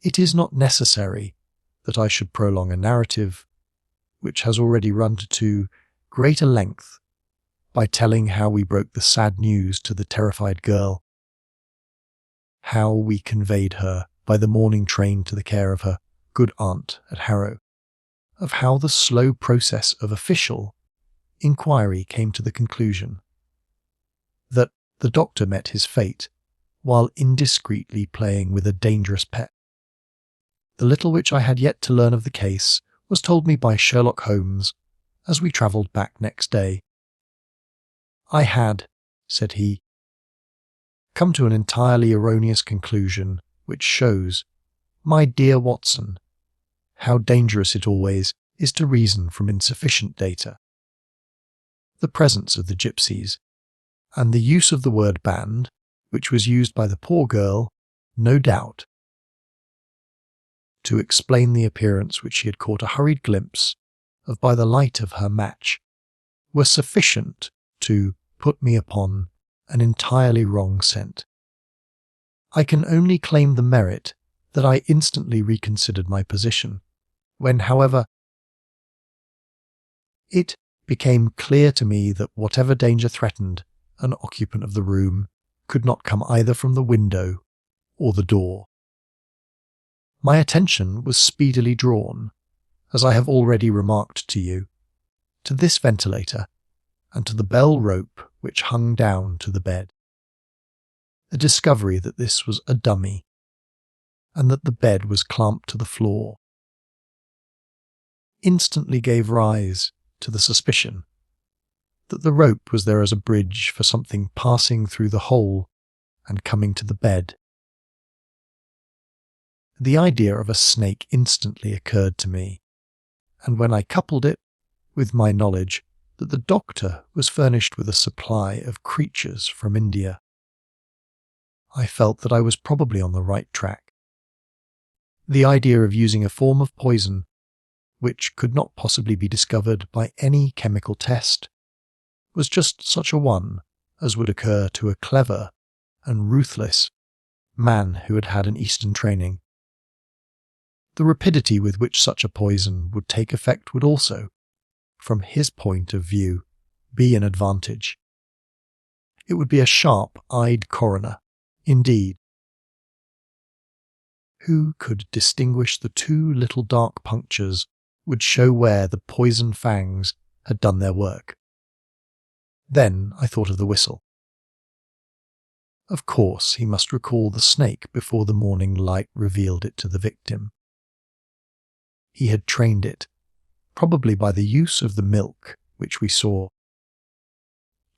It is not necessary that I should prolong a narrative which has already run to too great a length by telling how we broke the sad news to the terrified girl, how we conveyed her by the morning train to the care of her good aunt at Harrow, of how the slow process of official inquiry came to the conclusion that the doctor met his fate while indiscreetly playing with a dangerous pet. The little which I had yet to learn of the case was told me by Sherlock Holmes as we travelled back next day. "I had," said he, "come to an entirely erroneous conclusion which shows, my dear Watson, how dangerous it always is to reason from insufficient data. The presence of the gipsies, and the use of the word band, which was used by the poor girl, no doubt, to explain the appearance which she had caught a hurried glimpse of by the light of her match, were sufficient to put me upon an entirely wrong scent. I can only claim the merit that I instantly reconsidered my position, when, however, it became clear to me that whatever danger threatened an occupant of the room could not come either from the window or the door. My attention was speedily drawn, as I have already remarked to you, to this ventilator and to the bell rope which hung down to the bed. The discovery that this was a dummy and that the bed was clamped to the floor instantly gave rise to the suspicion that the rope was there as a bridge for something passing through the hole and coming to the bed. The idea of a snake instantly occurred to me, and when I coupled it with my knowledge that the doctor was furnished with a supply of creatures from India, I felt that I was probably on the right track. The idea of using a form of poison which could not possibly be discovered by any chemical test was just such a one as would occur to a clever and ruthless man who had had an Eastern training. The rapidity with which such a poison would take effect would also, from his point of view, be an advantage. It would be a sharp-eyed coroner, indeed, who could distinguish the two little dark punctures would show where the poison fangs had done their work. Then I thought of the whistle. Of course, he must recall the snake before the morning light revealed it to the victim. He had trained it, probably by the use of the milk which we saw,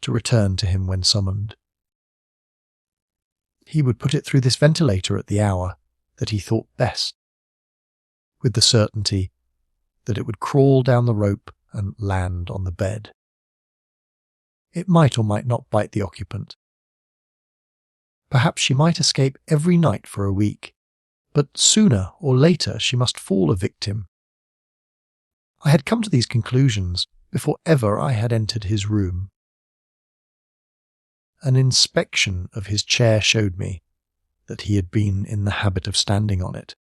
to return to him when summoned. He would put it through this ventilator at the hour that he thought best, with the certainty that it would crawl down the rope and land on the bed. It might or might not bite the occupant. Perhaps she might escape every night for a week, but sooner or later she must fall a victim. I had come to these conclusions before ever I had entered his room. An inspection of his chair showed me that he had been in the habit of standing on it,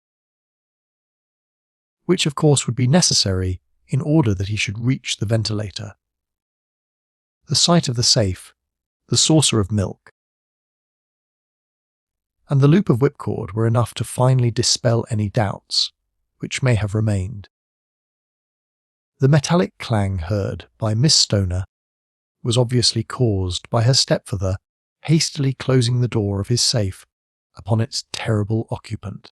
which of course would be necessary in order that he should reach the ventilator. The sight of the safe, the saucer of milk, and the loop of whipcord were enough to finally dispel any doubts which may have remained. The metallic clang heard by Miss Stoner was obviously caused by her stepfather hastily closing the door of his safe upon its terrible occupant.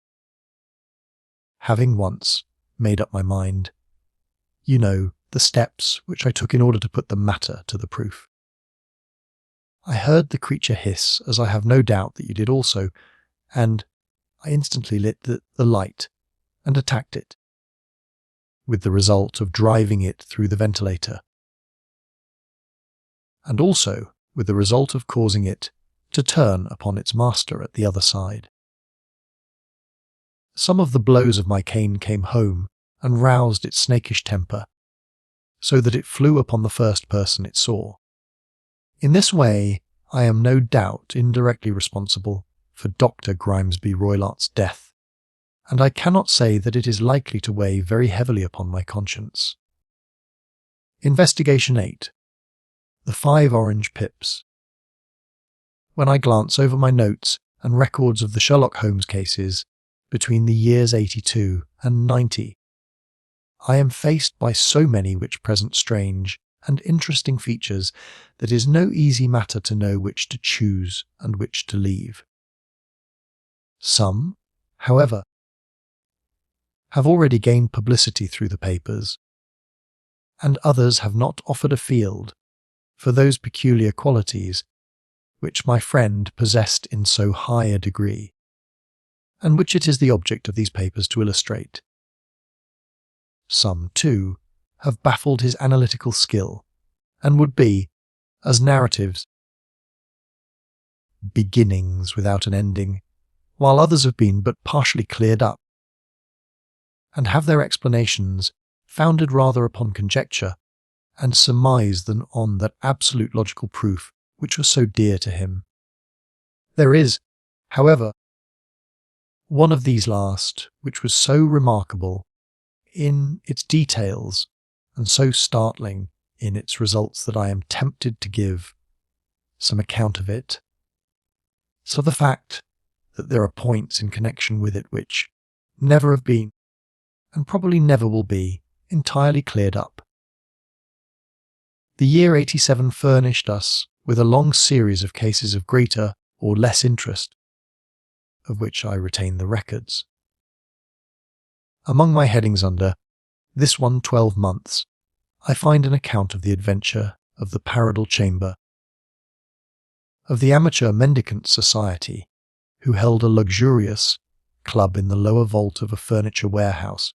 Having once made up my mind, you know, the steps which I took in order to put the matter to the proof. I heard the creature hiss, as I have no doubt that you did also, and I instantly lit the light and attacked it, with the result of driving it through the ventilator, and also with the result of causing it to turn upon its master at the other side. Some of the blows of my cane came home and roused its snakish temper, so that it flew upon the first person it saw. In this way, I am no doubt indirectly responsible for Dr. Grimesby Roylart's death, and I cannot say that it is likely to weigh very heavily upon my conscience. Investigation 8. The 5 orange pips. When I glance over my notes and records of the Sherlock Holmes cases between the years 82 and 90, I am faced by so many which present strange and interesting features that it is no easy matter to know which to choose and which to leave. Some, however, have already gained publicity through the papers, and others have not offered a field for those peculiar qualities which my friend possessed in so high a degree, and which it is the object of these papers to illustrate. Some, too, have baffled his analytical skill, and would be, as narratives, beginnings without an ending, while others have been but partially cleared up, and have their explanations founded rather upon conjecture and surmise than on that absolute logical proof which was so dear to him. There is, however, one of these last which was so remarkable in its details and so startling in its results that I am tempted to give some account of it. So the fact that there are points in connection with it which never have been, and probably never will be, entirely cleared up. The year 87 furnished us with a long series of cases of greater or less interest, of which I retain the records. Among my headings under this one 12 months, I find an account of the adventure of the Paradal Chamber, of the Amateur Mendicant Society, who held a luxurious club in the lower vault of a furniture warehouse,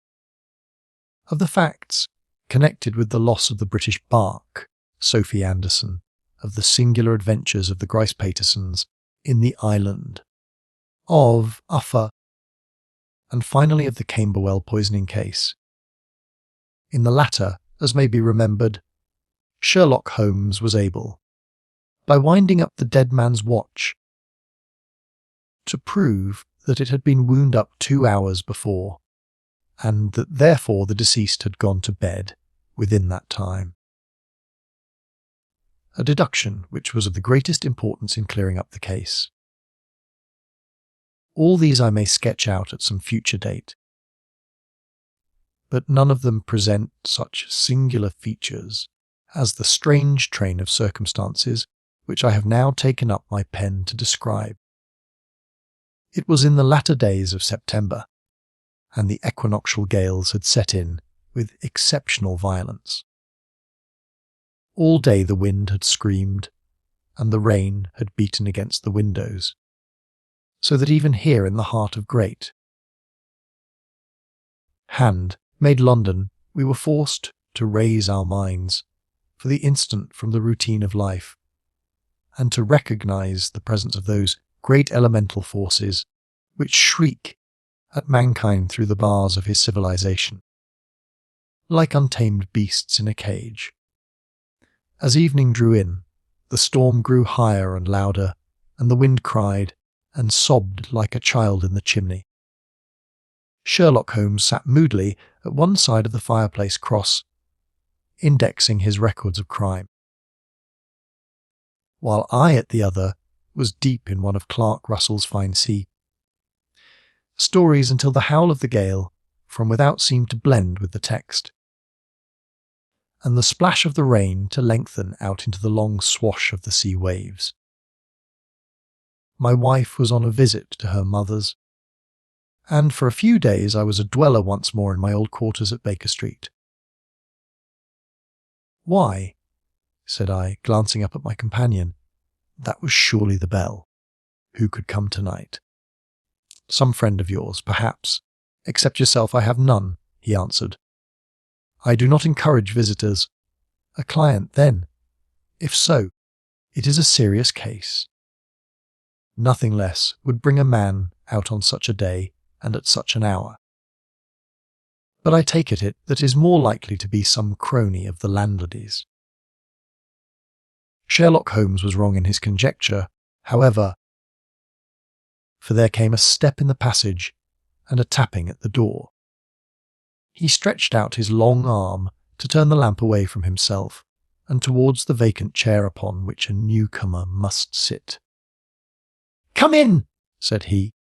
of the facts connected with the loss of the British bark, Sophie Anderson, of the singular adventures of the Grice Patersons in the island, of Uffa, and finally of the Camberwell poisoning case. In the latter, as may be remembered, Sherlock Holmes was able, by winding up the dead man's watch, to prove that it had been wound up 2 hours before, and that therefore the deceased had gone to bed within that time. A deduction which was of the greatest importance in clearing up the case. All these I may sketch out at some future date, but none of them present such singular features as the strange train of circumstances which I have now taken up my pen to describe. It was in the latter days of September, and the equinoctial gales had set in with exceptional violence. All day the wind had screamed, and the rain had beaten against the windows, so that even here in the heart of great hand-made London we were forced to raise our minds for the instant from the routine of life, and to recognise the presence of those great elemental forces which shriek at mankind through the bars of his civilization, like untamed beasts in a cage. As evening drew in, the storm grew higher and louder, and the wind cried and sobbed like a child in the chimney. Sherlock Holmes sat moodily at one side of the fireplace cross, indexing his records of crime, while I at the other was deep in one of Clark Russell's fine sea stories until the howl of the gale from without seemed to blend with the text, and the splash of the rain to lengthen out into the long swash of the sea waves. My wife was on a visit to her mother's, and for a few days I was a dweller once more in my old quarters at Baker Street. "Why," said I, glancing up at my companion, "that was surely the bell. Who could come tonight?" "Some friend of yours, perhaps. Except yourself I have none," he answered. "I do not encourage visitors." "A client, then?" "If so, it is a serious case." Nothing less would bring a man out on such a day and at such an hour. But I take it that is more likely to be some crony of the landlady's. Sherlock Holmes was wrong in his conjecture, however, for there came a step in the passage and a tapping at the door. He stretched out his long arm to turn the lamp away from himself and towards the vacant chair upon which a newcomer must sit. "Come in," said he.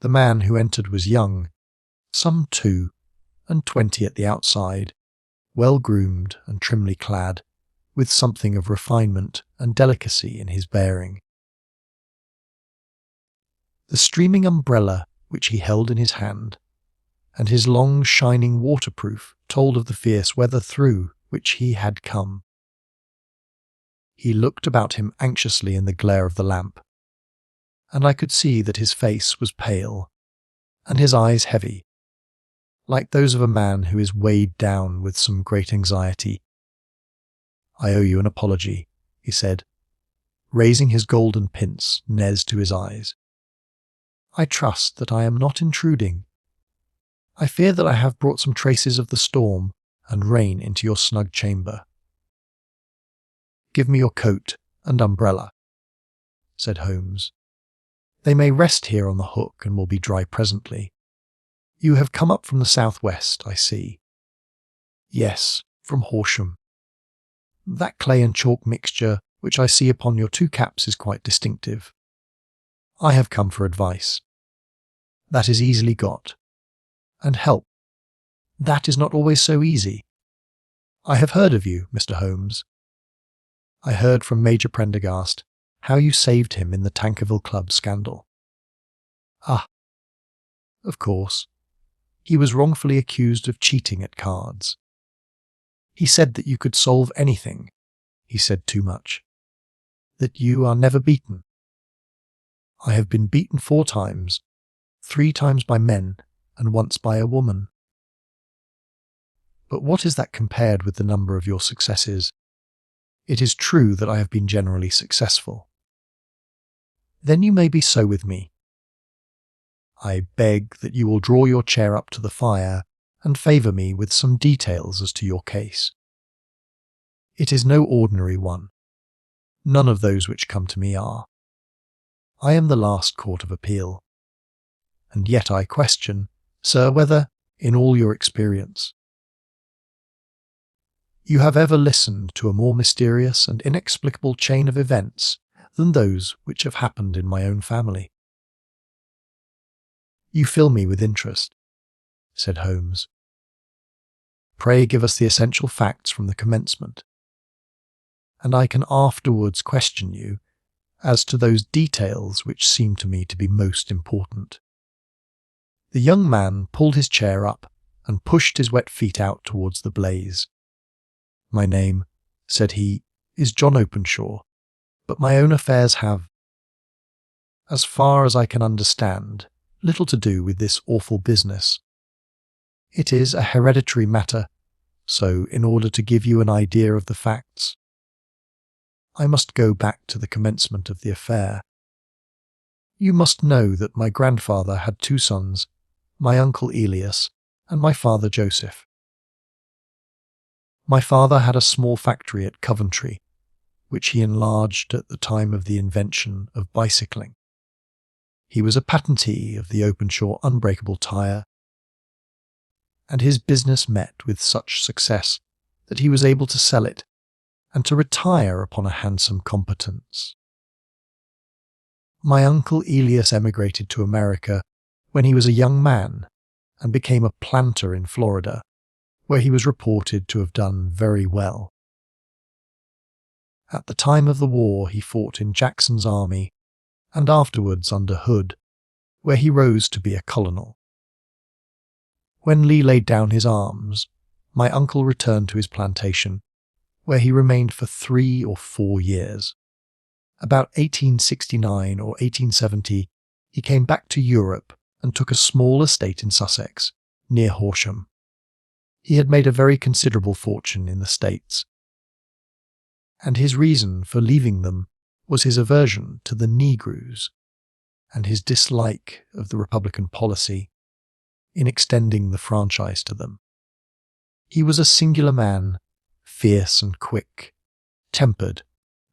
The man who entered was young, some 22 at the outside, well-groomed and trimly clad, with something of refinement and delicacy in his bearing. The streaming umbrella which he held in his hand, and his long shining waterproof, told of the fierce weather through which he had come. He looked about him anxiously in the glare of the lamp, and I could see that his face was pale, and his eyes heavy, like those of a man who is weighed down with some great anxiety. "I owe you an apology," he said, raising his golden pince nez to his eyes. "I trust that I am not intruding. I fear that I have brought some traces of the storm, and rain into your snug chamber. "Give me your coat and umbrella," said Holmes. "They may rest here on the hook and will be dry presently. You have come up from the southwest, I see." "Yes, from Horsham. That clay and chalk mixture which I see upon your 2 caps is quite distinctive. I have come for advice. That is easily got. And help. That is not always so easy. I have heard of you, Mr. Holmes. I heard from Major Prendergast how you saved him in the Tankerville Club scandal." "Ah, of course. He was wrongfully accused of cheating at cards. He said that you could solve anything. He said too much. That you are never beaten. I have been beaten 4 times, 3 times by men and once by a woman. But what is that compared with the number of your successes? It is true that I have been generally successful. Then you may be so with me. I beg that you will draw your chair up to the fire and favour me with some details as to your case. It is no ordinary one. None of those which come to me are. I am the last court of appeal. And yet I question, sir, whether, in all your experience, you have ever listened to a more mysterious and inexplicable chain of events than those which have happened in my own family." "You fill me with interest," said Holmes. "Pray give us the essential facts from the commencement, and I can afterwards question you as to those details which seem to me to be most important." The young man pulled his chair up and pushed his wet feet out towards the blaze. "My name," said he, "is John Openshaw, but my own affairs have, as far as I can understand, little to do with this awful business. It is a hereditary matter, so in order to give you an idea of the facts, I must go back to the commencement of the affair. You must know that my grandfather had 2 sons, my uncle Elias and my father Joseph. My father had a small factory at Coventry, which he enlarged at the time of the invention of bicycling. He was a patentee of the Openshaw unbreakable tyre, and his business met with such success that he was able to sell it and to retire upon a handsome competence. My uncle Elias emigrated to America when he was a young man and became a planter in Florida, where he was reported to have done very well. At the time of the war he fought in Jackson's army, and afterwards under Hood, where he rose to be a colonel. When Lee laid down his arms, my uncle returned to his plantation, where he remained for 3 or 4 years. About 1869 or 1870, he came back to Europe and took a small estate in Sussex, near Horsham. He had made a very considerable fortune in the States, and his reason for leaving them was his aversion to the Negroes and his dislike of the Republican policy in extending the franchise to them. He was a singular man, fierce and quick, tempered,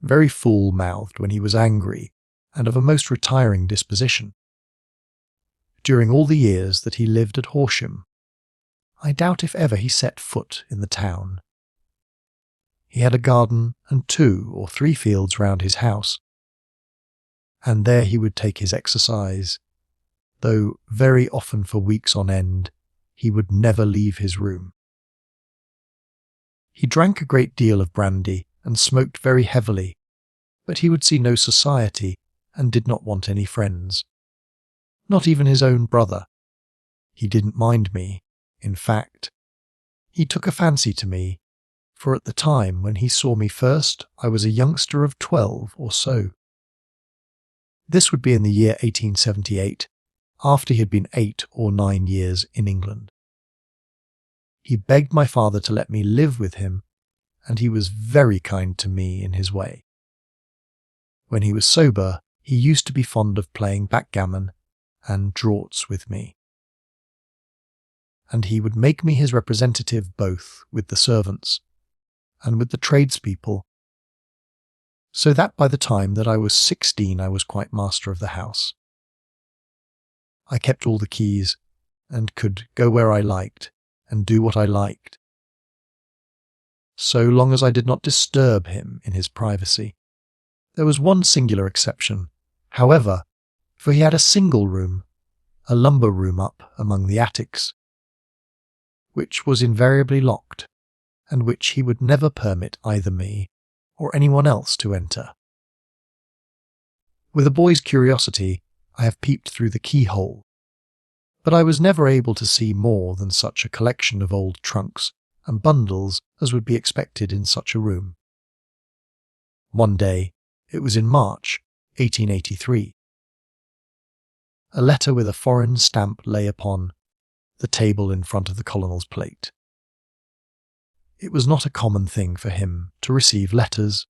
very full-mouthed when he was angry, and of a most retiring disposition. During all the years that he lived at Horsham, I doubt if ever he set foot in the town. He had a garden and 2 or 3 fields round his house, and there he would take his exercise, though very often for weeks on end he would never leave his room. He drank a great deal of brandy and smoked very heavily, but he would see no society and did not want any friends. Not even his own brother. He didn't mind me. In fact, he took a fancy to me, for at the time when he saw me first I was a youngster of 12 or so. This would be in the year 1878, after he had been 8 or 9 years in England. He begged my father to let me live with him, and he was very kind to me in his way. When he was sober, he used to be fond of playing backgammon and draughts with me. and he would make me his representative both with the servants and with the tradespeople, so that by the time that I was 16 I was quite master of the house. I kept all the keys, and could go where I liked and do what I liked, so long as I did not disturb him in his privacy. There was one singular exception, however, for he had a single room, a lumber room up among the attics, which was invariably locked, and which he would never permit either me or anyone else to enter. With a boy's curiosity, I have peeped through the keyhole, but I was never able to see more than such a collection of old trunks and bundles as would be expected in such a room. One day, it was in March, 1883. A letter with a foreign stamp lay upon the table in front of the colonel's plate. It was not a common thing for him to receive letters,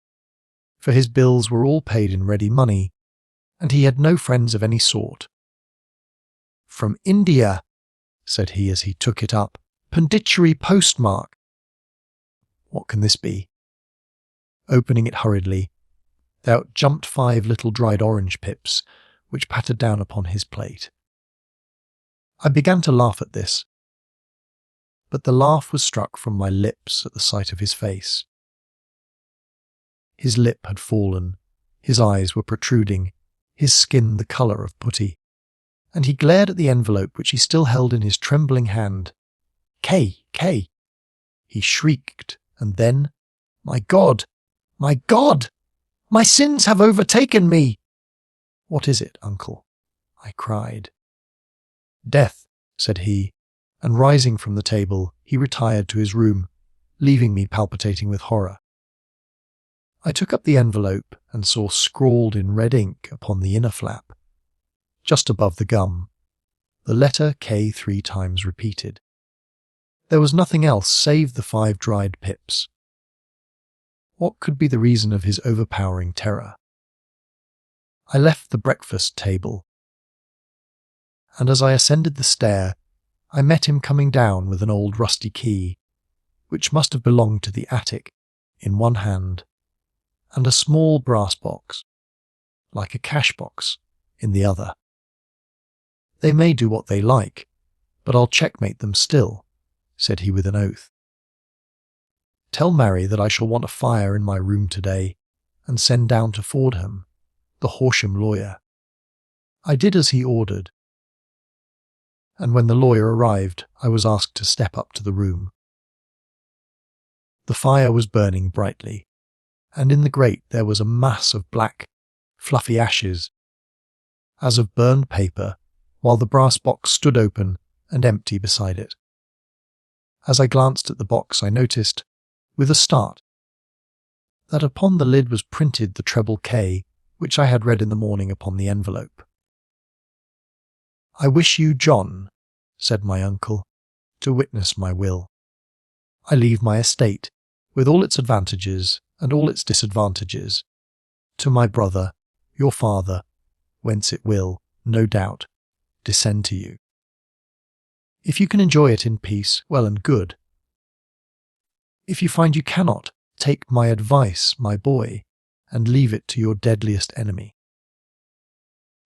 for his bills were all paid in ready money, and he had no friends of any sort. "From India," said he as he took it up, "Pondicherry postmark. What can this be?" Opening it hurriedly, out jumped 5 little dried orange pips, which pattered down upon his plate. I began to laugh at this, but the laugh was struck from my lips at the sight of his face. His lip had fallen, his eyes were protruding, his skin the colour of putty, and he glared at the envelope which he still held in his trembling hand. "K! K!" he shrieked, and then, "My God! My God! My sins have overtaken me!" "What is it, uncle?" I cried. "Death," said he, and rising from the table, he retired to his room, leaving me palpitating with horror. I took up the envelope and saw scrawled in red ink upon the inner flap, just above the gum, the letter K 3 times repeated. There was nothing else save the 5 dried pips. What could be the reason of his overpowering terror? I left the breakfast table, and as I ascended the stair, I met him coming down with an old rusty key, which must have belonged to the attic, in one hand, and a small brass box, like a cash box, in the other. "They may do what they like, but I'll checkmate them still," said he with an oath. "Tell Mary that I shall want a fire in my room today, and send down to Fordham, the Horsham lawyer." I did as he ordered, and when the lawyer arrived, I was asked to step up to the room. The fire was burning brightly, and in the grate there was a mass of black, fluffy ashes, as of burned paper, while the brass box stood open and empty beside it. As I glanced at the box, I noticed, with a start, that upon the lid was printed the treble K, which I had read in the morning upon the envelope. "I wish you, John," said my uncle, "to witness my will. I leave my estate, with all its advantages and all its disadvantages, to my brother, your father, whence it will, no doubt, descend to you. If you can enjoy it in peace, well and good. If you find you cannot, take my advice, my boy, and leave it to your deadliest enemy.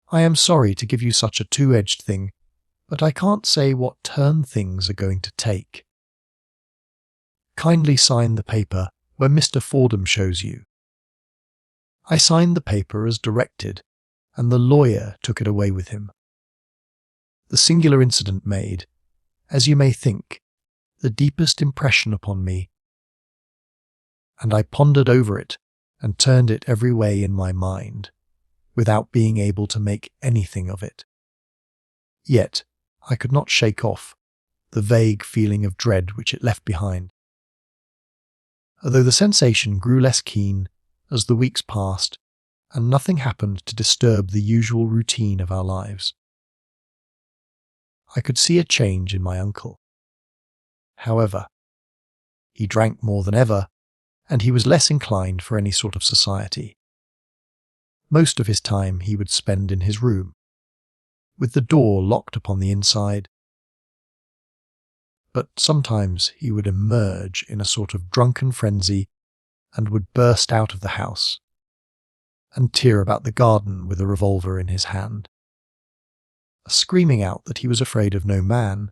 I am sorry to give you such a two-edged thing, but I can't say what turn things are going to take. Kindly sign the paper where Mr. Fordham shows you." I signed the paper as directed, and the lawyer took it away with him. The singular incident made, as you may think, the deepest impression upon me, and I pondered over it and turned it every way in my mind, without being able to make anything of it. Yet I could not shake off the vague feeling of dread which it left behind, although the sensation grew less keen as the weeks passed and nothing happened to disturb the usual routine of our lives. I could see a change in my uncle. However, he drank more than ever, and he was less inclined for any sort of society. Most of his time he would spend in his room, with the door locked upon the inside, but sometimes he would emerge in a sort of drunken frenzy and would burst out of the house and tear about the garden with a revolver in his hand, screaming out that he was afraid of no man,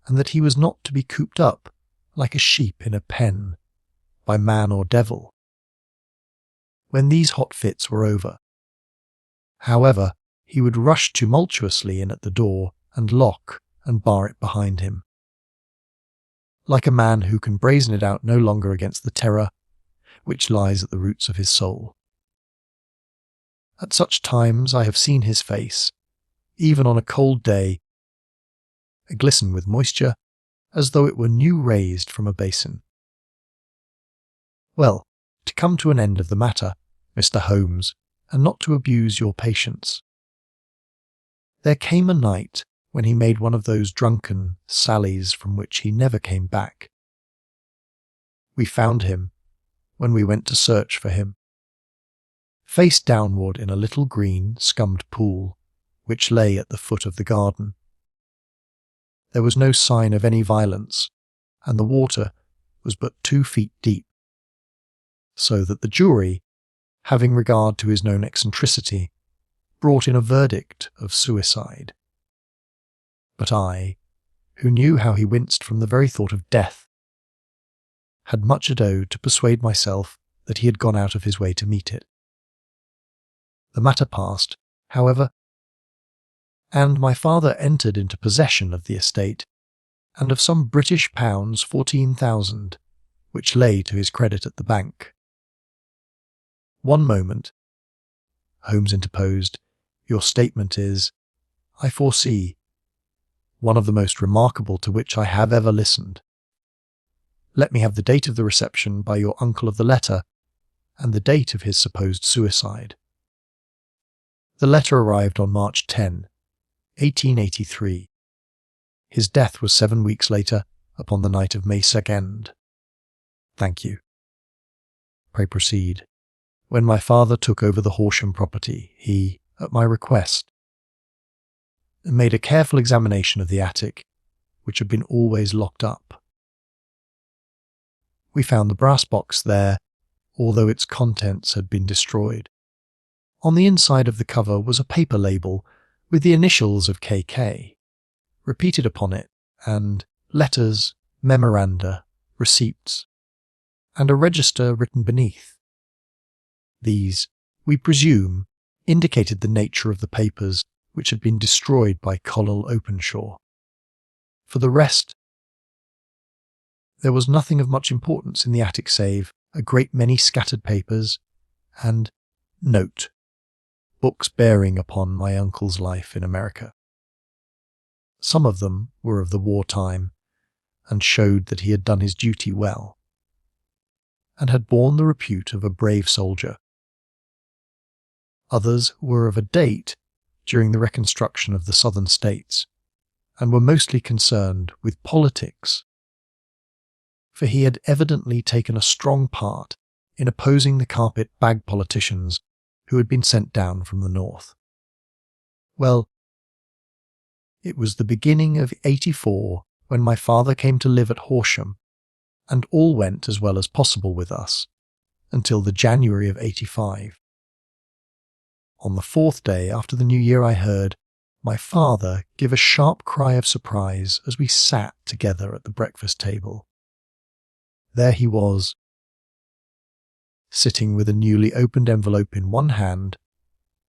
and that he was not to be cooped up like a sheep in a pen by man or devil. When these hot fits were over, however, he would rush tumultuously in at the door and lock and bar it behind him, like a man who can brazen it out no longer against the terror which lies at the roots of his soul. At such times I have seen his face, even on a cold day, glisten with moisture, as though it were new raised from a basin. Well, to come to an end of the matter, Mr. Holmes, and not to abuse your patience. There came a night when he made one of those drunken sallies from which he never came back. We found him, when we went to search for him, face downward in a little green, scummed pool, which lay at the foot of the garden. There was no sign of any violence, and the water was but 2 feet deep, so that the jury, having regard to his known eccentricity, brought in a verdict of suicide. But I, who knew how he winced from the very thought of death, had much ado to persuade myself that he had gone out of his way to meet it. The matter passed, however, and my father entered into possession of the estate, and of some British pounds 14,000, which lay to his credit at the bank. One moment, Holmes interposed. Your statement is, I foresee, one of the most remarkable to which I have ever listened. Let me have the date of the reception by your uncle of the letter, and the date of his supposed suicide. The letter arrived on March 10, 1883. His death was 7 weeks later, upon the night of May 2nd. Thank you. Pray proceed. When my father took over the Horsham property, he, at my request, made a careful examination of the attic, which had been always locked up. We found the brass box there, although its contents had been destroyed. On the inside of the cover was a paper label with the initials of KK, repeated upon it, and letters, memoranda, receipts, and a register written beneath. These, we presume, indicated the nature of the papers which had been destroyed by Collell Openshaw. For the rest, there was nothing of much importance in the attic save a great many scattered papers and note, books bearing upon my uncle's life in America. Some of them were of the war-time, and showed that he had done his duty well, and had borne the repute of a brave soldier. Others were of a date during the reconstruction of the southern states, and were mostly concerned with politics, for he had evidently taken a strong part in opposing the carpet-bag politicians who had been sent down from the north. Well, it was the beginning of 84 when my father came to live at Horsham, and all went as well as possible with us, until the January of 85. On the 4th day after the New Year I heard my father give a sharp cry of surprise as we sat together at the breakfast table. There he was, sitting with a newly opened envelope in one hand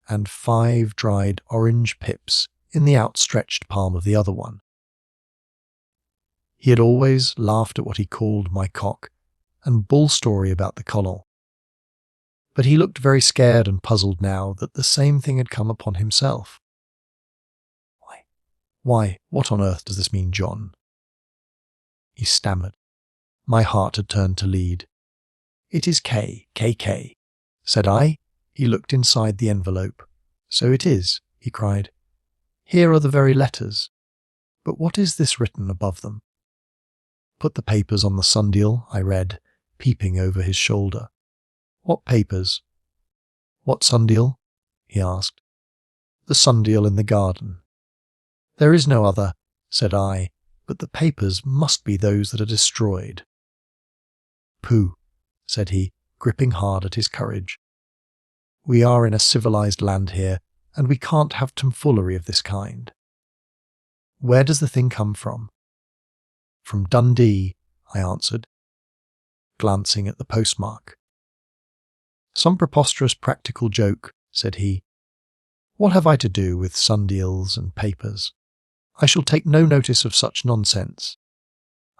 and 5 dried orange pips in the outstretched palm of the other one. He had always laughed at what he called my cock and bull story about the Collell, but he looked very scared and puzzled now that the same thing had come upon himself. Why, what on earth does this mean, John? He stammered. My heart had turned to lead. It is KK, said I. He looked inside the envelope. So it is, he cried. Here are the very letters. But what is this written above them? Put the papers on the sundial, I read, peeping over his shoulder. What papers? What sundial? He asked. The sundial in the garden. There is no other, said I, but the papers must be those that are destroyed." "Pooh," said he, gripping hard at his courage. "We are in a civilized land here, and we can't have tomfoolery of this kind. Where does the thing come from?" "From Dundee," I answered, glancing at the postmark. "Some preposterous practical joke," said he. "What have I to do with sundials and papers? I shall take no notice of such nonsense."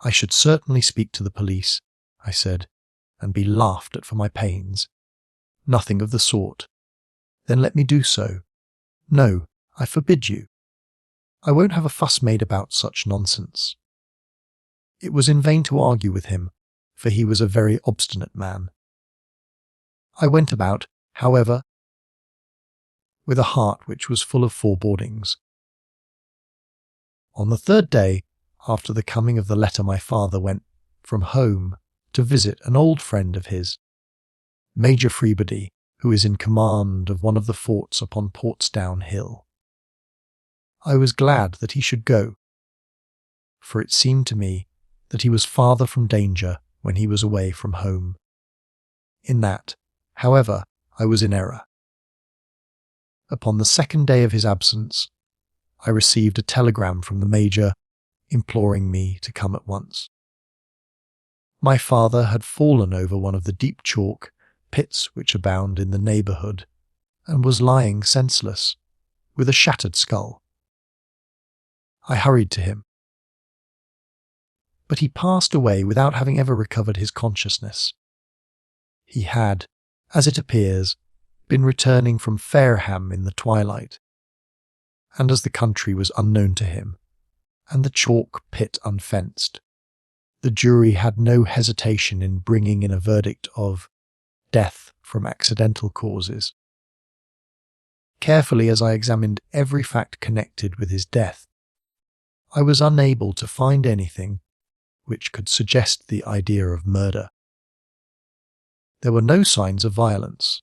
"I should certainly speak to the police," I said, "and be laughed at for my pains." "Nothing of the sort." "Then let me do so." "No, I forbid you. I won't have a fuss made about such nonsense." It was in vain to argue with him, for he was a very obstinate man. I went about, however, with a heart which was full of forebodings. On the third day, after the coming of the letter, my father went from home to visit an old friend of his, Major Freebody, who is in command of one of the forts upon Portsdown Hill. I was glad that he should go, for it seemed to me that he was farther from danger when he was away from home. In that, however, I was in error. Upon the second day of his absence, I received a telegram from the Major imploring me to come at once. My father had fallen over one of the deep chalk pits which abound in the neighbourhood, and was lying senseless, with a shattered skull. I hurried to him, but he passed away without having ever recovered his consciousness. He had, as it appears, been returning from Fareham in the twilight, and as the country was unknown to him, and the chalk pit unfenced, the jury had no hesitation in bringing in a verdict of death from accidental causes. Carefully as I examined every fact connected with his death, I was unable to find anything which could suggest the idea of murder. There were no signs of violence,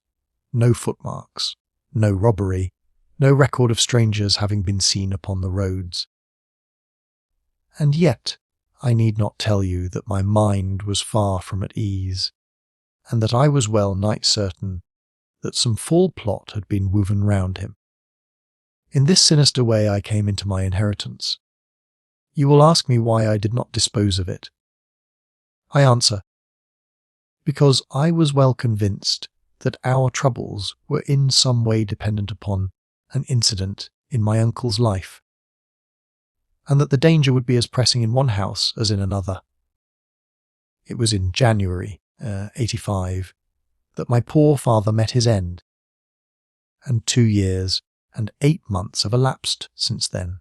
no footmarks, no robbery, no record of strangers having been seen upon the roads. And yet, I need not tell you that my mind was far from at ease, and that I was well nigh certain that some foul plot had been woven round him. In this sinister way I came into my inheritance. You will ask me why I did not dispose of it. I answer, because I was well convinced that our troubles were in some way dependent upon an incident in my uncle's life, and that the danger would be as pressing in one house as in another. It was in January 85 that my poor father met his end, and 2 years and 8 months have elapsed since then.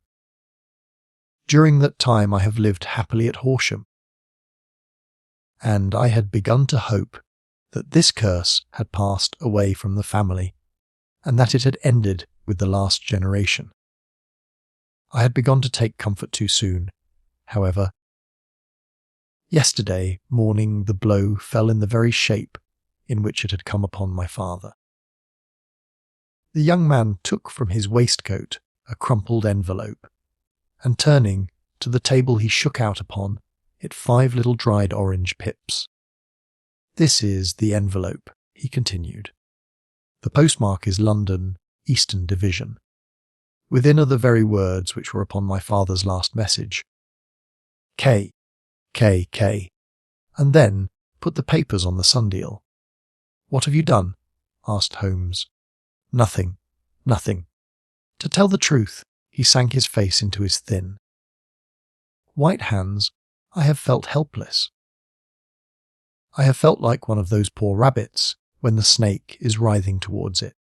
During that time I have lived happily at Horsham, and I had begun to hope that this curse had passed away from the family, and that it had ended with the last generation. I had begun to take comfort too soon, however. Yesterday morning the blow fell in the very shape in which it had come upon my father. The young man took from his waistcoat a crumpled envelope, and turning to the table he shook out upon it 5 little dried orange pips. "This is the envelope," he continued. "The postmark is London, Eastern Division. Within are the very words which were upon my father's last message. K, K, K, and then put the papers on the sundial." "What have you done?" asked Holmes. "Nothing, nothing." To tell the truth, he sank his face into his thin, white hands. I have felt helpless. I have felt like one of those poor rabbits when the snake is writhing towards it.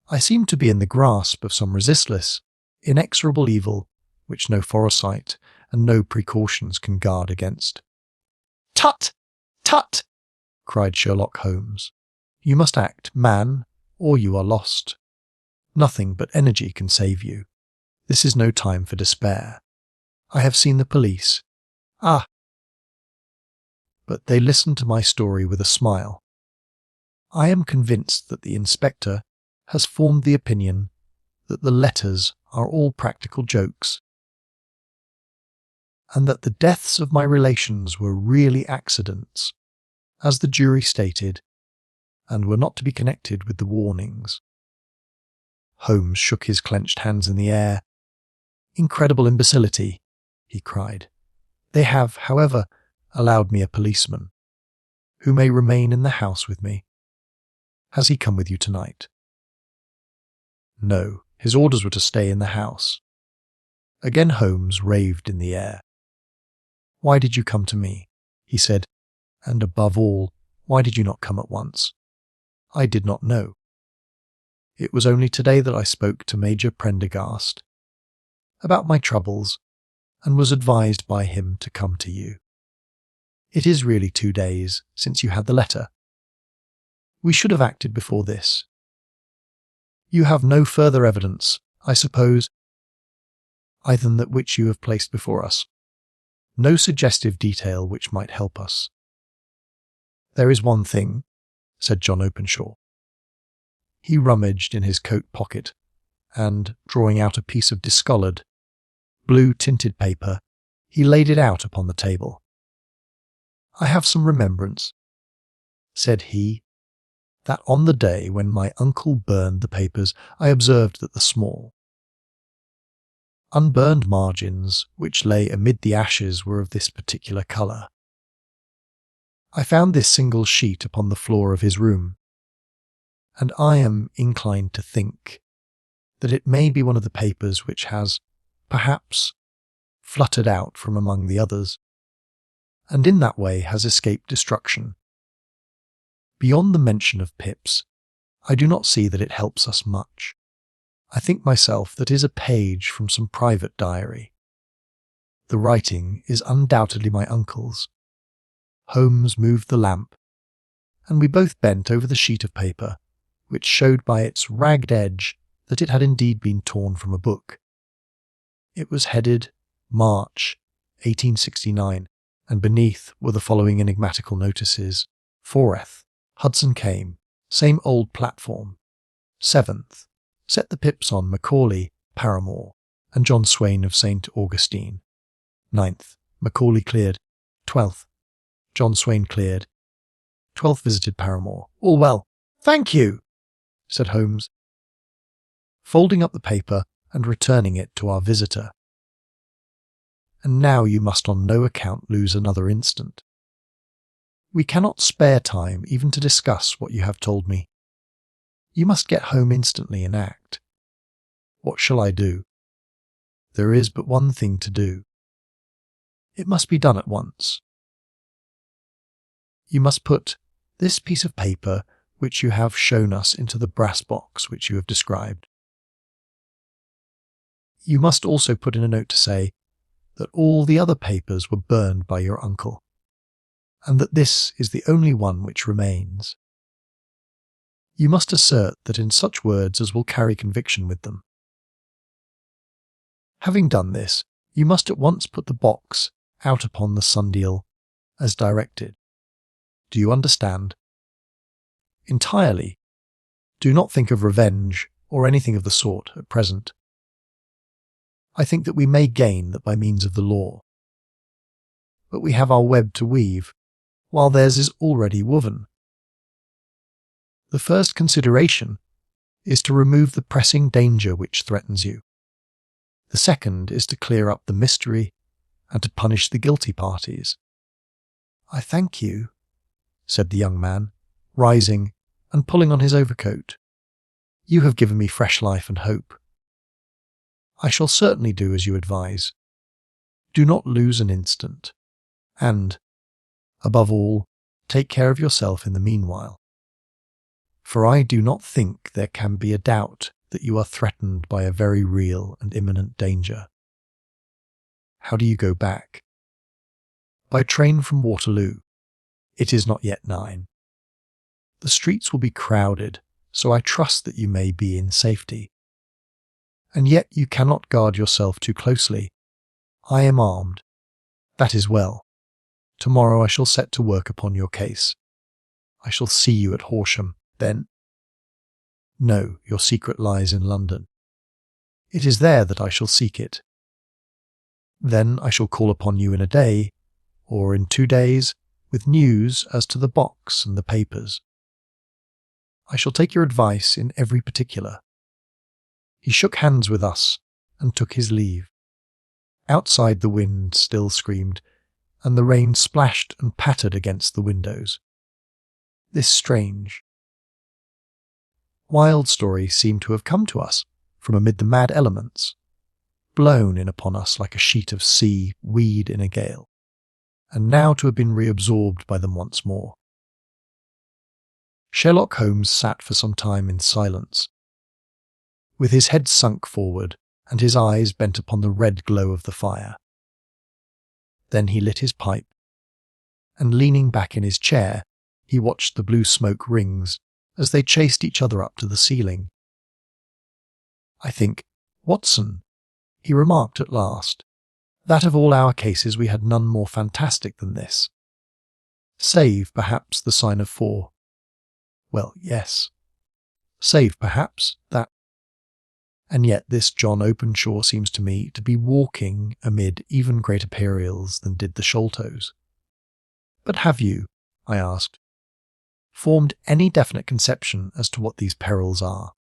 I seem to be in the grasp of some resistless, inexorable evil which no foresight and no precautions can guard against. "Tut! Tut!" cried Sherlock Holmes. "You must act, man, or you are lost. Nothing but energy can save you. This is no time for despair. I have seen the police. Ah!" But they listened to my story with a smile. I am convinced that the inspector has formed the opinion that the letters are all practical jokes, and that the deaths of my relations were really accidents, as the jury stated, and were not to be connected with the warnings. Holmes shook his clenched hands in the air. "Incredible imbecility," he cried. "They have, however, allowed me a policeman, who may remain in the house with me. Has he come with you tonight?" "No, his orders were to stay in the house." Again Holmes raved in the air. "Why did you come to me?" he said, "and above all, why did you not come at once?" "I did not know. It was only today that I spoke to Major Prendergast about my troubles, and was advised by him to come to you. It is really 2 days since you had the letter. We should have acted before this. You have no further evidence, I suppose, either than that which you have placed before us. No suggestive detail which might help us." "There is one thing," said John Openshaw. He rummaged in his coat pocket, and, drawing out a piece of discoloured, blue-tinted paper, he laid it out upon the table. "I have some remembrance," said he, "that on the day when my uncle burned the papers, I observed that the small, unburned margins which lay amid the ashes were of this particular colour. I found this single sheet upon the floor of his room, and I am inclined to think that it may be one of the papers which has, perhaps, fluttered out from among the others, and in that way has escaped destruction. Beyond the mention of pips, I do not see that it helps us much. I think myself that is a page from some private diary. The writing is undoubtedly my uncle's." Holmes moved the lamp, and we both bent over the sheet of paper, which showed by its ragged edge that it had indeed been torn from a book. It was headed March 1869, and beneath were the following enigmatical notices: 4th, Hudson came, same old platform. 7th, set the pips on Macaulay, Paramore, and John Swain of St. Augustine. 9th, Macaulay cleared. 12th, John Swain cleared. 12th visited Paramore. All well. "Thank you," said Holmes, folding up the paper and returning it to our visitor. "And now you must on no account lose another instant. We cannot spare time even to discuss what you have told me. You must get home instantly and act. What shall I do? There is but one thing to do. It must be done at once. You must put this piece of paper which you have shown us into the brass box which you have described. You must also put in a note to say that all the other papers were burned by your uncle, and that this is the only one which remains. You must assert that in such words as will carry conviction with them. Having done this, you must at once put the box out upon the sundial, as directed. Do you understand? Entirely. Do not think of revenge or anything of the sort at present. I think that we may gain that by means of the law. But we have our web to weave, while theirs is already woven. The first consideration is to remove the pressing danger which threatens you. The second is to clear up the mystery and to punish the guilty parties. I thank you, said the young man, rising and pulling on his overcoat. You have given me fresh life and hope. I shall certainly do as you advise. Do not lose an instant, and, above all, take care of yourself in the meanwhile. For I do not think there can be a doubt that you are threatened by a very real and imminent danger. How do you go back? By train from Waterloo. It is not yet 9. The streets will be crowded, so I trust that you may be in safety. And yet you cannot guard yourself too closely. I am armed. That is well. Tomorrow I shall set to work upon your case. I shall see you at Horsham, then. No, your secret lies in London. It is there that I shall seek it. Then I shall call upon you in a day, or in 2 days, with news as to the box and the papers. I shall take your advice in every particular." He shook hands with us and took his leave. Outside the wind still screamed, and the rain splashed and pattered against the windows. This strange, wild story seemed to have come to us from amid the mad elements, blown in upon us like a sheet of sea weed in a gale, and now to have been reabsorbed by them once more. Sherlock Holmes sat for some time in silence, with his head sunk forward and his eyes bent upon the red glow of the fire. Then he lit his pipe, and leaning back in his chair, he watched the blue smoke rings as they chased each other up to the ceiling. "I think, Watson," he remarked at last, "that of all our cases we had none more fantastic than this. Save, perhaps, the sign of 4. Well, yes. Save, perhaps, that. And yet this John Openshaw seems to me to be walking amid even greater perils than did the Sholtos. But have you," I asked, "formed any definite conception as to what these perils are?"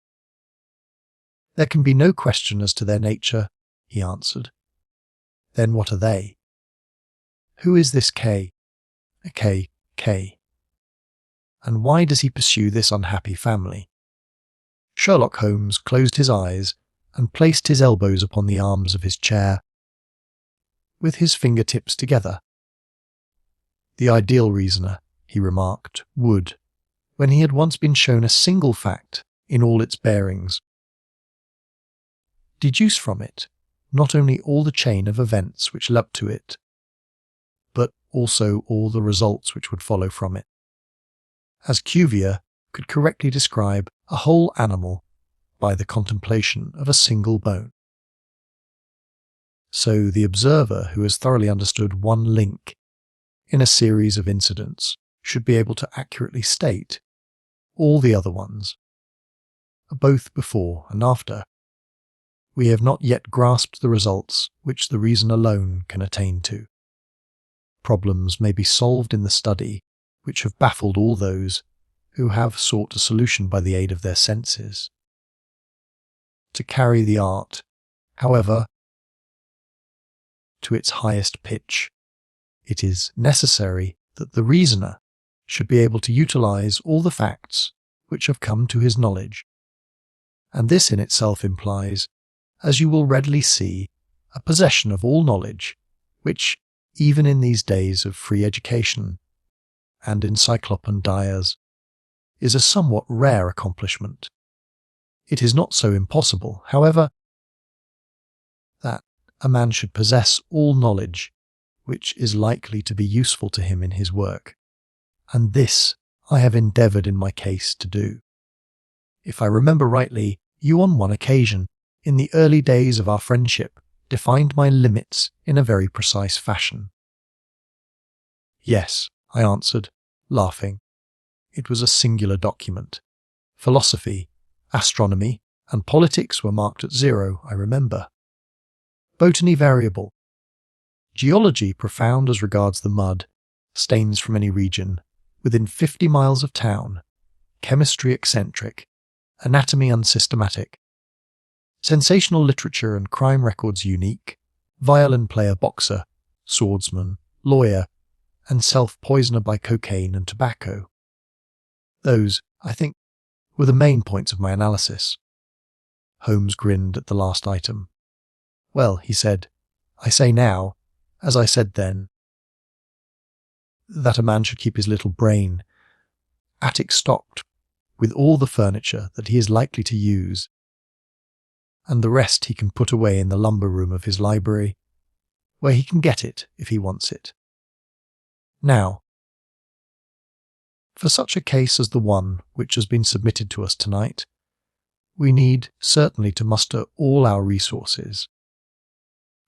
"There can be no question as to their nature," he answered. "Then what are they? Who is this K? K. And why does he pursue this unhappy family?" Sherlock Holmes closed his eyes and placed his elbows upon the arms of his chair, with his fingertips together. "The ideal reasoner," he remarked, "would, when he had once been shown a single fact in all its bearings, deduce from it not only all the chain of events which led up to it, but also all the results which would follow from it, as Cuvier could correctly describe a whole animal by the contemplation of a single bone. So the observer who has thoroughly understood one link in a series of incidents should be able to accurately state all the other ones, both before and after. We have not yet grasped the results which the reason alone can attain to. Problems may be solved in the study which have baffled all those who have sought a solution by the aid of their senses. To carry the art, however, to its highest pitch, it is necessary that the reasoner should be able to utilize all the facts which have come to his knowledge, and this in itself implies, as you will readily see, a possession of all knowledge which, even in these days of free education and encyclopan dyers, is a somewhat rare accomplishment. It is not so impossible, however, that a man should possess all knowledge which is likely to be useful to him in his work, and this I have endeavoured in my case to do. If I remember rightly, you on one occasion, in the early days of our friendship, defined my limits in a very precise fashion. "Yes," I answered, laughing. "It was a singular document. Philosophy, astronomy, and politics were marked at 0, I remember. Botany variable. Geology profound as regards the mud, stains from any region, within 50 miles of town. Chemistry eccentric. Anatomy unsystematic. Sensational literature and crime records unique. Violin player boxer, swordsman, lawyer, and self-poisoner by cocaine and tobacco. Those, I think, were the main points of my analysis." Holmes grinned at the last item. "Well," he said, "I say now, as I said then, that a man should keep his little brain attic stocked with all the furniture that he is likely to use, and the rest he can put away in the lumber room of his library, where he can get it if he wants it. Now, for such a case as the one which has been submitted to us tonight, we need certainly to muster all our resources.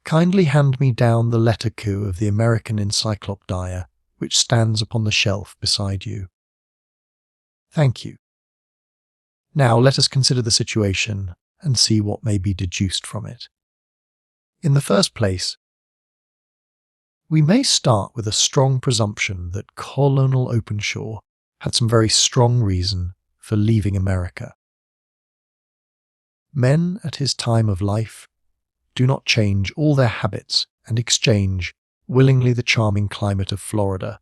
Kindly hand me down the letter Q of the American Encyclopedia, which stands upon the shelf beside you. Thank you. Now let us consider the situation and see what may be deduced from it. In the first place, We may start with a strong presumption that Colonel Openshaw had some very strong reason for leaving America. Men at his time of life do not change all their habits and exchange willingly the charming climate of Florida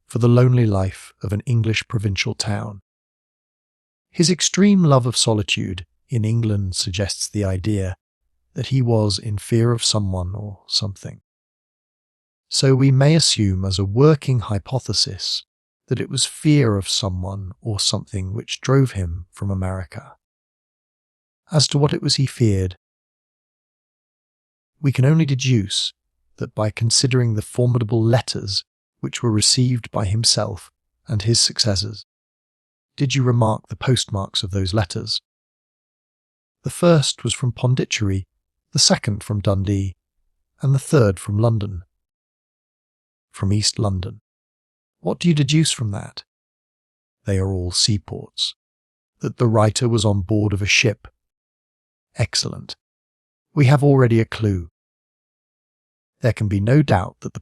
for the lonely life of an English provincial town. His extreme love of solitude in England suggests the idea that he was in fear of someone or something. So we may assume as a working hypothesis that it was fear of someone or something which drove him from America. As to what it was he feared, we can only deduce that by considering the formidable letters which were received by himself and his successors. Did you remark the postmarks of those letters? The first was from Pondicherry, the second from Dundee, and the third from London. From East London. What do you deduce from that? They are all seaports. That the writer was on board of a ship. Excellent. We have already a clue. There can be no doubt that the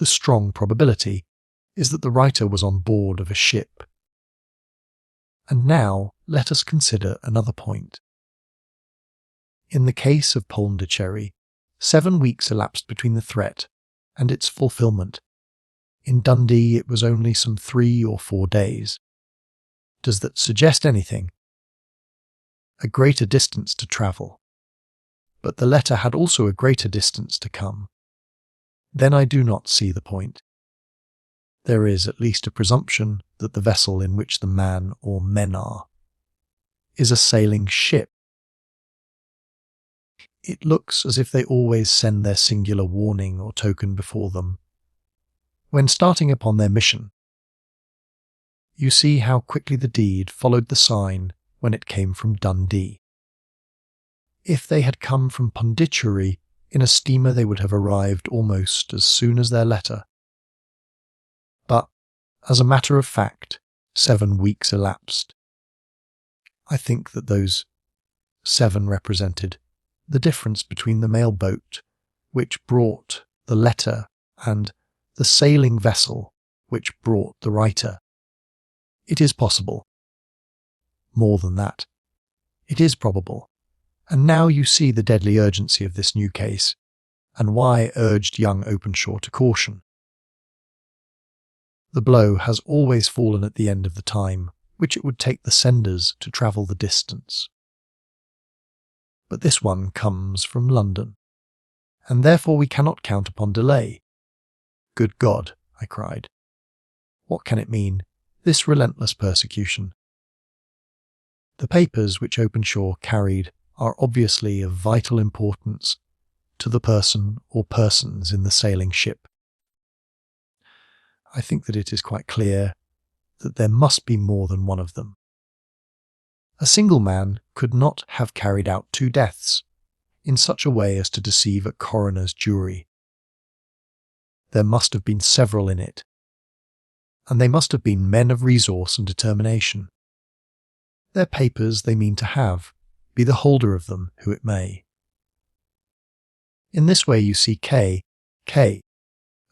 strong probability, is that the writer was on board of a ship. And now let us consider another point. In the case of Pondicherry, 7 weeks elapsed between the threat and its fulfilment. In Dundee it was only some 3 or 4 days. Does that suggest anything? A greater distance to travel. But the letter had also a greater distance to come. Then I do not see the point. There is at least a presumption that the vessel in which the man or men are is a sailing ship. It looks as if they always send their singular warning or token before them. When starting upon their mission, you see how quickly the deed followed the sign when it came from Dundee. If they had come from Pondicherry in a steamer, they would have arrived almost as soon as their letter. But, as a matter of fact, 7 weeks elapsed. I think that those 7 represented the difference between the mail boat which brought the letter and the sailing vessel which brought the writer. It is possible. More than that, it is probable. And now you see the deadly urgency of this new case, and why I urged young Openshaw to caution. The blow has always fallen at the end of the time which it would take the senders to travel the distance. But this one comes from London, and therefore we cannot count upon delay. Good God, I cried. What can it mean, this relentless persecution? The papers which Openshaw carried are obviously of vital importance to the person or persons in the sailing ship. I think that it is quite clear that there must be more than one of them. A single man could not have carried out 2 deaths in such a way as to deceive a coroner's jury. There must have been several in it, and they must have been men of resource and determination. Their papers they mean to have, be the holder of them who it may. In this way you see K,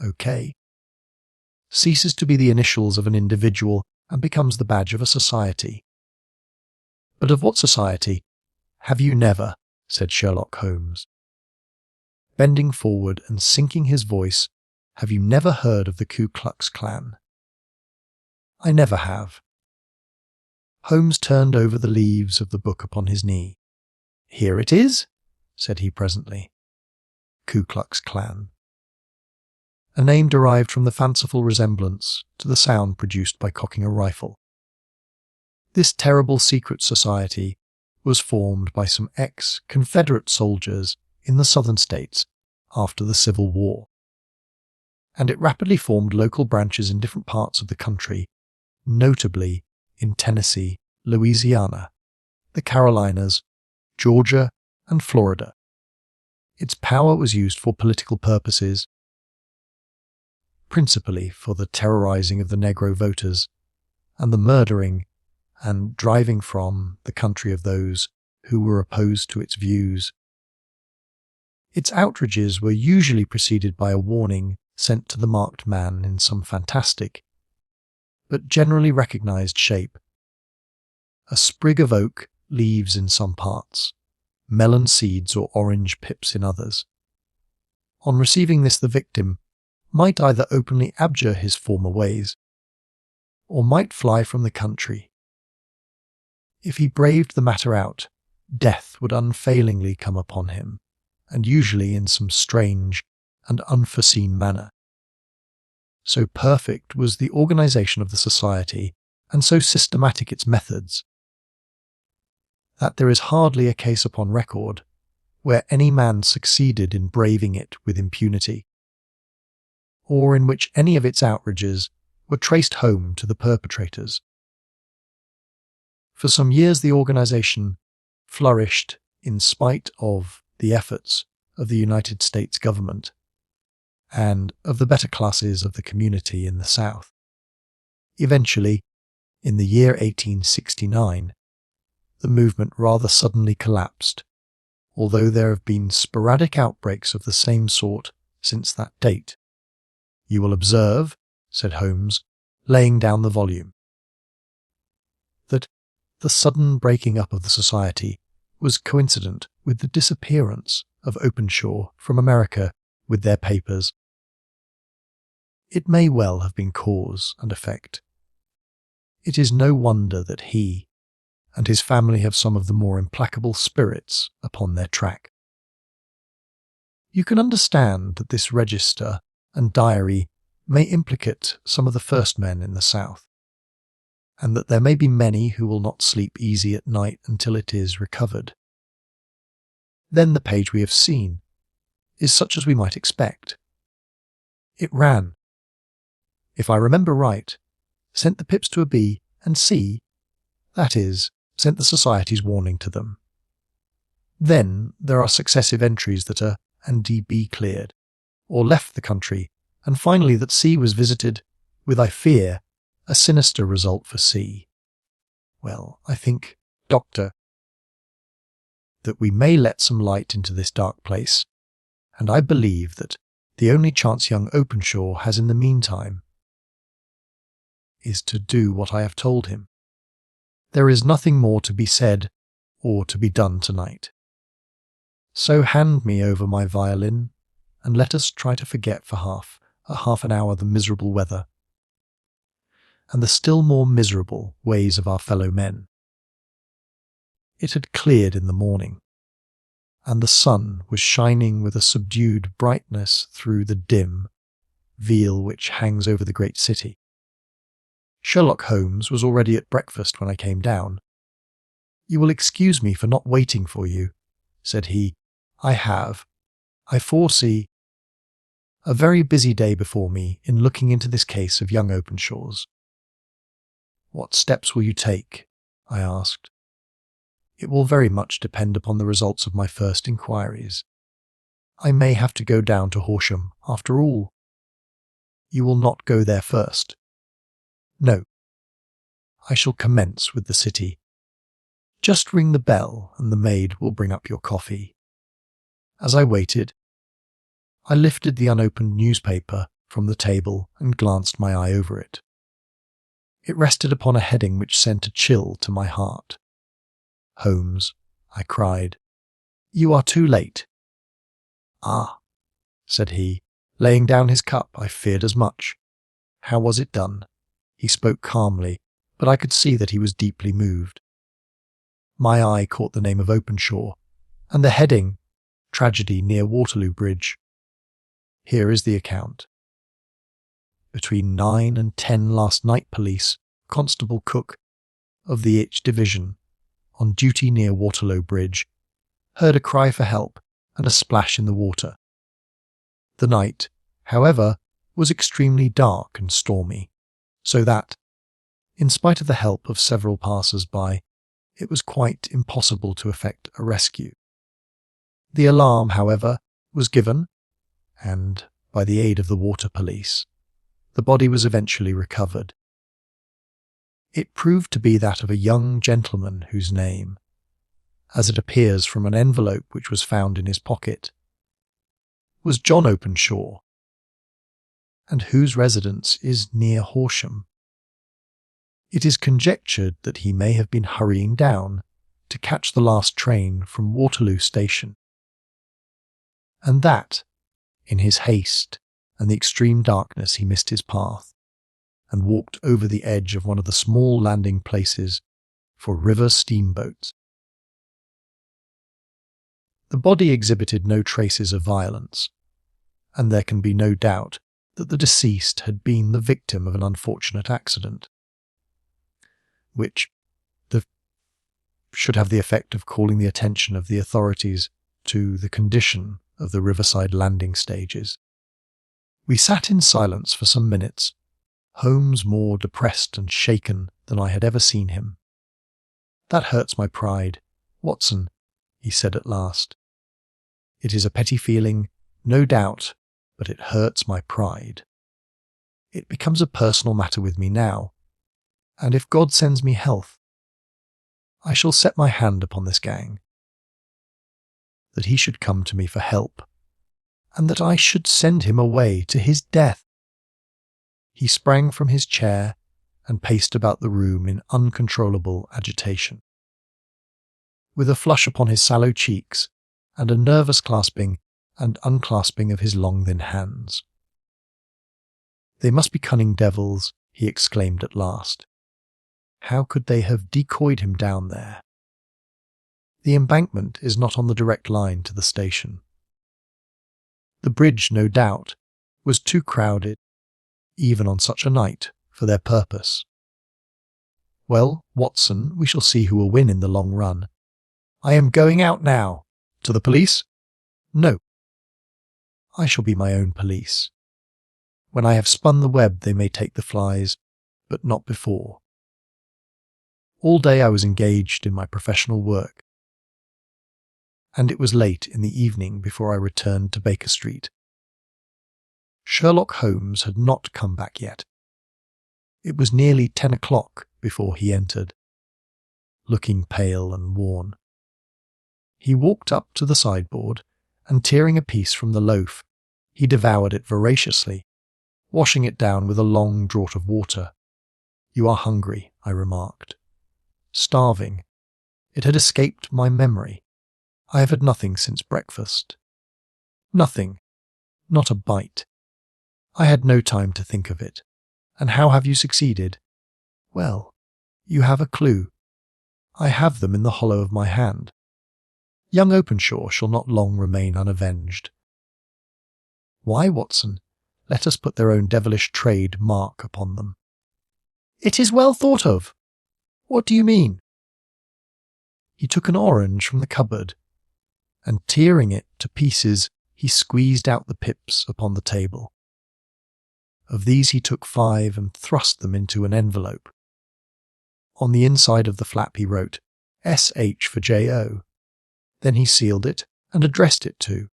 OK, ceases to be the initials of an individual and becomes the badge of a society. But of what society have you never, said Sherlock Holmes, bending forward and sinking his voice, have you never heard of the Ku Klux Klan? I never have. Holmes turned over the leaves of the book upon his knee. Here it is, said he presently. Ku Klux Klan. A name derived from the fanciful resemblance to the sound produced by cocking a rifle. This terrible secret society was formed by some ex-Confederate soldiers in the southern states after the Civil War, and it rapidly formed local branches in different parts of the country, notably in Tennessee, Louisiana, the Carolinas, Georgia, and Florida. Its power was used for political purposes, principally for the terrorizing of the Negro voters and the murdering and driving from the country of those who were opposed to its views. Its outrages were usually preceded by a warning sent to the marked man in some fantastic, but generally recognised shape. A sprig of oak leaves in some parts, melon seeds or orange pips in others. On receiving this, the victim might either openly abjure his former ways, or might fly from the country. If he braved the matter out, death would unfailingly come upon him, and usually in some strange and unforeseen manner. So perfect was the organisation of the society, and so systematic its methods, that there is hardly a case upon record where any man succeeded in braving it with impunity, or in which any of its outrages were traced home to the perpetrators. For some years the organisation flourished in spite of the efforts of the United States government and of the better classes of the community in the South. Eventually, in the year 1869, the movement rather suddenly collapsed, although there have been sporadic outbreaks of the same sort since that date. "You will observe," said Holmes, laying down the volume, "that the sudden breaking up of the society was coincident with the disappearance of Openshaw from America with their papers. It may well have been cause and effect. It is no wonder that he and his family have some of the more implacable spirits upon their track. You can understand that this register and diary may implicate some of the first men in the South, and that there may be many who will not sleep easy at night until it is recovered. Then the page we have seen is such as we might expect. It ran, if I remember right, sent the pips to a B and C, that is, sent the society's warning to them. Then there are successive entries that a and D.B. cleared, or left the country, and finally that C was visited, with, I fear, a sinister result for C. Well, I think, Doctor, that we may let some light into this dark place, and I believe that the only chance young Openshaw has in the meantime is to do what I have told him. There is nothing more to be said or to be done tonight. So hand me over my violin, and let us try to forget for half an hour the miserable weather, and the still more miserable ways of our fellow men." It had cleared in the morning, and the sun was shining with a subdued brightness through the dim veil which hangs over the great city. Sherlock Holmes was already at breakfast when I came down. "You will excuse me for not waiting for you," said he. I foresee a very busy day before me in looking into this case of young Openshaw's." "What steps will you take?" I asked. "It will very much depend upon the results of my first inquiries. I may have to go down to Horsham, after all." "You will not go there first?" "No. I shall commence with the city. Just ring the bell and the maid will bring up your coffee." As I waited, I lifted the unopened newspaper from the table and glanced my eye over it. It rested upon a heading which sent a chill to my heart. "Holmes," I cried, "you are too late." "Ah," said he, laying down his cup. "I feared as much. How was it done?" He spoke calmly, but I could see that he was deeply moved. My eye caught the name of Openshaw, and the heading, "Tragedy near Waterloo Bridge." Here is the account. "Between 9 and 10 last night, police, Constable Cook, of the H Division, on duty near Waterloo Bridge, heard a cry for help and a splash in the water. The night, however, was extremely dark and stormy, so that, in spite of the help of several passers-by, it was quite impossible to effect a rescue. The alarm, however, was given, and, by the aid of the water police, the body was eventually recovered. It proved to be that of a young gentleman whose name, as it appears from an envelope which was found in his pocket, was John Openshaw, and whose residence is near Horsham. It is conjectured that he may have been hurrying down to catch the last train from Waterloo Station, and that, in his haste and the extreme darkness, he missed his path and walked over the edge of one of the small landing places for river steamboats. The body exhibited no traces of violence, and there can be no doubt that the deceased had been the victim of an unfortunate accident, which should have the effect of calling the attention of the authorities to the condition of the riverside landing stages. We sat in silence for some minutes, Holmes more depressed and shaken than I had ever seen him. "That hurts my pride, Watson," he said at last. "It is a petty feeling, no doubt, but it hurts my pride. It becomes a personal matter with me now, and if God sends me health, I shall set my hand upon this gang. That he should come to me for help, and that I should send him away to his death." He sprang from his chair and paced about the room in uncontrollable agitation, with a flush upon his sallow cheeks and a nervous clasping and unclasping of his long thin hands. "They must be cunning devils," he exclaimed at last. "How could they have decoyed him down there? The embankment is not on the direct line to the station. The bridge, no doubt, was too crowded, even on such a night, for their purpose. Well, Watson, we shall see who will win in the long run. I am going out now. To the police? No. I shall be my own police. When I have spun the web they may take the flies, but not before. All day I was engaged in my professional work, and it was late in the evening before I returned to Baker Street. Sherlock Holmes had not come back yet. It was nearly 10 o'clock before he entered, looking pale and worn. He walked up to the sideboard, and tearing a piece from the loaf, he devoured it voraciously, washing it down with a long draught of water. "You are hungry," I remarked. "Starving. It had escaped my memory. I have had nothing since breakfast." "Nothing. Not a bite." "I had no time to think of it. And how have you succeeded?" "Well, you have a clue. I have them in the hollow of my hand. Young Openshaw shall not long remain unavenged." "Why, Watson? Let us put their own devilish trade mark upon them." "It is well thought of. What do you mean?" He took an orange from the cupboard, and tearing it to pieces, he squeezed out the pips upon the table. Of these he took 5 and thrust them into an envelope. On the inside of the flap he wrote, "S.H. for J.O." Then he sealed it and addressed it to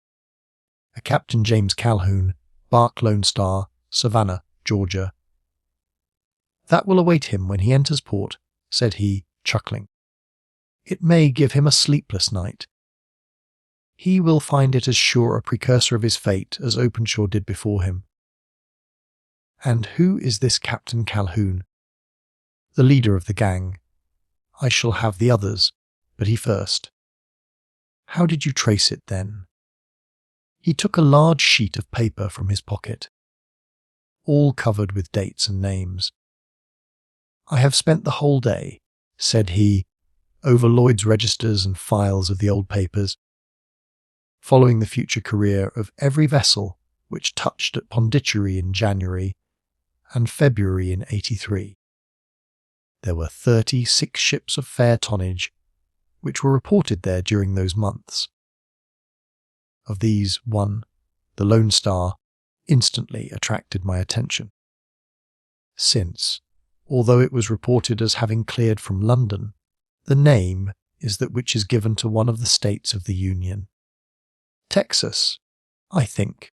a Captain James Calhoun, Bark Lone Star, Savannah, Georgia. "That will await him when he enters port," said he, chuckling. "It may give him a sleepless night. He will find it as sure a precursor of his fate as Openshaw did before him." "And who is this Captain Calhoun?" "The leader of the gang. I shall have the others, but he first." "How did you trace it, then?" He took a large sheet of paper from his pocket, all covered with dates and names. "I have spent the whole day," said he, "over Lloyd's registers and files of the old papers, following the future career of every vessel which touched at Pondicherry in January and February in '83. There were 36 ships of fair tonnage which were reported there during those months. Of these, one, the Lone Star, instantly attracted my attention, since, although it was reported as having cleared from London, the name is that which is given to one of the states of the Union. Texas, I think.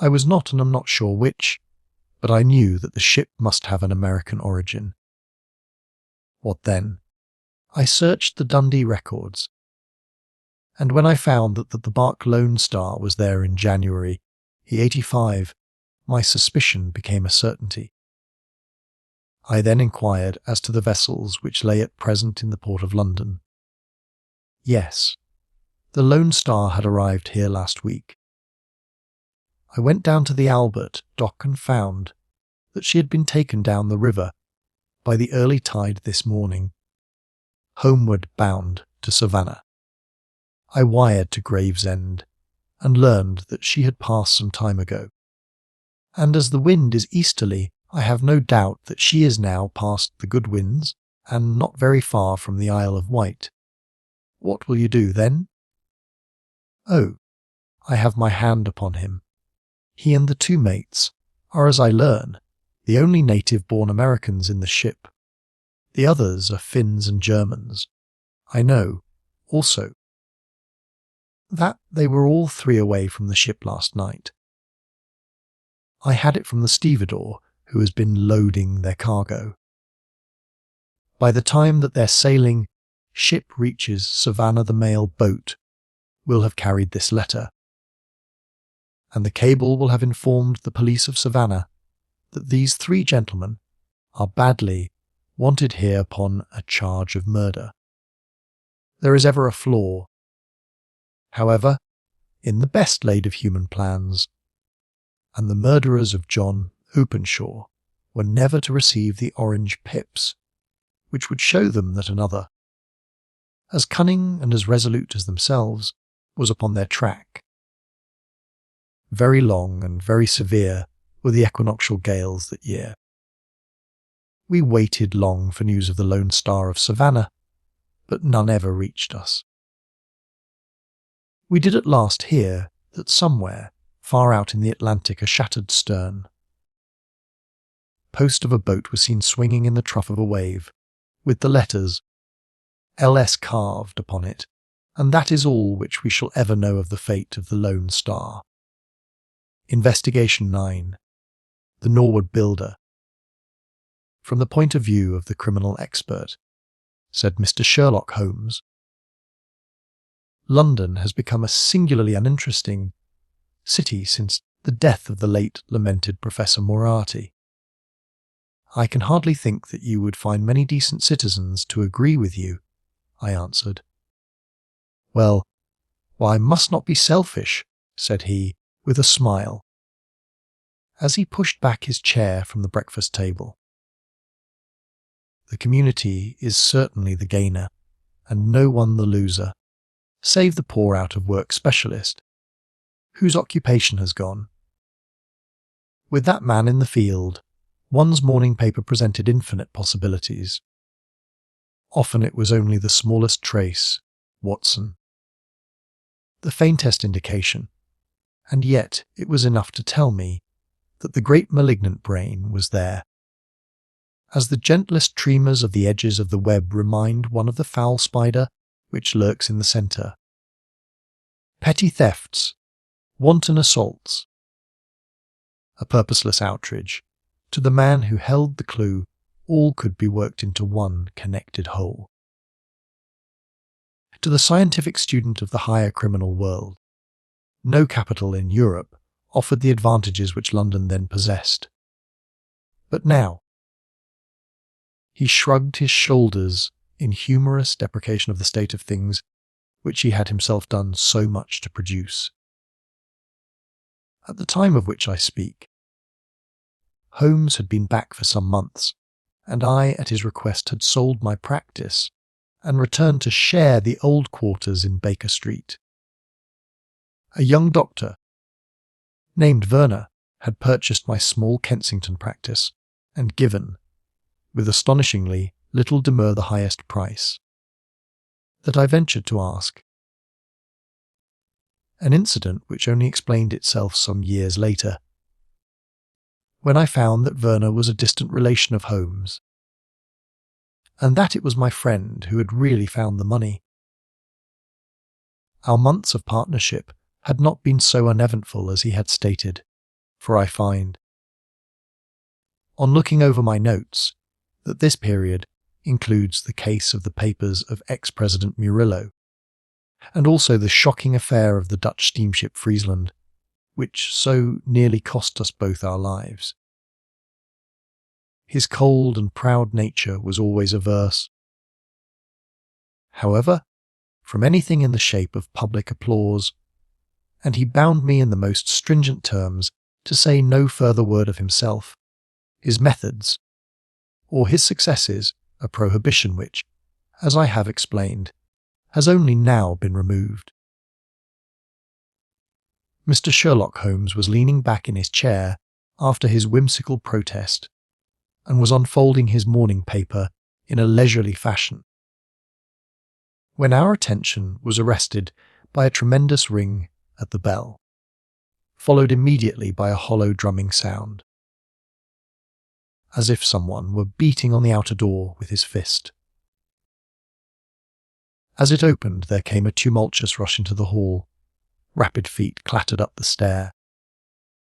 I was not and am not sure which, but I knew that the ship must have an American origin. What then? I searched the Dundee records, and when I found that the bark Lone Star was there in January, 85, my suspicion became a certainty. I then inquired as to the vessels which lay at present in the port of London. Yes, the Lone Star had arrived here last week. I went down to the Albert dock and found that she had been taken down the river by the early tide this morning, homeward bound to Savannah. I wired to Gravesend and learned that she had passed some time ago, and as the wind is easterly, I have no doubt that she is now past the Goodwins and not very far from the Isle of Wight. What will you do then? Oh, I have my hand upon him. He and the 2 mates are, as I learn, the only native-born Americans in the ship. The others are Finns and Germans. I know, also, that they were all 3 away from the ship last night. I had it from the stevedore who has been loading their cargo. By the time that their sailing ship reaches Savannah, the mail boat will have carried this letter, and the cable will have informed the police of Savannah that these 3 gentlemen are badly wanted here upon a charge of murder. There is ever a flaw, however, in the best laid of human plans, and the murderers of John Openshaw were never to receive the orange pips, which would show them that another, as cunning and as resolute as themselves, was upon their track. Very long and very severe were the equinoctial gales that year. We waited long for news of the Lone Star of Savannah, but none ever reached us. We did at last hear that somewhere, far out in the Atlantic, a shattered stern post of a boat was seen swinging in the trough of a wave, with the letters LS carved upon it, and that is all which we shall ever know of the fate of the Lone Star. Investigation 9. The Norwood Builder. From the point of view of the criminal expert, said Mr. Sherlock Holmes, London has become a singularly uninteresting city since the death of the late lamented Professor Moriarty. I can hardly think that you would find many decent citizens to agree with you, I answered. Well, I must not be selfish, said he, with a smile, as he pushed back his chair from the breakfast table. The community is certainly the gainer, and no one the loser, save the poor out-of-work specialist, whose occupation has gone. With that man in the field, one's morning paper presented infinite possibilities. Often it was only the smallest trace, Watson, the faintest indication, and yet it was enough to tell me that the great malignant brain was there. As the gentlest tremors of the edges of the web remind one of the foul spider which lurks in the centre. Petty thefts, wanton assaults, a purposeless outrage, to the man who held the clue, all could be worked into one connected whole. To the scientific student of the higher criminal world, no capital in Europe offered the advantages which London then possessed. But now, he shrugged his shoulders in humorous deprecation of the state of things which he had himself done so much to produce. At the time of which I speak, Holmes had been back for some months, and I, at his request, had sold my practice and returned to share the old quarters in Baker Street. A young doctor, named Werner, had purchased my small Kensington practice and given, with astonishingly little demur, the highest price that I ventured to ask. An incident which only explained itself some years later, when I found that Werner was a distant relation of Holmes, and that it was my friend who had really found the money. Our months of partnership had not been so uneventful as he had stated, for I find, on looking over my notes, that this period includes the case of the papers of ex-President Murillo, and also the shocking affair of the Dutch steamship Friesland, which so nearly cost us both our lives. His cold and proud nature was always averse, however, from anything in the shape of public applause, and he bound me in the most stringent terms to say no further word of himself, his methods, or his successes, a prohibition which, as I have explained, has only now been removed. Mr. Sherlock Holmes was leaning back in his chair after his whimsical protest, and was unfolding his morning paper in a leisurely fashion, when our attention was arrested by a tremendous ring at the bell, followed immediately by a hollow drumming sound, as if someone were beating on the outer door with his fist. As it opened, there came a tumultuous rush into the hall, rapid feet clattered up the stair,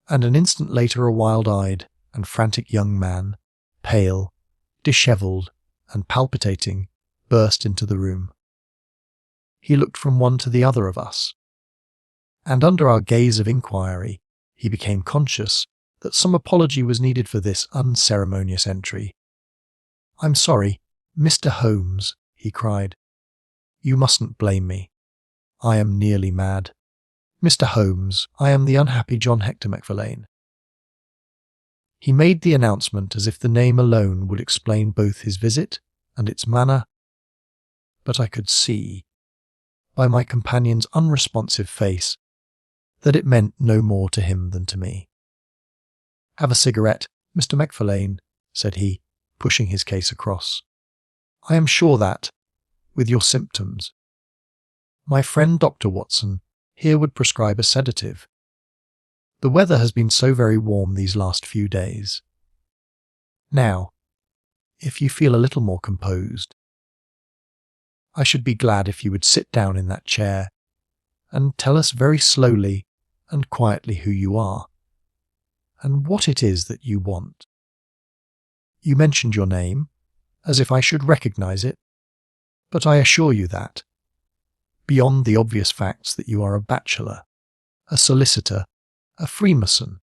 and an instant later a wild-eyed and frantic young man, pale, dishevelled, and palpitating, burst into the room. He looked from one to the other of us, and under our gaze of inquiry, he became conscious that some apology was needed for this unceremonious entry. "I'm sorry, Mr. Holmes," he cried. "You mustn't blame me. I am nearly mad. Mr. Holmes, I am the unhappy John Hector Macfarlane." He made the announcement as if the name alone would explain both his visit and its manner, but I could see, by my companion's unresponsive face, that it meant no more to him than to me. "Have a cigarette, Mr. Macfarlane," said he, pushing his case across. "I am sure that, with your symptoms, my friend Dr. Watson here would prescribe a sedative. The weather has been so very warm these last few days. Now, if you feel a little more composed, I should be glad if you would sit down in that chair and tell us very slowly and quietly who you are, and what it is that you want. You mentioned your name, as if I should recognize it, but I assure you that, beyond the obvious facts that you are a bachelor, a solicitor, a Freemason,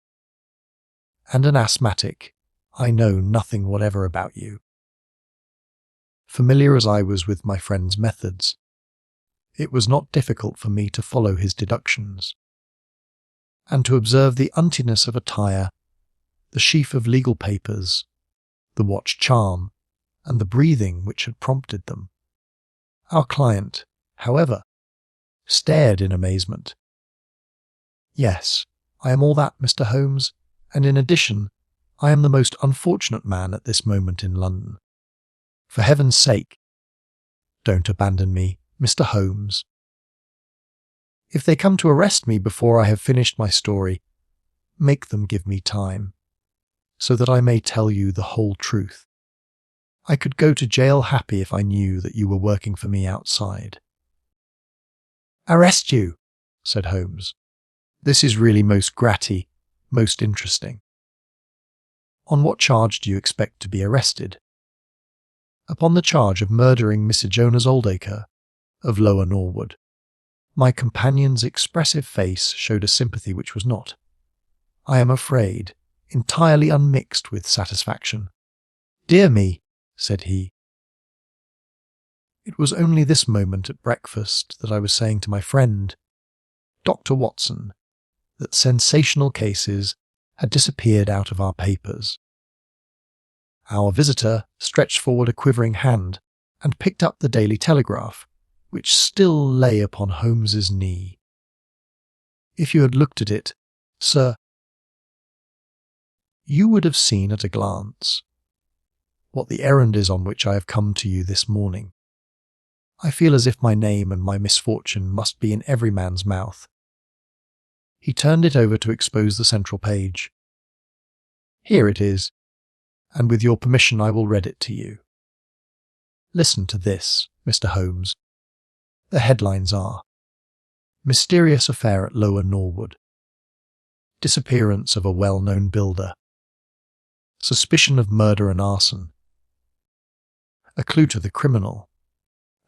and an asthmatic, I know nothing whatever about you." Familiar as I was with my friend's methods, it was not difficult for me to follow his deductions, and to observe the untiness of attire, the sheaf of legal papers, the watch charm, and the breathing which had prompted them. Our client, however, stared in amazement. "Yes, I am all that, Mr. Holmes, and in addition, I am the most unfortunate man at this moment in London. For heaven's sake, don't abandon me, Mr. Holmes. If they come to arrest me before I have finished my story, make them give me time, so that I may tell you the whole truth. I could go to jail happy if I knew that you were working for me outside." "Arrest you," said Holmes. "This is really most gratty, most interesting. On what charge do you expect to be arrested?" "Upon the charge of murdering Mr. Jonas Oldacre, of Lower Norwood." My companion's expressive face showed a sympathy which was not, I am afraid, entirely unmixed with satisfaction. "Dear me," said he. It was only this moment at breakfast that I was saying to my friend, Dr. Watson, that sensational cases had disappeared out of our papers. Our visitor stretched forward a quivering hand and picked up the Daily Telegraph, which still lay upon Holmes's knee. "If you had looked at it, sir, you would have seen at a glance what the errand is on which I have come to you this morning. I feel as if my name and my misfortune must be in every man's mouth." He turned it over to expose the central page. "Here it is, and with your permission I will read it to you. Listen to this, Mr. Holmes. The headlines are: Mysterious Affair at Lower Norwood. Disappearance of a well-known builder. Suspicion of murder and arson. A clue to the criminal.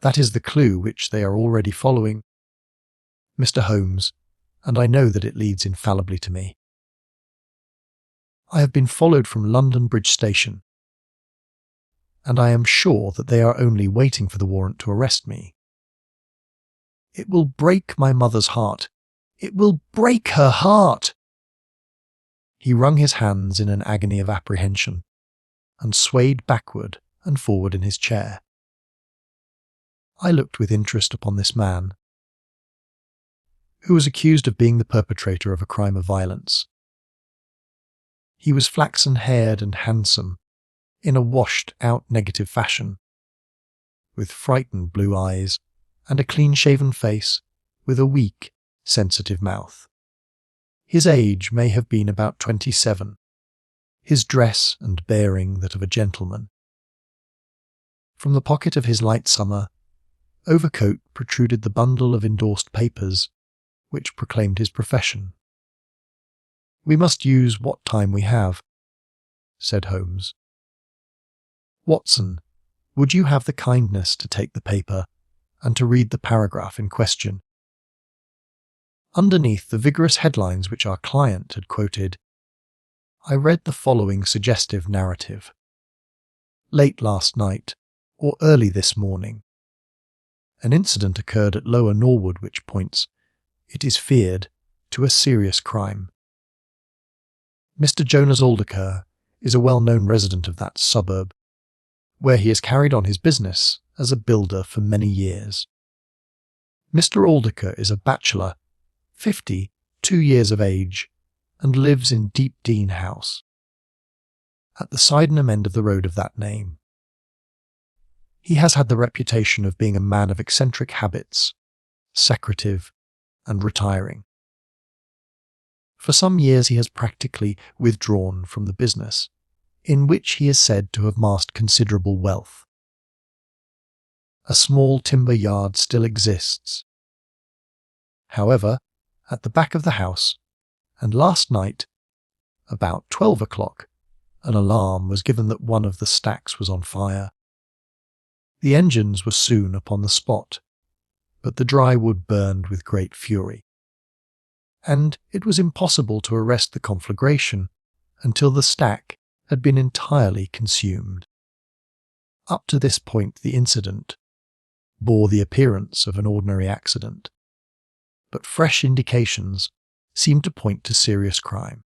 That is the clue which they are already following, Mr. Holmes, and I know that it leads infallibly to me. I have been followed from London Bridge Station, and I am sure that they are only waiting for the warrant to arrest me. It will break my mother's heart. It will break her heart!" He wrung his hands in an agony of apprehension, and swayed backward and forward in his chair. I looked with interest upon this man, who was accused of being the perpetrator of a crime of violence. He was flaxen-haired and handsome, in a washed-out negative fashion, with frightened blue eyes and a clean-shaven face with a weak, sensitive mouth. His age may have been about 27, his dress and bearing that of a gentleman. From the pocket of his light summer overcoat protruded the bundle of endorsed papers which proclaimed his profession. "We must use what time we have," said Holmes. "Watson, would you have the kindness to take the paper and to read the paragraph in question?" Underneath the vigorous headlines which our client had quoted, I read the following suggestive narrative. "Late last night, or early this morning, an incident occurred at Lower Norwood which points, it is feared, to a serious crime. Mr. Jonas Alderker is a well-known resident of that suburb, where he has carried on his business as a builder for many years. Mr. Alderker is a bachelor, 52 years of age, and lives in Deep Dean House, at the Sydenham end of the road of that name. He has had the reputation of being a man of eccentric habits, secretive and retiring. For some years he has practically withdrawn from the business, in which he is said to have amassed considerable wealth. A small timber yard still exists, however, at the back of the house, and last night, about 12 o'clock, an alarm was given that one of the stacks was on fire. The engines were soon upon the spot, but the dry wood burned with great fury, and it was impossible to arrest the conflagration until the stack had been entirely consumed. Up to this point the incident bore the appearance of an ordinary accident, but fresh indications seemed to point to serious crime.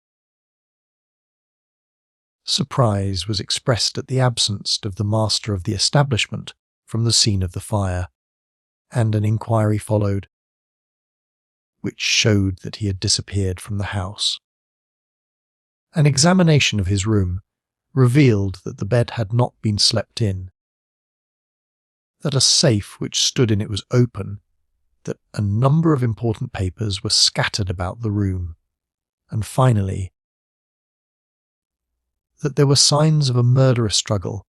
Surprise was expressed at the absence of the master of the establishment from the scene of the fire, and an inquiry followed, which showed that he had disappeared from the house. An examination of his room revealed that the bed had not been slept in, that a safe which stood in it was open, that a number of important papers were scattered about the room, and finally, that there were signs of a murderous struggle,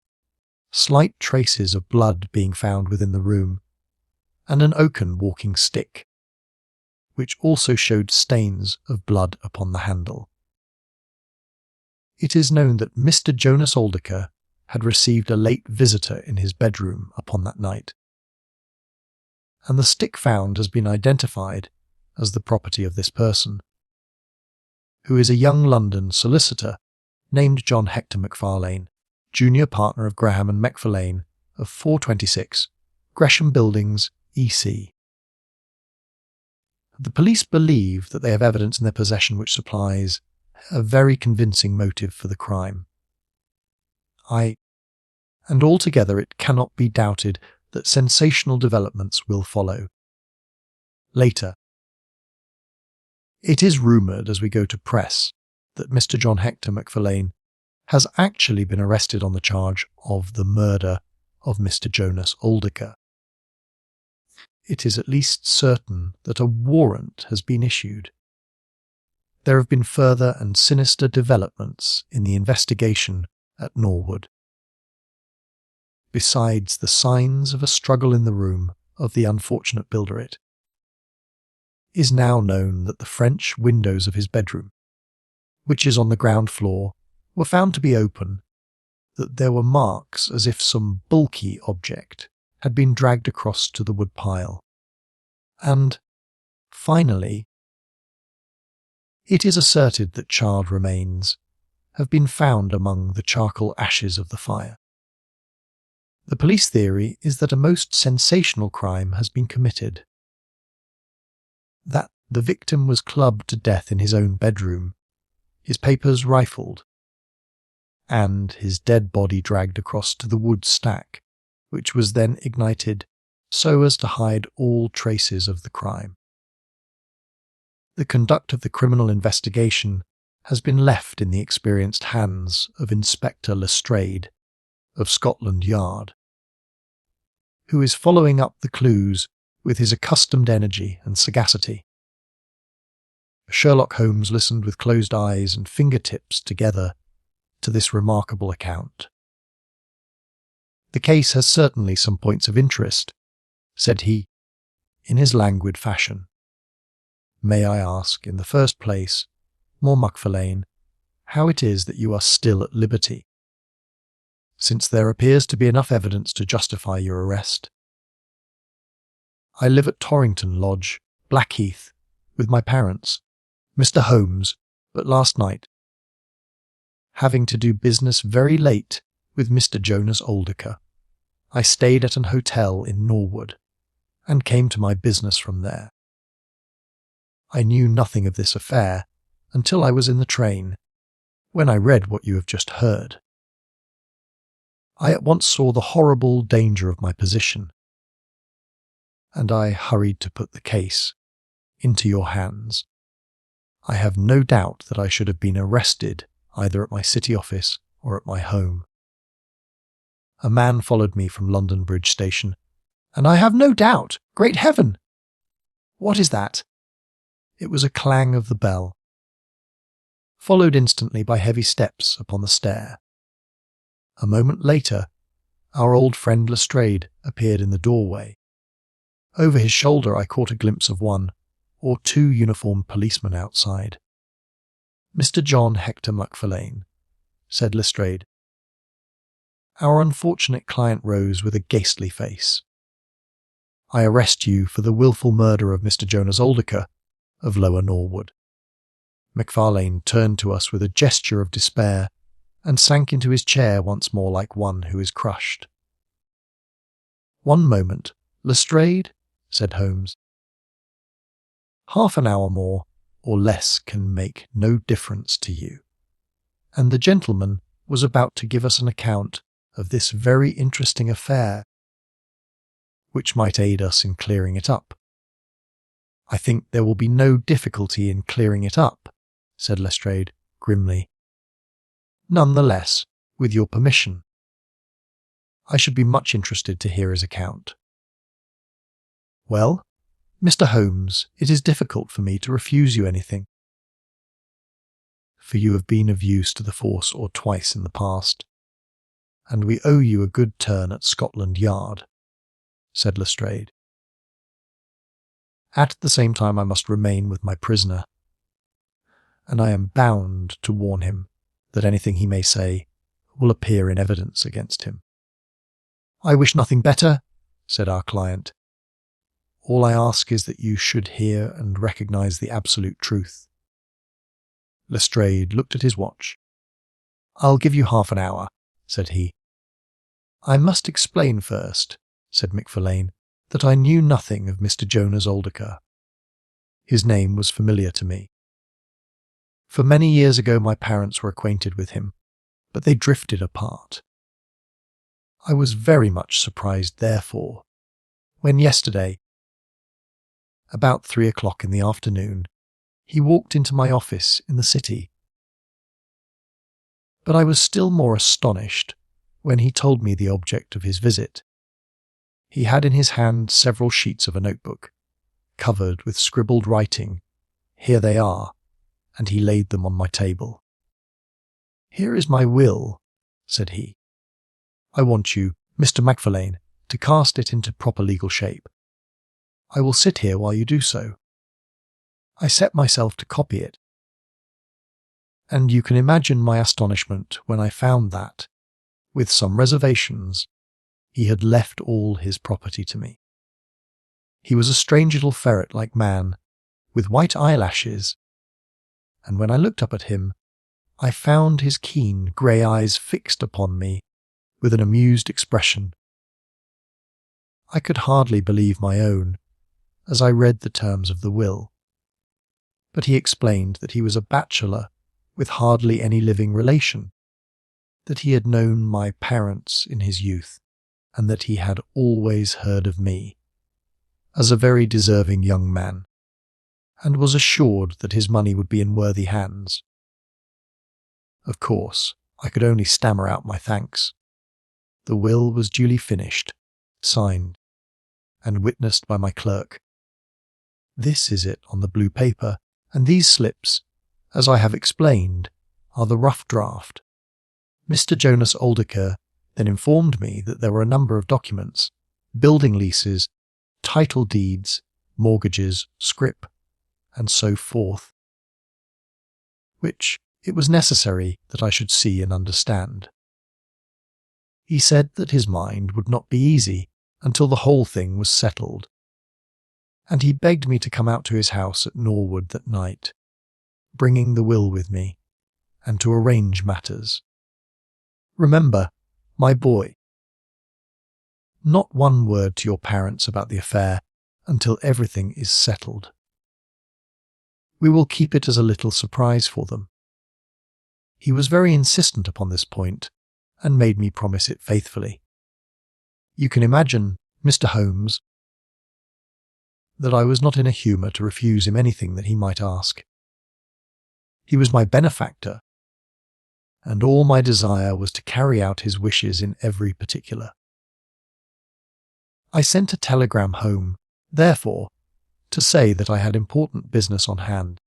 slight traces of blood being found within the room, and an oaken walking stick, which also showed stains of blood upon the handle. It is known that Mr. Jonas Alderker had received a late visitor in his bedroom upon that night, and the stick found has been identified as the property of this person, who is a young London solicitor named John Hector Macfarlane, junior partner of Graham and Macfarlane of 426 Gresham Buildings, EC. The police believe that they have evidence in their possession which supplies a very convincing motive for the crime. And altogether it cannot be doubted that sensational developments will follow. Later, it is rumoured as we go to press that Mr. John Hector Macfarlane has actually been arrested on the charge of the murder of Mr. Jonas Alderker. It is at least certain that a warrant has been issued. There have been further and sinister developments in the investigation at Norwood. Besides the signs of a struggle in the room of the unfortunate builder, it is now known that the French windows of his bedroom, which is on the ground floor, were found to be open, that there were marks as if some bulky object had been dragged across to the wood pile, and, Finally, it is asserted that charred remains have been found among the charcoal ashes of the fire. The police theory is that a most sensational crime has been committed. That the victim was clubbed to death in his own bedroom, his papers rifled, and his dead body dragged across to the wood stack, which was then ignited so as to hide all traces of the crime. The conduct of the criminal investigation has been left in the experienced hands of Inspector Lestrade of Scotland Yard, who is following up the clues with his accustomed energy and sagacity. Sherlock Holmes listened with closed eyes and fingertips together to this remarkable account. "The case has certainly some points of interest," said he, in his languid fashion. "May I ask, in the first place, more Macfarlane, how it is that you are still at liberty, since there appears to be enough evidence to justify your arrest?" "I live at Torrington Lodge, Blackheath, with my parents, Mr. Holmes, but last night, having to do business very late with Mr. Jonas Oldecker, I stayed at an hotel in Norwood, and came to my business from there. I knew nothing of this affair until I was in the train, when I read what you have just heard. I at once saw the horrible danger of my position, and I hurried to put the case into your hands. I have no doubt that I should have been arrested either at my city office or at my home. A man followed me from London Bridge Station, and I have no doubt, great heaven! What is that?" It was a clang of the bell, followed instantly by heavy steps upon the stair. A moment later, our old friend Lestrade appeared in the doorway. Over his shoulder I caught a glimpse of one or two uniformed policemen outside. "Mr. John Hector Macfarlane," said Lestrade. Our unfortunate client rose with a ghastly face. "I arrest you for the wilful murder of Mr. Jonas Oldecker of Lower Norwood." Macfarlane turned to us with a gesture of despair and sank into his chair once more like one who is crushed. "One moment, Lestrade," said Holmes. "Half an hour more or less can make no difference to you." And the gentleman was about to give us an account of this very interesting affair, which might aid us in clearing it up. "I think there will be no difficulty in clearing it up," said Lestrade grimly. "None the less, with your permission, I should be much interested to hear his account." "Well, Mr. Holmes, it is difficult for me to refuse you anything, for you have been of use to the force or twice in the past, and we owe you a good turn at Scotland Yard," said Lestrade. "At the same time I must remain with my prisoner, and I am bound to warn him that anything he may say will appear in evidence against him." "I wish nothing better," said our client. "All I ask is that you should hear and recognize the absolute truth." Lestrade looked at his watch. "I'll give you half an hour," said he. "I must explain first," said Macfarlane, "that I knew nothing of Mr. Jonas Oldecker. His name was familiar to me. For many years ago my parents were acquainted with him, but they drifted apart. I was very much surprised, therefore, when yesterday, about 3 o'clock in the afternoon, he walked into my office in the city. But I was still more astonished when he told me the object of his visit. He had in his hand several sheets of a notebook, covered with scribbled writing. Here they are, and he laid them on my table. "Here is my will," said he. "I want you, Mr. Macfarlane, to cast it into proper legal shape. I will sit here while you do so." I set myself to copy it, and you can imagine my astonishment when I found that, with some reservations, he had left all his property to me. He was a strange little ferret-like man, with white eyelashes, and when I looked up at him, I found his keen grey eyes fixed upon me with an amused expression. I could hardly believe my own as I read the terms of the will, but he explained that he was a bachelor with hardly any living relation, that he had known my parents in his youth, and that he had always heard of me as a very deserving young man, and was assured that his money would be in worthy hands. Of course, I could only stammer out my thanks. The will was duly finished, signed, and witnessed by my clerk. This is it on the blue paper, and these slips, as I have explained, are the rough draft. Mr. Jonas Oldeker then informed me that there were a number of documents, building leases, title deeds, mortgages, scrip, and so forth, which it was necessary that I should see and understand. He said that his mind would not be easy until the whole thing was settled, and he begged me to come out to his house at Norwood that night, bringing the will with me, and to arrange matters. Remember, my boy, not one word to your parents about the affair until everything is settled. We will keep it as a little surprise for them. He was very insistent upon this point, and made me promise it faithfully. You can imagine, Mr. Holmes, that I was not in a humour to refuse him anything that he might ask. He was my benefactor, and all my desire was to carry out his wishes in every particular. I sent a telegram home, therefore, to say that I had important business on hand,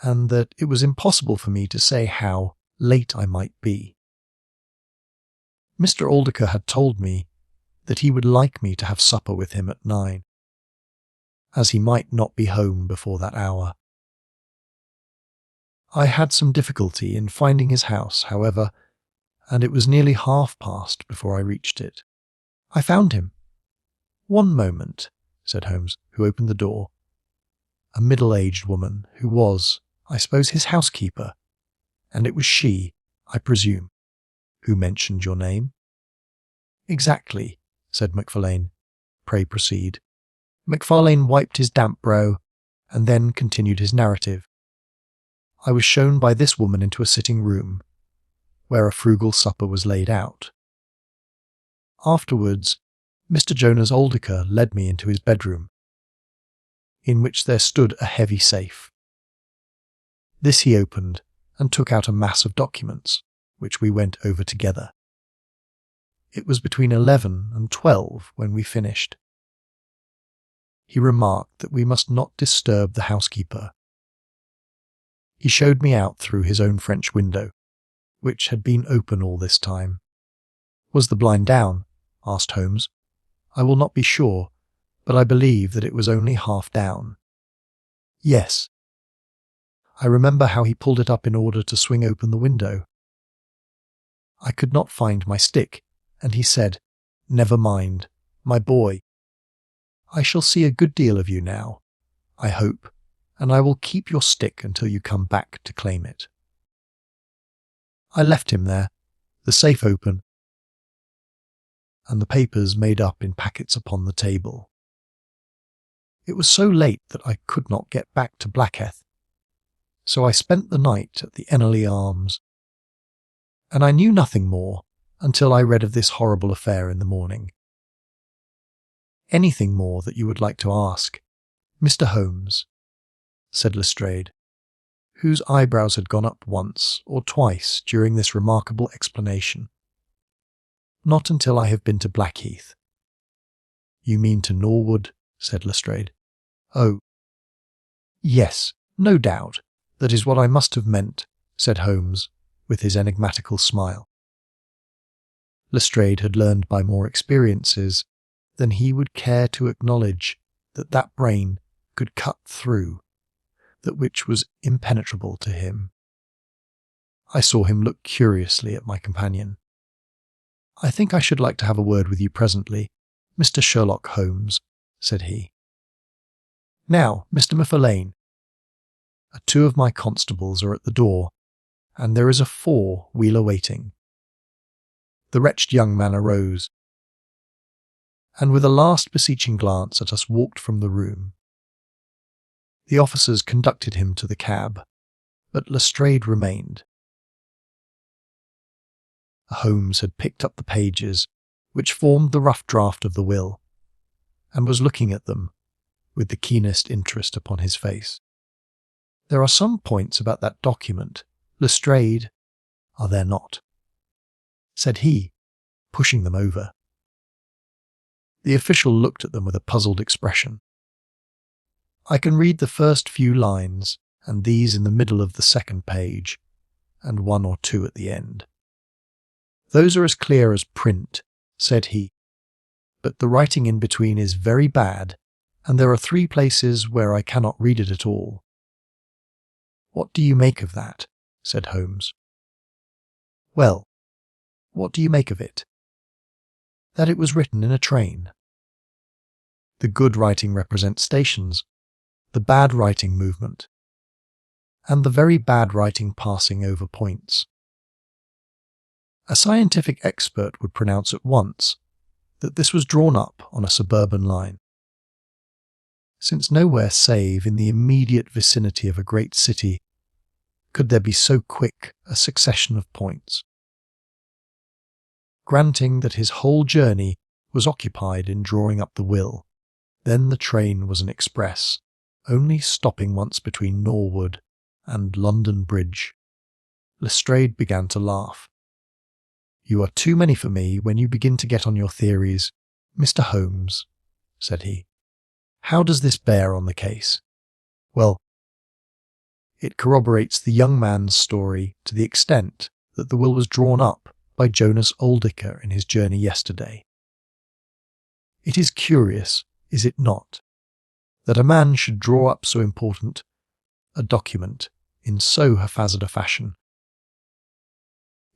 and that it was impossible for me to say how late I might be. Mr. Oldeker had told me that he would like me to have supper with him at 9, as he might not be home before that hour. I had some difficulty in finding his house, however, and it was nearly past before I reached it. I found him. "One moment," said Holmes, who opened the door. A middle-aged woman who was, I suppose, his housekeeper, and it was she, I presume, who mentioned your name. "Exactly," said Macfarlane. "Pray proceed." Macfarlane wiped his damp brow, and then continued his narrative. I was shown by this woman into a sitting room, where a frugal supper was laid out. Afterwards, Mr. Jonas Oldeker led me into his bedroom, in which there stood a heavy safe. This he opened, and took out a mass of documents, which we went over together. It was between 11 and 12 when we finished. He remarked that we must not disturb the housekeeper. He showed me out through his own French window, which had been open all this time. "Was the blind down?" asked Holmes. "I will not be sure, but I believe that it was only half down." "Yes. I remember how he pulled it up in order to swing open the window. I could not find my stick, and he said, 'Never mind, my boy. I shall see a good deal of you now, I hope, and I will keep your stick until you come back to claim it.' I left him there, the safe open, and the papers made up in packets upon the table. It was so late that I could not get back to Blackheath, so I spent the night at the Ennerley Arms, and I knew nothing more until I read of this horrible affair in the morning. Anything more that you would like to ask, Mr. Holmes?" said Lestrade, whose eyebrows had gone up once or twice during this remarkable explanation. "Not until I have been to Blackheath." "You mean to Norwood?" said Lestrade. "Oh, yes, no doubt. That is what I must have meant," said Holmes, with his enigmatical smile. Lestrade had learned by more experiences than he would care to acknowledge that that brain could cut through, that which was impenetrable to him. I saw him look curiously at my companion. "I think I should like to have a word with you presently, Mr. Sherlock Holmes," said he. Now, Mr. Mufflane, two of my constables are at the door, and there is a four-wheeler waiting." The wretched young man arose, and with a last beseeching glance at us walked from the room. The officers conducted him to the cab, but Lestrade remained. Holmes had picked up the pages which formed the rough draft of the will, and was looking at them with the keenest interest upon his face. "There are some points about that document, Lestrade, are there not?" said he, pushing them over. The official looked at them with a puzzled expression. "I can read the first few lines, and these in the middle of the second page, and one or two at the end. Those are as clear as print," said he, "but the writing in between is very bad, and there are 3 places where I cannot read it at all." "What do you make of that?" said Holmes. "Well, what do you make of it?" "That it was written in a train. The good writing represents stations, the bad writing movement, and the very bad writing passing over points. A scientific expert would pronounce at once that this was drawn up on a suburban line, since nowhere save in the immediate vicinity of a great city could there be so quick a succession of points. Granting that his whole journey was occupied in drawing up the will, then the train was an express, only stopping once between Norwood and London Bridge. Lestrade began to laugh. "You are too many for me when you begin to get on your theories, Mr. Holmes," said he. "How does this bear on the case?" "Well, it corroborates the young man's story to the extent that the will was drawn up by Jonas Oldicker in his journey yesterday. It is curious, is it not, that a man should draw up so important a document in so haphazard a fashion.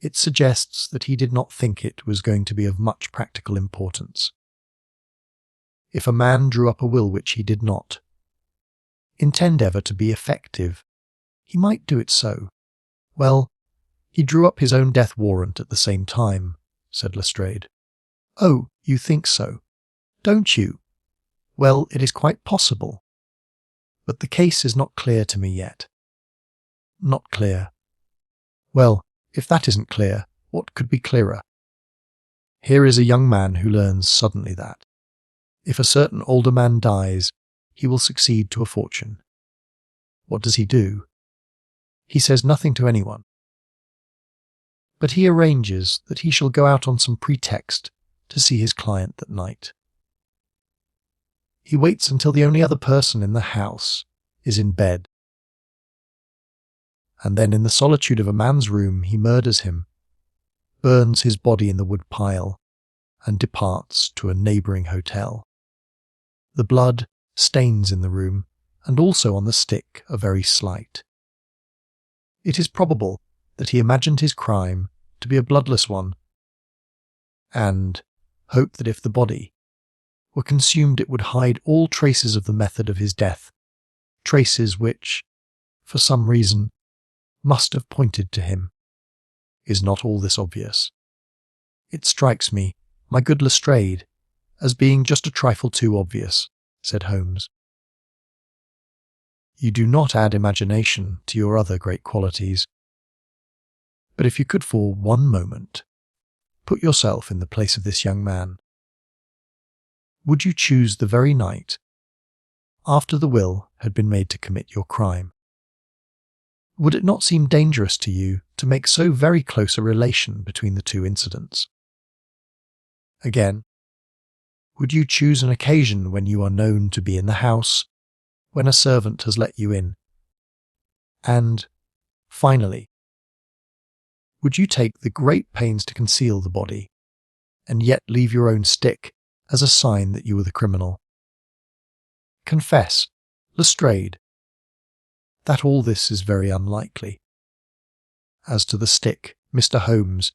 It suggests that he did not think it was going to be of much practical importance. If a man drew up a will which he did not intend ever to be effective, he might do it so. Well, he drew up his own death warrant at the same time," said Lestrade. "Oh, you think so, don't you? Well, it is quite possible. But the case is not clear to me yet." "Not clear. Well, if that isn't clear, what could be clearer? Here is a young man who learns suddenly that, if a certain older man dies, he will succeed to a fortune. What does he do? He says nothing to anyone. But he arranges that he shall go out on some pretext to see his client that night. He waits until the only other person in the house is in bed. And then in the solitude of a man's room he murders him, burns his body in the wood pile, and departs to a neighbouring hotel. The blood stains in the room, and also on the stick are very slight. It is probable that he imagined his crime to be a bloodless one, and hoped that if the body were consumed it would hide all traces of the method of his death, traces which, for some reason, must have pointed to him. Is not all this obvious? It strikes me, my good Lestrade, as being just a trifle too obvious," said Holmes. "You do not add imagination to your other great qualities. But if you could for one moment put yourself in the place of this young man, would you choose the very night after the will had been made to commit your crime? Would it not seem dangerous to you to make so very close a relation between the two incidents? Again, would you choose an occasion when you are known to be in the house, when a servant has let you in? And, finally, would you take the great pains to conceal the body, and yet leave your own stick as a sign that you were the criminal? Confess, Lestrade, that all this is very unlikely. As to the stick, Mr. Holmes,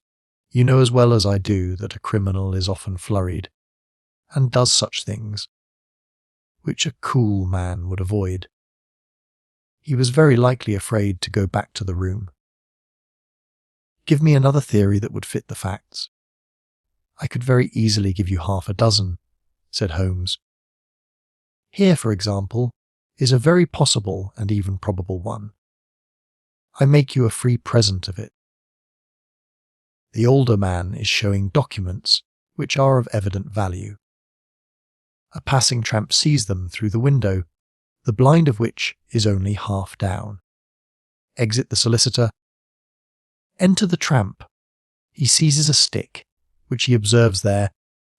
you know as well as I do that a criminal is often flurried, and does such things. which a cool man would avoid. He was very likely afraid to go back to the room. Give me another theory that would fit the facts. I could very easily give you half a dozen, said Holmes. Here, for example, is a very possible and even probable one. I make you a free present of it. The older man is showing documents which are of evident value. A passing tramp sees them through the window, the blind of which is only half down. Exit the solicitor. Enter the tramp. He seizes a stick, which he observes there,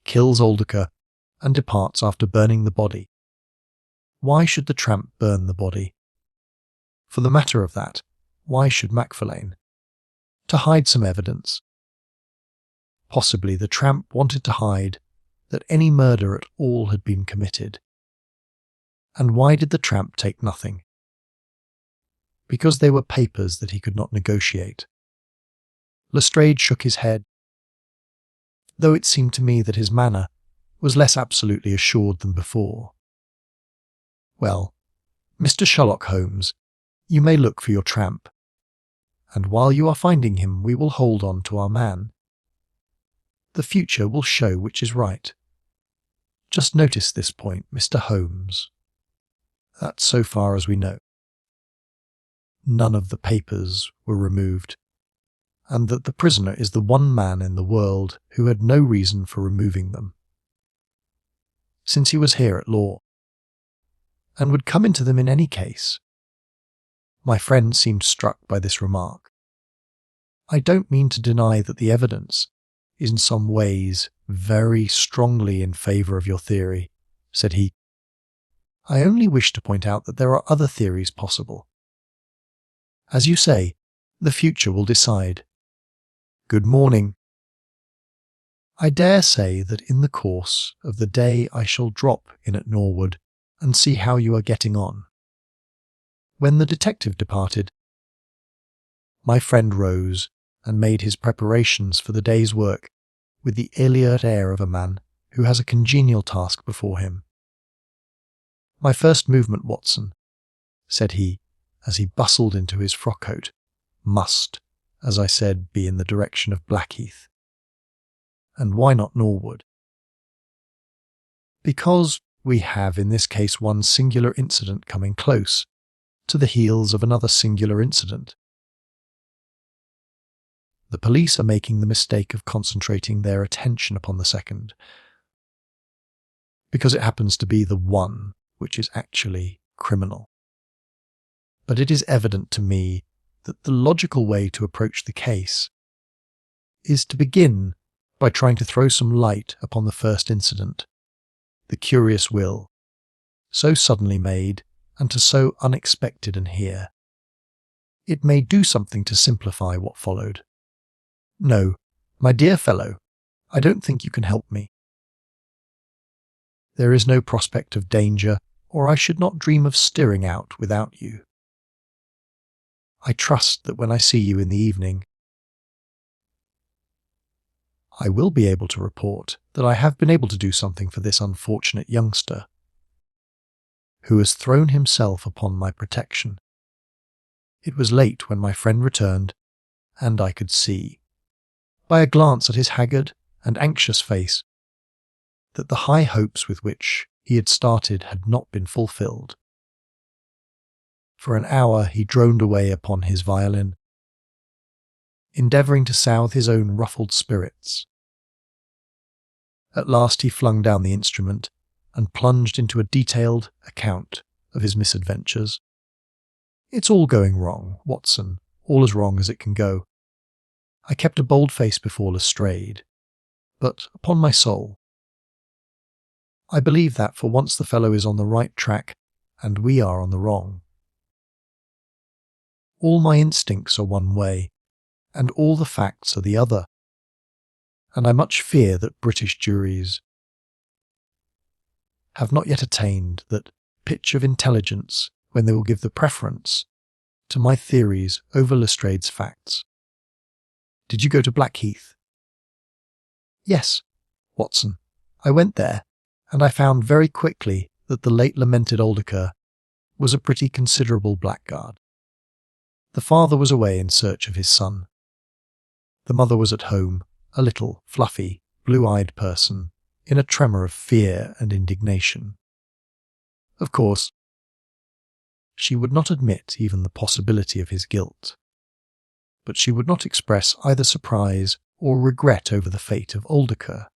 kills Alderker, and departs after burning the body. Why should the tramp burn the body? For the matter of that, why should Macfarlane? To hide some evidence. Possibly the tramp wanted to hide that any murder at all had been committed. And why did the tramp take nothing? Because they were papers that he could not negotiate. Lestrade shook his head, though it seemed to me that his manner was less absolutely assured than before. Well, Mr. Sherlock Holmes, you may look for your tramp, and while you are finding him we will hold on to our man. The future will show which is right. Just notice this point, Mr. Holmes. That's so far as we know. None of the papers were removed, and that the prisoner is the one man in the world who had no reason for removing them, since he was here at law, and would come into them in any case. My friend seemed struck by this remark. I don't mean to deny that the evidence is in some ways very strongly in favour of your theory, said he. I only wish to point out that there are other theories possible. As you say, the future will decide. Good morning. I dare say that in the course of the day I shall drop in at Norwood and see how you are getting on. When the detective departed, my friend rose and made his preparations for the day's work with the alert air of a man who has a congenial task before him. My first movement, Watson, said he, as he bustled into his frock-coat, must, as I said, be in the direction of Blackheath. And why not Norwood? Because we have in this case one singular incident coming close to the heels of another singular incident. The police are making the mistake of concentrating their attention upon the second, because it happens to be the one which is actually criminal. But it is evident to me that the logical way to approach the case is to begin by trying to throw some light upon the first incident, the curious will, so suddenly made and to so unexpected and here. It may do something to simplify what followed. No, my dear fellow, I don't think you can help me. There is no prospect of danger, or I should not dream of stirring out without you. I trust that when I see you in the evening, I will be able to report that I have been able to do something for this unfortunate youngster, who has thrown himself upon my protection. It was late when my friend returned, and I could see, by a glance at his haggard and anxious face, that the high hopes with which he had started had not been fulfilled. For an hour he droned away upon his violin, endeavouring to soothe his own ruffled spirits. At last he flung down the instrument and plunged into a detailed account of his misadventures. It's all going wrong, Watson, all as wrong as it can go. I kept a bold face before Lestrade, but, upon my soul, I believe that for once the fellow is on the right track, and we are on the wrong. All my instincts are one way, and all the facts are the other, and I much fear that British juries have not yet attained that pitch of intelligence when they will give the preference to my theories over Lestrade's facts. Did you go to Blackheath? Yes, Watson, I went there, and I found very quickly that the late lamented Oldacre was a pretty considerable blackguard. The father was away in search of his son. The mother was at home, a little, fluffy, blue-eyed person, in a tremor of fear and indignation. Of course, she would not admit even the possibility of his guilt, but she would not express either surprise or regret over the fate of Oldacre.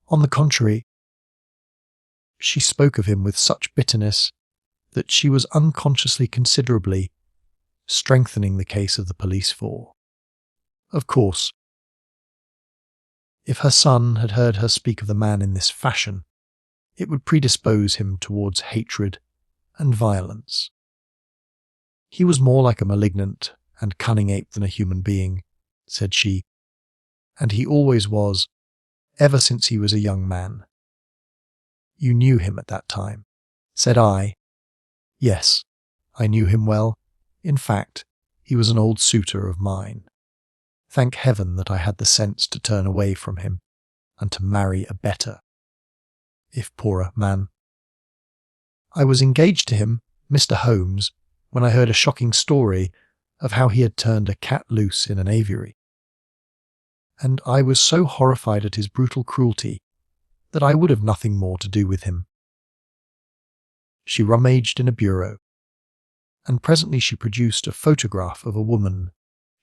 On the contrary, she spoke of him with such bitterness that she was unconsciously considerably strengthening the case of the police for. Of course, if her son had heard her speak of the man in this fashion, it would predispose him towards hatred and violence. He was more like a malignant and cunning ape than a human being, said she, and he always was, ever since he was a young man. You knew him at that time, said I. Yes, I knew him well. In fact, he was an old suitor of mine. Thank heaven that I had the sense to turn away from him and to marry a better, if poorer, man. I was engaged to him, Mr. Holmes, when I heard a shocking story of how he had turned a cat loose in an aviary. And I was so horrified at his brutal cruelty that I would have nothing more to do with him. She rummaged in a bureau, and presently she produced a photograph of a woman,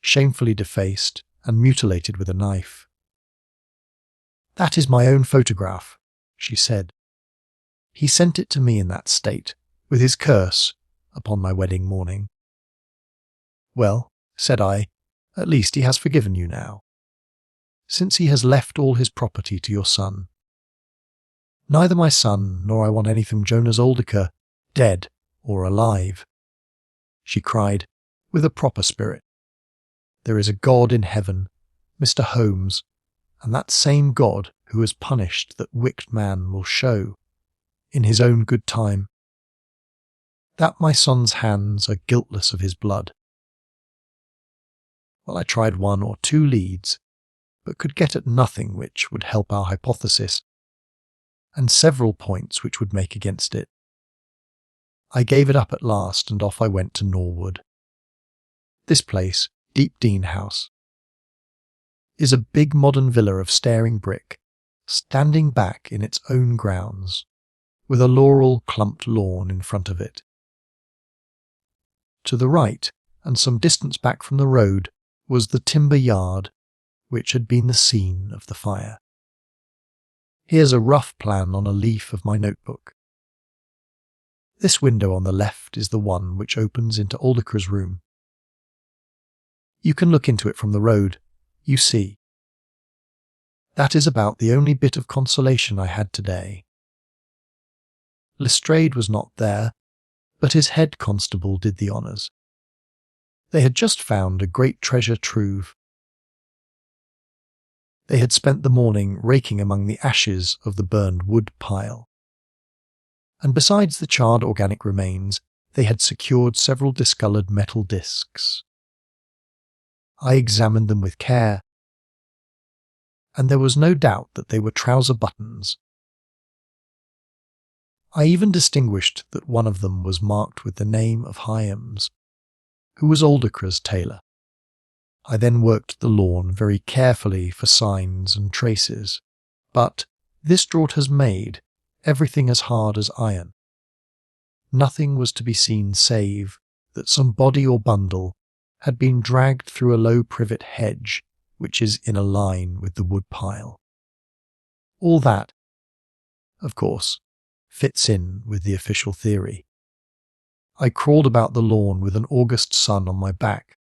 shamefully defaced and mutilated with a knife. That is my own photograph, she said. He sent it to me in that state, with his curse, upon my wedding morning. Well, said I, at least he has forgiven you now, since he has left all his property to your son. Neither my son nor I want any from Jonas Oldacre, dead or alive. She cried, with a proper spirit. There is a God in heaven, Mr. Holmes, and that same God who has punished that wicked man will show, in his own good time, that my son's hands are guiltless of his blood. Well, I tried one or two leads, but could get at nothing which would help our hypothesis, and several points which would make against it. I gave it up at last, and off I went to Norwood. This place, Deep Dean House, is a big modern villa of staring brick, standing back in its own grounds, with a laurel-clumped lawn in front of it. To the right, and some distance back from the road, was the timber yard, which had been the scene of the fire. Here's a rough plan on a leaf of my notebook. This window on the left is the one which opens into Oldacre's room. You can look into it from the road, you see. That is about the only bit of consolation I had today. Lestrade was not there, but his head constable did the honours. They had just found a great treasure trove. They had spent the morning raking among the ashes of the burned wood pile. And besides the charred organic remains, they had secured several discoloured metal discs. I examined them with care, and there was no doubt that they were trouser buttons. I even distinguished that one of them was marked with the name of Hyams, who was Oldacre's tailor. I then worked the lawn very carefully for signs and traces, but this draught has made everything as hard as iron. Nothing was to be seen save that some body or bundle had been dragged through a low privet hedge which is in a line with the wood pile. All that, of course, fits in with the official theory. I crawled about the lawn with an August sun on my back,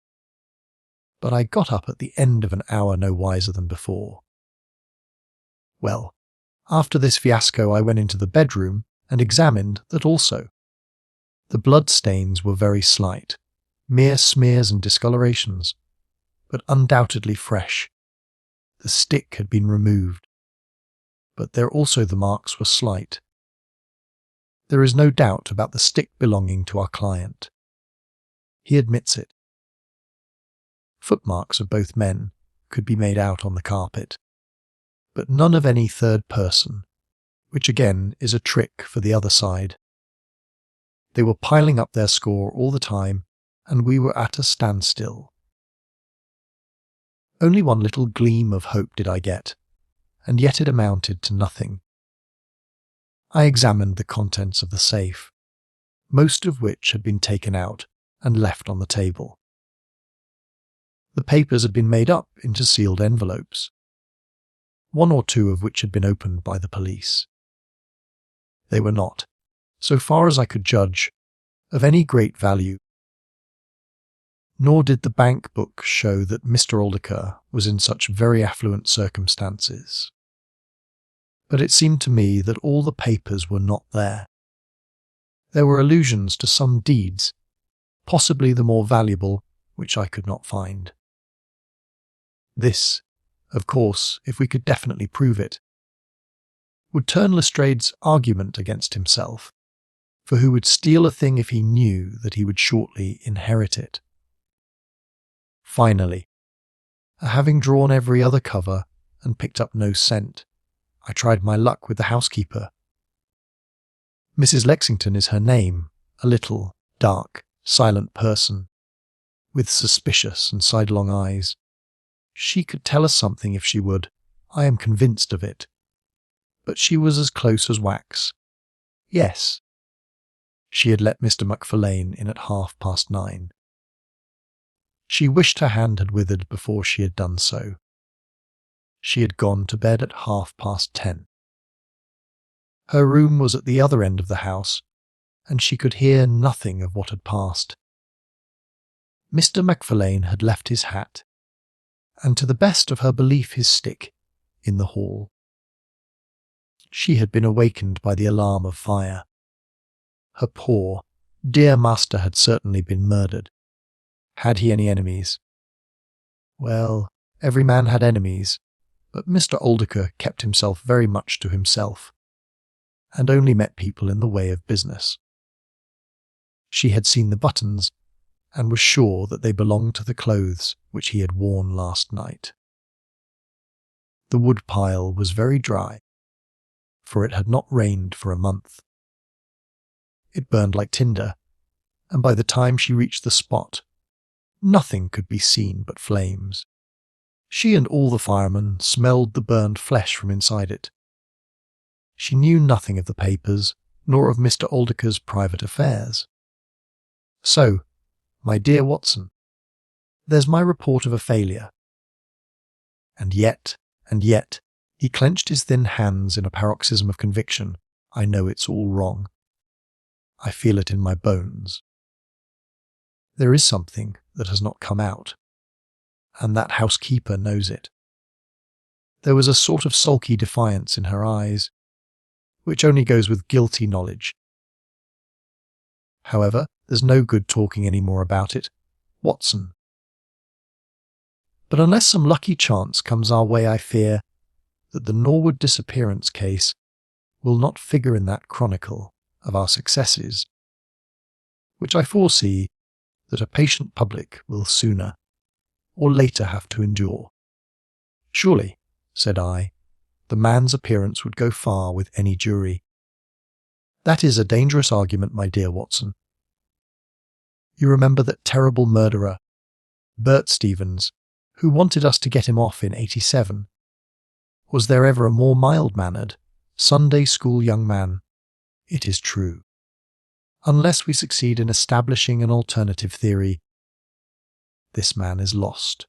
but I got up at the end of an hour no wiser than before. Well, after this fiasco I went into the bedroom and examined that also. The blood stains were very slight, mere smears and discolorations, but undoubtedly fresh. The stick had been removed, but there also the marks were slight. There is no doubt about the stick belonging to our client. He admits it. Footmarks of both men could be made out on the carpet, but none of any third person, which again is a trick for the other side. They were piling up their score all the time, and we were at a standstill. Only one little gleam of hope did I get, and yet it amounted to nothing. I examined the contents of the safe, most of which had been taken out and left on the table. The papers had been made up into sealed envelopes, one or two of which had been opened by the police. They were not, so far as I could judge, of any great value, nor did the bank book show that Mr. Alderker was in such very affluent circumstances. But it seemed to me that all the papers were not there. There were allusions to some deeds, possibly the more valuable, which I could not find. This, of course, if we could definitely prove it, would turn Lestrade's argument against himself, for who would steal a thing if he knew that he would shortly inherit it? Finally, having drawn every other cover and picked up no scent, I tried my luck with the housekeeper. Mrs. Lexington is her name, a little, dark, silent person, with suspicious and sidelong eyes. She could tell us something if she would, I am convinced of it. But she was as close as wax. Yes. She had let Mr. Macfarlane in at 9:30. She wished her hand had withered before she had done so. She had gone to bed at 10:30. Her room was at the other end of the house, and she could hear nothing of what had passed. Mr. Macfarlane had left his hat, and to the best of her belief his stick, in the hall. She had been awakened by the alarm of fire. Her poor, dear master had certainly been murdered. Had he any enemies? Well, every man had enemies, but Mr. Alderker kept himself very much to himself, and only met people in the way of business. She had seen the buttons, and was sure that they belonged to the clothes which he had worn last night. The wood pile was very dry, for it had not rained for a month. It burned like tinder, and by the time she reached the spot, nothing could be seen but flames. She and all the firemen smelled the burned flesh from inside it. She knew nothing of the papers, nor of Mr. Alderker's private affairs. So, my dear Watson, there's my report of a failure. And yet, he clenched his thin hands in a paroxysm of conviction. I know it's all wrong. I feel it in my bones. There is something that has not come out, and that housekeeper knows it. There was a sort of sulky defiance in her eyes, which only goes with guilty knowledge. However, there's no good talking any more about it. Watson. But unless some lucky chance comes our way, I fear that the Norwood disappearance case will not figure in that chronicle of our successes, which I foresee that a patient public will sooner or later have to endure. Surely, said I, the man's appearance would go far with any jury. That is a dangerous argument, my dear Watson. You remember that terrible murderer, Bert Stevens, who wanted us to get him off in 87. Was there ever a more mild-mannered, Sunday school young man? It is true. Unless we succeed in establishing an alternative theory, this man is lost.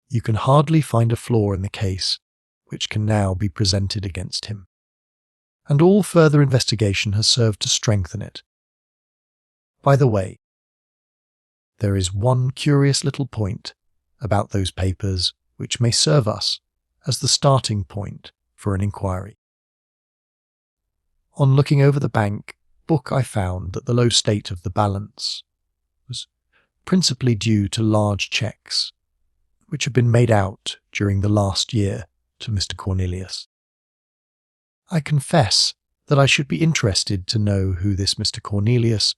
You can hardly find a flaw in the case which can now be presented against him, and all further investigation has served to strengthen it. By the way, there is one curious little point about those papers which may serve us as the starting point for an inquiry. On looking over the bank book, I found that the low state of the balance was principally due to large cheques, which had been made out during the last year to Mr. Cornelius. I confess that I should be interested to know who this Mr. Cornelius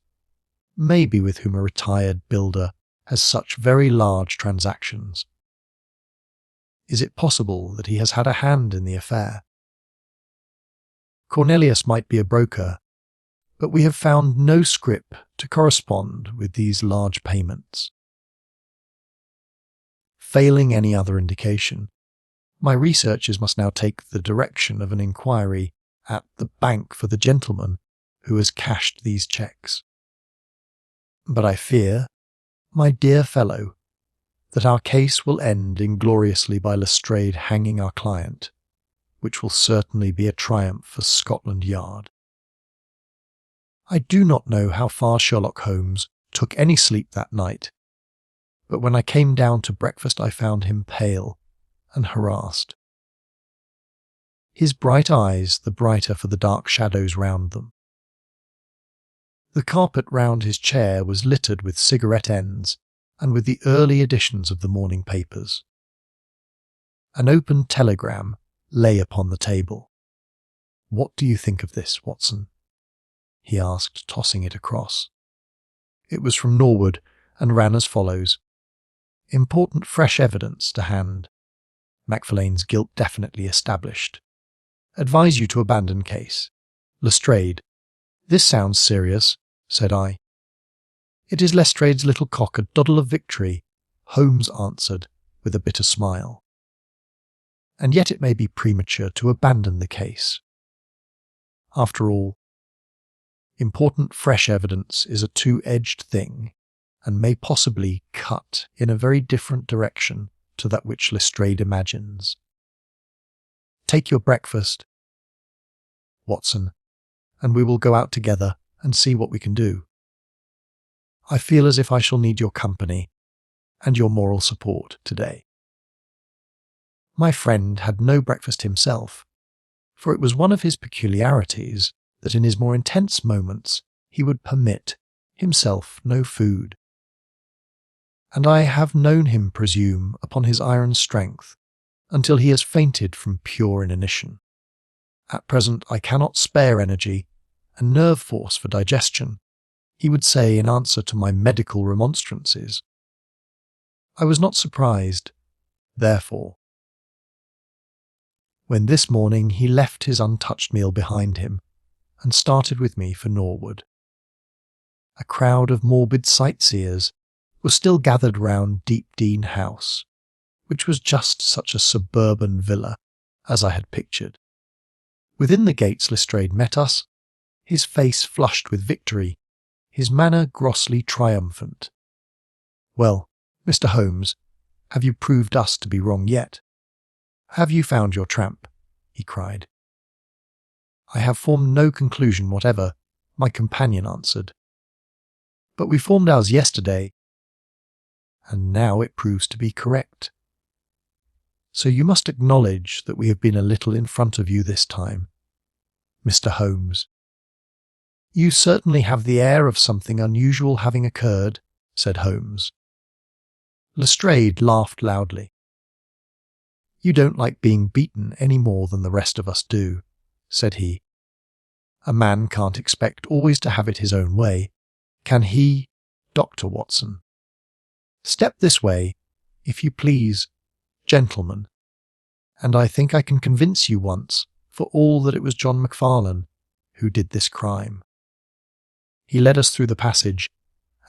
may be, with whom a retired builder has such very large transactions. Is it possible that he has had a hand in the affair? Cornelius might be a broker, but we have found no scrip to correspond with these large payments. Failing any other indication, my researchers must now take the direction of an inquiry at the bank for the gentleman who has cashed these cheques. But I fear, my dear fellow, that our case will end ingloriously by Lestrade hanging our client, which will certainly be a triumph for Scotland Yard. I do not know how far Sherlock Holmes took any sleep that night, but when I came down to breakfast I found him pale and harassed. His bright eyes the brighter for the dark shadows round them. The carpet round his chair was littered with cigarette ends and with the early editions of the morning papers. An open telegram lay upon the table. "What do you think of this, Watson?" he asked, tossing it across. It was from Norwood and ran as follows: "Important fresh evidence to hand. Macfarlane's guilt definitely established. Advise you to abandon case. Lestrade." "This sounds serious," said I. "It is Lestrade's little cock a doddle of victory," Holmes answered with a bitter smile. "And yet it may be premature to abandon the case. After all, important fresh evidence is a two-edged thing, and may possibly cut in a very different direction to that which Lestrade imagines. Take your breakfast, Watson, and we will go out together and see what we can do. I feel as if I shall need your company and your moral support today." My friend had no breakfast himself, for it was one of his peculiarities that in his more intense moments he would permit himself no food. And I have known him presume upon his iron strength until he has fainted from pure inanition. "At present I cannot spare energy and nerve force for digestion," he would say in answer to my medical remonstrances. I was not surprised, therefore, when this morning he left his untouched meal behind him and started with me for Norwood. A crowd of morbid sightseers was still gathered round Deepdene House, which was just such a suburban villa as I had pictured. Within the gates Lestrade met us, his face flushed with victory, his manner grossly triumphant. "Well, Mr. Holmes, have you proved us to be wrong yet? Have you found your tramp?" he cried. "I have formed no conclusion whatever," my companion answered. "But we formed ours yesterday, and now it proves to be correct. So you must acknowledge that we have been a little in front of you this time, Mr. Holmes." "You certainly have the air of something unusual having occurred," said Holmes. Lestrade laughed loudly. "You don't like being beaten any more than the rest of us do," said he. "A man can't expect always to have it his own way, can he, Dr. Watson? Step this way, if you please, gentlemen, and I think I can convince you once for all that it was John Macfarlane who did this crime." He led us through the passage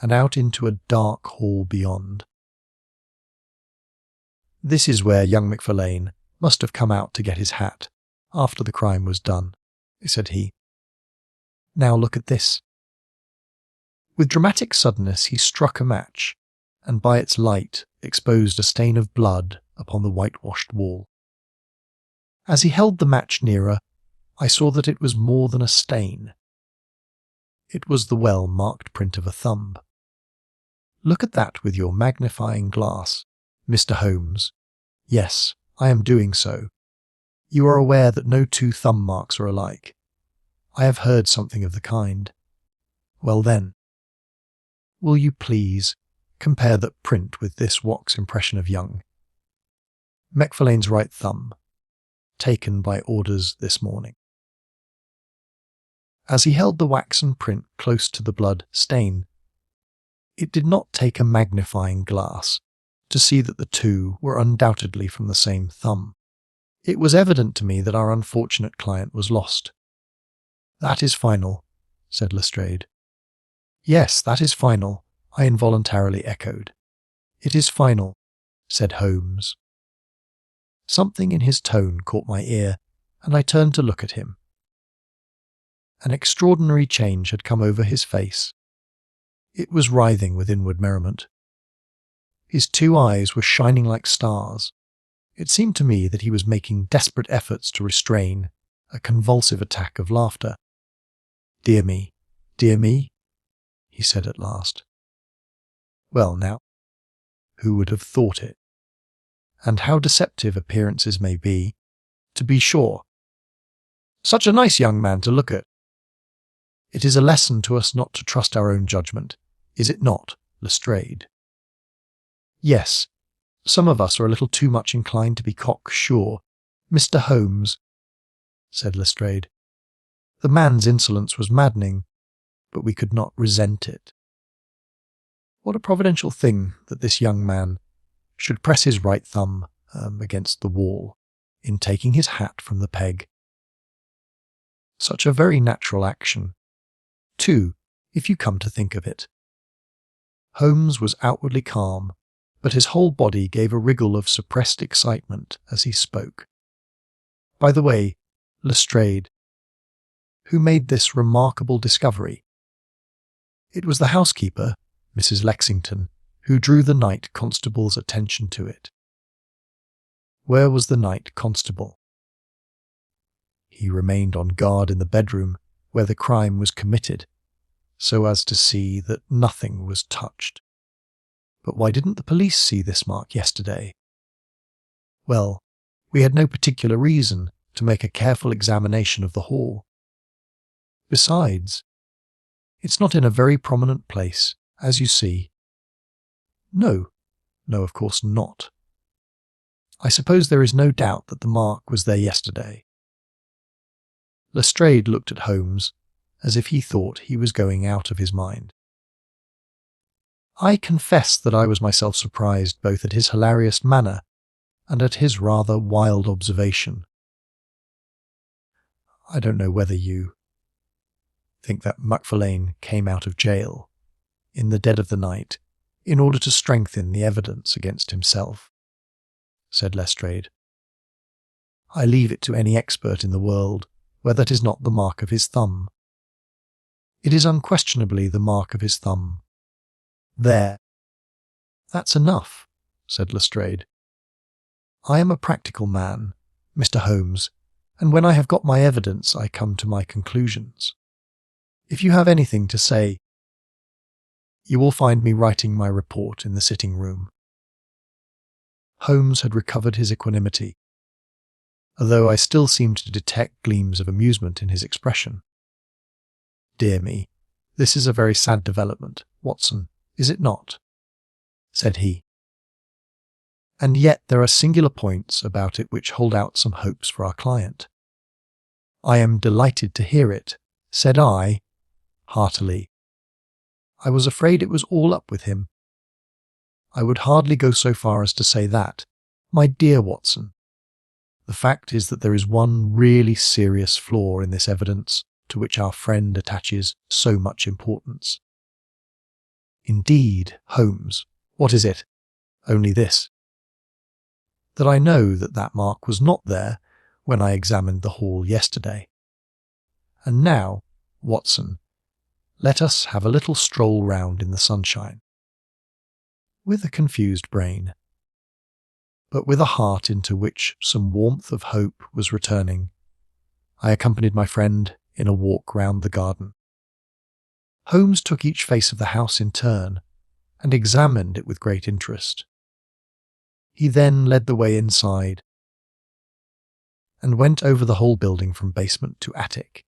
and out into a dark hall beyond. "This is where young Macfarlane must have come out to get his hat after the crime was done," said he. "Now look at this." With dramatic suddenness he struck a match, and by its light exposed a stain of blood upon the whitewashed wall. As he held the match nearer, I saw that it was more than a stain. It was the well-marked print of a thumb. "Look at that with your magnifying glass, Mr. Holmes." "Yes, I am doing so. You are aware that no two thumb marks are alike. I have heard something of the kind. Well then, will you please compare that print with this wax impression of young Macfarlane's right thumb, taken by orders this morning?" As he held the waxen print close to the blood stain, it did not take a magnifying glass to see that the two were undoubtedly from the same thumb. It was evident to me that our unfortunate client was lost, "That is final," said Lestrade. "Yes, that is final," I involuntarily echoed. "It is final," said Holmes. Something in his tone caught my ear, and I turned to look at him. An extraordinary change had come over his face. It was writhing with inward merriment. His two eyes were shining like stars. It seemed to me that he was making desperate efforts to restrain a convulsive attack of laughter. Dear me, he said at last. Well now, who would have thought it? And how deceptive appearances may be, to be sure. Such a nice young man to look at. It is a lesson to us not to trust our own judgment, is it not, Lestrade? Yes, some of us are a little too much inclined to be cocksure. Mr. Holmes, said Lestrade. The man's insolence was maddening, but we could not resent it. What a providential thing that this young man should press his right thumb against the wall in taking his hat from the peg. Such a very natural action, too, if you come to think of it. Holmes was outwardly calm, but his whole body gave a wriggle of suppressed excitement as he spoke. By the way, Lestrade, who made this remarkable discovery? It was the housekeeper, Mrs. Lexington, who drew the night constable's attention to it. Where was the night constable? He remained on guard in the bedroom where the crime was committed, so as to see that nothing was touched. But why didn't the police see this mark yesterday? Well, we had no particular reason to make a careful examination of the hall. Besides, it's not in a very prominent place, as you see. No, of course not. I suppose there is no doubt that the mark was there yesterday. Lestrade looked at Holmes as if he thought he was going out of his mind. I confess that I was myself surprised both at his hilarious manner and at his rather wild observation. I don't know whether you think that Macfarlane came out of jail in the dead of the night in order to strengthen the evidence against himself, said Lestrade. I leave it to any expert in the world where that is not the mark of his thumb. It is unquestionably the mark of his thumb. There. That's enough, said Lestrade. I am a practical man, Mr. Holmes, and when I have got my evidence I come to my conclusions. If you have anything to say, you will find me writing my report in the sitting room. Holmes had recovered his equanimity, although I still seemed to detect gleams of amusement in his expression. Dear me, this is a very sad development, Watson, is it not? Said he. And yet there are singular points about it which hold out some hopes for our client. I am delighted to hear it, said I, heartily. I was afraid it was all up with him. I would hardly go so far as to say that, my dear Watson. The fact is that there is one really serious flaw in this evidence to which our friend attaches so much importance. Indeed, Holmes, what is it? Only this. That I know that that mark was not there when I examined the hall yesterday. And now, Watson, let us have a little stroll round in the sunshine. With a confused brain, but with a heart into which some warmth of hope was returning, I accompanied my friend in a walk round the garden. Holmes took each face of the house in turn and examined it with great interest. He then led the way inside and went over the whole building from basement to attic.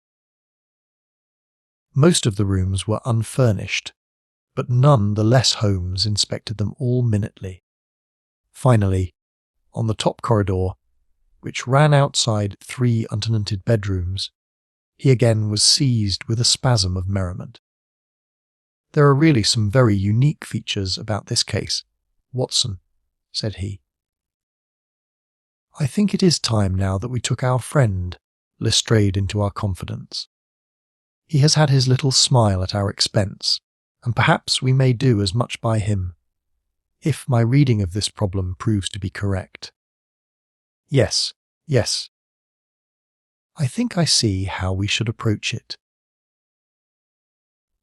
Most of the rooms were unfurnished, but none the less Holmes inspected them all minutely. Finally, on the top corridor, which ran outside 3 untenanted bedrooms, he again was seized with a spasm of merriment. There are really some very unique features about this case, Watson, said he. I think it is time now that we took our friend Lestrade into our confidence. He has had his little smile at our expense, and perhaps we may do as much by him, if my reading of this problem proves to be correct. Yes, yes. I think I see how we should approach it.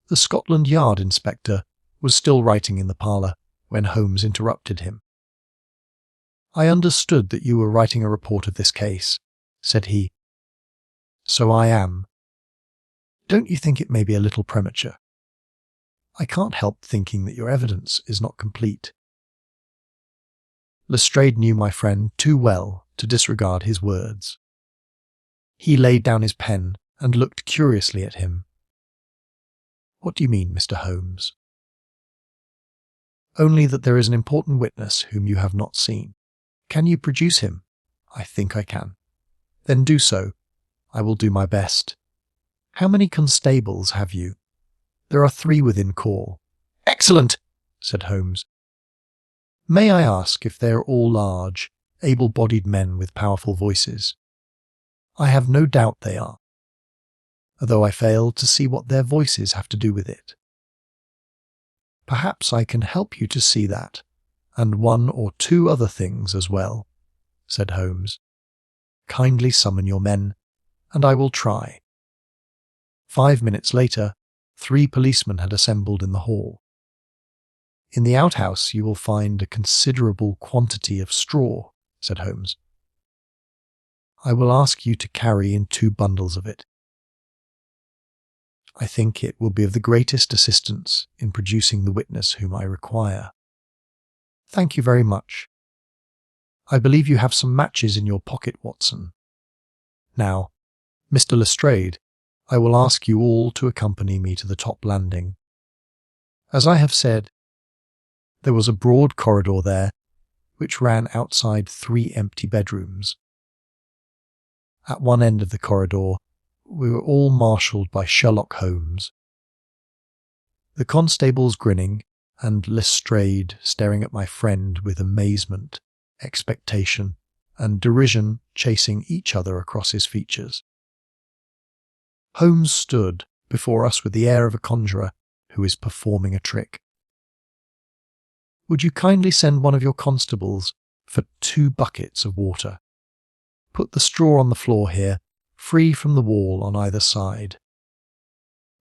The Scotland Yard inspector was still writing in the parlour when Holmes interrupted him. "I understood that you were writing a report of this case," said he. "So I am. Don't you think it may be a little premature? I can't help thinking that your evidence is not complete." Lestrade knew my friend too well to disregard his words. He laid down his pen and looked curiously at him. "What do you mean, Mr. Holmes?" "Only that there is an important witness whom you have not seen. Can you produce him?" "I think I can." "Then do so. I will do my best. How many constables have you?" "There are 3 within call." "Excellent," said Holmes. "May I ask if they are all large, able-bodied men with powerful voices?" "I have no doubt they are, although I fail to see what their voices have to do with it." "Perhaps I can help you to see that, and 1 or 2 other things as well," said Holmes. "Kindly summon your men, and I will try." 5 minutes later, 3 policemen had assembled in the hall. "In the outhouse you will find a considerable quantity of straw," said Holmes. "I will ask you to carry in 2 bundles of it. I think it will be of the greatest assistance in producing the witness whom I require." "Thank you very much. I believe you have some matches in your pocket, Watson. Now, Mr. Lestrade, I will ask you all to accompany me to the top landing. As I have said, there was a broad corridor there, which ran outside 3 empty bedrooms. At one end of the corridor, we were all marshalled by Sherlock Holmes. The constables grinning, and Lestrade staring at my friend with amazement, expectation, and derision chasing each other across his features. Holmes stood before us with the air of a conjurer who is performing a trick. "Would you kindly send one of your constables for 2 buckets of water? Put the straw on the floor here, free from the wall on either side.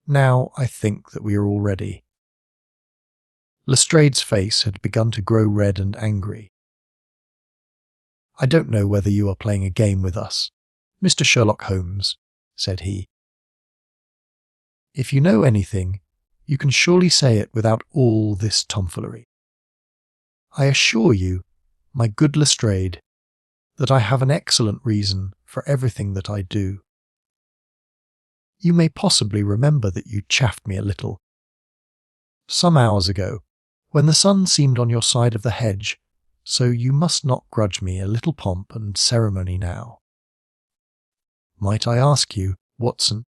Now I think that we are all ready." Lestrade's face had begun to grow red and angry. "I don't know whether you are playing a game with us, Mr. Sherlock Holmes," said he. "If you know anything, you can surely say it without all this tomfoolery. I assure you, my good Lestrade, that I have an excellent reason for everything that I do. You may possibly remember that you chaffed me a little some hours ago, when the sun seemed on your side of the hedge, so you must not grudge me a little pomp and ceremony now. Might I ask you, Watson,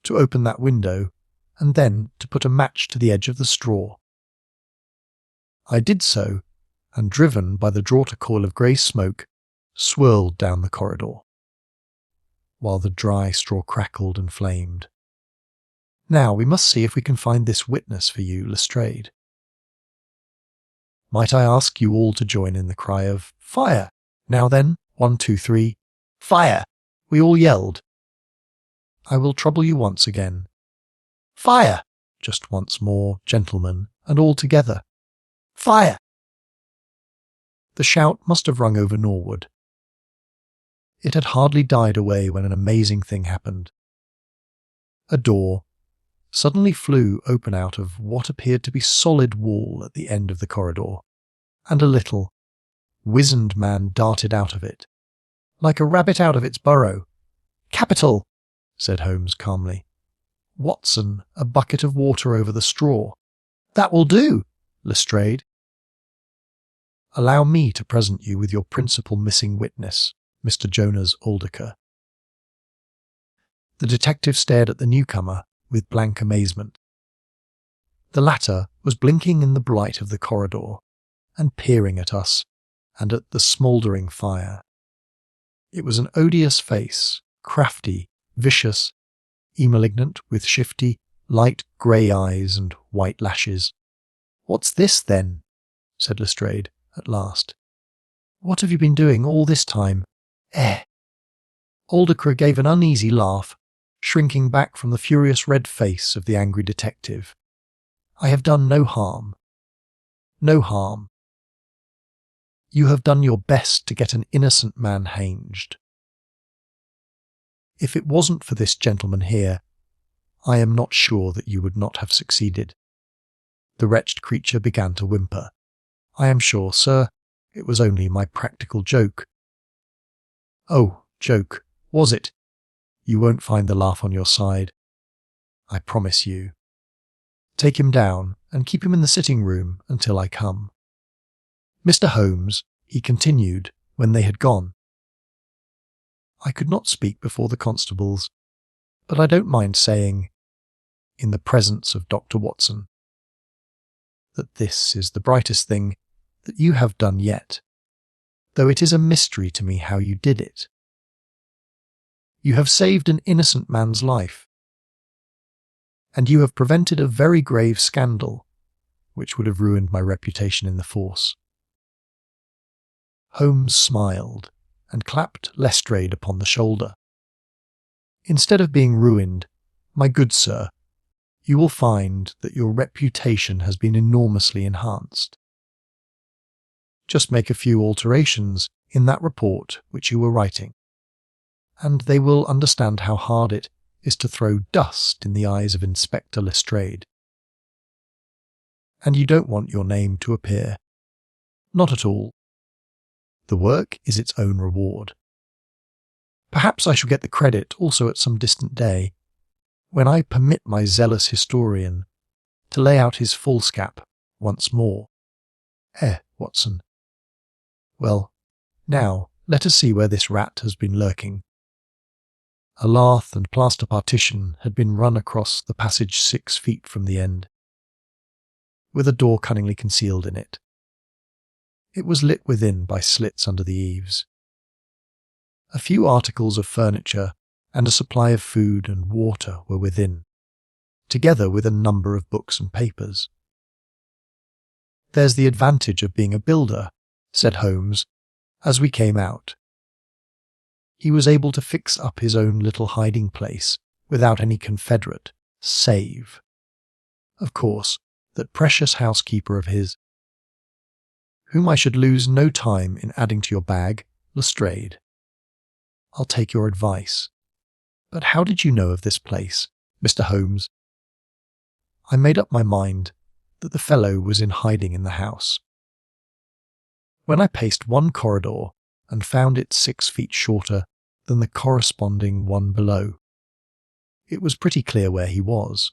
to open that window, and then to put a match to the edge of the straw?" I did so, and driven by the draught a coil of grey smoke, swirled down the corridor, while the dry straw crackled and flamed. "Now we must see if we can find this witness for you, Lestrade. Might I ask you all to join in the cry of 'Fire!' Now then, 1, 2, 3, 'Fire!' We all yelled. I will trouble you once again. 'Fire!' Just once more, gentlemen, and all together. 'Fire!' The shout must have rung over Norwood. It had hardly died away when an amazing thing happened. A door suddenly flew open out of what appeared to be solid wall at the end of the corridor, and a little, wizened man darted out of it, like a rabbit out of its burrow. "Capital!" said Holmes calmly. "Watson, a bucket of water over the straw." "That will do, Lestrade." "Allow me to present you with your principal missing witness, Mr. Jonas Alderker." The detective stared at the newcomer with blank amazement. The latter was blinking in the blight of the corridor, and peering at us, and at the smouldering fire. It was an odious face, crafty, vicious, e-malignant with shifty, light grey eyes and white lashes. "What's this, then?" said Lestrade, at last. "What have you been doing all this time?" Aldacra gave an uneasy laugh, shrinking back from the furious red face of the angry detective. "I have done no harm. No harm. You have done your best to get an innocent man hanged. If it wasn't for this gentleman here, I am not sure that you would not have succeeded." The wretched creature began to whimper. "I am sure, sir, it was only my practical joke." "Oh, joke, was it? You won't find the laugh on your side, I promise you. Take him down and keep him in the sitting-room until I come. Mr. Holmes," he continued when they had gone. "I could not speak before the constables, but I don't mind saying, in the presence of Dr. Watson, that this is the brightest thing that you have done yet, though it is a mystery to me how you did it. You have saved an innocent man's life, and you have prevented a very grave scandal, which would have ruined my reputation in the force." Holmes smiled and clapped Lestrade upon the shoulder. "Instead of being ruined, my good sir, you will find that your reputation has been enormously enhanced. Just make a few alterations in that report which you were writing, and they will understand how hard it is to throw dust in the eyes of Inspector Lestrade. And you don't want your name to appear. Not at all. The work is its own reward. Perhaps I shall get the credit also at some distant day, when I permit my zealous historian to lay out his foolscap once more. Watson. Well, now let us see where this rat has been lurking." A lath and plaster partition had been run across the passage 6 feet from the end, with a door cunningly concealed in it. It was lit within by slits under the eaves. A few articles of furniture and a supply of food and water were within, together with a number of books and papers. "There's the advantage of being a builder," said Holmes, as we came out. He was able to fix up his own little hiding place without any confederate, save, of course, that precious housekeeper of his, whom I should lose no time in adding to your bag, Lestrade. I'll take your advice. But how did you know of this place, Mr. Holmes?" "I made up my mind that the fellow was in hiding in the house. When I paced one corridor and found it 6 feet shorter than the corresponding one below, it was pretty clear where he was.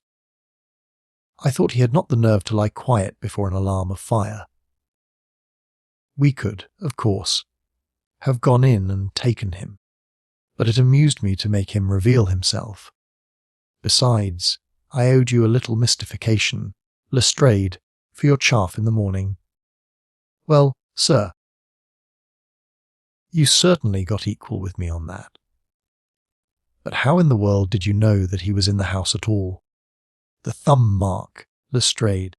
I thought he had not the nerve to lie quiet before an alarm of fire. We could, of course, have gone in and taken him, but it amused me to make him reveal himself. Besides, I owed you a little mystification, Lestrade, for your chaff in the morning. Well, sir, you certainly got equal with me on that. But how in the world did you know that he was in the house at all? The thumb mark, Lestrade.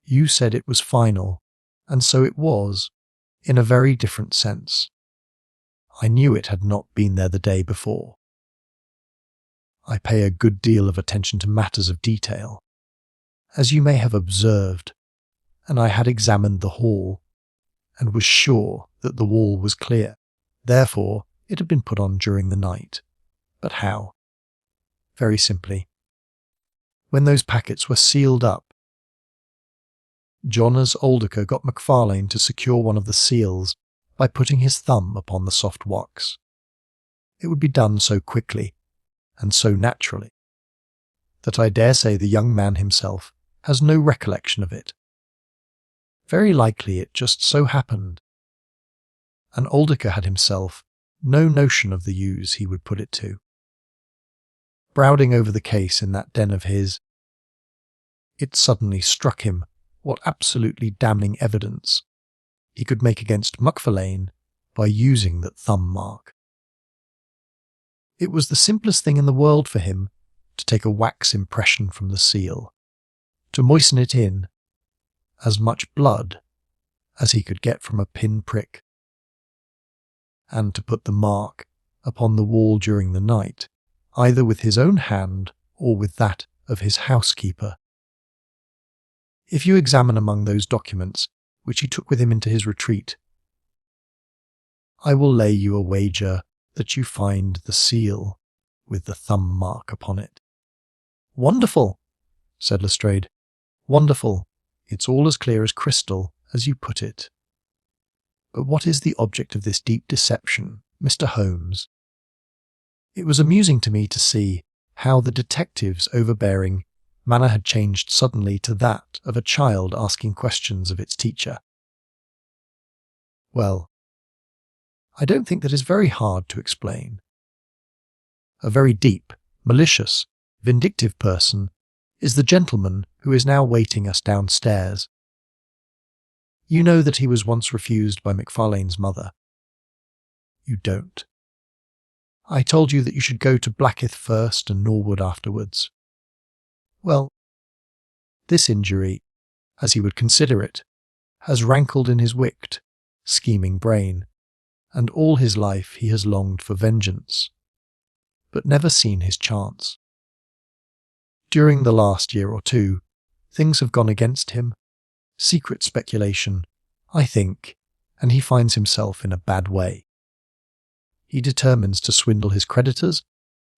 You said it was final, and so it was, in a very different sense. I knew it had not been there the day before. I pay a good deal of attention to matters of detail, as you may have observed, and I had examined the hall, and was sure that the wall was clear. Therefore, it had been put on during the night. But how? Very simply. When those packets were sealed up, Jonas Aldacra got Macfarlane to secure one of the seals by putting his thumb upon the soft wax. It would be done so quickly, and so naturally, that I dare say the young man himself has no recollection of it. Very likely it just so happened, and Aldacra had himself no notion of the use he would put it to. Browding over the case in that den of his, it suddenly struck him what absolutely damning evidence he could make against Macfarlane by using that thumb mark. It was the simplest thing in the world for him to take a wax impression from the seal, to moisten it in as much blood as he could get from a pin prick, and to put the mark upon the wall during the night, either with his own hand or with that of his housekeeper. If you examine among those documents which he took with him into his retreat, I will lay you a wager that you find the seal with the thumb mark upon it." "Wonderful," said Lestrade. "Wonderful. It's all as clear as crystal, as you put it. But what is the object of this deep deception, Mr. Holmes?" It was amusing to me to see how the detective's overbearing manner had changed suddenly to that of a child asking questions of its teacher. "Well, I don't think that is very hard to explain. A very deep, malicious, vindictive person is the gentleman who is now waiting us downstairs. You know that he was once refused by Macfarlane's mother. You don't. I told you that you should go to Blackheath first and Norwood afterwards. Well, this injury, as he would consider it, has rankled in his wicked, scheming brain, and all his life he has longed for vengeance, but never seen his chance. During the last year or two, things have gone against him, secret speculation, I think, and he finds himself in a bad way. He determines to swindle his creditors,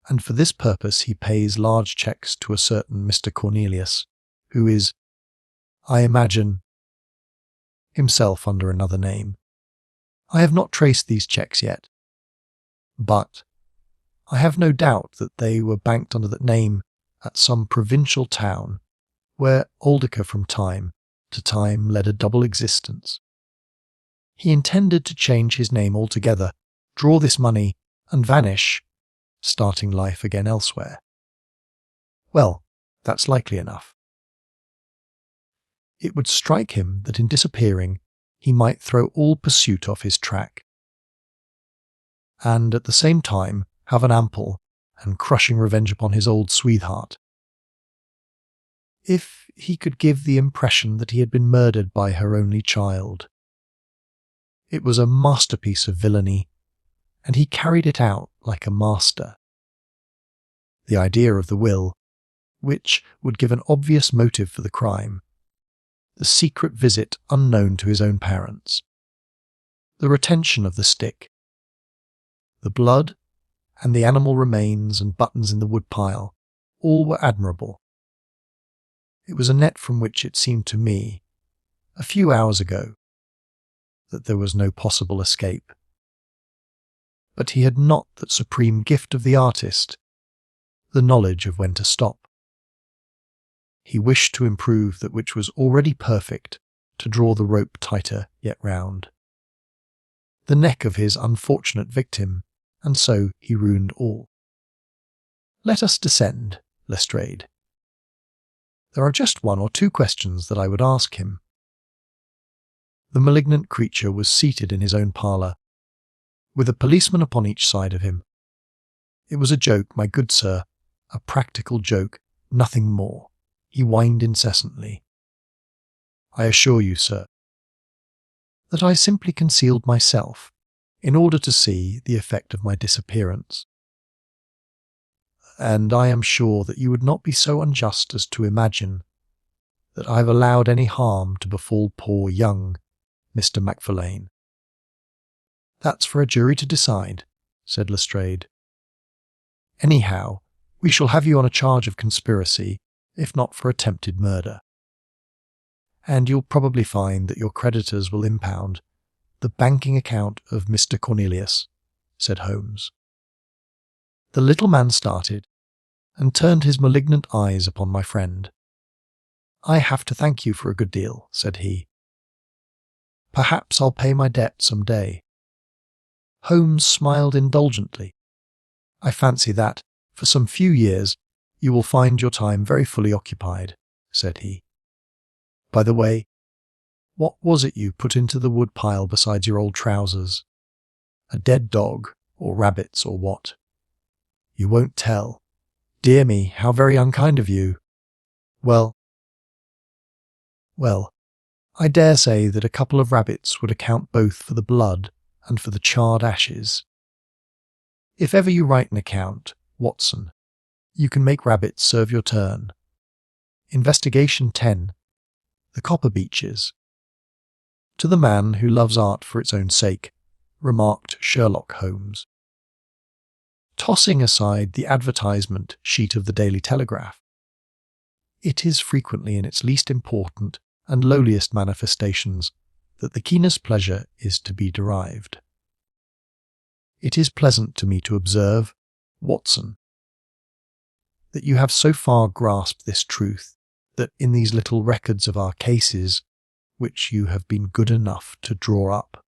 and for this purpose he pays large cheques to a certain Mr. Cornelius, who is, I imagine, himself under another name. I have not traced these cheques yet, but I have no doubt that they were banked under that name at some provincial town where Aldicott from time to time led a double existence. He intended to change his name altogether, draw this money, and vanish, starting life again elsewhere. Well, that's likely enough. It would strike him that in disappearing he might throw all pursuit off his track, and at the same time have an ample and crushing revenge upon his old sweetheart. If he could give the impression that he had been murdered by her only child. It was a masterpiece of villainy, and he carried it out like a master. The idea of the will, which would give an obvious motive for the crime, the secret visit unknown to his own parents, the retention of the stick, the blood, and the animal remains and buttons in the woodpile, all were admirable. It was a net from which it seemed to me, a few hours ago, that there was no possible escape. But he had not that supreme gift of the artist, the knowledge of when to stop. He wished to improve that which was already perfect, to draw the rope tighter yet round. The neck of his unfortunate victim, and so he ruined all. Let us descend, Lestrade. There are just one or two questions that I would ask him. The malignant creature was seated in his own parlour, with a policeman upon each side of him. It was a joke, my good sir, a practical joke, nothing more. He whined incessantly. I assure you, sir, that I simply concealed myself in order to see the effect of my disappearance. And I am sure that you would not be so unjust as to imagine that I have allowed any harm to befall poor young Mr. Macfarlane. That's for a jury to decide, said Lestrade. Anyhow, we shall have you on a charge of conspiracy, if not for attempted murder. And you'll probably find that your creditors will impound the banking account of Mr. Cornelius, said Holmes. The little man started, and turned his malignant eyes upon my friend. I have to thank you for a good deal, said he. Perhaps I'll pay my debt some day. Holmes smiled indulgently. I fancy that, for some few years, you will find your time very fully occupied, said he. By the way, what was it you put into the wood pile besides your old trousers? A dead dog, or rabbits, or what? You won't tell, Dear me, how very unkind of you. Well, I dare say that a couple of rabbits would account both for the blood and for the charred ashes. If ever you write an account, Watson, you can make rabbits serve your turn. Investigation 10. The Copper Beeches. To the man who loves art for its own sake, remarked Sherlock Holmes. Tossing aside the advertisement sheet of the Daily Telegraph, it is frequently in its least important and lowliest manifestations that the keenest pleasure is to be derived. It is pleasant to me to observe, Watson, that you have so far grasped this truth that in these little records of our cases, which you have been good enough to draw up,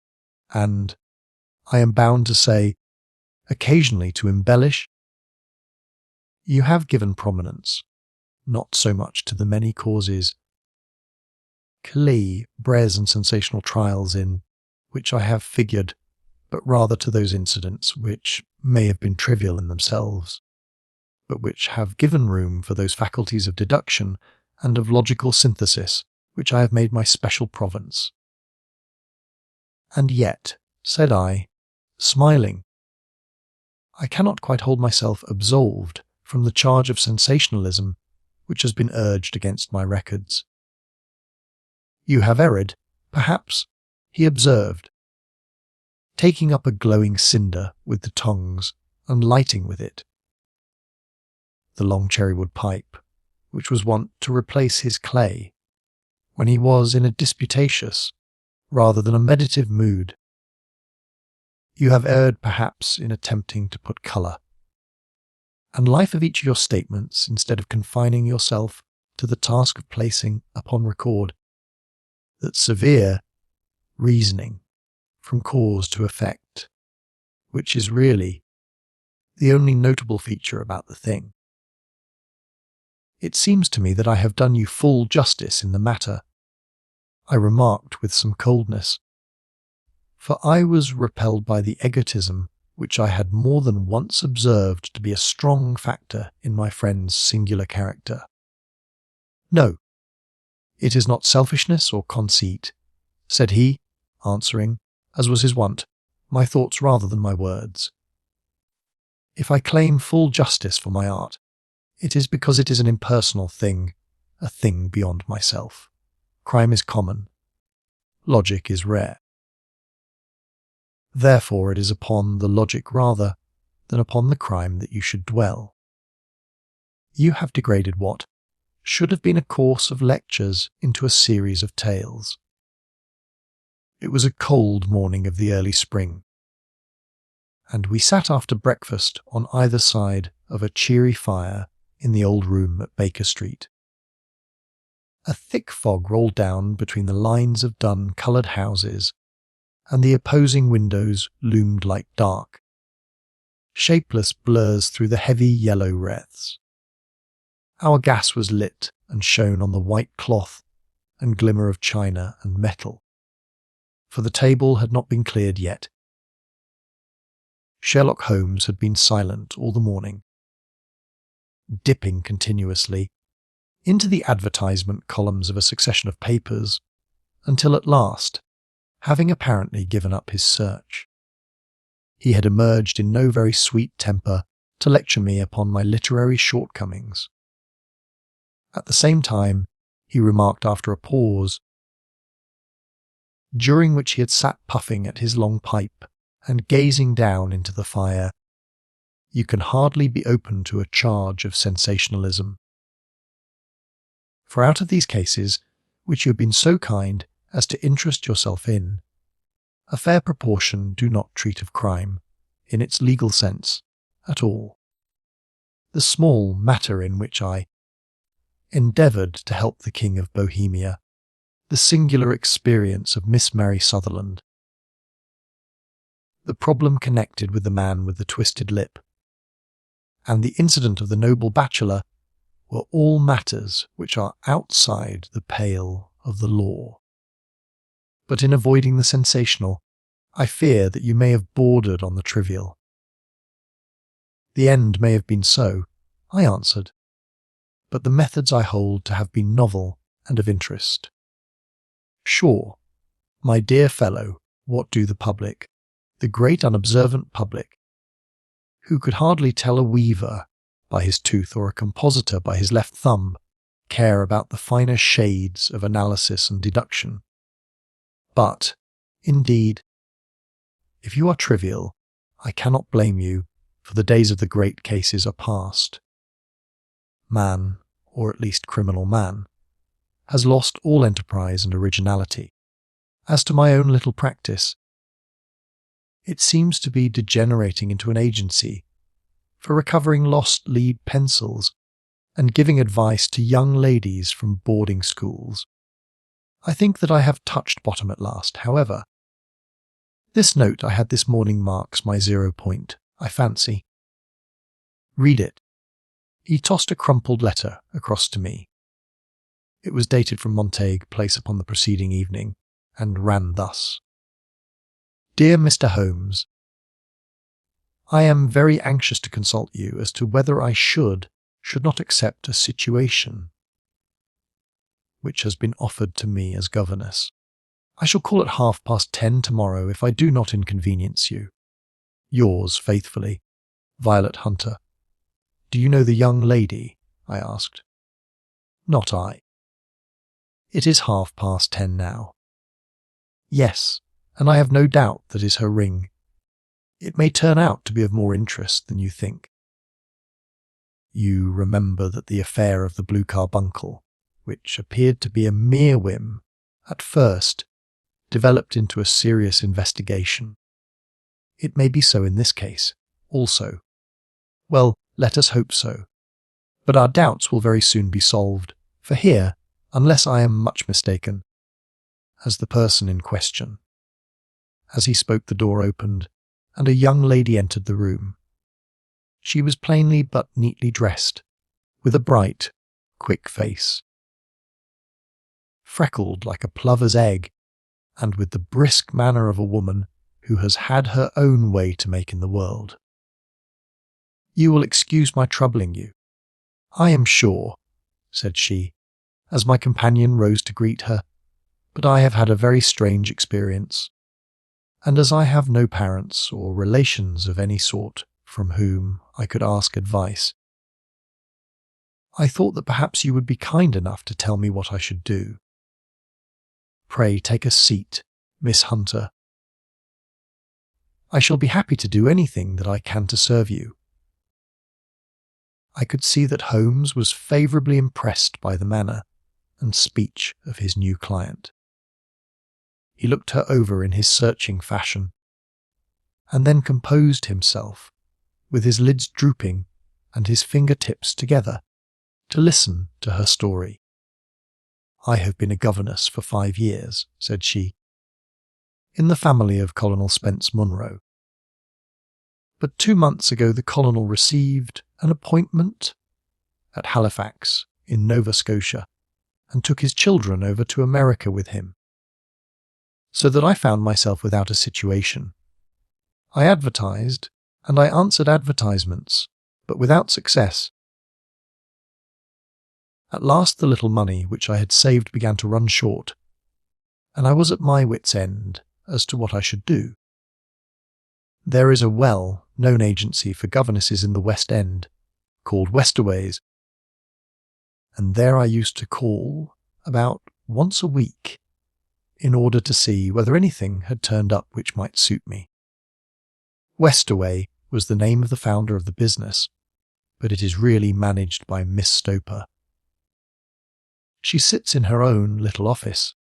and, I am bound to say, occasionally to embellish, you have given prominence, not so much to the many causes, clés, brèves and sensational trials in which I have figured, but rather to those incidents which may have been trivial in themselves, but which have given room for those faculties of deduction and of logical synthesis which I have made my special province. And yet, said I, smiling, I cannot quite hold myself absolved from the charge of sensationalism which has been urged against my records. You have erred, perhaps, he observed, taking up a glowing cinder with the tongs and lighting with it. The long cherrywood pipe, which was wont to replace his clay, when he was in a disputatious, rather than a meditative mood. You have erred perhaps in attempting to put colour and life of each of your statements instead of confining yourself to the task of placing upon record that severe reasoning from cause to effect, which is really the only notable feature about the thing. It seems to me that I have done you full justice in the matter, I remarked with some coldness, for I was repelled by the egotism which I had more than once observed to be a strong factor in my friend's singular character. No, it is not selfishness or conceit, said he, answering, as was his wont, my thoughts rather than my words. If I claim full justice for my art, it is because it is an impersonal thing, a thing beyond myself. Crime is common. Logic is rare. Therefore it is upon the logic rather than upon the crime that you should dwell. You have degraded what should have been a course of lectures into a series of tales. It was a cold morning of the early spring, and we sat after breakfast on either side of a cheery fire in the old room at Baker Street. A thick fog rolled down between the lines of dun-coloured houses, and the opposing windows loomed like dark, shapeless blurs through the heavy yellow wreaths. Our gas was lit and shone on the white cloth and glimmer of china and metal, for the table had not been cleared yet. Sherlock Holmes had been silent all the morning, dipping continuously into the advertisement columns of a succession of papers, until at last, having apparently given up his search, he had emerged in no very sweet temper to lecture me upon my literary shortcomings. At the same time, he remarked after a pause, during which he had sat puffing at his long pipe and gazing down into the fire, you can hardly be open to a charge of sensationalism. For out of these cases, which you have been so kind as to interest yourself in, a fair proportion do not treat of crime, in its legal sense, at all. The small matter in which I endeavoured to help the King of Bohemia, the singular experience of Miss Mary Sutherland, the problem connected with the man with the twisted lip, and the incident of the noble bachelor were all matters which are outside the pale of the law. But in avoiding the sensational, I fear that you may have bordered on the trivial. The end may have been so, I answered, but the methods I hold to have been novel and of interest. Sure, my dear fellow, what do the public, the great unobservant public, who could hardly tell a weaver by his tooth or a compositor by his left thumb, care about the finer shades of analysis and deduction? But, indeed, if you are trivial, I cannot blame you, for the days of the great cases are past. Man, or at least criminal man, has lost all enterprise and originality. As to my own little practice, it seems to be degenerating into an agency for recovering lost lead pencils and giving advice to young ladies from boarding schools. I think that I have touched bottom at last, however. This note I had this morning marks my 0 point, I fancy. Read it. He tossed a crumpled letter across to me. It was dated from Montague Place upon the preceding evening, and ran thus. Dear Mr. Holmes, I am very anxious to consult you as to whether I should not accept a situation which has been offered to me as governess. I shall call at 10:30 tomorrow if I do not inconvenience you. Yours faithfully, Violet Hunter. Do you know the young lady? I asked. Not I. It is 10:30 now. Yes, and I have no doubt that is her ring. It may turn out to be of more interest than you think. You remember that the affair of the blue carbuncle, which appeared to be a mere whim, at first developed into a serious investigation. It may be so in this case, also. Well, let us hope so. But our doubts will very soon be solved, for here, unless I am much mistaken, as the person in question. As he spoke, the door opened, and a young lady entered the room. She was plainly but neatly dressed, with a bright, quick face, freckled like a plover's egg, and with the brisk manner of a woman who has had her own way to make in the world. You will excuse my troubling you, I am sure, said she, as my companion rose to greet her, but I have had a very strange experience, and as I have no parents or relations of any sort from whom I could ask advice, I thought that perhaps you would be kind enough to tell me what I should do. Pray take a seat, Miss Hunter. I shall be happy to do anything that I can to serve you. I could see that Holmes was favourably impressed by the manner and speech of his new client. He looked her over in his searching fashion, and then composed himself, with his lids drooping and his finger-tips together, to listen to her story. I have been a governess for 5 years, said she, in the family of Colonel Spence Munro. But 2 months ago the Colonel received an appointment at Halifax in Nova Scotia and took his children over to America with him, so that I found myself without a situation. I advertised, and I answered advertisements, but without success. At last the little money which I had saved began to run short, and I was at my wits' end as to what I should do. There is a well-known agency for governesses in the West End, called Westaway's, and there I used to call about once a week, in order to see whether anything had turned up which might suit me. Westaway was the name of the founder of the business, but it is really managed by Miss Stoper. She sits in her own little office,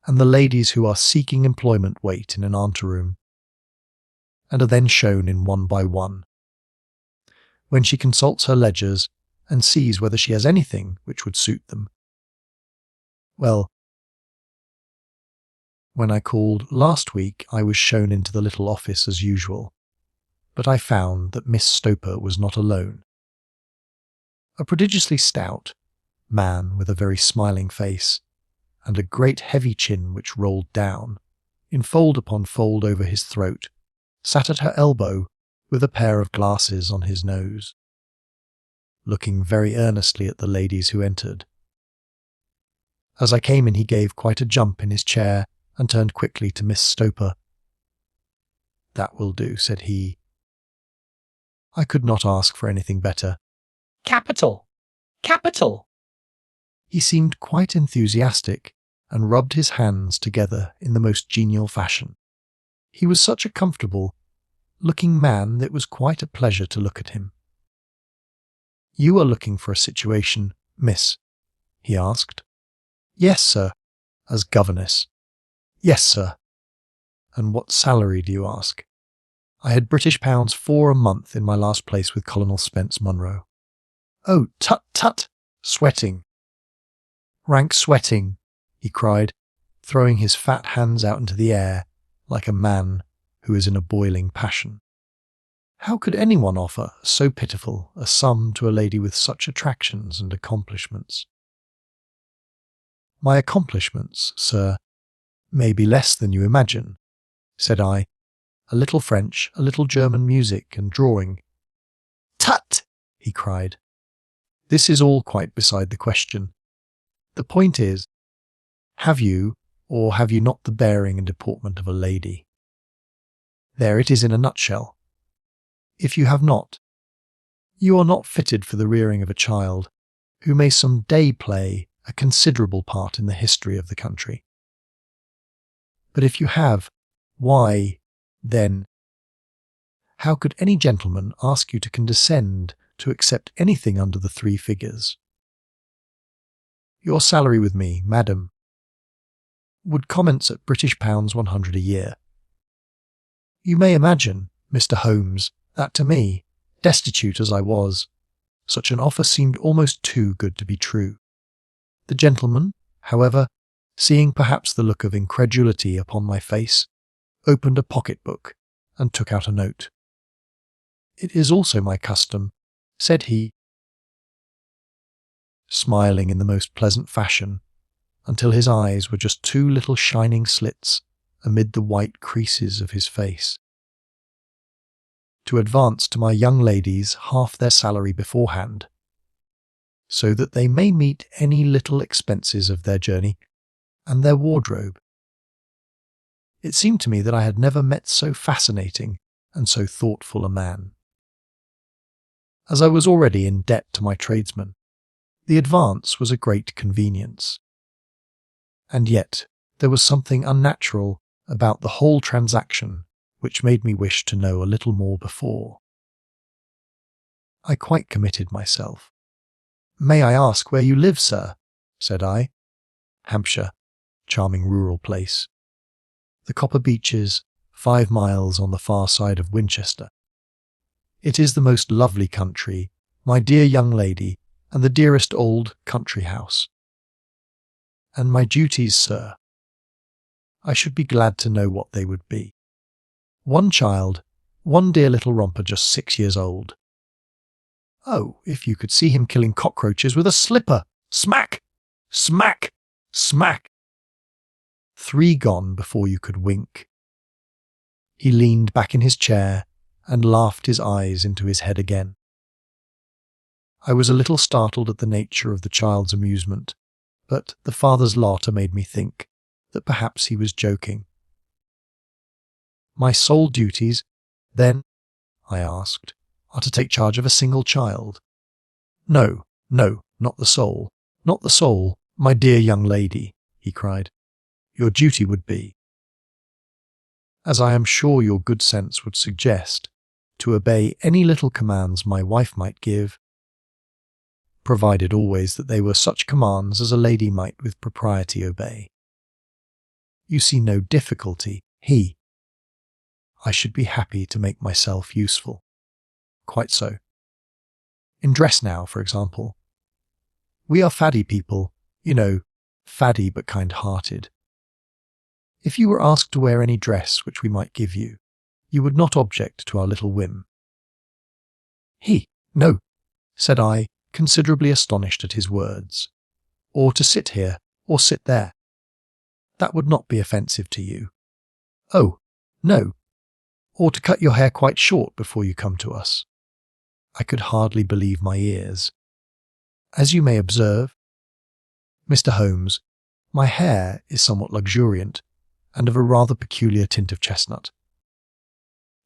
and the ladies who are seeking employment wait in an anteroom, and are then shown in one by one, when she consults her ledgers and sees whether she has anything which would suit them. Well, when I called last week, I was shown into the little office as usual, but I found that Miss Stoper was not alone. A prodigiously stout man with a very smiling face, and a great heavy chin which rolled down, in fold upon fold over his throat, sat at her elbow with a pair of glasses on his nose. looking very earnestly at the ladies who entered. As I came in, he gave quite a jump in his chair and turned quickly to Miss Stoper. "That will do," said he. I could not ask for anything better. "Capital! Capital!" He seemed quite enthusiastic and rubbed his hands together in the most genial fashion. He was such a comfortable-looking man that it was quite a pleasure to look at him. "You are looking for a situation, miss?" he asked. "Yes, sir." "As governess?" "Yes, sir." "And what salary do you ask?" I had £4 a month in my last place with Colonel Spence Munro. "Oh, tut, tut! Sweating." "Rank sweating," he cried, throwing his fat hands out into the air like a man who is in a boiling passion. How could anyone offer so pitiful a sum to a lady with such attractions and accomplishments? "My accomplishments, sir, may be less than you imagine," said I. "A little French, a little German music and drawing." "Tut!" he cried. "This is all quite beside the question. The point is, have you or have you not the bearing and deportment of a lady? There it is in a nutshell. If you have not, you are not fitted for the rearing of a child who may some day play a considerable part in the history of the country. But if you have, why, then, how could any gentleman ask you to condescend to accept anything under the 3 figures? Your salary with me, madam, would commence at £100 a year. You may imagine, Mr. Holmes, that to me, destitute as I was, such an offer seemed almost too good to be true. The gentleman, however, seeing perhaps the look of incredulity upon my face, opened a pocket-book and took out a note. "It is also my custom," said he, smiling in the most pleasant fashion, until his eyes were just 2 little shining slits amid the white creases of his face, "to advance to my young ladies half their salary beforehand, so that they may meet any little expenses of their journey and their wardrobe." It seemed to me that I had never met so fascinating and so thoughtful a man. As I was already in debt to my tradesmen, the advance was a great convenience. And yet there was something unnatural about the whole transaction which made me wish to know a little more before. I quite committed myself. "May I ask where you live, sir?" said I. "Hampshire, charming rural place. The copper beeches, 5 miles on the far side of Winchester. It is the most lovely country, my dear young lady, and the dearest old country house. And my duties, sir, I should be glad to know what they would be. 1 child, 1 dear little romper just 6 years old. Oh, if you could see him killing cockroaches with a slipper! Smack! Smack! Smack! 3 gone before you could wink." He leaned back in his chair and laughed his eyes into his head again. I was a little startled at the nature of the child's amusement, but the father's laughter made me think that perhaps he was joking. "My sole duties, then," I asked, "are to take charge of a single child?" "No, no, not the sole, not the sole, my dear young lady," he cried. "Your duty would be, as I am sure your good sense would suggest, to obey any little commands my wife might give, provided always that they were such commands as a lady might with propriety obey. You see no difficulty, I should be happy to make myself useful." "Quite so. In dress now, for example. We are faddy people, you know, faddy but kind-hearted. If you were asked to wear any dress which we might give you, you would not object to our little whim." "No," said I, considerably astonished at his words. "Or to sit here, or sit there. That would not be offensive to you." "Oh, no. Or to cut your hair quite short before you come to us." I could hardly believe my ears. As you may observe, Mr. Holmes, my hair is somewhat luxuriant and of a rather peculiar tint of chestnut.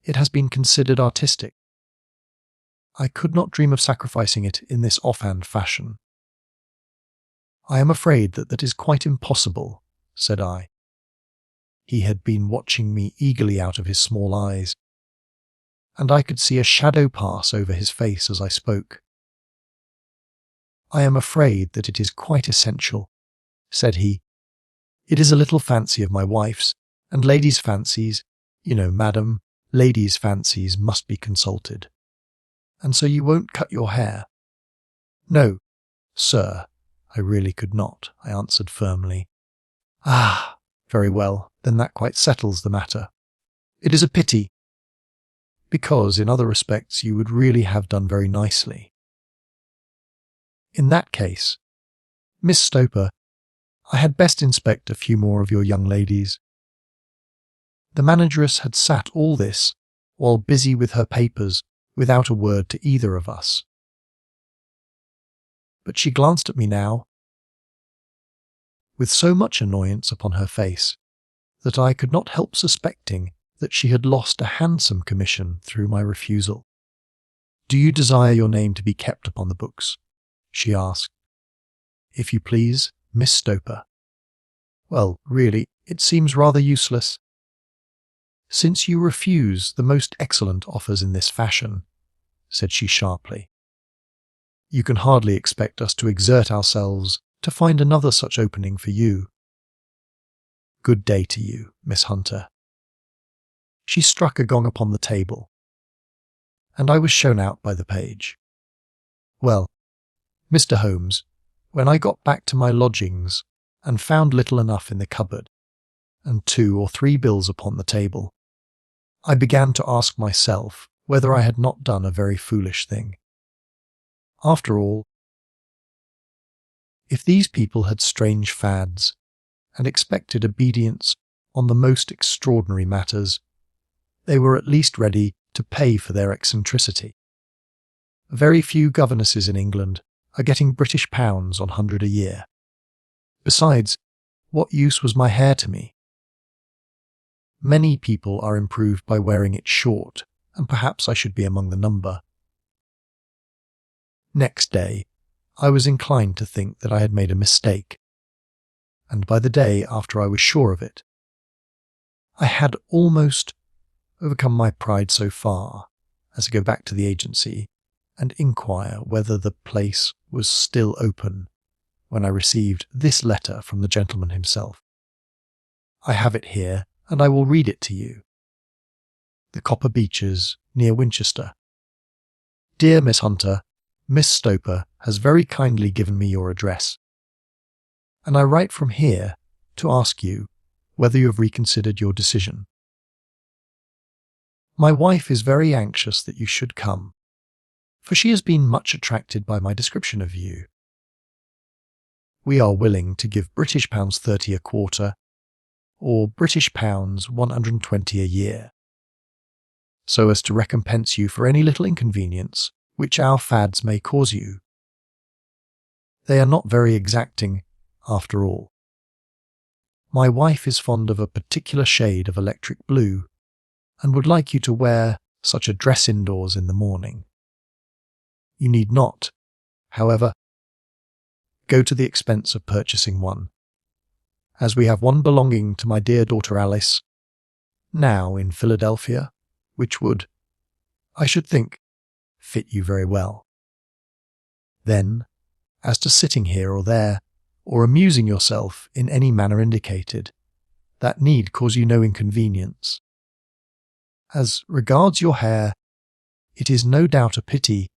It has been considered artistic. I could not dream of sacrificing it in this offhand fashion. I am afraid that is quite impossible, said I. He had been watching me eagerly out of his small eyes, and I could see a shadow pass over his face as I spoke. I am afraid that it is quite essential, said he. It is a little fancy of my wife's, and ladies' fancies, you know, madam, ladies' fancies must be consulted. And so you won't cut your hair? No, sir, I really could not, I answered firmly. Ah, very well, then that quite settles the matter. It is a pity, because in other respects you would really have done very nicely. In that case, Miss Stoper, I had best inspect a few more of your young ladies. The manageress had sat all this while busy with her papers without a word to either of us. But she glanced at me now with so much annoyance upon her face that I could not help suspecting that she had lost a handsome commission through my refusal. Do you desire your name to be kept upon the books? She asked. If you please, Miss Stoper. Well, really, it seems rather useless. Since you refuse the most excellent offers in this fashion, said she sharply, you can hardly expect us to exert ourselves to find another such opening for you. Good day to you, Miss Hunter. She struck a gong upon the table, and I was shown out by the page. Well, Mr. Holmes, when I got back to my lodgings and found little enough in the cupboard, and 2 or 3 bills upon the table, I began to ask myself whether I had not done a very foolish thing. After all, if these people had strange fads and expected obedience on the most extraordinary matters, they were at least ready to pay for their eccentricity. Very few governesses in England are getting British pounds on 100 a year. Besides, what use was my hair to me? Many people are improved by wearing it short, and perhaps I should be among the number. Next day, I was inclined to think that I had made a mistake, and by the day after I was sure of it, I had almost overcome my pride so far as to go back to the agency and inquire whether the place was still open when I received this letter from the gentleman himself. I have it here, and I will read it to you. The Copper Beeches, near Winchester. Dear Miss Hunter, Miss Stoper has very kindly given me your address, and I write from here to ask you whether you have reconsidered your decision. My wife is very anxious that you should come, for she has been much attracted by my description of you. We are willing to give British pounds 30 a quarter, or British pounds 120 a year, so as to recompense you for any little inconvenience which our fads may cause you. They are not very exacting, after all. My wife is fond of a particular shade of electric blue, and would like you to wear such a dress indoors in the morning. You need not, however, go to the expense of purchasing one, as we have one belonging to my dear daughter Alice, now in Philadelphia, which would, I should think, fit you very well. Then, as to sitting here or there, or amusing yourself in any manner indicated, that need cause you no inconvenience. As regards your hair, it is no doubt a pity,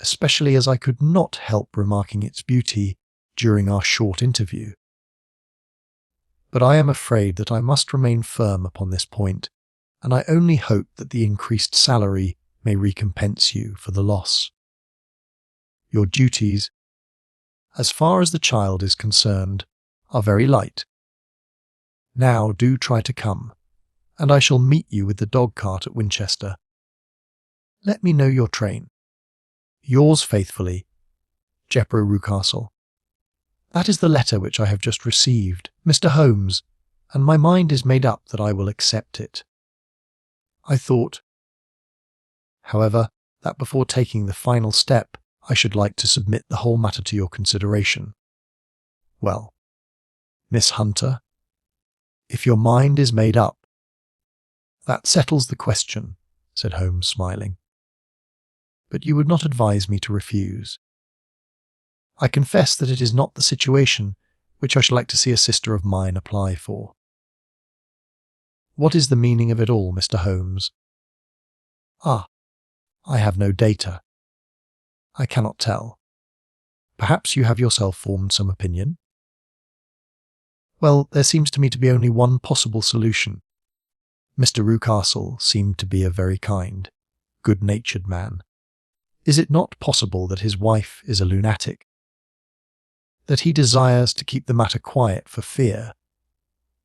especially as I could not help remarking its beauty during our short interview. But I am afraid that I must remain firm upon this point, and I only hope that the increased salary may recompense you for the loss. Your duties, as far as the child is concerned, are very light. Now do try to come, and I shall meet you with the dog-cart at Winchester. Let me know your train. Yours faithfully, Jepro Rucastle. That is the letter which I have just received, Mr. Holmes, and my mind is made up that I will accept it. I thought, however, that before taking the final step, I should like to submit the whole matter to your consideration. Well, Miss Hunter, if your mind is made up, that settles the question, said Holmes, smiling. But you would not advise me to refuse. I confess that it is not the situation which I should like to see a sister of mine apply for. What is the meaning of it all, Mr. Holmes? Ah, I have no data. I cannot tell. Perhaps you have yourself formed some opinion? Well, there seems to me to be only one possible solution. Mr. Rucastle seemed to be a very kind, good-natured man. Is it not possible that his wife is a lunatic? That he desires to keep the matter quiet for fear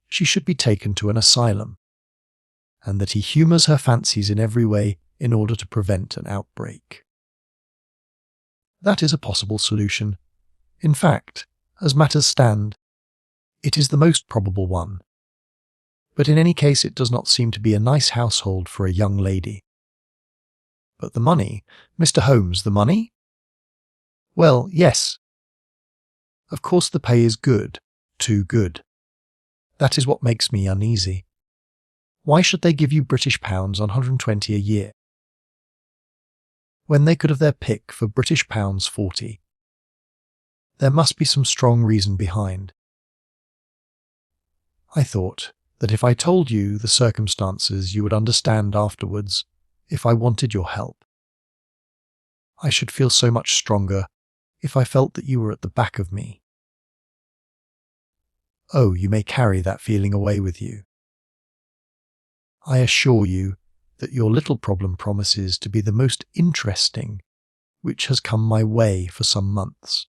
she should be taken to an asylum, and that he humours her fancies in every way in order to prevent an outbreak? That is a possible solution. In fact, as matters stand, it is the most probable one. But in any case it does not seem to be a nice household for a young lady. But the money, Mr. Holmes, the money? Well, yes. Of course the pay is good, too good. That is what makes me uneasy. Why should they give you British pounds on 120 a year, when they could have their pick for British pounds 40? There must be some strong reason behind. I thought that if I told you the circumstances you would understand afterwards if I wanted your help. I should feel so much stronger if I felt that you were at the back of me. Oh, you may carry that feeling away with you. I assure you that your little problem promises to be the most interesting which has come my way for some months.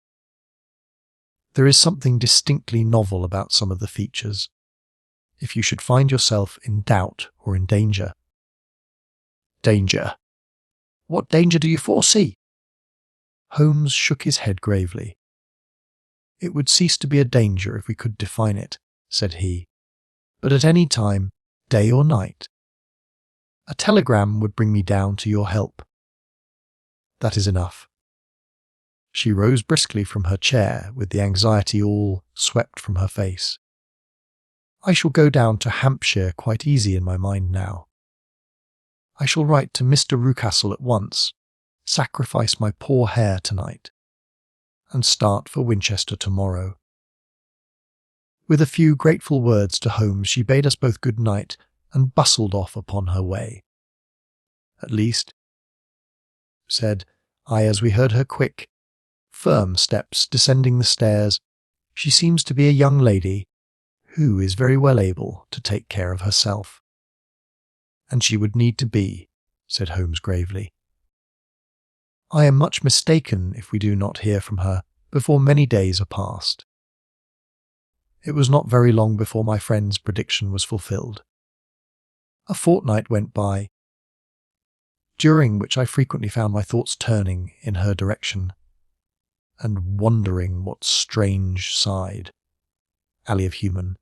There is something distinctly novel about some of the features, if you should find yourself in doubt or in danger. Danger? What danger do you foresee? Holmes shook his head gravely. It would cease to be a danger if we could define it, said he, but at any time, day or night. A telegram would bring me down to your help. That is enough. She rose briskly from her chair with the anxiety all swept from her face. I shall go down to Hampshire quite easy in my mind now. I shall write to Mr. Rucastle at once, sacrifice my poor hair tonight, and start for Winchester tomorrow. With a few grateful words to Holmes, she bade us both good night and bustled off upon her way. At least, said I as we heard her quick, firm steps descending the stairs, she seems to be a young lady who is very well able to take care of herself. And she would need to be, said Holmes gravely. I am much mistaken if we do not hear from her before many days are past. It was not very long before my friend's prediction was fulfilled. A fortnight went by, during which I frequently found my thoughts turning in her direction, and wondering what strange side, alley of human,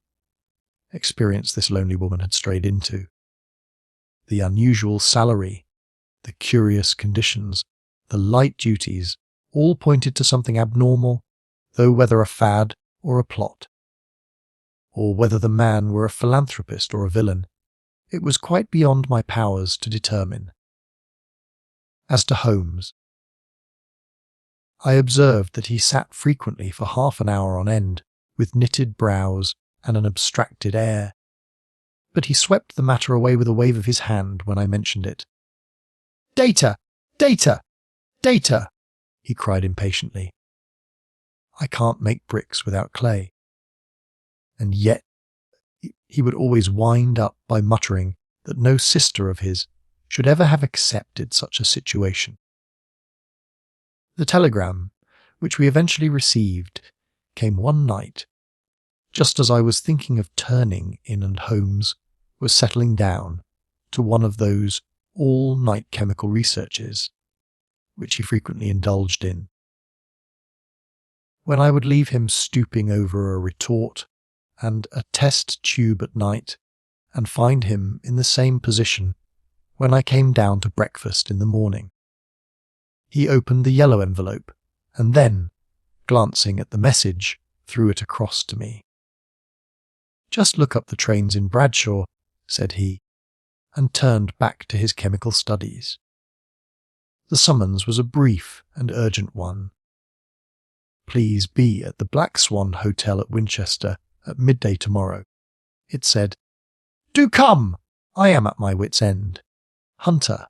experience this lonely woman had strayed into. The unusual salary, the curious conditions, the light duties, all pointed to something abnormal, though whether a fad or a plot, or whether the man were a philanthropist or a villain, it was quite beyond my powers to determine. As to Holmes, I observed that he sat frequently for half an hour on end, with knitted brows and an abstracted air, but he swept the matter away with a wave of his hand when I mentioned it. "Data! Data! Data!" he cried impatiently. I can't make bricks without clay. And yet he would always wind up by muttering that no sister of his should ever have accepted such a situation. The telegram, which we eventually received, came one night, just as I was thinking of turning in and Holmes was settling down to one of those all-night chemical researches which he frequently indulged in. When I would leave him stooping over a retort and a test tube at night, and find him in the same position when I came down to breakfast in the morning. He opened the yellow envelope, and then, glancing at the message, threw it across to me. "Just look up the trains in Bradshaw," said he, and turned back to his chemical studies. The summons was a brief and urgent one. "Please be at the Black Swan Hotel at Winchester at midday tomorrow," it said. "Do come! I am at my wit's end." "Hunter,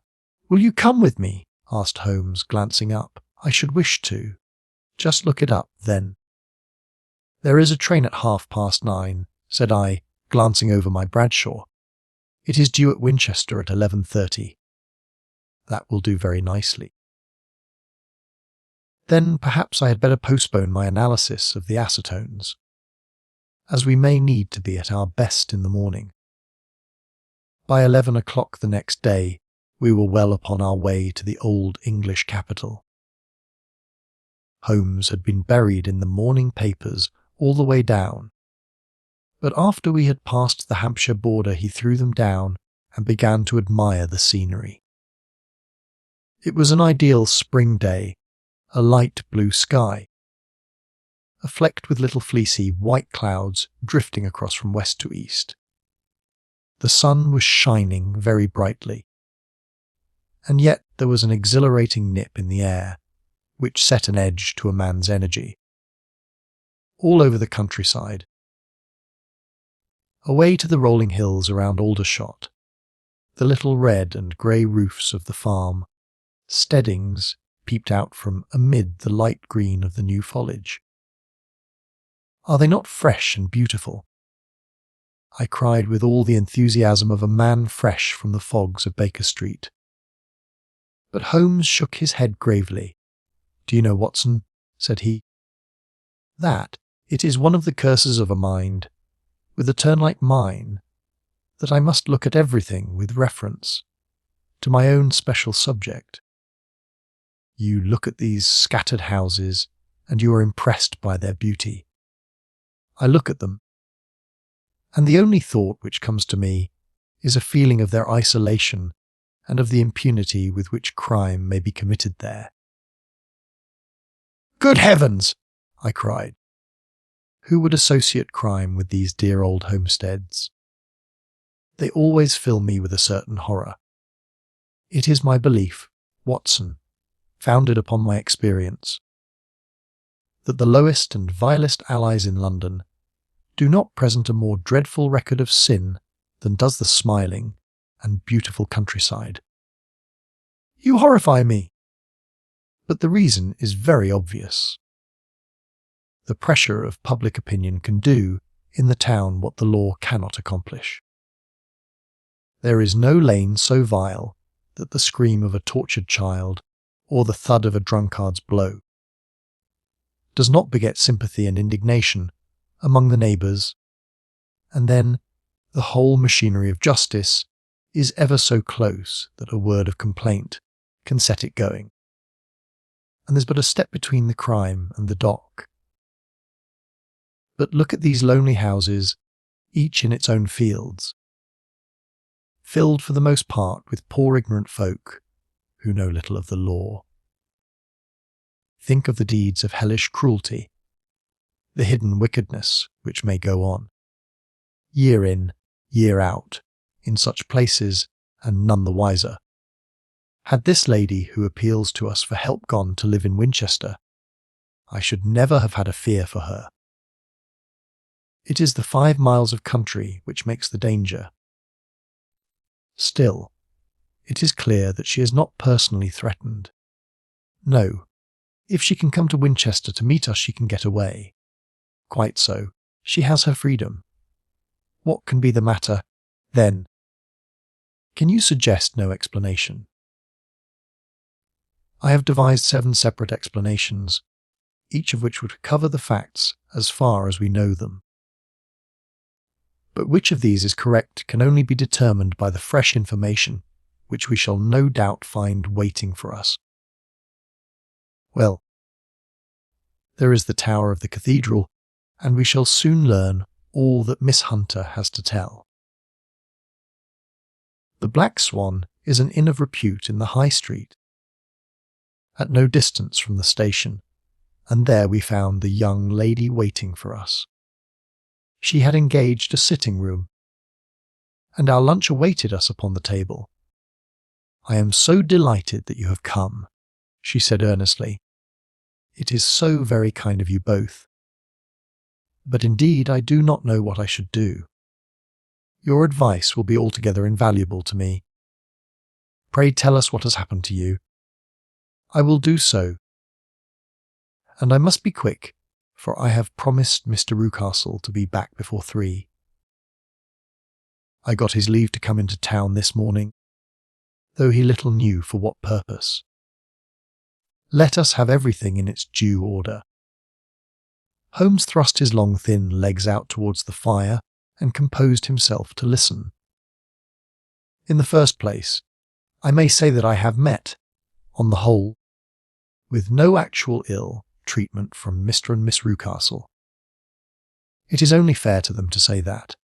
will you come with me?" asked Holmes, glancing up. "I should wish to." "Just look it up, then." "There is a train at 9:30, said I, glancing over my Bradshaw. "It is due at Winchester at 11:30. "That will do very nicely." Then perhaps I had better postpone my analysis of the acetones, as we may need to be at our best in the morning. By 11 o'clock the next day, we were well upon our way to the old English capital. Holmes had been buried in the morning papers all the way down, but after we had passed the Hampshire border he threw them down and began to admire the scenery. It was an ideal spring day, a light blue sky, flecked with little fleecy white clouds drifting across from west to east. The sun was shining very brightly, and yet there was an exhilarating nip in the air, which set an edge to a man's energy. All over the countryside, away to the rolling hills around Aldershot, the little red and grey roofs of the farm, steadings peeped out from amid the light green of the new foliage. "Are they not fresh and beautiful?" I cried with all the enthusiasm of a man fresh from the fogs of Baker Street. But Holmes shook his head gravely. "Do you know, Watson," said he, "that it is one of the curses of a mind, with a turn like mine, that I must look at everything with reference to my own special subject. You look at these scattered houses, and you are impressed by their beauty. I look at them, and the only thought which comes to me is a feeling of their isolation and of the impunity with which crime may be committed there." "Good heavens!" I cried. Who would associate crime with these dear old homesteads? They always fill me with a certain horror. It is my belief, Watson, founded upon my experience, that the lowest and vilest allies in London do not present a more dreadful record of sin than does the smiling and beautiful countryside. "You horrify me!" But the reason is very obvious. The pressure of public opinion can do in the town what the law cannot accomplish. There is no lane so vile that the scream of a tortured child or the thud of a drunkard's blow does not beget sympathy and indignation among the neighbours, and then the whole machinery of justice is ever so close that a word of complaint can set it going, and there's but a step between the crime and the dock. But look at these lonely houses, each in its own fields, filled for the most part with poor ignorant folk who know little of the law. Think of the deeds of hellish cruelty, the hidden wickedness which may go on, year in, year out, in such places, and none the wiser. Had this lady who appeals to us for help gone to live in Winchester, I should never have had a fear for her. It is the 5 miles of country which makes the danger. Still, it is clear that she is not personally threatened. No, if she can come to Winchester to meet us, she can get away. Quite so, she has her freedom. What can be the matter, then? Can you suggest no explanation? I have devised 7 separate explanations, each of which would cover the facts as far as we know them. But which of these is correct can only be determined by the fresh information which we shall no doubt find waiting for us. Well, there is the tower of the cathedral, and we shall soon learn all that Miss Hunter has to tell. The Black Swan is an inn of repute in the High Street, at no distance from the station, and there we found the young lady waiting for us. She had engaged a sitting room, and our lunch awaited us upon the table. "I am so delighted that you have come," she said earnestly. "It is so very kind of you both. But indeed I do not know what I should do. Your advice will be altogether invaluable to me. Pray tell us what has happened to you." "I will do so. And I must be quick, for I have promised Mr. Rucastle to be back before 3. I got his leave to come into town this morning, though he little knew for what purpose. Let us have everything in its due order." Holmes thrust his long thin legs out towards the fire and composed himself to listen. "In the first place, I may say that I have met, on the whole, with no actual ill treatment from Mr. and Miss Rucastle. It is only fair to them to say that.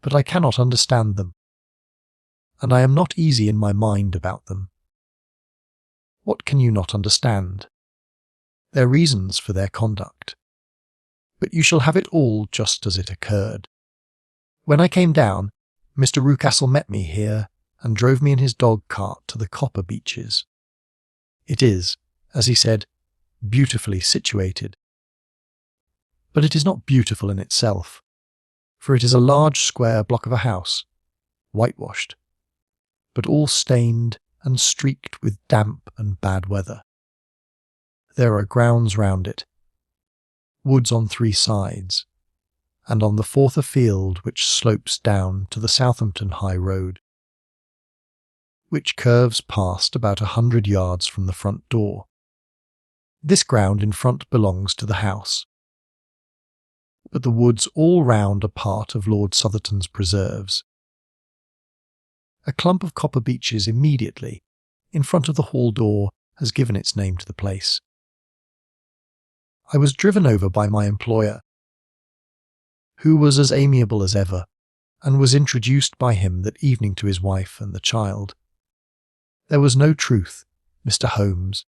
But I cannot understand them, and I am not easy in my mind about them." "What can you not understand?" "Their reasons for their conduct. But you shall have it all just as it occurred. When I came down, Mr. Rucastle met me here and drove me in his dog-cart to the copper Beeches. It is, as he said, beautifully situated. But it is not beautiful in itself, for it is a large square block of a house, whitewashed, but all stained and streaked with damp and bad weather. There are grounds round it, woods on 3 sides, and on the fourth a field which slopes down to the Southampton High Road, which curves past about 100 yards from the front door. This ground in front belongs to the house, but the woods all round are part of Lord Southerton's preserves. A clump of copper beeches immediately in front of the hall door has given its name to the place. I was driven over by my employer, who was as amiable as ever, and was introduced by him that evening to his wife and the child. There was no truth, Mr. Holmes,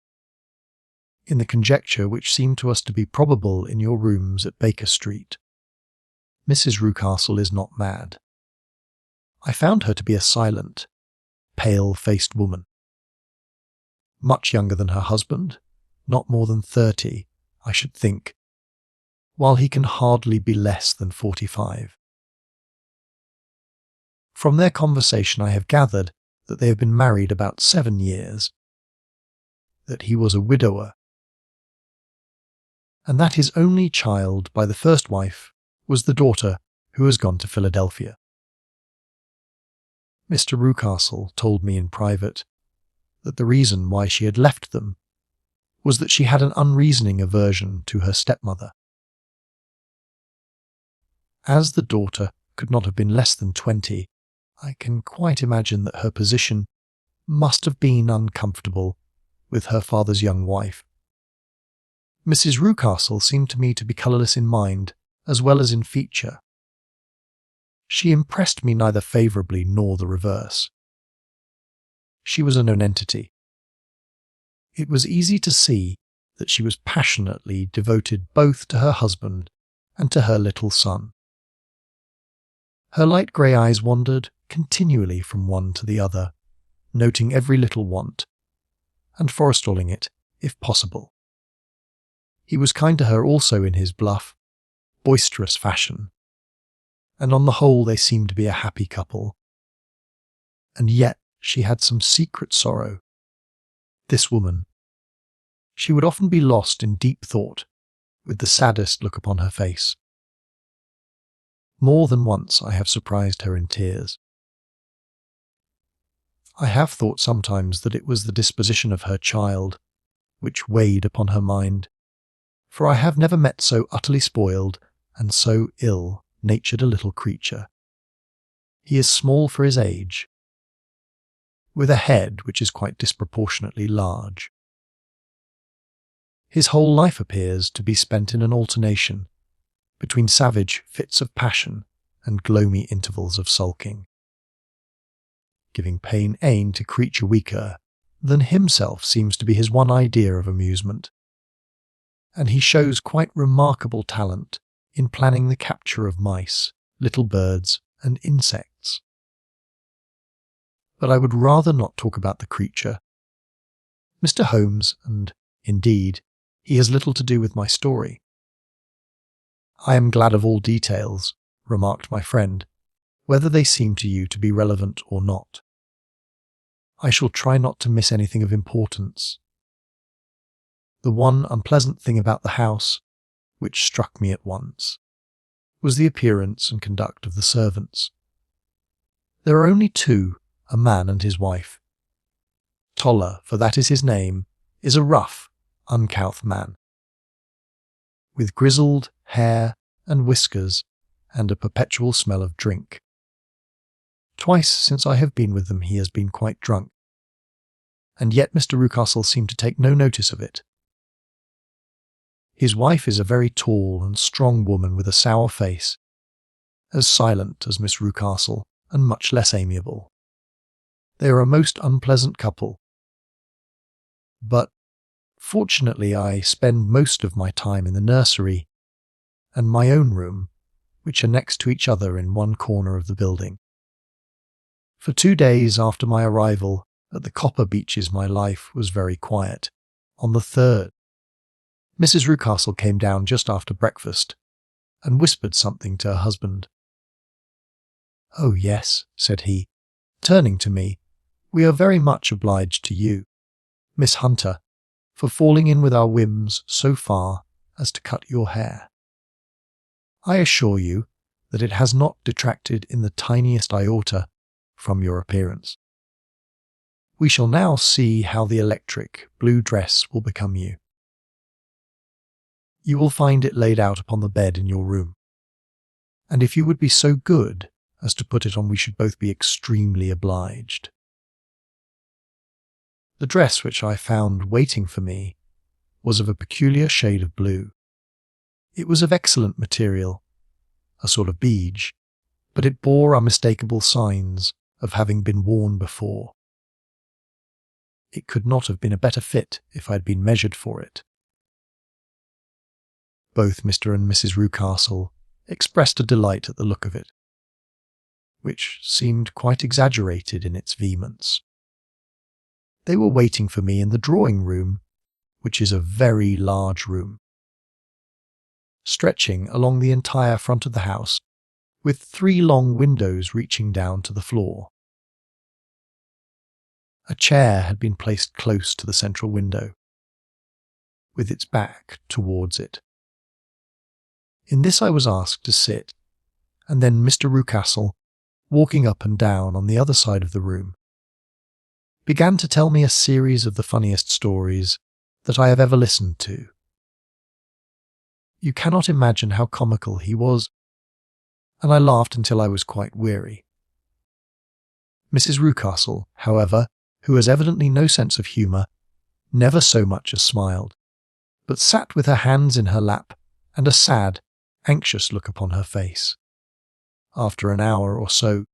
in the conjecture which seemed to us to be probable in your rooms at Baker Street. Mrs. Rucastle is not mad. I found her to be a silent, pale-faced woman, much younger than her husband, not more than 30, I should think, while he can hardly be less than 45. From their conversation I have gathered that they have been married about 7 years, that he was a widower, and that his only child by the first wife was the daughter who has gone to Philadelphia. Mr. Rucastle told me in private that the reason why she had left them was that she had an unreasoning aversion to her stepmother. As the daughter could not have been less than 20, I can quite imagine that her position must have been uncomfortable with her father's young wife. Mrs. Rucastle seemed to me to be colourless in mind as well as in feature. She impressed me neither favourably nor the reverse. She was a nonentity. It was easy to see that she was passionately devoted both to her husband and to her little son. Her light grey eyes wandered continually from one to the other, noting every little want, and forestalling it, if possible. He was kind to her also in his bluff, boisterous fashion, and on the whole they seemed to be a happy couple. And yet she had some secret sorrow. This woman. She would often be lost in deep thought, with the saddest look upon her face. More than once I have surprised her in tears. I have thought sometimes that it was the disposition of her child which weighed upon her mind, for I have never met so utterly spoiled and so ill-natured a little creature. He is small for his age, with a head which is quite disproportionately large. His whole life appears to be spent in an alternation between savage fits of passion and gloomy intervals of sulking, giving pain ain to creature weaker than himself seems to be his one idea of amusement, and he shows quite remarkable talent in planning the capture of mice, little birds, and insects. But I would rather not talk about the creature. Mr. Holmes, and indeed, he has little to do with my story. I am glad of all details, remarked my friend, whether they seem to you to be relevant or not. I shall try not to miss anything of importance. The one unpleasant thing about the house, which struck me at once, was the appearance and conduct of the servants. There are only two, a man and his wife. Toller, for that is his name, is a rough, uncouth man, with grizzled hair and whiskers and a perpetual smell of drink. Twice since I have been with them he has been quite drunk, and yet Mr. Rucastle seemed to take no notice of it. His wife is a very tall and strong woman with a sour face, as silent as Miss Rucastle and much less amiable. They are a most unpleasant couple, but fortunately I spend most of my time in the nursery and my own room, which are next to each other in one corner of the building. For 2 days after my arrival at the copper Beeches my life was very quiet. On the third, Mrs. Rucastle came down just after breakfast and whispered something to her husband. "Oh yes," said he, turning to me, "we are very much obliged to you, Miss Hunter, for falling in with our whims so far as to cut your hair. I assure you that it has not detracted in the tiniest iota from your appearance. We shall now see how the electric blue dress will become you. You will find it laid out upon the bed in your room, and if you would be so good as to put it on, we should both be extremely obliged." The dress which I found waiting for me was of a peculiar shade of blue. It was of excellent material, a sort of beige, but it bore unmistakable signs of having been worn before. It could not have been a better fit if I had been measured for it. Both Mr. and Mrs. Rucastle expressed a delight at the look of it, which seemed quite exaggerated in its vehemence. They were waiting for me in the drawing-room, which is a very large room, stretching along the entire front of the house, with 3 long windows reaching down to the floor. A chair had been placed close to the central window, with its back towards it. In this I was asked to sit, and then Mr. Rucastle, walking up and down on the other side of the room, began to tell me a series of the funniest stories that I have ever listened to. You cannot imagine how comical he was, and I laughed until I was quite weary. Mrs. Rucastle, however, who has evidently no sense of humour, never so much as smiled, but sat with her hands in her lap and a sad, anxious look upon her face. After an hour or so,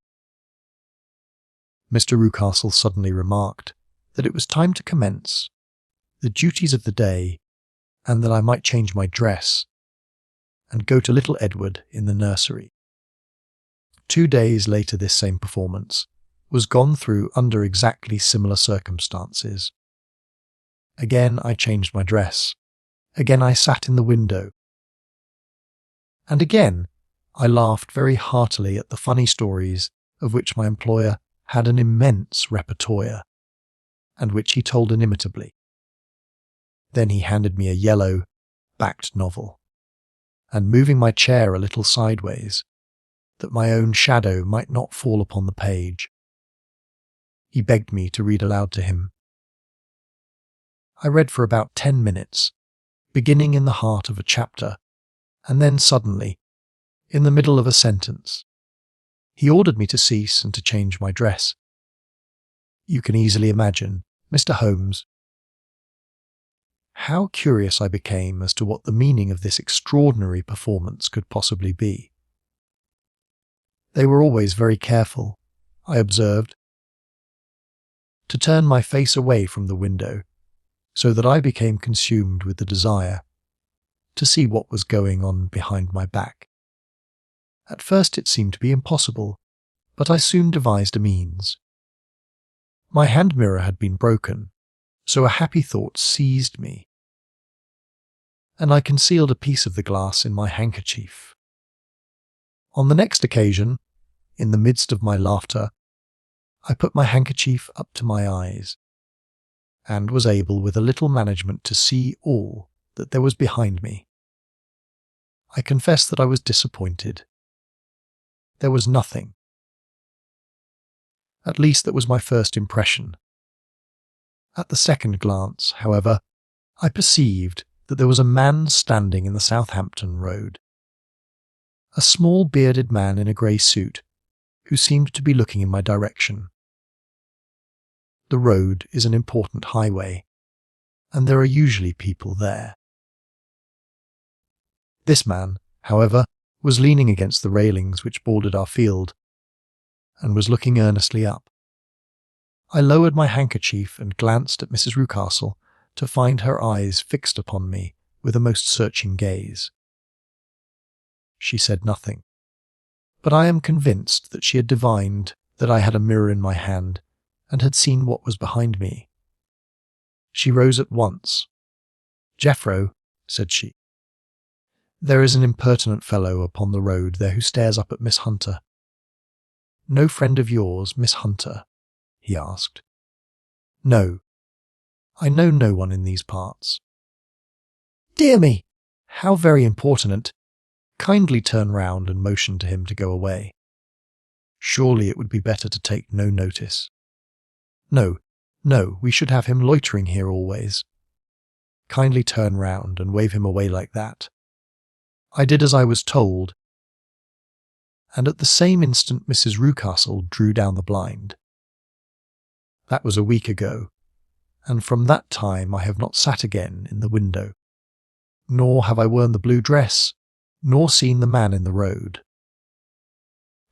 Mr. Rucastle suddenly remarked that it was time to commence the duties of the day, and that I might change my dress and go to little Edward in the nursery. 2 days later this same performance was gone through under exactly similar circumstances. Again I changed my dress, again I sat in the window, and again I laughed very heartily at the funny stories of which my employer had an immense repertoire, and which he told inimitably. Then he handed me a yellow, backed novel, and moving my chair a little sideways, that my own shadow might not fall upon the page, he begged me to read aloud to him. I read for about 10 minutes, beginning in the heart of a chapter, and then suddenly, in the middle of a sentence, he ordered me to cease and to change my dress. You can easily imagine, Mr. Holmes, How curious I became as to what the meaning of this extraordinary performance could possibly be. They were always very careful, I observed, to turn my face away from the window, so that I became consumed with the desire to see what was going on behind my back. At first it seemed to be impossible, but I soon devised a means. My hand mirror had been broken, so a happy thought seized me, and I concealed a piece of the glass in my handkerchief. On the next occasion, in the midst of my laughter, I put my handkerchief up to my eyes, and was able with a little management to see all that there was behind me. I confess that I was disappointed. There was nothing. At least that was my first impression. At the second glance, however, I perceived that there was a man standing in the Southampton Road. A small bearded man in a grey suit, who seemed to be looking in my direction. The road is an important highway, and there are usually people there. This man, however, was leaning against the railings which bordered our field, and was looking earnestly up. I lowered my handkerchief and glanced at Mrs. Rucastle to find her eyes fixed upon me with a most searching gaze. She said nothing, but I am convinced that she had divined that I had a mirror in my hand and had seen what was behind me. She rose at once. "Jeffro," said she, "there is an impertinent fellow upon the road there who stares up at Miss Hunter." "No friend of yours, Miss Hunter?" he asked. "No. I know no one in these parts." "Dear me, how very importunate. Kindly turn round and motion to him to go away. Surely it would be better to take no notice." No, we should have him loitering here always. Kindly turn round and wave him away like that." I did as I was told, and at the same instant Mrs. Rucastle drew down the blind. That was a week ago, and from that time I have not sat again in the window, nor have I worn the blue dress, nor seen the man in the road.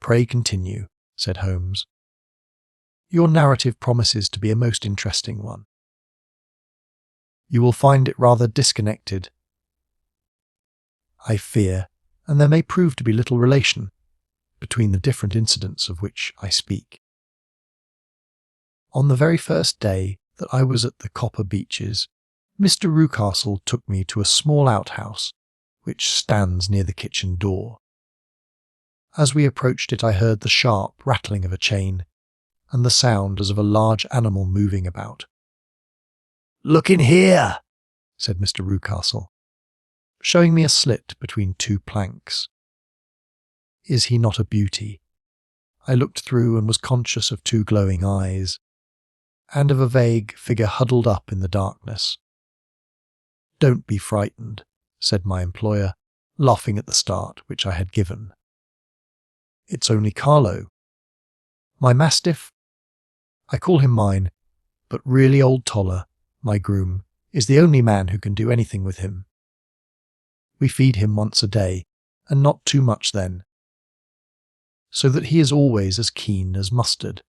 "Pray continue," said Holmes. "Your narrative promises to be a most interesting one." "You will find it rather disconnected, I fear, and there may prove to be little relation between the different incidents of which I speak. On the very first day that I was at the Copper Beeches, Mr. Rucastle took me to a small outhouse which stands near the kitchen door. As we approached it, I heard the sharp rattling of a chain, and the sound as of a large animal moving about. "Look in here," said Mr. Rucastle, showing me a slit between two planks. Is he not a beauty? I looked through and was conscious of two glowing eyes, and of a vague figure huddled up in the darkness. "Don't be frightened," said my employer, laughing at the start which I had given. "It's only Carlo. My mastiff. I call him mine, but really old Toller, my groom, is the only man who can do anything with him. We feed him once a day, and not too much then, so that he is always as keen as mustard.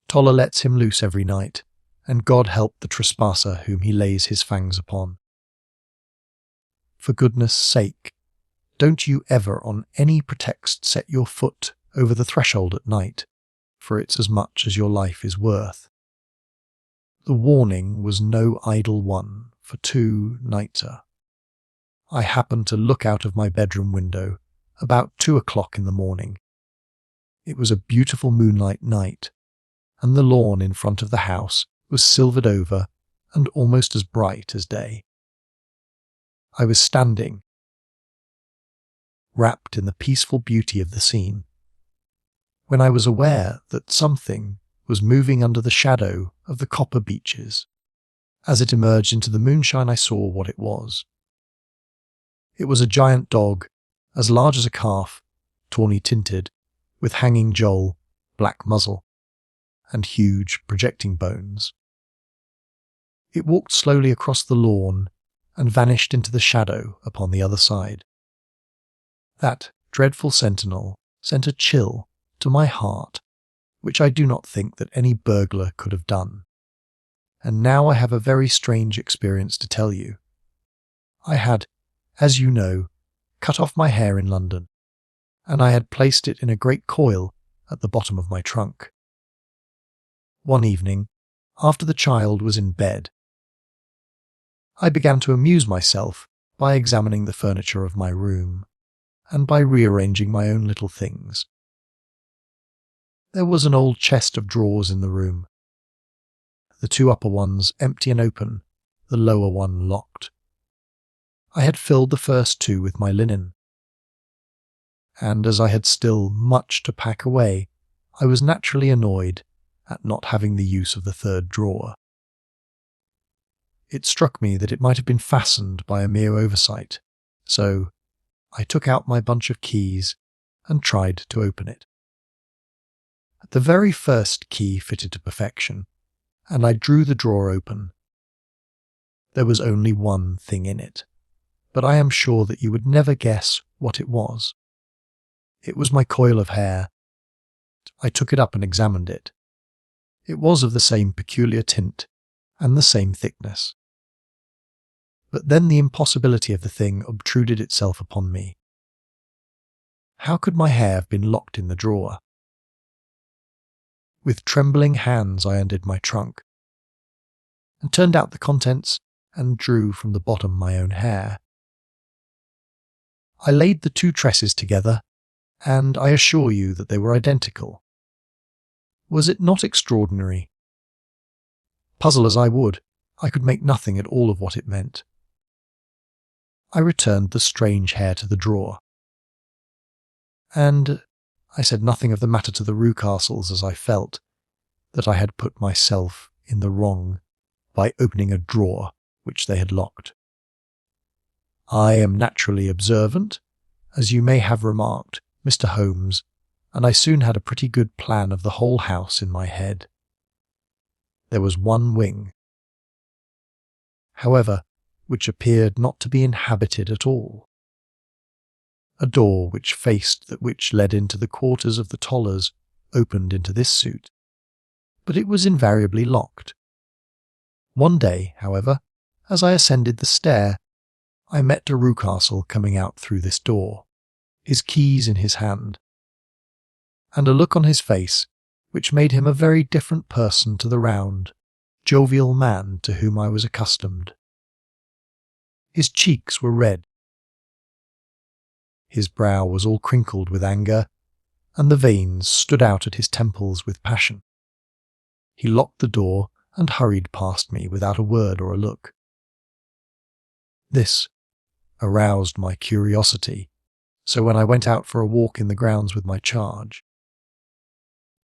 Toller lets him loose every night, and God help the trespasser whom he lays his fangs upon. For goodness' sake, don't you ever on any pretext set your foot over the threshold at night, for it's as much as your life is worth." The warning was no idle one, for 2 nights. I happened to look out of my bedroom window about 2 o'clock in the morning. It was a beautiful moonlight night, and the lawn in front of the house was silvered over and almost as bright as day. I was standing, wrapped in the peaceful beauty of the scene, when I was aware that something was moving under the shadow of the Copper Beeches. As it emerged into the moonshine, I saw what it was. It was a giant dog, as large as a calf, tawny tinted, with hanging jowl, black muzzle, and huge projecting bones. It walked slowly across the lawn and vanished into the shadow upon the other side. That dreadful sentinel sent a chill to my heart, which I do not think that any burglar could have done. And now I have a very strange experience to tell you. I had, as you know, cut off my hair in London, and I had placed it in a great coil at the bottom of my trunk. One evening, after the child was in bed, I began to amuse myself by examining the furniture of my room, and by rearranging my own little things. There was an old chest of drawers in the room, the two upper ones empty and open, the lower one locked. I had filled the first two with my linen, and as I had still much to pack away, I was naturally annoyed at not having the use of the third drawer. It struck me that it might have been fastened by a mere oversight, so I took out my bunch of keys and tried to open it. The very first key fitted to perfection, and I drew the drawer open. There was only one thing in it, but I am sure that you would never guess what it was. It was my coil of hair. I took it up and examined it. It was of the same peculiar tint and the same thickness. But then the impossibility of the thing obtruded itself upon me. How could my hair have been locked in the drawer? With trembling hands I undid my trunk, and turned out the contents and drew from the bottom my own hair. I laid the two tresses together, and I assure you that they were identical. Was it not extraordinary? Puzzle as I would, I could make nothing at all of what it meant. I returned the strange hair to the drawer, and I said nothing of the matter to the Rucastles, as I felt that I had put myself in the wrong by opening a drawer which they had locked. I am naturally observant, as you may have remarked, Mr. Holmes, and I soon had a pretty good plan of the whole house in my head. There was one wing, however, which appeared not to be inhabited at all. A door which led into the quarters of the Tollers opened into this suite, but it was invariably locked. One day, however, as I ascended the stair, I met de Rucastle coming out through this door, his keys in his hand, and a look on his face which made him a very different person to the round, jovial man to whom I was accustomed. His cheeks were red, his brow was all crinkled with anger, and the veins stood out at his temples with passion. He locked the door and hurried past me without a word or a look. This aroused my curiosity, so when I went out for a walk in the grounds with my charge,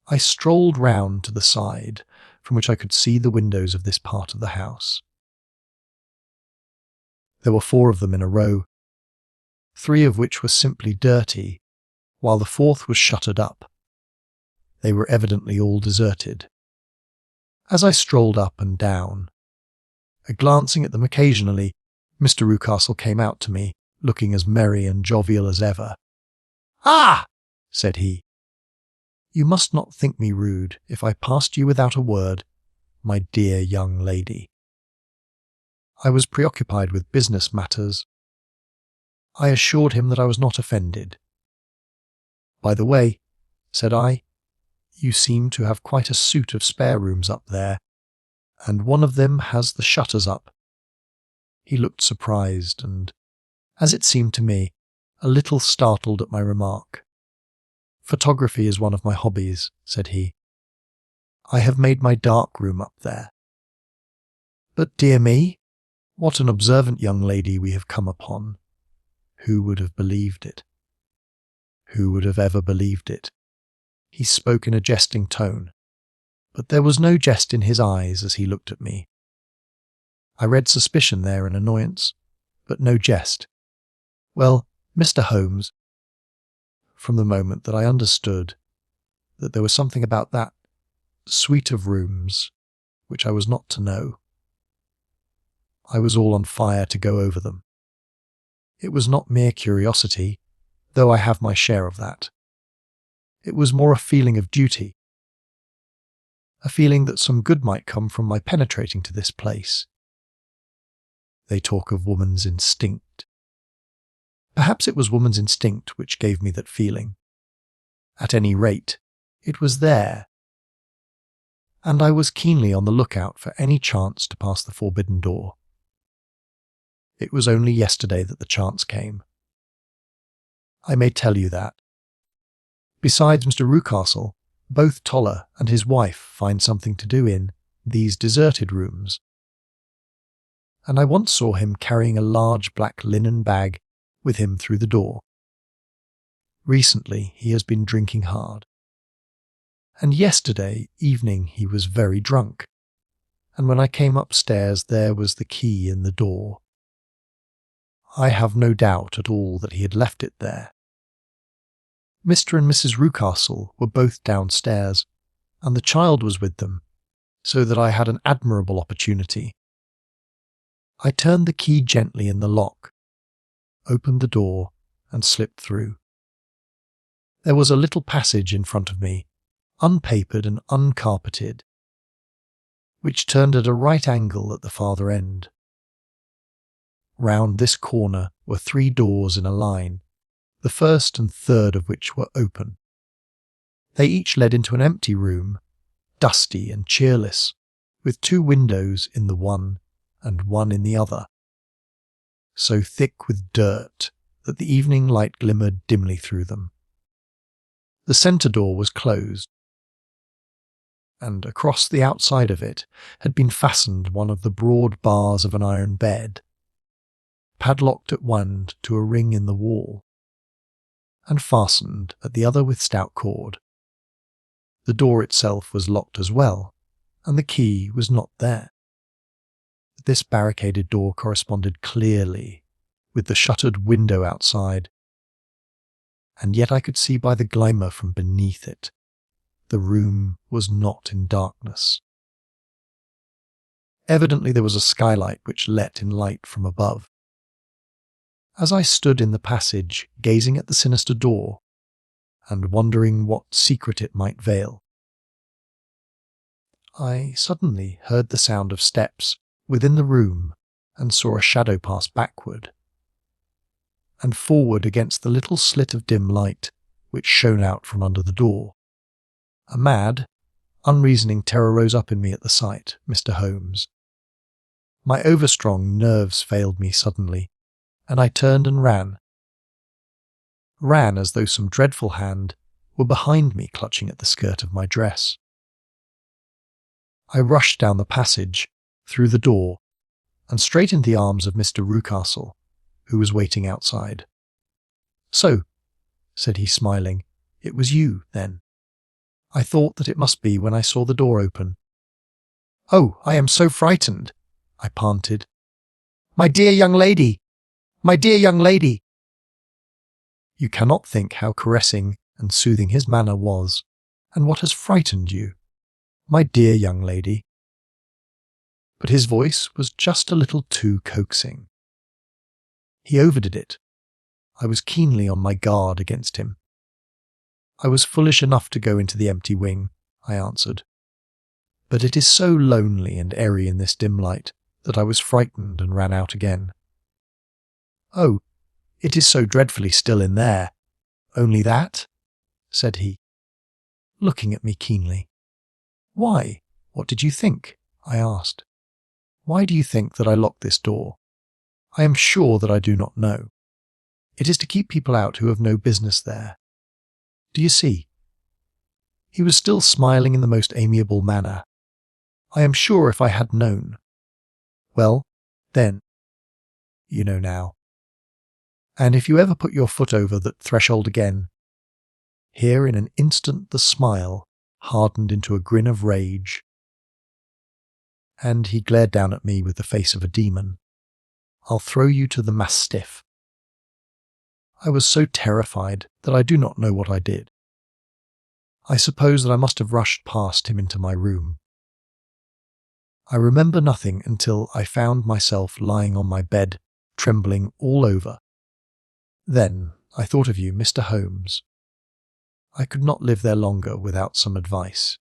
I strolled round to the side from which I could see the windows of this part of the house. There were 4 of them in a row, 3 of which were simply dirty, while the 4th was shuttered up. They were evidently all deserted. As I strolled up and down, glancing at them occasionally, Mr. Rucastle came out to me, looking as merry and jovial as ever. "Ah!" said he. "You must not think me rude if I passed you without a word, my dear young lady. I was preoccupied with business matters." I assured him that I was not offended. "By the way," said I, "you seem to have quite a suite of spare rooms up there, and one of them has the shutters up." He looked surprised and, as it seemed to me, a little startled at my remark. "Photography is one of my hobbies," said he. "I have made my dark room up there. But dear me, what an observant young lady we have come upon. Who would have believed it? Who would have ever believed it?" He spoke in a jesting tone, but there was no jest in his eyes as he looked at me. I read suspicion there and annoyance, but no jest. Well, Mr. Holmes, from the moment that I understood that there was something about that suite of rooms which I was not to know, I was all on fire to go over them. It was not mere curiosity, though I have my share of that. It was more a feeling of duty, a feeling that some good might come from my penetrating to this place. They talk of woman's instinct. Perhaps it was woman's instinct which gave me that feeling. At any rate, it was there, and I was keenly on the lookout for any chance to pass the forbidden door. It was only yesterday that the chance came. I may tell you that. Besides Mr. Rucastle, both Toller and his wife find something to do in these deserted rooms, and I once saw him carrying a large black linen bag with him through the door. Recently he has been drinking hard, and yesterday evening he was very drunk, and when I came upstairs there was the key in the door. I have no doubt at all that he had left it there. Mr. and Mrs. Rucastle were both downstairs, and the child was with them, so that I had an admirable opportunity. I turned the key gently in the lock, opened the door, and slipped through. There was a little passage in front of me, unpapered and uncarpeted, which turned at a right angle at the farther end. Round this corner were 3 doors in a line, the first and third of which were open. They each led into an empty room, dusty and cheerless, with 2 windows in the one and one in the other, so thick with dirt that the evening light glimmered dimly through them. The centre door was closed, and across the outside of it had been fastened one of the broad bars of an iron bed, padlocked at one to a ring in the wall, and fastened at the other with stout cord. The door itself was locked as well, and the key was not there. This barricaded door corresponded clearly with the shuttered window outside, and yet I could see by the glimmer from beneath it the room was not in darkness. Evidently there was a skylight which let in light from above. As I stood in the passage gazing at the sinister door, and wondering what secret it might veil, I suddenly heard the sound of steps within the room and saw a shadow pass backward and forward against the little slit of dim light which shone out from under the door. A mad, unreasoning terror rose up in me at the sight, Mr. Holmes. My overstrong nerves failed me suddenly, and I turned and ran as though some dreadful hand were behind me clutching at the skirt of my dress. I rushed down the passage, through the door, and straight into the arms of Mr. Rucastle, who was waiting outside. "So," said he, smiling, "it was you, then? I thought that it must be when I saw the door open." "Oh, I am so frightened," I panted. "My dear young lady! My dear young lady!" You cannot think how caressing and soothing his manner was, and what has frightened you. My dear young lady. But his voice was just a little too coaxing. He overdid it. I was keenly on my guard against him. "I was foolish enough to go into the empty wing," I answered. "But it is so lonely and airy in this dim light that I was frightened and ran out again." "Oh, it is so dreadfully still in there. Only that?" said he, looking at me keenly. "Why, what did you think?" I asked. "Why do you think that I locked this door? I am sure that I do not know. It is to keep people out who have no business there. Do you see?" He was still smiling in the most amiable manner. "I am sure if I had known. Well, then, you know now. And if you ever put your foot over that threshold again—" Here in an instant the smile hardened into a grin of rage, and he glared down at me with the face of a demon. "I'll throw you to the mastiff." I was so terrified that I do not know what I did. I suppose that I must have rushed past him into my room. I remember nothing until I found myself lying on my bed, trembling all over. Then I thought of you, Mr. Holmes. I could not live there longer without some advice.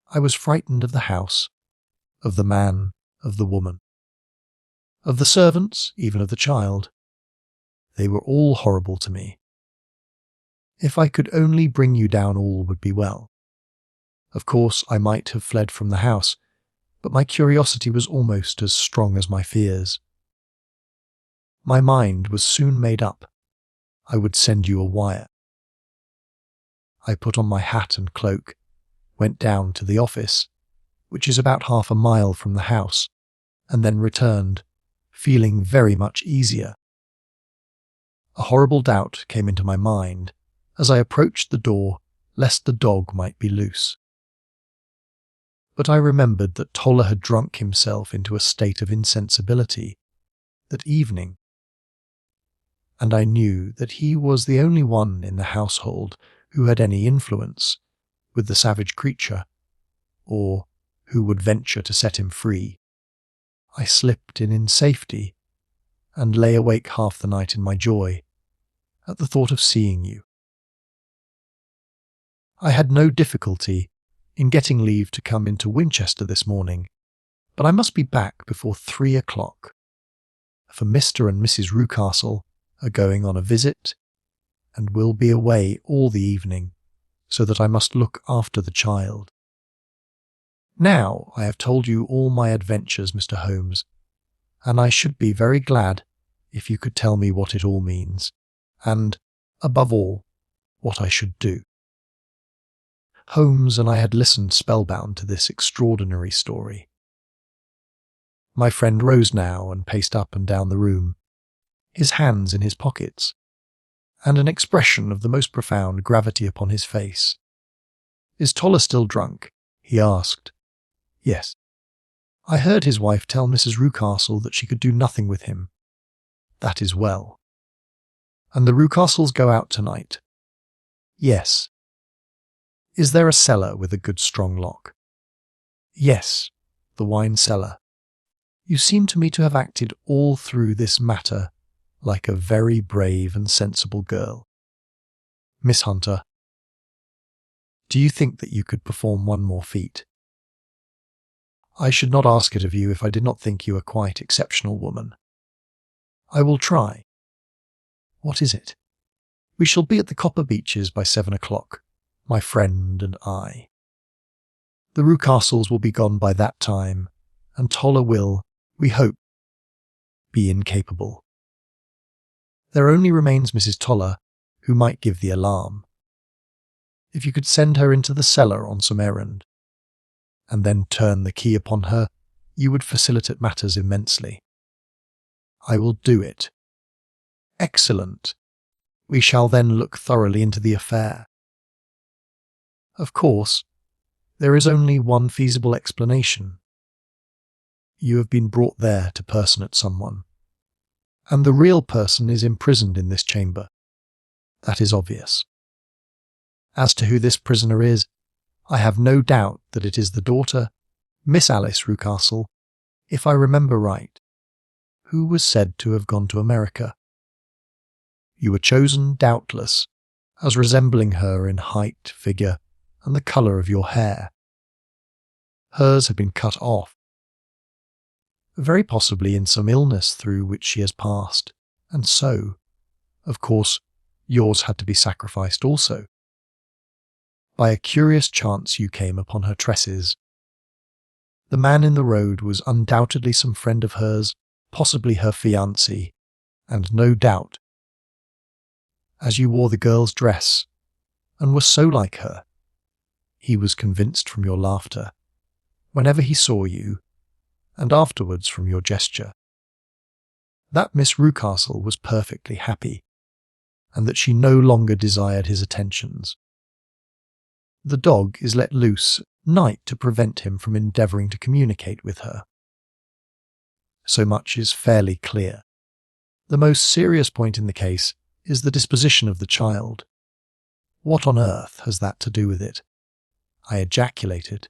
I was frightened of the house, of the man, of the woman, of the servants, even of the child. They were all horrible to me. If I could only bring you down, all would be well. Of course, I might have fled from the house, but my curiosity was almost as strong as my fears. My mind was soon made up. I would send you a wire. I put on my hat and cloak, went down to the office, which is about 1/2 a mile from the house, and then returned, feeling very much easier. A horrible doubt came into my mind as I approached the door, lest the dog might be loose. But I remembered that Toller had drunk himself into a state of insensibility that evening, and I knew that he was the only one in the household who had any influence with the savage creature, or who would venture to set him free. I slipped in safety, and lay awake half the night in my joy at the thought of seeing you. I had no difficulty in getting leave to come into Winchester this morning, but I must be back before 3 o'clock, for Mr. and Mrs. Rucastle are going on a visit, and will be away all the evening, so that I must look after the child. Now I have told you all my adventures, Mr. Holmes, and I should be very glad if you could tell me what it all means, and, above all, what I should do. Holmes and I had listened spellbound to this extraordinary story. My friend rose now and paced up and down the room, his hands in his pockets, and an expression of the most profound gravity upon his face. "Is Toller still drunk?" he asked. "Yes. I heard his wife tell Mrs. Rucastle that she could do nothing with him." "That is well." "And the Rucastles go out tonight?" "Yes." "Is there a cellar with a good strong lock?" "Yes, the wine cellar." "You seem to me to have acted all through this matter like a very brave and sensible girl. Miss Hunter, do you think that you could perform one more feat?" "I should not ask it of you if I did not think you a quite exceptional woman." "I will try." "What is it?" "We shall be at the Copper Beeches by 7 o'clock, my friend and I. The Rucastles will be gone by that time, and Toller will, we hope, be incapable. There only remains Mrs. Toller, who might give the alarm. If you could send her into the cellar on some errand, and then turn the key upon her, you would facilitate matters immensely." "I will do it." "Excellent. We shall then look thoroughly into the affair. Of course, there is only one feasible explanation. You have been brought there to personate someone, and the real person is imprisoned in this chamber. That is obvious. As to who this prisoner is, I have no doubt that it is the daughter, Miss Alice Rucastle, if I remember right, who was said to have gone to America. You were chosen, doubtless, as resembling her in height, figure, and the colour of your hair. Hers had been cut off, very possibly in some illness through which she has passed, and so, of course, yours had to be sacrificed also. By a curious chance you came upon her tresses. The man in the road was undoubtedly some friend of hers, possibly her fiancé, and no doubt, as you wore the girl's dress, and were so like her, he was convinced from your laughter, whenever he saw you, and afterwards from your gesture, that Miss Rucastle was perfectly happy, and that she no longer desired his attentions. The dog is let loose at night to prevent him from endeavouring to communicate with her. So much is fairly clear. The most serious point in the case is the disposition of the child. What on earth has that to do with it? I ejaculated.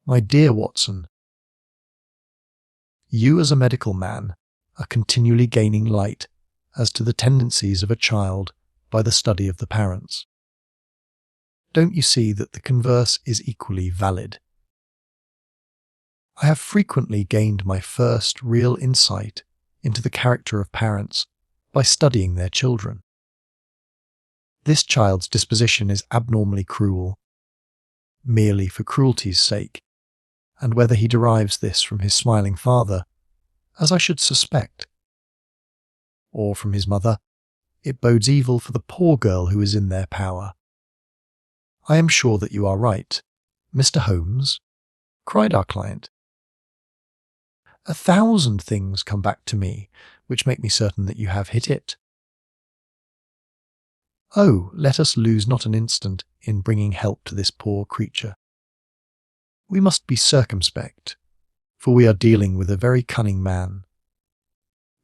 My dear Watson, You as a medical man are continually gaining light as to the tendencies of a child by the study of the parents. Don't you see that the converse is equally valid? I have frequently gained my first real insight into the character of parents by studying their children. This child's disposition is abnormally cruel, merely for cruelty's sake, and whether he derives this from his smiling father, as I should suspect, or from his mother, it bodes evil for the poor girl who is in their power. I am sure that you are right, Mr. Holmes, cried our client. 1,000 things come back to me which make me certain that you have hit it. Oh, let us lose not an instant in bringing help to this poor creature. We must be circumspect, for we are dealing with a very cunning man.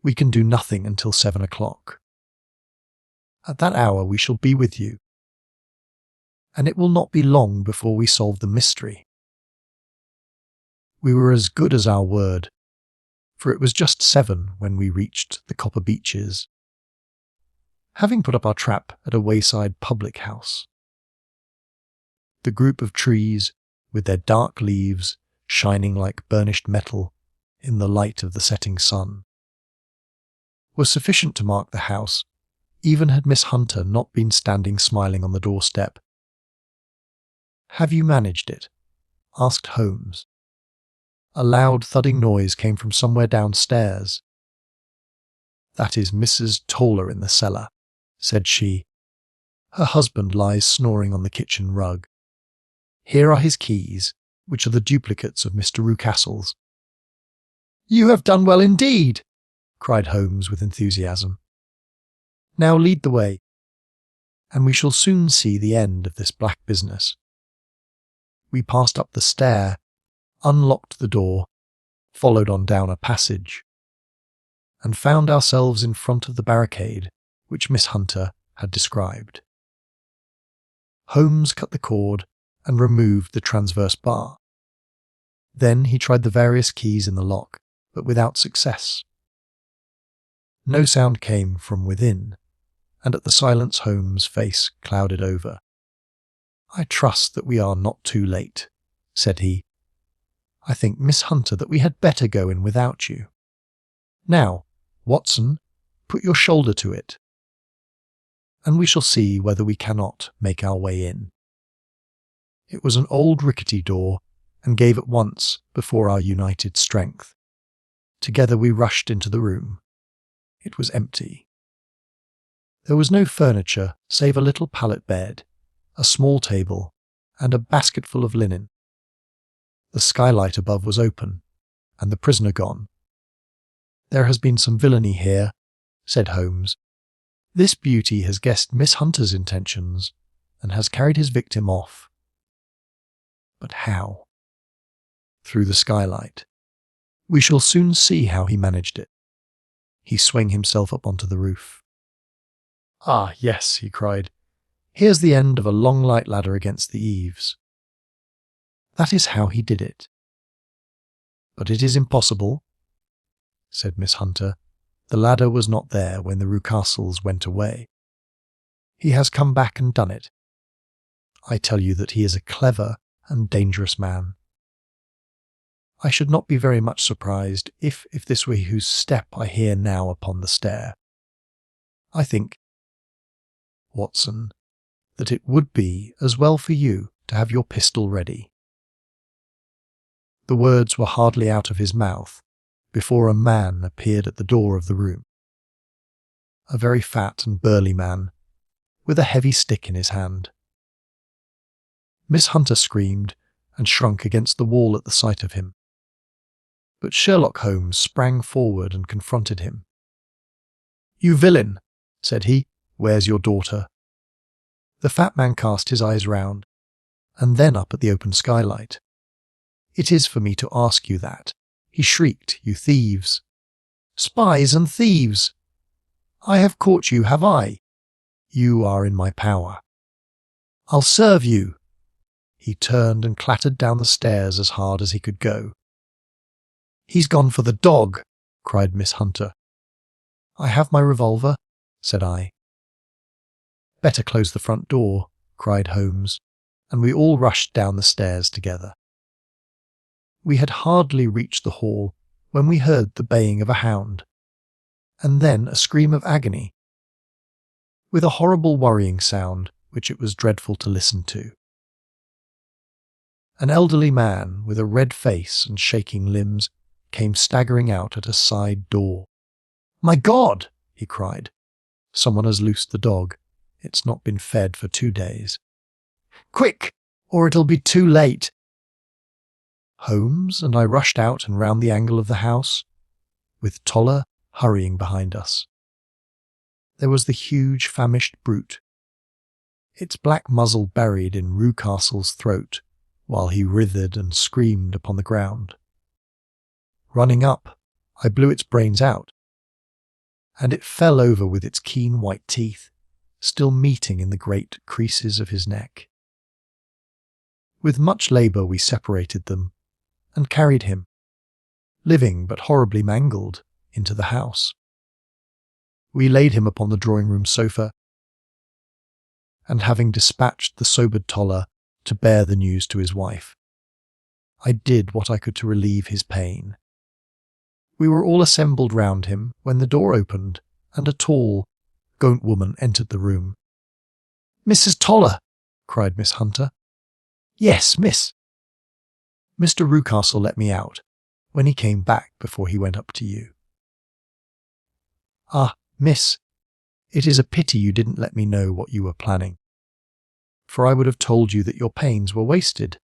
We can do nothing until 7 o'clock. At that hour we shall be with you, and it will not be long before we solve the mystery. We were as good as our word, for it was just 7 when we reached the copper Beeches, having put up our trap at a wayside public house. The group of trees, with their dark leaves shining like burnished metal in the light of the setting sun, was sufficient to mark the house, even had Miss Hunter not been standing smiling on the doorstep. "Have you managed it?" asked Holmes. A loud thudding noise came from somewhere downstairs. "That is Mrs. Toller in the cellar," said she. "Her husband lies snoring on the kitchen rug. Here are his keys, which are the duplicates of Mr. Rucastle's." "You have done well indeed," cried Holmes with enthusiasm. "Now lead the way, and we shall soon see the end of this black business." We passed up the stair, unlocked the door, followed on down a passage, and found ourselves in front of the barricade which Miss Hunter had described. Holmes cut the cord and removed the transverse bar. Then he tried the various keys in the lock, but without success. No sound came from within, and at the silence Holmes' face clouded over. "I trust that we are not too late," said he. "I think, Miss Hunter, that we had better go in without you. Now, Watson, put your shoulder to it, and we shall see whether we cannot make our way in." It was an old rickety door, and gave at once before our united strength. Together we rushed into the room. It was empty. There was no furniture save a little pallet bed, a small table, and a basketful of linen. The skylight above was open, and the prisoner gone. "There has been some villainy here," said Holmes. "This beauty has guessed Miss Hunter's intentions, and has carried his victim off. But how? Through the skylight. We shall soon see how he managed it." He swung himself up onto the roof. "Ah, yes," he cried. "Here's the end of a long light ladder against the eaves. That is how he did it." "But it is impossible," said Miss Hunter. "The ladder was not there when the Rucastles went away. He has come back and done it. I tell you that he is a clever and dangerous man. I should not be very much surprised if this were whose step I hear now upon the stair. I think, Watson, that it would be as well for you to have your pistol ready." The words were hardly out of his mouth before a man appeared at the door of the room. A very fat and burly man, with a heavy stick in his hand. Miss Hunter screamed and shrunk against the wall at the sight of him. But Sherlock Holmes sprang forward and confronted him. "You villain," said he, "where's your daughter?" The fat man cast his eyes round, and then up at the open skylight. "It is for me to ask you that," he shrieked, "you thieves! Spies and thieves! I have caught you, have I? You are in my power. I'll serve you!" He turned and clattered down the stairs as hard as he could go. "He's gone for the dog," cried Miss Hunter. "I have my revolver," said I. "Better close the front door," cried Holmes, and we all rushed down the stairs together. We had hardly reached the hall when we heard the baying of a hound, and then a scream of agony, with a horrible worrying sound which it was dreadful to listen to. An elderly man with a red face and shaking limbs came staggering out at a side door. "My God!" he cried. "Someone has loosed the dog. It's not been fed for 2 days. Quick, or it'll be too late." Holmes and I rushed out and round the angle of the house, with Toller hurrying behind us. There was the huge famished brute, its black muzzle buried in Rucastle's throat, while he writhed and screamed upon the ground. Running up, I blew its brains out, and it fell over with its keen white teeth still meeting in the great creases of his neck. With much labour we separated them, and carried him, living but horribly mangled, into the house. We laid him upon the drawing-room sofa, and having dispatched the sobered Toller to bear the news to his wife, I did what I could to relieve his pain. We were all assembled round him when the door opened, and a tall, gaunt woman entered the room. "Mrs. Toller!" cried Miss Hunter. "Yes, miss." "Mr. Rucastle let me out, when he came back before he went up to you." "Ah, miss, it is a pity you didn't let me know what you were planning, for I would have told you that your pains were wasted."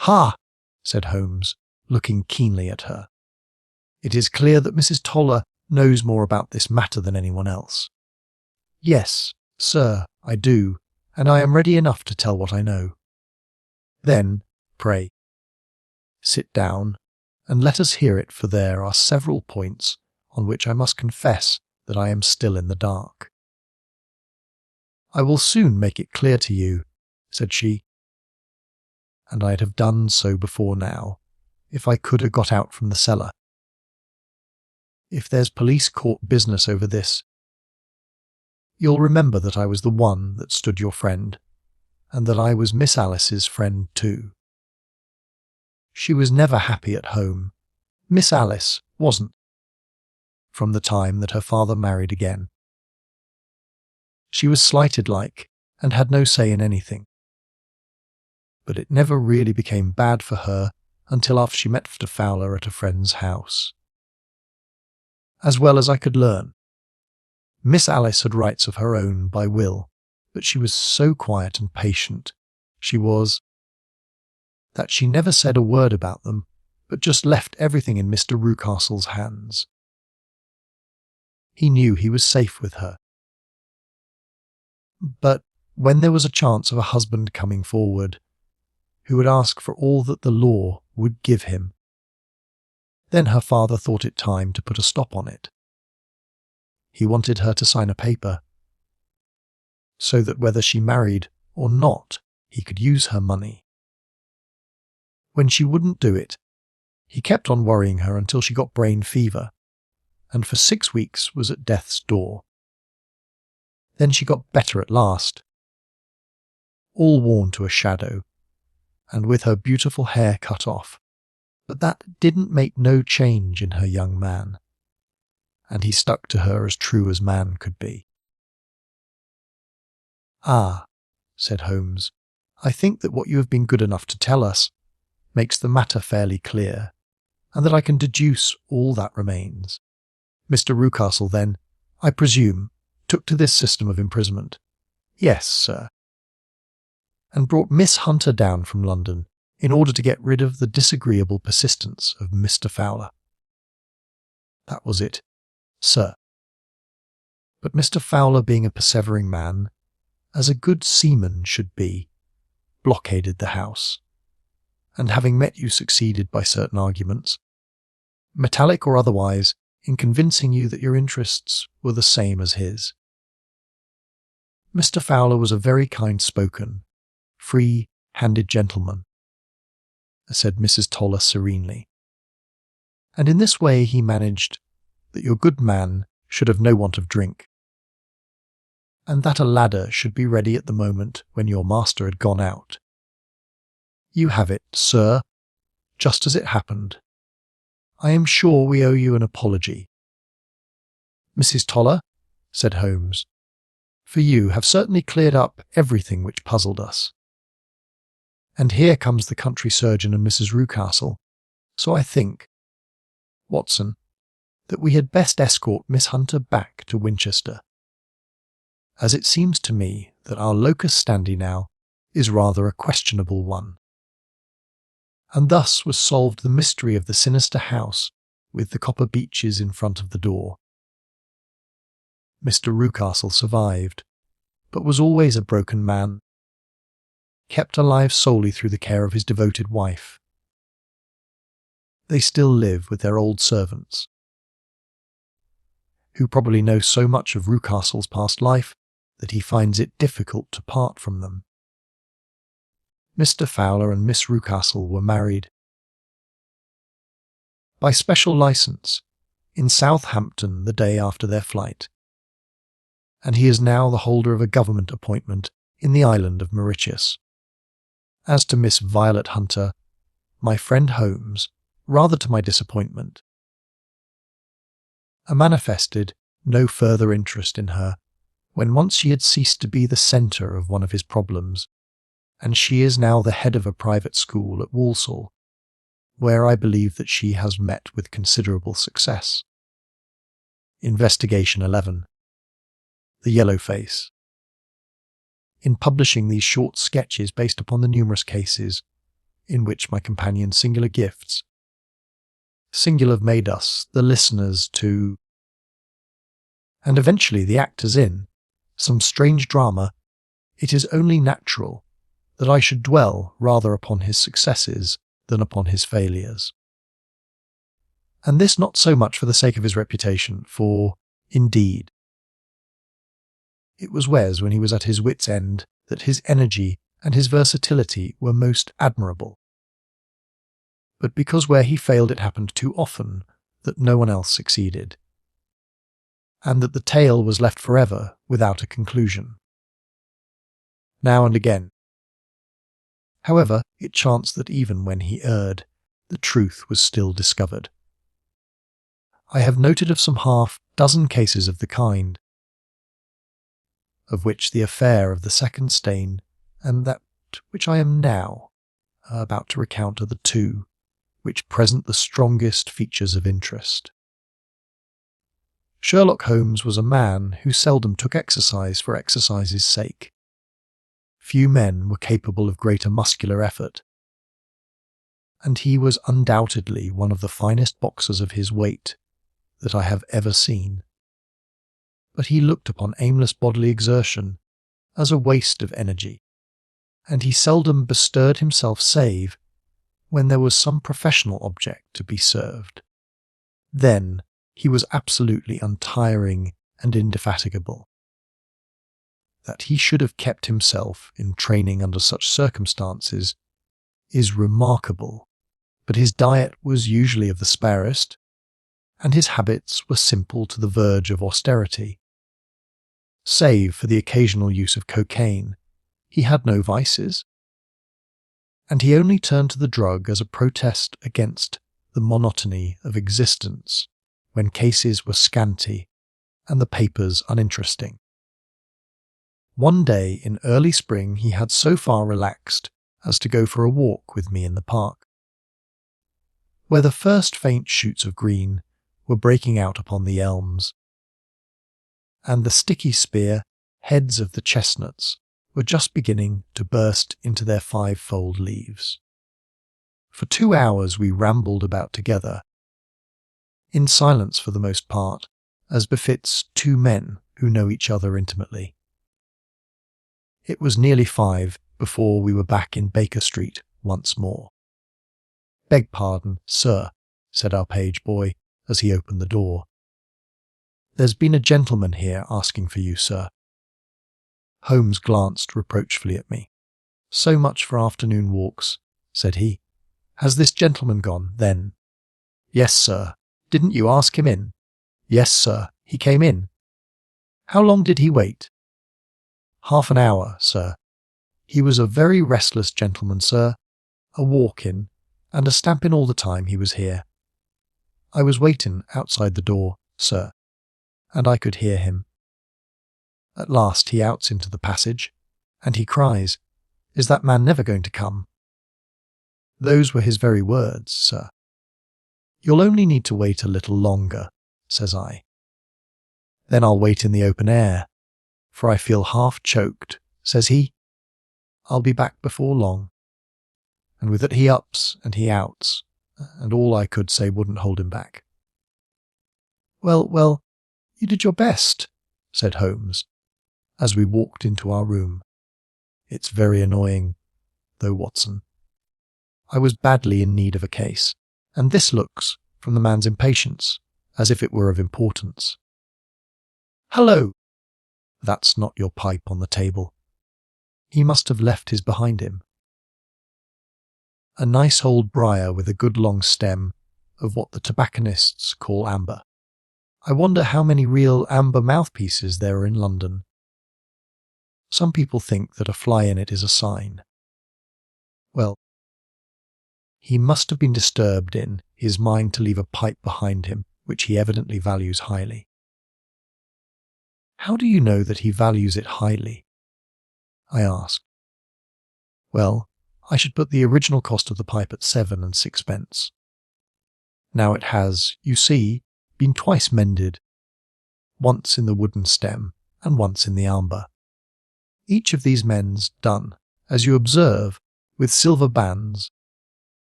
"Ha!" said Holmes, looking keenly at her. "It is clear that Mrs. Toller knows more about this matter than anyone else." "Yes, sir, I do, and I am ready enough to tell what I know." "Then, pray, sit down, and let us hear it, for there are several points on which I must confess that I am still in the dark." "I will soon make it clear to you," said she, "and I'd have done so before now, if I could have got out from the cellar. If there's police court business over this, you'll remember that I was the one that stood your friend, and that I was Miss Alice's friend too. She was never happy at home. Miss Alice wasn't, from the time that her father married again. She was slighted like, and had no say in anything. But it never really became bad for her until after she met Mr. Fowler at a friend's house. As well as I could learn, Miss Alice had rights of her own by will, but she was so quiet and patient, that she never said a word about them, but just left everything in Mr. Rucastle's hands. He knew he was safe with her. But when there was a chance of a husband coming forward, who would ask for all that the law would give him, then her father thought it time to put a stop on it. He wanted her to sign a paper, so that whether she married or not, he could use her money. When she wouldn't do it, he kept on worrying her until she got brain fever, and for 6 weeks was at death's door. Then she got better at last, all worn to a shadow, and with her beautiful hair cut off, but that didn't make no change in her young man, and he stuck to her as true as man could be. "Ah," said Holmes, "I think that what you have been good enough to tell us makes the matter fairly clear, and that I can deduce all that remains. Mr. Rucastle, then, I presume, took to this system of imprisonment." "Yes, sir." "And brought Miss Hunter down from London in order to get rid of the disagreeable persistence of Mr. Fowler." "That was it, sir. But Mr. Fowler, being a persevering man, as a good seaman should be, blockaded the house, and having met you succeeded by certain arguments, metallic or otherwise, in convincing you that your interests were the same as his. Mr. Fowler was a very kind-spoken, free-handed gentleman," said Mrs. Toller serenely. and in this way he managed that your good man should have no want of drink, and that a ladder should be ready at the moment when your master had gone out. You have it, sir, just as it happened. I am sure we owe you an apology. Mrs. Toller, said Holmes, for you have certainly cleared up everything which puzzled us. And here comes the country surgeon and Mrs. Rucastle, so I think, Watson, that we had best escort Miss Hunter back to Winchester, as it seems to me that our locus standi now is rather a questionable one. And thus was solved the mystery of the sinister house with the copper beeches in front of the door. Mr. Rucastle survived, but was always a broken man, kept alive solely through the care of his devoted wife. They still live with their old servants, who probably know so much of Rucastle's past life that he finds it difficult to part from them. Mr. Fowler and Miss Rucastle were married by special licence in Southampton the day after their flight, and he is now the holder of a government appointment in the island of Mauritius. As to Miss Violet Hunter, my friend Holmes, rather to my disappointment, manifested no further interest in her when once she had ceased to be the centre of one of his problems, and she is now the head of a private school at Walsall, where I believe that she has met with considerable success. Investigation 11. The Yellow Face. In publishing these short sketches based upon the numerous cases in which my companion's singular gifts singular made us, the listeners, to, and eventually the actors in, some strange drama, it is only natural that I should dwell rather upon his successes than upon his failures. And this not so much for the sake of his reputation, for, indeed, it was when he was at his wits' end that his energy and his versatility were most admirable, but because where he failed it happened too often that no one else succeeded, and that the tale was left forever without a conclusion. Now and again, however, it chanced that even when he erred, the truth was still discovered. I have noted of some half-dozen cases of the kind, of which the affair of the second stain and that which I am now about to recount are the two which present the strongest features of interest. Sherlock Holmes was a man who seldom took exercise for exercise's sake. Few men were capable of greater muscular effort, and he was undoubtedly one of the finest boxers of his weight that I have ever seen. But he looked upon aimless bodily exertion as a waste of energy, and he seldom bestirred himself save when there was some professional object to be served. Then he was absolutely untiring and indefatigable. That he should have kept himself in training under such circumstances is remarkable, but his diet was usually of the sparest, and his habits were simple to the verge of austerity. Save for the occasional use of cocaine, he had no vices, and he only turned to the drug as a protest against the monotony of existence when cases were scanty and the papers uninteresting. One day in early spring he had so far relaxed as to go for a walk with me in the park, where the first faint shoots of green were breaking out upon the elms, and the sticky spear heads of the chestnuts were just beginning to burst into their five-fold leaves. For 2 hours we rambled about together, in silence for the most part, as befits two men who know each other intimately. It was nearly 5 before we were back in Baker Street once more. "Beg pardon, sir," said our page boy as he opened the door. "There's been a gentleman here asking for you, sir." Holmes glanced reproachfully at me. "So much for afternoon walks," said he. "Has this gentleman gone, then?" Yes, sir. Didn't you ask him in? Yes, sir. He came in. How long did he wait? Half an hour, sir. He was a very restless gentleman, sir, a walk-in, and a stampin' all the time he was here. I was waitin' outside the door, sir, and I could hear him. At last he outs into the passage, and he cries, 'Is that man never going to come?' Those were his very words, sir. 'You'll only need to wait a little longer,' says I. 'Then I'll wait in the open air, for I feel half choked,' says he. 'I'll be back before long.' And with it he ups and he outs, and all I could say wouldn't hold him back. 'Well, you did your best,' said Holmes, as we walked into our room. 'It's very annoying, though, Watson. I was badly in need of a case, and this looks, from the man's impatience, as if it were of importance. Hello! That's not your pipe on the table. He must have left his behind him. A nice old briar with a good long stem of what the tobacconists call amber. I wonder how many real amber mouthpieces there are in London. Some people think that a fly in it is a sign. Well, he must have been disturbed in his mind to leave a pipe behind him, which he evidently values highly. How do you know that he values it highly? I asked. Well, I should put the original cost of the pipe at 7 and 6 pence. Now it has, you see, been twice mended, once in the wooden stem and once in the amber. Each of these mends done, as you observe, with silver bands,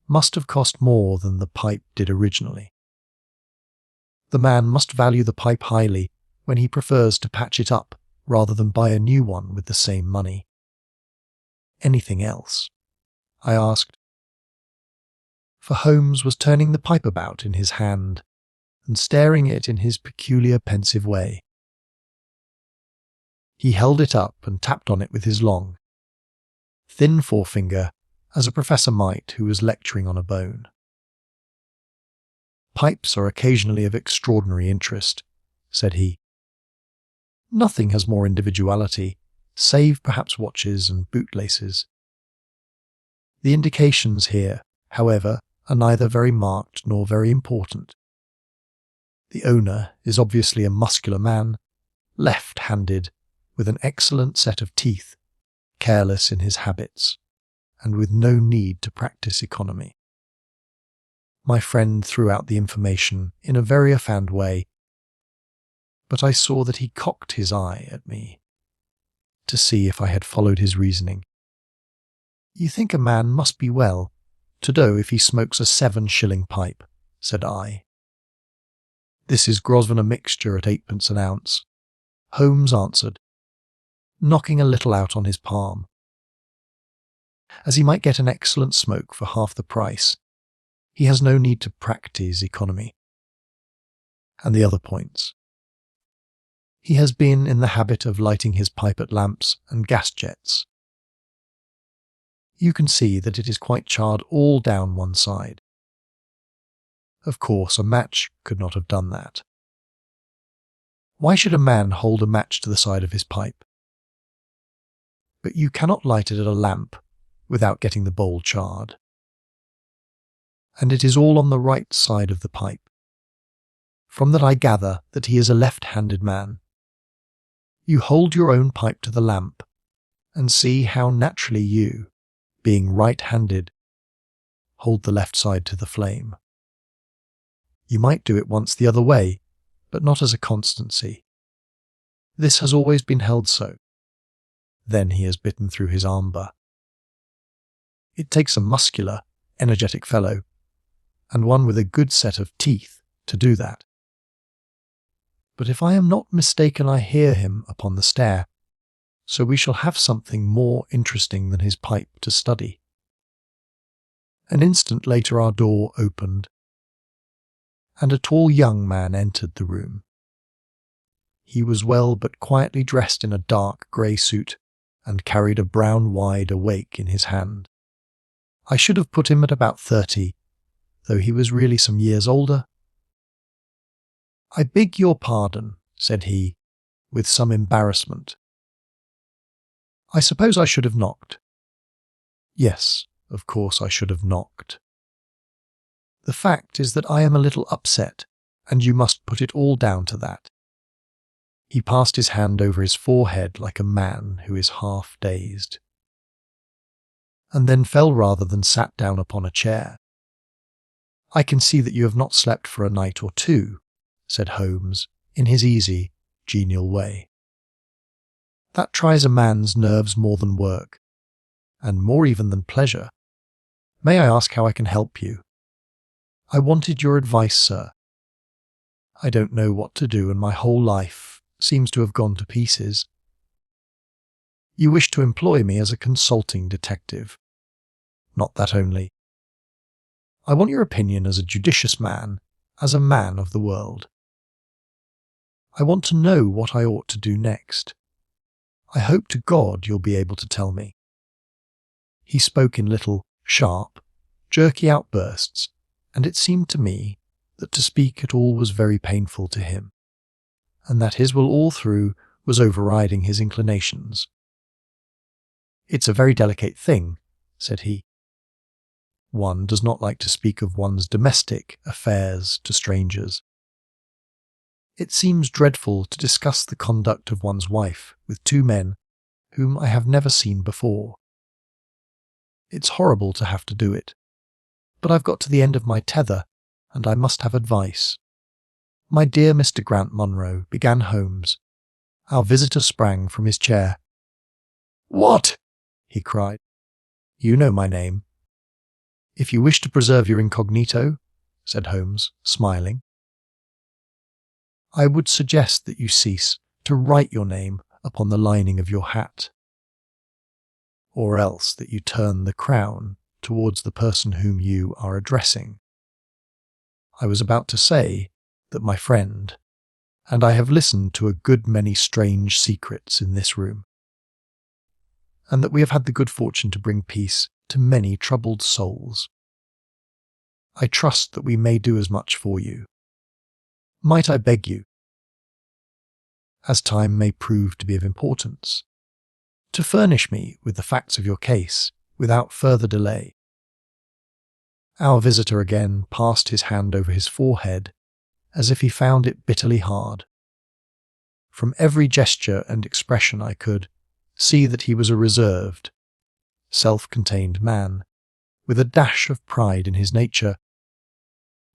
must have cost more than the pipe did originally. The man must value the pipe highly when he prefers to patch it up rather than buy a new one with the same money. Anything else? I asked. For Holmes was turning the pipe about in his hand and staring it in his peculiar pensive way. He held it up and tapped on it with his long, thin forefinger, as a professor might who was lecturing on a bone. Pipes are occasionally of extraordinary interest, said he. Nothing has more individuality, save perhaps watches and bootlaces. The indications here, however, are neither very marked nor very important. The owner is obviously a muscular man, left-handed, with an excellent set of teeth, careless in his habits, and with no need to practice economy. My friend threw out the information in a very offhand way, but I saw that he cocked his eye at me, to see if I had followed his reasoning. You think a man must be well to know if he smokes a 7-shilling pipe, said I. This is Grosvenor mixture at 8 pence an ounce, Holmes answered, knocking a little out on his palm. As he might get an excellent smoke for half the price, he has no need to practise economy. And the other points. He has been in the habit of lighting his pipe at lamps and gas jets. You can see that it is quite charred all down one side. Of course, a match could not have done that. Why should a man hold a match to the side of his pipe? But you cannot light it at a lamp without getting the bowl charred. And it is all on the right side of the pipe. From that I gather that he is a left-handed man. You hold your own pipe to the lamp, and see how naturally you, being right-handed, hold the left side to the flame. You might do it once the other way, but not as a constancy. This has always been held so. Then he has bitten through his amber. It takes a muscular, energetic fellow, and one with a good set of teeth, to do that. But if I am not mistaken, I hear him upon the stair, so we shall have something more interesting than his pipe to study. An instant later our door opened, and a tall young man entered the room. He was well but quietly dressed in a dark grey suit, and carried a brown wide awake in his hand. I should have put him at about 30, though he was really some years older. "I beg your pardon," said he, with some embarrassment. "I suppose I should have knocked." "Yes, of course I should have knocked. The fact is that I am a little upset, and you must put it all down to that." He passed his hand over his forehead like a man who is half dazed, and then fell rather than sat down upon a chair. "I can see that you have not slept for a night or two," said Holmes, in his easy, genial way. "That tries a man's nerves more than work, and more even than pleasure. May I ask how I can help you?" "I wanted your advice, sir. I don't know what to do, and my whole life seems to have gone to pieces." "You wish to employ me as a consulting detective." "Not that only. I want your opinion as a judicious man, as a man of the world. I want to know what I ought to do next. I hope to God you'll be able to tell me." He spoke in little, sharp, jerky outbursts, and it seemed to me that to speak at all was very painful to him, and that his will all through was overriding his inclinations. "It's a very delicate thing," said he. "One does not like to speak of one's domestic affairs to strangers. It seems dreadful to discuss the conduct of one's wife with two men whom I have never seen before. It's horrible to have to do it, but I've got to the end of my tether, and I must have advice." "My dear Mr. Grant Munro," began Holmes. Our visitor sprang from his chair. "What?" he cried. "You know my name." "If you wish to preserve your incognito," said Holmes, smiling, "I would suggest that you cease to write your name upon the lining of your hat, or else that you turn the crown towards the person whom you are addressing. I was about to say that my friend and I have listened to a good many strange secrets in this room, and that we have had the good fortune to bring peace to many troubled souls. I trust that we may do as much for you. Might I beg you, as time may prove to be of importance, to furnish me with the facts of your case without further delay?" Our visitor again passed his hand over his forehead, as if he found it bitterly hard. From every gesture and expression I could see that he was a reserved, self-contained man, with a dash of pride in his nature,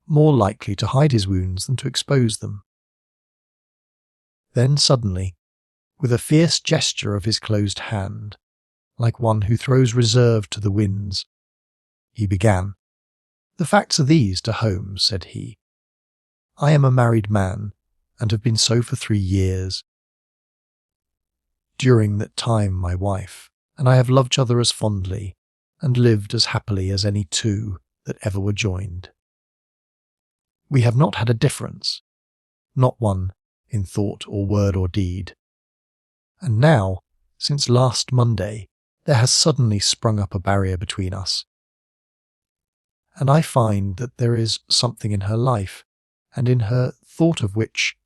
more likely to hide his wounds than to expose them. Then suddenly, with a fierce gesture of his closed hand, like one who throws reserve to the winds, he began. "The facts are these to Holmes," said he. "I am a married man, and have been so for 3 years. During that time my wife and I have loved each other as fondly, and lived as happily as any two that ever were joined. We have not had a difference, not one, in thought or word or deed. And now, since last Monday, there has suddenly sprung up a barrier between us. And I find that there is something in her life, and in her thought of which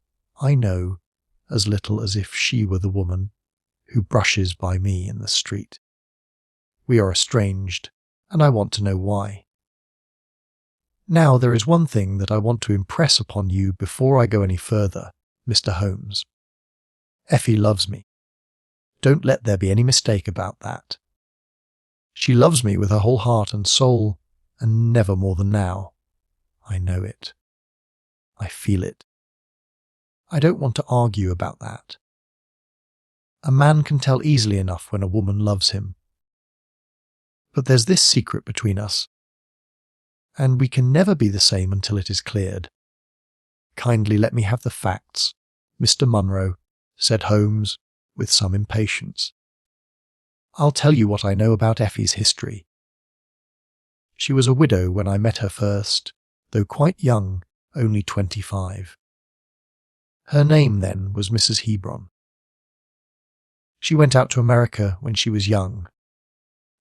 I know as little as if she were the woman who brushes by me in the street. We are estranged, and I want to know why. Now there is one thing that I want to impress upon you before I go any further, Mr. Holmes. Effie loves me. Don't let there be any mistake about that. She loves me with her whole heart and soul, and never more than now. I know it. I feel it. I don't want to argue about that. A man can tell easily enough when a woman loves him. But there's this secret between us, and we can never be the same until it is cleared. Kindly let me have the facts, Mr. Munro, said Holmes, with some impatience. I'll tell you what I know about Effie's history. She was a widow when I met her first, though quite young, only 25. Her name then was Mrs. Hebron. She went out to America when she was young,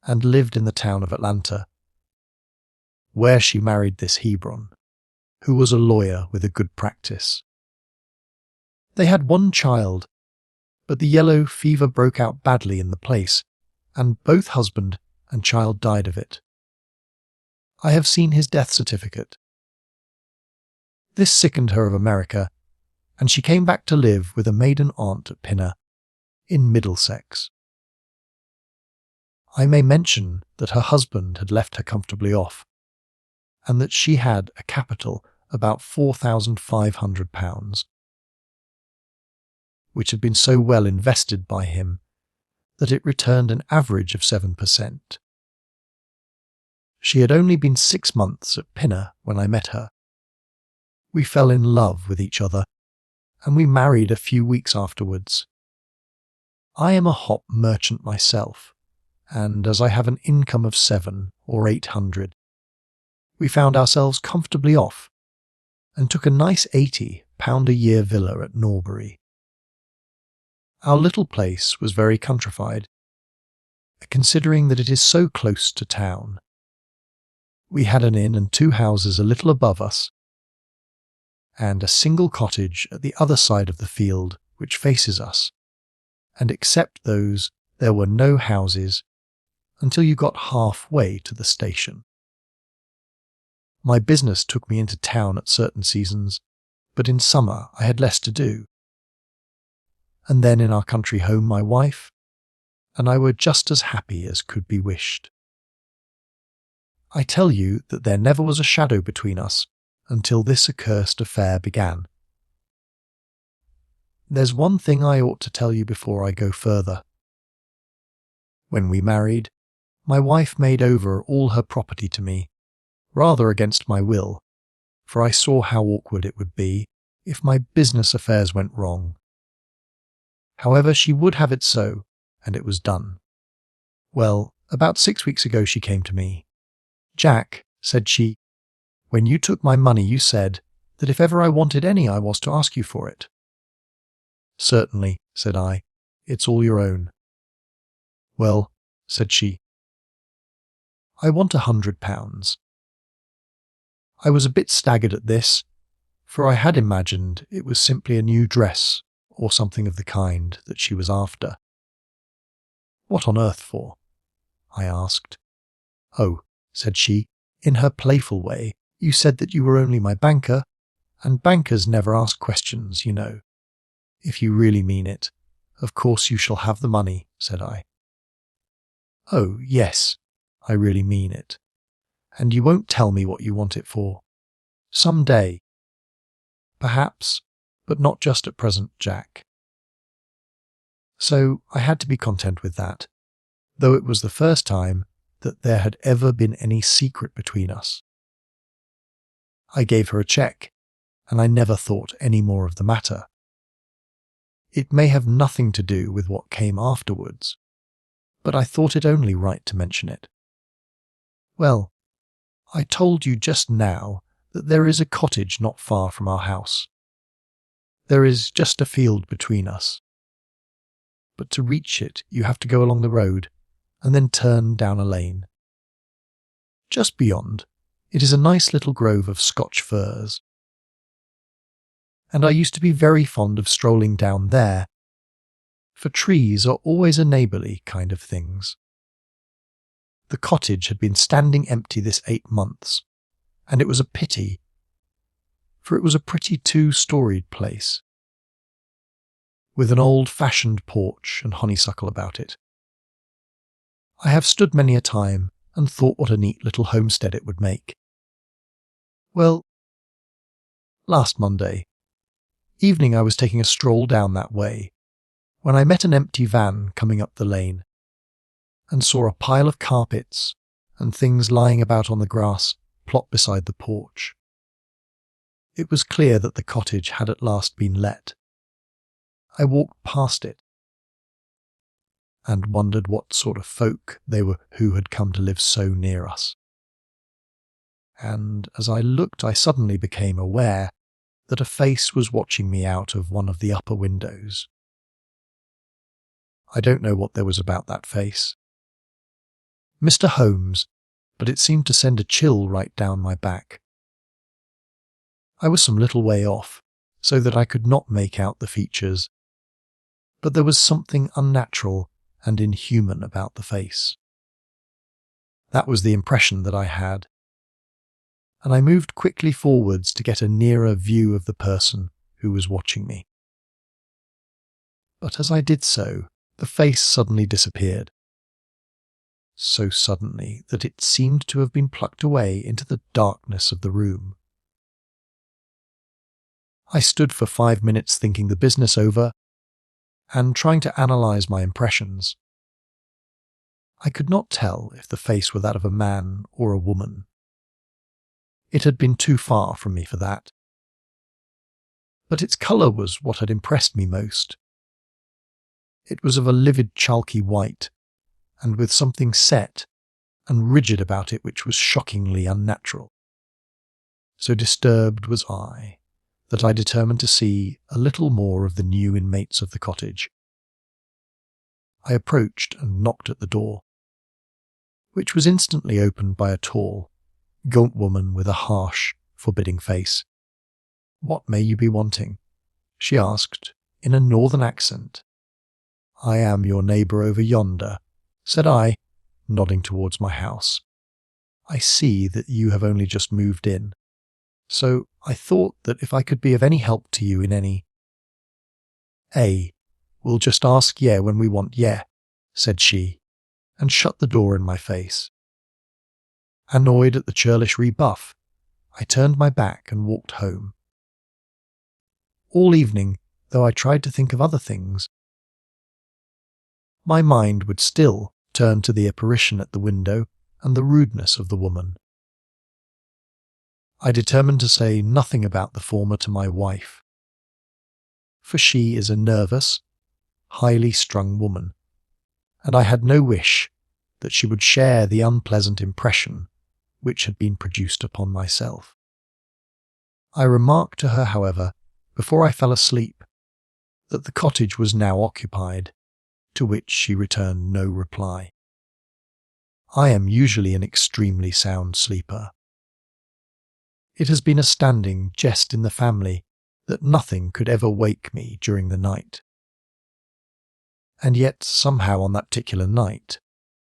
and lived in the town of Atlanta. where she married this Hebron, who was a lawyer with a good practice. They had one child, but the yellow fever broke out badly in the place, and both husband and child died of it. I have seen his death certificate. This sickened her of America, and she came back to live with a maiden aunt at Pinner, in Middlesex. I may mention that her husband had left her comfortably off, and that she had a capital about £4,500, which had been so well invested by him that it returned an average of 7%. She had only been 6 months at Pinner when I met her. We fell in love with each other, and we married a few weeks afterwards. I am a hop merchant myself, and as I have an income of 700 or 800, we found ourselves comfortably off and took a nice £80 a year villa at Norbury. Our little place was very countrified, considering that it is so close to town. We had an inn and 2 houses a little above us, and a single cottage at the other side of the field which faces us, and except those there were no houses until you got halfway to the station. My business took me into town at certain seasons, but in summer I had less to do. And then in our country home my wife and I were just as happy as could be wished. I tell you that there never was a shadow between us until this accursed affair began. There's one thing I ought to tell you before I go further. When we married, my wife made over all her property to me, rather against my will, for I saw how awkward it would be if my business affairs went wrong. However, she would have it so, and it was done. Well, about 6 weeks ago she came to me. "Jack," said she, "when you took my money you said that if ever I wanted any I was to ask you for it." "Certainly," said I, "it's all your own." "Well," said she, "I want £100. I was a bit staggered at this, for I had imagined it was simply a new dress or something of the kind that she was after. "What on earth for?" I asked. "Oh," said she, in her playful way, "you said that you were only my banker, and bankers never ask questions, you know. If you really mean it, of course you shall have the money," said I. "Oh, yes, I really mean it. And you won't tell me what you want it for. Some day. Perhaps, but not just at present, Jack." So I had to be content with that, though it was the first time that there had ever been any secret between us. I gave her a cheque, and I never thought any more of the matter. It may have nothing to do with what came afterwards, but I thought it only right to mention it. Well, I told you just now that there is a cottage not far from our house. There is just a field between us. But to reach it you have to go along the road and then turn down a lane. Just beyond, it is a nice little grove of Scotch firs. And I used to be very fond of strolling down there, for trees are always a neighbourly kind of things. The cottage had been standing empty this 8 months, and it was a pity, for it was a pretty 2-storied place, with an old-fashioned porch and honeysuckle about it. I have stood many a time and thought what a neat little homestead it would make. Well, last Monday evening I was taking a stroll down that way, when I met an empty van coming up the lane, and saw a pile of carpets and things lying about on the grass plot beside the porch. It was clear that the cottage had at last been let. I walked past it, and wondered what sort of folk they were who had come to live so near us. And as I looked I suddenly became aware that a face was watching me out of one of the upper windows. I don't know what there was about that face. Mr. Holmes, but it seemed to send a chill right down my back. I was some little way off, so that I could not make out the features, but there was something unnatural and inhuman about the face. That was the impression that I had, and I moved quickly forwards to get a nearer view of the person who was watching me. But as I did so, the face suddenly disappeared. So suddenly that it seemed to have been plucked away into the darkness of the room. I stood for 5 minutes thinking the business over and trying to analyse my impressions. I could not tell if the face were that of a man or a woman. It had been too far from me for that. But its colour was what had impressed me most. It was of a livid chalky white, and with something set and rigid about it which was shockingly unnatural. So disturbed was I that I determined to see a little more of the new inmates of the cottage. I approached and knocked at the door, which was instantly opened by a tall, gaunt woman with a harsh, forbidding face. "What may you be wanting?" she asked in a northern accent. "I am your neighbour over yonder," said I, nodding towards my house. "I see that you have only just moved in, so I thought that if I could be of any help to you in any— we'll just ask ye when we want ye," said she, and shut the door in my face. Annoyed at the churlish rebuff, I turned my back and walked home. All evening, though I tried to think of other things, my mind would still turn to the apparition at the window and the rudeness of the woman. I determined to say nothing about the former to my wife, for she is a nervous, highly strung woman, and I had no wish that she would share the unpleasant impression which had been produced upon myself. I remarked to her, however, before I fell asleep, that the cottage was now occupied, to which she returned no reply. I am usually an extremely sound sleeper. It has been a standing jest in the family that nothing could ever wake me during the night. And yet somehow on that particular night,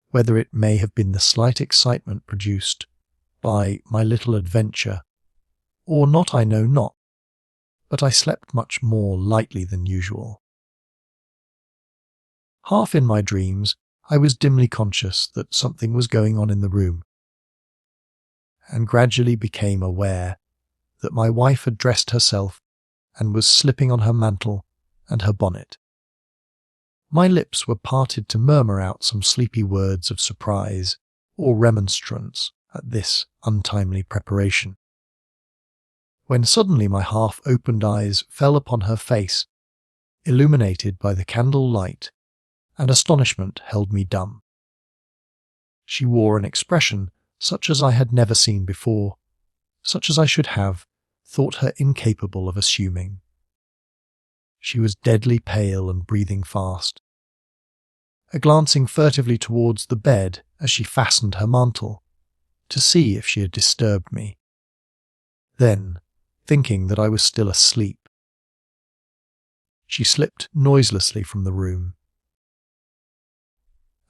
whether it may have been the slight excitement produced by my little adventure, or not I know not, but I slept much more lightly than usual. Half in my dreams, I was dimly conscious that something was going on in the room, and gradually became aware that my wife had dressed herself and was slipping on her mantle and her bonnet. My lips were parted to murmur out some sleepy words of surprise or remonstrance at this untimely preparation, when suddenly my half-opened eyes fell upon her face, illuminated by the candle light, and astonishment held me dumb. She wore an expression such as I had never seen before, such as I should have thought her incapable of assuming. She was deadly pale and breathing fast, glancing furtively towards the bed as she fastened her mantle, to see if she had disturbed me. Then, thinking that I was still asleep, she slipped noiselessly from the room.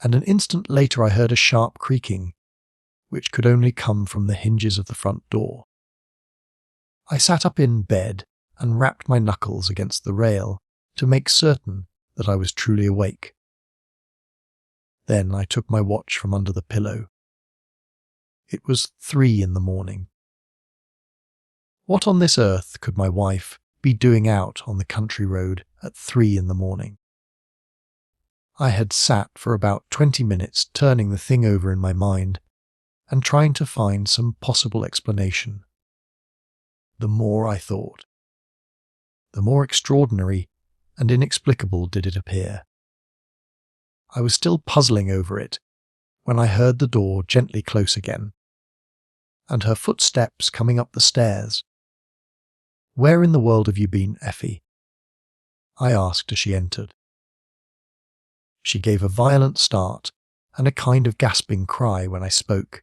And an instant later I heard a sharp creaking, which could only come from the hinges of the front door. I sat up in bed and rapped my knuckles against the rail to make certain that I was truly awake. Then I took my watch from under the pillow. It was 3 in the morning. What on this earth could my wife be doing out on the country road at 3 in the morning? I had sat for about 20 minutes turning the thing over in my mind and trying to find some possible explanation. The more I thought, the more extraordinary and inexplicable did it appear. I was still puzzling over it when I heard the door gently close again, and her footsteps coming up the stairs. "Where in the world have you been, Effie?" I asked as she entered. She gave a violent start and a kind of gasping cry when I spoke,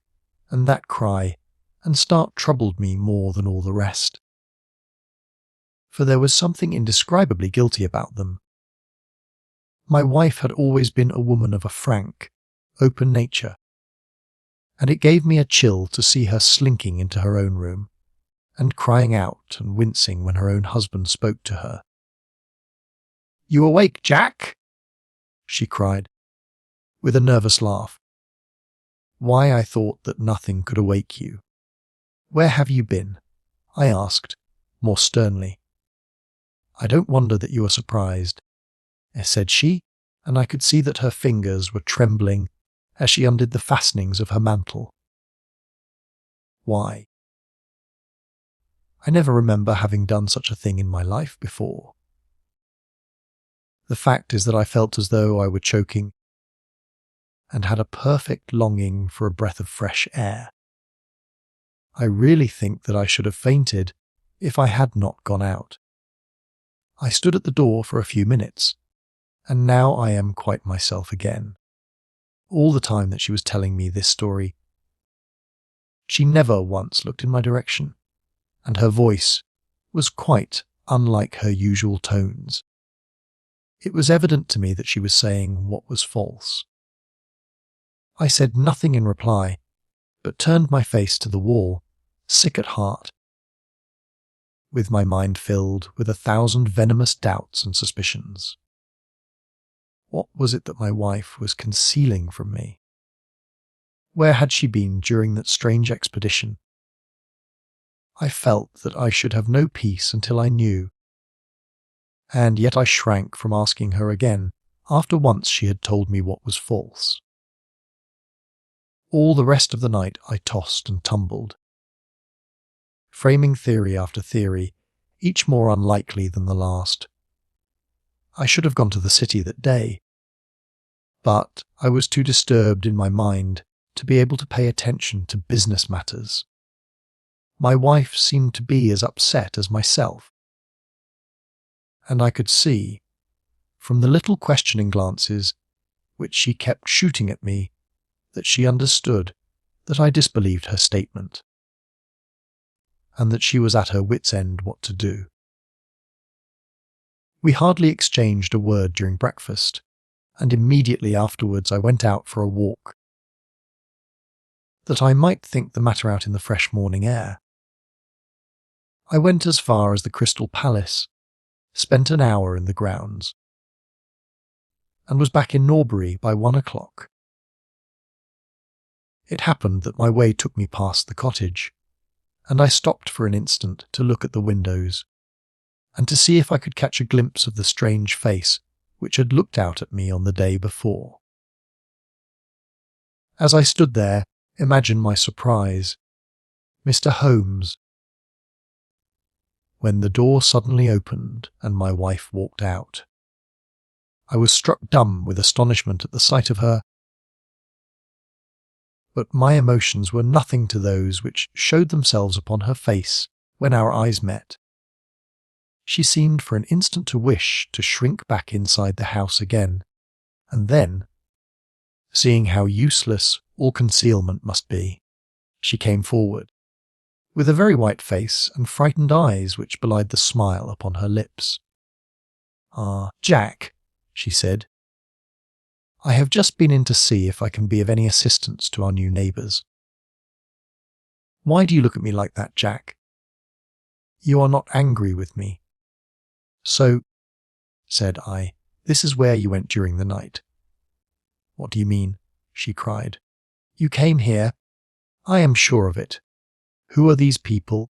and that cry and start troubled me more than all the rest. For there was something indescribably guilty about them. My wife had always been a woman of a frank, open nature, and it gave me a chill to see her slinking into her own room and crying out and wincing when her own husband spoke to her. "You awake, Jack?" she cried, with a nervous laugh. Why, I thought that nothing could awake you. "Where have you been?" I asked, more sternly. "I don't wonder that you are surprised," said she, and I could see that her fingers were trembling as she undid the fastenings of her mantle. Why? I never remember having done such a thing in my life before. The fact is that I felt as though I were choking and had a perfect longing for a breath of fresh air. I really think that I should have fainted if I had not gone out. I stood at the door for a few minutes, and now I am quite myself again. All the time that she was telling me this story, she never once looked in my direction, and her voice was quite unlike her usual tones. It was evident to me that she was saying what was false. I said nothing in reply, but turned my face to the wall, sick at heart, with my mind filled with 1,000 venomous doubts and suspicions. What was it that my wife was concealing from me? Where had she been during that strange expedition? I felt that I should have no peace until I knew, and yet I shrank from asking her again after once she had told me what was false. All the rest of the night I tossed and tumbled, framing theory after theory, each more unlikely than the last. I should have gone to the city that day, but I was too disturbed in my mind to be able to pay attention to business matters. My wife seemed to be as upset as myself, and I could see, from the little questioning glances which she kept shooting at me, that she understood that I disbelieved her statement, and that she was at her wit's end what to do. We hardly exchanged a word during breakfast, and immediately afterwards I went out for a walk, that I might think the matter out in the fresh morning air. I went as far as the Crystal Palace, spent an hour in the grounds, and was back in Norbury by 1 o'clock. It happened that my way took me past the cottage, and I stopped for an instant to look at the windows, and to see if I could catch a glimpse of the strange face which had looked out at me on the day before. As I stood there, imagine my surprise, Mr. Holmes, when the door suddenly opened and my wife walked out. I was struck dumb with astonishment at the sight of her, but my emotions were nothing to those which showed themselves upon her face when our eyes met. She seemed for an instant to wish to shrink back inside the house again, and then, seeing how useless all concealment must be, she came forward, with a very white face and frightened eyes which belied the smile upon her lips. "Ah, Jack," she said, "I have just been in to see if I can be of any assistance to our new neighbours." "Why do you look at me like that, Jack? You are not angry with me." "So," said I, "this is where you went during the night." "What do you mean?" she cried. "You came here? I am sure of it. Who are these people,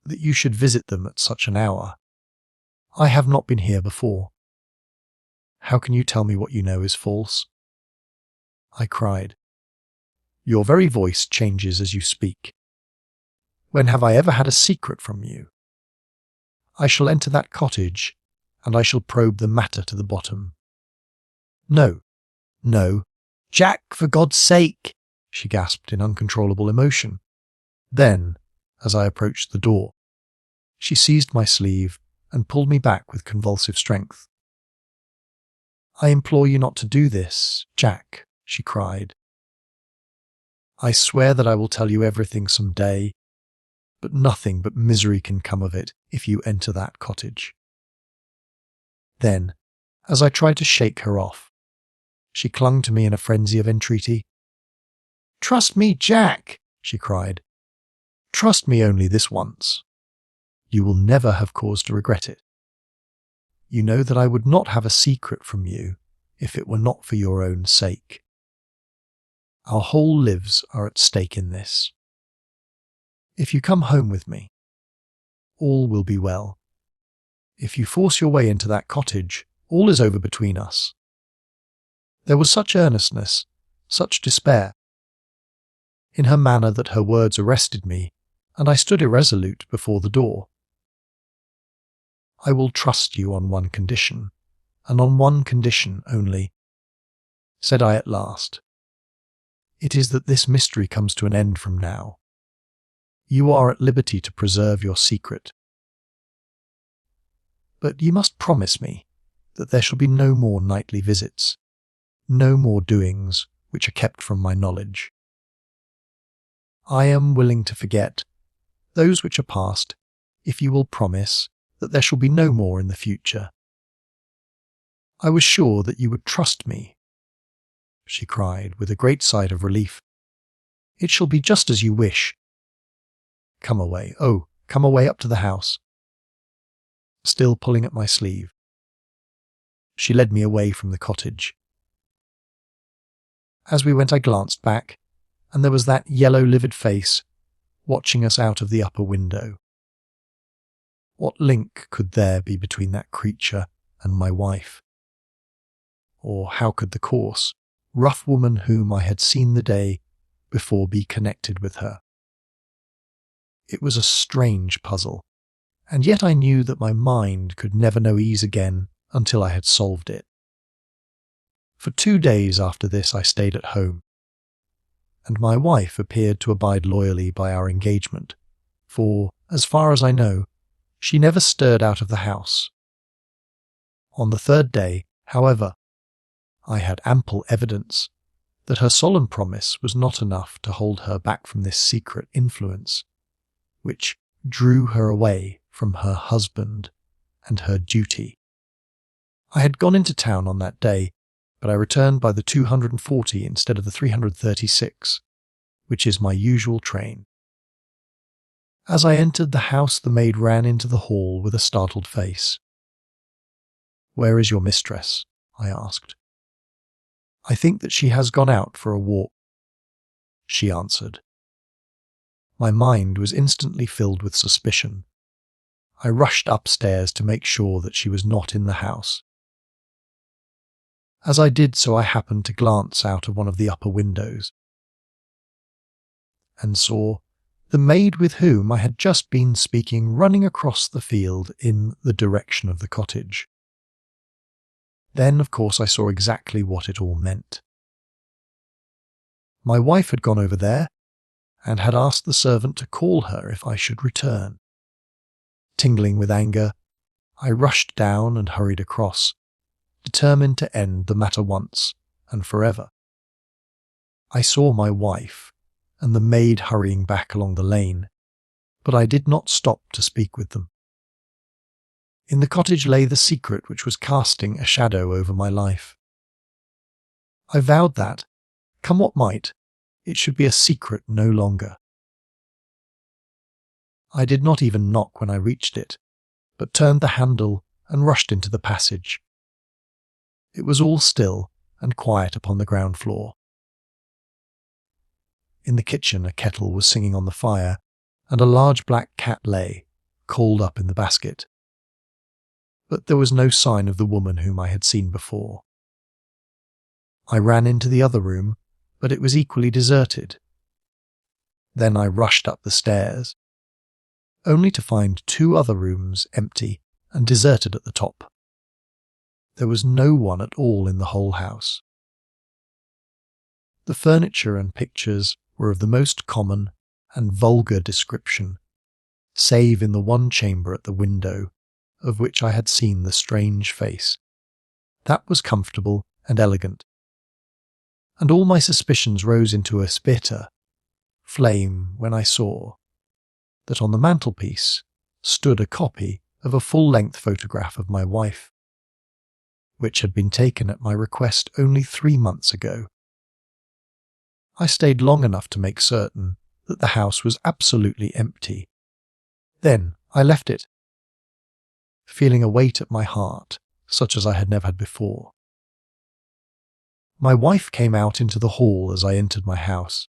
that you should visit them at such an hour? I have not been here before. How can you tell me what you know is false?" I cried. "Your very voice changes as you speak. When have I ever had a secret from you? I shall enter that cottage, and I shall probe the matter to the bottom." "No, no, Jack, for God's sake!" she gasped in uncontrollable emotion. Then, as I approached the door, she seized my sleeve and pulled me back with convulsive strength. "I implore you not to do this, Jack," she cried. I swear that I will tell you everything some day, but nothing but misery can come of it if you enter that cottage." Then, as I tried to shake her off, she clung to me in a frenzy of entreaty. "Trust me, Jack," she cried. "Trust me only this once. You will never have cause to regret it. You know that I would not have a secret from you if it were not for your own sake. Our whole lives are at stake in this. If you come home with me, all will be well. If you force your way into that cottage, all is over between us." There was such earnestness, such despair in her manner that her words arrested me, and I stood irresolute before the door. "I will trust you on one condition, and on one condition only," said I at last. "It is that this mystery comes to an end from now. You are at liberty to preserve your secret. But you must promise me that there shall be no more nightly visits, no more doings which are kept from my knowledge. I am willing to forget those which are past, if you will promise that there shall be no more in the future." "I was sure that you would trust me," she cried with a great sigh of relief. "It shall be just as you wish. Come away, oh, come away up to the house." Still pulling at my sleeve, she led me away from the cottage. As we went, I glanced back, and there was that yellow livid face watching us out of the upper window. What link could there be between that creature and my wife? Or how could the coarse, rough woman whom I had seen the day before be connected with her? It was a strange puzzle, and yet I knew that my mind could never know ease again until I had solved it. For 2 days after this I stayed at home, and my wife appeared to abide loyally by our engagement, for, as far as I know, she never stirred out of the house. On the 3rd day, however, I had ample evidence that her solemn promise was not enough to hold her back from this secret influence, which drew her away from her husband and her duty. I had gone into town on that day, but I returned by the 240 instead of the 336, which is my usual train. As I entered the house, the maid ran into the hall with a startled face. "Where is your mistress?" I asked. "I think that she has gone out for a walk," she answered. My mind was instantly filled with suspicion. I rushed upstairs to make sure that she was not in the house. As I did so, I happened to glance out of one of the upper windows, and saw the maid with whom I had just been speaking running across the field in the direction of the cottage. Then, of course, I saw exactly what it all meant. My wife had gone over there, and had asked the servant to call her if I should return. Tingling with anger, I rushed down and hurried across, determined to end the matter once and forever. I saw my wife and the maid hurrying back along the lane, but I did not stop to speak with them. In the cottage lay the secret which was casting a shadow over my life. I vowed that, come what might, it should be a secret no longer. I did not even knock when I reached it, but turned the handle and rushed into the passage. It was all still and quiet upon the ground floor. In the kitchen a kettle was singing on the fire, and a large black cat lay, coiled up in the basket. But there was no sign of the woman whom I had seen before. I ran into the other room, but it was equally deserted. Then I rushed up the stairs, only to find 2 other rooms empty and deserted at the top. There was no one at all in the whole house. The furniture and pictures were of the most common and vulgar description, save in the one chamber at the window, of which I had seen the strange face. That was comfortable and elegant, and all my suspicions rose into a spitter flame when I saw that on the mantelpiece stood a copy of a full-length photograph of my wife, which had been taken at my request only 3 months ago. I stayed long enough to make certain that the house was absolutely empty. Then I left it, feeling a weight at my heart such as I had never had before. My wife came out into the hall as I entered my house,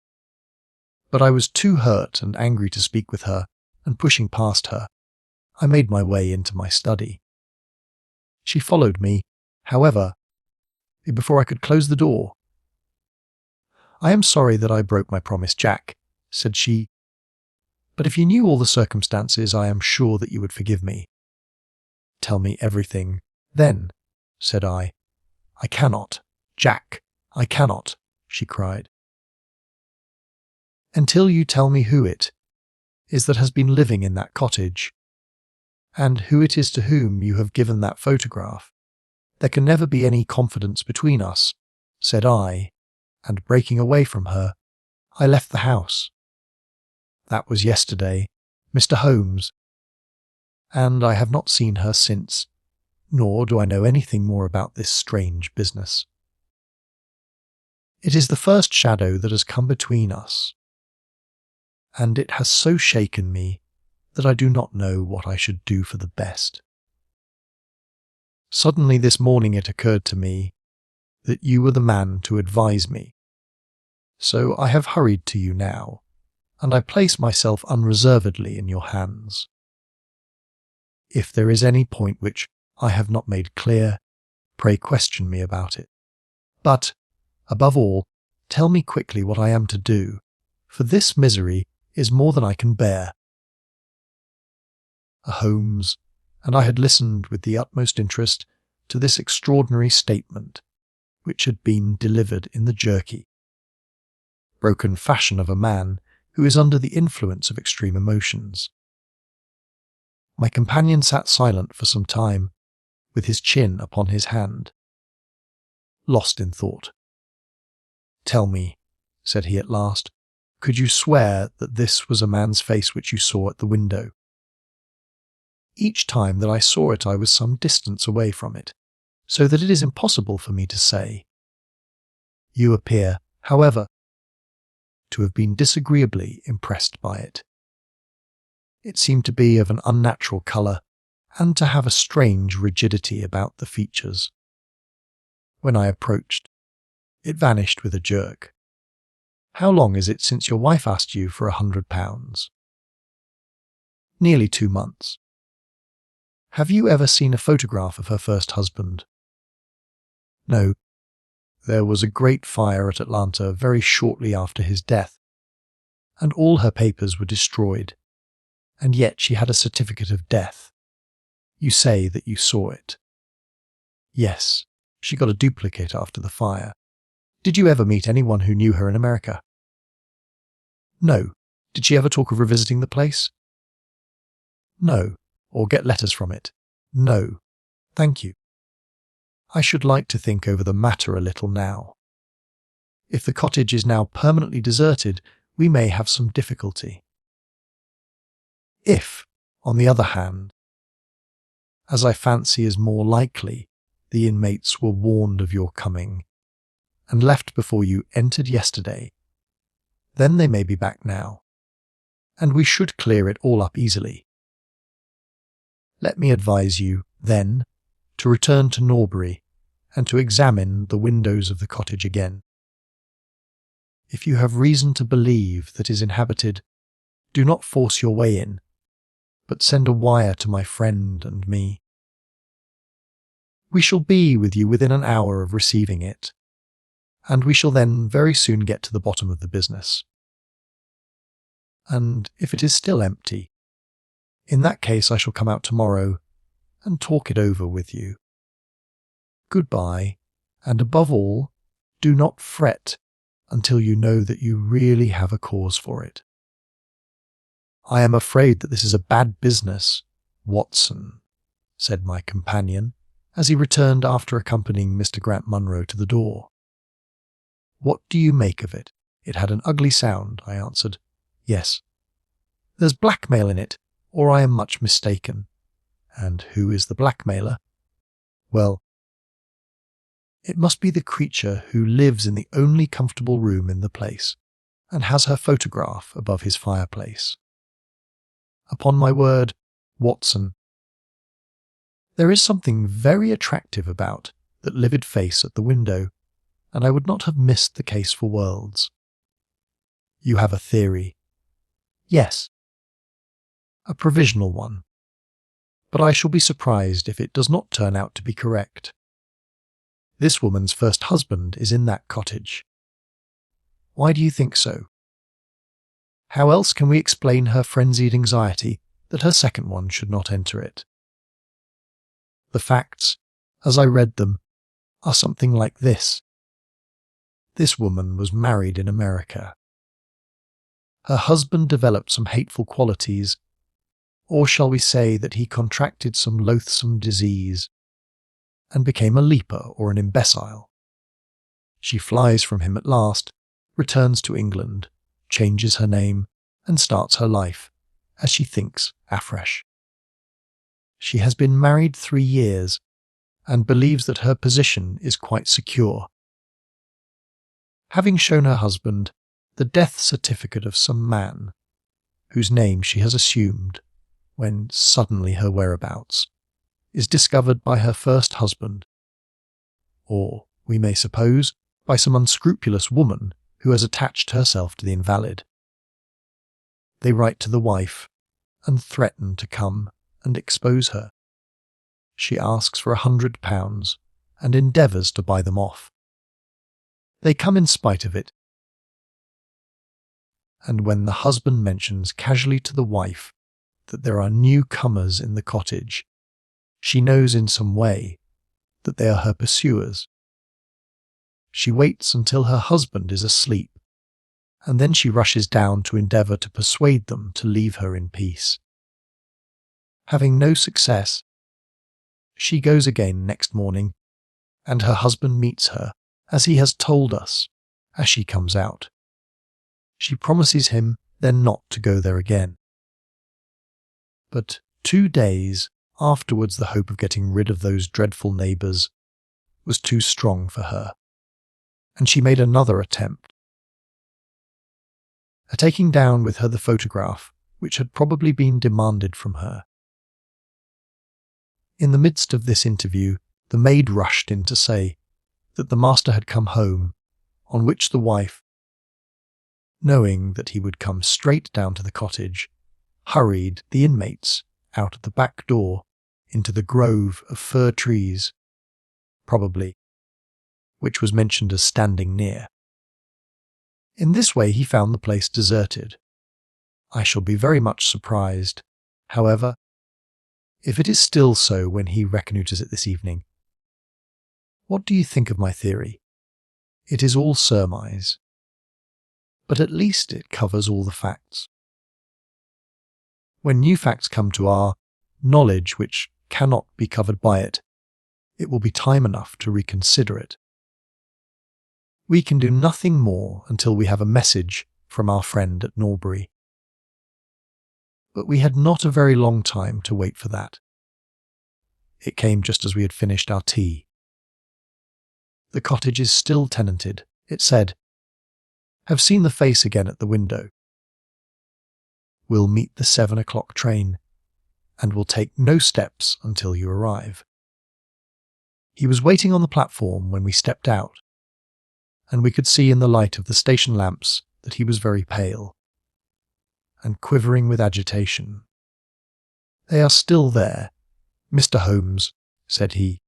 but I was too hurt and angry to speak with her, and pushing past her, I made my way into my study. She followed me, however, before I could close the door. "I am sorry that I broke my promise, Jack," said she, "but if you knew all the circumstances, I am sure that you would forgive me." "Tell me everything, then," said I. "I cannot, Jack, I cannot," she cried. "Until you tell me who it is that has been living in that cottage, and who it is to whom you have given that photograph, there can never be any confidence between us," said I, and breaking away from her, I left the house. That was yesterday, Mr. Holmes, and I have not seen her since, nor do I know anything more about this strange business. It is the first shadow that has come between us, and it has so shaken me that I do not know what I should do for the best. Suddenly this morning it occurred to me that you were the man to advise me, so I have hurried to you now, and I place myself unreservedly in your hands. If there is any point which I have not made clear, pray question me about it. But, above all, tell me quickly what I am to do, for this misery is more than I can bear. Holmes, and I had listened with the utmost interest to this extraordinary statement, which had been delivered in the jerky, broken fashion of a man who is under the influence of extreme emotions. My companion sat silent for some time, with his chin upon his hand, lost in thought. "Tell me," said he at last, "could you swear that this was a man's face which you saw at the window?" "Each time that I saw it I was some distance away from it, so that it is impossible for me to say. You appear, however, to have been disagreeably impressed by it. It seemed to be of an unnatural colour, and to have a strange rigidity about the features. When I approached, it vanished with a jerk. How long is it since your wife asked you for £100? "Nearly 2 months. Have you ever seen a photograph of her first husband?" "No. There was a great fire at Atlanta very shortly after his death, and all her papers were destroyed, and yet she had a certificate of death. You say that you saw it." "Yes, she got a duplicate after the fire. Did you ever meet anyone who knew her in America?" "No. Did she ever talk of revisiting the place?" "No. Or get letters from it?" "No. Thank you. I should like to think over the matter a little now. If the cottage is now permanently deserted, we may have some difficulty. If, on the other hand, as I fancy is more likely, the inmates were warned of your coming, and left before you entered yesterday, then they may be back now, and we should clear it all up easily. Let me advise you, then, to return to Norbury, and to examine the windows of the cottage again. If you have reason to believe that it is inhabited, do not force your way in, but send a wire to my friend and me. We shall be with you within an hour of receiving it, and we shall then very soon get to the bottom of the business. And if it is still empty, in that case I shall come out tomorrow and talk it over with you. Goodbye, and above all, do not fret until you know that you really have a cause for it. I am afraid that this is a bad business, Watson, said my companion, as he returned after accompanying Mr. Grant Munro to the door. What do you make of it? It had an ugly sound, I answered. Yes. There's blackmail in it, or I am much mistaken. And who is the blackmailer? Well, it must be the creature who lives in the only comfortable room in the place, and has her photograph above his fireplace. Upon my word, Watson, there is something very attractive about that livid face at the window, and I would not have missed the case for worlds. You have a theory. Yes. A provisional one. But I shall be surprised if it does not turn out to be correct. This woman's first husband is in that cottage. Why do you think so? How else can we explain her frenzied anxiety that her second one should not enter it? The facts, as I read them, are something like this. This woman was married in America. Her husband developed some hateful qualities, or shall we say that he contracted some loathsome disease, and became a leaper or an imbecile. She flies from him at last, returns to England, changes her name, and starts her life, as she thinks, afresh. She has been married 3 years, and believes that her position is quite secure. Having shown her husband the death certificate of some man, whose name she has assumed, when suddenly her whereabouts is discovered by her first husband, or, we may suppose, by some unscrupulous woman who has attached herself to the invalid. They write to the wife, and threaten to come and expose her. She asks for £100, and endeavours to buy them off. They come in spite of it, and when the husband mentions casually to the wife that there are newcomers in the cottage, she knows in some way that they are her pursuers. She waits until her husband is asleep, and then she rushes down to endeavour to persuade them to leave her in peace. Having no success, she goes again next morning, and her husband meets her, as he has told us, as she comes out. She promises him then not to go there again. But 2 days afterwards the hope of getting rid of those dreadful neighbours was too strong for her, and she made another attempt. Taking down with her the photograph which had probably been demanded from her. In the midst of this interview, the maid rushed in to say that the master had come home, on which the wife, knowing that he would come straight down to the cottage, hurried the inmates out at the back door into the grove of fir trees, probably, which was mentioned as standing near. In this way he found the place deserted. I shall be very much surprised, however, if it is still so when he reconnoitres it this evening. What do you think of my theory? It is all surmise, but at least it covers all the facts. When new facts come to our knowledge which cannot be covered by it, it will be time enough to reconsider it. We can do nothing more until we have a message from our friend at Norbury. But we had not a very long time to wait for that. It came just as we had finished our tea. The cottage is still tenanted, it said. Have seen the face again at the window. Will meet the 7 o'clock train, and will take no steps until you arrive. He was waiting on the platform when we stepped out, and we could see in the light of the station lamps that he was very pale, and quivering with agitation. They are still there, Mr. Holmes, said he,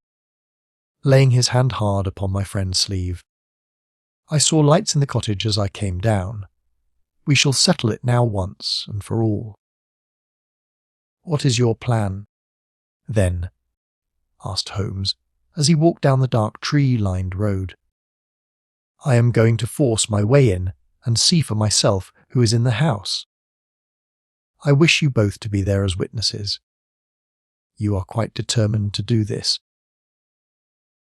laying his hand hard upon my friend's sleeve. I saw lights in the cottage as I came down. We shall settle it now once and for all. What is your plan, then? Asked Holmes, as he walked down the dark tree-lined road. I am going to force my way in and see for myself who is in the house. I wish you both to be there as witnesses. You are quite determined to do this,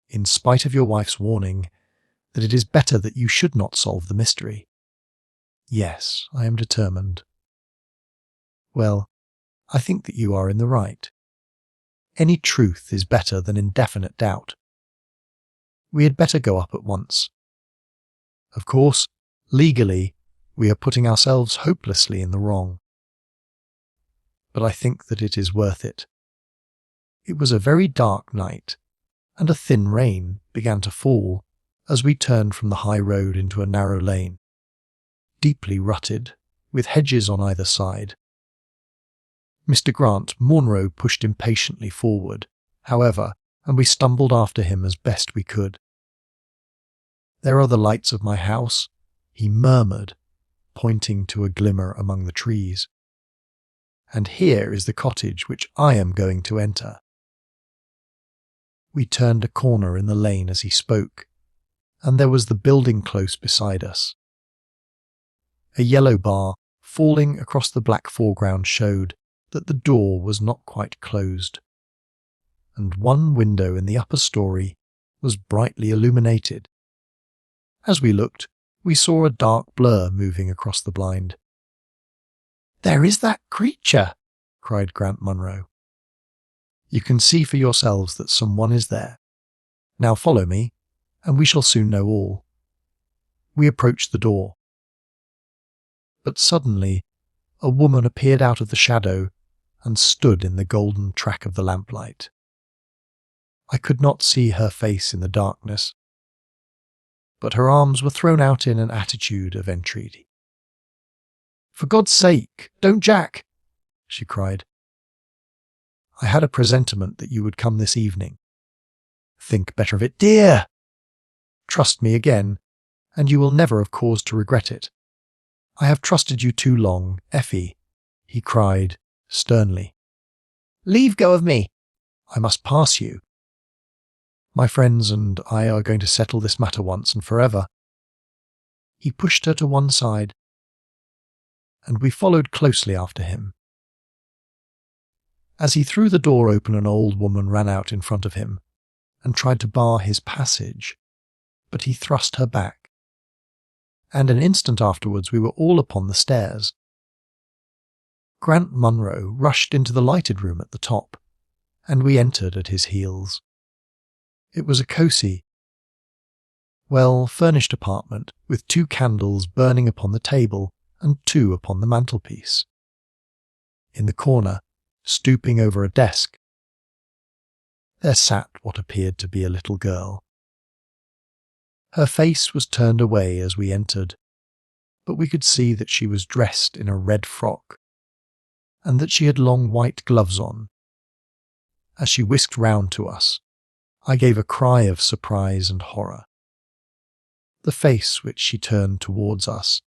in spite of your wife's warning that it is better that you should not solve the mystery. Yes, I am determined. Well, I think that you are in the right. Any truth is better than indefinite doubt. We had better go up at once. Of course, legally, we are putting ourselves hopelessly in the wrong. But I think that it is worth it. It was a very dark night, and a thin rain began to fall as we turned from the high road into a narrow lane, deeply rutted, with hedges on either side. Mr. Grant Monro pushed impatiently forward, however, and we stumbled after him as best we could. "There are the lights of my house," he murmured, pointing to a glimmer among the trees. "And here is the cottage which I am going to enter." We turned a corner in the lane as he spoke, and there was the building close beside us. A yellow bar falling across the black foreground showed that the door was not quite closed, and one window in the upper story was brightly illuminated. As we looked, we saw a dark blur moving across the blind. "There is that creature!" cried Grant Munro. "You can see for yourselves that someone is there. Now follow me, and we shall soon know all." We approached the door. But suddenly, a woman appeared out of the shadow and stood in the golden track of the lamplight. I could not see her face in the darkness, but her arms were thrown out in an attitude of entreaty. "For God's sake, don't Jack!" she cried. "I had a presentiment that you would come this evening." "Think better of it, dear! Trust me again, and you will never have cause to regret it. I have trusted you too long, Effie," he cried sternly. "Leave go of me! I must pass you. My friends and I are going to settle this matter once and forever." He pushed her to one side, and we followed closely after him. As he threw the door open, an old woman ran out in front of him and tried to bar his passage, but he thrust her back, and an instant afterwards we were all upon the stairs. Grant Munro rushed into the lighted room at the top, and we entered at his heels. It was a cosy, well-furnished apartment with 2 candles burning upon the table and 2 upon the mantelpiece. In the corner, stooping over a desk, there sat what appeared to be a little girl. Her face was turned away as we entered, but we could see that she was dressed in a red frock, and that she had long white gloves on. As she whisked round to us, I gave a cry of surprise and horror. The face which she turned towards us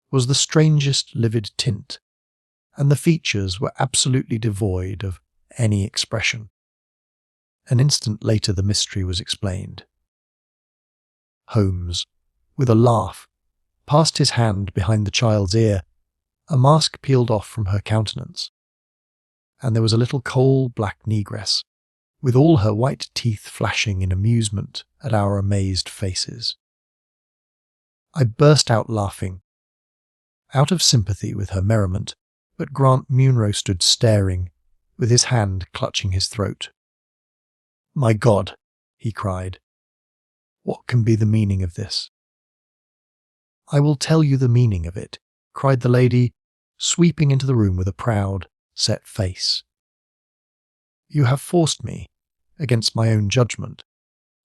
was the strangest livid tint, and the features were absolutely devoid of any expression. An instant later the mystery was explained. Holmes, with a laugh, passed his hand behind the child's ear. A mask peeled off from her countenance, and there was a little coal-black negress, with all her white teeth flashing in amusement at our amazed faces. I burst out laughing, out of sympathy with her merriment, but Grant Munro stood staring, with his hand clutching his throat. "My God," he cried, "what can be the meaning of this?" "I will tell you the meaning of it," cried the lady, sweeping into the room with a proud, set face. "You have forced me, against my own judgment,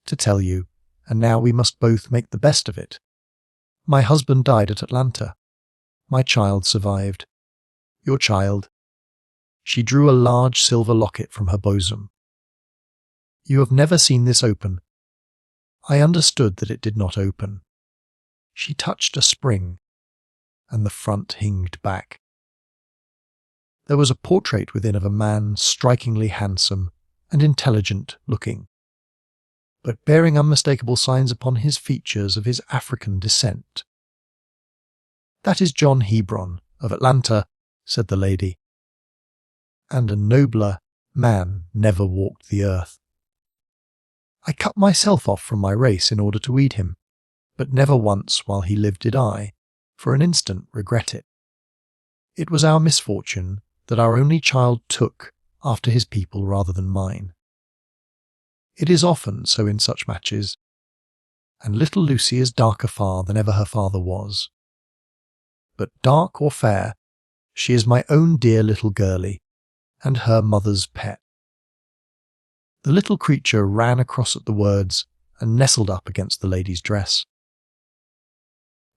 to tell you, and now we must both make the best of it. My husband died at Atlanta. My child survived. Your child." She drew a large silver locket from her bosom. "You have never seen this open. I understood that it did not open." She touched a spring, and the front hinged back. There was a portrait within of a man strikingly handsome and intelligent looking, but bearing unmistakable signs upon his features of his African descent. "That is John Hebron, of Atlanta," said the lady, "and a nobler man never walked the earth. I cut myself off from my race in order to weed him, but never once while he lived did I, for an instant, regret it. It was our misfortune that our only child took after his people rather than mine. It is often so in such matches, and little Lucy is darker far than ever her father was. But dark or fair, she is my own dear little girlie, and her mother's pet. The little creature ran across at the words and nestled up against the lady's dress.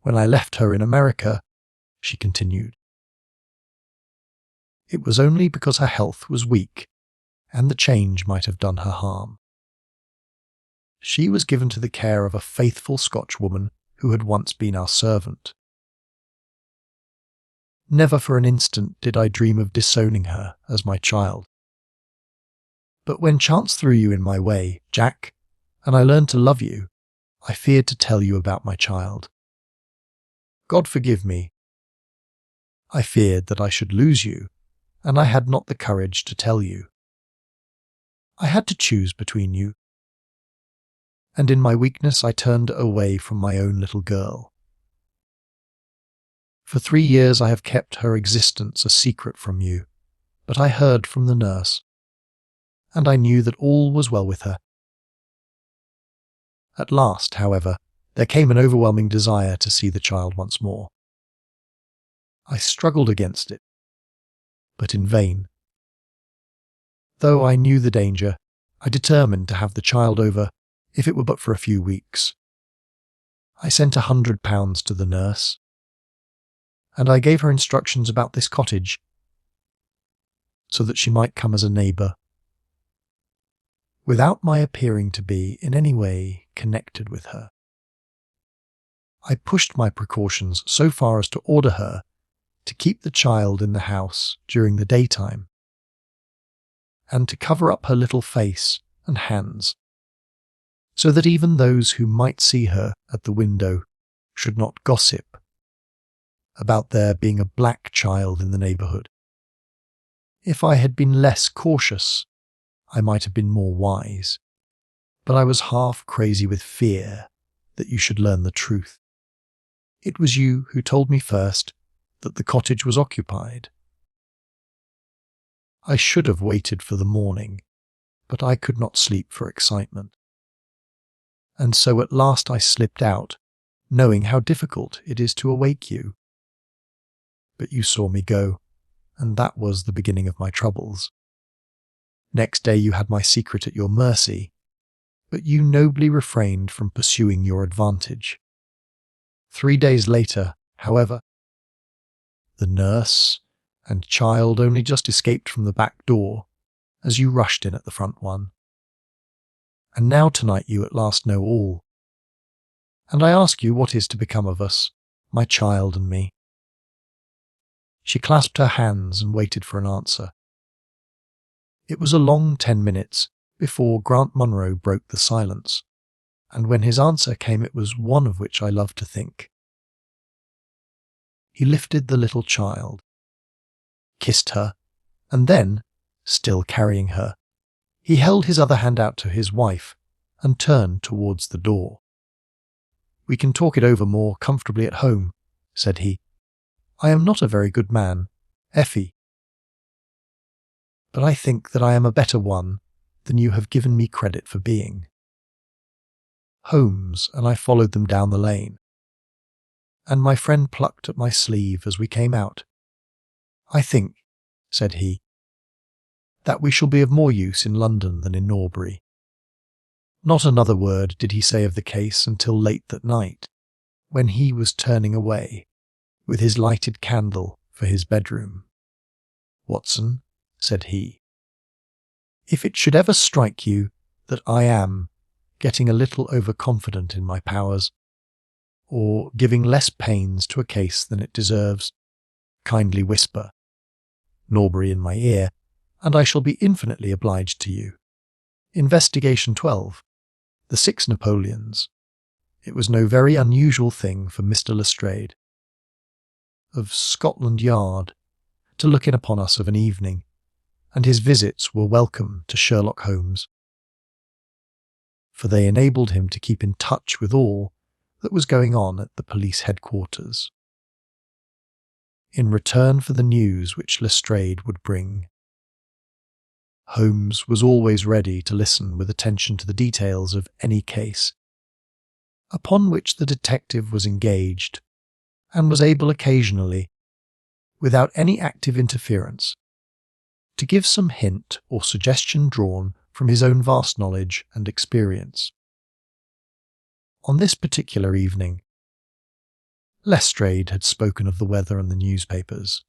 When I left her in America, she continued, it was only because her health was weak, and the change might have done her harm. She was given to the care of a faithful Scotchwoman who had once been our servant. Never for an instant did I dream of disowning her as my child. But when chance threw you in my way, Jack, and I learned to love you, I feared to tell you about my child. God forgive me. I feared that I should lose you, and I had not the courage to tell you. I had to choose between you, and in my weakness I turned away from my own little girl. For 3 years I have kept her existence a secret from you, but I heard from the nurse, and I knew that all was well with her. At last, however, there came an overwhelming desire to see the child once more. I struggled against it, but in vain. Though I knew the danger, I determined to have the child over, if it were but for a few weeks. I sent £100 to the nurse, and I gave her instructions about this cottage, so that she might come as a neighbour, without my appearing to be in any way connected with her. I pushed my precautions so far as to order her to keep the child in the house during the daytime, and to cover up her little face and hands, so that even those who might see her at the window should not gossip about there being a black child in the neighbourhood. If I had been less cautious, I might have been more wise, but I was half crazy with fear that you should learn the truth. It was you who told me first that the cottage was occupied. I should have waited for the morning, but I could not sleep for excitement. And so at last I slipped out, knowing how difficult it is to awake you. But you saw me go, and that was the beginning of my troubles. Next day you had my secret at your mercy, but you nobly refrained from pursuing your advantage. 3 days later, however, the nurse and child only just escaped from the back door as you rushed in at the front one. And now tonight you at last know all. And I ask you what is to become of us, my child and me. She clasped her hands and waited for an answer. It was a long 10 minutes before Grant Munro broke the silence, and when his answer came it was one of which I love to think. He lifted the little child, kissed her, and then, still carrying her, he held his other hand out to his wife and turned towards the door. "We can talk it over more comfortably at home," said he. "I am not a very good man, Effie, but I think that I am a better one than you have given me credit for being." Holmes and I followed them down the lane, and my friend plucked at my sleeve as we came out. "I think," said he, "that we shall be of more use in London than in Norbury." Not another word did he say of the case until late that night, when he was turning away, with his lighted candle for his bedroom. "Watson," said he, "if it should ever strike you that I am getting a little overconfident in my powers, or giving less pains to a case than it deserves, kindly whisper Norbury in my ear, and I shall be infinitely obliged to you. Investigation 12. The Six Napoleons. It was no very unusual thing for Mr. Lestrade, of Scotland Yard, to look in upon us of an evening, and his visits were welcome to Sherlock Holmes, for they enabled him to keep in touch with all that was going on at the police headquarters. in return for the news which Lestrade would bring. Holmes was always ready to listen with attention to the details of any case, upon which the detective was engaged, and was able occasionally, without any active interference, to give some hint or suggestion drawn from his own vast knowledge and experience. On this particular evening, Lestrade had spoken of the weather and the newspapers.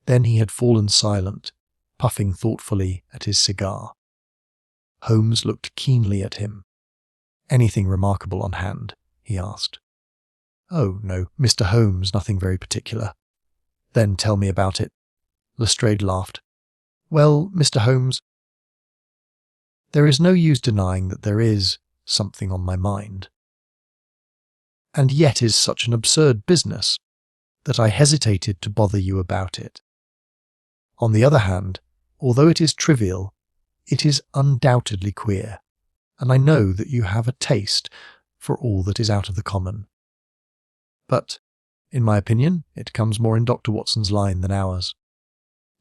Then he had fallen silent, puffing thoughtfully at his cigar. Holmes looked keenly at him. "Anything remarkable on hand?" he asked. "Oh, no, Mr. Holmes, nothing very particular." "Then tell me about it." Lestrade laughed. "Well, Mr. Holmes, there is no use denying that there is something on my mind. And yet is such an absurd business that I hesitated to bother you about it. On the other hand, although it is trivial, it is undoubtedly queer, and I know that you have a taste for all that is out of the common. But, in my opinion, it comes more in Dr. Watson's line than ours."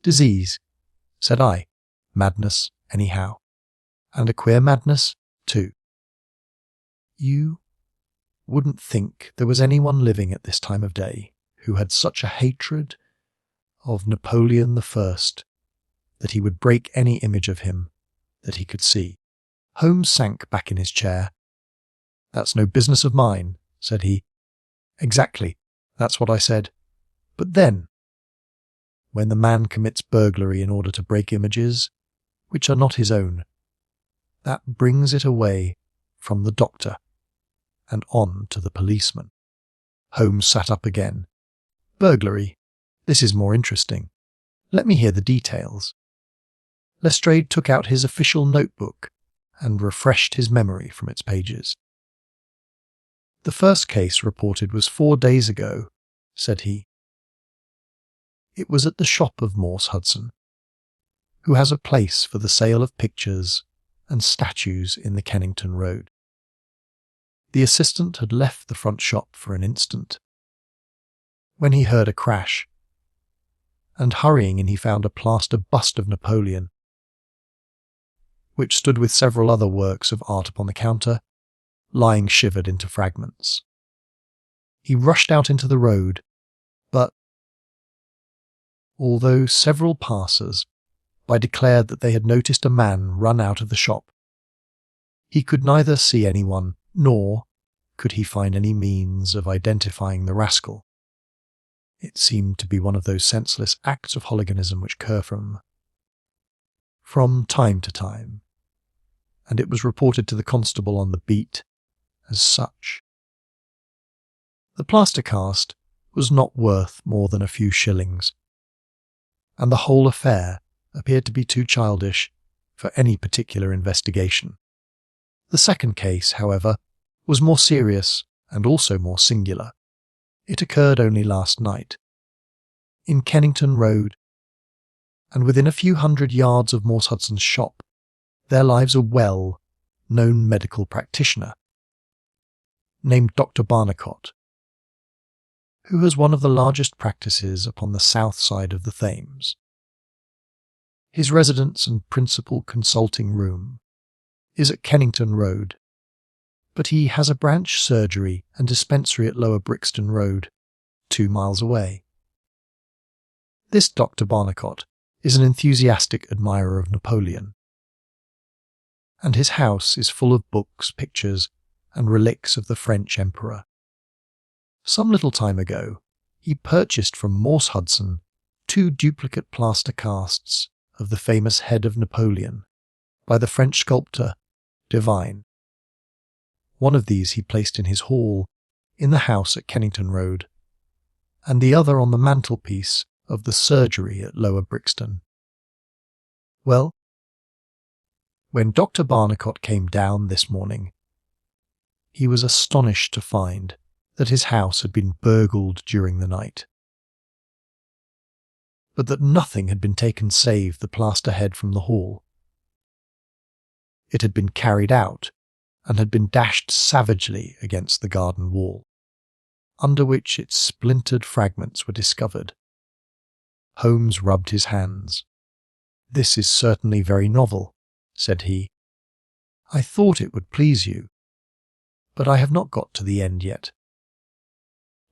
"Disease," said I. "Madness, anyhow. And a queer madness, too. You wouldn't think there was anyone living at this time of day who had such a hatred of Napoleon I that he would break any image of him that he could see." Holmes sank back in his chair. "That's no business of mine," said he. "Exactly, that's what I said. But then, when the man commits burglary in order to break images, which are not his own, that brings it away from the doctor and on to the policeman." Holmes sat up again. "Burglary? This is more interesting. Let me hear the details." Lestrade took out his official notebook and refreshed his memory from its pages. "The first case reported was 4 days ago," said he. "It was at the shop of Morse Hudson, who has a place for the sale of pictures and statues in the Kennington Road. The assistant had left the front shop for an instant, when he heard a crash, and hurrying in he found a plaster bust of Napoleon, which stood with several other works of art upon the counter, lying shivered into fragments. He rushed out into the road, but, although several passers-by declared that they had noticed a man run out of the shop, he could neither see anyone nor could he find any means of identifying the rascal. It seemed to be one of those senseless acts of hooliganism which occur from time to time, and it was reported to the constable on the beat as such. The plaster cast was not worth more than a few shillings, and the whole affair appeared to be too childish for any particular investigation. The second case, however, was more serious and also more singular. It occurred only last night, in Kennington Road, and within a few hundred yards of Morse Hudson's shop there lives a well-known medical practitioner named Dr. Barnicot, who has one of the largest practices upon the south side of the Thames. His residence and principal consulting room is at Kennington Road, but he has a branch surgery and dispensary at Lower Brixton Road, 2 miles away. This Dr. Barnicot is an enthusiastic admirer of Napoleon, and his house is full of books, pictures, and relics of the French Emperor. Some little time ago, he purchased from Morse Hudson 2 duplicate plaster casts of the famous head of Napoleon by the French sculptor Devine. One of these he placed in his hall in the house at Kennington Road, and the other on the mantelpiece of the surgery at Lower Brixton. Well, when Dr. Barnicot came down this morning, he was astonished to find that his house had been burgled during the night, but that nothing had been taken save the plaster head from the hall. It had been carried out and had been dashed savagely against the garden wall. under which its splintered fragments were discovered. Holmes rubbed his hands. "This is certainly very novel," said he. "I thought it would please you, but I have not got to the end yet."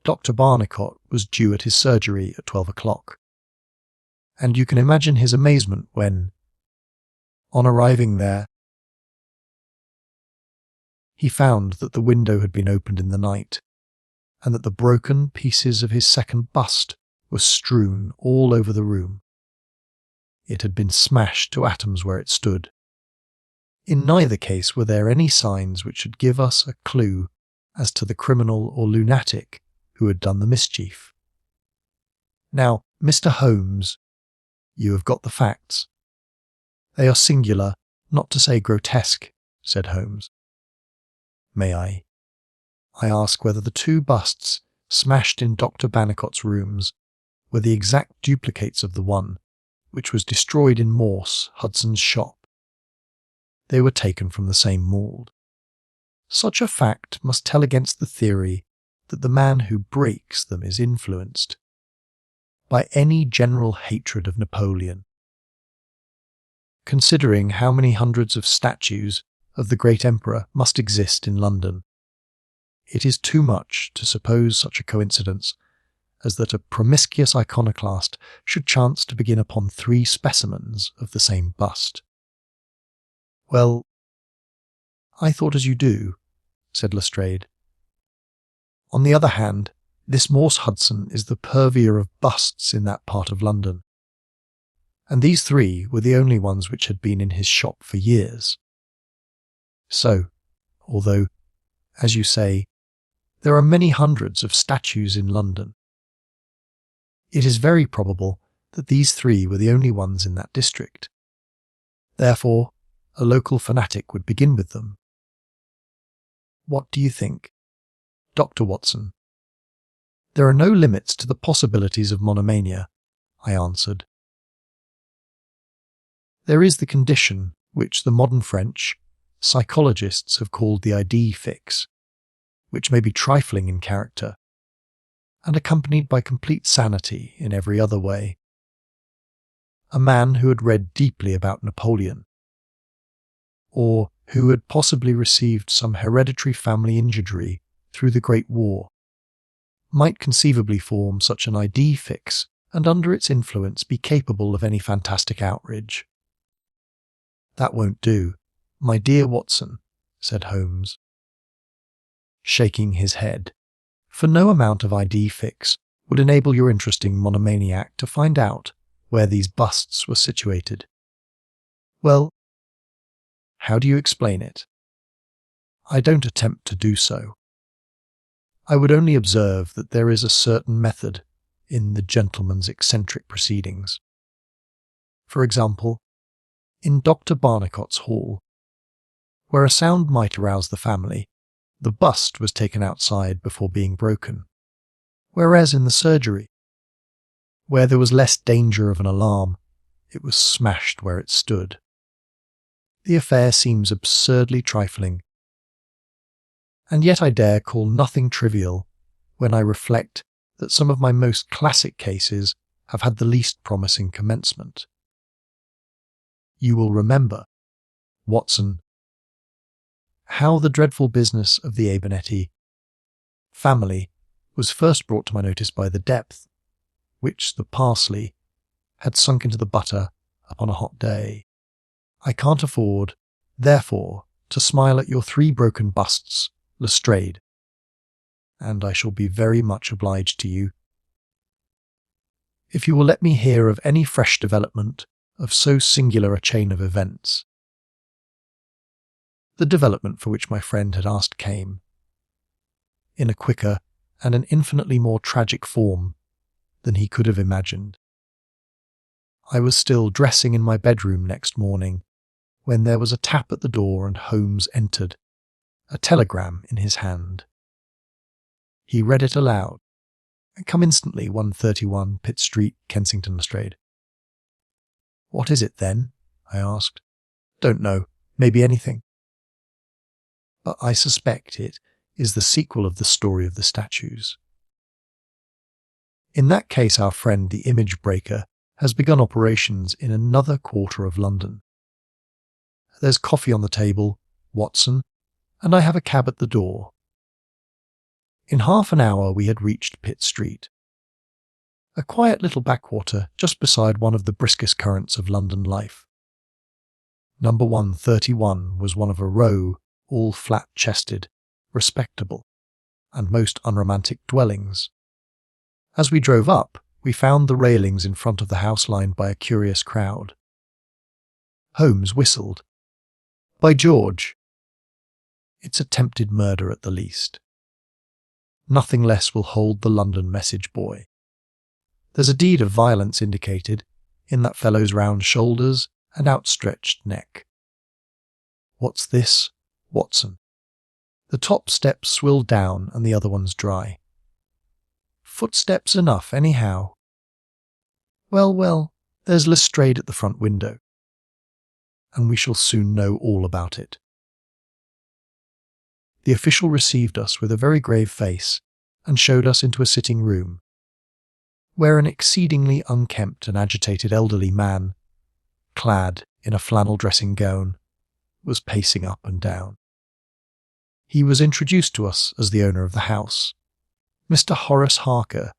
Dr. Barnicot was due at his surgery at 12 o'clock, and you can imagine his amazement when, on arriving there, he found that the window had been opened in the night, and that the broken pieces of his second bust were strewn all over the room. It had been smashed to atoms where it stood. In neither case were there any signs which should give us a clue as to the criminal or lunatic who had done the mischief. Now, Mr. Holmes, you have got the facts. They are singular, not to say grotesque, said Holmes. May I ask whether the two busts smashed in Dr. Barnicot's rooms were the exact duplicates of the one which was destroyed in Morse, Hudson's shop? They were taken from the same mould. Such a fact must tell against the theory that the man who breaks them is influenced by any general hatred of Napoleon. Considering how many hundreds of statues of the great emperor must exist in London, it is too much to suppose such a coincidence as that a promiscuous iconoclast should chance to begin upon 3 specimens of the same bust. Well, I thought as you do, said Lestrade. On the other hand, this Morse Hudson is the purveyor of busts in that part of London, and these 3 were the only ones which had been in his shop for years. So, although, as you say, there are many hundreds of statues in London, it is very probable that these 3 were the only ones in that district. Therefore, a local fanatic would begin with them. What do you think? Dr. Watson. There are no limits to the possibilities of monomania, I answered. There is the condition which the modern French psychologists have called the idée fixe, which may be trifling in character, and accompanied by complete sanity in every other way. A man who had read deeply about Napoleon, or who had possibly received some hereditary family injury through the Great War, might conceivably form such an idée fixe and under its influence be capable of any fantastic outrage. That won't do, my dear Watson, said Holmes, shaking his head, for no amount of idée fixe would enable your interesting monomaniac to find out where these busts were situated. Well, how do you explain it? I don't attempt to do so. I would only observe that there is a certain method in the gentleman's eccentric proceedings. For example, in Dr. Barnicot's hall, where a sound might arouse the family, the bust was taken outside before being broken, whereas in the surgery, where there was less danger of an alarm, it was smashed where it stood. The affair seems absurdly trifling, and yet I dare call nothing trivial when I reflect that some of my most classic cases have had the least promising commencement. You will remember, Watson, how the dreadful business of the Abernethy family was first brought to my notice by the depth which the parsley had sunk into the butter upon a hot day. I can't afford, therefore, to smile at your 3 broken busts, Lestrade, and I shall be very much obliged to you if you will let me hear of any fresh development of so singular a chain of events. The development for which my friend had asked came, in a quicker and an infinitely more tragic form than he could have imagined. I was still dressing in my bedroom next morning when there was a tap at the door and Holmes entered, a telegram in his hand. He read it aloud. Come instantly, 131 Pitt Street, Kensington, Lestrade. What is it then? I asked. Don't know. Maybe anything. But I suspect it is the sequel of the story of the statues. In that case, our friend the image breaker has begun operations in another quarter of London. There's coffee on the table, Watson, and I have a cab at the door. In half an hour we had reached Pitt Street, a quiet little backwater just beside one of the briskest currents of London life. Number 131 was one of a row, all flat-chested, respectable, and most unromantic dwellings. As we drove up, we found the railings in front of the house lined by a curious crowd. Holmes whistled. "By George! It's attempted murder at the least. Nothing less will hold the London message boy. There's a deed of violence indicated in that fellow's round shoulders and outstretched neck. What's this, Watson? The top step swilled down and the other one's dry. Footsteps enough, anyhow. Well, there's Lestrade at the front window, and we shall soon know all about it." The official received us with a very grave face and showed us into a sitting room, where an exceedingly unkempt and agitated elderly man, clad in a flannel dressing gown, was pacing up and down. He was introduced to us as the owner of the house, Mr. Horace Harker,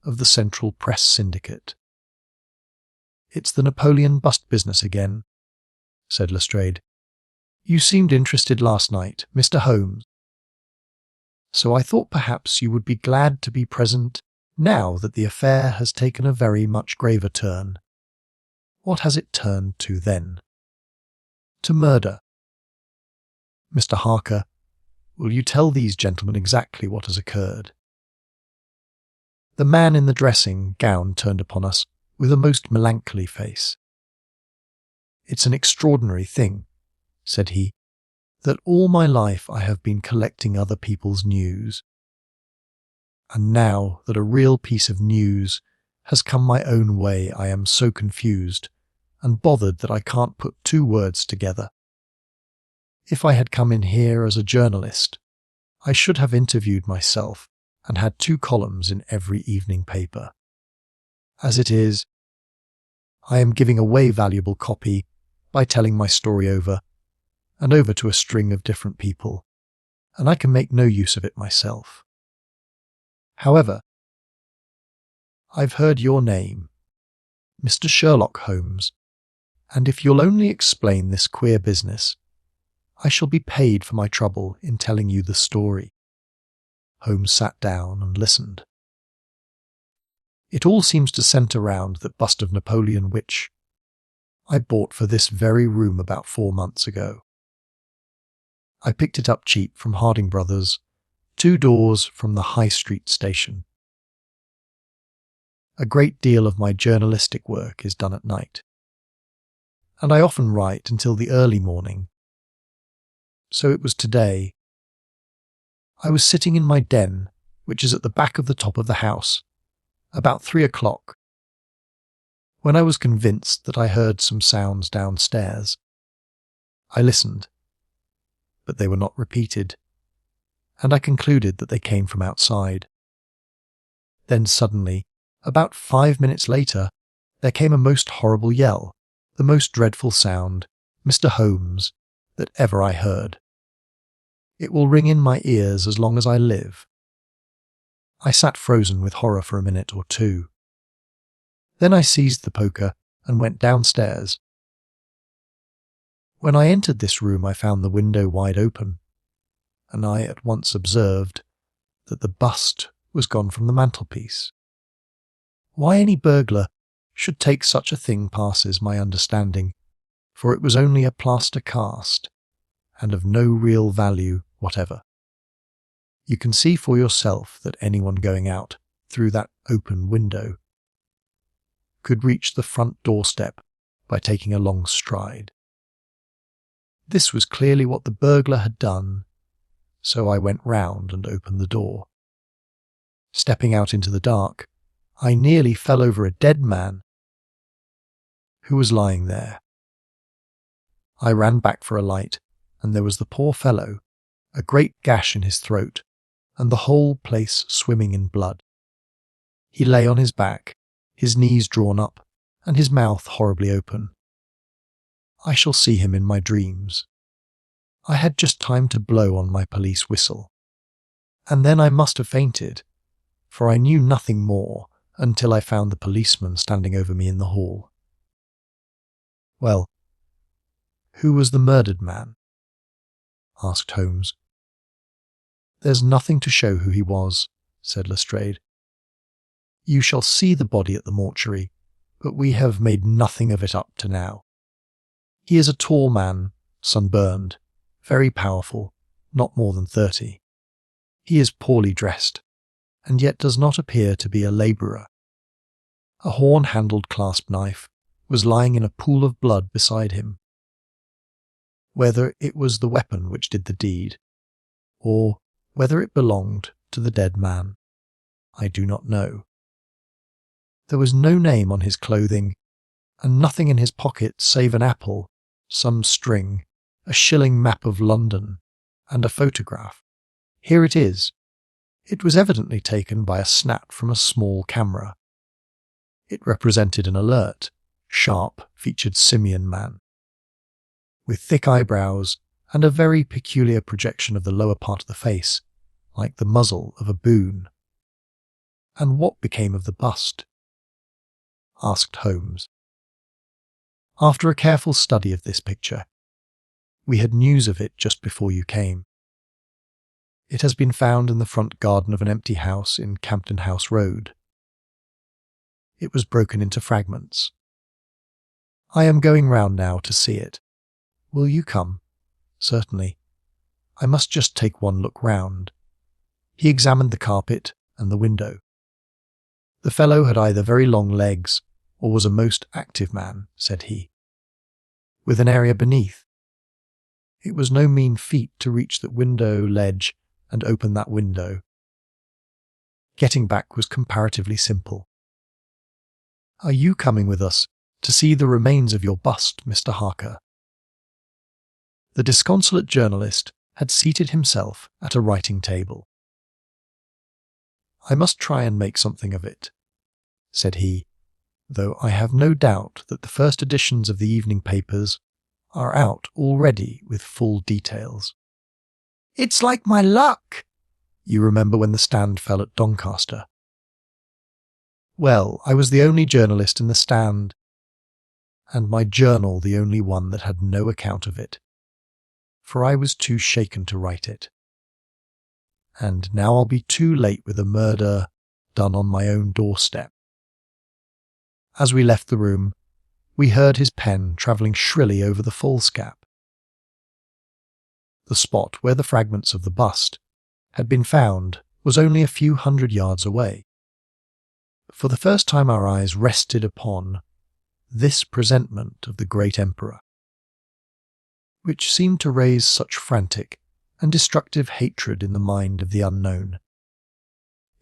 of the Central Press Syndicate. "It's the Napoleon bust business again," said Lestrade. "You seemed interested last night, Mr. Holmes, so I thought perhaps you would be glad to be present now that the affair has taken a very much graver turn." "What has it turned to then?" "To murder." "Mr. Harker, will you tell these gentlemen exactly what has occurred?" The man in the dressing gown turned upon us with a most melancholy face. "It's an extraordinary thing," said he, "that all my life I have been collecting other people's news. And now that a real piece of news has come my own way, I am so confused and bothered that I can't put two words together. If I had come in here as a journalist, I should have interviewed myself and had 2 columns in every evening paper. As it is, I am giving away valuable copy by telling my story over and over to a string of different people, and I can make no use of it myself. However, I've heard your name, Mr. Sherlock Holmes, and if you'll only explain this queer business, I shall be paid for my trouble in telling you the story." Holmes sat down and listened. "It all seems to centre round that bust of Napoleon which I bought for this very room about 4 months ago. I picked it up cheap from Harding Brothers, 2 doors from the High Street station. A great deal of my journalistic work is done at night, and I often write until the early morning. So it was today. I was sitting in my den, which is at the back of the top of the house, about 3 o'clock, when I was convinced that I heard some sounds downstairs. I listened, but they were not repeated, and I concluded that they came from outside. Then suddenly, about 5 minutes later, there came a most horrible yell, the most dreadful sound, Mr. Holmes, that ever I heard. It will ring in my ears as long as I live. I sat frozen with horror for a minute or 2. Then I seized the poker and went downstairs. When I entered this room I found the window wide open, and I at once observed that the bust was gone from the mantelpiece. Why any burglar should take such a thing passes my understanding, for it was only a plaster cast, and of no real value whatever. You can see for yourself that anyone going out through that open window could reach the front doorstep by taking a long stride. This was clearly what the burglar had done, so I went round and opened the door. Stepping out into the dark, I nearly fell over a dead man who was lying there. I ran back for a light, and there was the poor fellow, a great gash in his throat, and the whole place swimming in blood. He lay on his back, his knees drawn up, and his mouth horribly open. I shall see him in my dreams. I had just time to blow on my police whistle. And then I must have fainted, for I knew nothing more until I found the policeman standing over me in the hall. Well, who was the murdered man? Asked Holmes. There's nothing to show who he was, said Lestrade. You shall see the body at the mortuary, but we have made nothing of it up to now. He is a tall man, sunburned, very powerful, not more than 30. He is poorly dressed, and yet does not appear to be a labourer. A horn-handled clasp knife was lying in a pool of blood beside him. Whether it was the weapon which did the deed, or whether it belonged to the dead man, I do not know. There was no name on his clothing, and nothing in his pocket save an apple, some string, a shilling map of London, and a photograph. Here it is. It was evidently taken by a snap from a small camera. It represented an alert, sharp-featured simian man, with thick eyebrows and a very peculiar projection of the lower part of the face, like the muzzle of a boon. And what became of the bust? Asked Holmes. After a careful study of this picture, we had news of it just before you came. It has been found in the front garden of an empty house in Campden House Road. It was broken into fragments. I am going round now to see it. Will you come? Certainly. I must just take one look round. He examined the carpet and the window. The fellow had either very long legs or was a most active man, said he, with an area beneath. It was no mean feat to reach that window ledge and open that window. Getting back was comparatively simple. Are you coming with us to see the remains of your bust, Mr. Harker? The disconsolate journalist had seated himself at a writing table. I must try and make something of it, said he, though I have no doubt that the first editions of the evening papers are out already with full details. It's like my luck! You remember when the stand fell at Doncaster? Well, I was the only journalist in the stand, and my journal the only one that had no account of it, for I was too shaken to write it. And now I'll be too late with a murder done on my own doorstep. As we left the room, we heard his pen travelling shrilly over the foolscap. The spot where the fragments of the bust had been found was only a few 100 yards away. For the first time our eyes rested upon this presentment of the great emperor, which seemed to raise such frantic and destructive hatred in the mind of the unknown.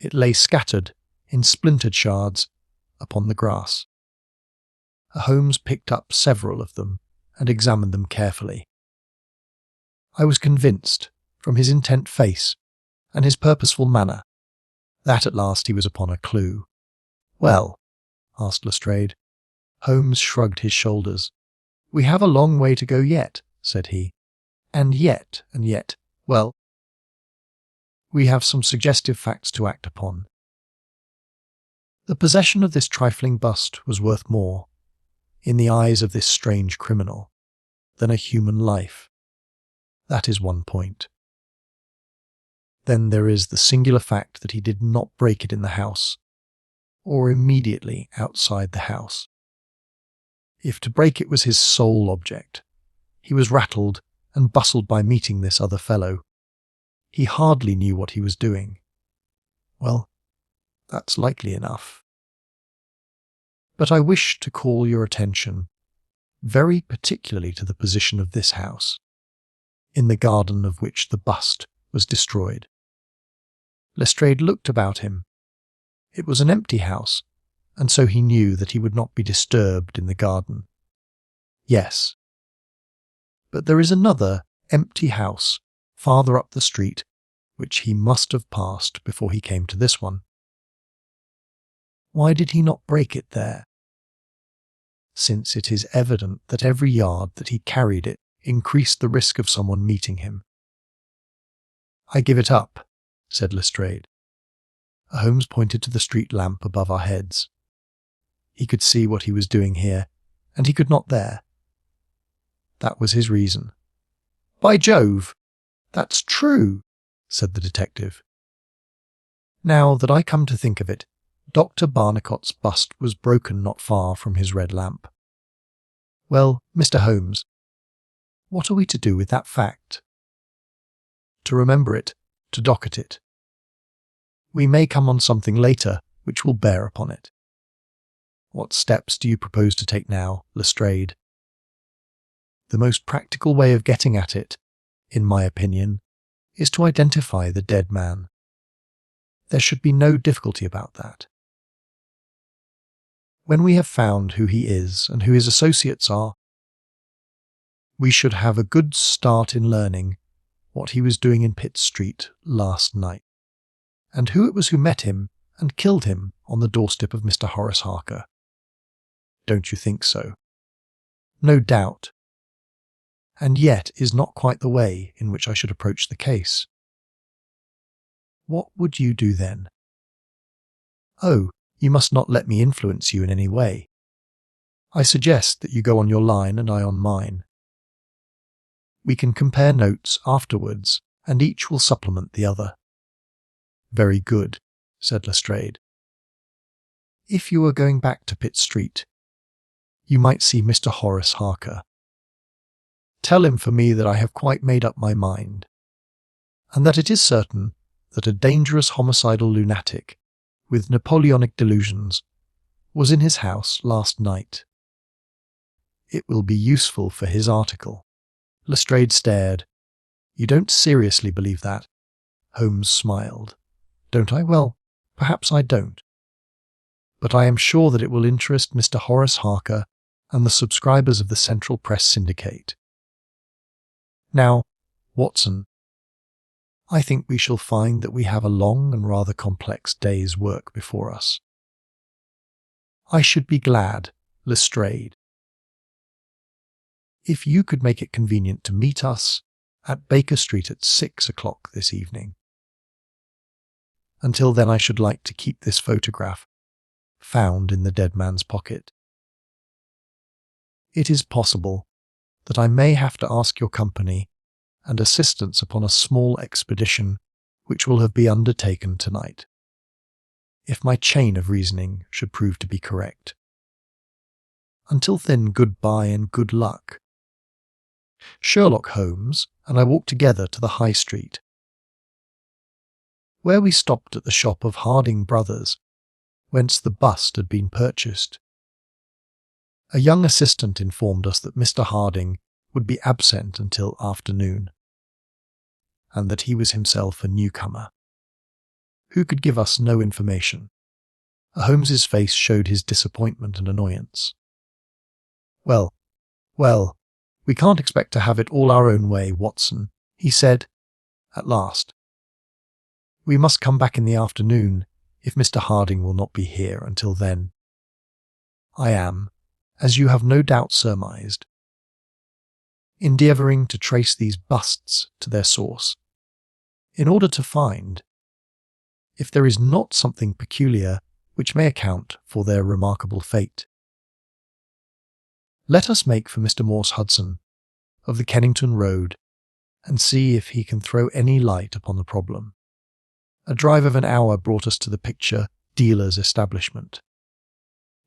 It lay scattered in splintered shards upon the grass. Holmes picked up several of them and examined them carefully. I was convinced, from his intent face and his purposeful manner, that at last he was upon a clue. Well, asked Lestrade. Holmes shrugged his shoulders. We have a long way to go yet, said he. And yet, well, we have some suggestive facts to act upon. The possession of this trifling bust was worth more, in the eyes of this strange criminal, than a human life. That is one point. Then there is the singular fact that he did not break it in the house, or immediately outside the house. If to break it was his sole object, he was rattled and bustled by meeting this other fellow. He hardly knew what he was doing. Well, that's likely enough. But I wish to call your attention very particularly to the position of this house, in the garden of which the bust was destroyed. Lestrade looked about him. It was an empty house, and so he knew that he would not be disturbed in the garden. Yes. But there is another empty house farther up the street, which he must have passed before he came to this one. Why did he not break it there? Since it is evident that every yard that he carried it increased the risk of someone meeting him. I give it up, said Lestrade. Holmes pointed to the street lamp above our heads. He could see what he was doing here, and he could not there. That was his reason. By Jove, that's true, said the detective. Now that I come to think of it, Dr. Barnicot's bust was broken not far from his red lamp. Well, Mr. Holmes, what are we to do with that fact? To remember it, to docket it. We may come on something later which will bear upon it. What steps do you propose to take now, Lestrade? The most practical way of getting at it, in my opinion, is to identify the dead man. There should be no difficulty about that. When we have found who he is and who his associates are, we should have a good start in learning what he was doing in Pitt Street last night, and who it was who met him and killed him on the doorstep of Mr. Horace Harker. Don't you think so? No doubt. And yet is not quite the way in which I should approach the case. What would you do then? Oh, you must not let me influence you in any way. I suggest that you go on your line and I on mine. We can compare notes afterwards, and each will supplement the other. Very good, said Lestrade. If you were going back to Pitt Street, you might see Mr. Horace Harker. Tell him for me that I have quite made up my mind, and that it is certain that a dangerous homicidal lunatic with Napoleonic delusions was in his house last night. It will be useful for his article. Lestrade stared. You don't seriously believe that? Holmes smiled. Don't I? Well, perhaps I don't. But I am sure that it will interest Mr. Horace Harker and the subscribers of the Central Press Syndicate. Now, Watson, I think we shall find that we have a long and rather complex day's work before us. I should be glad, Lestrade, if you could make it convenient to meet us at Baker Street at 6 o'clock this evening. Until then I should like to keep this photograph found in the dead man's pocket. It is possible that I may have to ask your company and assistance upon a small expedition which will have been undertaken tonight, if my chain of reasoning should prove to be correct. Until then, goodbye and good luck. Sherlock Holmes and I walked together to the High Street, where we stopped at the shop of Harding Brothers, whence the bust had been purchased. A young assistant informed us that Mr. Harding would be absent until afternoon, and that he was himself a newcomer, who could give us no information. Holmes's face showed his disappointment and annoyance. Well, we can't expect to have it all our own way, Watson, he said, at last. We must come back in the afternoon, if Mr. Harding will not be here until then. I am, as you have no doubt surmised, endeavouring to trace these busts to their source, in order to find, if there is not something peculiar which may account for their remarkable fate. Let us make for Mr. Morse Hudson, of the Kennington Road, and see if he can throw any light upon the problem. A drive of an hour brought us to the picture dealer's establishment.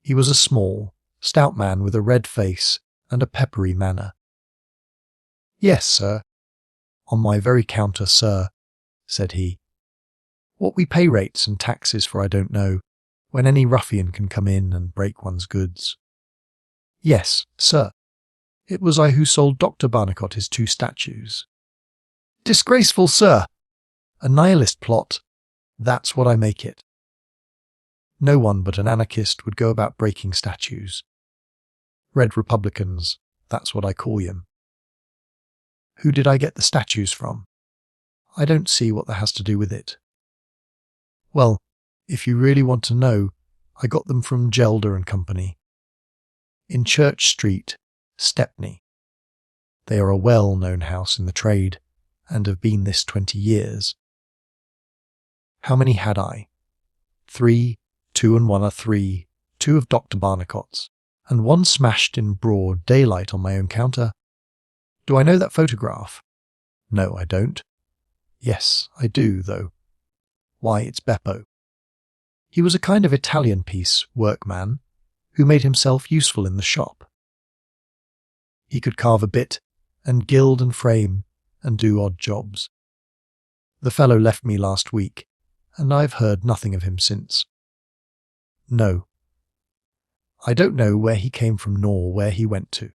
He was a small, stout man with a red face and a peppery manner. Yes, sir. On my very counter, sir, said he. What we pay rates and taxes for I don't know, when any ruffian can come in and break one's goods. Yes, sir. It was I who sold Dr. Barnicot his 2 statues. Disgraceful, sir! A nihilist plot. That's what I make it. No one but an anarchist would go about breaking statues. Red Republicans, that's what I call them. Who did I get the statues from? I don't see what that has to do with it. Well, if you really want to know, I got them from Gelder and Company, in Church Street, Stepney. They are a well-known house in the trade, and have been this 20 years. How many had I? 3, 2 and 1 are 3, 2 of Dr. Barnicot's, and 1 smashed in broad daylight on my own counter. Do I know that photograph? No, I don't. Yes, I do, though. Why, it's Beppo. He was a kind of Italian piece workman who made himself useful in the shop. He could carve a bit and gild and frame and do odd jobs. The fellow left me last week, and I've heard nothing of him since. No. I don't know where he came from nor where he went to.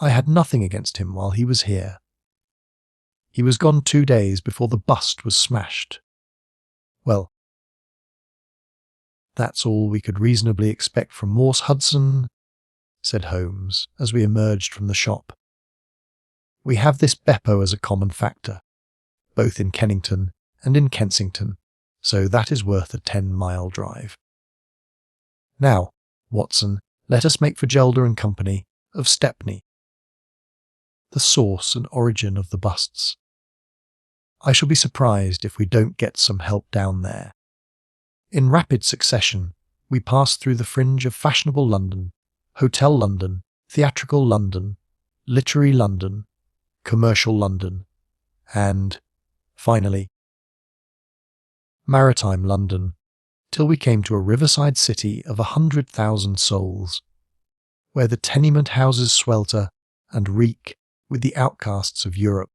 I had nothing against him while he was here. He was gone 2 days before the bust was smashed. Well, that's all we could reasonably expect from Morse Hudson, said Holmes, as we emerged from the shop. We have this Beppo as a common factor, both in Kennington and in Kensington, so that is worth a 10-mile drive. Now, Watson, let us make for Gelder and Company, of Stepney. The source and origin of the busts. I shall be surprised if we don't get some help down there. In rapid succession, we pass through the fringe of fashionable London, hotel London, theatrical London, literary London, commercial London, and, finally, maritime London, till we came to a riverside city of 100,000 souls, where the tenement houses swelter and reek with the outcasts of Europe.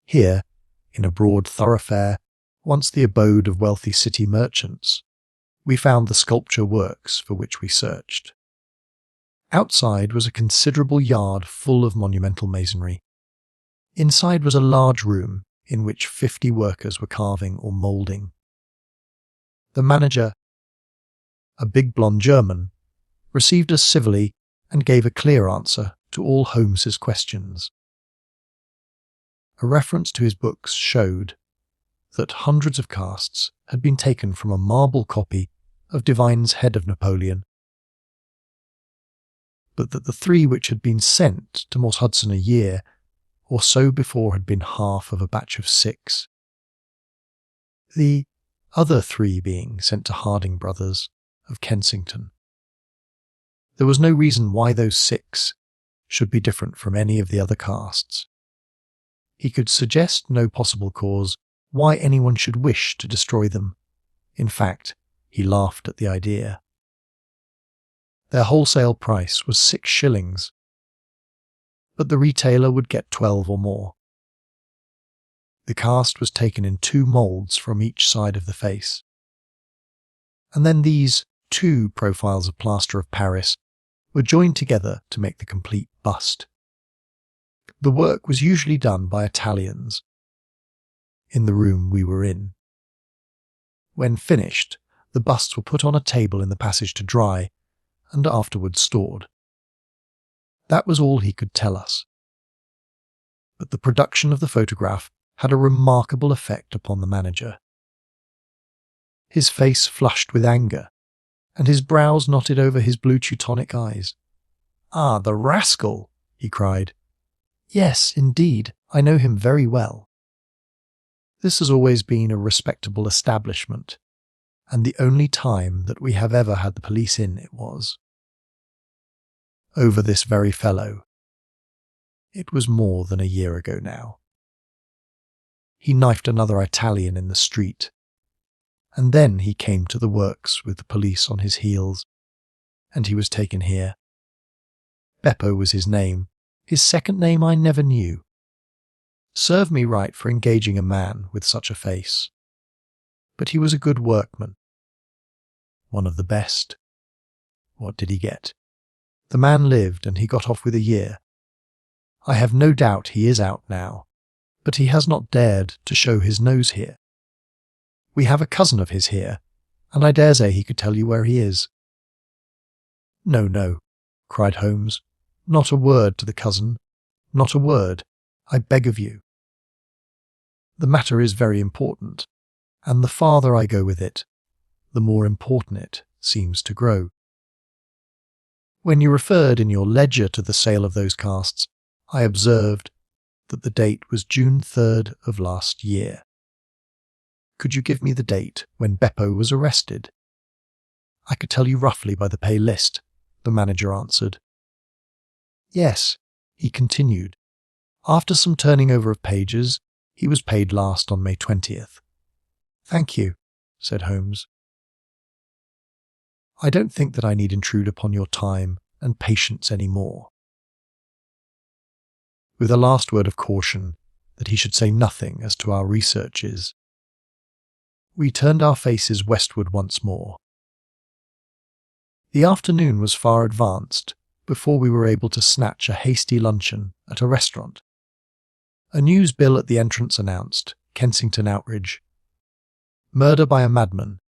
Here, in a broad thoroughfare, once the abode of wealthy city merchants, we found the sculpture works for which we searched. Outside was a considerable yard full of monumental masonry. Inside was a large room in which 50 workers were carving or moulding. The manager, a big blonde German, received us civilly and gave a clear answer to all Holmes's questions. A reference to his books showed that hundreds of casts had been taken from a marble copy of Divine's Head of Napoleon, but that the 3 which had been sent to Morse Hudson a year or so before had been half of a batch of 6. The other 3 being sent to Harding Brothers of Kensington. There was no reason why those 6 should be different from any of the other casts. He could suggest no possible cause why anyone should wish to destroy them. In fact, he laughed at the idea. Their wholesale price was 6 shillings, but the retailer would get 12 or more. The cast was taken in 2 moulds from each side of the face. And then these 2 profiles of plaster of Paris were joined together to make the complete bust. The work was usually done by Italians, in the room we were in. When finished, the busts were put on a table in the passage to dry, and afterwards stored. That was all he could tell us. But the production of the photograph had a remarkable effect upon the manager. His face flushed with anger, and his brows knotted over his blue Teutonic eyes. "Ah, the rascal!" he cried. "Yes, indeed, I know him very well. This has always been a respectable establishment, and the only time that we have ever had the police in it was over this very fellow. It was more than a year ago now. He knifed another Italian in the street, and then he came to the works with the police on his heels, and he was taken here. Beppo was his name. His second name I never knew. Serve me right for engaging a man with such a face. But he was a good workman. One of the best. What did he get? The man lived, and he got off with a year. I have no doubt he is out now, but he has not dared to show his nose here. We have a cousin of his here, and I dare say he could tell you where he is." "No, no," cried Holmes. "Not a word to the cousin. Not a word, I beg of you. The matter is very important, and the farther I go with it, the more important it seems to grow. When you referred in your ledger to the sale of those casts, I observed that the date was June 3rd of last year. Could you give me the date when Beppo was arrested? I could tell you roughly by the pay list, the manager answered. Yes, he continued. After some turning over of pages, he was paid last on May 20th. Thank you, said Holmes. I don't think that I need intrude upon your time and patience any more. With a last word of caution that he should say nothing as to our researches, we turned our faces westward once more. The afternoon was far advanced before we were able to snatch a hasty luncheon at a restaurant. A news bill at the entrance announced Kensington outrage, murder by a madman,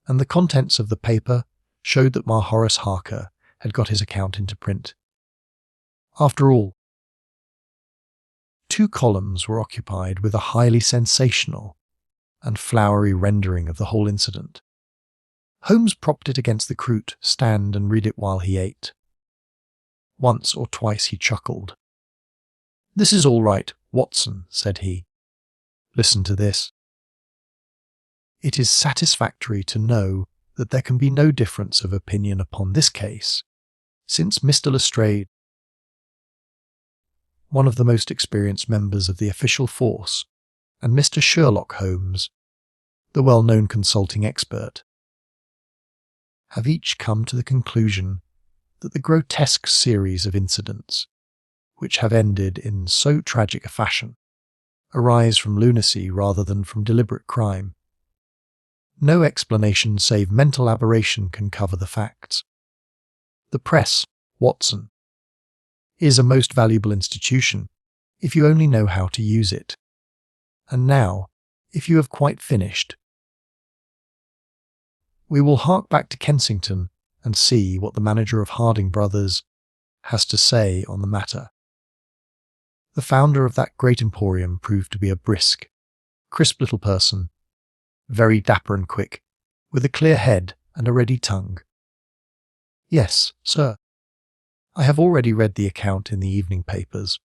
and the contents of the paper showed that Horace Harker had got his account into print. After all, 2 columns were occupied with a highly sensational and flowery rendering of the whole incident. Holmes propped it against the croute stand and read it while he ate. Once or twice he chuckled. "This is all right, Watson," said he. "Listen to this. It is satisfactory to know that there can be no difference of opinion upon this case, since Mr. Lestrade, one of the most experienced members of the official force, and Mr. Sherlock Holmes, the well-known consulting expert, have each come to the conclusion that the grotesque series of incidents, which have ended in so tragic a fashion, arise from lunacy rather than from deliberate crime. No explanation save mental aberration can cover the facts. The press, Watson, is a most valuable institution if you only know how to use it. And now, if you have quite finished, we will hark back to Kensington and see what the manager of Harding Brothers has to say on the matter. The founder of that great emporium proved to be a brisk, crisp little person, very dapper and quick, with a clear head and a ready tongue. Yes, sir. I have already read the account in the evening papers.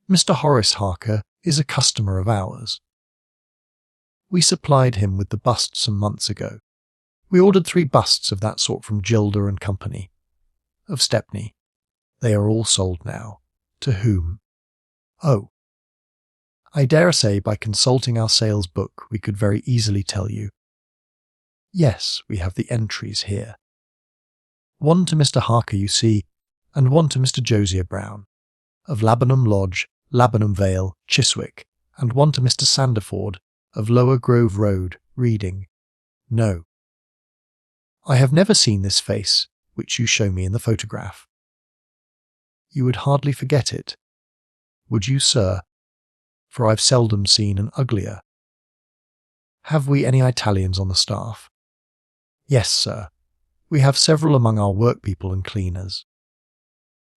Mr. Horace Harker is a customer of ours. We supplied him with the busts some months ago. We ordered 3 busts of that sort from Gilder and Company, of Stepney. They are all sold now. To whom? Oh, I dare say by consulting our sales book we could very easily tell you. Yes, we have the entries here. 1 to Mr. Harker, you see, and 1 to Mr. Josiah Brown, of Labenham Lodge, Labenham Vale, Chiswick, and 1 to Mr. Sanderford, of Lower Grove Road, Reading. No. I have never seen this face, which you show me in the photograph. You would hardly forget it. Would you, sir? For I've seldom seen an uglier. Have we any Italians on the staff? Yes, sir. We have several among our workpeople and cleaners.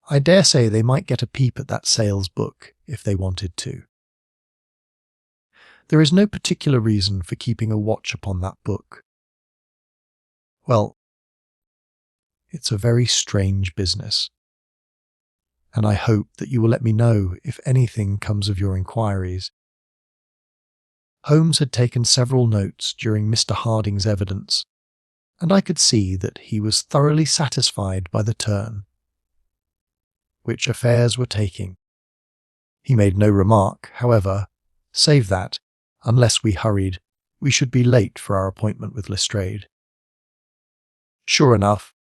I dare say they might get a peep at that sales book if they wanted to. There is no particular reason for keeping a watch upon that book. Well, it's a very strange business, and I hope that you will let me know if anything comes of your inquiries. Holmes had taken several notes during Mr. Harding's evidence, and I could see that he was thoroughly satisfied by the turn which affairs were taking. He made no remark, however, save that, unless we hurried, we should be late for our appointment with Lestrade. Sure enough,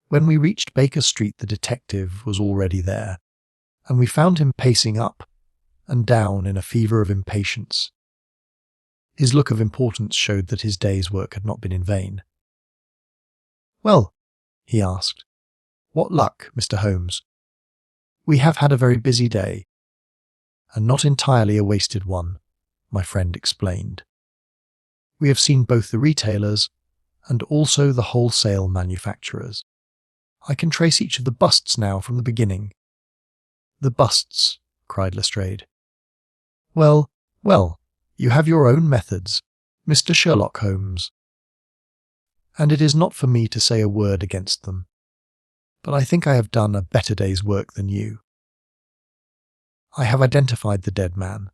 when we reached Baker Street the detective was already there, and we found him pacing up and down in a fever of impatience. His look of importance showed that his day's work had not been in vain. "Well," he asked, "what luck, Mr. Holmes? We have had a very busy day, and not entirely a wasted one," my friend explained. "We have seen both the retailers and also the wholesale manufacturers. I can trace each of the busts now from the beginning." "The busts," cried Lestrade. Well, You have your own methods, Mr. Sherlock Holmes, and it is not for me to say a word against them, but I think I have done a better day's work than you. I have identified the dead man.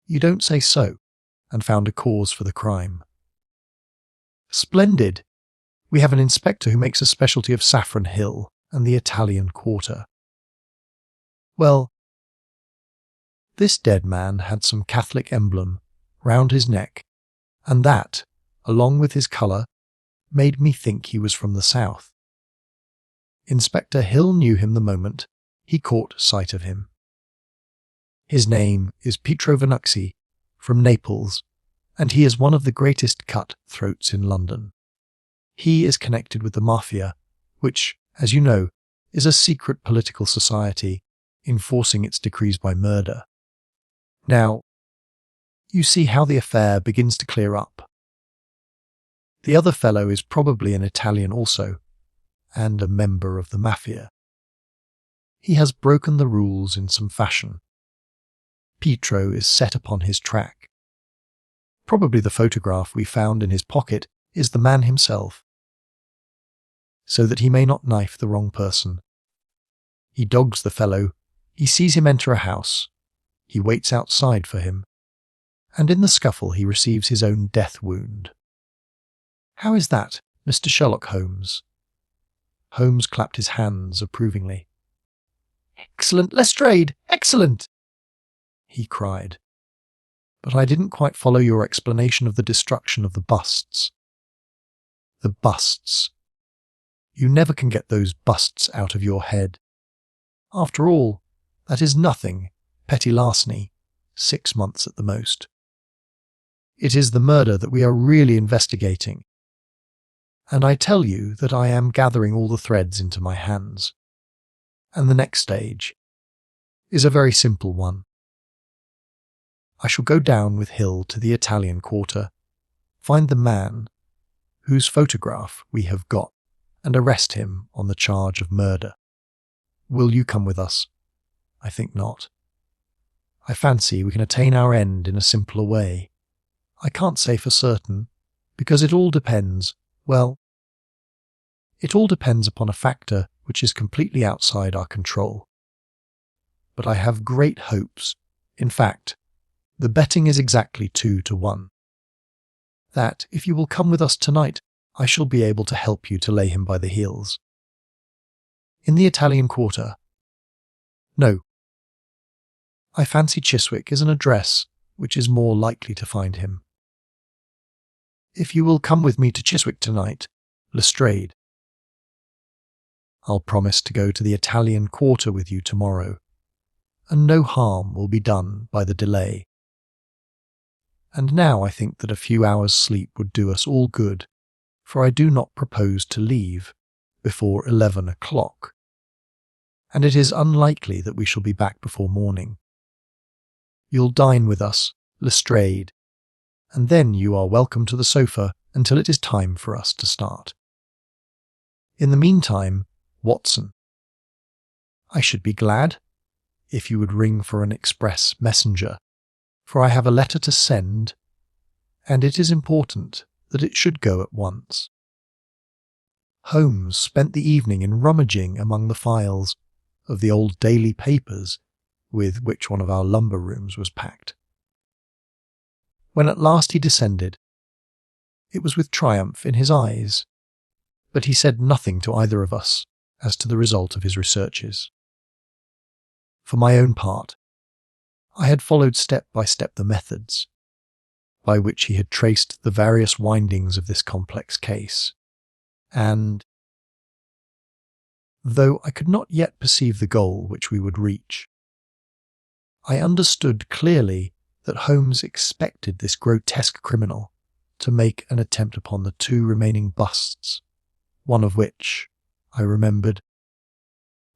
You don't say so, and found a cause for the crime. Splendid! We have an inspector who makes a specialty of Saffron Hill and the Italian Quarter. Well, this dead man had some Catholic emblem round his neck, and that, along with his colour, made me think he was from the south. Inspector Hill knew him the moment he caught sight of him. His name is Pietro Venucci, from Naples, and he is one of the greatest cut-throats in London. He is connected with the Mafia, which, as you know, is a secret political society enforcing its decrees by murder. Now, you see how the affair begins to clear up. The other fellow is probably an Italian also, and a member of the Mafia. He has broken the rules in some fashion. Pietro is set upon his track. Probably the photograph we found in his pocket is the man himself, so that he may not knife the wrong person. He dogs the fellow, he sees him enter a house, he waits outside for him, and in the scuffle he receives his own death wound. How is that, Mr. Sherlock Holmes? Holmes clapped his hands approvingly. Excellent, Lestrade, excellent! He cried. But I didn't quite follow your explanation of the destruction of the busts. The busts. You never can get those busts out of your head. After all, that is nothing, petty larceny, 6 months at the most. It is the murder that we are really investigating, and I tell you that I am gathering all the threads into my hands. And the next stage is a very simple one. I shall go down with Hill to the Italian Quarter, find the man whose photograph we have got, and arrest him on the charge of murder. Will you come with us? I think not. I fancy we can attain our end in a simpler way. I can't say for certain, because it all depends, well, it all depends upon a factor which is completely outside our control. But I have great hopes. In fact, the betting is exactly 2-1. That, if you will come with us tonight, I shall be able to help you to lay him by the heels. In the Italian Quarter? No. I fancy Chiswick is an address which is more likely to find him. If you will come with me to Chiswick tonight, Lestrade. I'll promise to go to the Italian Quarter with you tomorrow, and no harm will be done by the delay. And now I think that a few hours' sleep would do us all good, for I do not propose to leave before 11 o'clock, and it is unlikely that we shall be back before morning. You'll dine with us, Lestrade, and then you are welcome to the sofa until it is time for us to start. In the meantime, Watson, I should be glad if you would ring for an express messenger, for I have a letter to send, and it is important that it should go at once. Holmes spent the evening in rummaging among the files of the old daily papers with which one of our lumber rooms was packed. When at last he descended, it was with triumph in his eyes, but he said nothing to either of us as to the result of his researches. For my own part, I had followed step by step the methods by which he had traced the various windings of this complex case, and, though I could not yet perceive the goal which we would reach, I understood clearly that Holmes expected this grotesque criminal to make an attempt upon the 2 remaining busts, one of which, I remembered,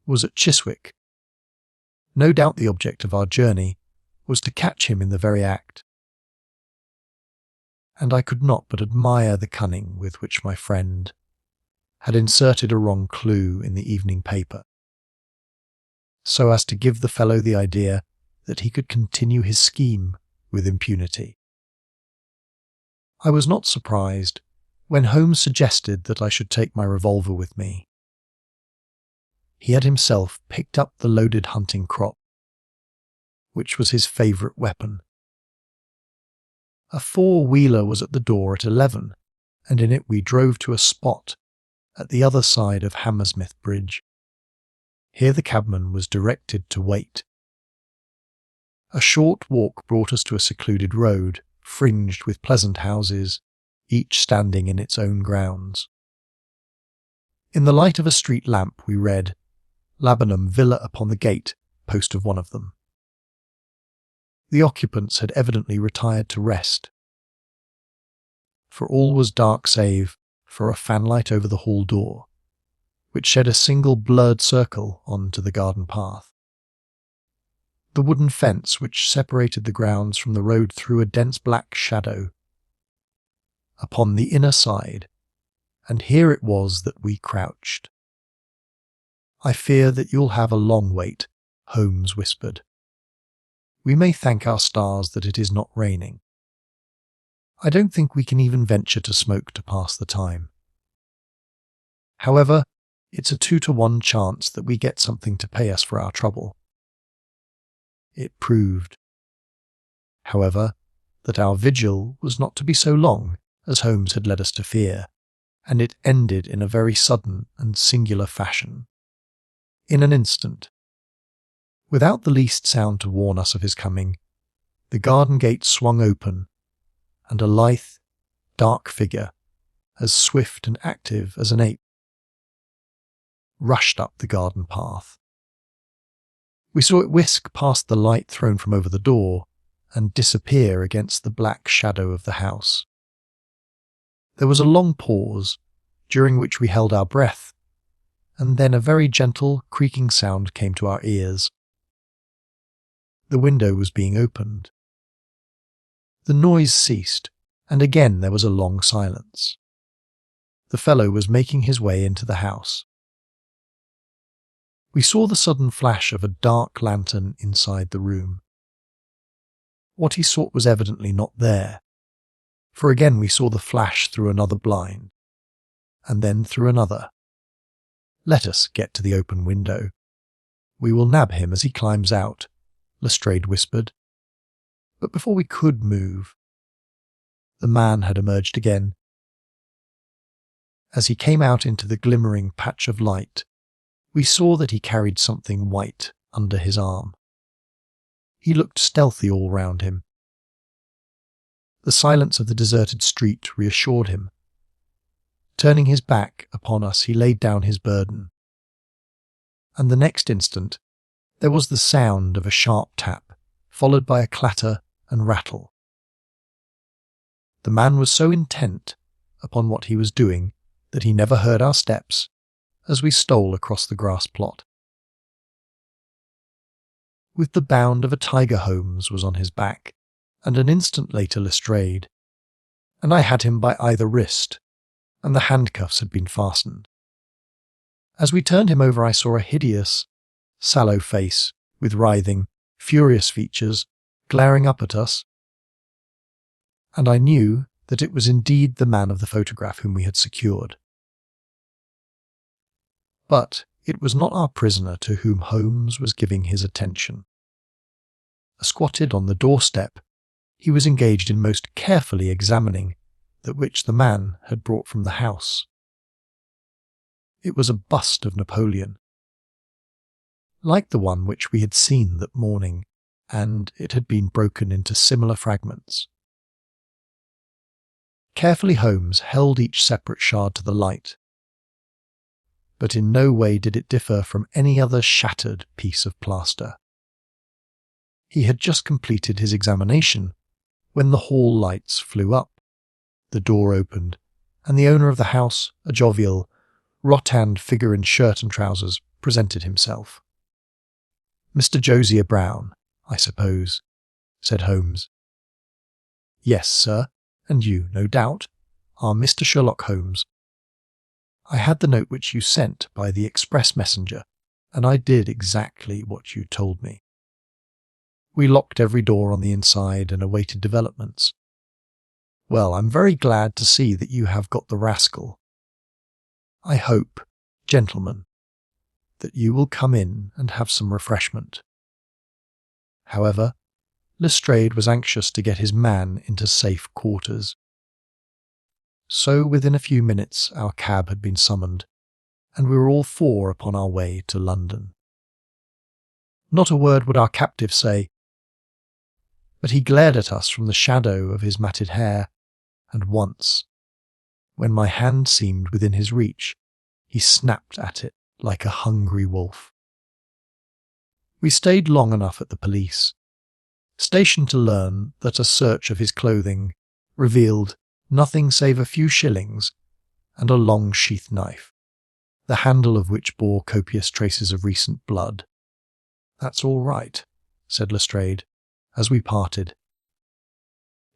was at Chiswick. No doubt the object of our journey was to catch him in the very act, and I could not but admire the cunning with which my friend had inserted a wrong clue in the evening paper, so as to give the fellow the idea that he could continue his scheme with impunity. I was not surprised when Holmes suggested that I should take my revolver with me. He had himself picked up the loaded hunting crop, which was his favourite weapon. A four-wheeler was at the door at 11, and in it we drove to a spot at the other side of Hammersmith Bridge. Here the cabman was directed to wait. A short walk brought us to a secluded road, fringed with pleasant houses, each standing in its own grounds. In the light of a street lamp we read, "Labenham Villa upon the gate," post of one of them. The occupants had evidently retired to rest, for all was dark save for a fanlight over the hall door, which shed a single blurred circle onto the garden path. The wooden fence which separated the grounds from the road threw a dense black shadow upon the inner side, and here it was that we crouched. "I fear that you'll have a long wait," Holmes whispered. "We may thank our stars that it is not raining. I don't think we can even venture to smoke to pass the time. However, it's a 2-to-1 chance that we get something to pay us for our trouble." It proved, however, that our vigil was not to be so long as Holmes had led us to fear, and it ended in a very sudden and singular fashion. In an instant, without the least sound to warn us of his coming, the garden gate swung open, and a lithe, dark figure, as swift and active as an ape, rushed up the garden path. We saw it whisk past the light thrown from over the door and disappear against the black shadow of the house. There was a long pause, during which we held our breath, and then a very gentle, creaking sound came to our ears. The window was being opened. The noise ceased, and again there was a long silence. The fellow was making his way into the house. We saw the sudden flash of a dark lantern inside the room. What he sought was evidently not there, for again we saw the flash through another blind, and then through another. "Let us get to the open window. We will nab him as he climbs out," Lestrade whispered. But before we could move, the man had emerged again. As he came out into the glimmering patch of light, we saw that he carried something white under his arm. He looked stealthy all round him. The silence of the deserted street reassured him. Turning his back upon us, he laid down his burden. And the next instant, there was the sound of a sharp tap, followed by a clatter and rattle. The man was so intent upon what he was doing that he never heard our steps as we stole across the grass plot. With the bound of a tiger, Holmes was on his back, and an instant later Lestrade, and I had him by either wrist, and the handcuffs had been fastened. As we turned him over, I saw a hideous, sallow face with writhing, furious features glaring up at us, and I knew that it was indeed the man of the photograph whom we had secured. But it was not our prisoner to whom Holmes was giving his attention. Squatted on the doorstep, he was engaged in most carefully examining that which the man had brought from the house. It was a bust of Napoleon, like the one which we had seen that morning, and it had been broken into similar fragments. Carefully Holmes held each separate shard to the light, but in no way did it differ from any other shattered piece of plaster. He had just completed his examination when the hall lights flew up, the door opened, and the owner of the house, a jovial, rotund figure in shirt and trousers, presented himself. "Mr. Josiah Brown, I suppose," said Holmes. "Yes, sir, and you, no doubt, are Mr. Sherlock Holmes. I had the note which you sent by the express messenger, and I did exactly what you told me." We locked every door on the inside and awaited developments. Well, I'm very glad to see that you have got the rascal. I hope, gentlemen, that you will come in and have some refreshment. However, Lestrade was anxious to get his man into safe quarters. So within a few minutes our cab had been summoned, and we were all four upon our way to London. Not a word would our captive say, but he glared at us from the shadow of his matted hair, and once, when my hand seemed within his reach, he snapped at it like a hungry wolf. We stayed long enough at the police, stationed to learn that a search of his clothing revealed nothing save a few shillings and a long sheath knife, the handle of which bore copious traces of recent blood. "That's all right," said Lestrade, as we parted.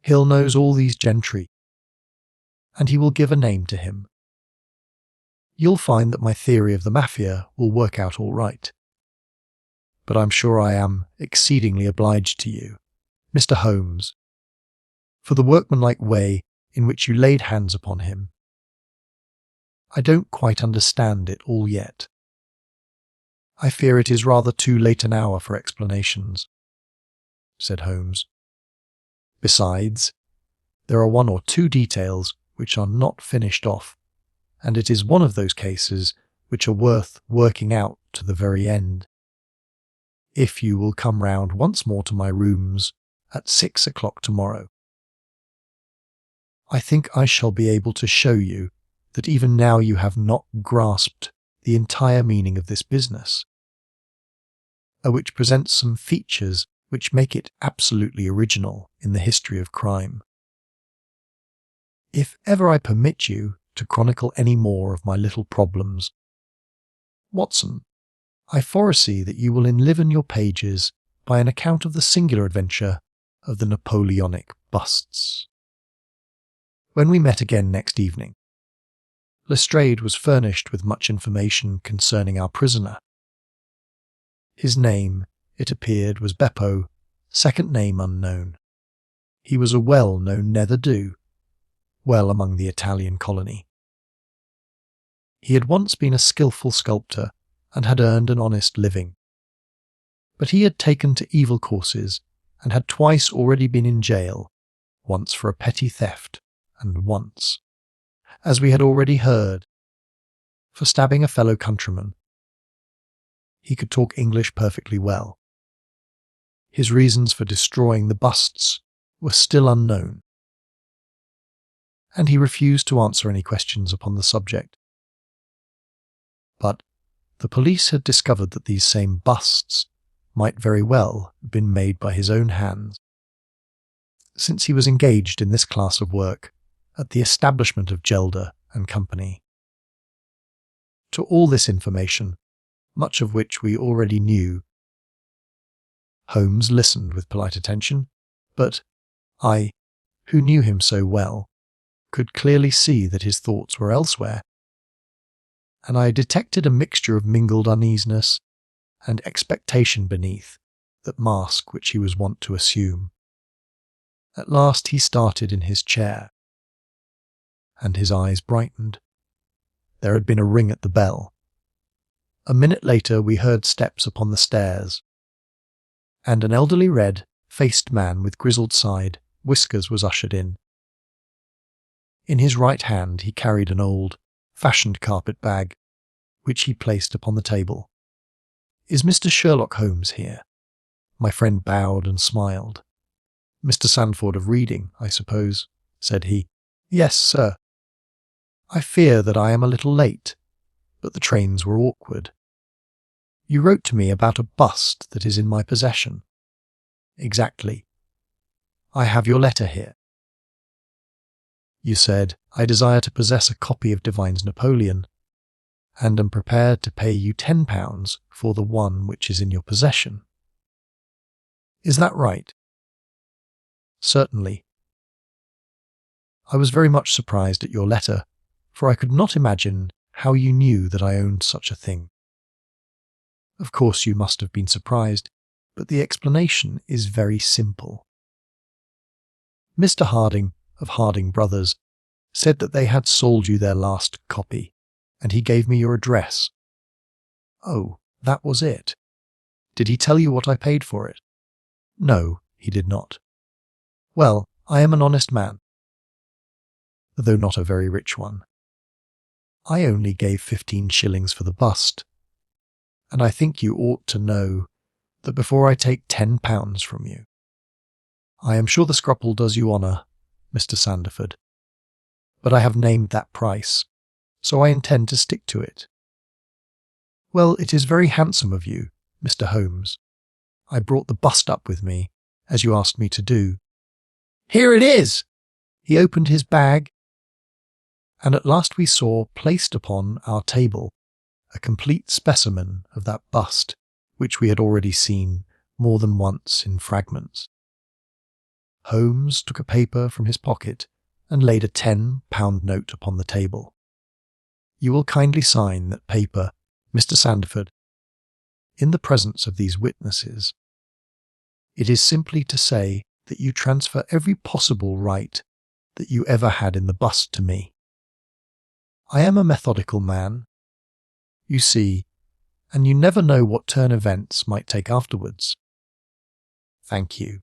"Hill knows all these gentry, and he will give a name to him. You'll find that my theory of the mafia will work out all right. But I'm sure I am exceedingly obliged to you, Mr. Holmes, for the workmanlike way in which you laid hands upon him. I don't quite understand it all yet. I fear it is rather too late an hour for explanations," said Holmes. "Besides, there are one or two details which are not finished off, and it is one of those cases which are worth working out to the very end. If you will come round once more to my rooms at 6 o'clock tomorrow, I think I shall be able to show you that even now you have not grasped the entire meaning of this business, which presents some features which make it absolutely original in the history of crime. If ever I permit you to chronicle any more of my little problems, Watson, I foresee that you will enliven your pages by an account of the singular adventure of the Napoleonic busts." When we met again next evening, Lestrade was furnished with much information concerning our prisoner. His name, it appeared, was Beppo, second name unknown. He was a well-known ne'er-do, well among the Italian colony. He had once been a skilful sculptor and had earned an honest living. But he had taken to evil courses and had twice already been in jail, once for a petty theft, and once, as we had already heard, for stabbing a fellow countryman. He could talk English perfectly well. His reasons for destroying the busts were still unknown, and he refused to answer any questions upon the subject. But the police had discovered that these same busts might very well have been made by his own hands, since he was engaged in this class of work at the establishment of Gelder and Company. To all this information, much of which we already knew, Holmes listened with polite attention, but I, who knew him so well, could clearly see that his thoughts were elsewhere, and I detected a mixture of mingled uneasiness and expectation beneath that mask which he was wont to assume. At last he started in his chair, and his eyes brightened. There had been a ring at the bell. A minute later we heard steps upon the stairs, and an elderly red-faced man with grizzled side whiskers was ushered in. In his right hand he carried an old, fashioned carpet bag, which he placed upon the table. "Is Mr. Sherlock Holmes here?" My friend bowed and smiled. "Mr. Sandford of Reading, I suppose," said he. "Yes, sir. I fear that I am a little late, but the trains were awkward. You wrote to me about a bust that is in my possession." "Exactly. I have your letter here. You said, I desire to possess a copy of Devine's Napoleon, and am prepared to pay you £10 for the one which is in your possession. Is that right?" "Certainly." "I was very much surprised at your letter, for I could not imagine how you knew that I owned such a thing." "Of course you must have been surprised. but the explanation is very simple. Mr. Harding of Harding Brothers said that they had sold you their last copy, and he gave me your address. Oh, that was it. Did he tell you what I paid for it? No, he did not. Well, I am an honest man, though not a very rich one. I only gave 15 shillings for the bust, and I think you ought to know that before I take £10 from you. I am sure the scruple does you honour, Mr. Sandford, but I have named that price, so I intend to stick to it. Well, it is very handsome of you, Mr. Holmes. I brought the bust up with me, as you asked me to do. Here it is! He opened his bag, and at last we saw placed upon our table a complete specimen of that bust which we had already seen more than once in fragments. Holmes took a paper from his pocket and laid a £10 note upon the table. You will kindly sign that paper, Mr. Sandford, in the presence of these witnesses. It is simply to say that you transfer every possible right that you ever had in the bust to me. I am a methodical man, you see, and you never know what turn events might take afterwards. Thank you.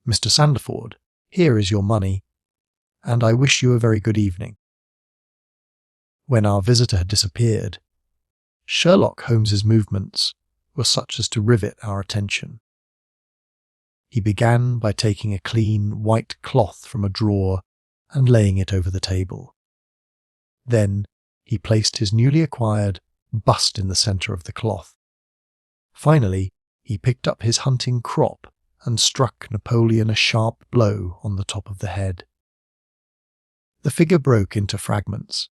Mr. Sandford, here is your money, and I wish you a very good evening. When our visitor had disappeared, Sherlock Holmes's movements were such as to rivet our attention. He began by taking a clean white cloth from a drawer and laying it over the table. Then he placed his newly acquired bust in the centre of the cloth. Finally, he picked up his hunting crop and struck Napoleon a sharp blow on the top of the head. The figure broke into fragments,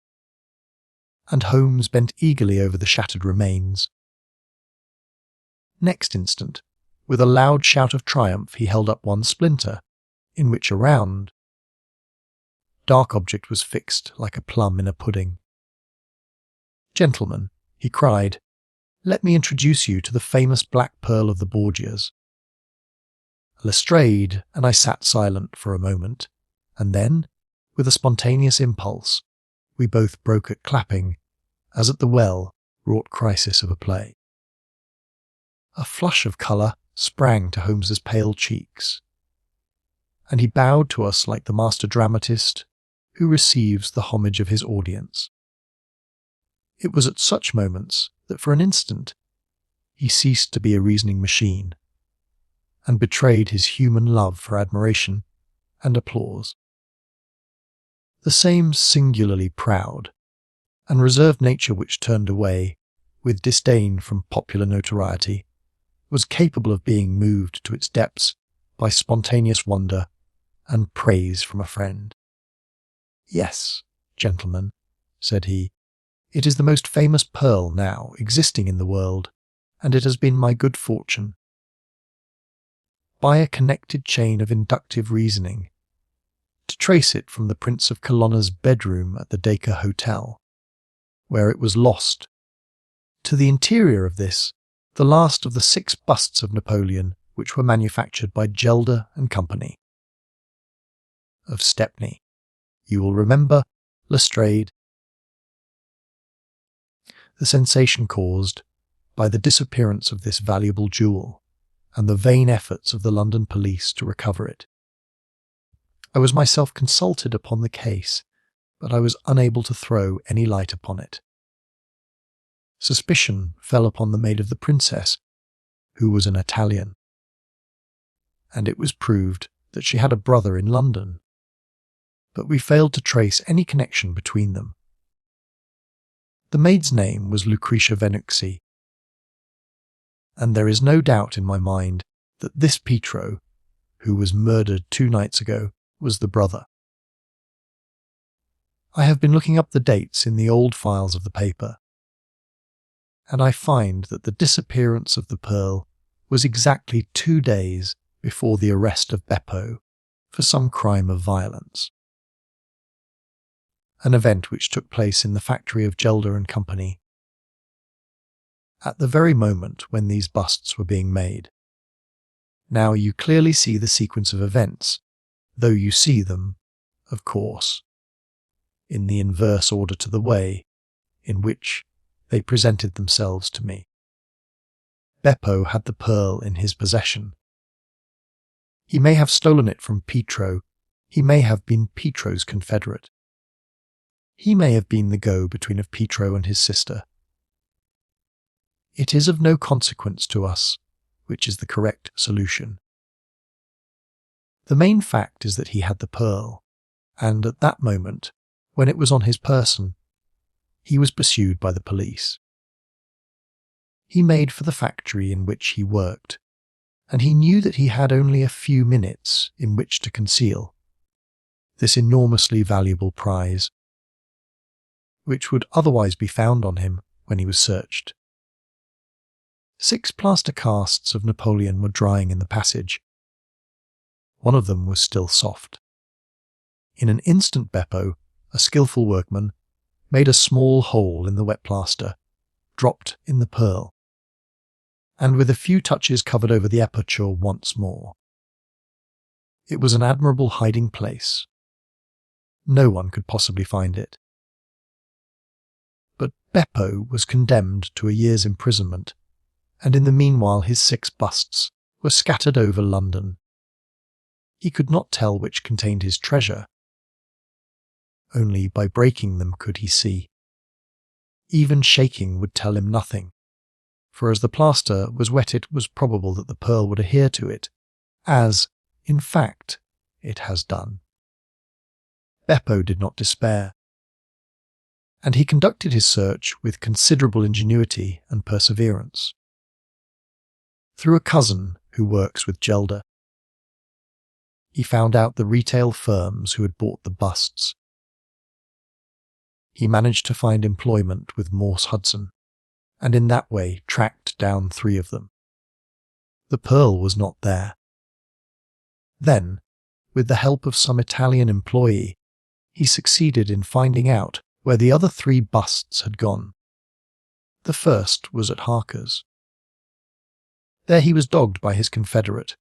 and Holmes bent eagerly over the shattered remains. Next instant, with a loud shout of triumph, he held up one splinter, in which a round, dark object was fixed like a plum in a pudding. Gentlemen, he cried, let me introduce you to the famous black pearl of the Borgias. Lestrade and I sat silent for a moment, and then, with a spontaneous impulse, we both broke at clapping, as at the well-wrought crisis of a play. A flush of colour sprang to Holmes's pale cheeks, and he bowed to us like the master dramatist who receives the homage of his audience. It was at such moments that for an instant he ceased to be a reasoning machine, and betrayed his human love for admiration and applause. The same singularly proud and reserved nature which turned away with disdain from popular notoriety was capable of being moved to its depths by spontaneous wonder and praise from a friend. Yes, gentlemen, said he, it is the most famous pearl now existing in the world, and it has been my good fortune, by a connected chain of inductive reasoning, to trace it from the Prince of Colonna's bedroom at the Dacre Hotel, where it was lost, to the interior of this, the last of the 6 busts of Napoleon which were manufactured by Gelder and Company. Of Stepney, you will remember Lestrade. The sensation caused by the disappearance of this valuable jewel, and the vain efforts of the London police to recover it. I was myself consulted upon the case, but I was unable to throw any light upon it. Suspicion fell upon the maid of the princess, who was an Italian, and it was proved that she had a brother in London, but we failed to trace any connection between them. The maid's name was Lucretia Venuxi, and there is no doubt in my mind that this Pietro, who was murdered 2 nights ago, was the brother. I have been looking up the dates in the old files of the paper, and I find that the disappearance of the pearl was exactly 2 days before the arrest of Beppo for some crime of violence, an event which took place in the factory of Gelder and Company, at the very moment when these busts were being made. Now you clearly see the sequence of events, though you see them, of course, in the inverse order to the way in which they presented themselves to me. Beppo had the pearl in his possession. He may have stolen it from Pietro. He may have been Pietro's confederate. He may have been the go-between of Pietro and his sister. It is of no consequence to us which is the correct solution. The main fact is that he had the pearl, and at that moment, when it was on his person, he was pursued by the police. He made for the factory in which he worked, and he knew that he had only a few minutes in which to conceal this enormously valuable prize, which would otherwise be found on him when he was searched. 6 plaster casts of Napoleon were drying in the passage. One of them was still soft. In an instant Beppo, a skilful workman, made a small hole in the wet plaster, dropped in the pearl, and with a few touches covered over the aperture once more. It was an admirable hiding place. No one could possibly find it. But Beppo was condemned to a year's imprisonment, and in the meanwhile his 6 busts were scattered over London. He could not tell which contained his treasure. Only by breaking them could he see. Even shaking would tell him nothing, for as the plaster was wet it was probable that the pearl would adhere to it, as, in fact, it has done. Beppo did not despair, and he conducted his search with considerable ingenuity and perseverance. Through a cousin who works with Gelder, he found out the retail firms who had bought the busts. He managed to find employment with Morse Hudson, and in that way tracked down 3 of them. The pearl was not there. Then, with the help of some Italian employee, he succeeded in finding out where the other 3 busts had gone. The first was at Harker's. There he was dogged by his confederate,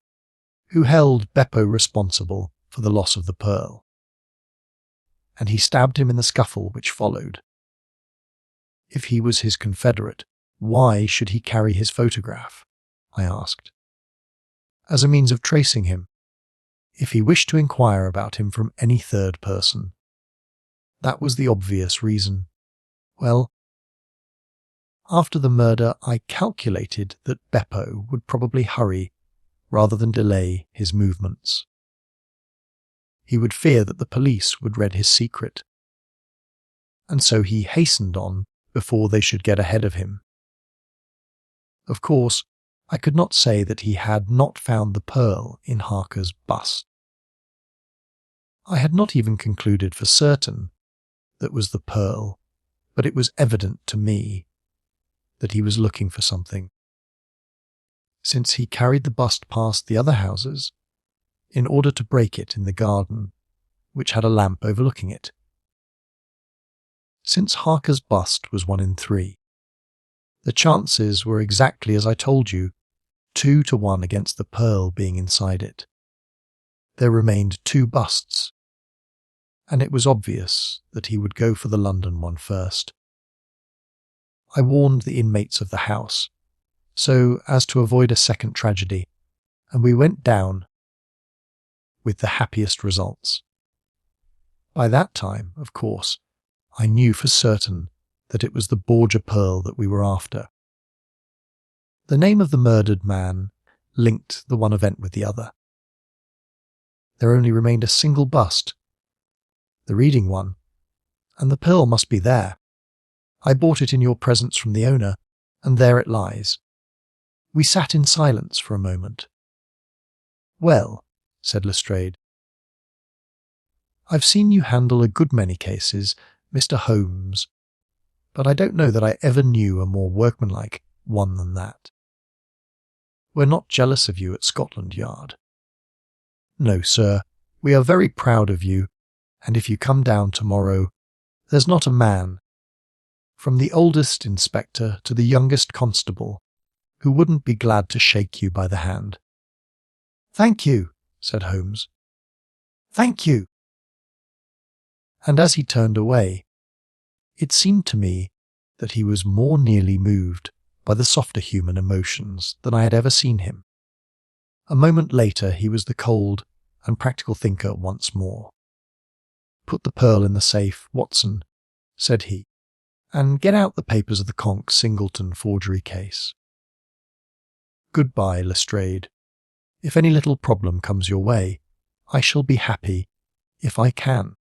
who held Beppo responsible for the loss of the pearl, and he stabbed him in the scuffle which followed. If he was his confederate, why should he carry his photograph? I asked. As a means of tracing him, if he wished to inquire about him from any third person. That was the obvious reason. Well, after the murder I calculated that Beppo would probably hurry rather than delay his movements. He would fear that the police would read his secret, and so he hastened on before they should get ahead of him. Of course, I could not say that he had not found the pearl in Harker's bust. I had not even concluded for certain that was the pearl, but it was evident to me that he was looking for something, since he carried the bust past the other houses in order to break it in the garden, which had a lamp overlooking it. Since Harker's bust was 1 in 3, the chances were exactly as I told you, 2 to 1 against the pearl being inside it. There remained 2 busts, and it was obvious that he would go for the London one first. I warned the inmates of the house, so as to avoid a second tragedy, and we went down with the happiest results. By that time, of course, I knew for certain that it was the Borgia pearl that we were after. The name of the murdered man linked the one event with the other. There only remained a single bust, the reading one, and the pearl must be there. I bought it in your presence from the owner, and there it lies. We sat in silence for a moment. Well, said Lestrade, I've seen you handle a good many cases, Mr. Holmes, but I don't know that I ever knew a more workmanlike one than that. We're not jealous of you at Scotland Yard. No, sir, we are very proud of you, and if you come down tomorrow, there's not a man, from the oldest inspector to the youngest constable, who wouldn't be glad to shake you by the hand. "Thank you," said Holmes. "Thank you." And as he turned away, it seemed to me that he was more nearly moved by the softer human emotions than I had ever seen him. A moment later he was the cold and practical thinker once more. "Put the pearl in the safe, Watson," said he, "and get out the papers of the Conk Singleton forgery case. Goodbye, Lestrade. If any little problem comes your way, I shall be happy, if I can,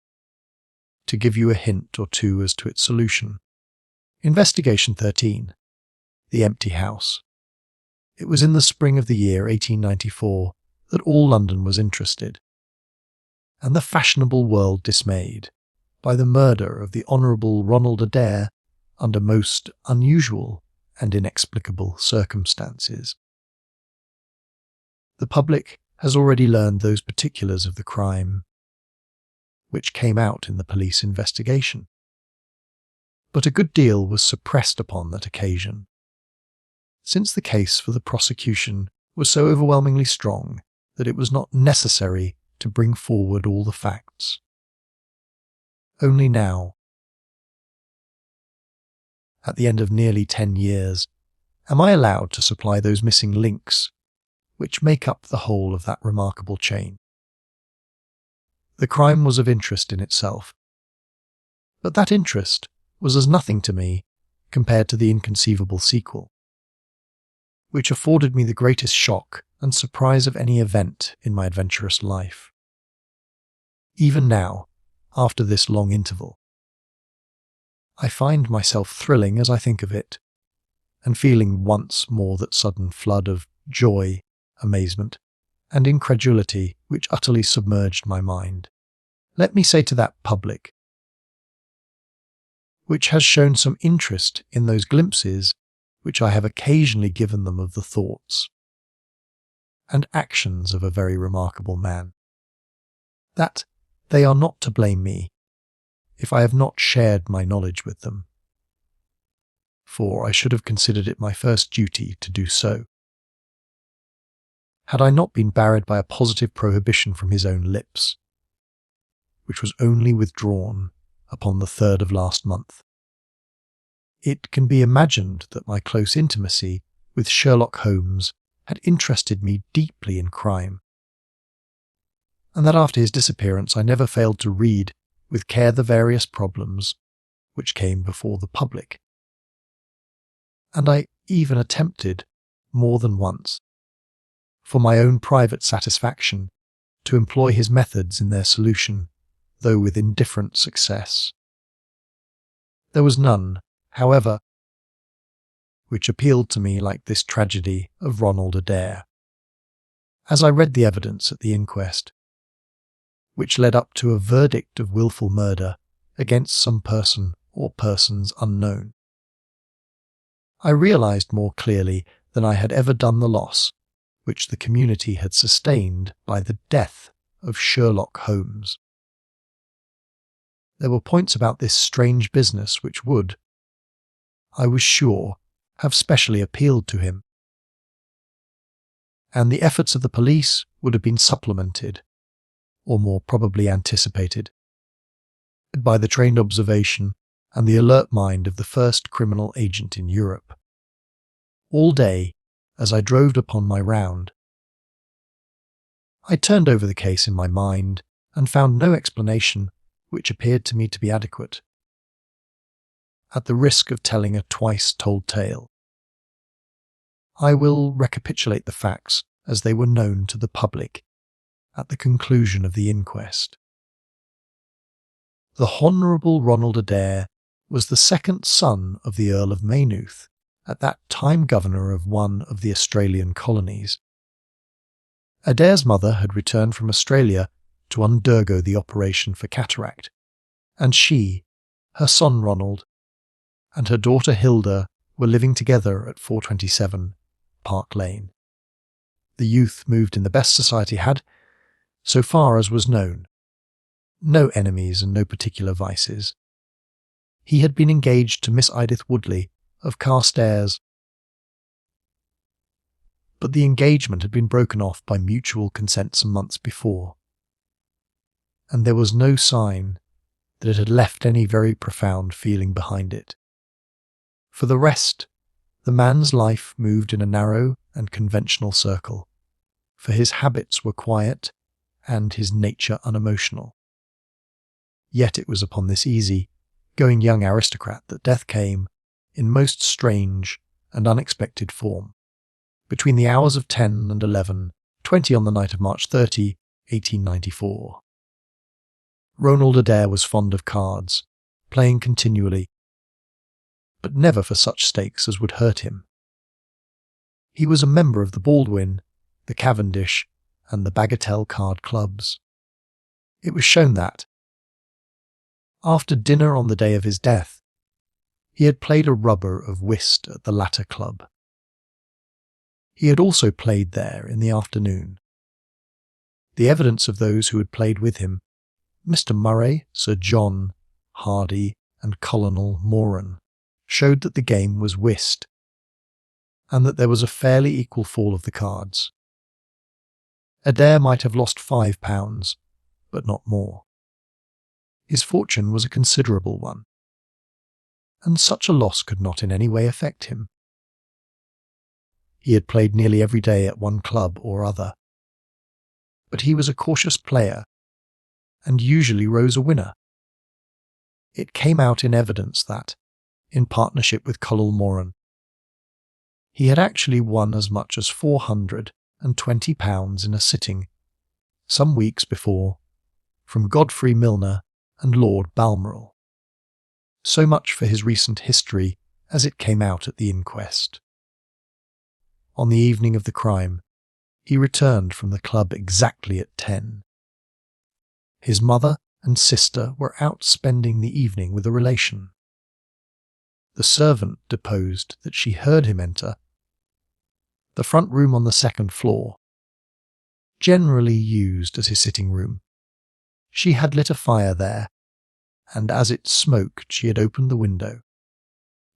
to give you a hint or two as to its solution. Investigation 13. The Empty House. It was in the spring of the year 1894 that all London was interested, and the fashionable world dismayed, by the murder of the Honourable Ronald Adair under most unusual and inexplicable circumstances. The public has already learned those particulars of the crime which came out in the police investigation. But a good deal was suppressed upon that occasion, since the case for the prosecution was so overwhelmingly strong that it was not necessary to bring forward all the facts. Only now, at the end of nearly 10 years, am I allowed to supply those missing links which make up the whole of that remarkable chain. The crime was of interest in itself, but that interest was as nothing to me compared to the inconceivable sequel, which afforded me the greatest shock and surprise of any event in my adventurous life. Even now, after this long interval, I find myself thrilling as I think of it, and feeling once more that sudden flood of joy, amazement, and incredulity which utterly submerged my mind. Let me say to that public, which has shown some interest in those glimpses which I have occasionally given them of the thoughts and actions of a very remarkable man, that they are not to blame me if I have not shared my knowledge with them, for I should have considered it my first duty to do so, had I not been barred by a positive prohibition from his own lips, which was only withdrawn upon the 3rd of last month. It can be imagined that my close intimacy with Sherlock Holmes had interested me deeply in crime, and that after his disappearance I never failed to read with care the various problems which came before the public. And I even attempted, more than once, for my own private satisfaction, to employ his methods in their solution, though with indifferent success. There was none, however, which appealed to me like this tragedy of Ronald Adair. As I read the evidence at the inquest, which led up to a verdict of wilful murder against some person or persons unknown, I realized more clearly than I had ever done the loss which the community had sustained by the death of Sherlock Holmes. There were points about this strange business which would, I was sure, have specially appealed to him, and the efforts of the police would have been supplemented, or more probably anticipated, by the trained observation and the alert mind of the first criminal agent in Europe. All day, as I drove upon my round, I turned over the case in my mind and found no explanation which appeared to me to be adequate. At the risk of telling a twice-told tale, I will recapitulate the facts as they were known to the public at the conclusion of the inquest. The Honourable Ronald Adair was the second son of the Earl of Maynooth, at that time governor of one of the Australian colonies. Adair's mother had returned from Australia to undergo the operation for cataract, and she, her son Ronald, and her daughter Hilda were living together at 427 Park Lane. The youth moved in the best society had, so far as was known, no enemies and no particular vices. He had been engaged to Miss Edith Woodley of Carstairs, but the engagement had been broken off by mutual consent some months before, and there was no sign that it had left any very profound feeling behind it. For the rest, the man's life moved in a narrow and conventional circle, for his habits were quiet and his nature unemotional. Yet it was upon this easy-going young aristocrat that death came in most strange and unexpected form, between the hours of 10 and 11:20 on the night of March 30, 1894. Ronald Adair was fond of cards, playing continually, but never for such stakes as would hurt him. He was a member of the Baldwin, the Cavendish, and the Bagatelle card clubs. It was shown that, after dinner on the day of his death, he had played a rubber of whist at the latter club. He had also played there in the afternoon. The evidence of those who had played with him, Mr. Murray, Sir John, Hardy, and Colonel Moran, showed that the game was whist, and that there was a fairly equal fall of the cards. Adair might have lost £5, but not more. His fortune was a considerable one, and such a loss could not in any way affect him. He had played nearly every day at one club or other, but he was a cautious player, and usually rose a winner. It came out in evidence that, in partnership with Colonel Moran, he had actually won as much as £420 in a sitting, some weeks before, from Godfrey Milner and Lord Balmoral. So much for his recent history as it came out at the inquest. On the evening of the crime, he returned from the club exactly at 10. His mother and sister were out spending the evening with a relation. The servant deposed that she heard him enter the front room on the second floor, generally used as his sitting room. She had lit a fire there, and as it smoked she had opened the window.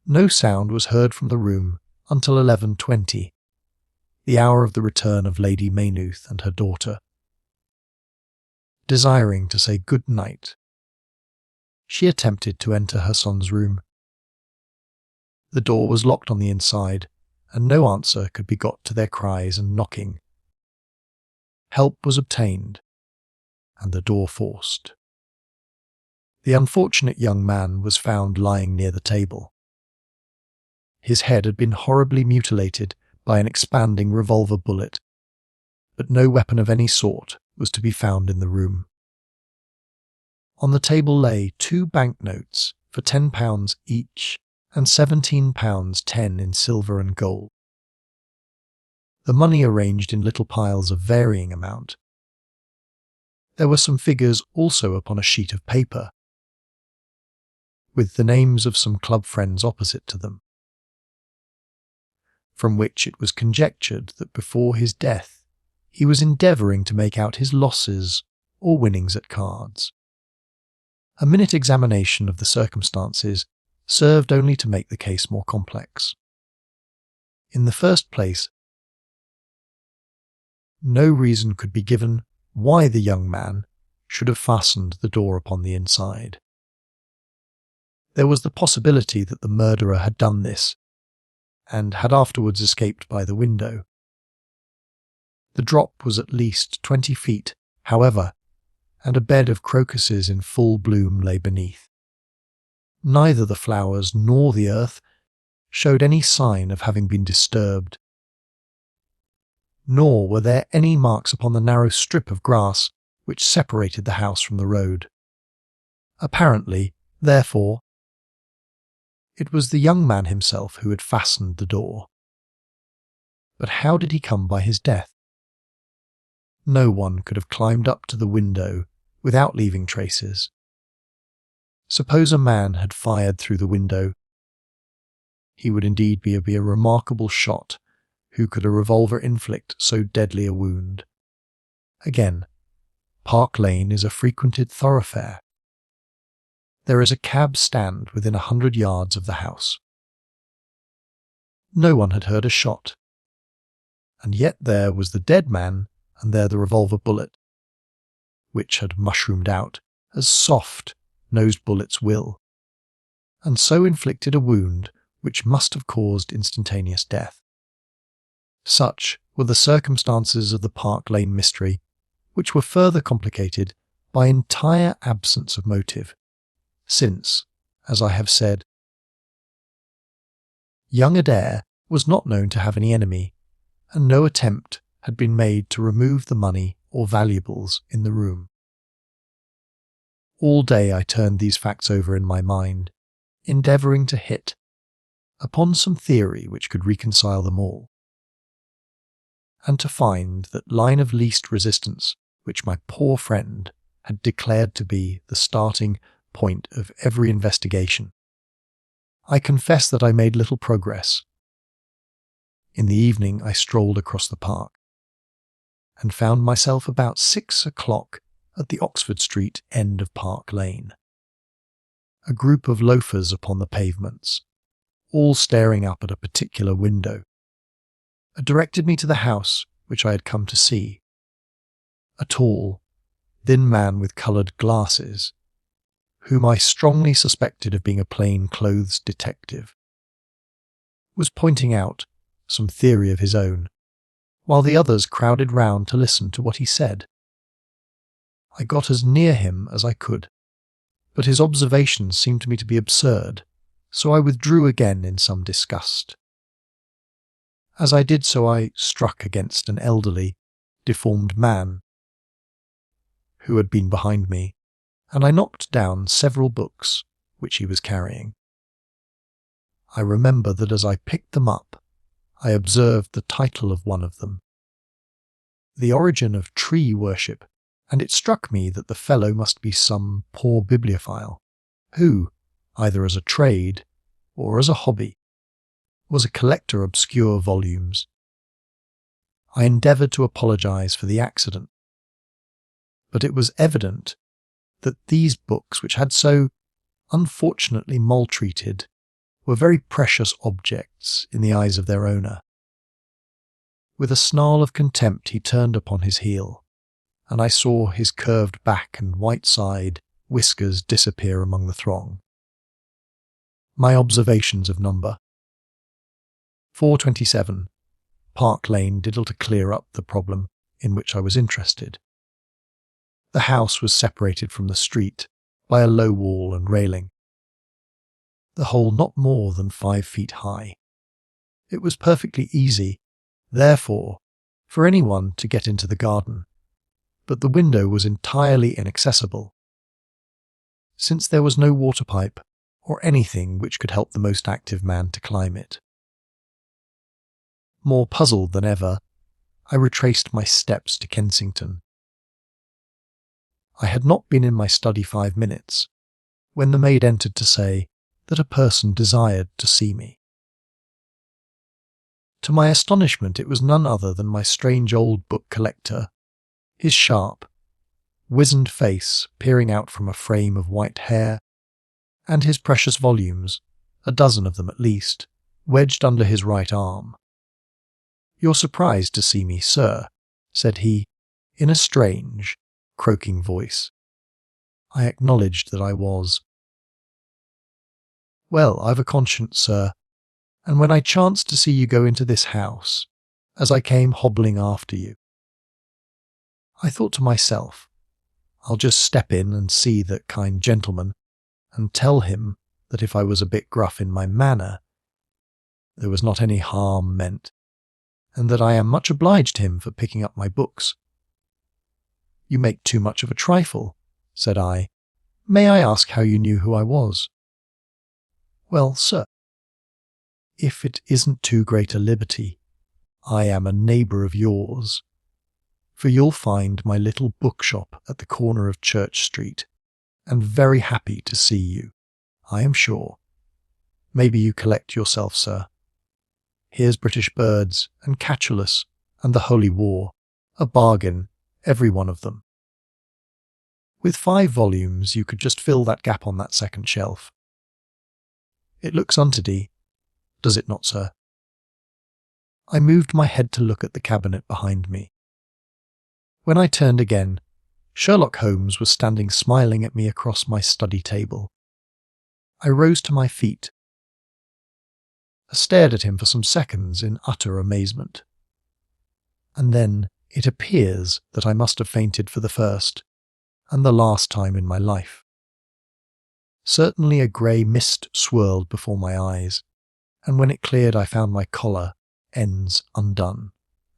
No sound was heard from the room until 11:20, the hour of the return of Lady Maynooth and her daughter. Desiring to say good night, she attempted to enter her son's room. The door was locked on the inside, and no answer could be got to their cries and knocking. Help was obtained, and the door forced. The unfortunate young man was found lying near the table. His head had been horribly mutilated by an expanding revolver bullet, but no weapon of any sort was to be found in the room. On the table lay 2 banknotes for £10 each and £17.10 in silver and gold. The money arranged in little piles of varying amount. There were some figures also upon a sheet of paper, with the names of some club friends opposite to them, from which it was conjectured that before his death he was endeavouring to make out his losses or winnings at cards. A minute examination of the circumstances served only to make the case more complex. In the first place, no reason could be given why the young man should have fastened the door upon the inside. There was the possibility that the murderer had done this, and had afterwards escaped by the window. The drop was at least 20 feet, however, and a bed of crocuses in full bloom lay beneath. Neither the flowers nor the earth showed any sign of having been disturbed, nor were there any marks upon the narrow strip of grass which separated the house from the road. Apparently, therefore, it was the young man himself who had fastened the door. But how did he come by his death? No one could have climbed up to the window without leaving traces. Suppose a man had fired through the window. He would indeed be a remarkable shot who could a revolver inflict so deadly a wound. Again, Park Lane is a frequented thoroughfare. There is a cab stand within 100 yards of the house. No one had heard a shot, and yet there was the dead man, and there the revolver bullet, which had mushroomed out, as soft-nosed bullets will, and so inflicted a wound which must have caused instantaneous death. Such were the circumstances of the Park Lane mystery, which were further complicated by entire absence of motive, since, as I have said, young Adair was not known to have any enemy, and no attempt had been made to remove the money or valuables in the room. All day I turned these facts over in my mind, endeavouring to hit upon some theory which could reconcile them all, and to find that line of least resistance which my poor friend had declared to be the starting point of every investigation. I confess that I made little progress. In the evening I strolled across the park, and found myself about 6 o'clock at the Oxford Street end of Park Lane. A group of loafers upon the pavements, all staring up at a particular window, directed me to the house which I had come to see. A tall, thin man with coloured glasses, whom I strongly suspected of being a plain-clothes detective, was pointing out some theory of his own, while the others crowded round to listen to what he said. I got as near him as I could, but his observations seemed to me to be absurd, so I withdrew again in some disgust. As I did so I struck against an elderly, deformed man who had been behind me, and I knocked down several books which he was carrying. I remember that as I picked them up, I observed the title of one of them, The Origin of Tree Worship, and it struck me that the fellow must be some poor bibliophile, who, either as a trade or as a hobby, was a collector of obscure volumes. I endeavoured to apologise for the accident, but it was evident that these books, which had so unfortunately maltreated, were very precious objects in the eyes of their owner. With a snarl of contempt he turned upon his heel, and I saw his curved back and white side whiskers disappear among the throng. My observations of number 427, Park Lane did little to clear up the problem in which I was interested. The house was separated from the street by a low wall and railing, the whole not more than 5 feet high. It was perfectly easy, therefore, for anyone to get into the garden, but the window was entirely inaccessible, since there was no water pipe or anything which could help the most active man to climb it. More puzzled than ever, I retraced my steps to Kensington. I had not been in my study 5 minutes, when the maid entered to say that a person desired to see me. To my astonishment, it was none other than my strange old book collector, his sharp, wizened face peering out from a frame of white hair, and his precious volumes, a dozen of them at least, wedged under his right arm. "You're surprised to see me, sir," said he, in a strange, croaking voice. I acknowledged that I was. "Well, I've a conscience, sir, and when I chanced to see you go into this house, as I came hobbling after you, I thought to myself, I'll just step in and see that kind gentleman, and tell him that if I was a bit gruff in my manner, there was not any harm meant, and that I am much obliged him for picking up my books." "You make too much of a trifle," said I. "May I ask how you knew who I was?" "Well, sir, if it isn't too great a liberty, I am a neighbour of yours, for you'll find my little bookshop at the corner of Church Street, and very happy to see you, I am sure. Maybe you collect yourself, sir. Here's British Birds, and Catullus, and the Holy War, a bargain, every one of them. With 5 volumes you could just fill that gap on that second shelf. It looks untiddy, does it not, sir?" I moved my head to look at the cabinet behind me. When I turned again, Sherlock Holmes was standing smiling at me across my study table. I rose to my feet. I stared at him for some seconds in utter amazement. And then it appears that I must have fainted for the first and the last time in my life. Certainly a grey mist swirled before my eyes, and when it cleared I found my collar ends undone,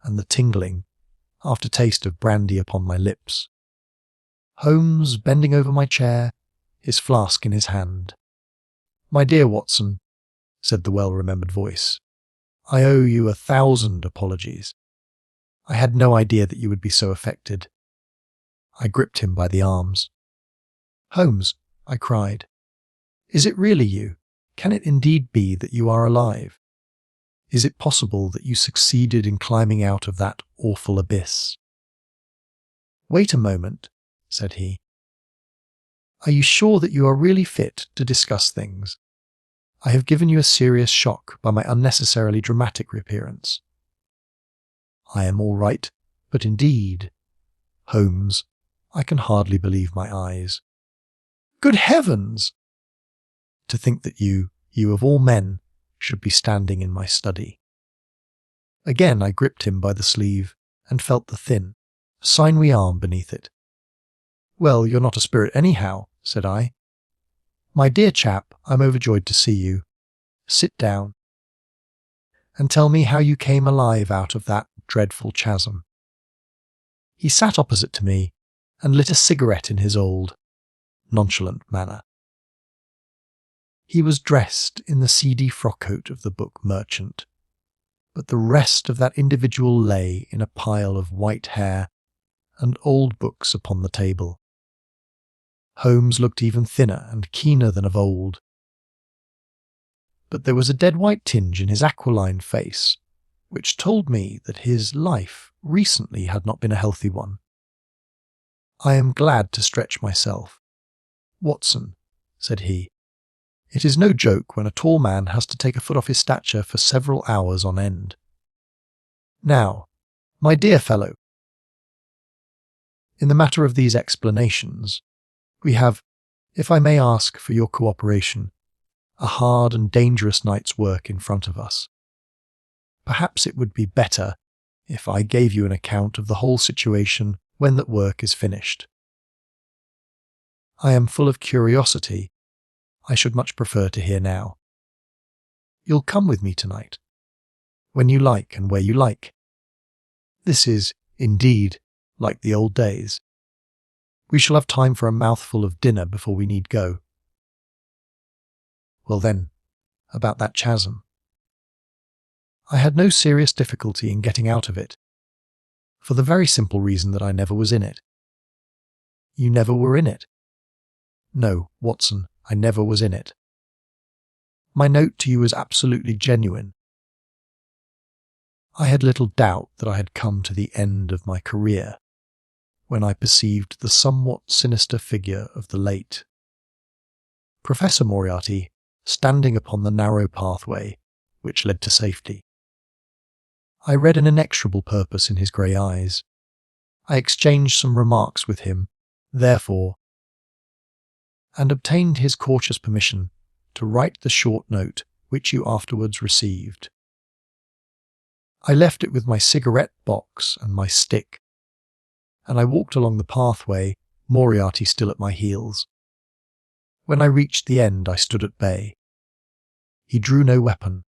and the tingling aftertaste of brandy upon my lips. Holmes bending over my chair, his flask in his hand. "My dear Watson," said the well-remembered voice, "I owe you 1,000 apologies. I had no idea that you would be so affected." I gripped him by the arms. "Holmes," I cried, "is it really you? Can it indeed be that you are alive? Is it possible that you succeeded in climbing out of that awful abyss?" "Wait a moment," said he. "Are you sure that you are really fit to discuss things? I have given you a serious shock by my unnecessarily dramatic appearance." "I am all right, but indeed, Holmes, I can hardly believe my eyes. Good heavens! To think that you of all men, should be standing in my study." Again I gripped him by the sleeve and felt the thin, sinewy arm beneath it. "Well, you're not a spirit anyhow," said I. "My dear chap, I'm overjoyed to see you. Sit down and tell me how you came alive out of that dreadful chasm." He sat opposite to me and lit a cigarette in his old, nonchalant manner. He was dressed in the seedy frock-coat of the book merchant, but the rest of that individual lay in a pile of white hair and old books upon the table. Holmes looked even thinner and keener than of old, but there was a dead-white tinge in his aquiline face, which told me that his life recently had not been a healthy one. "I am glad to stretch myself. Watson," said he, "it is no joke when a tall man has to take a foot off his stature for several hours on end. Now, my dear fellow, in the matter of these explanations, we have, if I may ask for your cooperation, a hard and dangerous night's work in front of us. Perhaps it would be better if I gave you an account of the whole situation when that work is finished. I am full of curiosity. I should much prefer to hear now. You'll come with me tonight, when you like and where you like. This is, indeed, like the old days. We shall have time for a mouthful of dinner before we need go. Well then, about that chasm. I had no serious difficulty in getting out of it, for the very simple reason that I never was in it." "You never were in it?" "No, Watson, I never was in it. My note to you was absolutely genuine. I had little doubt that I had come to the end of my career when I perceived the somewhat sinister figure of the late Professor Moriarty standing upon the narrow pathway which led to safety. I read an inexorable purpose in his grey eyes. I exchanged some remarks with him, therefore, and obtained his cautious permission to write the short note which you afterwards received. I left it with my cigarette box and my stick, and I walked along the pathway, Moriarty still at my heels. When I reached the end, I stood at bay. He drew no weapon,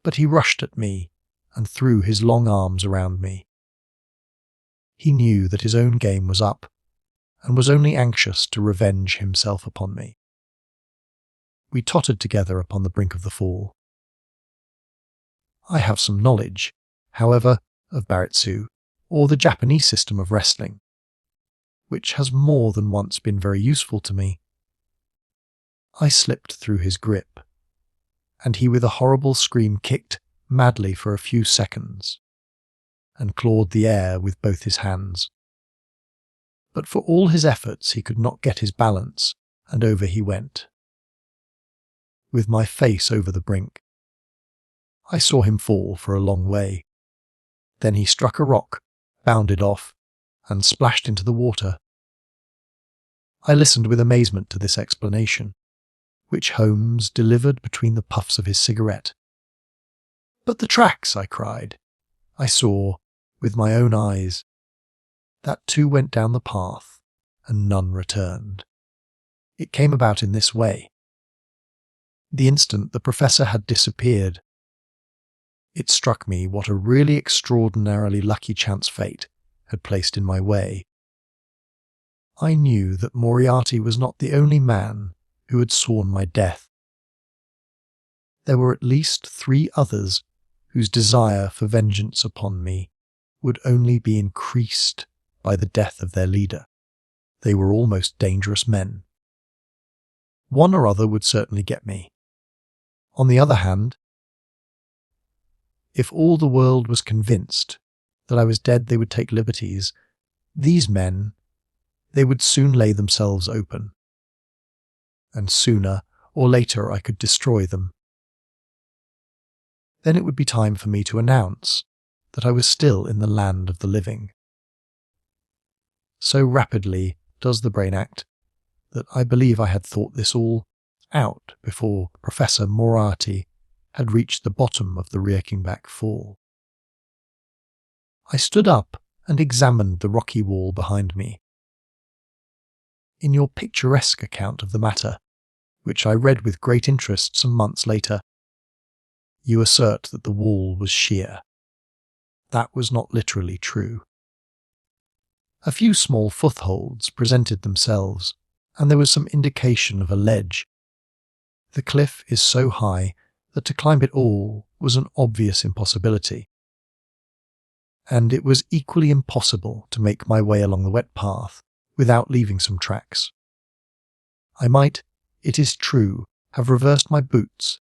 but he rushed at me and threw his long arms around me. He knew that his own game was up, and was only anxious to revenge himself upon me. We tottered together upon the brink of the fall. I have some knowledge, however, of Baritsu, or the Japanese system of wrestling, which has more than once been very useful to me. I slipped through his grip, and he with a horrible scream kicked madly for a few seconds, and clawed the air with both his hands. But for all his efforts he could not get his balance, and over he went. With my face over the brink, I saw him fall for a long way. Then he struck a rock, bounded off, and splashed into the water. I listened with amazement to this explanation, which Holmes delivered between the puffs of his cigarette. "But the tracks," I cried. I saw, with my own eyes, that two went down the path, and none returned. It came about in this way. The instant the professor had disappeared, it struck me what a really extraordinarily lucky chance fate had placed in my way. I knew that Moriarty was not the only man who had sworn my death. There were at least 3 others whose desire for vengeance upon me would only be increased by the death of their leader. They were almost dangerous men. One or other would certainly get me. On the other hand, if all the world was convinced that I was dead, they would take liberties. These men, they would soon lay themselves open. And sooner or later I could destroy them. Then it would be time for me to announce that I was still in the land of the living. So rapidly does the brain act that I believe I had thought this all out before Professor Moriarty had reached the bottom of the Reichenbach fall. I stood up and examined the rocky wall behind me. In your picturesque account of the matter, which I read with great interest some months later, you assert that the wall was sheer. That was not literally true. A few small footholds presented themselves, and there was some indication of a ledge. The cliff is so high that to climb it all was an obvious impossibility. And it was equally impossible to make my way along the wet path without leaving some tracks. I might, it is true, have reversed my boots,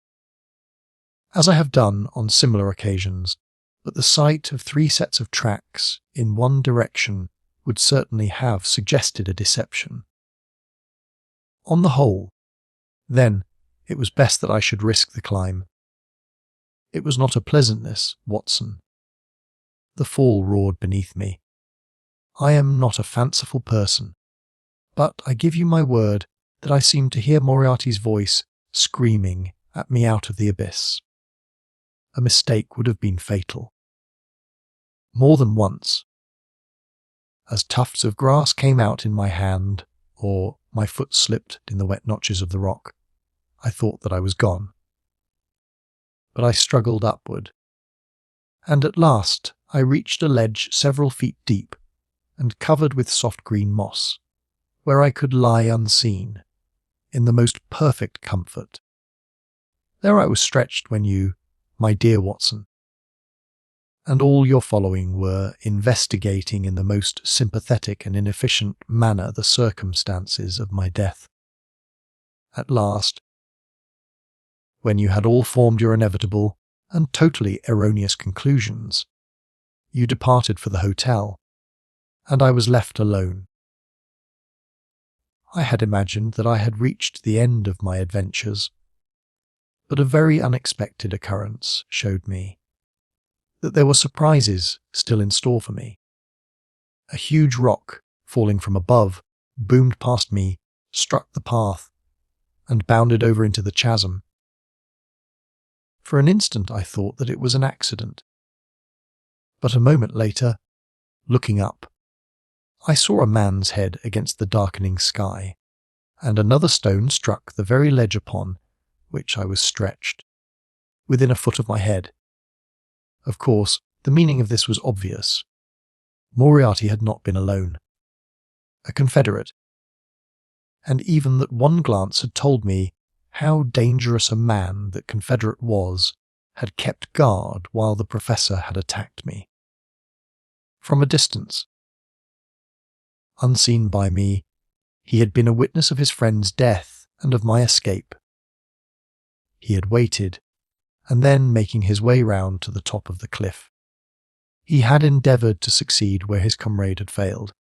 as I have done on similar occasions, but the sight of 3 sets of tracks in one direction would certainly have suggested a deception. On the whole, then, it was best that I should risk the climb. It was not a pleasantness, Watson. The fall roared beneath me. I am not a fanciful person, but I give you my word that I seemed to hear Moriarty's voice screaming at me out of the abyss. A mistake would have been fatal. More than once, as tufts of grass came out in my hand, or my foot slipped in the wet notches of the rock, I thought that I was gone. But I struggled upward, and at last I reached a ledge several feet deep and covered with soft green moss, where I could lie unseen, in the most perfect comfort. There I was stretched when you, my dear Watson, and all your following were investigating in the most sympathetic and inefficient manner the circumstances of my death. At last, when you had all formed your inevitable and totally erroneous conclusions, you departed for the hotel, and I was left alone. I had imagined that I had reached the end of my adventures, but a very unexpected occurrence showed me that there were surprises still in store for me. A huge rock, falling from above, boomed past me, struck the path, and bounded over into the chasm. For an instant I thought that it was an accident, but a moment later, looking up, I saw a man's head against the darkening sky, and another stone struck the very ledge upon which I was stretched, within a foot of my head. Of course, the meaning of this was obvious. Moriarty had not been alone. A confederate. And even that one glance had told me how dangerous a man that confederate was had kept guard while the professor had attacked me. From a distance, unseen by me, he had been a witness of his friend's death and of my escape. He had waited, and then, making his way round to the top of the cliff, he had endeavoured to succeed where his comrade had failed.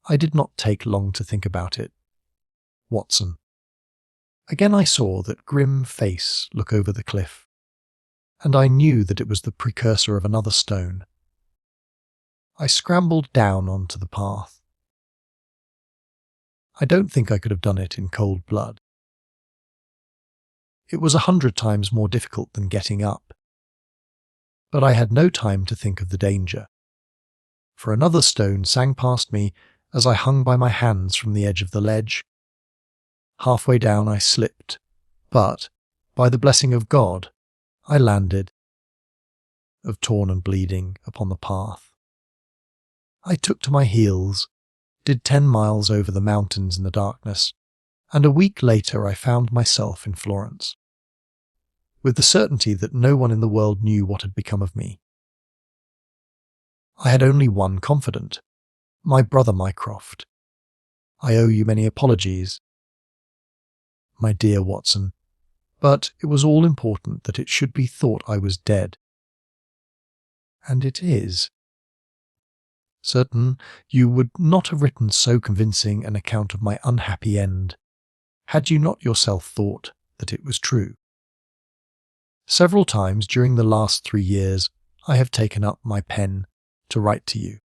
I did not take long to think about it. Watson. Again I saw that grim face look over the cliff. and I knew that it was the precursor of another stone. I scrambled down onto the path. I don't think I could have done it in cold blood. It was 100 times more difficult than getting up. But I had no time to think of the danger, for another stone sang past me as I hung by my hands from the edge of the ledge. Halfway down I slipped, but, by the blessing of God, I landed, of torn and bleeding, upon the path. I took to my heels, did 10 miles over the mountains in the darkness, and a week later I found myself in Florence, with the certainty that no one in the world knew what had become of me. I had only one confidant, my brother Mycroft. I owe you many apologies, my dear Watson, but it was all important that it should be thought I was dead. And it is. Certain you would not have written so convincing an account of my unhappy end, had you not yourself thought that it was true. Several times during the last 3 years I have taken up my pen to write to you.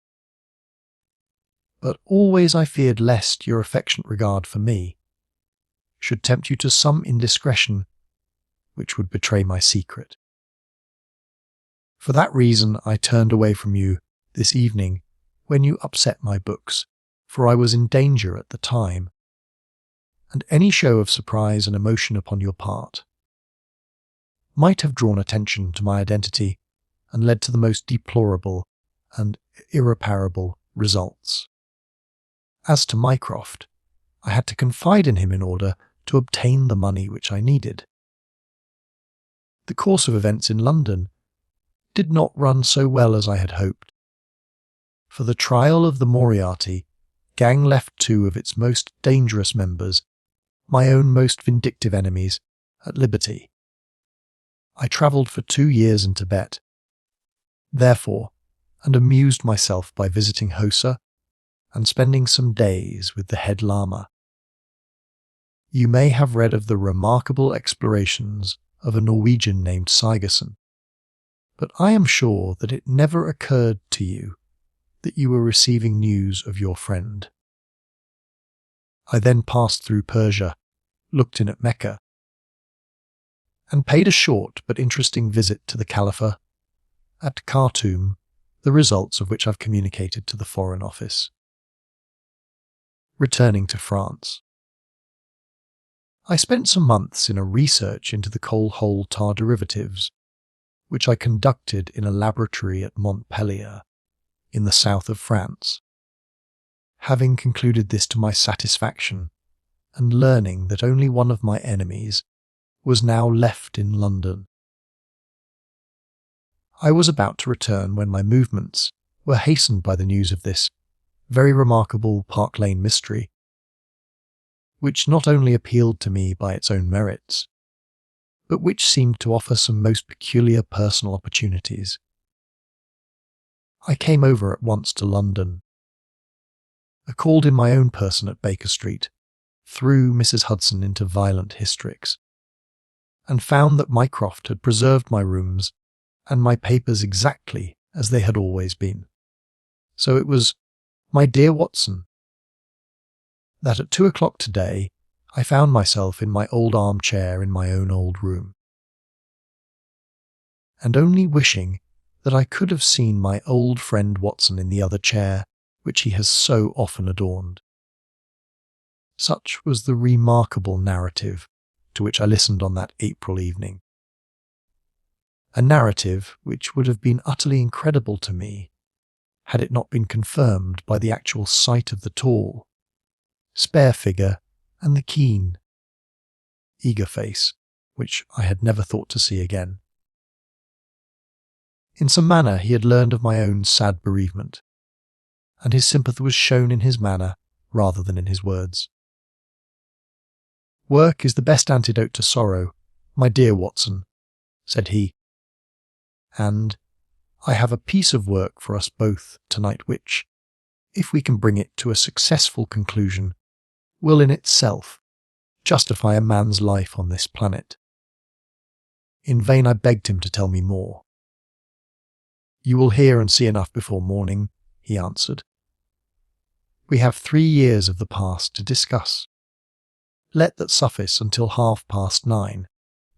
But always I feared lest your affectionate regard for me should tempt you to some indiscretion which would betray my secret. For that reason I turned away from you this evening when you upset my books, for I was in danger at the time, and any show of surprise and emotion upon your part might have drawn attention to my identity and led to the most deplorable and irreparable results. As to Mycroft, I had to confide in him in order to obtain the money which I needed. The course of events in London did not run so well as I had hoped. For the trial of the Moriarty gang left 2 of its most dangerous members, my own most vindictive enemies, at liberty. I travelled for 2 years in Tibet, therefore, and amused myself by visiting Hosa and spending some days with the head lama. You may have read of the remarkable explorations of a Norwegian named Sigerson, but I am sure that it never occurred to you that you were receiving news of your friend. I then passed through Persia, looked in at Mecca, and paid a short but interesting visit to the Caliphate at Khartoum, the results of which I've communicated to the Foreign Office. Returning to France. I spent some months in a research into the coal-hole tar derivatives, which I conducted in a laboratory at Montpellier, in the south of France. Having concluded this to my satisfaction, and learning that only one of my enemies was now left in London, I was about to return when my movements were hastened by the news of this very remarkable Park Lane mystery, which not only appealed to me by its own merits, but which seemed to offer some most peculiar personal opportunities. I came over at once to London. I called in my own person at Baker Street, threw Mrs. Hudson into violent hysterics, and found that Mycroft had preserved my rooms and my papers exactly as they had always been. So it was, my dear Watson, that at 2 o'clock today I found myself in my old armchair in my own old room, and only wishing that I could have seen my old friend Watson in the other chair which he has so often adorned. Such was the remarkable narrative to which I listened on that April evening. A narrative which would have been utterly incredible to me had it not been confirmed by the actual sight of the tall, spare figure and the keen, eager face which I had never thought to see again. In some manner he had learned of my own sad bereavement, and his sympathy was shown in his manner rather than in his words. "Work is the best antidote to sorrow, my dear Watson," said he, "and I have a piece of work for us both tonight which, if we can bring it to a successful conclusion, will in itself justify a man's life on this planet. In vain I begged him to tell me more. "You will hear and see enough before morning," he answered. "We have 3 years of the past to discuss. Let that suffice until 9:30,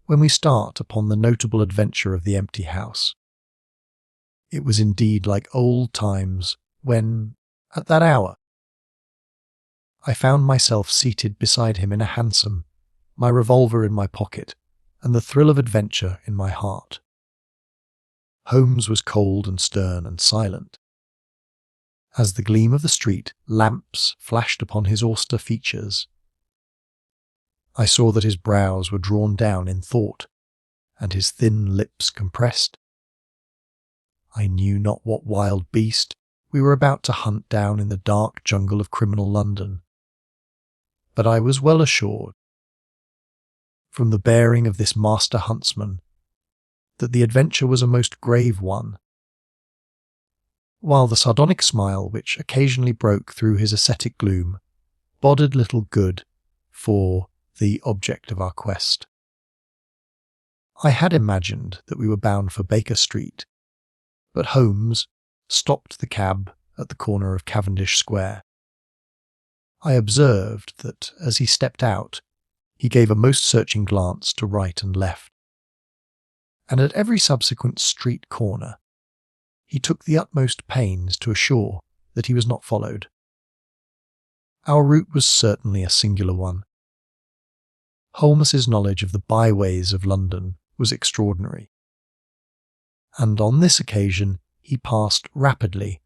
when we start upon the notable adventure of the empty house." It was indeed like old times when, at that hour, I found myself seated beside him in a hansom, my revolver in my pocket, and the thrill of adventure in my heart. Holmes was cold and stern and silent. As the gleam of the street lamps flashed upon his austere features, I saw that his brows were drawn down in thought, and his thin lips compressed. I knew not what wild beast we were about to hunt down in the dark jungle of criminal London, but I was well assured, from the bearing of this master huntsman, that the adventure was a most grave one, while the sardonic smile which occasionally broke through his ascetic gloom boded little good for the object of our quest. I had imagined that we were bound for Baker Street, but Holmes stopped the cab at the corner of Cavendish Square. I observed that, as he stepped out, he gave a most searching glance to right and left, and at every subsequent street corner he took the utmost pains to assure that he was not followed. Our route was certainly a singular one. Holmes's knowledge of the byways of London was extraordinary, and on this occasion he passed rapidly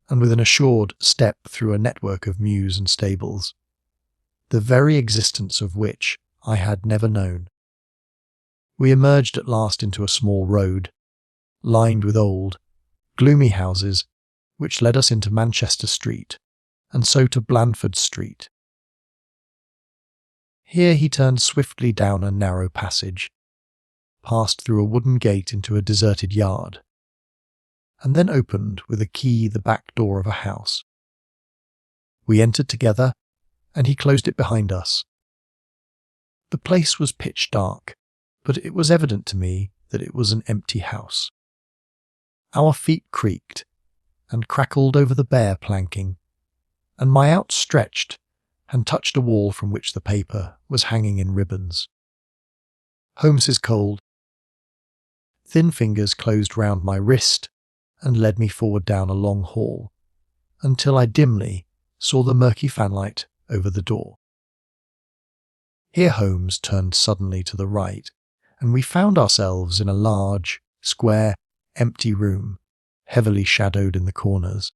and with an assured step through a network of mews and stables, the very existence of which I had never known. We emerged at last into a small road, lined with old, gloomy houses, which led us into Manchester Street, and so to Blandford Street. Here he turned swiftly down a narrow passage, passed through a wooden gate into a deserted yard, and then opened with a key the back door of a house. We entered together, and he closed it behind us. The place was pitch dark, but it was evident to me that it was an empty house. Our feet creaked and crackled over the bare planking, and my outstretched hand touched a wall from which the paper was hanging in ribbons. Holmes's cold, thin fingers closed round my wrist and led me forward down a long hall, until I dimly saw the murky fanlight over the door. Here Holmes turned suddenly to the right, and we found ourselves in a large, square, empty room, heavily shadowed in the corners,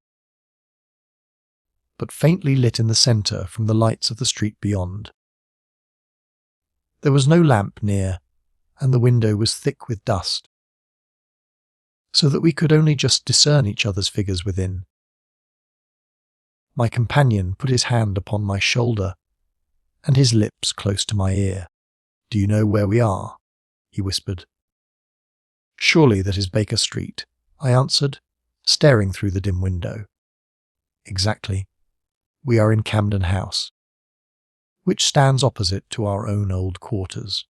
but faintly lit in the centre from the lights of the street beyond. There was no lamp near, and the window was thick with dust, so that we could only just discern each other's figures within. My companion put his hand upon my shoulder, and his lips close to my ear. "Do you know where we are?" he whispered. "Surely that is Baker Street," I answered, staring through the dim window. "Exactly. We are in Camden House, which stands opposite to our own old quarters.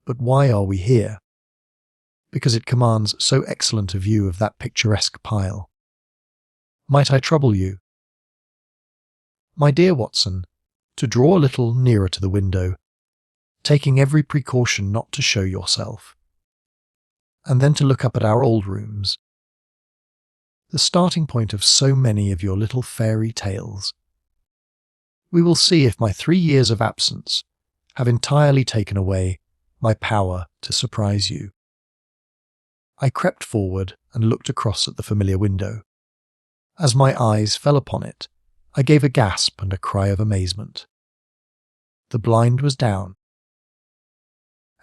But why are we here?" "Because it commands so excellent a view of that picturesque pile. Might I trouble you?" "My dear Watson, to draw a little nearer to the window, taking every precaution not to show yourself, and then to look up at our old rooms, the starting point of so many of your little fairy tales. We will see if my 3 years of absence have entirely taken away my power to surprise you." I crept forward and looked across at the familiar window. As my eyes fell upon it, I gave a gasp and a cry of amazement. The blind was down,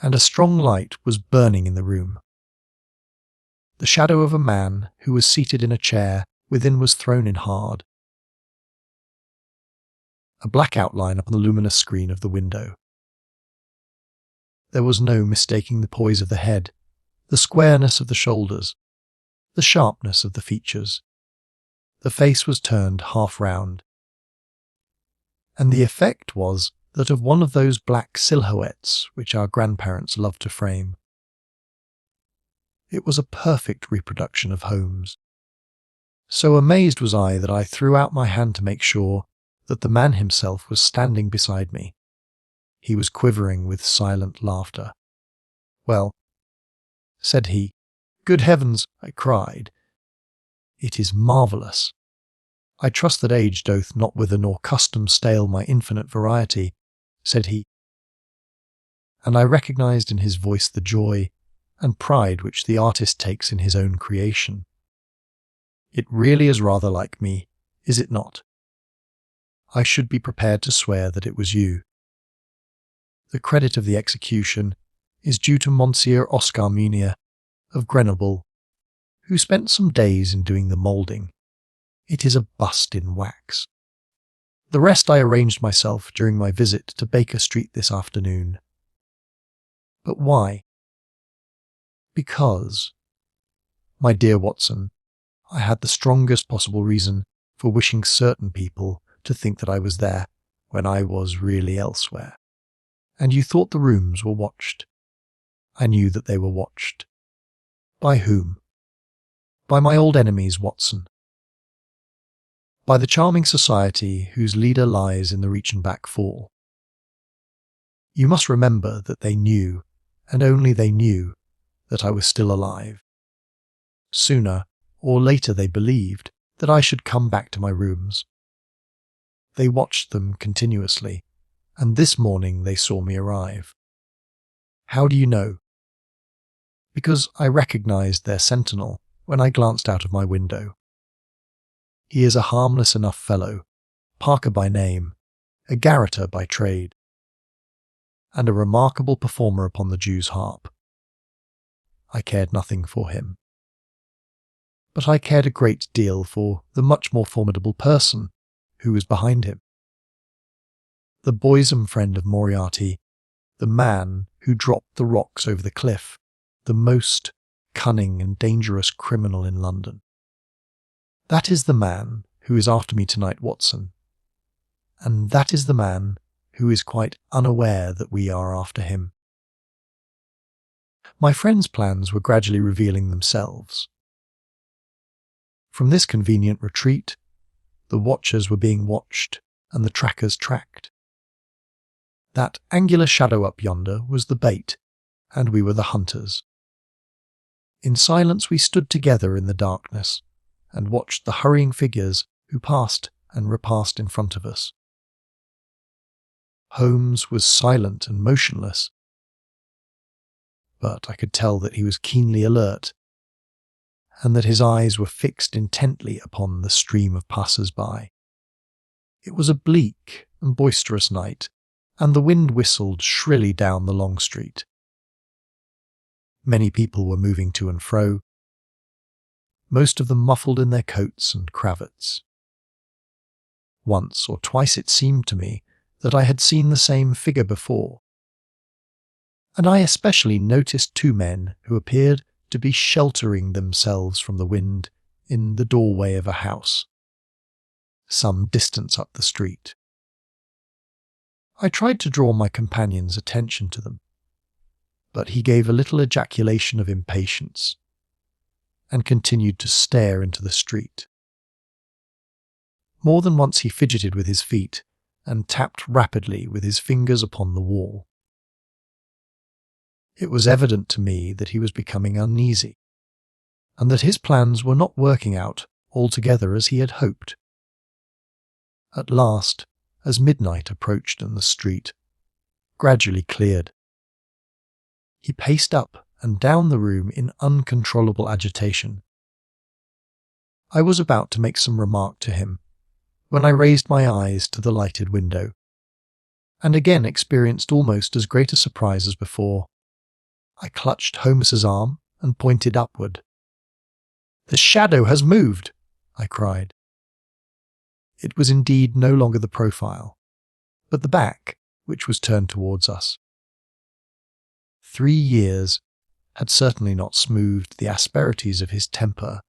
and a strong light was burning in the room. The shadow of a man who was seated in a chair within was thrown in hard, a black outline upon the luminous screen of the window. There was no mistaking the poise of the head, the squareness of the shoulders, the sharpness of the features. The face was turned half round, and the effect was that of one of those black silhouettes which our grandparents loved to frame. It was a perfect reproduction of Holmes. So amazed was I that I threw out my hand to make sure that the man himself was standing beside me. He was quivering with silent laughter. "Well," said he. "Good heavens," I cried. "It is marvellous. I trust that age doth not wither nor custom stale my infinite variety," said he. And I recognised in his voice the joy and pride which the artist takes in his own creation. "It really is rather like me, is it not? I should be prepared to swear that it was you. The credit of the execution is due to Monsieur Oscar Munier of Grenoble, who spent some days in doing the moulding. It is a bust in wax. The rest I arranged myself during my visit to Baker Street this afternoon. But why? Because, my dear Watson, I had the strongest possible reason for wishing certain people to think that I was there when I was really elsewhere. And you thought the rooms were watched. I knew that they were watched. By whom? By my old enemies, Watson. By the charming society whose leader lies in the Reichenbach Fall. You must remember that they knew, and only they knew, that I was still alive. Sooner or later they believed that I should come back to my rooms. They watched them continuously, and this morning they saw me arrive. How do you know? Because I recognized their sentinel when I glanced out of my window. He is a harmless enough fellow, Parker by name, a garroter by trade, and a remarkable performer upon the Jew's harp. I cared nothing for him. But I cared a great deal for the much more formidable person who was behind him. The bosom friend of Moriarty, the man who dropped the rocks over the cliff, the most cunning and dangerous criminal in London. That is the man who is after me tonight, Watson. And that is the man who is quite unaware that we are after him. My friend's plans were gradually revealing themselves. From this convenient retreat, the watchers were being watched and the trackers tracked. That angular shadow up yonder was the bait, and we were the hunters. In silence we stood together in the darkness and watched the hurrying figures who passed and repassed in front of us. Holmes was silent and motionless, but I could tell that he was keenly alert, and that his eyes were fixed intently upon the stream of passers-by. It was a bleak and boisterous night, and the wind whistled shrilly down the long street. Many people were moving to and fro, most of them muffled in their coats and cravats. Once or twice it seemed to me that I had seen the same figure before, and I especially noticed two men who appeared to be sheltering themselves from the wind in the doorway of a house, some distance up the street. I tried to draw my companion's attention to them, but he gave a little ejaculation of impatience and continued to stare into the street. More than once he fidgeted with his feet and tapped rapidly with his fingers upon the wall. It was evident to me that he was becoming uneasy, and that his plans were not working out altogether as he had hoped. At last, as midnight approached and the street gradually cleared, he paced up and down the room in uncontrollable agitation. I was about to make some remark to him when I raised my eyes to the lighted window, and again experienced almost as great a surprise as before. I clutched Holmes's arm and pointed upward. "The shadow has moved!" I cried. It was indeed no longer the profile, but the back, which was turned towards us. 3 years had certainly not smoothed the asperities of his temper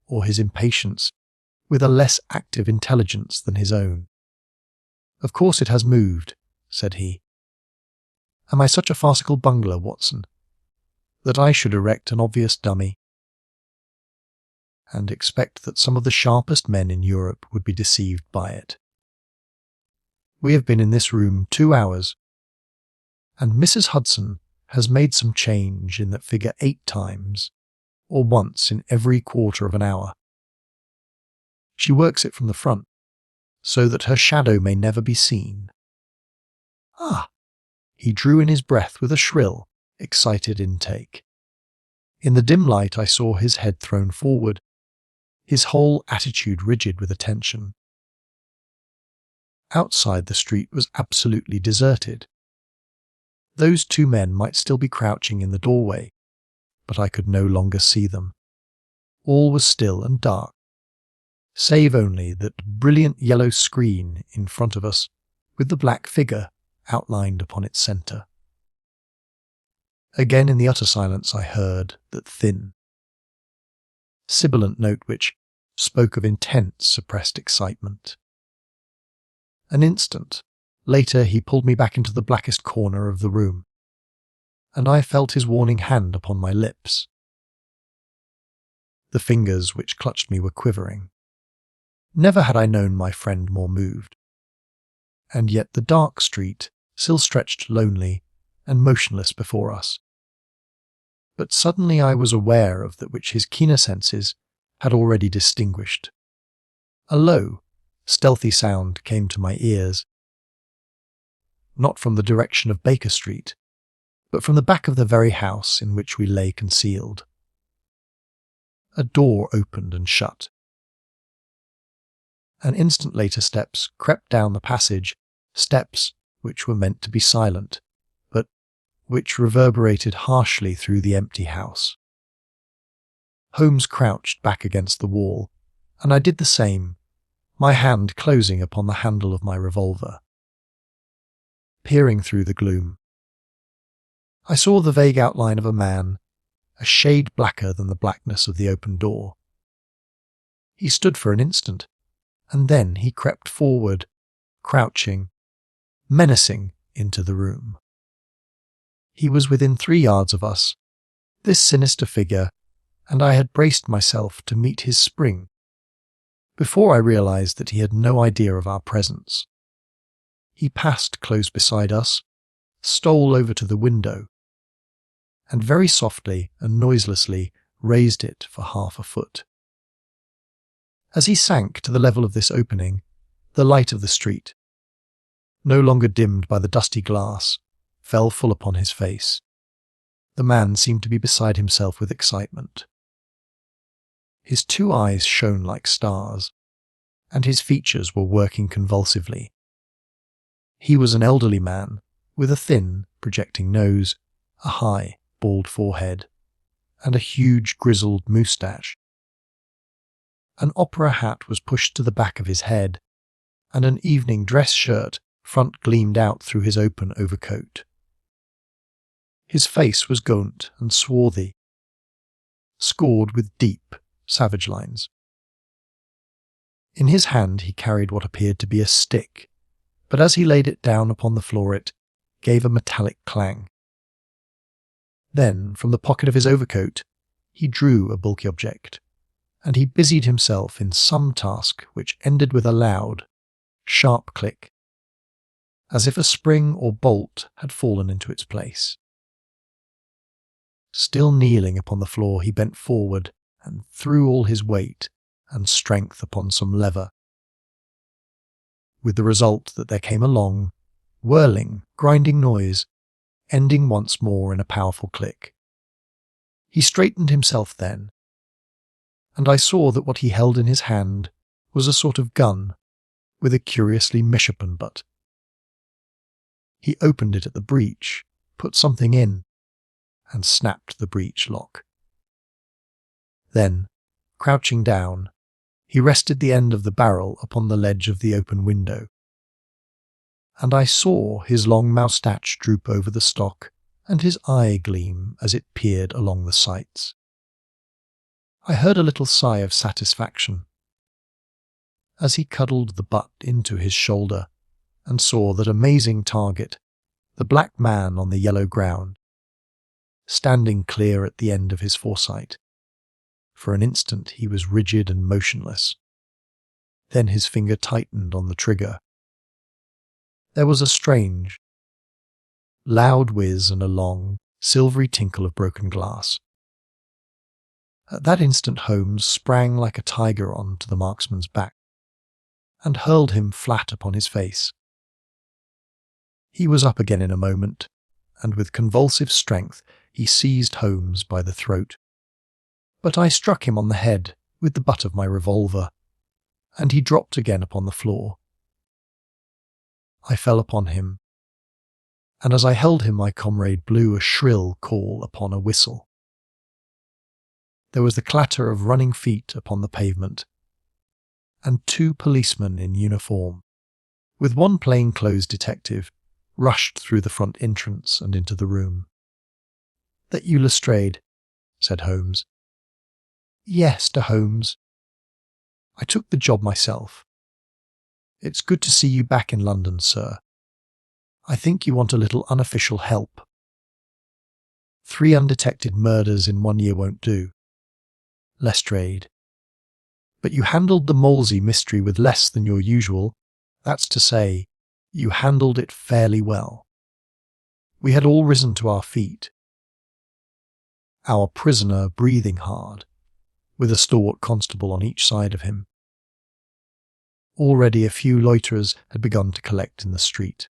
or his impatience with a less active intelligence than his own. "Of course it has moved," said he. "Am I such a farcical bungler, Watson? that I should erect an obvious dummy and expect that some of the sharpest men in Europe would be deceived by it. We have been in this room 2 hours, and Mrs. Hudson has made some change in that figure 8 times, or once in every quarter of an hour. She works it from the front, so that her shadow may never be seen. Ah! He drew in his breath with a shrill, excited intake. In the dim light I saw his head thrown forward, his whole attitude rigid with attention. Outside the street was absolutely deserted. Those 2 men might still be crouching in the doorway, but I could no longer see them. All was still and dark, save only that brilliant yellow screen in front of us with the black figure outlined upon its centre. Again in the utter silence I heard that thin, sibilant note which spoke of intense, suppressed excitement. An instant later he pulled me back into the blackest corner of the room, and I felt his warning hand upon my lips. The fingers which clutched me were quivering. Never had I known my friend more moved. And yet the dark street still stretched lonely and motionless before us. But suddenly I was aware of that which his keener senses had already distinguished. A low, stealthy sound came to my ears, not from the direction of Baker Street, but from the back of the very house in which we lay concealed. A door opened and shut. An instant later steps crept down the passage, steps which were meant to be silent, but which reverberated harshly through the empty house. Holmes crouched back against the wall, and I did the same, my hand closing upon the handle of my revolver. Peering through the gloom, I saw the vague outline of a man, a shade blacker than the blackness of the open door. He stood for an instant, and then he crept forward, crouching, menacing, into the room. He was within 3 yards of us, this sinister figure, and I had braced myself to meet his spring, before I realized that he had no idea of our presence. He passed close beside us, stole over to the window, and very softly and noiselessly raised it for half a foot. As he sank to the level of this opening, the light of the street, no longer dimmed by the dusty glass, fell full upon his face. The man seemed to be beside himself with excitement. His 2 eyes shone like stars, and his features were working convulsively. He was an elderly man, with a thin, projecting nose, a high, bald forehead, and a huge grizzled moustache. An opera hat was pushed to the back of his head, and an evening dress shirt front gleamed out through his open overcoat. His face was gaunt and swarthy, scored with deep, savage lines. In his hand he carried what appeared to be a stick, but as he laid it down upon the floor it gave a metallic clang. Then, from the pocket of his overcoat, he drew a bulky object, and he busied himself in some task which ended with a loud, sharp click, as if a spring or bolt had fallen into its place. Still kneeling upon the floor, he bent forward and threw all his weight and strength upon some lever, with the result that there came a long, whirling, grinding noise, ending once more in a powerful click. He straightened himself then, and I saw that what he held in his hand was a sort of gun with a curiously misshapen butt. He opened it at the breech, put something in, and snapped the breech lock. Then, crouching down, he rested the end of the barrel upon the ledge of the open window, and I saw his long moustache droop over the stock and his eye gleam as it peered along the sights. I heard a little sigh of satisfaction as he cuddled the butt into his shoulder and saw that amazing target, the black man on the yellow ground, standing clear at the end of his foresight. For an instant he was rigid and motionless. Then his finger tightened on the trigger. There was a strange, loud whiz and a long, silvery tinkle of broken glass. At that instant Holmes sprang like a tiger on to the marksman's back and hurled him flat upon his face. He was up again in a moment, and with convulsive strength he seized Holmes by the throat. But I struck him on the head with the butt of my revolver, and he dropped again upon the floor. I fell upon him, and as I held him my comrade blew a shrill call upon a whistle. There was the clatter of running feet upon the pavement, and 2 policemen in uniform, with one plain-clothes detective, rushed through the front entrance and into the room. "That you, Lestrade?" said Holmes. "Yes, de Holmes. I took the job myself. It's good to see you back in London, sir. I think you want a little unofficial help. 3 undetected murders in 1 year won't do. Lestrade. But you handled the Molesey mystery with less than your usual. That's to say, you handled it fairly well. We had all risen to our feet. Our prisoner breathing hard, with a stalwart constable on each side of him. Already a few loiterers had begun to collect in the street.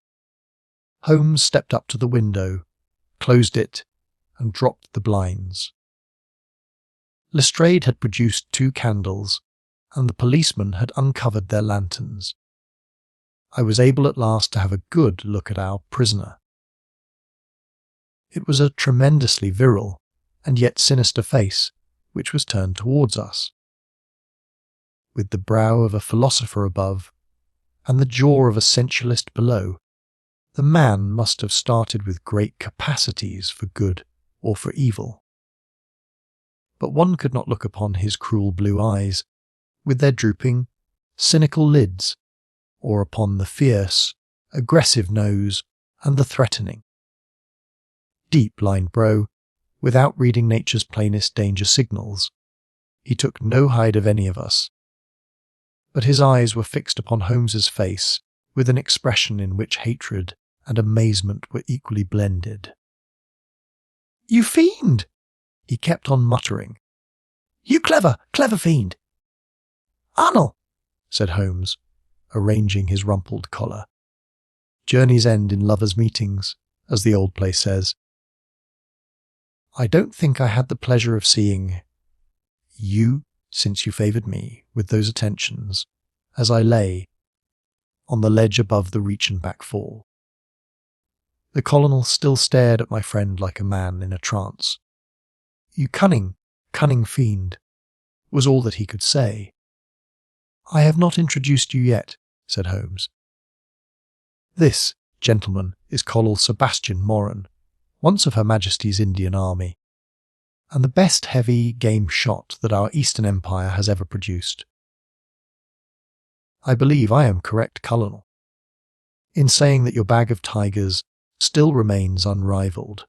Holmes stepped up to the window, closed it, and dropped the blinds. Lestrade had produced 2 candles, and the policemen had uncovered their lanterns. I was able at last to have a good look at our prisoner. It was a tremendously virile and yet sinister face which was turned towards us. With the brow of a philosopher above, and the jaw of a sensualist below, the man must have started with great capacities for good or for evil. But one could not look upon his cruel blue eyes, with their drooping, cynical lids, or upon the fierce, aggressive nose and the threatening, deep-lined brow, without reading nature's plainest danger signals. He took no hide of any of us. But his eyes were fixed upon Holmes's face with an expression in which hatred and amazement were equally blended. "You fiend!" he kept on muttering. "You clever, clever fiend!" "Arnold," said Holmes, arranging his rumpled collar. "Journeys end in lovers' meetings, as the old play says. I don't think I had the pleasure of seeing you since you favoured me with those attentions as I lay on the ledge above the Reichenbach fall." The colonel still stared at my friend like a man in a trance. "You cunning, cunning fiend," was all that he could say. "I have not introduced you yet," said Holmes. "This, gentlemen, is Colonel Sebastian Moran, once of Her Majesty's Indian Army, and the best heavy game shot that our Eastern Empire has ever produced. I believe I am correct, Colonel, in saying that your bag of tigers still remains unrivalled."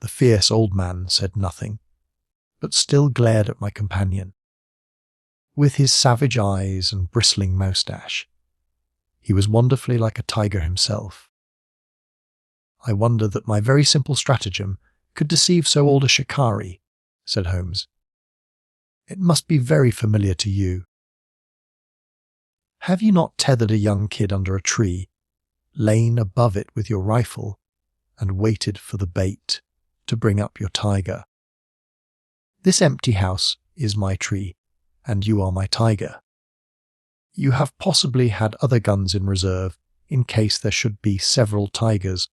The fierce old man said nothing, but still glared at my companion. With his savage eyes and bristling moustache, he was wonderfully like a tiger himself. "I wonder that my very simple stratagem could deceive so old a shikari," said Holmes. "It must be very familiar to you. Have you not tethered a young kid under a tree, lain above it with your rifle, and waited for the bait to bring up your tiger? This empty house is my tree, and you are my tiger. You have possibly had other guns in reserve in case there should be several tigers,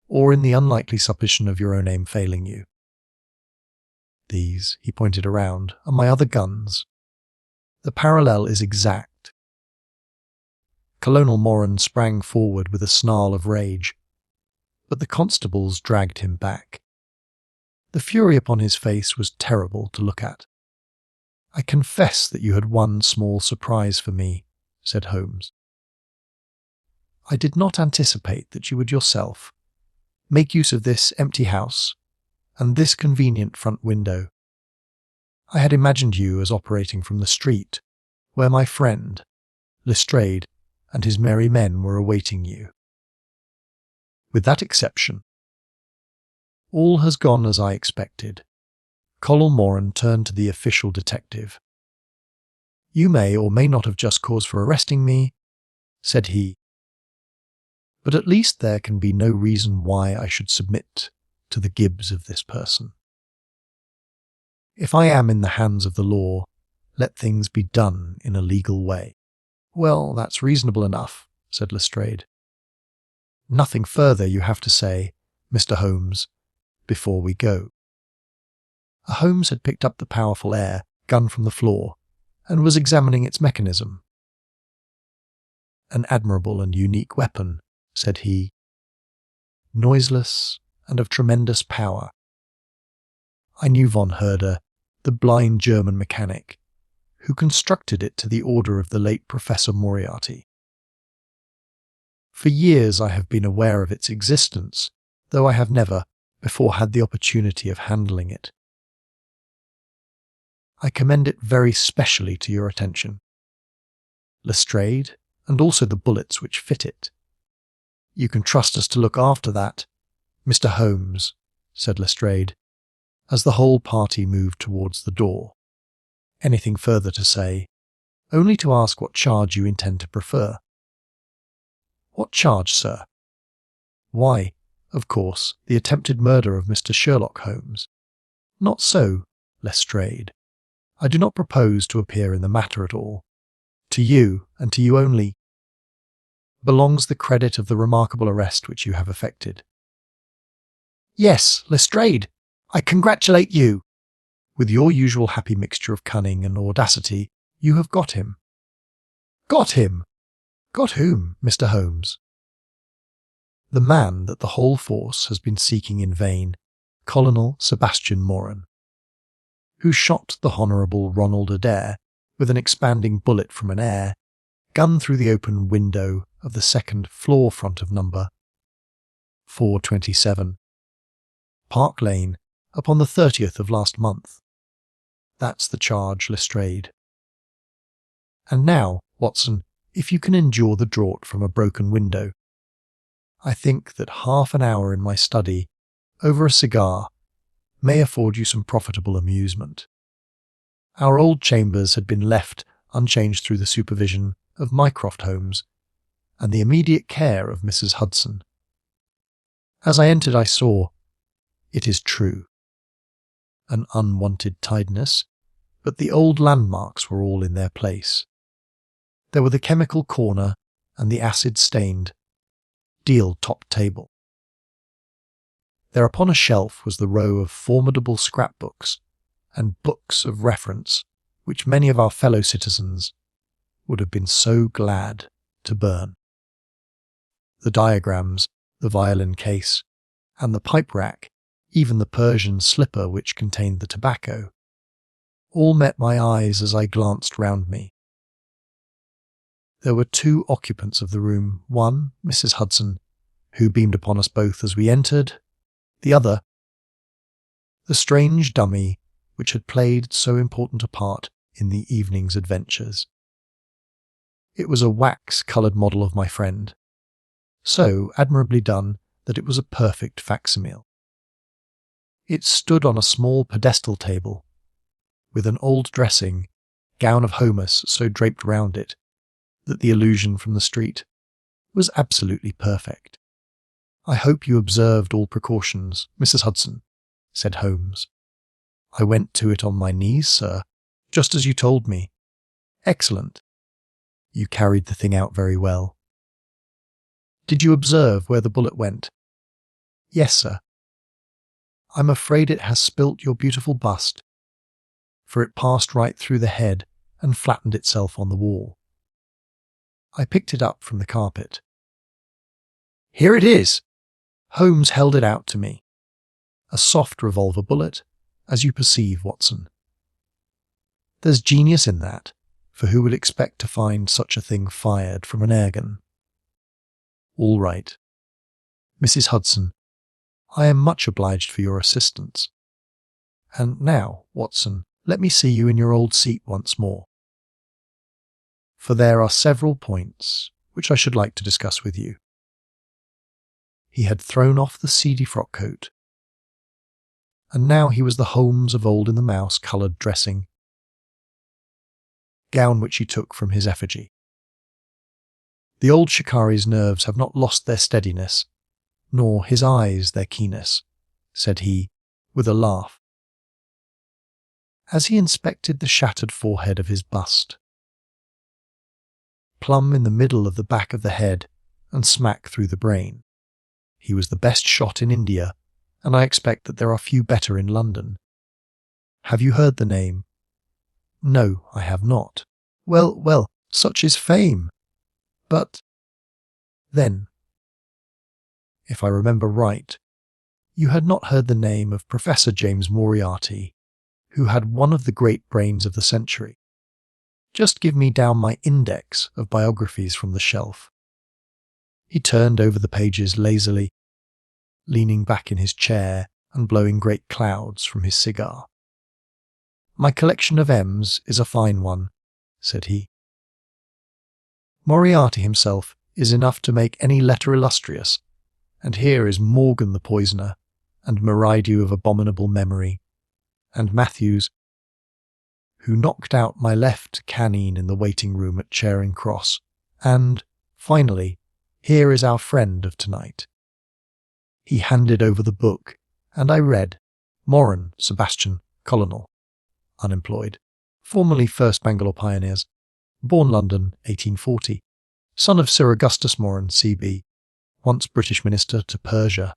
or in the unlikely supposition of your own aim failing you. These," he pointed around, "are my other guns. The parallel is exact." Colonel Moran sprang forward with a snarl of rage, but the constables dragged him back. The fury upon his face was terrible to look at. "I confess that you had one small surprise for me," said Holmes. "I did not anticipate that you would yourself, make use of this empty house and this convenient front window. I had imagined you as operating from the street, where my friend, Lestrade, and his merry men were awaiting you. With that exception, all has gone as I expected. Colonel Moran turned to the official detective. You may or may not have just cause for arresting me, said he, but at least there can be no reason why I should submit to the gibes of this person. If I am in the hands of the law, let things be done in a legal way. Well, that's reasonable enough, said Lestrade. Nothing further you have to say, Mr. Holmes, before we go. Holmes had picked up the powerful air gun from the floor and was examining its mechanism. An admirable and unique weapon, said he, noiseless and of tremendous power. I knew von Herder, the blind German mechanic, who constructed it to the order of the late Professor Moriarty. For years I have been aware of its existence, though I have never before had the opportunity of handling it. I commend it very specially to your attention. Lestrade, and also the bullets which fit it. You can trust us to look after that, Mr. Holmes, said Lestrade, as the whole party moved towards the door. Anything further to say? Only to ask what charge you intend to prefer. What charge, sir? Why, of course, the attempted murder of Mr. Sherlock Holmes. Not so, Lestrade. I do not propose to appear in the matter at all. To you, and to you only, belongs the credit of the remarkable arrest which you have effected. Yes, Lestrade, I congratulate you. With your usual happy mixture of cunning and audacity, you have got him. Got him? Got whom, Mr. Holmes? The man that the whole force has been seeking in vain, Colonel Sebastian Moran, who shot the Honourable Ronald Adair with an expanding bullet from an air gun through the open window of the second floor front of number 427, Park Lane, upon the 30th of last month. That's the charge, Lestrade. And now, Watson, if you can endure the draught from a broken window, I think that half an hour in my study, over a cigar, may afford you some profitable amusement. Our old chambers had been left unchanged through the supervision of Mycroft Holmes and the immediate care of Mrs. Hudson. As I entered I saw, it is true, an unwonted tidiness, but the old landmarks were all in their place. There were the chemical corner and the acid-stained deal top table. There upon a shelf was the row of formidable scrapbooks and books of reference which many of our fellow citizens would have been so glad to burn. The diagrams, the violin case, and the pipe rack, even the Persian slipper which contained the tobacco, all met my eyes as I glanced round me. There were two occupants of the room, one, Mrs. Hudson, who beamed upon us both as we entered, the other, the strange dummy which had played so important a part in the evening's adventures. It was a wax-coloured model of my friend, so admirably done that it was a perfect facsimile. It stood on a small pedestal table, with an old dressing gown of Homer's so draped round it that the illusion from the street was absolutely perfect. I hope you observed all precautions, Mrs. Hudson, said Holmes. I went to it on my knees, sir, just as you told me. Excellent. You carried the thing out very well. Did you observe where the bullet went? Yes, sir. I'm afraid it has spilt your beautiful bust, for it passed right through the head and flattened itself on the wall. I picked it up from the carpet. Here it is! Holmes held it out to me. A soft revolver bullet, as you perceive, Watson. There's genius in that, for who would expect to find such a thing fired from an air gun? All right. Mrs. Hudson, I am much obliged for your assistance. And now, Watson, let me see you in your old seat once more, for there are several points which I should like to discuss with you." He had thrown off the seedy frock-coat, and now he was the Holmes of old in the mouse-coloured dressing gown which he took from his effigy. "The old shikari's nerves have not lost their steadiness, nor his eyes their keenness," said he, with a laugh, as he inspected the shattered forehead of his bust. Plumb in the middle of the back of the head and smack through the brain. He was the best shot in India, and I expect that there are few better in London. Have you heard the name? No, I have not. Well, such is fame. But then, if I remember right, you had not heard the name of Professor James Moriarty, who had one of the great brains of the century. Just give me down my index of biographies from the shelf." He turned over the pages lazily, leaning back in his chair and blowing great clouds from his cigar. "My collection of M's is a fine one," said he. "Moriarty himself is enough to make any letter illustrious, and here is Morgan the poisoner, and Meridew of abominable memory, and Matthews, who knocked out my left canine in the waiting-room at Charing Cross, and, finally, here is our friend of tonight." He handed over the book, and I read, "Moran, Sebastian, Colonel, unemployed, formerly 1st Bangalore Pioneers, born London, 1840, son of Sir Augustus Moran, C.B., once British Minister to Persia,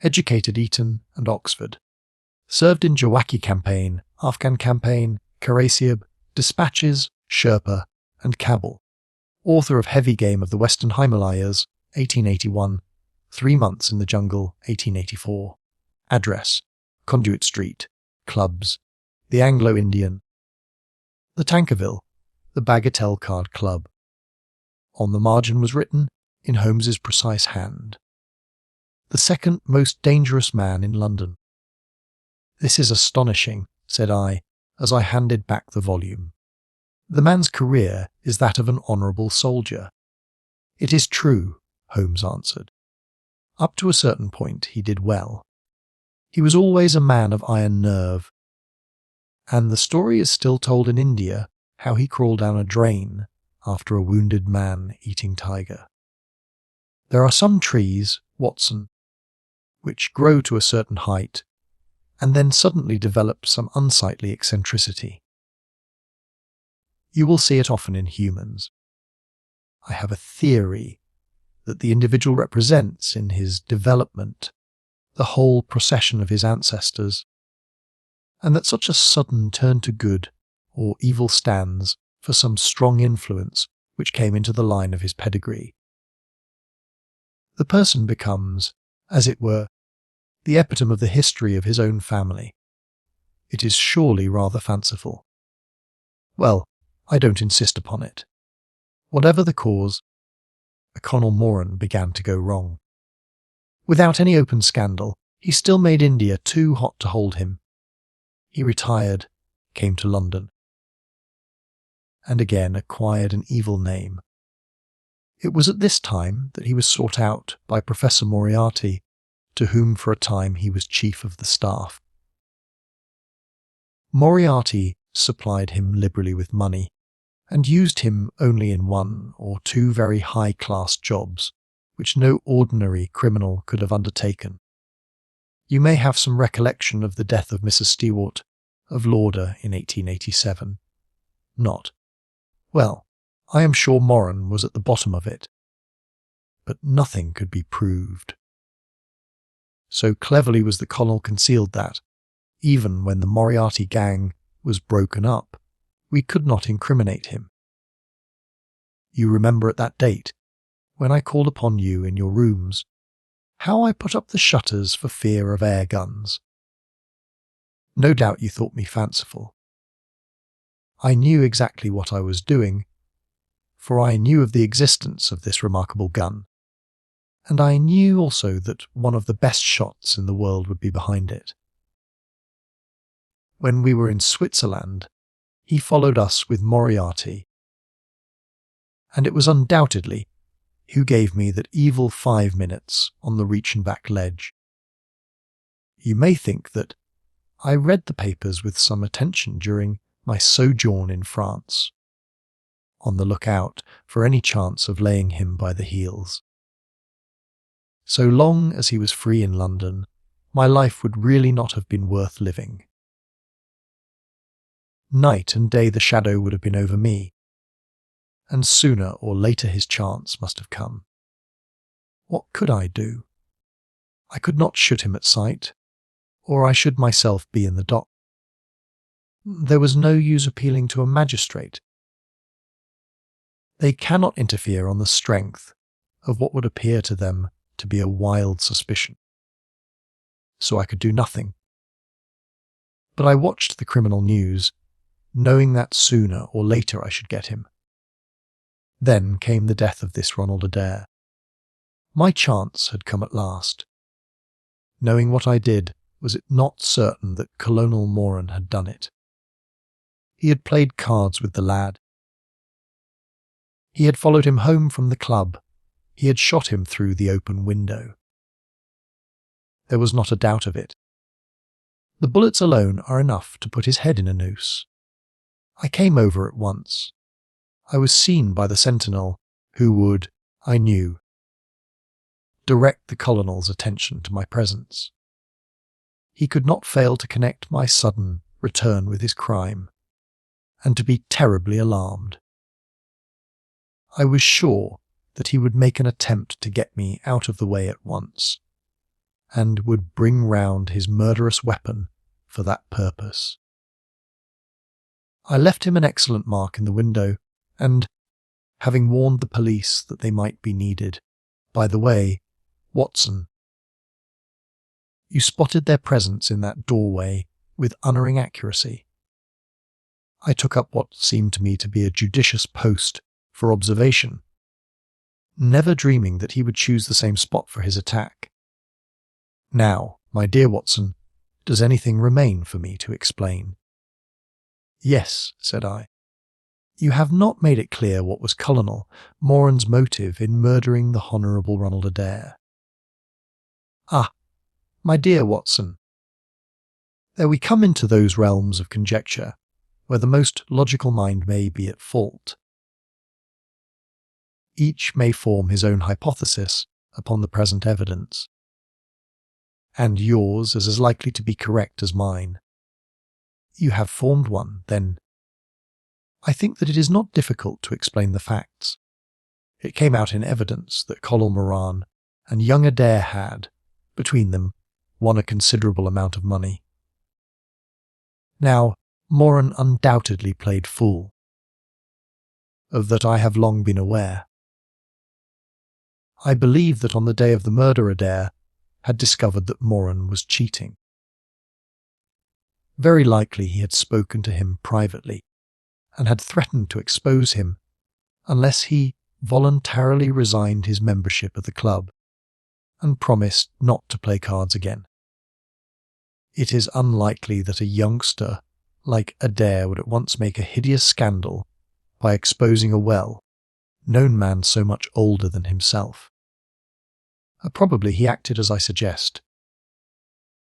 educated Eton and Oxford, served in Jawaki Campaign, Afghan Campaign, Karasiab, Dispatches, Sherpa, and Kabul, author of Heavy Game of the Western Himalayas, 1881, 3 Months in the Jungle, 1884, address, Conduit Street, clubs, the Anglo-Indian, the Tankerville, the Bagatelle Card Club." On the margin was written, in Holmes's precise hand, "The second most dangerous man in London." "This is astonishing," said I, as I handed back the volume. "The man's career is that of an honourable soldier." "It is true," Holmes answered. "Up to a certain point he did well. He was always a man of iron nerve, and the story is still told in India how he crawled down a drain after a wounded man-eating tiger. There are some trees, Watson, which grow to a certain height and then suddenly develop some unsightly eccentricity. You will see it often in humans. I have a theory that the individual represents in his development the whole procession of his ancestors, and that such a sudden turn to good or evil stands for some strong influence which came into the line of his pedigree. The person becomes, as it were, the epitome of the history of his own family. It is surely rather fanciful. Well, I don't insist upon it. Whatever the cause, O'Connell Moran began to go wrong. Without any open scandal, he still made India too hot to hold him. He retired, came to London, and again acquired an evil name. It was at this time that he was sought out by Professor Moriarty, to whom for a time he was chief of the staff. Moriarty supplied him liberally with money, and used him only in 1 or 2 very high-class jobs, which no ordinary criminal could have undertaken. You may have some recollection of the death of Mrs. Stewart, of Lauder, in 1887. Not. Well, I am sure Moran was at the bottom of it. But nothing could be proved. So cleverly was the Colonel concealed that, even when the Moriarty gang was broken up, we could not incriminate him. You remember at that date, when I called upon you in your rooms, how I put up the shutters for fear of air guns. No doubt you thought me fanciful. I knew exactly what I was doing, for I knew of the existence of this remarkable gun, and I knew also that one of the best shots in the world would be behind it. When we were in Switzerland, he followed us with Moriarty, and it was undoubtedly who gave me that evil 5 minutes on the Reichenbach ledge. You may think that I read the papers with some attention during my sojourn in France, on the lookout for any chance of laying him by the heels. So long as he was free in London, my life would really not have been worth living. Night and day the shadow would have been over me, and sooner or later his chance must have come. What could I do? I could not shoot him at sight, or I should myself be in the dock. There was no use appealing to a magistrate. They cannot interfere on the strength of what would appear to them to be a wild suspicion. So I could do nothing. But I watched the criminal news, knowing that sooner or later I should get him. Then came the death of this Ronald Adair. My chance had come at last. Knowing what I did, was it not certain that Colonel Moran had done it? He had played cards with the lad. He had followed him home from the club. He had shot him through the open window. There was not a doubt of it. The bullets alone are enough to put his head in a noose. I came over at once. I was seen by the sentinel, who would, I knew, direct the colonel's attention to my presence. He could not fail to connect my sudden return with his crime, and to be terribly alarmed. I was sure that he would make an attempt to get me out of the way at once, and would bring round his murderous weapon for that purpose. I left him an excellent mark in the window, and, having warned the police that they might be needed, by the way, Watson, you spotted their presence in that doorway with unerring accuracy. I took up what seemed to me to be a judicious post for observation, never dreaming that he would choose the same spot for his attack. Now, my dear Watson, does anything remain for me to explain? Yes, said I. You have not made it clear what was Colonel Moran's motive in murdering the Honourable Ronald Adair. Ah, my dear Watson, there we come into those realms of conjecture where the most logical mind may be at fault. Each may form his own hypothesis upon the present evidence, and yours is as likely to be correct as mine. You have formed one, then. I think that it is not difficult to explain the facts. It came out in evidence that Colonel Moran and young Adair had, between them, won a considerable amount of money. Now, Moran undoubtedly played fool. Of that I have long been aware. I believe that on the day of the murder Adair had discovered that Moran was cheating. Very likely he had spoken to him privately, and had threatened to expose him unless he voluntarily resigned his membership of the club, and promised not to play cards again. It is unlikely that a youngster like Adair would at once make a hideous scandal by exposing a well-known man so much older than himself. Probably he acted as I suggest.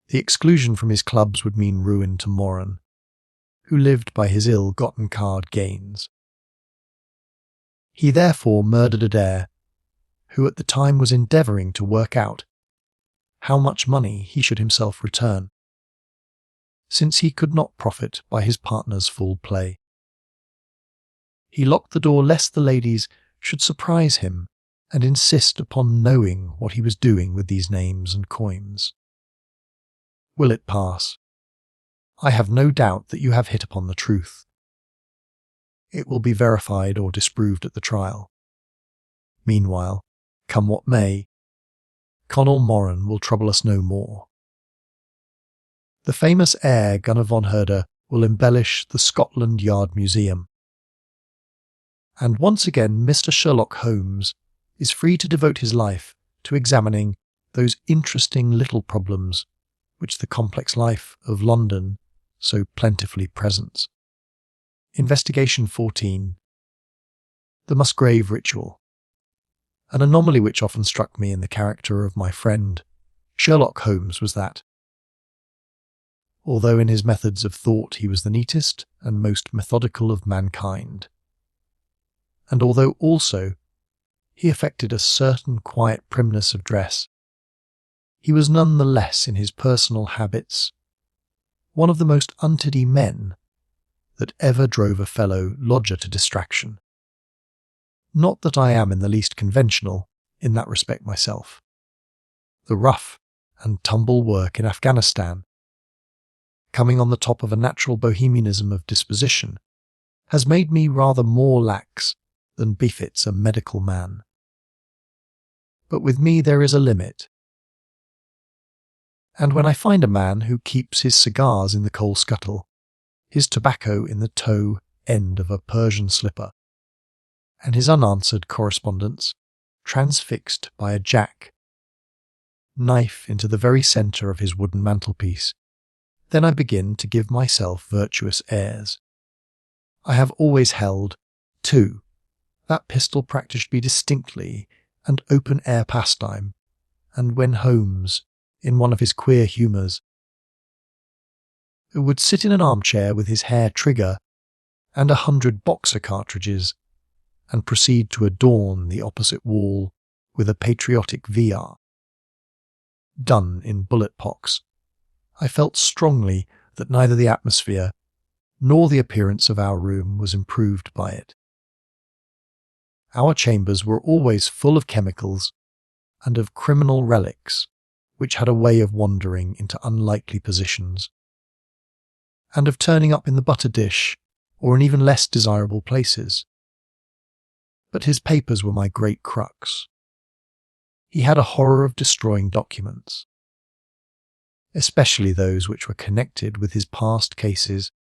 The exclusion from his clubs would mean ruin to Moran, who lived by his ill-gotten card gains. He therefore murdered Adair, who at the time was endeavouring to work out how much money he should himself return, since he could not profit by his partner's full play. He locked the door lest the ladies should surprise him and insist upon knowing what he was doing with these names and coins. Will it pass? I have no doubt that you have hit upon the truth. It will be verified or disproved at the trial. Meanwhile, come what may, Colonel Moran will trouble us no more. The famous heir Gunnar von Herder will embellish the Scotland Yard Museum. And once again Mr. Sherlock Holmes is free to devote his life to examining those interesting little problems which the complex life of London so plentifully presents. Investigation 14. The Musgrave Ritual. An anomaly which often struck me in the character of my friend Sherlock Holmes was that, although in his methods of thought he was the neatest and most methodical of mankind, and although also he affected a certain quiet primness of dress, he was none the less in his personal habits one of the most untiddy men that ever drove a fellow lodger to distraction. Not that I am in the least conventional in that respect myself. The rough and tumble work in Afghanistan, coming on the top of a natural bohemianism of disposition, has made me rather more lax than befits a medical man. But with me there is a limit. And when I find a man who keeps his cigars in the coal scuttle, his tobacco in the toe end of a Persian slipper, and his unanswered correspondence transfixed by a jack knife into the very centre of his wooden mantelpiece, then I begin to give myself virtuous airs. I have always held, too, that pistol practice be distinctly and open-air pastime, and when Holmes, in one of his queer humours, would sit in an armchair with his hair trigger and 100 boxer cartridges, and proceed to adorn the opposite wall with a patriotic VR, done in bullet pox, I felt strongly that neither the atmosphere nor the appearance of our room was improved by it. Our chambers were always full of chemicals and of criminal relics which had a way of wandering into unlikely positions, and of turning up in the butter dish or in even less desirable places. But his papers were my great crux. He had a horror of destroying documents, especially those which were connected with his past cases,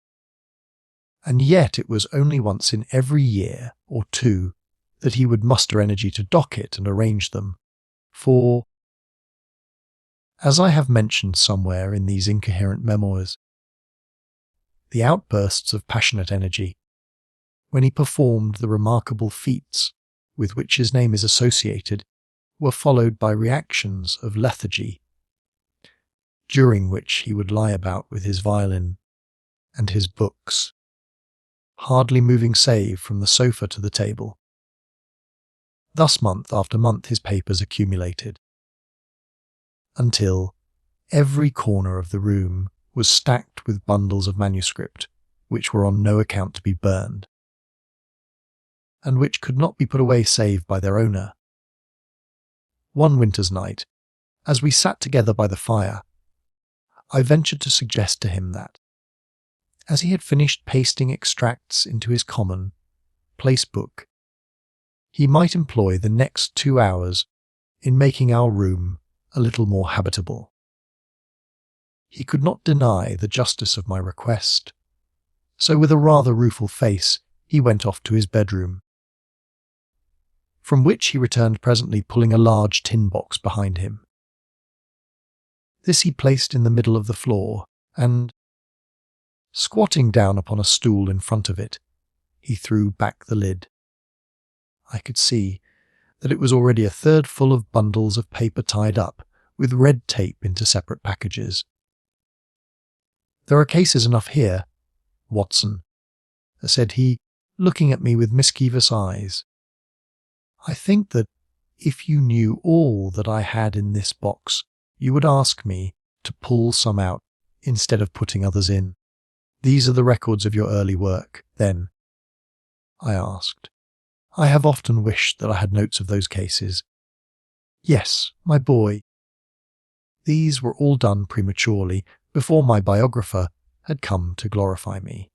and yet it was only once in every year or two that he would muster energy to docket and arrange them, for, as I have mentioned somewhere in these incoherent memoirs, the outbursts of passionate energy, when he performed the remarkable feats with which his name is associated, were followed by reactions of lethargy, during which he would lie about with his violin and his books, hardly moving save from the sofa to the table. Thus month after month his papers accumulated, until every corner of the room was stacked with bundles of manuscript which were on no account to be burned, and which could not be put away save by their owner. One winter's night, as we sat together by the fire, I ventured to suggest to him that, as he had finished pasting extracts into his common place book, he might employ the next 2 hours in making our room a little more habitable. He could not deny the justice of my request, so with a rather rueful face he went off to his bedroom, from which he returned presently pulling a large tin box behind him. This he placed in the middle of the floor, and, squatting down upon a stool in front of it, he threw back the lid. I could see that it was already a third full of bundles of paper tied up with red tape into separate packages. "There are cases enough here, Watson," said he, looking at me with mischievous eyes. "I think that if you knew all that I had in this box, you would ask me to pull some out instead of putting others in. These are the records of your early work, then?" I asked. "I have often wished that I had notes of those cases." "Yes, my boy. These were all done prematurely, before my biographer had come to glorify me."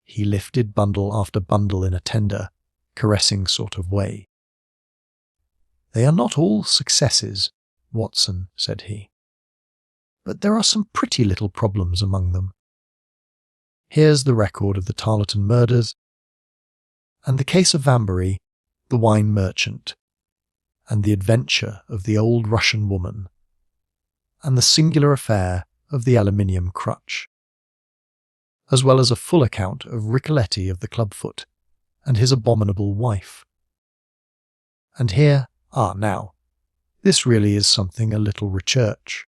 He lifted bundle after bundle in a tender, caressing sort of way. "They are not all successes, Watson," said he, "but there are some pretty little problems among them. Here's the record of the Tarleton murders, and the case of Vanbury, the wine merchant, and the adventure of the old Russian woman, and the singular affair of the aluminium crutch, as well as a full account of Ricoletti of the clubfoot and his abominable wife. And here, now, this really is something a little research.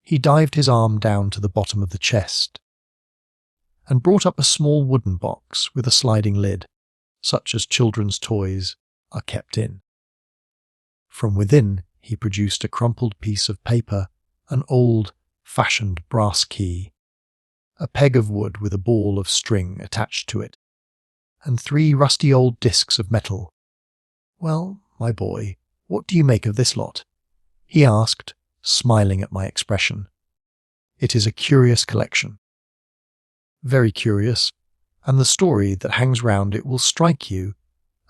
He dived his arm down to the bottom of the chest and brought up a small wooden box with a sliding lid, such as children's toys are kept in. From within, he produced a crumpled piece of paper, an old-fashioned brass key, a peg of wood with a ball of string attached to it, and 3 rusty old discs of metal. "Well, my boy, what do you make of this lot?" he asked, smiling at my expression. "It is a curious collection." "Very curious, and the story that hangs round it will strike you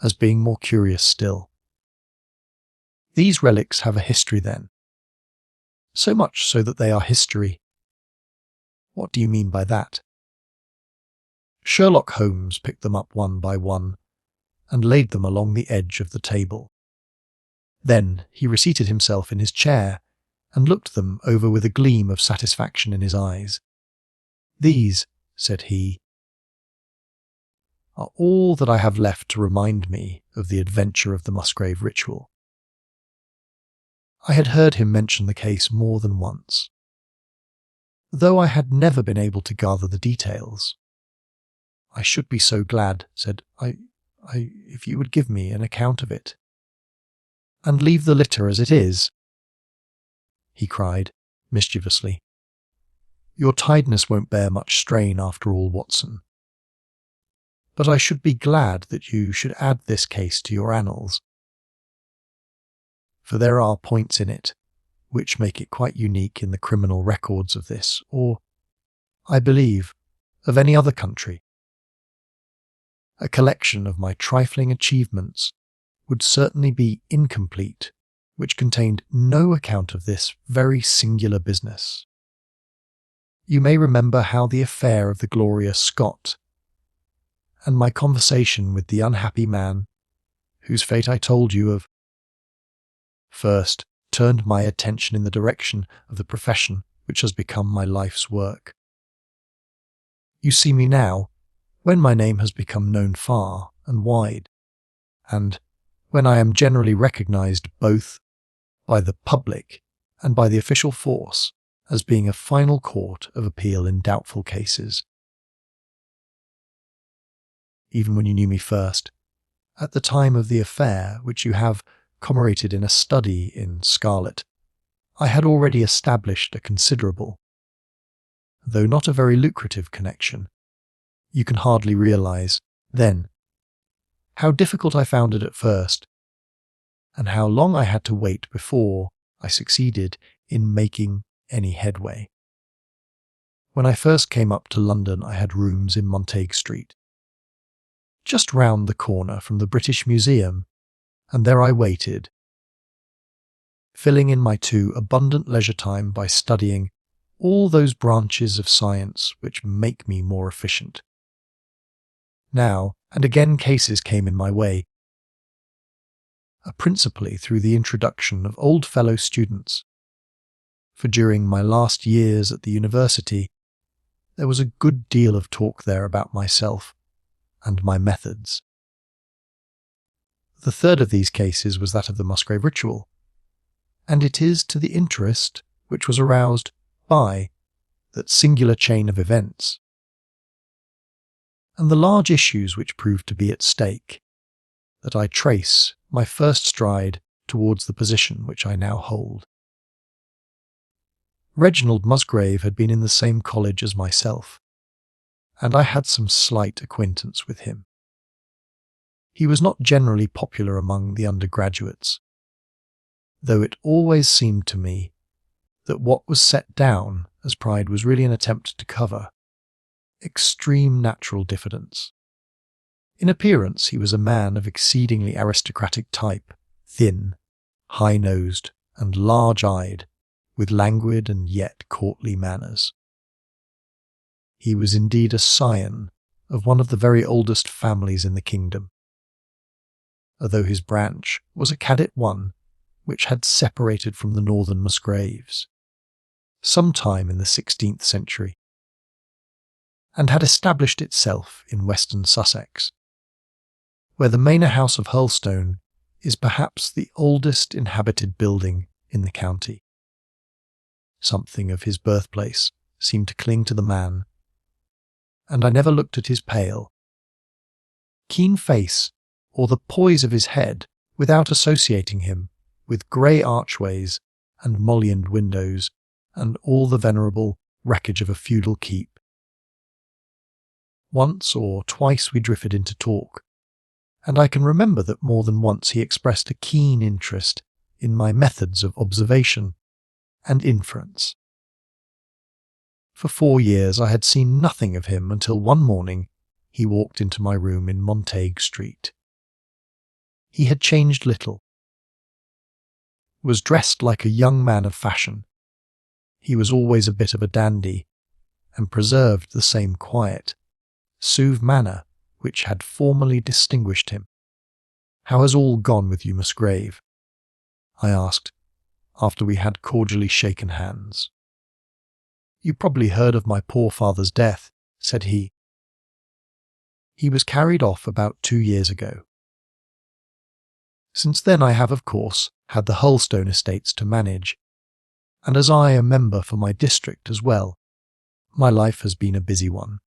as being more curious still." "These relics have a history then?" "So much so that they are history." "What do you mean by that?" Sherlock Holmes picked them up one by one and laid them along the edge of the table. Then he reseated himself in his chair and looked them over with a gleam of satisfaction in his eyes. "These," said he, "are all that I have left to remind me of the adventure of the Musgrave ritual." I had heard him mention the case more than once, though I had never been able to gather the details. "I should be so glad," said I, "if you would give me an account of it." "And leave the litter as it is?" he cried, mischievously. "Your tiredness won't bear much strain after all, Watson. But I should be glad that you should add this case to your annals, for there are points in it which make it quite unique in the criminal records of this, or, I believe, of any other country. A collection of my trifling achievements would certainly be incomplete which contained no account of this very singular business. You may remember how the affair of the Gloria Scott, and my conversation with the unhappy man, whose fate I told you of, first turned my attention in the direction of the profession which has become my life's work. You see me now, when my name has become known far and wide, and when I am generally recognized both by the public and by the official force as being a final court of appeal in doubtful cases. Even when you knew me first, at the time of the affair which you have commemorated in a study in scarlet, I had already established a considerable, though not a very lucrative connection. You can hardly realize, then, how difficult I found it at first, and how long I had to wait before I succeeded in making any headway. When I first came up to London, I had rooms in Montague Street, just round the corner from the British Museum, and there I waited, filling in my too abundant leisure time by studying all those branches of science which make me more efficient. Now and again cases came in my way, principally through the introduction of old fellow students, for during my last years at the university there was a good deal of talk there about myself and my methods. The third of these cases was that of the Musgrave ritual, and it is to the interest which was aroused by that singular chain of events, and the large issues which proved to be at stake, that I trace my first stride towards the position which I now hold. Reginald Musgrave had been in the same college as myself, and I had some slight acquaintance with him. He was not generally popular among the undergraduates, though it always seemed to me that what was set down as pride was really an attempt to cover extreme natural diffidence. In appearance he was a man of exceedingly aristocratic type, thin, high-nosed, and large-eyed, with languid and yet courtly manners. He was indeed a scion of one of the very oldest families in the kingdom, although his branch was a cadet one which had separated from the northern Musgraves sometime in the 16th century, and had established itself in western Sussex, where the manor house of Hurlstone is perhaps the oldest inhabited building in the county. Something of his birthplace seemed to cling to the man, and I never looked at his pale, keen face or the poise of his head without associating him with grey archways and mullioned windows and all the venerable wreckage of a feudal keep. Once or twice we drifted into talk, and I can remember that more than once he expressed a keen interest in my methods of observation and inference. For 4 years I had seen nothing of him until one morning he walked into my room in Montague Street. He had changed little, was dressed like a young man of fashion. He was always a bit of a dandy, and preserved the same quiet, suave manner which had formerly distinguished him. "How has all gone with you, Musgrave?" I asked, after we had cordially shaken hands. "You probably heard of my poor father's death," said he. "He was carried off about 2 years ago. Since then I have, of course, had the Hurlstone estates to manage, and as I am member for my district as well, my life has been a busy one.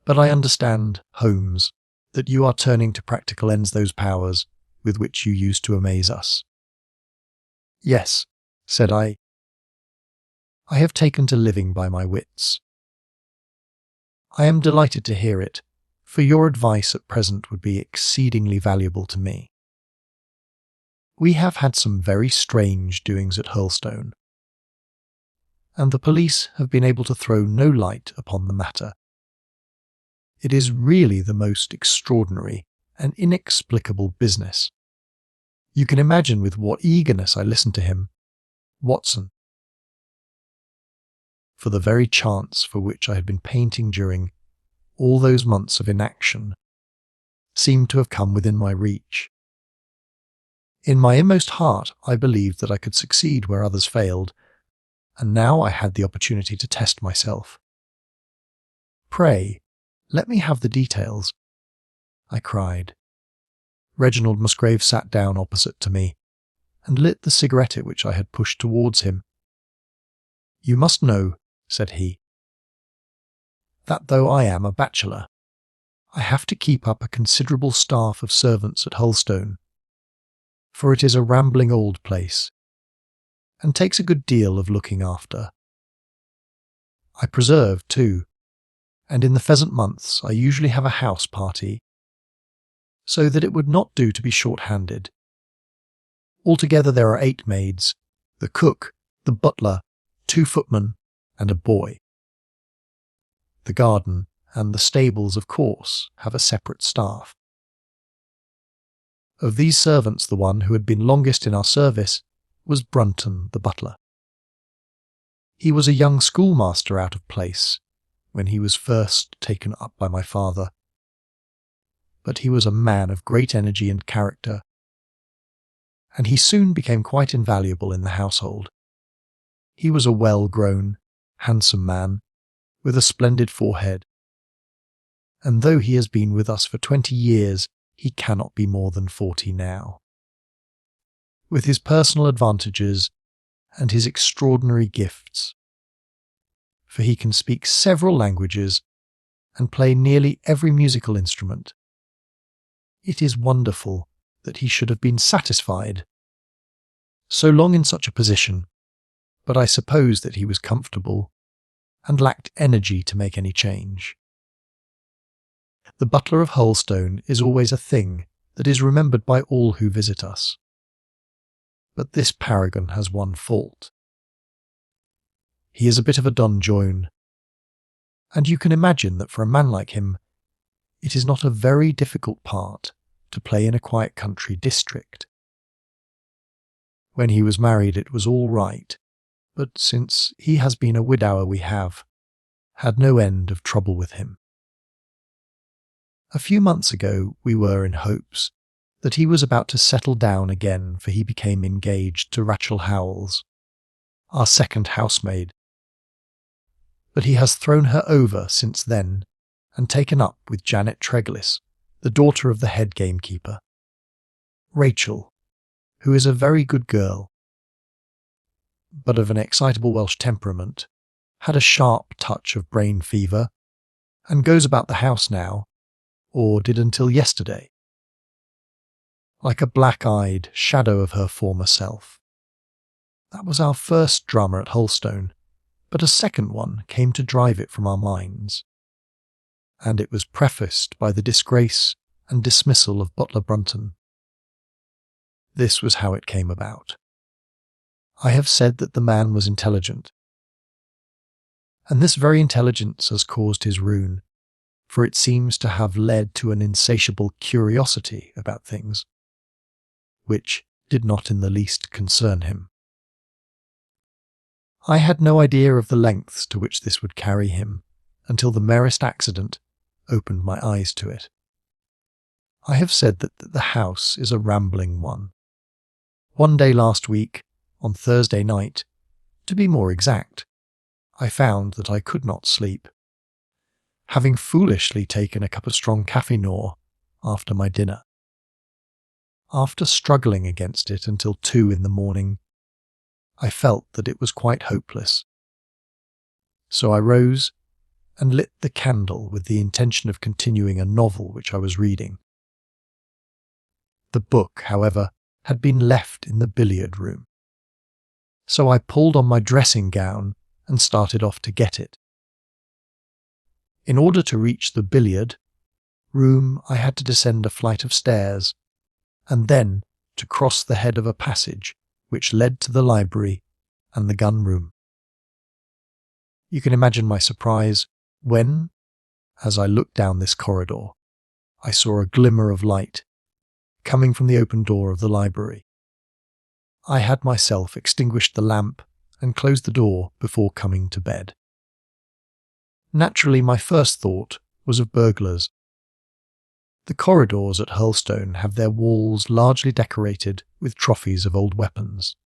But I understand, Holmes, that you are turning to practical ends those powers with which you used to amaze us." "Yes," said I. "I have taken to living by my wits." "I am delighted to hear it, for your advice at present would be exceedingly valuable to me. We have had some very strange doings at Hurlstone, and the police have been able to throw no light upon the matter. It is really the most extraordinary and inexplicable business. You can imagine with what eagerness I listened to him, Watson, for the very chance for which I had been painting during all those months of inaction seemed to have come within my reach. In my inmost heart I believed that I could succeed where others failed, and now I had the opportunity to test myself. "Pray, let me have the details," I cried. Reginald Musgrave sat down opposite to me, and lit the cigarette which I had pushed towards him. "You must know," said he, "that though I am a bachelor, I have to keep up a considerable staff of servants at Hurlstone, for it is a rambling old place, and takes a good deal of looking after. I preserve, too, and in the pheasant months I usually have a house party, so that it would not do to be short-handed. Altogether there are 8 maids, the cook, the butler, 2 footmen, and a boy. The garden and the stables, of course, have a separate staff. Of these servants the one who had been longest in our service was Brunton the butler. He was a young schoolmaster out of place when he was first taken up by my father, but he was a man of great energy and character, and he soon became quite invaluable in the household. He was a well-grown, handsome man, with a splendid forehead, and though he has been with us for 20 years, he cannot be more than 40 now. With his personal advantages and his extraordinary gifts, for he can speak several languages and play nearly every musical instrument, it is wonderful that he should have been satisfied so long in such a position, but I suppose that he was comfortable and lacked energy to make any change. The butler of Hurlstone is always a thing that is remembered by all who visit us. But this paragon has one fault. He is a bit of a Don Juan, and you can imagine that for a man like him, it is not a very difficult part to play in a quiet country district. When he was married it was all right, but since he has been a widower we have had no end of trouble with him. A few months ago we were in hopes that he was about to settle down again, for he became engaged to Rachel Howells, our second housemaid. But he has thrown her over since then and taken up with Janet Treglis, the daughter of the head gamekeeper. Rachel, who is a very good girl, but of an excitable Welsh temperament, had a sharp touch of brain fever and goes about the house now, or did until yesterday, like a black-eyed shadow of her former self. That was our first drama at Holstone, but a second one came to drive it from our minds, and it was prefaced by the disgrace and dismissal of Butler Brunton. This was how it came about. I have said that the man was intelligent, and this very intelligence has caused his ruin, for it seems to have led to an insatiable curiosity about things, which did not in the least concern him. I had no idea of the lengths to which this would carry him until the merest accident opened my eyes to it. I have said that the house is a rambling one. One day last week, on Thursday night, to be more exact, I found that I could not sleep, having foolishly taken a cup of strong café noir after my dinner. After struggling against it until 2 in the morning, I felt that it was quite hopeless. So I rose and lit the candle with the intention of continuing a novel which I was reading. The book, however, had been left in the billiard room. So I pulled on my dressing gown and started off to get it. In order to reach the billiard room, I had to descend a flight of stairs, and then to cross the head of a passage which led to the library and the gun room. You can imagine my surprise when, as I looked down this corridor, I saw a glimmer of light coming from the open door of the library. I had myself extinguished the lamp and closed the door before coming to bed. Naturally, my first thought was of burglars. The corridors at Hurlstone have their walls largely decorated with trophies of old weapons.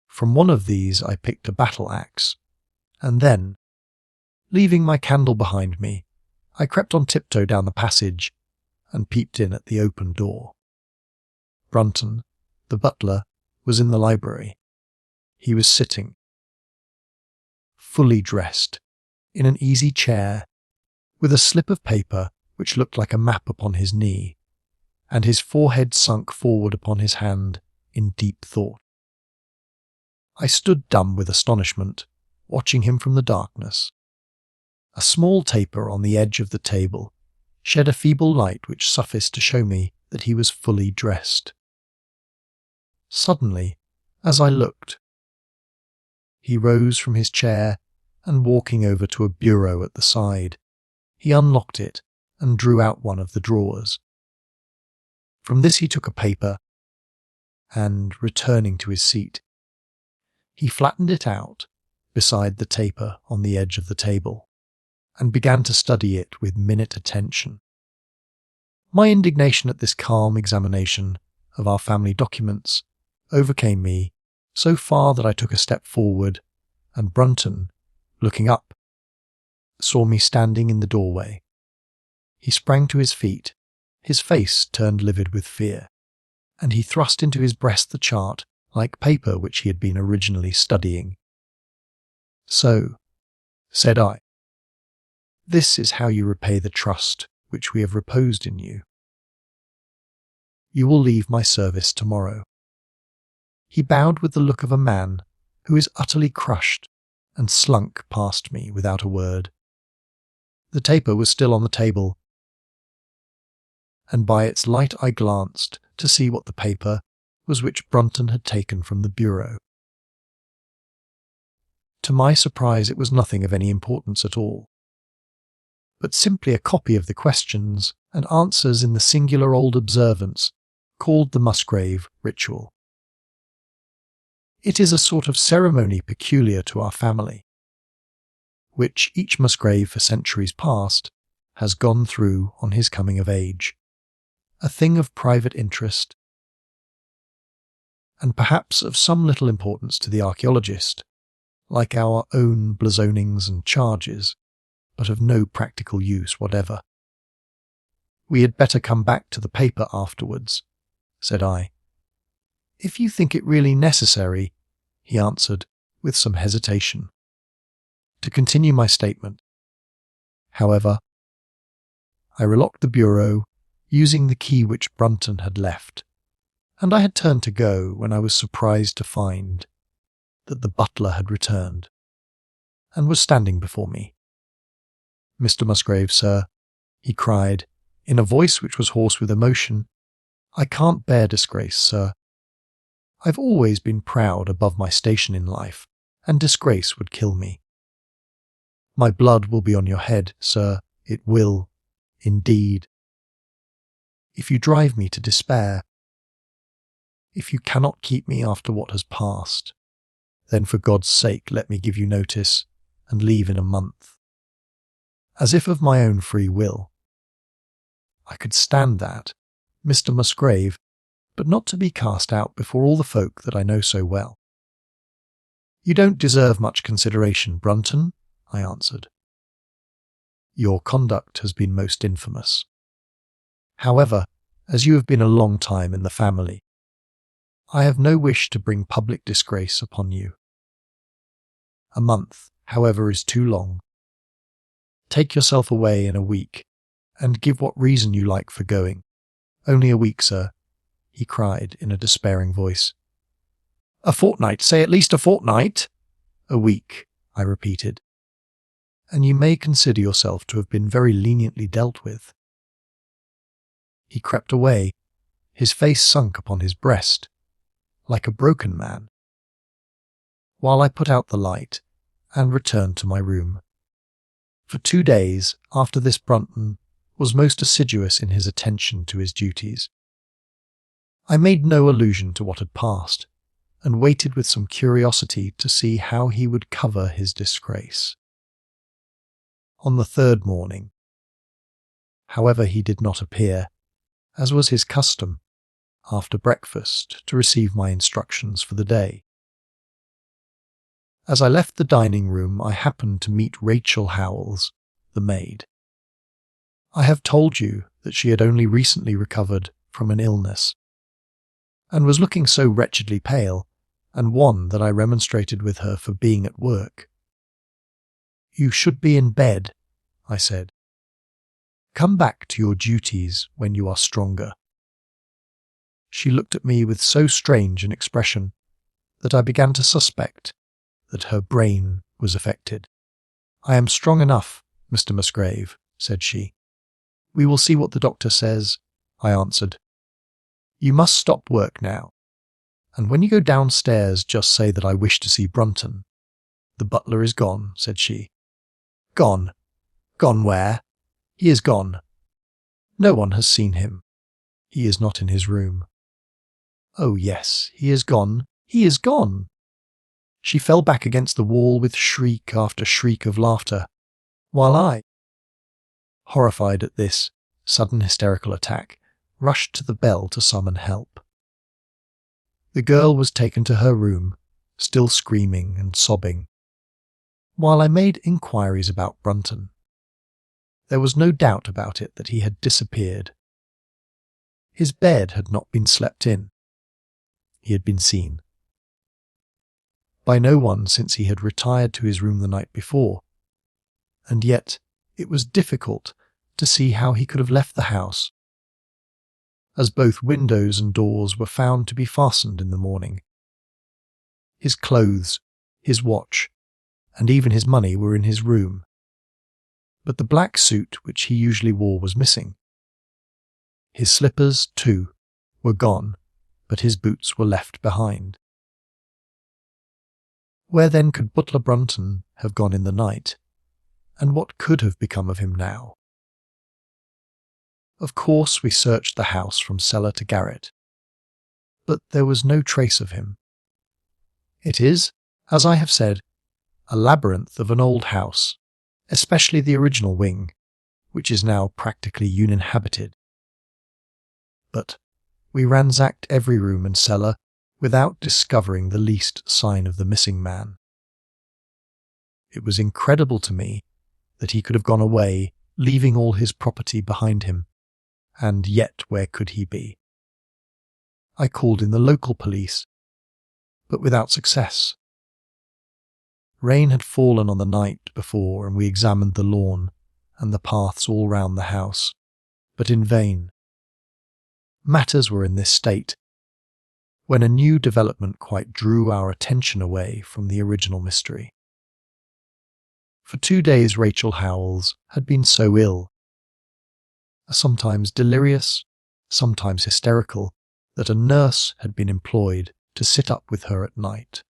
From one of these I picked a battle axe, and then, leaving my candle behind me, I crept on tiptoe down the passage and peeped in at the open door. Brunton, the butler, was in the library. He was sitting, fully dressed, in an easy chair, with a slip of paper which looked like a map upon his knee, and his forehead sunk forward upon his hand in deep thought. I stood dumb with astonishment, watching him from the darkness. A small taper on the edge of the table shed a feeble light which sufficed to show me that he was fully dressed. Suddenly, as I looked, he rose from his chair and, walking over to a bureau at the side, he unlocked it and drew out one of the drawers. From this he took a paper and, returning to his seat, he flattened it out beside the taper on the edge of the table and began to study it with minute attention. My indignation at this calm examination of our family documents overcame me so far that I took a step forward, and Brunton, looking up, saw me standing in the doorway. He sprang to his feet, his face turned livid with fear, and he thrust into his breast the chart, like paper which he had been originally studying. "So," said I, "this is how you repay the trust which we have reposed in you. You will leave my service tomorrow." He bowed with the look of a man who is utterly crushed and slunk past me without a word. The taper was still on the table, and by its light I glanced to see what the paper was which Brunton had taken from the bureau. To my surprise, it was nothing of any importance at all, but simply a copy of the questions and answers in the singular old observance called the Musgrave ritual. It is a sort of ceremony peculiar to our family, which each Musgrave for centuries past has gone through on his coming of age. a thing of private interest, and perhaps of some little importance to the archaeologist, like our own blasonings and charges, but of no practical use whatever. "We had better come back to the paper afterwards," said I. "If you think it really necessary," he answered, with some hesitation. To continue my statement, however, I relocked the bureau, using the key which Brunton had left, and I had turned to go when I was surprised to find that the butler had returned, and was standing before me. "Mr. Musgrave, sir," he cried, in a voice which was hoarse with emotion, "I can't bear disgrace, sir. I've always been proud above my station in life, and disgrace would kill me. My blood will be on your head, sir, it will, indeed. If you drive me to despair, if you cannot keep me after what has passed, then for God's sake let me give you notice, and leave in a month. As if of my own free will. I could stand that, Mr. Musgrave, but not to be cast out before all the folk that I know so well." "You don't deserve much consideration, Brunton," I answered. "Your conduct has been most infamous. However, as you have been a long time in the family, I have no wish to bring public disgrace upon you. A month, however, is too long. Take yourself away in a week, and give what reason you like for going. Only a week, sir," he cried in a despairing voice. "A fortnight, say at least a fortnight." "A week," I repeated, "and you may consider yourself to have been very leniently dealt with." He crept away, his face sunk upon his breast, like a broken man, while I put out the light and returned to my room. For 2 days after this Brunton was most assiduous in his attention to his duties. I made no allusion to what had passed, and waited with some curiosity to see how he would cover his disgrace. On the 3rd morning, however, he did not appear, as was his custom, after breakfast to receive my instructions for the day. As I left the dining room, I happened to meet Rachel Howells, the maid. I have told you that she had only recently recovered from an illness, and was looking so wretchedly pale and wan that I remonstrated with her for being at work. "You should be in bed," I said. "Come back to your duties when you are stronger." She looked at me with so strange an expression that I began to suspect that her brain was affected. "I am strong enough, Mr. Musgrave," said she. "We will see what the doctor says," I answered. "You must stop work now, and when you go downstairs just say that I wish to see Brunton." "The butler is gone," said she. "Gone? Gone where?" "He is gone. No one has seen him. He is not in his room." "Oh yes, he is gone. He is gone." She fell back against the wall with shriek after shriek of laughter, while I, horrified at this sudden hysterical attack, rushed to the bell to summon help. The girl was taken to her room, still screaming and sobbing, while I made inquiries about Brunton. There was no doubt about it that he had disappeared. His bed had not been slept in. He had been seen by no one since he had retired to his room the night before, and yet it was difficult to see how he could have left the house, as both windows and doors were found to be fastened in the morning. His clothes, his watch, and even his money were in his room, but the black suit which he usually wore was missing. His slippers, too, were gone, but his boots were left behind. Where then could Butler Brunton have gone in the night, and what could have become of him now? Of course we searched the house from cellar to garret, but there was no trace of him. It is, as I have said, a labyrinth of an old house, especially the original wing, which is now practically uninhabited. but we ransacked every room and cellar without discovering the least sign of the missing man. It was incredible to me that he could have gone away, leaving all his property behind him, and yet where could he be? I called in the local police, but without success. Rain had fallen on the night before, and we examined the lawn and the paths all round the house, but in vain. Matters were in this state when a new development quite drew our attention away from the original mystery. For 2 days Rachel Howells had been so ill, sometimes delirious, sometimes hysterical, that a nurse had been employed to sit up with her at night.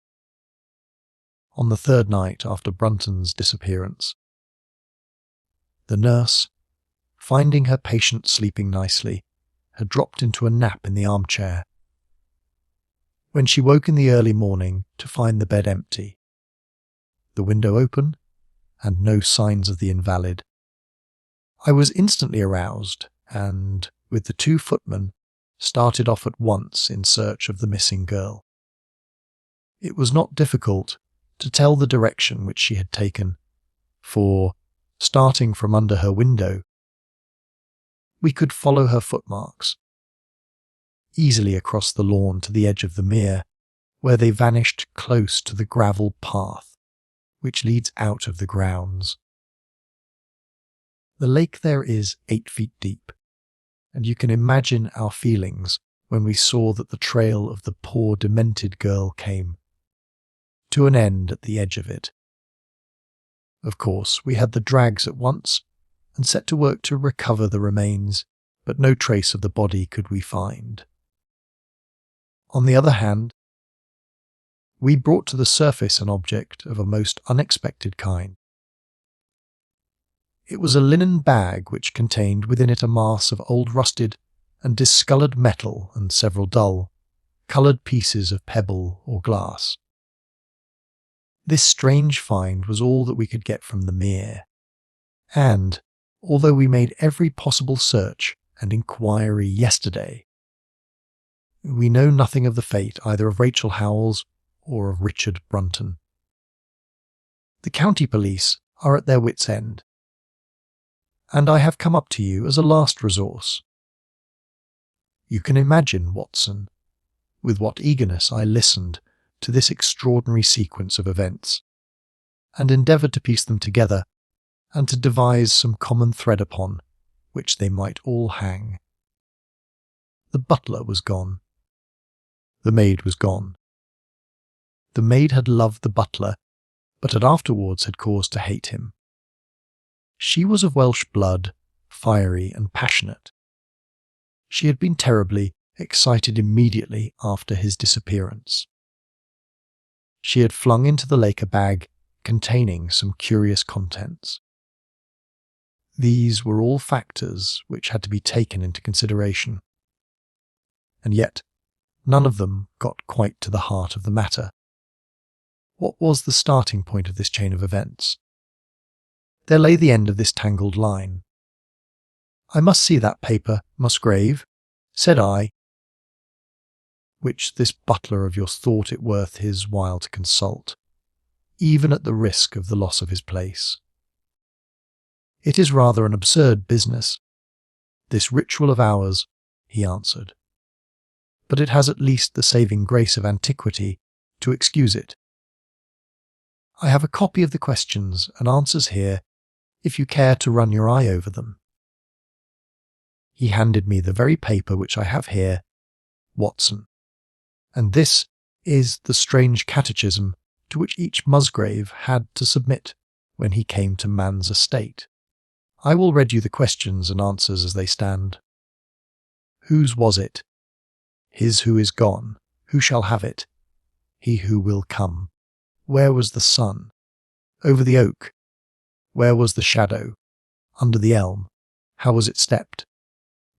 On the 3rd night after Brunton's disappearance, the nurse, finding her patient sleeping nicely, had dropped into a nap in the armchair. When she woke in the early morning to find the bed empty, the window open, and no signs of the invalid, I was instantly aroused and, with the 2 footmen, started off at once in search of the missing girl. It was not difficult to tell the direction which she had taken, for, starting from under her window, we could follow her footmarks easily across the lawn to the edge of the mere, where they vanished close to the gravel path which leads out of the grounds. The lake there is 8 feet deep, and you can imagine our feelings when we saw that the trail of the poor demented girl came to an end at the edge of it. Of course, we had the drags at once and set to work to recover the remains, but no trace of the body could we find. On the other hand, we brought to the surface an object of a most unexpected kind. It was a linen bag which contained within it a mass of old rusted and discoloured metal and several dull, coloured pieces of pebble or glass. This strange find was all that we could get from the mere, and, although we made every possible search and inquiry yesterday, we know nothing of the fate either of Rachel Howells or of Richard Brunton. The county police are at their wits' end, and I have come up to you as a last resource. You can imagine, Watson, with what eagerness I listened to this extraordinary sequence of events, and endeavoured to piece them together and to devise some common thread upon which they might all hang. The butler was gone. The maid was gone. The maid had loved the butler, but had afterwards had cause to hate him. She was of Welsh blood, fiery and passionate. She had been terribly excited immediately after his disappearance. She had flung into the lake a bag containing some curious contents. These were all factors which had to be taken into consideration, and yet none of them got quite to the heart of the matter. What was the starting point of this chain of events? There lay the end of this tangled line. "I must see that paper, Musgrave," said I, which this butler of yours thought it worth his while to consult, even at the risk of the loss of his place. "It is rather an absurd business, this ritual of ours," he answered, "but it has at least the saving grace of antiquity to excuse it. I have a copy of the questions and answers here, if you care to run your eye over them." He handed me the very paper which I have here, Watson, and this is the strange catechism to which each Musgrave had to submit when he came to man's estate. I will read you the questions and answers as they stand. Whose was it? His who is gone. Who shall have it? He who will come. Where was the sun? Over the oak. Where was the shadow? Under the elm. How was it stepped?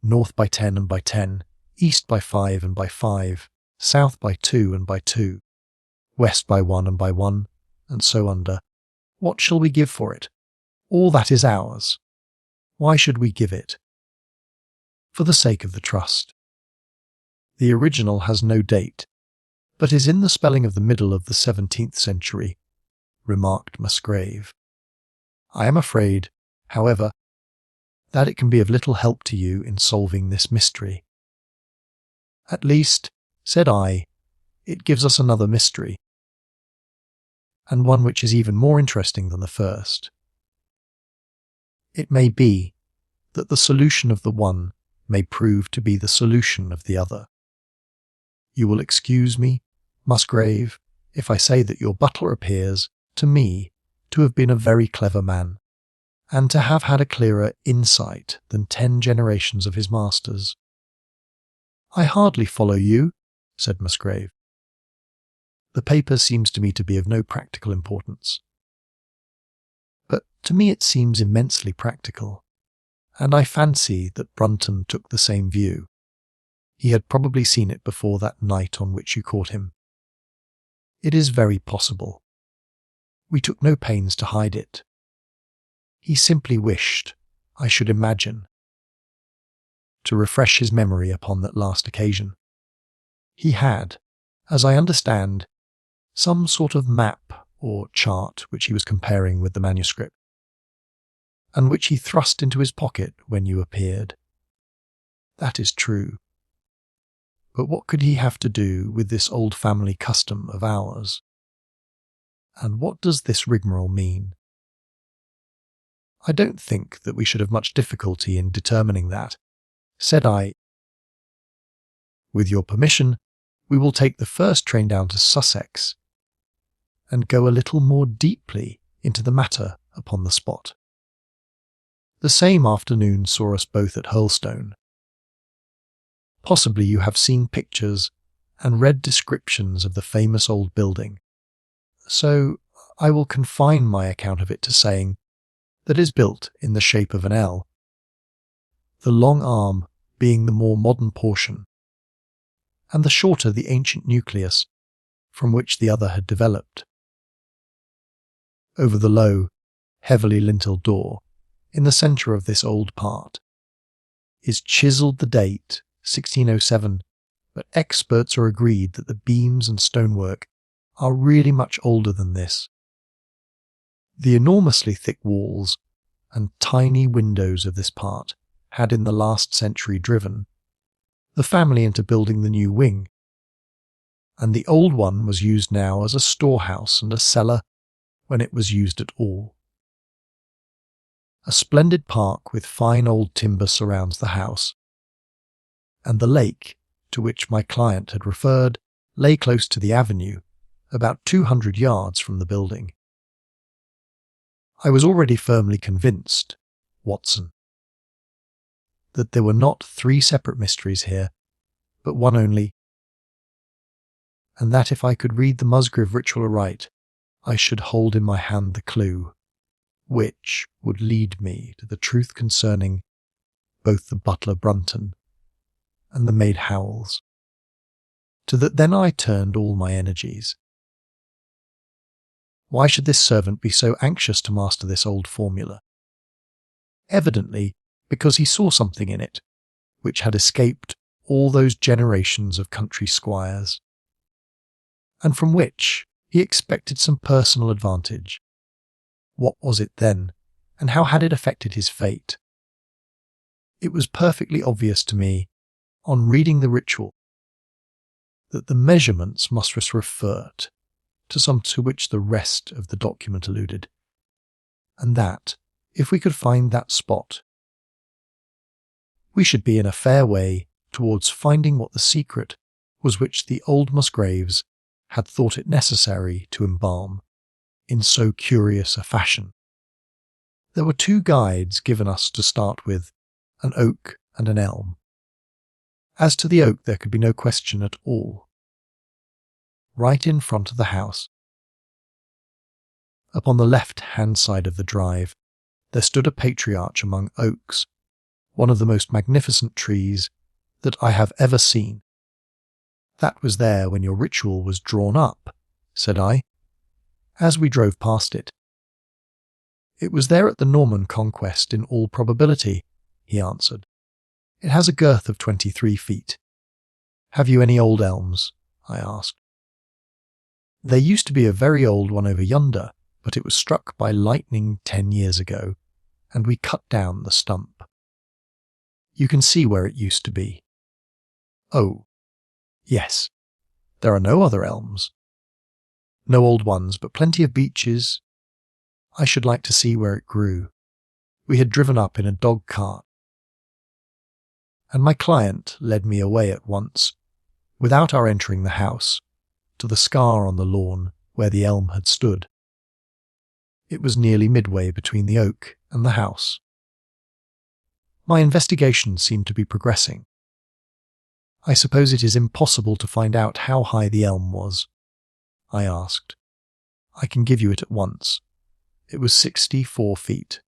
North by 10 and by 10, east by 5 and by 5, south by 2 and by 2, west by 1 and by 1, and so under. What shall we give for it? All that is ours. Why should we give it? For the sake of the trust. The original has no date, but is in the spelling of the middle of the 17th century, remarked Musgrave. I am afraid, however, that it can be of little help to you in solving this mystery. At least, said I, it gives us another mystery, and one which is even more interesting than the first. It may be that the solution of the one may prove to be the solution of the other. You will excuse me, Musgrave, if I say that your butler appears, to me, to have been a very clever man, and to have had a clearer insight than 10 generations of his masters. I hardly follow you, said Musgrave. The paper seems to me to be of no practical importance. But to me it seems immensely practical, and I fancy that Brunton took the same view. He had probably seen it before that night on which you caught him. It is very possible. We took no pains to hide it. He simply wished, I should imagine, to refresh his memory upon that last occasion. He had, as I understand, some sort of map or chart which he was comparing with the manuscript, and which he thrust into his pocket when you appeared. That is true. But what could he have to do with this old family custom of ours? And what does this rigmarole mean? I don't think that we should have much difficulty in determining that, said I. With your permission, we will take the first train down to Sussex, and go a little more deeply into the matter upon the spot. The same afternoon saw us both at Hurlstone. Possibly you have seen pictures and read descriptions of the famous old building, so I will confine my account of it to saying that it is built in the shape of an L, the long arm being the more modern portion, and the shorter the ancient nucleus from which the other had developed. Over the low, heavily linteled door, in the centre of this old part, is chiselled the date 1607, but experts are agreed that the beams and stonework are really much older than this. The enormously thick walls and tiny windows of this part had in the last century driven the family into building the new wing, and the old one was used now as a storehouse and a cellar when it was used at all. A splendid park with fine old timber surrounds the house, and the lake, to which my client had referred, lay close to the avenue, about 200 yards from the building. I was already firmly convinced, Watson, that there were not 3 separate mysteries here, but one only, and that if I could read the Musgrave ritual aright, I should hold in my hand the clue, which would lead me to the truth concerning both the butler Brunton and the maid Howells. To that then I turned all my energies. Why should this servant be so anxious to master this old formula? Evidently because he saw something in it which had escaped all those generations of country squires, and from which he expected some personal advantage. What was it then, and how had it affected his fate? It was perfectly obvious to me, on reading the ritual, that the measurements must refer to some to which the rest of the document alluded, and that, if we could find that spot, we should be in a fair way towards finding what the secret was which the old Musgraves had thought it necessary to embalm in so curious a fashion. There were 2 guides given us to start with, an oak and an elm. As to the oak there could be no question at all. Right in front of the house, upon the left-hand side of the drive, there stood a patriarch among oaks, one of the most magnificent trees that I have ever seen. That was there when your ritual was drawn up, said I, as we drove past it. It was there at the Norman conquest in all probability, he answered. It has a girth of 23 feet. Have you any old elms? I asked. There used to be a very old one over yonder, but it was struck by lightning 10 years ago, and we cut down the stump. You can see where it used to be. Oh, yes. There are no other elms. No old ones, but plenty of beeches. I should like to see where it grew. We had driven up in a dog cart. And my client led me away at once, without our entering the house, to the scar on the lawn where the elm had stood. It was nearly midway between the oak and the house. My investigation seemed to be progressing. I suppose it is impossible to find out how high the elm was, I asked. I can give you it at once. It was 64 feet.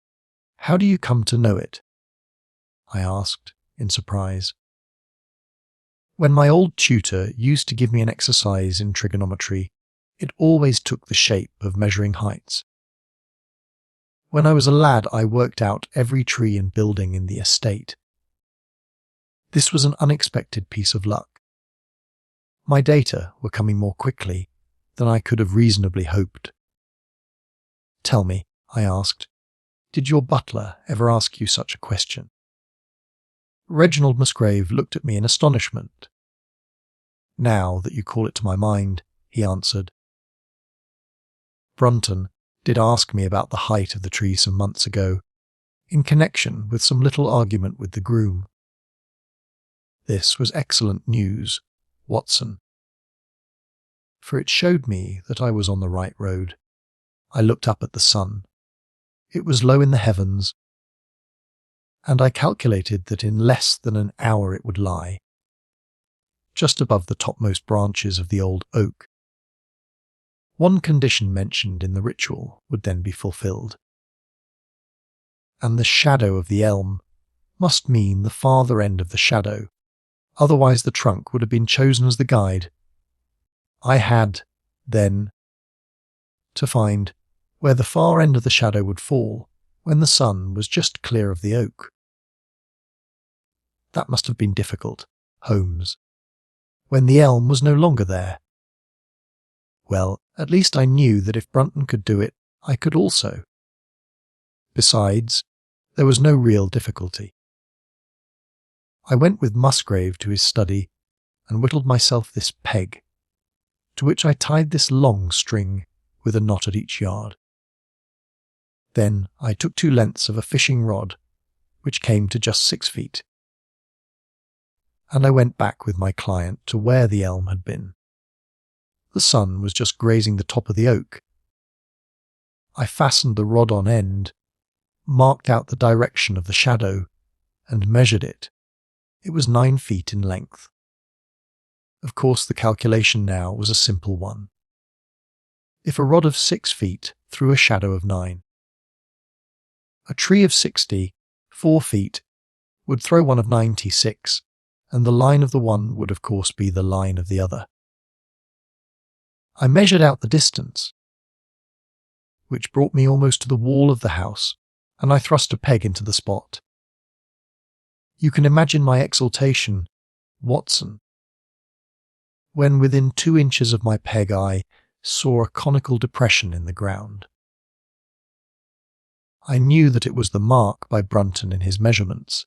How do you come to know it? I asked, in surprise. When my old tutor used to give me an exercise in trigonometry, it always took the shape of measuring heights. When I was a lad, I worked out every tree and building in the estate. This was an unexpected piece of luck. My data were coming more quickly than I could have reasonably hoped. Tell me, I asked, did your butler ever ask you such a question? Reginald Musgrave looked at me in astonishment. Now that you call it to my mind, he answered. Brunton did ask me about the height of the tree some months ago, in connection with some little argument with the groom. This was excellent news, Watson, for it showed me that I was on the right road. I looked up at the sun. It was low in the heavens, and I calculated that in less than an hour it would lie, just above the topmost branches of the old oak. One condition mentioned in the ritual would then be fulfilled. And the shadow of the elm must mean the farther end of the shadow, otherwise the trunk would have been chosen as the guide. I had, then, to find where the far end of the shadow would fall when the sun was just clear of the oak. That must have been difficult, Holmes, when the elm was no longer there. Well, at least I knew that if Brunton could do it, I could also. Besides, there was no real difficulty. I went with Musgrave to his study and whittled myself this peg, to which I tied this long string with a knot at each yard. Then I took 2 lengths of a fishing rod, which came to just 6 feet, and I went back with my client to where the elm had been. The sun was just grazing the top of the oak. I fastened the rod on end, marked out the direction of the shadow, and measured it. It was 9 feet in length. Of course, the calculation now was a simple one. If a rod of 6 feet threw a shadow of 9, a tree of 64 feet would throw one of 96, and the line of the one would of course be the line of the other. I measured out the distance, which brought me almost to the wall of the house, and I thrust a peg into the spot. You can imagine my exultation, Watson, when within 2 inches of my peg I saw a conical depression in the ground. I knew that it was the mark by Brunton in his measurements,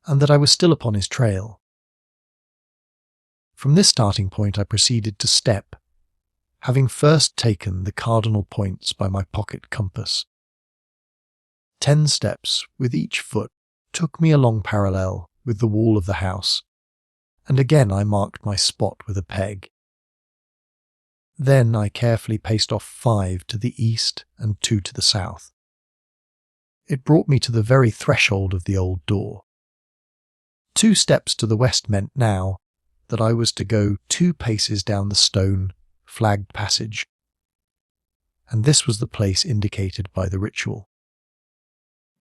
and that I was still upon his trail. From this starting point I proceeded to step, having first taken the cardinal points by my pocket compass. 10 steps with each foot took me along parallel with the wall of the house, and again I marked my spot with a peg. Then I carefully paced off 5 to the east and 2 to the south. It brought me to the very threshold of the old door. 2 steps to the west meant now that I was to go 2 paces down the stone, flagged passage, and this was the place indicated by the ritual.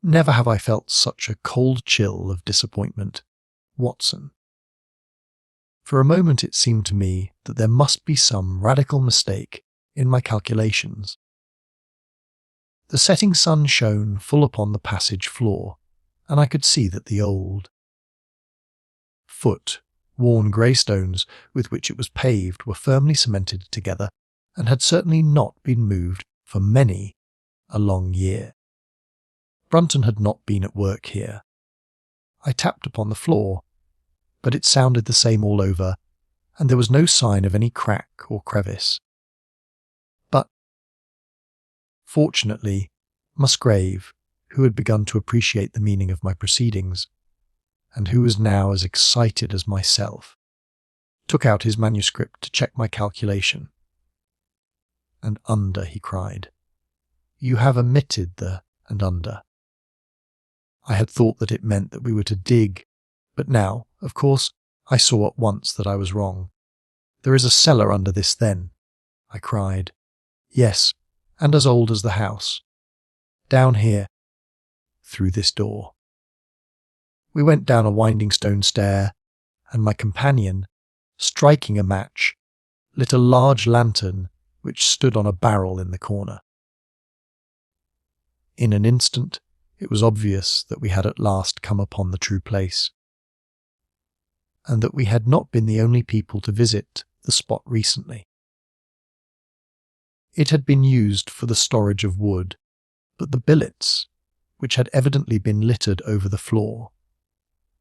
Never have I felt such a cold chill of disappointment, Watson. For a moment it seemed to me that there must be some radical mistake in my calculations. The setting sun shone full upon the passage floor, and I could see that the old foot Worn grey stones with which it was paved were firmly cemented together and had certainly not been moved for many a long year. Brunton had not been at work here. I tapped upon the floor, but it sounded the same all over, and there was no sign of any crack or crevice. But, fortunately, Musgrave, who had begun to appreciate the meaning of my proceedings, and who was now as excited as myself, took out his manuscript to check my calculation. "And under," he cried. "You have omitted the and under." I had thought that it meant that we were to dig, but now, of course, I saw at once that I was wrong. "There is a cellar under this, then?" I cried. "Yes, and as old as the house. Down here, through this door." We went down a winding stone stair, and my companion, striking a match, lit a large lantern which stood on a barrel in the corner. In an instant, it was obvious that we had at last come upon the true place, and that we had not been the only people to visit the spot recently. It had been used for the storage of wood, but the billets, which had evidently been littered over the floor,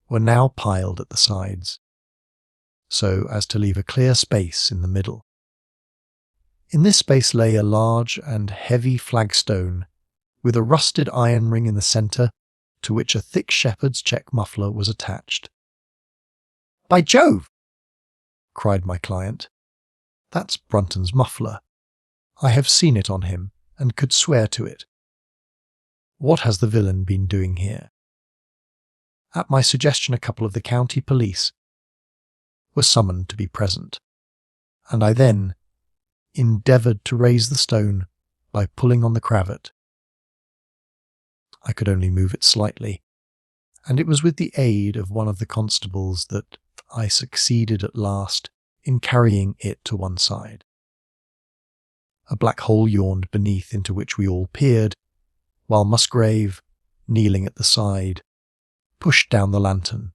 were now piled at the sides, so as to leave a clear space in the middle. In this space lay a large and heavy flagstone with a rusted iron ring in the centre, to which a thick shepherd's check muffler was attached. "By Jove!" cried my client. "That's Brunton's muffler. I have seen it on him, and could swear to it. What has the villain been doing here?" At my suggestion, a couple of the county police were summoned to be present, and I then endeavoured to raise the stone by pulling on the cravat. I could only move it slightly, and it was with the aid of one of the constables that I succeeded at last in carrying it to one side. A black hole yawned beneath, into which we all peered, while Musgrave, kneeling at the side, pushed down the lantern.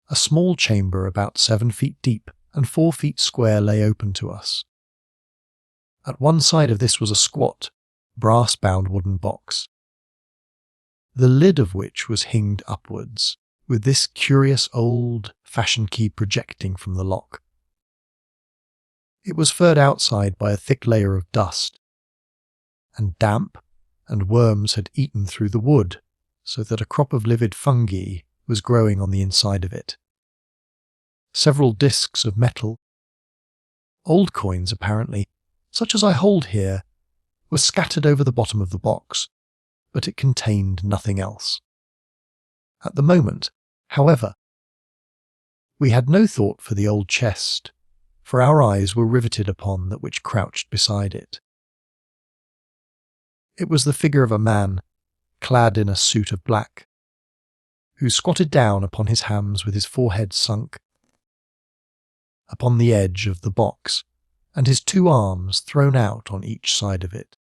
A small chamber about 7 feet deep and 4 feet square lay open to us. At one side of this was a squat, brass-bound wooden box, the lid of which was hinged upwards, with this curious old-fashioned key projecting from the lock. It was furred outside by a thick layer of dust, and damp and worms had eaten through the wood, so that a crop of livid fungi was growing on the inside of it. Several discs of metal, old coins apparently, such as I hold here, were scattered over the bottom of the box, but it contained nothing else. At the moment, however, we had no thought for the old chest, for our eyes were riveted upon that which crouched beside it. It was the figure of a man, clad in a suit of black, who squatted down upon his hams with his forehead sunk upon the edge of the box, and his 2 arms thrown out on each side of it.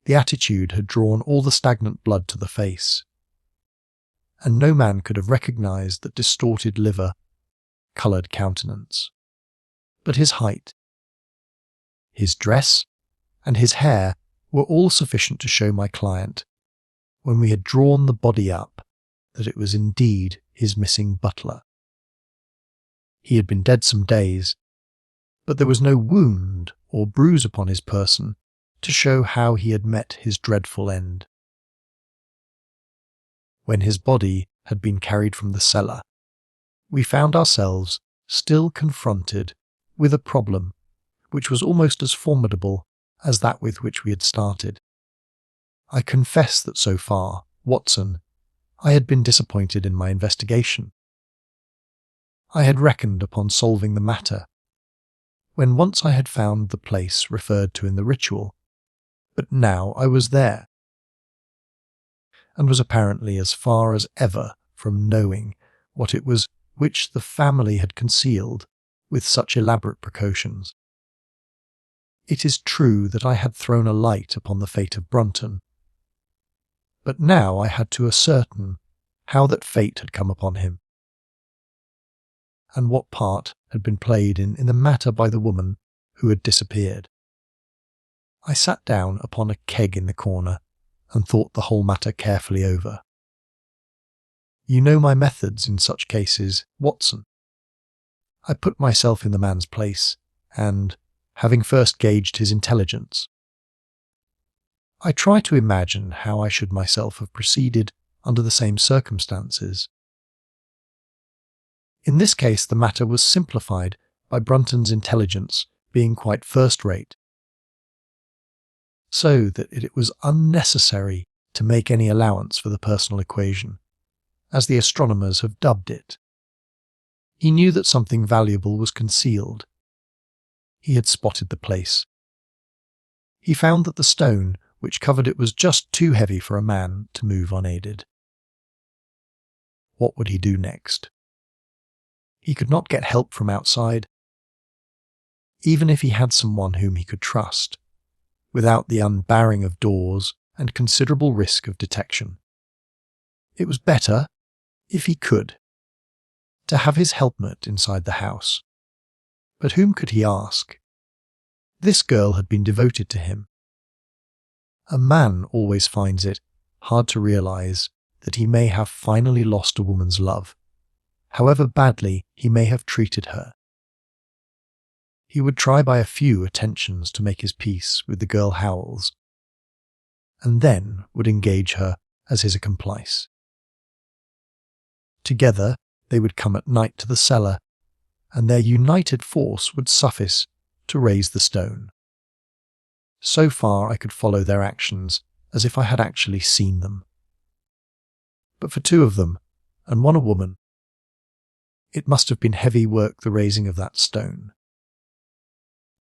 The attitude had drawn all the stagnant blood to the face, and no man could have recognised that distorted liver, coloured countenance. But his height, his dress, and his hair were all sufficient to show my client, when we had drawn the body up, that it was indeed his missing butler. He had been dead some days, but there was no wound or bruise upon his person to show how he had met his dreadful end. When his body had been carried from the cellar, we found ourselves still confronted with a problem which was almost as formidable as that with which we had started. I confess that so far, Watson, I had been disappointed in my investigation. I had reckoned upon solving the matter, when once I had found the place referred to in the ritual, but now I was there, and was apparently as far as ever from knowing what it was which the family had concealed with such elaborate precautions. It is true that I had thrown a light upon the fate of Brunton, but now I had to ascertain how that fate had come upon him. and what part had been played in the matter by the woman who had disappeared. I sat down upon a keg in the corner and thought the whole matter carefully over. You know my methods in such cases, Watson. I put myself in the man's place, and, having first gauged his intelligence, I try to imagine how I should myself have proceeded under the same circumstances. In this case the matter was simplified by Brunton's intelligence being quite first-rate, so that it was unnecessary to make any allowance for the personal equation, as the astronomers have dubbed it. He knew that something valuable was concealed. He had spotted the place. He found that the stone which covered it was just too heavy for a man to move unaided. What would he do next? He could not get help from outside, even if he had someone whom he could trust, without the unbarring of doors and considerable risk of detection. It was better, if he could, to have his helpmate inside the house. But whom could he ask? This girl had been devoted to him. A man always finds it hard to realize that he may have finally lost a woman's love, however badly he may have treated her. He would try by a few attentions to make his peace with the girl Howells, and then would engage her as his accomplice. Together they would come at night to the cellar, and their united force would suffice to raise the stone. So far I could follow their actions as if I had actually seen them. But for two of them, and one a woman, it must have been heavy work the raising of that stone.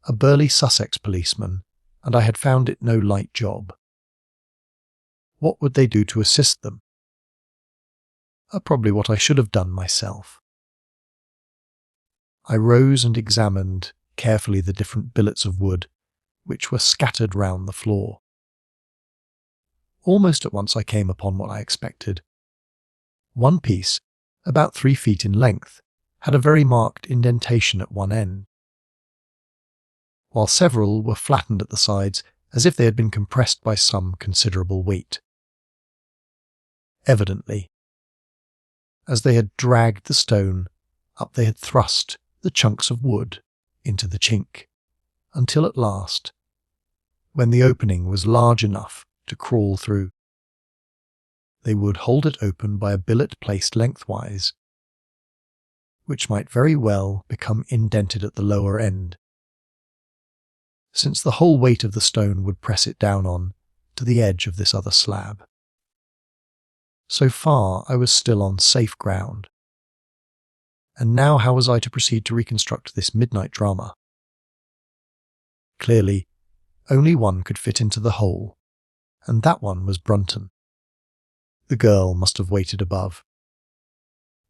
A burly Sussex policeman, and I had found it no light job. What would they do to assist them? Probably what I should have done myself. I rose and examined carefully the different billets of wood which were scattered round the floor. Almost at once I came upon what I expected. One piece, about 3 feet in length, had a very marked indentation at one end, while several were flattened at the sides as if they had been compressed by some considerable weight. Evidently, as they had dragged the stone up, they had thrust the chunks of wood into the chink, until at last, when the opening was large enough to crawl through, they would hold it open by a billet placed lengthwise, which might very well become indented at the lower end, since the whole weight of the stone would press it down on to the edge of this other slab. So far I was still on safe ground. And now how was I to proceed to reconstruct this midnight drama? Clearly, only one could fit into the hole, and that one was Brunton. The girl must have waited above.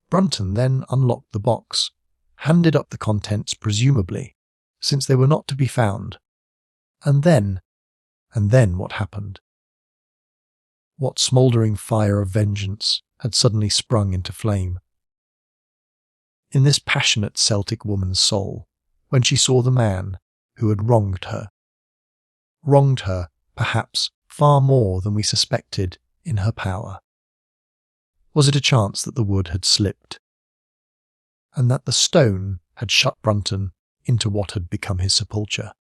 Brunton then unlocked the box, handed up the contents presumably, since they were not to be found, and then what happened? What smouldering fire of vengeance had suddenly sprung into flame in this passionate Celtic woman's soul when she saw the man who had wronged her perhaps far more than we suspected in her power? Was it a chance that the wood had slipped, and that the stone had shut Brunton into what had become his sepulchre?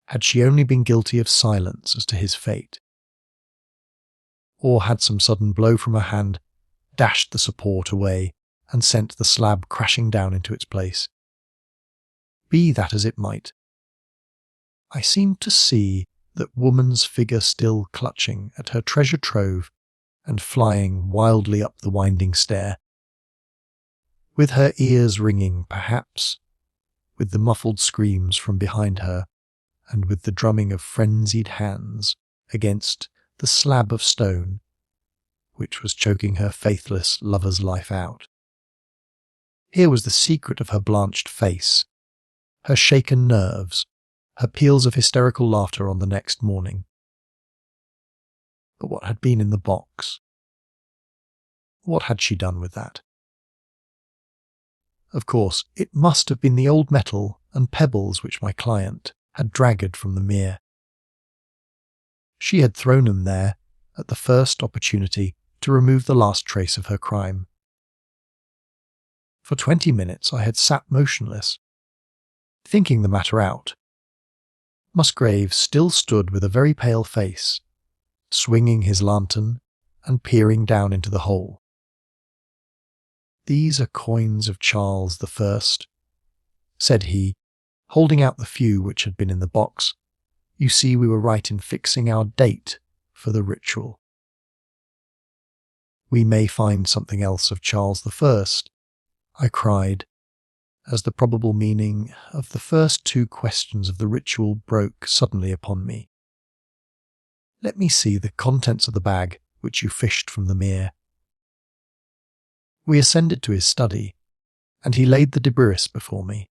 Had she only been guilty of silence as to his fate? Or had some sudden blow from her hand dashed the support away and sent the slab crashing down into its place? Be that as it might, I seemed to see that woman's figure still clutching at her treasure trove and flying wildly up the winding stair, with her ears ringing, perhaps, with the muffled screams from behind her, and with the drumming of frenzied hands against the slab of stone which was choking her faithless lover's life out. Here was the secret of her blanched face, her shaken nerves, her peals of hysterical laughter on the next morning. But what had been in the box? What had she done with that? Of course, it must have been the old metal and pebbles which my client had dragged from the mere. She had thrown them there at the first opportunity to remove the last trace of her crime. For 20 minutes I had sat motionless, thinking the matter out. Musgrave still stood with a very pale face, swinging his lantern and peering down into the hole. "These are coins of Charles I," said he, holding out the few which had been in the box. "You see, we were right in fixing our date for the ritual." "We may find something else of Charles I cried, as the probable meaning of the first two questions of the ritual broke suddenly upon me. "Let me see the contents of the bag which you fished from the mere." We ascended to his study, and he laid the debris before me.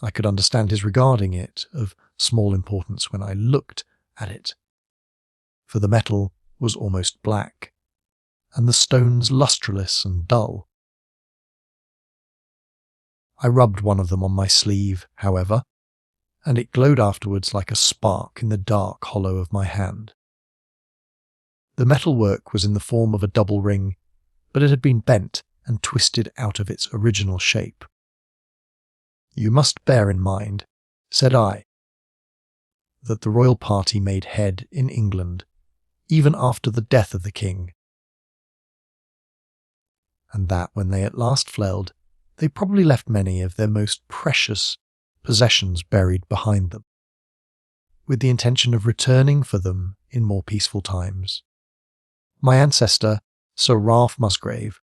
I could understand his regarding it of small importance when I looked at it, for the metal was almost black, and the stones lustreless and dull. I rubbed one of them on my sleeve, however, and it glowed afterwards like a spark in the dark hollow of my hand. The metalwork was in the form of a double ring, but it had been bent and twisted out of its original shape. "You must bear in mind," said I, "that the royal party made head in England, even after the death of the king, and that when they at last fled, they probably left many of their most precious possessions buried behind them, with the intention of returning for them in more peaceful times. My ancestor, Sir Ralph Musgrave,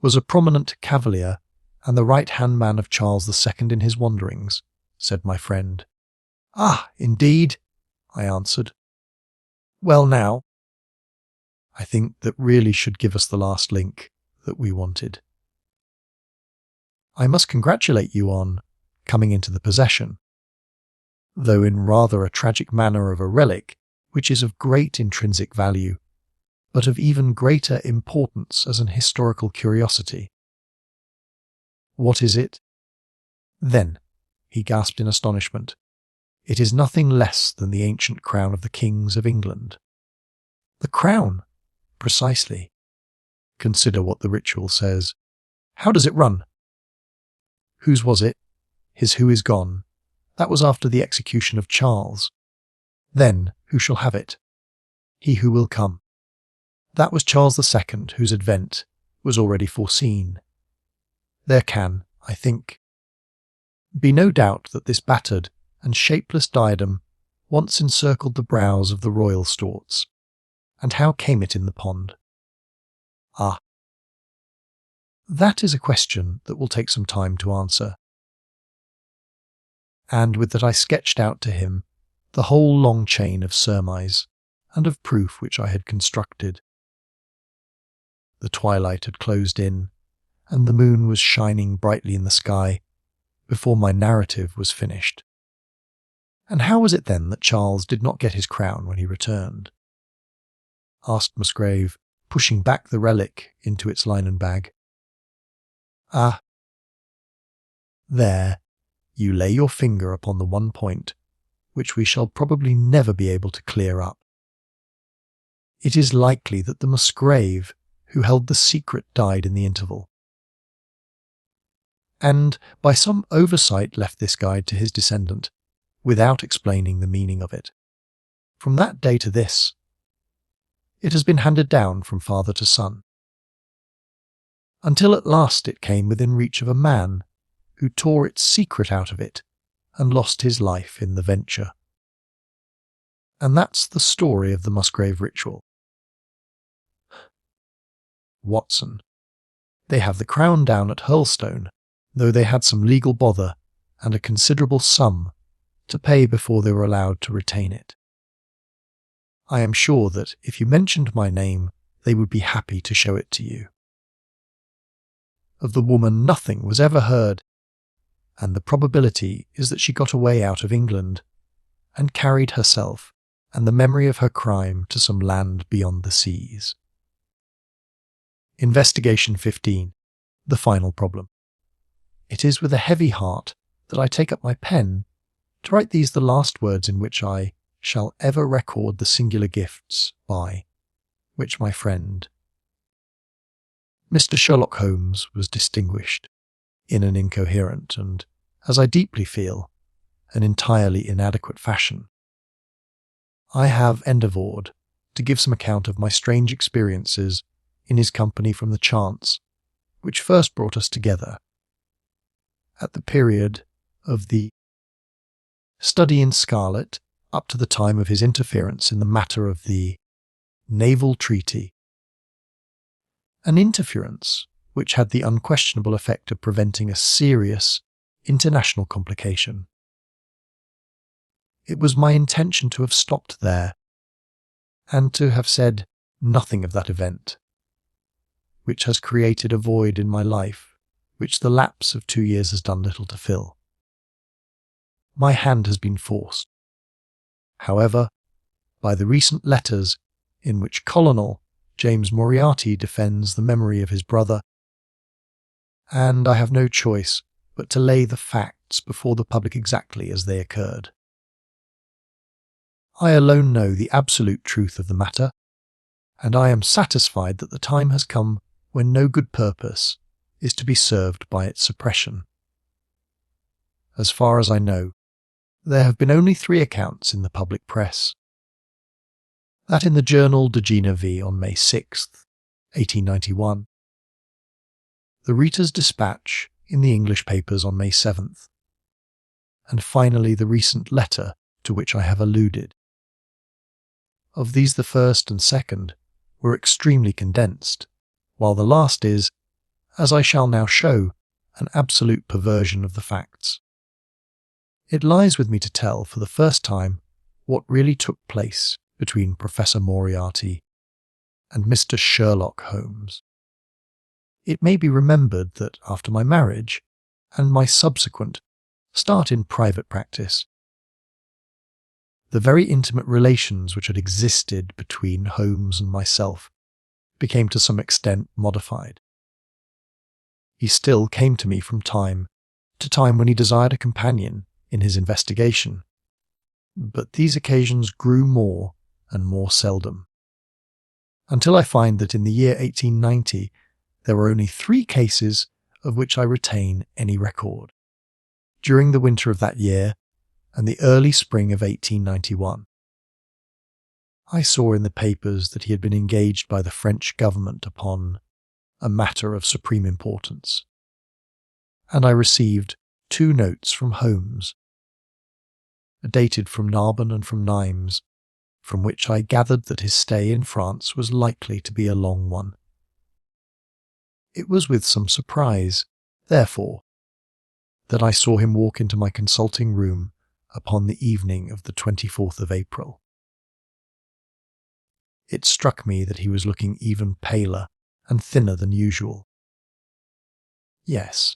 was a prominent cavalier and the right-hand man of Charles II in his wanderings," said my friend. "Ah, indeed," I answered. "Well now, I think that really should give us the last link that we wanted. I must congratulate you on coming into the possession, though in rather a tragic manner, of a relic which is of great intrinsic value, but of even greater importance as an historical curiosity." "What is it?" "Then," he gasped in astonishment, "it is nothing less than the ancient crown of the kings of England." "The crown?" "Precisely. Consider what the ritual says. How does it run? Whose was it? His who is gone. That was after the execution of Charles. Then, who shall have it? He who will come. That was Charles II, whose advent was already foreseen. There can, I think, be no doubt that this battered and shapeless diadem once encircled the brows of the royal storts. And how came it in the pond? Ah, that is a question that will take some time to answer." And with that I sketched out to him the whole long chain of surmise and of proof which I had constructed. The twilight had closed in, and the moon was shining brightly in the sky before my narrative was finished. "And how was it then that Charles did not get his crown when he returned?" asked Musgrave, pushing back the relic into its linen bag. "Ah, there, you lay your finger upon the one point which we shall probably never be able to clear up. It is likely that the Musgrave who held the secret died in the interval, and by some oversight left this guide to his descendant, without explaining the meaning of it. From that day to this, it has been handed down from father to son, until at last it came within reach of a man who tore its secret out of it and lost his life in the venture. And that's the story of the Musgrave ritual. Watson, they have the crown down at Hurlstone, though they had some legal bother and a considerable sum to pay before they were allowed to retain it. I am sure that if you mentioned my name, they would be happy to show it to you. Of the woman nothing was ever heard, and the probability is that she got away out of England and carried herself and the memory of her crime to some land beyond the seas. Investigation 15. The final problem. It is with a heavy heart that I take up my pen to write these the last words in which I shall ever record the singular gifts by which my friend, Mr. Sherlock Holmes, was distinguished in an incoherent and, as I deeply feel, an entirely inadequate fashion. I have endeavoured to give some account of my strange experiences in his company from the chance which first brought us together at the period of the study in scarlet up to the time of his interference in the matter of the Naval Treaty, an interference which had the unquestionable effect of preventing a serious international complication. It was my intention to have stopped there, and to have said nothing of that event, which has created a void in my life which the lapse of 2 years has done little to fill. My hand has been forced, however, by the recent letters in which Colonel James Moriarty defends the memory of his brother, and I have no choice but to lay the facts before the public exactly as they occurred. I alone know the absolute truth of the matter, and I am satisfied that the time has come when no good purpose is to be served by its suppression. As far as I know, there have been only 3 accounts in the public press. That in the Journal de Genevie on May 6th, 1891, the Reader's Dispatch in the English papers on May 7th, and finally the recent letter to which I have alluded. Of these the first and second were extremely condensed, while the last is, as I shall now show, an absolute perversion of the facts. It lies with me to tell for the first time what really took place between Professor Moriarty and Mr. Sherlock Holmes. It may be remembered that after my marriage and my subsequent start in private practice, the very intimate relations which had existed between Holmes and myself became to some extent modified. He still came to me from time to time when he desired a companion in his investigation, but these occasions grew more and more seldom, until I find that in the year 1890 there were only 3 cases of which I retain any record, during the winter of that year and the early spring of 1891. I saw in the papers that he had been engaged by the French government upon a matter of supreme importance, and I received 2 notes from Holmes, dated from Narbonne and from Nimes, from which I gathered that his stay in France was likely to be a long one. It was with some surprise, therefore, that I saw him walk into my consulting room upon the evening of the 24th of April. It struck me that he was looking even paler and thinner than usual. "Yes,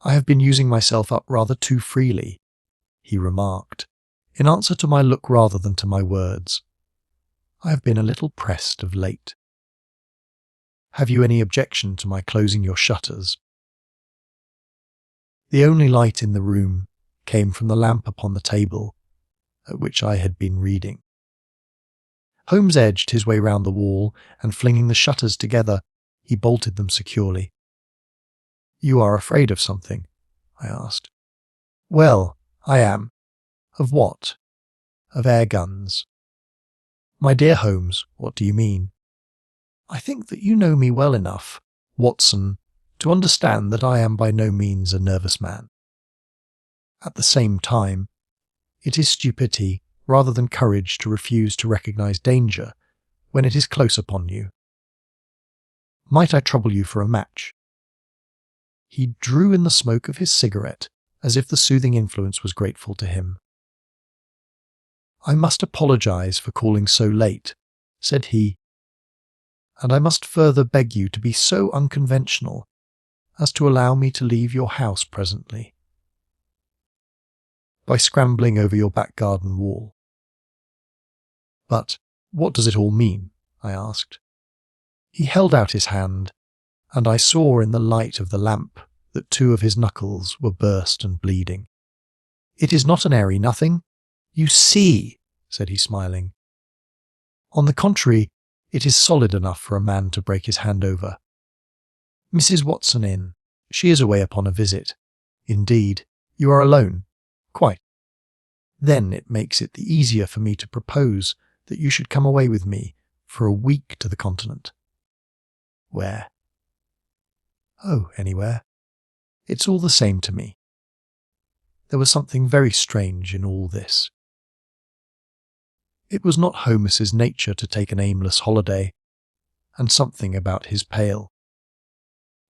I have been using myself up rather too freely," he remarked, in answer to my look rather than to my words. "I have been a little pressed of late. Have you any objection to my closing your shutters?" The only light in the room came from the lamp upon the table at which I had been reading. Holmes edged his way round the wall, and flinging the shutters together, he bolted them securely. "You are afraid of something?" I asked. "Well, I am." "Of what?" "Of air guns." "My dear Holmes, what do you mean?" "I think that you know me well enough, Watson, to understand that I am by no means a nervous man. At the same time, it is stupidity rather than courage to refuse to recognize danger when it is close upon you. Might I trouble you for a match?" He drew in the smoke of his cigarette as if the soothing influence was grateful to him. "I must apologize for calling so late," said he, "and I must further beg you to be so unconventional as to allow me to leave your house presently by scrambling over your back garden wall." "But what does it all mean?" I asked. He held out his hand, and I saw in the light of the lamp that 2 of his knuckles were burst and bleeding. "It is not an airy nothing. You see," said he, smiling. "On the contrary, it is solid enough for a man to break his hand over. Mrs. Watson in. She is away upon a visit. Indeed, you are alone. Quite. Then it makes it the easier for me to propose that you should come away with me for a week to the continent." "Where?" "Oh, anywhere. It's all the same to me." There was something very strange in all this. It was not Holmes's nature to take an aimless holiday, and something about his pale,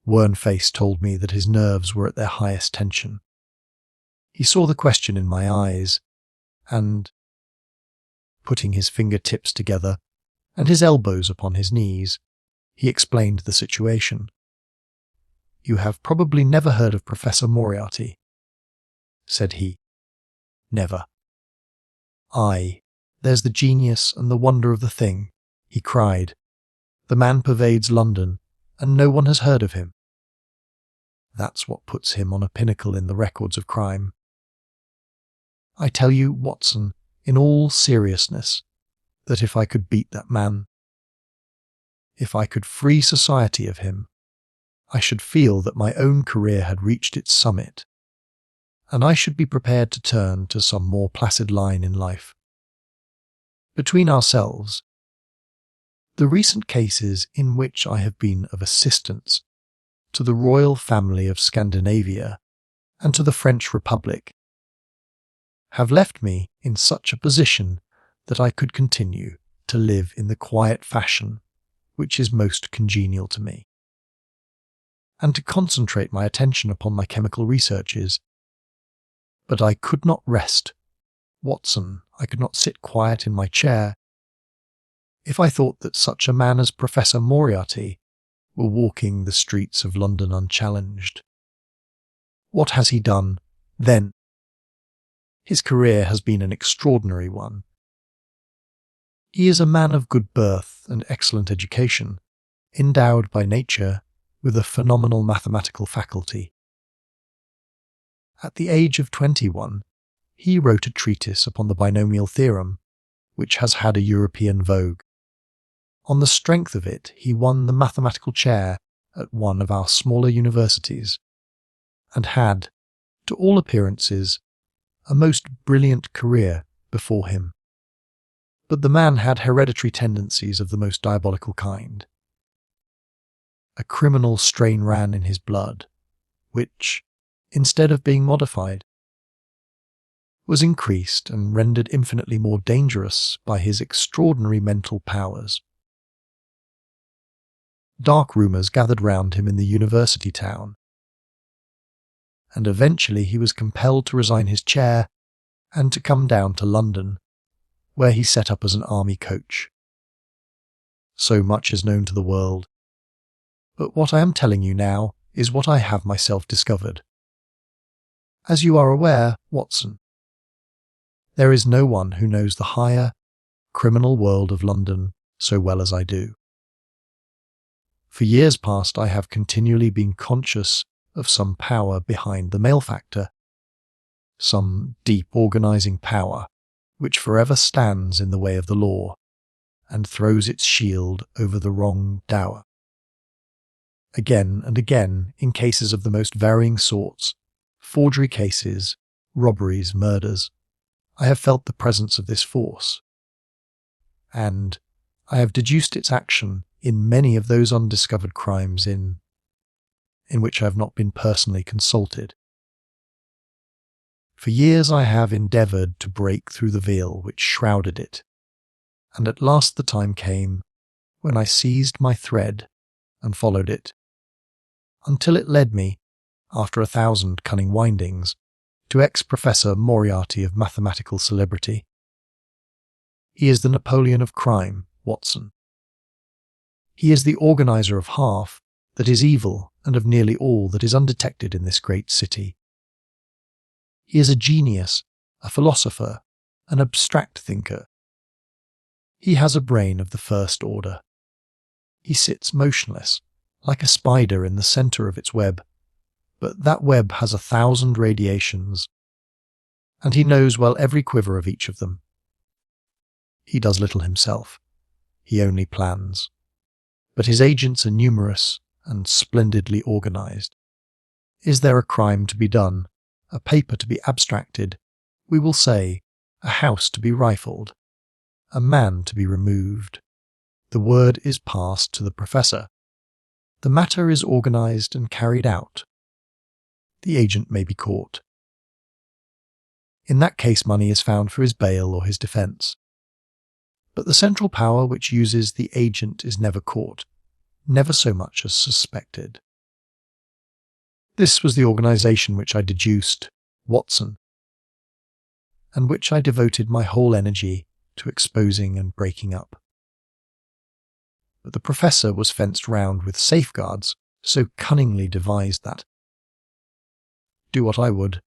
worn face told me that his nerves were at their highest tension. He saw the question in my eyes, and, putting his fingertips together and his elbows upon his knees, he explained the situation. "You have probably never heard of Professor Moriarty," said he. "Never." "Aye, there's the genius and the wonder of the thing," he cried. "The man pervades London, and no one has heard of him. That's what puts him on a pinnacle in the records of crime. I tell you, Watson, in all seriousness, that if I could beat that man, if I could free society of him, I should feel that my own career had reached its summit, and I should be prepared to turn to some more placid line in life. Between ourselves, the recent cases in which I have been of assistance to the royal family of Scandinavia and to the French Republic have left me in such a position that I could continue to live in the quiet fashion which is most congenial to me, and to concentrate my attention upon my chemical researches. But I could not rest, Watson, I could not sit quiet in my chair, if I thought that such a man as Professor Moriarty were walking the streets of London unchallenged. What has he done, then? His career has been an extraordinary one. He is a man of good birth and excellent education, endowed by nature with a phenomenal mathematical faculty. At the age of 21, he wrote a treatise upon the binomial theorem, which has had a European vogue. On the strength of it, he won the mathematical chair at one of our smaller universities, and had, to all appearances, a most brilliant career before him. But the man had hereditary tendencies of the most diabolical kind. A criminal strain ran in his blood, which, instead of being modified, was increased and rendered infinitely more dangerous by his extraordinary mental powers. Dark rumours gathered round him in the university town, and eventually he was compelled to resign his chair and to come down to London, where he set up as an army coach. So much is known to the world, but what I am telling you now is what I have myself discovered. As you are aware, Watson, there is no one who knows the higher, criminal world of London so well as I do. For years past I have continually been conscious of some power behind the malefactor, some deep organising power which forever stands in the way of the law and throws its shield over the wrong doer. Again and again, in cases of the most varying sorts, forgery cases, robberies, murders, I have felt the presence of this force, and I have deduced its action in many of those undiscovered crimes in which I have not been personally consulted. For years I have endeavoured to break through the veil which shrouded it, and at last the time came when I seized my thread and followed it, until it led me, after 1,000 cunning windings, to ex-Professor Moriarty of mathematical celebrity. He is the Napoleon of crime, Watson. He is the organiser of half that is evil and of nearly all that is undetected in this great city. He is a genius, a philosopher, an abstract thinker. He has a brain of the first order. He sits motionless, like a spider in the centre of its web, but that web has 1,000 radiations, and he knows well every quiver of each of them. He does little himself. He only plans. But his agents are numerous and splendidly organized. Is there a crime to be done, a paper to be abstracted, we will say, a house to be rifled, a man to be removed? The word is passed to the professor. The matter is organized and carried out. The agent may be caught. In that case, money is found for his bail or his defence. But the central power which uses the agent is never caught, never so much as suspected. This was the organisation which I deduced, Watson, and which I devoted my whole energy to exposing and breaking up. But the professor was fenced round with safeguards so cunningly devised that, do what I would,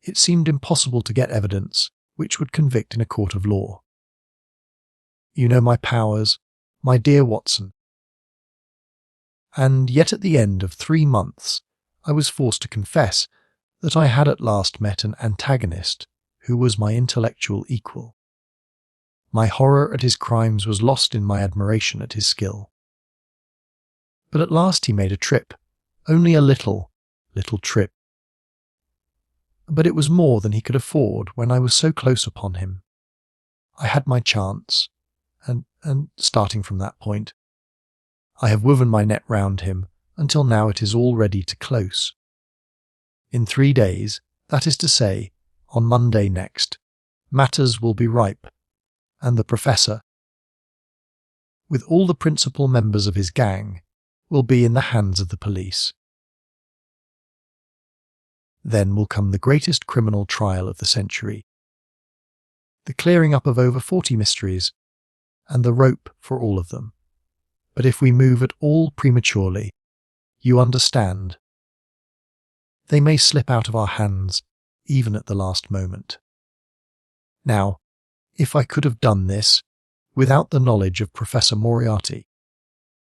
it seemed impossible to get evidence which would convict in a court of law. You know my powers, my dear Watson. And yet at the end of 3 months I was forced to confess that I had at last met an antagonist who was my intellectual equal. My horror at his crimes was lost in my admiration at his skill. But at last he made a trip, only a little trip. But it was more than he could afford when I was so close upon him. I had my chance, and starting from that point, I have woven my net round him until now it is all ready to close. In 3 days, that is to say, on Monday next, matters will be ripe, and the professor, with all the principal members of his gang, will be in the hands of the police. Then will come the greatest criminal trial of the century, the clearing up of over 40 mysteries, and the rope for all of them. But if we move at all prematurely, you understand, they may slip out of our hands even at the last moment. Now, if I could have done this without the knowledge of Professor Moriarty,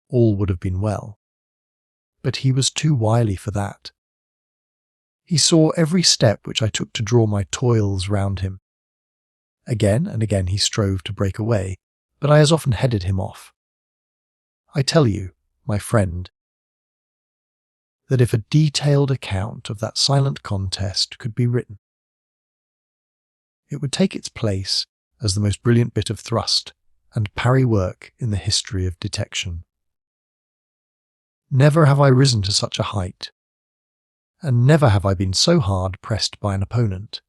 all would have been well. But he was too wily for that. He saw every step which I took to draw my toils round him. Again and again he strove to break away, but I as often headed him off. I tell you, my friend, that if a detailed account of that silent contest could be written, it would take its place as the most brilliant bit of thrust and parry work in the history of detection. Never have I risen to such a height, and never have I been so hard pressed by an opponent.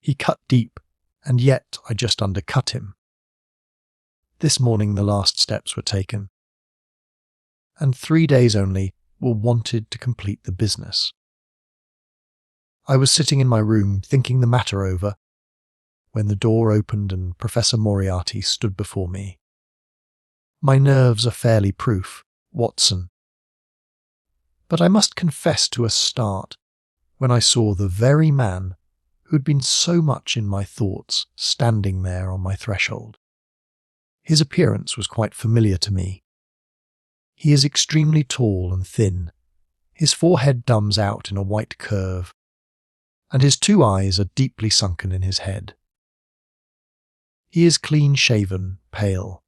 He cut deep, and yet I just undercut him. This morning the last steps were taken, and 3 days only were wanted to complete the business. I was sitting in my room thinking the matter over, when the door opened and Professor Moriarty stood before me. My nerves are fairly proof, Watson. But I must confess to a start when I saw the very man who had been so much in my thoughts standing there on my threshold. His appearance was quite familiar to me. He is extremely tall and thin. His forehead dumbs out in a white curve, and his 2 eyes are deeply sunken in his head. He is clean-shaven, pale,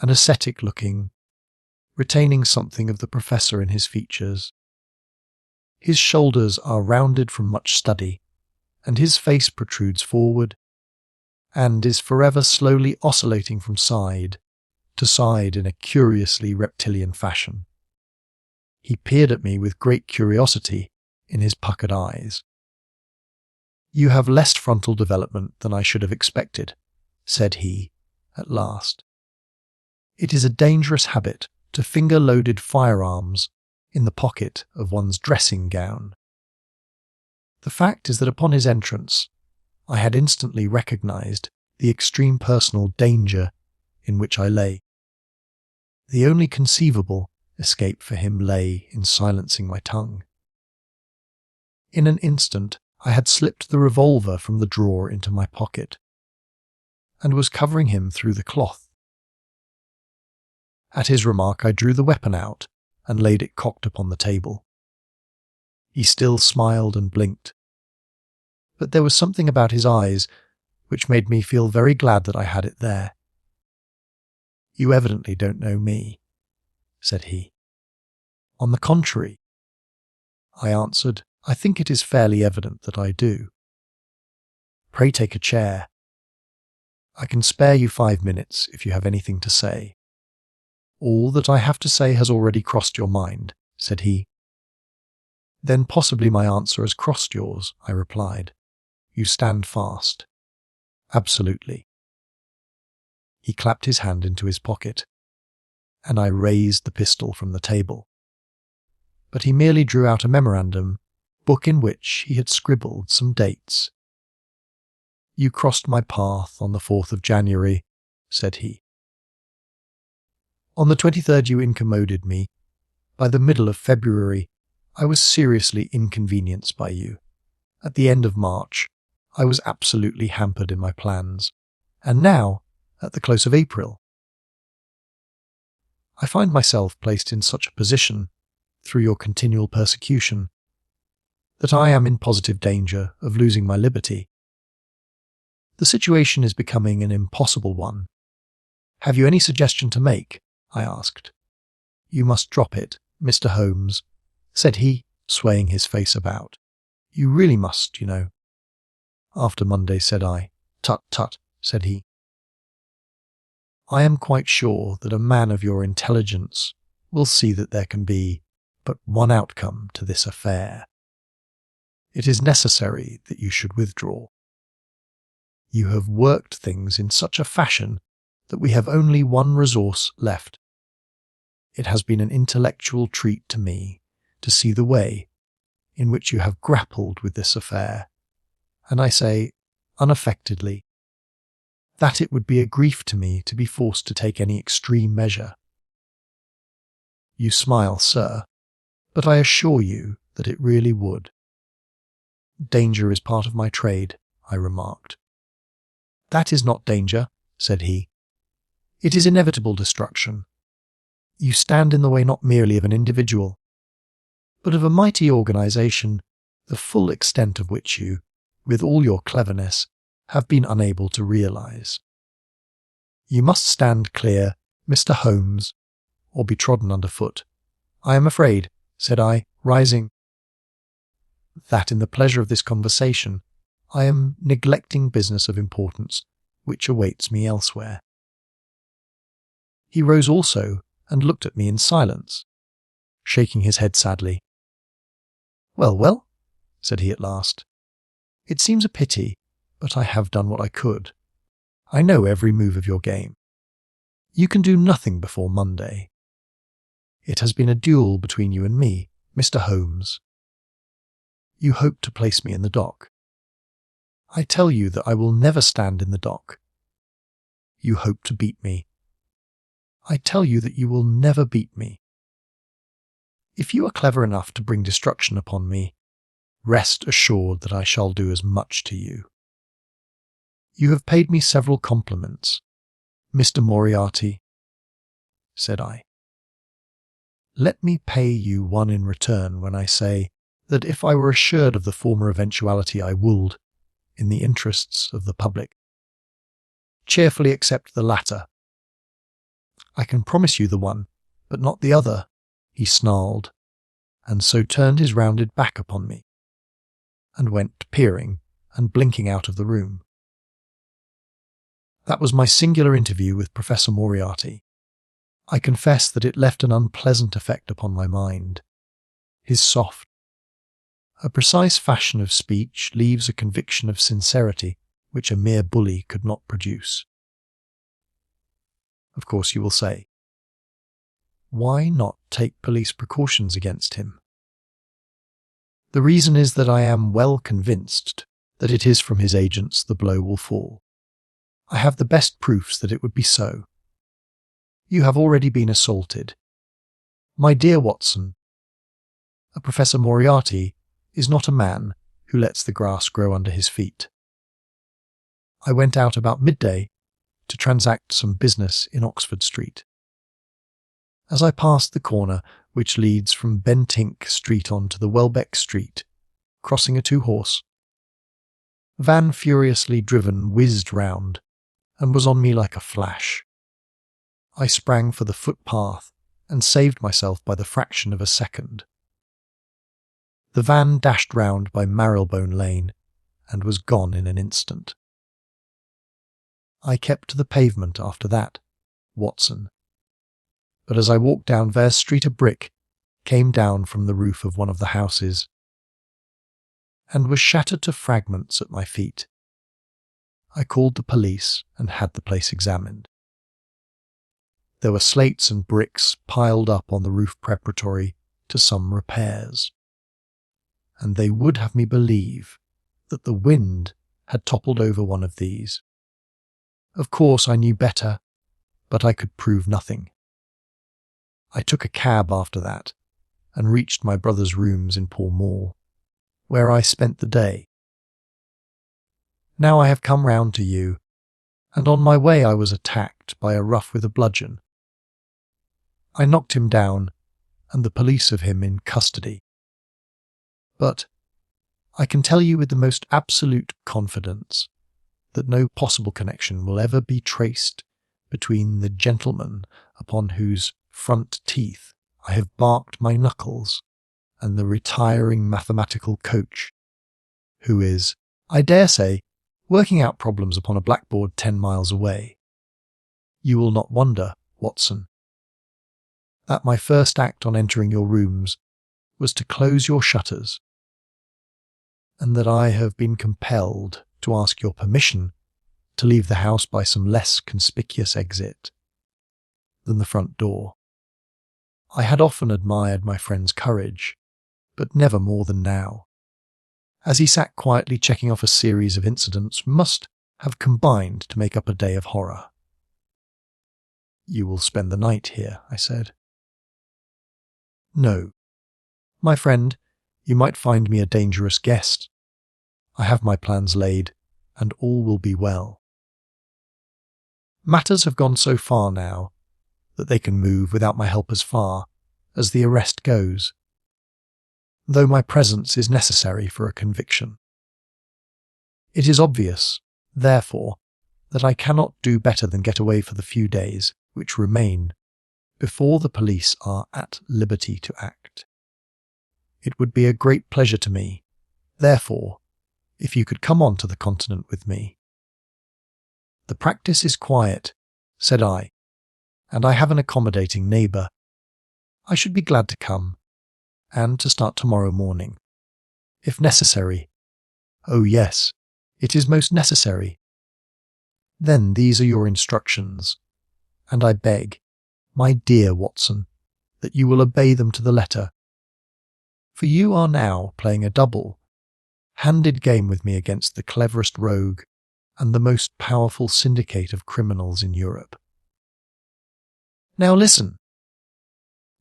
and ascetic-looking, retaining something of the professor in his features. His shoulders are rounded from much study, and his face protrudes forward, and is forever slowly oscillating from side to side in a curiously reptilian fashion. He peered at me with great curiosity in his puckered eyes. "You have less frontal development than I should have expected," said he, at last. "It is a dangerous habit to finger loaded firearms in the pocket of one's dressing gown." The fact is that upon his entrance, I had instantly recognized the extreme personal danger in which I lay. The only conceivable escape for him lay in silencing my tongue. In an instant, I had slipped the revolver from the drawer into my pocket, and was covering him through the cloth. At his remark, I drew the weapon out and laid it cocked upon the table. He still smiled and blinked, but there was something about his eyes which made me feel very glad that I had it there. "You evidently don't know me," said he. "On the contrary," I answered, "I think it is fairly evident that I do. Pray take a chair. I can spare you 5 minutes if you have anything to say." "All that I have to say has already crossed your mind," said he. "Then possibly my answer has crossed yours," I replied. "You stand fast." "Absolutely." He clapped his hand into his pocket, and I raised the pistol from the table. But he merely drew out a memorandum book in which he had scribbled some dates. "You crossed my path on the 4th of January, said he. "On the 23rd you incommoded me. By the middle of February, I was seriously inconvenienced by you. At the end of March, I was absolutely hampered in my plans. And now, at the close of April, I find myself placed in such a position, through your continual persecution, that I am in positive danger of losing my liberty. The situation is becoming an impossible one. Have you any suggestion to make?" I asked. "You must drop it, Mr. Holmes," said he, swaying his face about. "You really must, you know." "After Monday," said I. "Tut, tut," said he. "I am quite sure that a man of your intelligence will see that there can be but one outcome to this affair. It is necessary that you should withdraw. You have worked things in such a fashion that we have only one resource left. It has been an intellectual treat to me to see the way in which you have grappled with this affair, and I say, unaffectedly, that it would be a grief to me to be forced to take any extreme measure. You smile, sir, but I assure you that it really would." "Danger is part of my trade," I remarked. "That is not danger," said he. "It is inevitable destruction. You stand in the way not merely of an individual, but of a mighty organization, the full extent of which you, with all your cleverness, have been unable to realize. You must stand clear, Mr. Holmes, or be trodden underfoot. I am afraid," said I, rising, "that in the pleasure of this conversation I am neglecting business of importance which awaits me elsewhere." He rose also and looked at me in silence, shaking his head sadly. "Well, well," said he at last, "it seems a pity, but I have done what I could. I know every move of your game. You can do nothing before Monday. It has been a duel between you and me, Mr. Holmes. You hope to place me in the dock. I tell you that I will never stand in the dock. You hope to beat me. I tell you that you will never beat me. If you are clever enough to bring destruction upon me, rest assured that I shall do as much to you. You have paid me several compliments, Mr. Moriarty," said I. "Let me pay you one in return when I say that if I were assured of the former eventuality I would, in the interests of the public, cheerfully accept the latter. I can promise you the one, but not the other," he snarled, and so turned his rounded back upon me, and went peering and blinking out of the room. That was my singular interview with Professor Moriarty. I confess that it left an unpleasant effect upon my mind. His soft, a precise fashion of speech leaves a conviction of sincerity which a mere bully could not produce. Of course you will say, why not take police precautions against him? The reason is that I am well convinced that it is from his agents the blow will fall. I have the best proofs that it would be so. You have already been assaulted. My dear Watson, a Professor Moriarty is not a man who lets the grass grow under his feet. I went out about midday to transact some business in Oxford Street. As I passed the corner which leads from Bentink Street on to the Welbeck Street, crossing a two-horse. Van furiously driven whizzed round and was on me like a flash. I sprang for the footpath and saved myself by the fraction of a second. The van dashed round by Marylebone Lane and was gone in an instant. I kept to the pavement after that, Watson. But as I walked down Vere Street, a brick came down from the roof of one of the houses and was shattered to fragments at my feet. I called the police and had the place examined. There were slates and bricks piled up on the roof preparatory to some repairs, and they would have me believe that the wind had toppled over one of these. Of course I knew better, but I could prove nothing. I took a cab after that and reached my brother's rooms in Pall Mall, where I spent the day. Now I have come round to you, and on my way I was attacked by a rough with a bludgeon. I knocked him down, and the police have him in custody. But I can tell you with the most absolute confidence that no possible connection will ever be traced between the gentleman upon whose front teeth I have barked my knuckles and the retiring mathematical coach, who is, I dare say, working out problems upon a blackboard 10 miles away. You will not wonder, Watson, that my first act on entering your rooms was to close your shutters, and that I have been compelled to ask your permission to leave the house by some less conspicuous exit than the front door. I had often admired my friend's courage, but never more than now, as he sat quietly checking off a series of incidents must have combined to make up a day of horror. You will spend the night here, I said. No. My friend, you might find me a dangerous guest. I have my plans laid, and all will be well. Matters have gone so far now that they can move without my help as far as the arrest goes, though my presence is necessary for a conviction. It is obvious, therefore, that I cannot do better than get away for the few days which remain before the police are at liberty to act. It would be a great pleasure to me, therefore, if you could come on to the continent with me. The practice is quiet, said I, and I have an accommodating neighbour. I should be glad to come, and to start tomorrow morning, if necessary. Oh yes, it is most necessary. Then these are your instructions, and I beg, my dear Watson, that you will obey them to the letter. For you are now playing a double-handed game with me against the cleverest rogue and the most powerful syndicate of criminals in Europe. Now listen.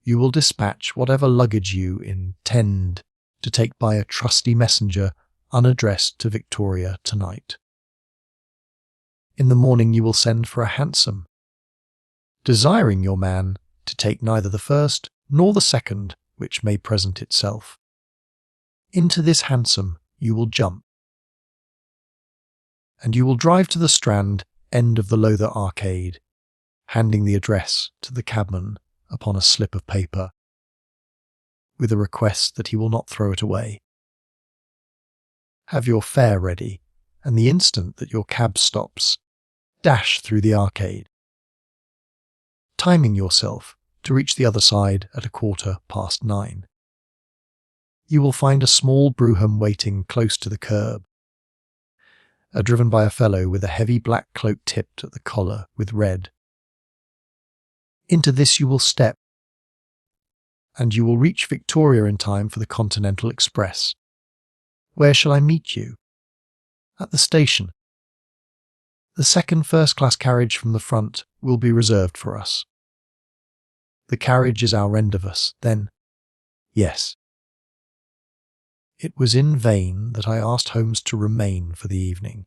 You will dispatch whatever luggage you intend to take by a trusty messenger unaddressed to Victoria tonight. In the morning you will send for a hansom, desiring your man to take neither the first nor the second which may present itself. Into this hansom you will jump, and you will drive to the Strand end of the Lowther Arcade, handing the address to the cabman upon a slip of paper, with a request that he will not throw it away. Have your fare ready, and the instant that your cab stops, dash through the arcade, timing yourself to reach the other side at 9:15. You will find a small brougham waiting close to the curb, driven by a fellow with a heavy black cloak tipped at the collar with red. Into this you will step, and you will reach Victoria in time for the Continental Express. Where shall I meet you? At the station. The second first-class carriage from the front will be reserved for us. The carriage is our end of us, then. Yes. It was in vain that I asked Holmes to remain for the evening.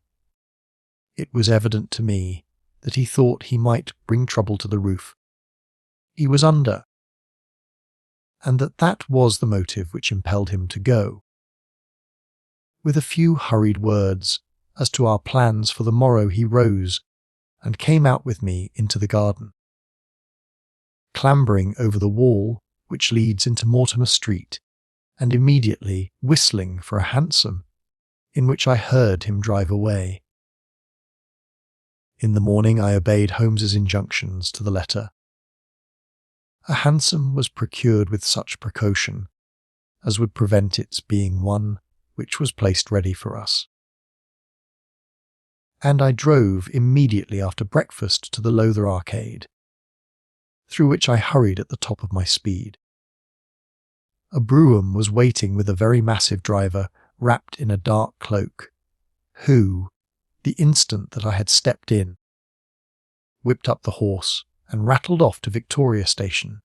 It was evident to me that he thought he might bring trouble to the roof. He was under. and that was the motive which impelled him to go. With a few hurried words as to our plans for the morrow, he rose and came out with me into the garden. Clambering over the wall which leads into Mortimer Street, and immediately whistling for a hansom, in which I heard him drive away. In the morning I obeyed Holmes's injunctions to the letter. A hansom was procured with such precaution as would prevent its being one which was placed ready for us. And I drove immediately after breakfast to the Lowther Arcade, through which I hurried at the top of my speed. A brougham was waiting with a very massive driver wrapped in a dark cloak, who, the instant that I had stepped in, whipped up the horse and rattled off to Victoria Station.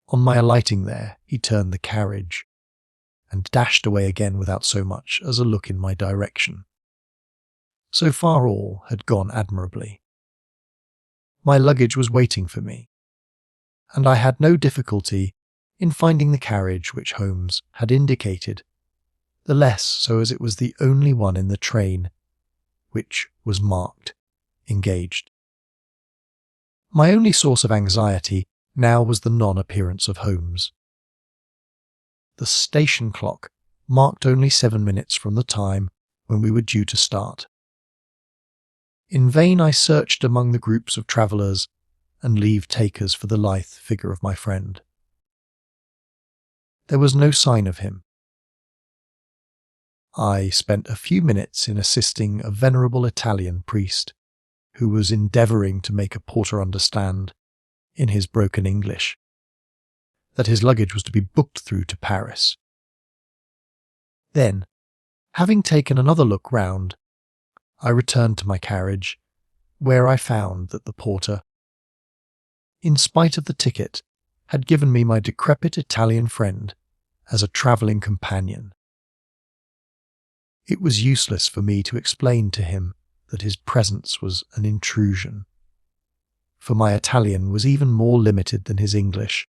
On my alighting there, he turned the carriage and dashed away again without so much as a look in my direction. So far all had gone admirably. My luggage was waiting for me, and I had no difficulty in finding the carriage which Holmes had indicated, the less so as it was the only one in the train which was marked engaged. My only source of anxiety now was the non-appearance of Holmes. The station clock marked only 7 minutes from the time when we were due to start. In vain I searched among the groups of travellers and leave-takers for the lithe figure of my friend. There was no sign of him. I spent a few minutes in assisting a venerable Italian priest, who was endeavouring to make a porter understand, in his broken English, that his luggage was to be booked through to Paris. Then, having taken another look round, I returned to my carriage, where I found that the porter, in spite of the ticket, had given me my decrepit Italian friend as a travelling companion. It was useless for me to explain to him that his presence was an intrusion, for my Italian was even more limited than his English.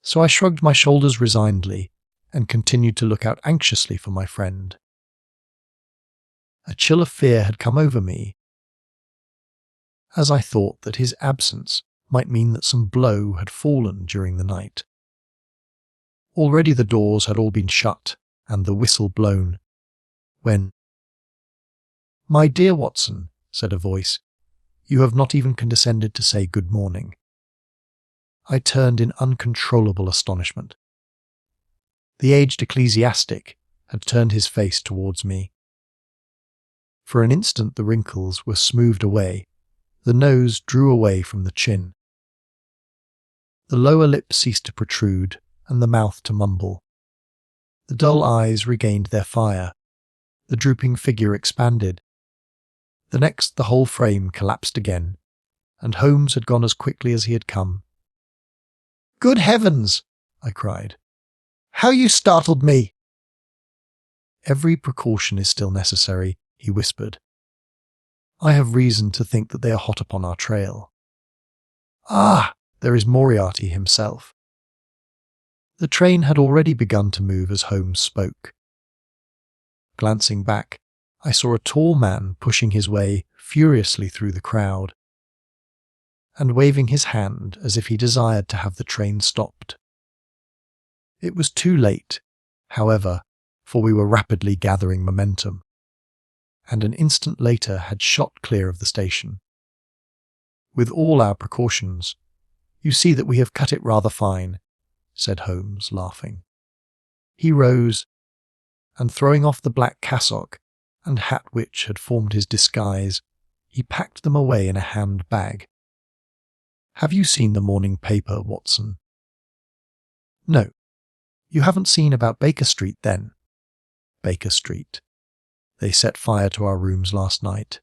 So I shrugged my shoulders resignedly and continued to look out anxiously for my friend. A chill of fear had come over me, as I thought that his absence might mean that some blow had fallen during the night. Already the doors had all been shut and the whistle blown, when, "My dear Watson," said a voice, "you have not even condescended to say good morning." I turned in uncontrollable astonishment. The aged ecclesiastic had turned his face towards me. For an instant the wrinkles were smoothed away, the nose drew away from the chin. The lower lip ceased to protrude, and the mouth to mumble. The dull eyes regained their fire, the drooping figure expanded. The next the whole frame collapsed again, and Holmes had gone as quickly as he had come. "Good heavens!" I cried. "How you startled me!" "Every precaution is still necessary," he whispered. "I have reason to think that they are hot upon our trail. Ah, there is Moriarty himself." The train had already begun to move as Holmes spoke. Glancing back, I saw a tall man pushing his way furiously through the crowd, and waving his hand as if he desired to have the train stopped. It was too late, however, for we were rapidly gathering momentum, and an instant later had shot clear of the station. "With all our precautions, you see that we have cut it rather fine," said Holmes, laughing. He rose, and throwing off the black cassock and hat which had formed his disguise, he packed them away in a hand-bag. "Have you seen the morning paper, Watson?" "No. You haven't seen about Baker Street, then?" "Baker Street. They set fire to our rooms last night.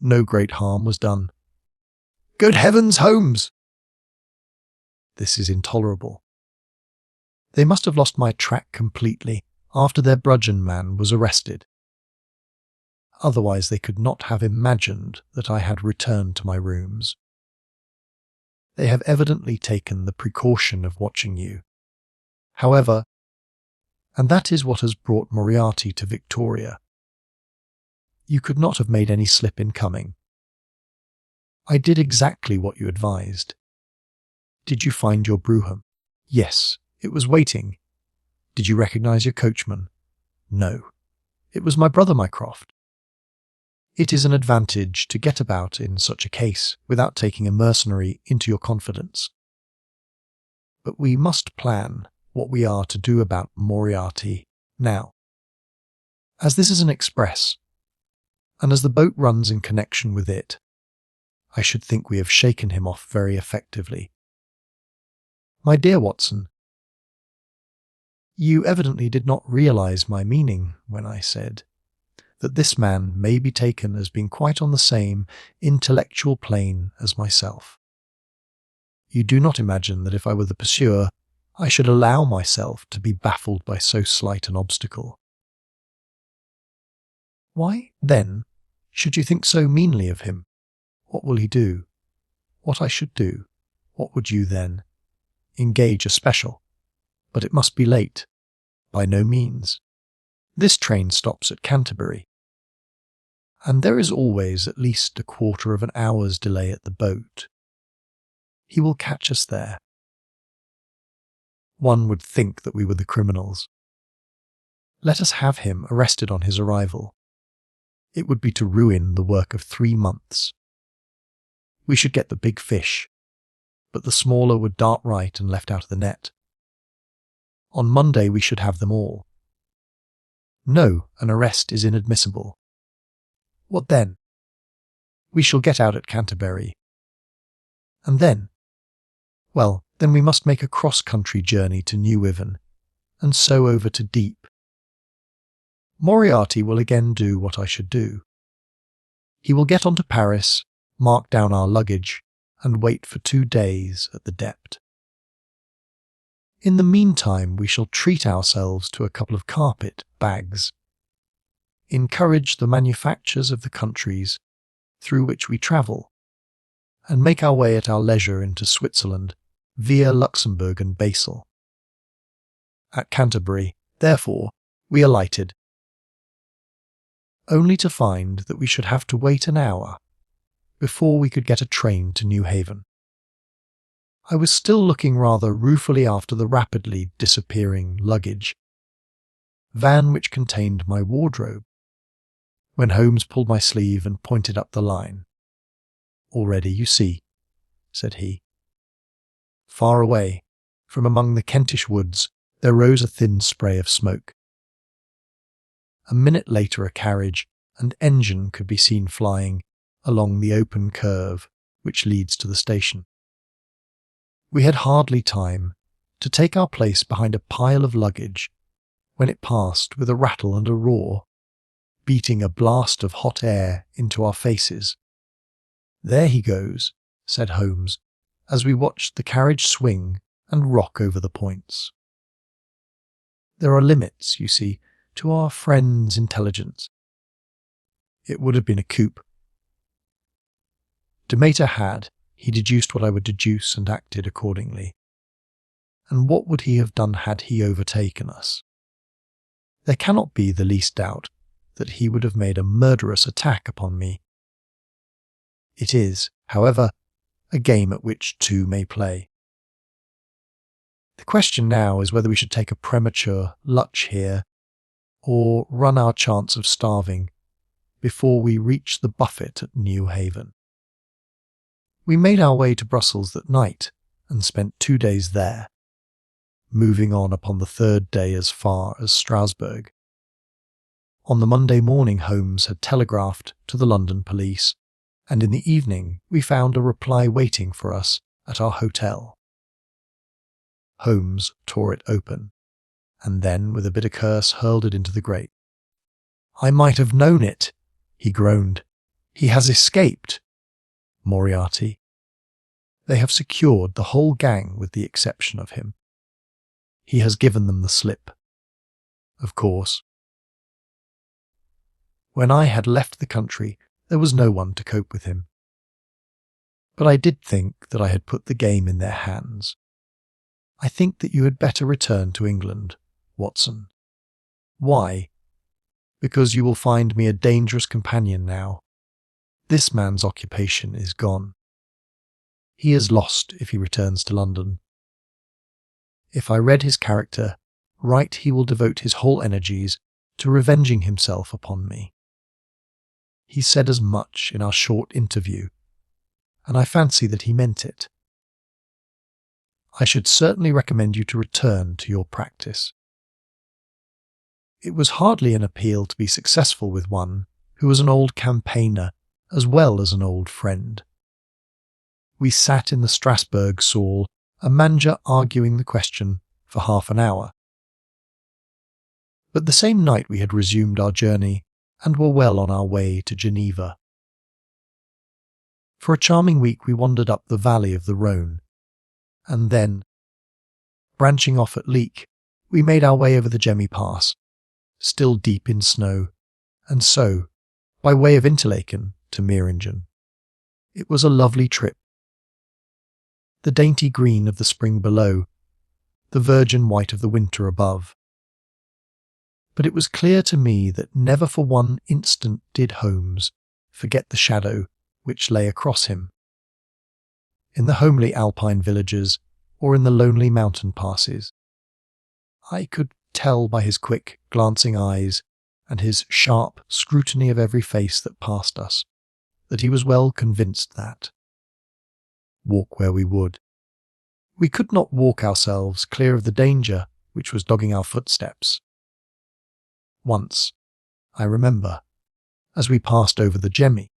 No great harm was done." "Good heavens, Holmes!" "This is intolerable. They must have lost my track completely after their bludgeon man was arrested. Otherwise they could not have imagined that I had returned to my rooms." They have evidently taken the precaution of watching you. However, and that is what has brought Moriarty to Victoria, you could not have made any slip in coming. I did exactly what you advised. Did you find your brougham? Yes, it was waiting. Did you recognize your coachman? No, it was my brother Mycroft. It is an advantage to get about in such a case without taking a mercenary into your confidence. But we must plan what we are to do about Moriarty now. As this is an express, and as the boat runs in connection with it, I should think we have shaken him off very effectively. My dear Watson, you evidently did not realize my meaning when I said that this man may be taken as being quite on the same intellectual plane as myself. You do not imagine that if I were the pursuer, I should allow myself to be baffled by so slight an obstacle. Why, then, should you think so meanly of him? What will he do? What I should do? What would you then? Engage a special. But it must be late. By no means. This train stops at Canterbury, and there is always at least a quarter of an hour's delay at the boat. He will catch us there. One would think that we were the criminals. Let us have him arrested on his arrival. It would be to ruin the work of 3 months. We should get the big fish, but the smaller would dart right and left out of the net. On Monday we should have them all. No, an arrest is inadmissible. What then? We shall get out at Canterbury. And then? Well, then we must make a cross-country journey to Newhaven, and so over to Deep. Moriarty will again do what I should do. He will get on to Paris, mark down our luggage, and wait for 2 days at the depot. In the meantime, we shall treat ourselves to a couple of carpet bags, encourage the manufactures of the countries through which we travel, and make our way at our leisure into Switzerland via Luxembourg and Basel. At Canterbury, therefore, we alighted, only to find that we should have to wait an hour before we could get a train to Newhaven. I was still looking rather ruefully after the rapidly disappearing luggage, van which contained my wardrobe, when Holmes pulled my sleeve and pointed up the line. "Already, you see," said he. Far away, from among the Kentish woods, there rose a thin spray of smoke. A minute later a carriage and engine could be seen flying along the open curve which leads to the station. We had hardly time to take our place behind a pile of luggage when it passed with a rattle and a roar, beating a blast of hot air into our faces. "There he goes," said Holmes, as we watched the carriage swing and rock over the points. There are limits, you see, to our friend's intelligence. It would have been a coup. Demeter had, he deduced what I would deduce and acted accordingly. And what would he have done had he overtaken us? There cannot be the least doubt that he would have made a murderous attack upon me. It is, however, a game at which two may play. The question now is whether we should take a premature lunch here, or run our chance of starving before we reach the buffet at Newhaven. We made our way to Brussels that night and spent 2 days there, moving on upon the 3rd day as far as Strasbourg. On the Monday morning Holmes had telegraphed to the London police, and in the evening we found a reply waiting for us at our hotel. Holmes tore it open, and then, with a bitter curse, hurled it into the grate. "I might have known it," he groaned. "He has escaped." Moriarty. They have secured the whole gang with the exception of him. He has given them the slip. Of course. When I had left the country, there was no one to cope with him. But I did think that I had put the game in their hands. I think that you had better return to England, Watson. Why? Because you will find me a dangerous companion now. This man's occupation is gone. He is lost if he returns to London. If I read his character right, he will devote his whole energies to revenging himself upon me. He said as much in our short interview, and I fancy that he meant it. I should certainly recommend you to return to your practice. It was hardly an appeal to be successful with one who was an old campaigner as well as an old friend. We sat in the Strasbourg saal, a manager arguing the question for half an hour. But the same night we had resumed our journey and were well on our way to Geneva. For a charming week we wandered up the valley of the Rhone, and then, branching off at Leek, we made our way over the Gemmi Pass, still deep in snow, and so, by way of Interlaken, to Meiringen. It was a lovely trip. The dainty green of the spring below, the virgin white of the winter above. But it was clear to me that never for one instant did Holmes forget the shadow which lay across him. In the homely alpine villages, or in the lonely mountain passes, I could tell by his quick, glancing eyes and his sharp scrutiny of every face that passed us that he was well convinced that, walk where we would, we could not walk ourselves clear of the danger which was dogging our footsteps. Once, I remember, as we passed over the Gemmi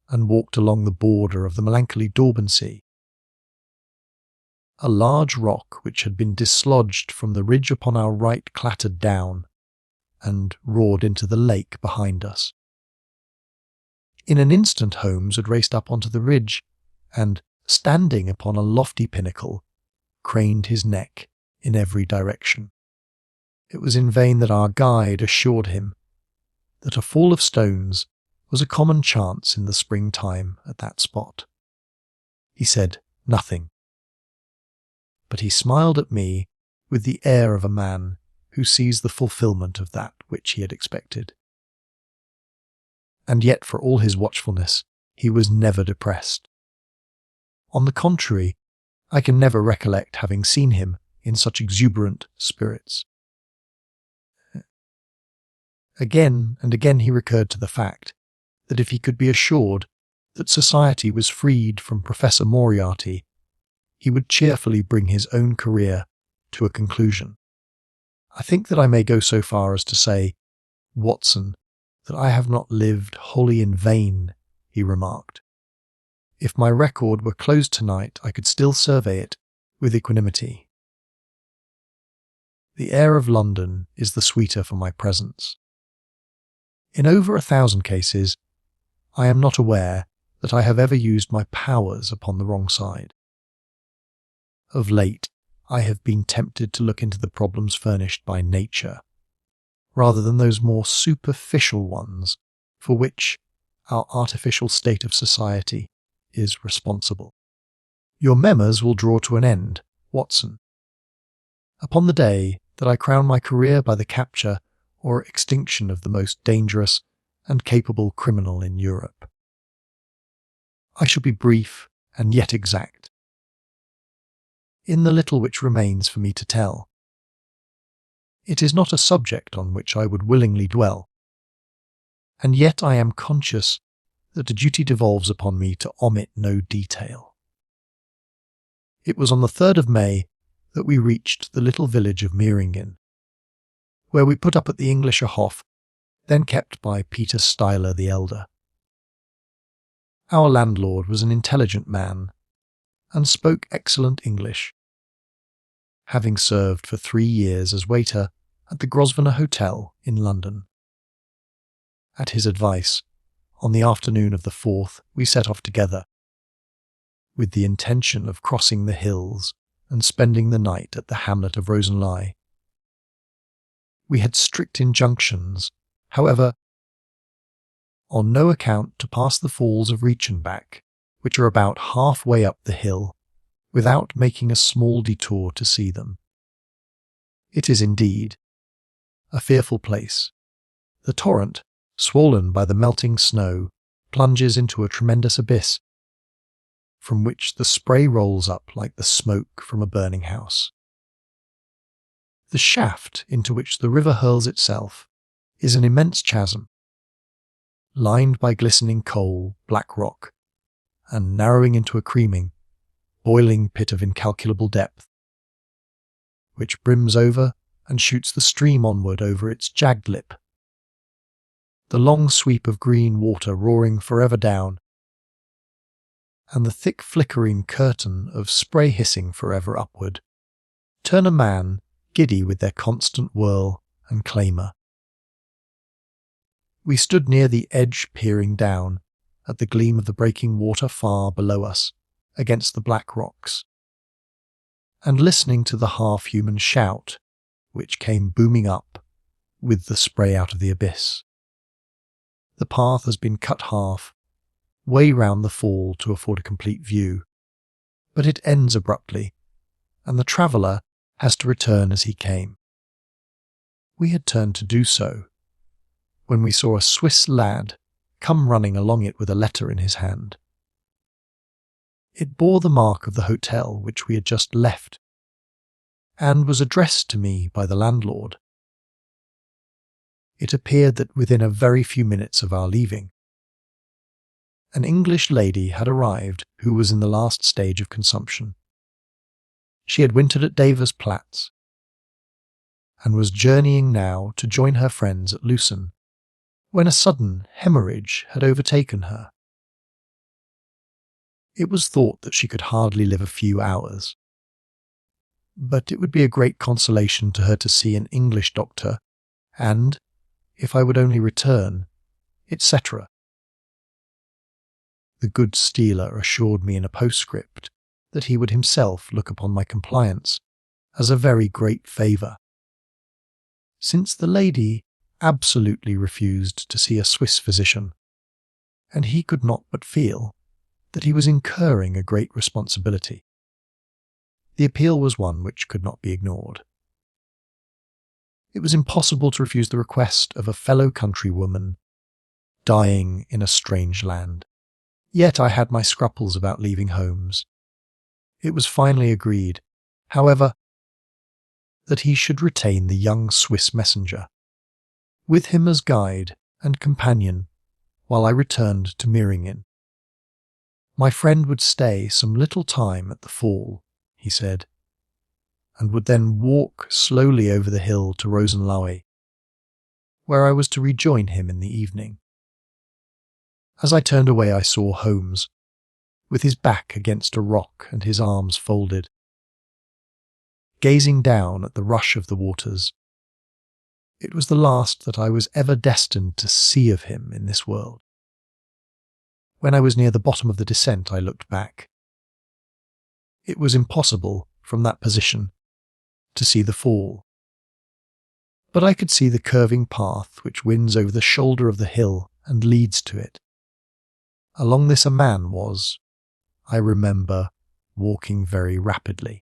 and walked along the border of the melancholy Dorbansee, a large rock which had been dislodged from the ridge upon our right clattered down and roared into the lake behind us. In an instant Holmes had raced up onto the ridge and, standing upon a lofty pinnacle, craned his neck in every direction. It was in vain that our guide assured him that a fall of stones was a common chance in the springtime at that spot. He said nothing, but he smiled at me with the air of a man who sees the fulfilment of that which he had expected. And yet, for all his watchfulness, he was never depressed. On the contrary, I can never recollect having seen him in such exuberant spirits. Again and again he recurred to the fact that if he could be assured that society was freed from Professor Moriarty, he would cheerfully bring his own career to a conclusion. I think that I may go so far as to say, Watson, that I have not lived wholly in vain, he remarked. If my record were closed tonight, I could still survey it with equanimity. The air of London is the sweeter for my presence. In over 1,000 cases, I am not aware that I have ever used my powers upon the wrong side. Of late, I have been tempted to look into the problems furnished by nature, rather than those more superficial ones for which our artificial state of society is responsible. Your memoirs will draw to an end, Watson, upon the day that I crown my career by the capture or extinction of the most dangerous and capable criminal in Europe. I shall be brief and yet exact in the little which remains for me to tell. It is not a subject on which I would willingly dwell, and yet I am conscious that a duty devolves upon me to omit no detail. It was on the 3rd of May that we reached the little village of Meiringen, where we put up at the Englischer Hof, then kept by Peter Stuyler the elder. Our landlord was an intelligent man, and spoke excellent English, having served for 3 years as waiter at the Grosvenor Hotel in London. At his advice, on the afternoon of the 4th we set off together, with the intention of crossing the hills and spending the night at the hamlet of Rosenley. We had strict injunctions, however, on no account to pass the falls of Reichenbach which are about halfway up the hill, without making a small detour to see them. It is indeed a fearful place. The torrent, swollen by the melting snow, plunges into a tremendous abyss, from which the spray rolls up like the smoke from a burning house. The shaft into which the river hurls itself is an immense chasm, lined by glistening coal, black rock, and narrowing into a creaming, boiling pit of incalculable depth, which brims over and shoots the stream onward over its jagged lip. The long sweep of green water roaring forever down, and the thick flickering curtain of spray hissing forever upward, turn a man giddy with their constant whirl and clamour. We stood near the edge, peering down at the gleam of the breaking water far below us against the black rocks, and listening to the half-human shout which came booming up with the spray out of the abyss. The path has been cut half, way round the fall to afford a complete view, but it ends abruptly, and the traveller has to return as he came. We had turned to do so, when we saw a Swiss lad come running along it with a letter in his hand. It bore the mark of the hotel which we had just left, and was addressed to me by the landlord. It appeared that within a very few minutes of our leaving, an English lady had arrived who was in the last stage of consumption. She had wintered at Davers Platz, and was journeying now to join her friends at Lucerne, when a sudden hemorrhage had overtaken her. It was thought that she could hardly live a few hours, but it would be a great consolation to her to see an English doctor, and, if I would only return, etc. The good Steeler assured me in a postscript that he would himself look upon my compliance as a very great favour, since the lady absolutely refused to see a Swiss physician, and he could not but feel that he was incurring a great responsibility. The appeal was one which could not be ignored. It was impossible to refuse the request of a fellow countrywoman dying in a strange land. Yet I had my scruples about leaving Holmes. It was finally agreed, however, that he should retain the young Swiss messenger, with him as guide and companion, while I returned to Meiringen. My friend would stay some little time at the fall, he said, and would then walk slowly over the hill to Rosenlaue, where I was to rejoin him in the evening. As I turned away I saw Holmes, with his back against a rock and his arms folded, gazing down at the rush of the waters. It was the last that I was ever destined to see of him in this world. When I was near the bottom of the descent I looked back. It was impossible, from that position, to see the fall, but I could see the curving path which winds over the shoulder of the hill and leads to it. Along this a man was, I remember, walking very rapidly.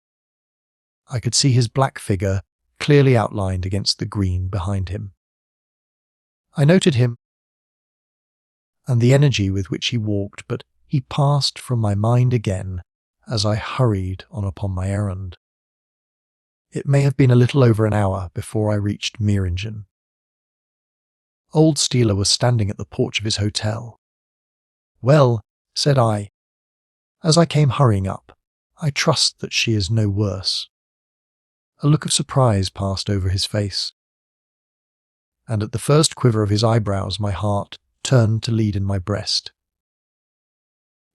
I could see his black figure clearly outlined against the green behind him. I noted him and the energy with which he walked, but he passed from my mind again as I hurried on upon my errand. It may have been a little over an hour before I reached Meiringen. Old Steeler was standing at the porch of his hotel. "Well," said I, as I came hurrying up, "I trust that she is no worse." A look of surprise passed over his face, and at the first quiver of his eyebrows my heart turned to lead in my breast.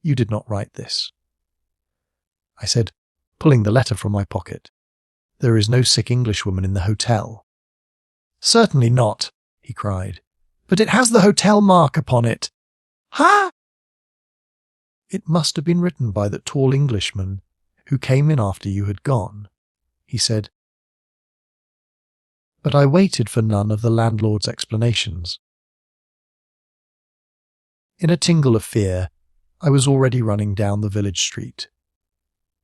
"You did not write this," I said, pulling the letter from my pocket. "There is no sick Englishwoman in the hotel." "Certainly not," he cried, "but it has the hotel mark upon it." "Ha!" "It must have been written by that tall Englishman who came in after you had gone," he said. But I waited for none of the landlord's explanations. In a tingle of fear, I was already running down the village street,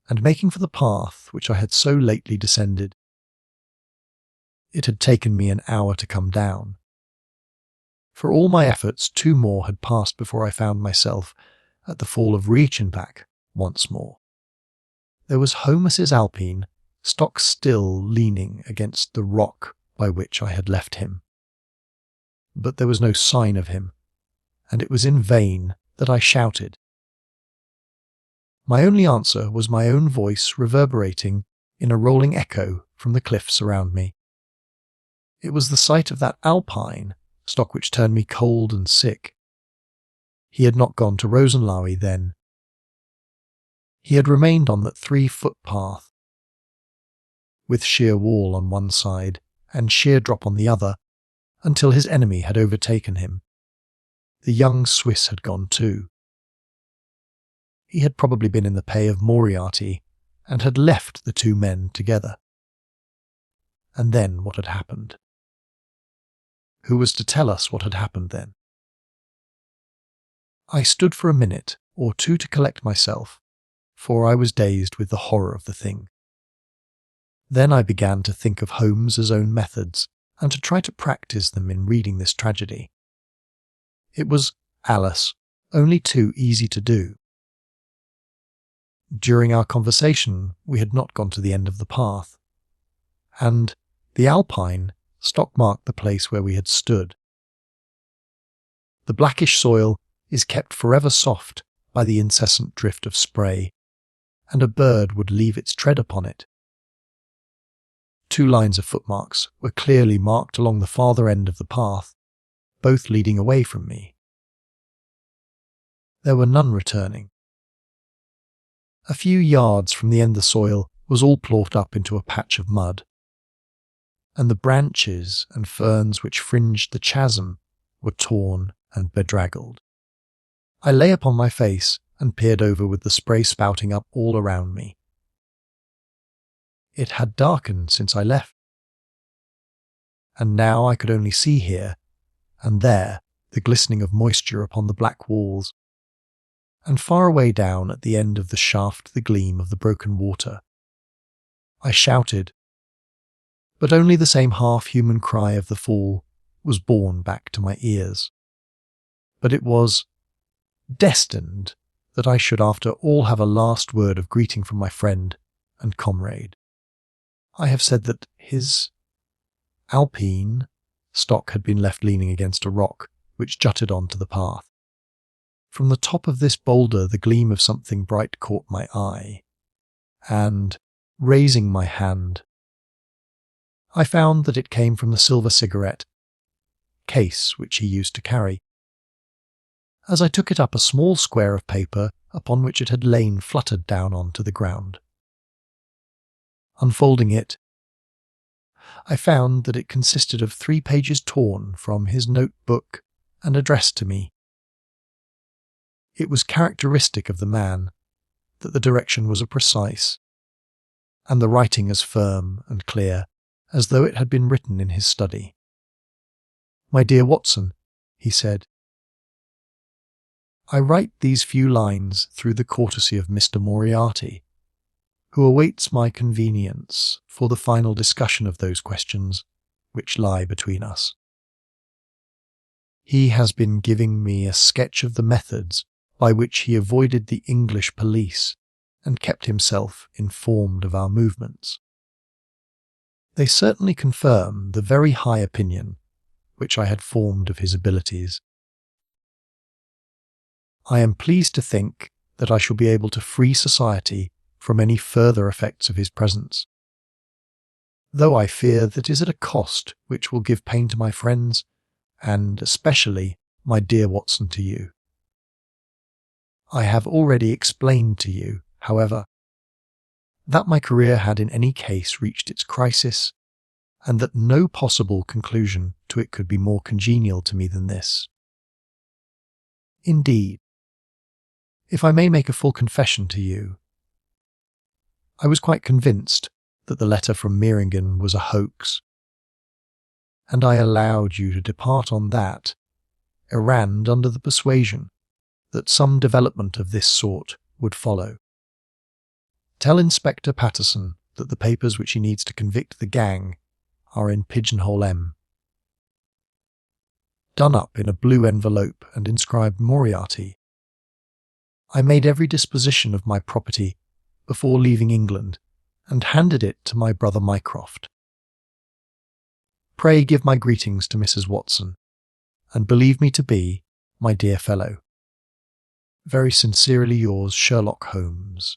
and making for the path which I had so lately descended. It had taken me an hour to come down. For all my efforts, 2 more had passed before I found myself at the fall of Reichenbach once more. There was Holmes's Alpine, stock still leaning against the rock by which I had left him. But there was no sign of him, and it was in vain that I shouted. My only answer was my own voice reverberating in a rolling echo from the cliffs around me. It was the sight of that Alpine stock which turned me cold and sick. He had not gone to Rosenlaui then. He had remained on that 3-foot path, with sheer wall on one side and sheer drop on the other, until his enemy had overtaken him. The young Swiss had gone too. He had probably been in the pay of Moriarty, and had left the 2 men together. And then what had happened? Who was to tell us what had happened then? I stood for a minute or 2 to collect myself, for I was dazed with the horror of the thing. Then I began to think of Holmes's own methods, and to try to practice them in reading this tragedy. It was, alas, only too easy to do. During our conversation we had not gone to the end of the path, and the Alpine stock marked the place where we had stood. The blackish soil is kept forever soft by the incessant drift of spray, and a bird would leave its tread upon it. 2 lines of footmarks were clearly marked along the farther end of the path, both leading away from me. There were none returning. A few yards from the end the soil was all ploughed up into a patch of mud, and the branches and ferns which fringed the chasm were torn and bedraggled. I lay upon my face and peered over with the spray spouting up all around me. It had darkened since I left, and now I could only see here and there the glistening of moisture upon the black walls, and far away down at the end of the shaft the gleam of the broken water. I shouted, but only the same half-human cry of the fall was borne back to my ears. But it was destined that I should after all have a last word of greeting from my friend and comrade. I have said that his Alpine stock had been left leaning against a rock which jutted on to the path. From the top of this boulder the gleam of something bright caught my eye, and, raising my hand, I found that it came from the silver cigarette case which he used to carry. As I took it up, a small square of paper upon which it had lain fluttered down onto the ground. Unfolding it, I found that it consisted of 3 pages torn from his notebook and addressed to me. It was characteristic of the man that the direction was precise, and the writing as firm and clear as though it had been written in his study. "My dear Watson," he said, "I write these few lines through the courtesy of Mr. Moriarty, who awaits my convenience for the final discussion of those questions which lie between us. He has been giving me a sketch of the methods by which he avoided the English police and kept himself informed of our movements. They certainly confirm the very high opinion which I had formed of his abilities. I am pleased to think that I shall be able to free society from any further effects of his presence, though I fear that is at a cost which will give pain to my friends, and especially, my dear Watson, to you. I have already explained to you, however, that my career had in any case reached its crisis, and that no possible conclusion to it could be more congenial to me than this. Indeed, if I may make a full confession to you, I was quite convinced that the letter from Meiringen was a hoax, and I allowed you to depart on that errand under the persuasion that some development of this sort would follow. Tell Inspector Patterson that the papers which he needs to convict the gang are in Pigeonhole M. Done up in a blue envelope and inscribed Moriarty. I made every disposition of my property before leaving England and handed it to my brother Mycroft. Pray give my greetings to Mrs. Watson, and believe me to be, my dear fellow, very sincerely yours, Sherlock Holmes.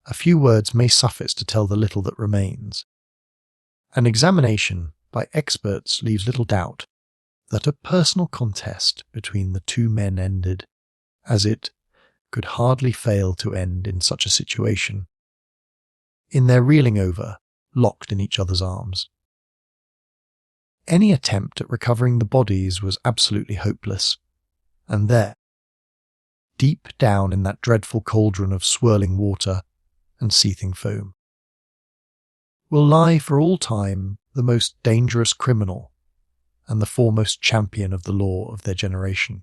A few words may suffice to tell the little that remains. An examination by experts leaves little doubt that a personal contest between the two men ended, as it could hardly fail to end in such a situation, in their reeling over, locked in each other's arms. Any attempt at recovering the bodies was absolutely hopeless, and there, deep down in that dreadful cauldron of swirling water and seething foam, will lie for all time the most dangerous criminal and the foremost champion of the law of their generation.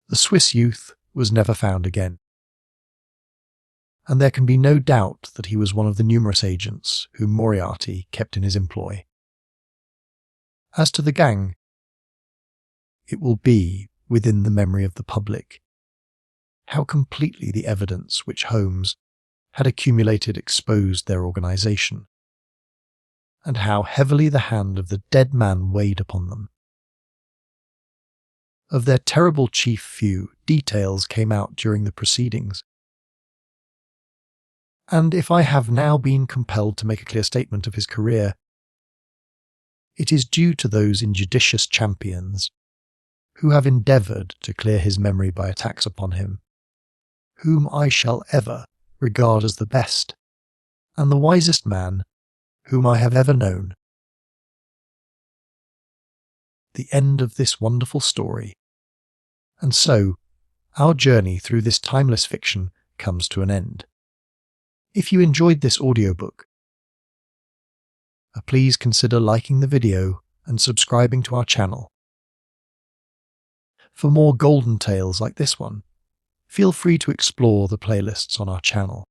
The Swiss youth was never found again, and there can be no doubt that he was one of the numerous agents whom Moriarty kept in his employ. As to the gang, it will be within the memory of the public how completely the evidence which Holmes had accumulated exposed their organisation, and how heavily the hand of the dead man weighed upon them. Of their terrible chief few, details came out during the proceedings, and if I have now been compelled to make a clear statement of his career, it is due to those injudicious champions who have endeavoured to clear his memory by attacks upon him, whom I shall ever regard as the best and the wisest man whom I have ever known. The end of this wonderful story, and so our journey through this timeless fiction comes to an end. If you enjoyed this audiobook, please consider liking the video and subscribing to our channel. For more golden tales like this one, feel free to explore the playlists on our channel.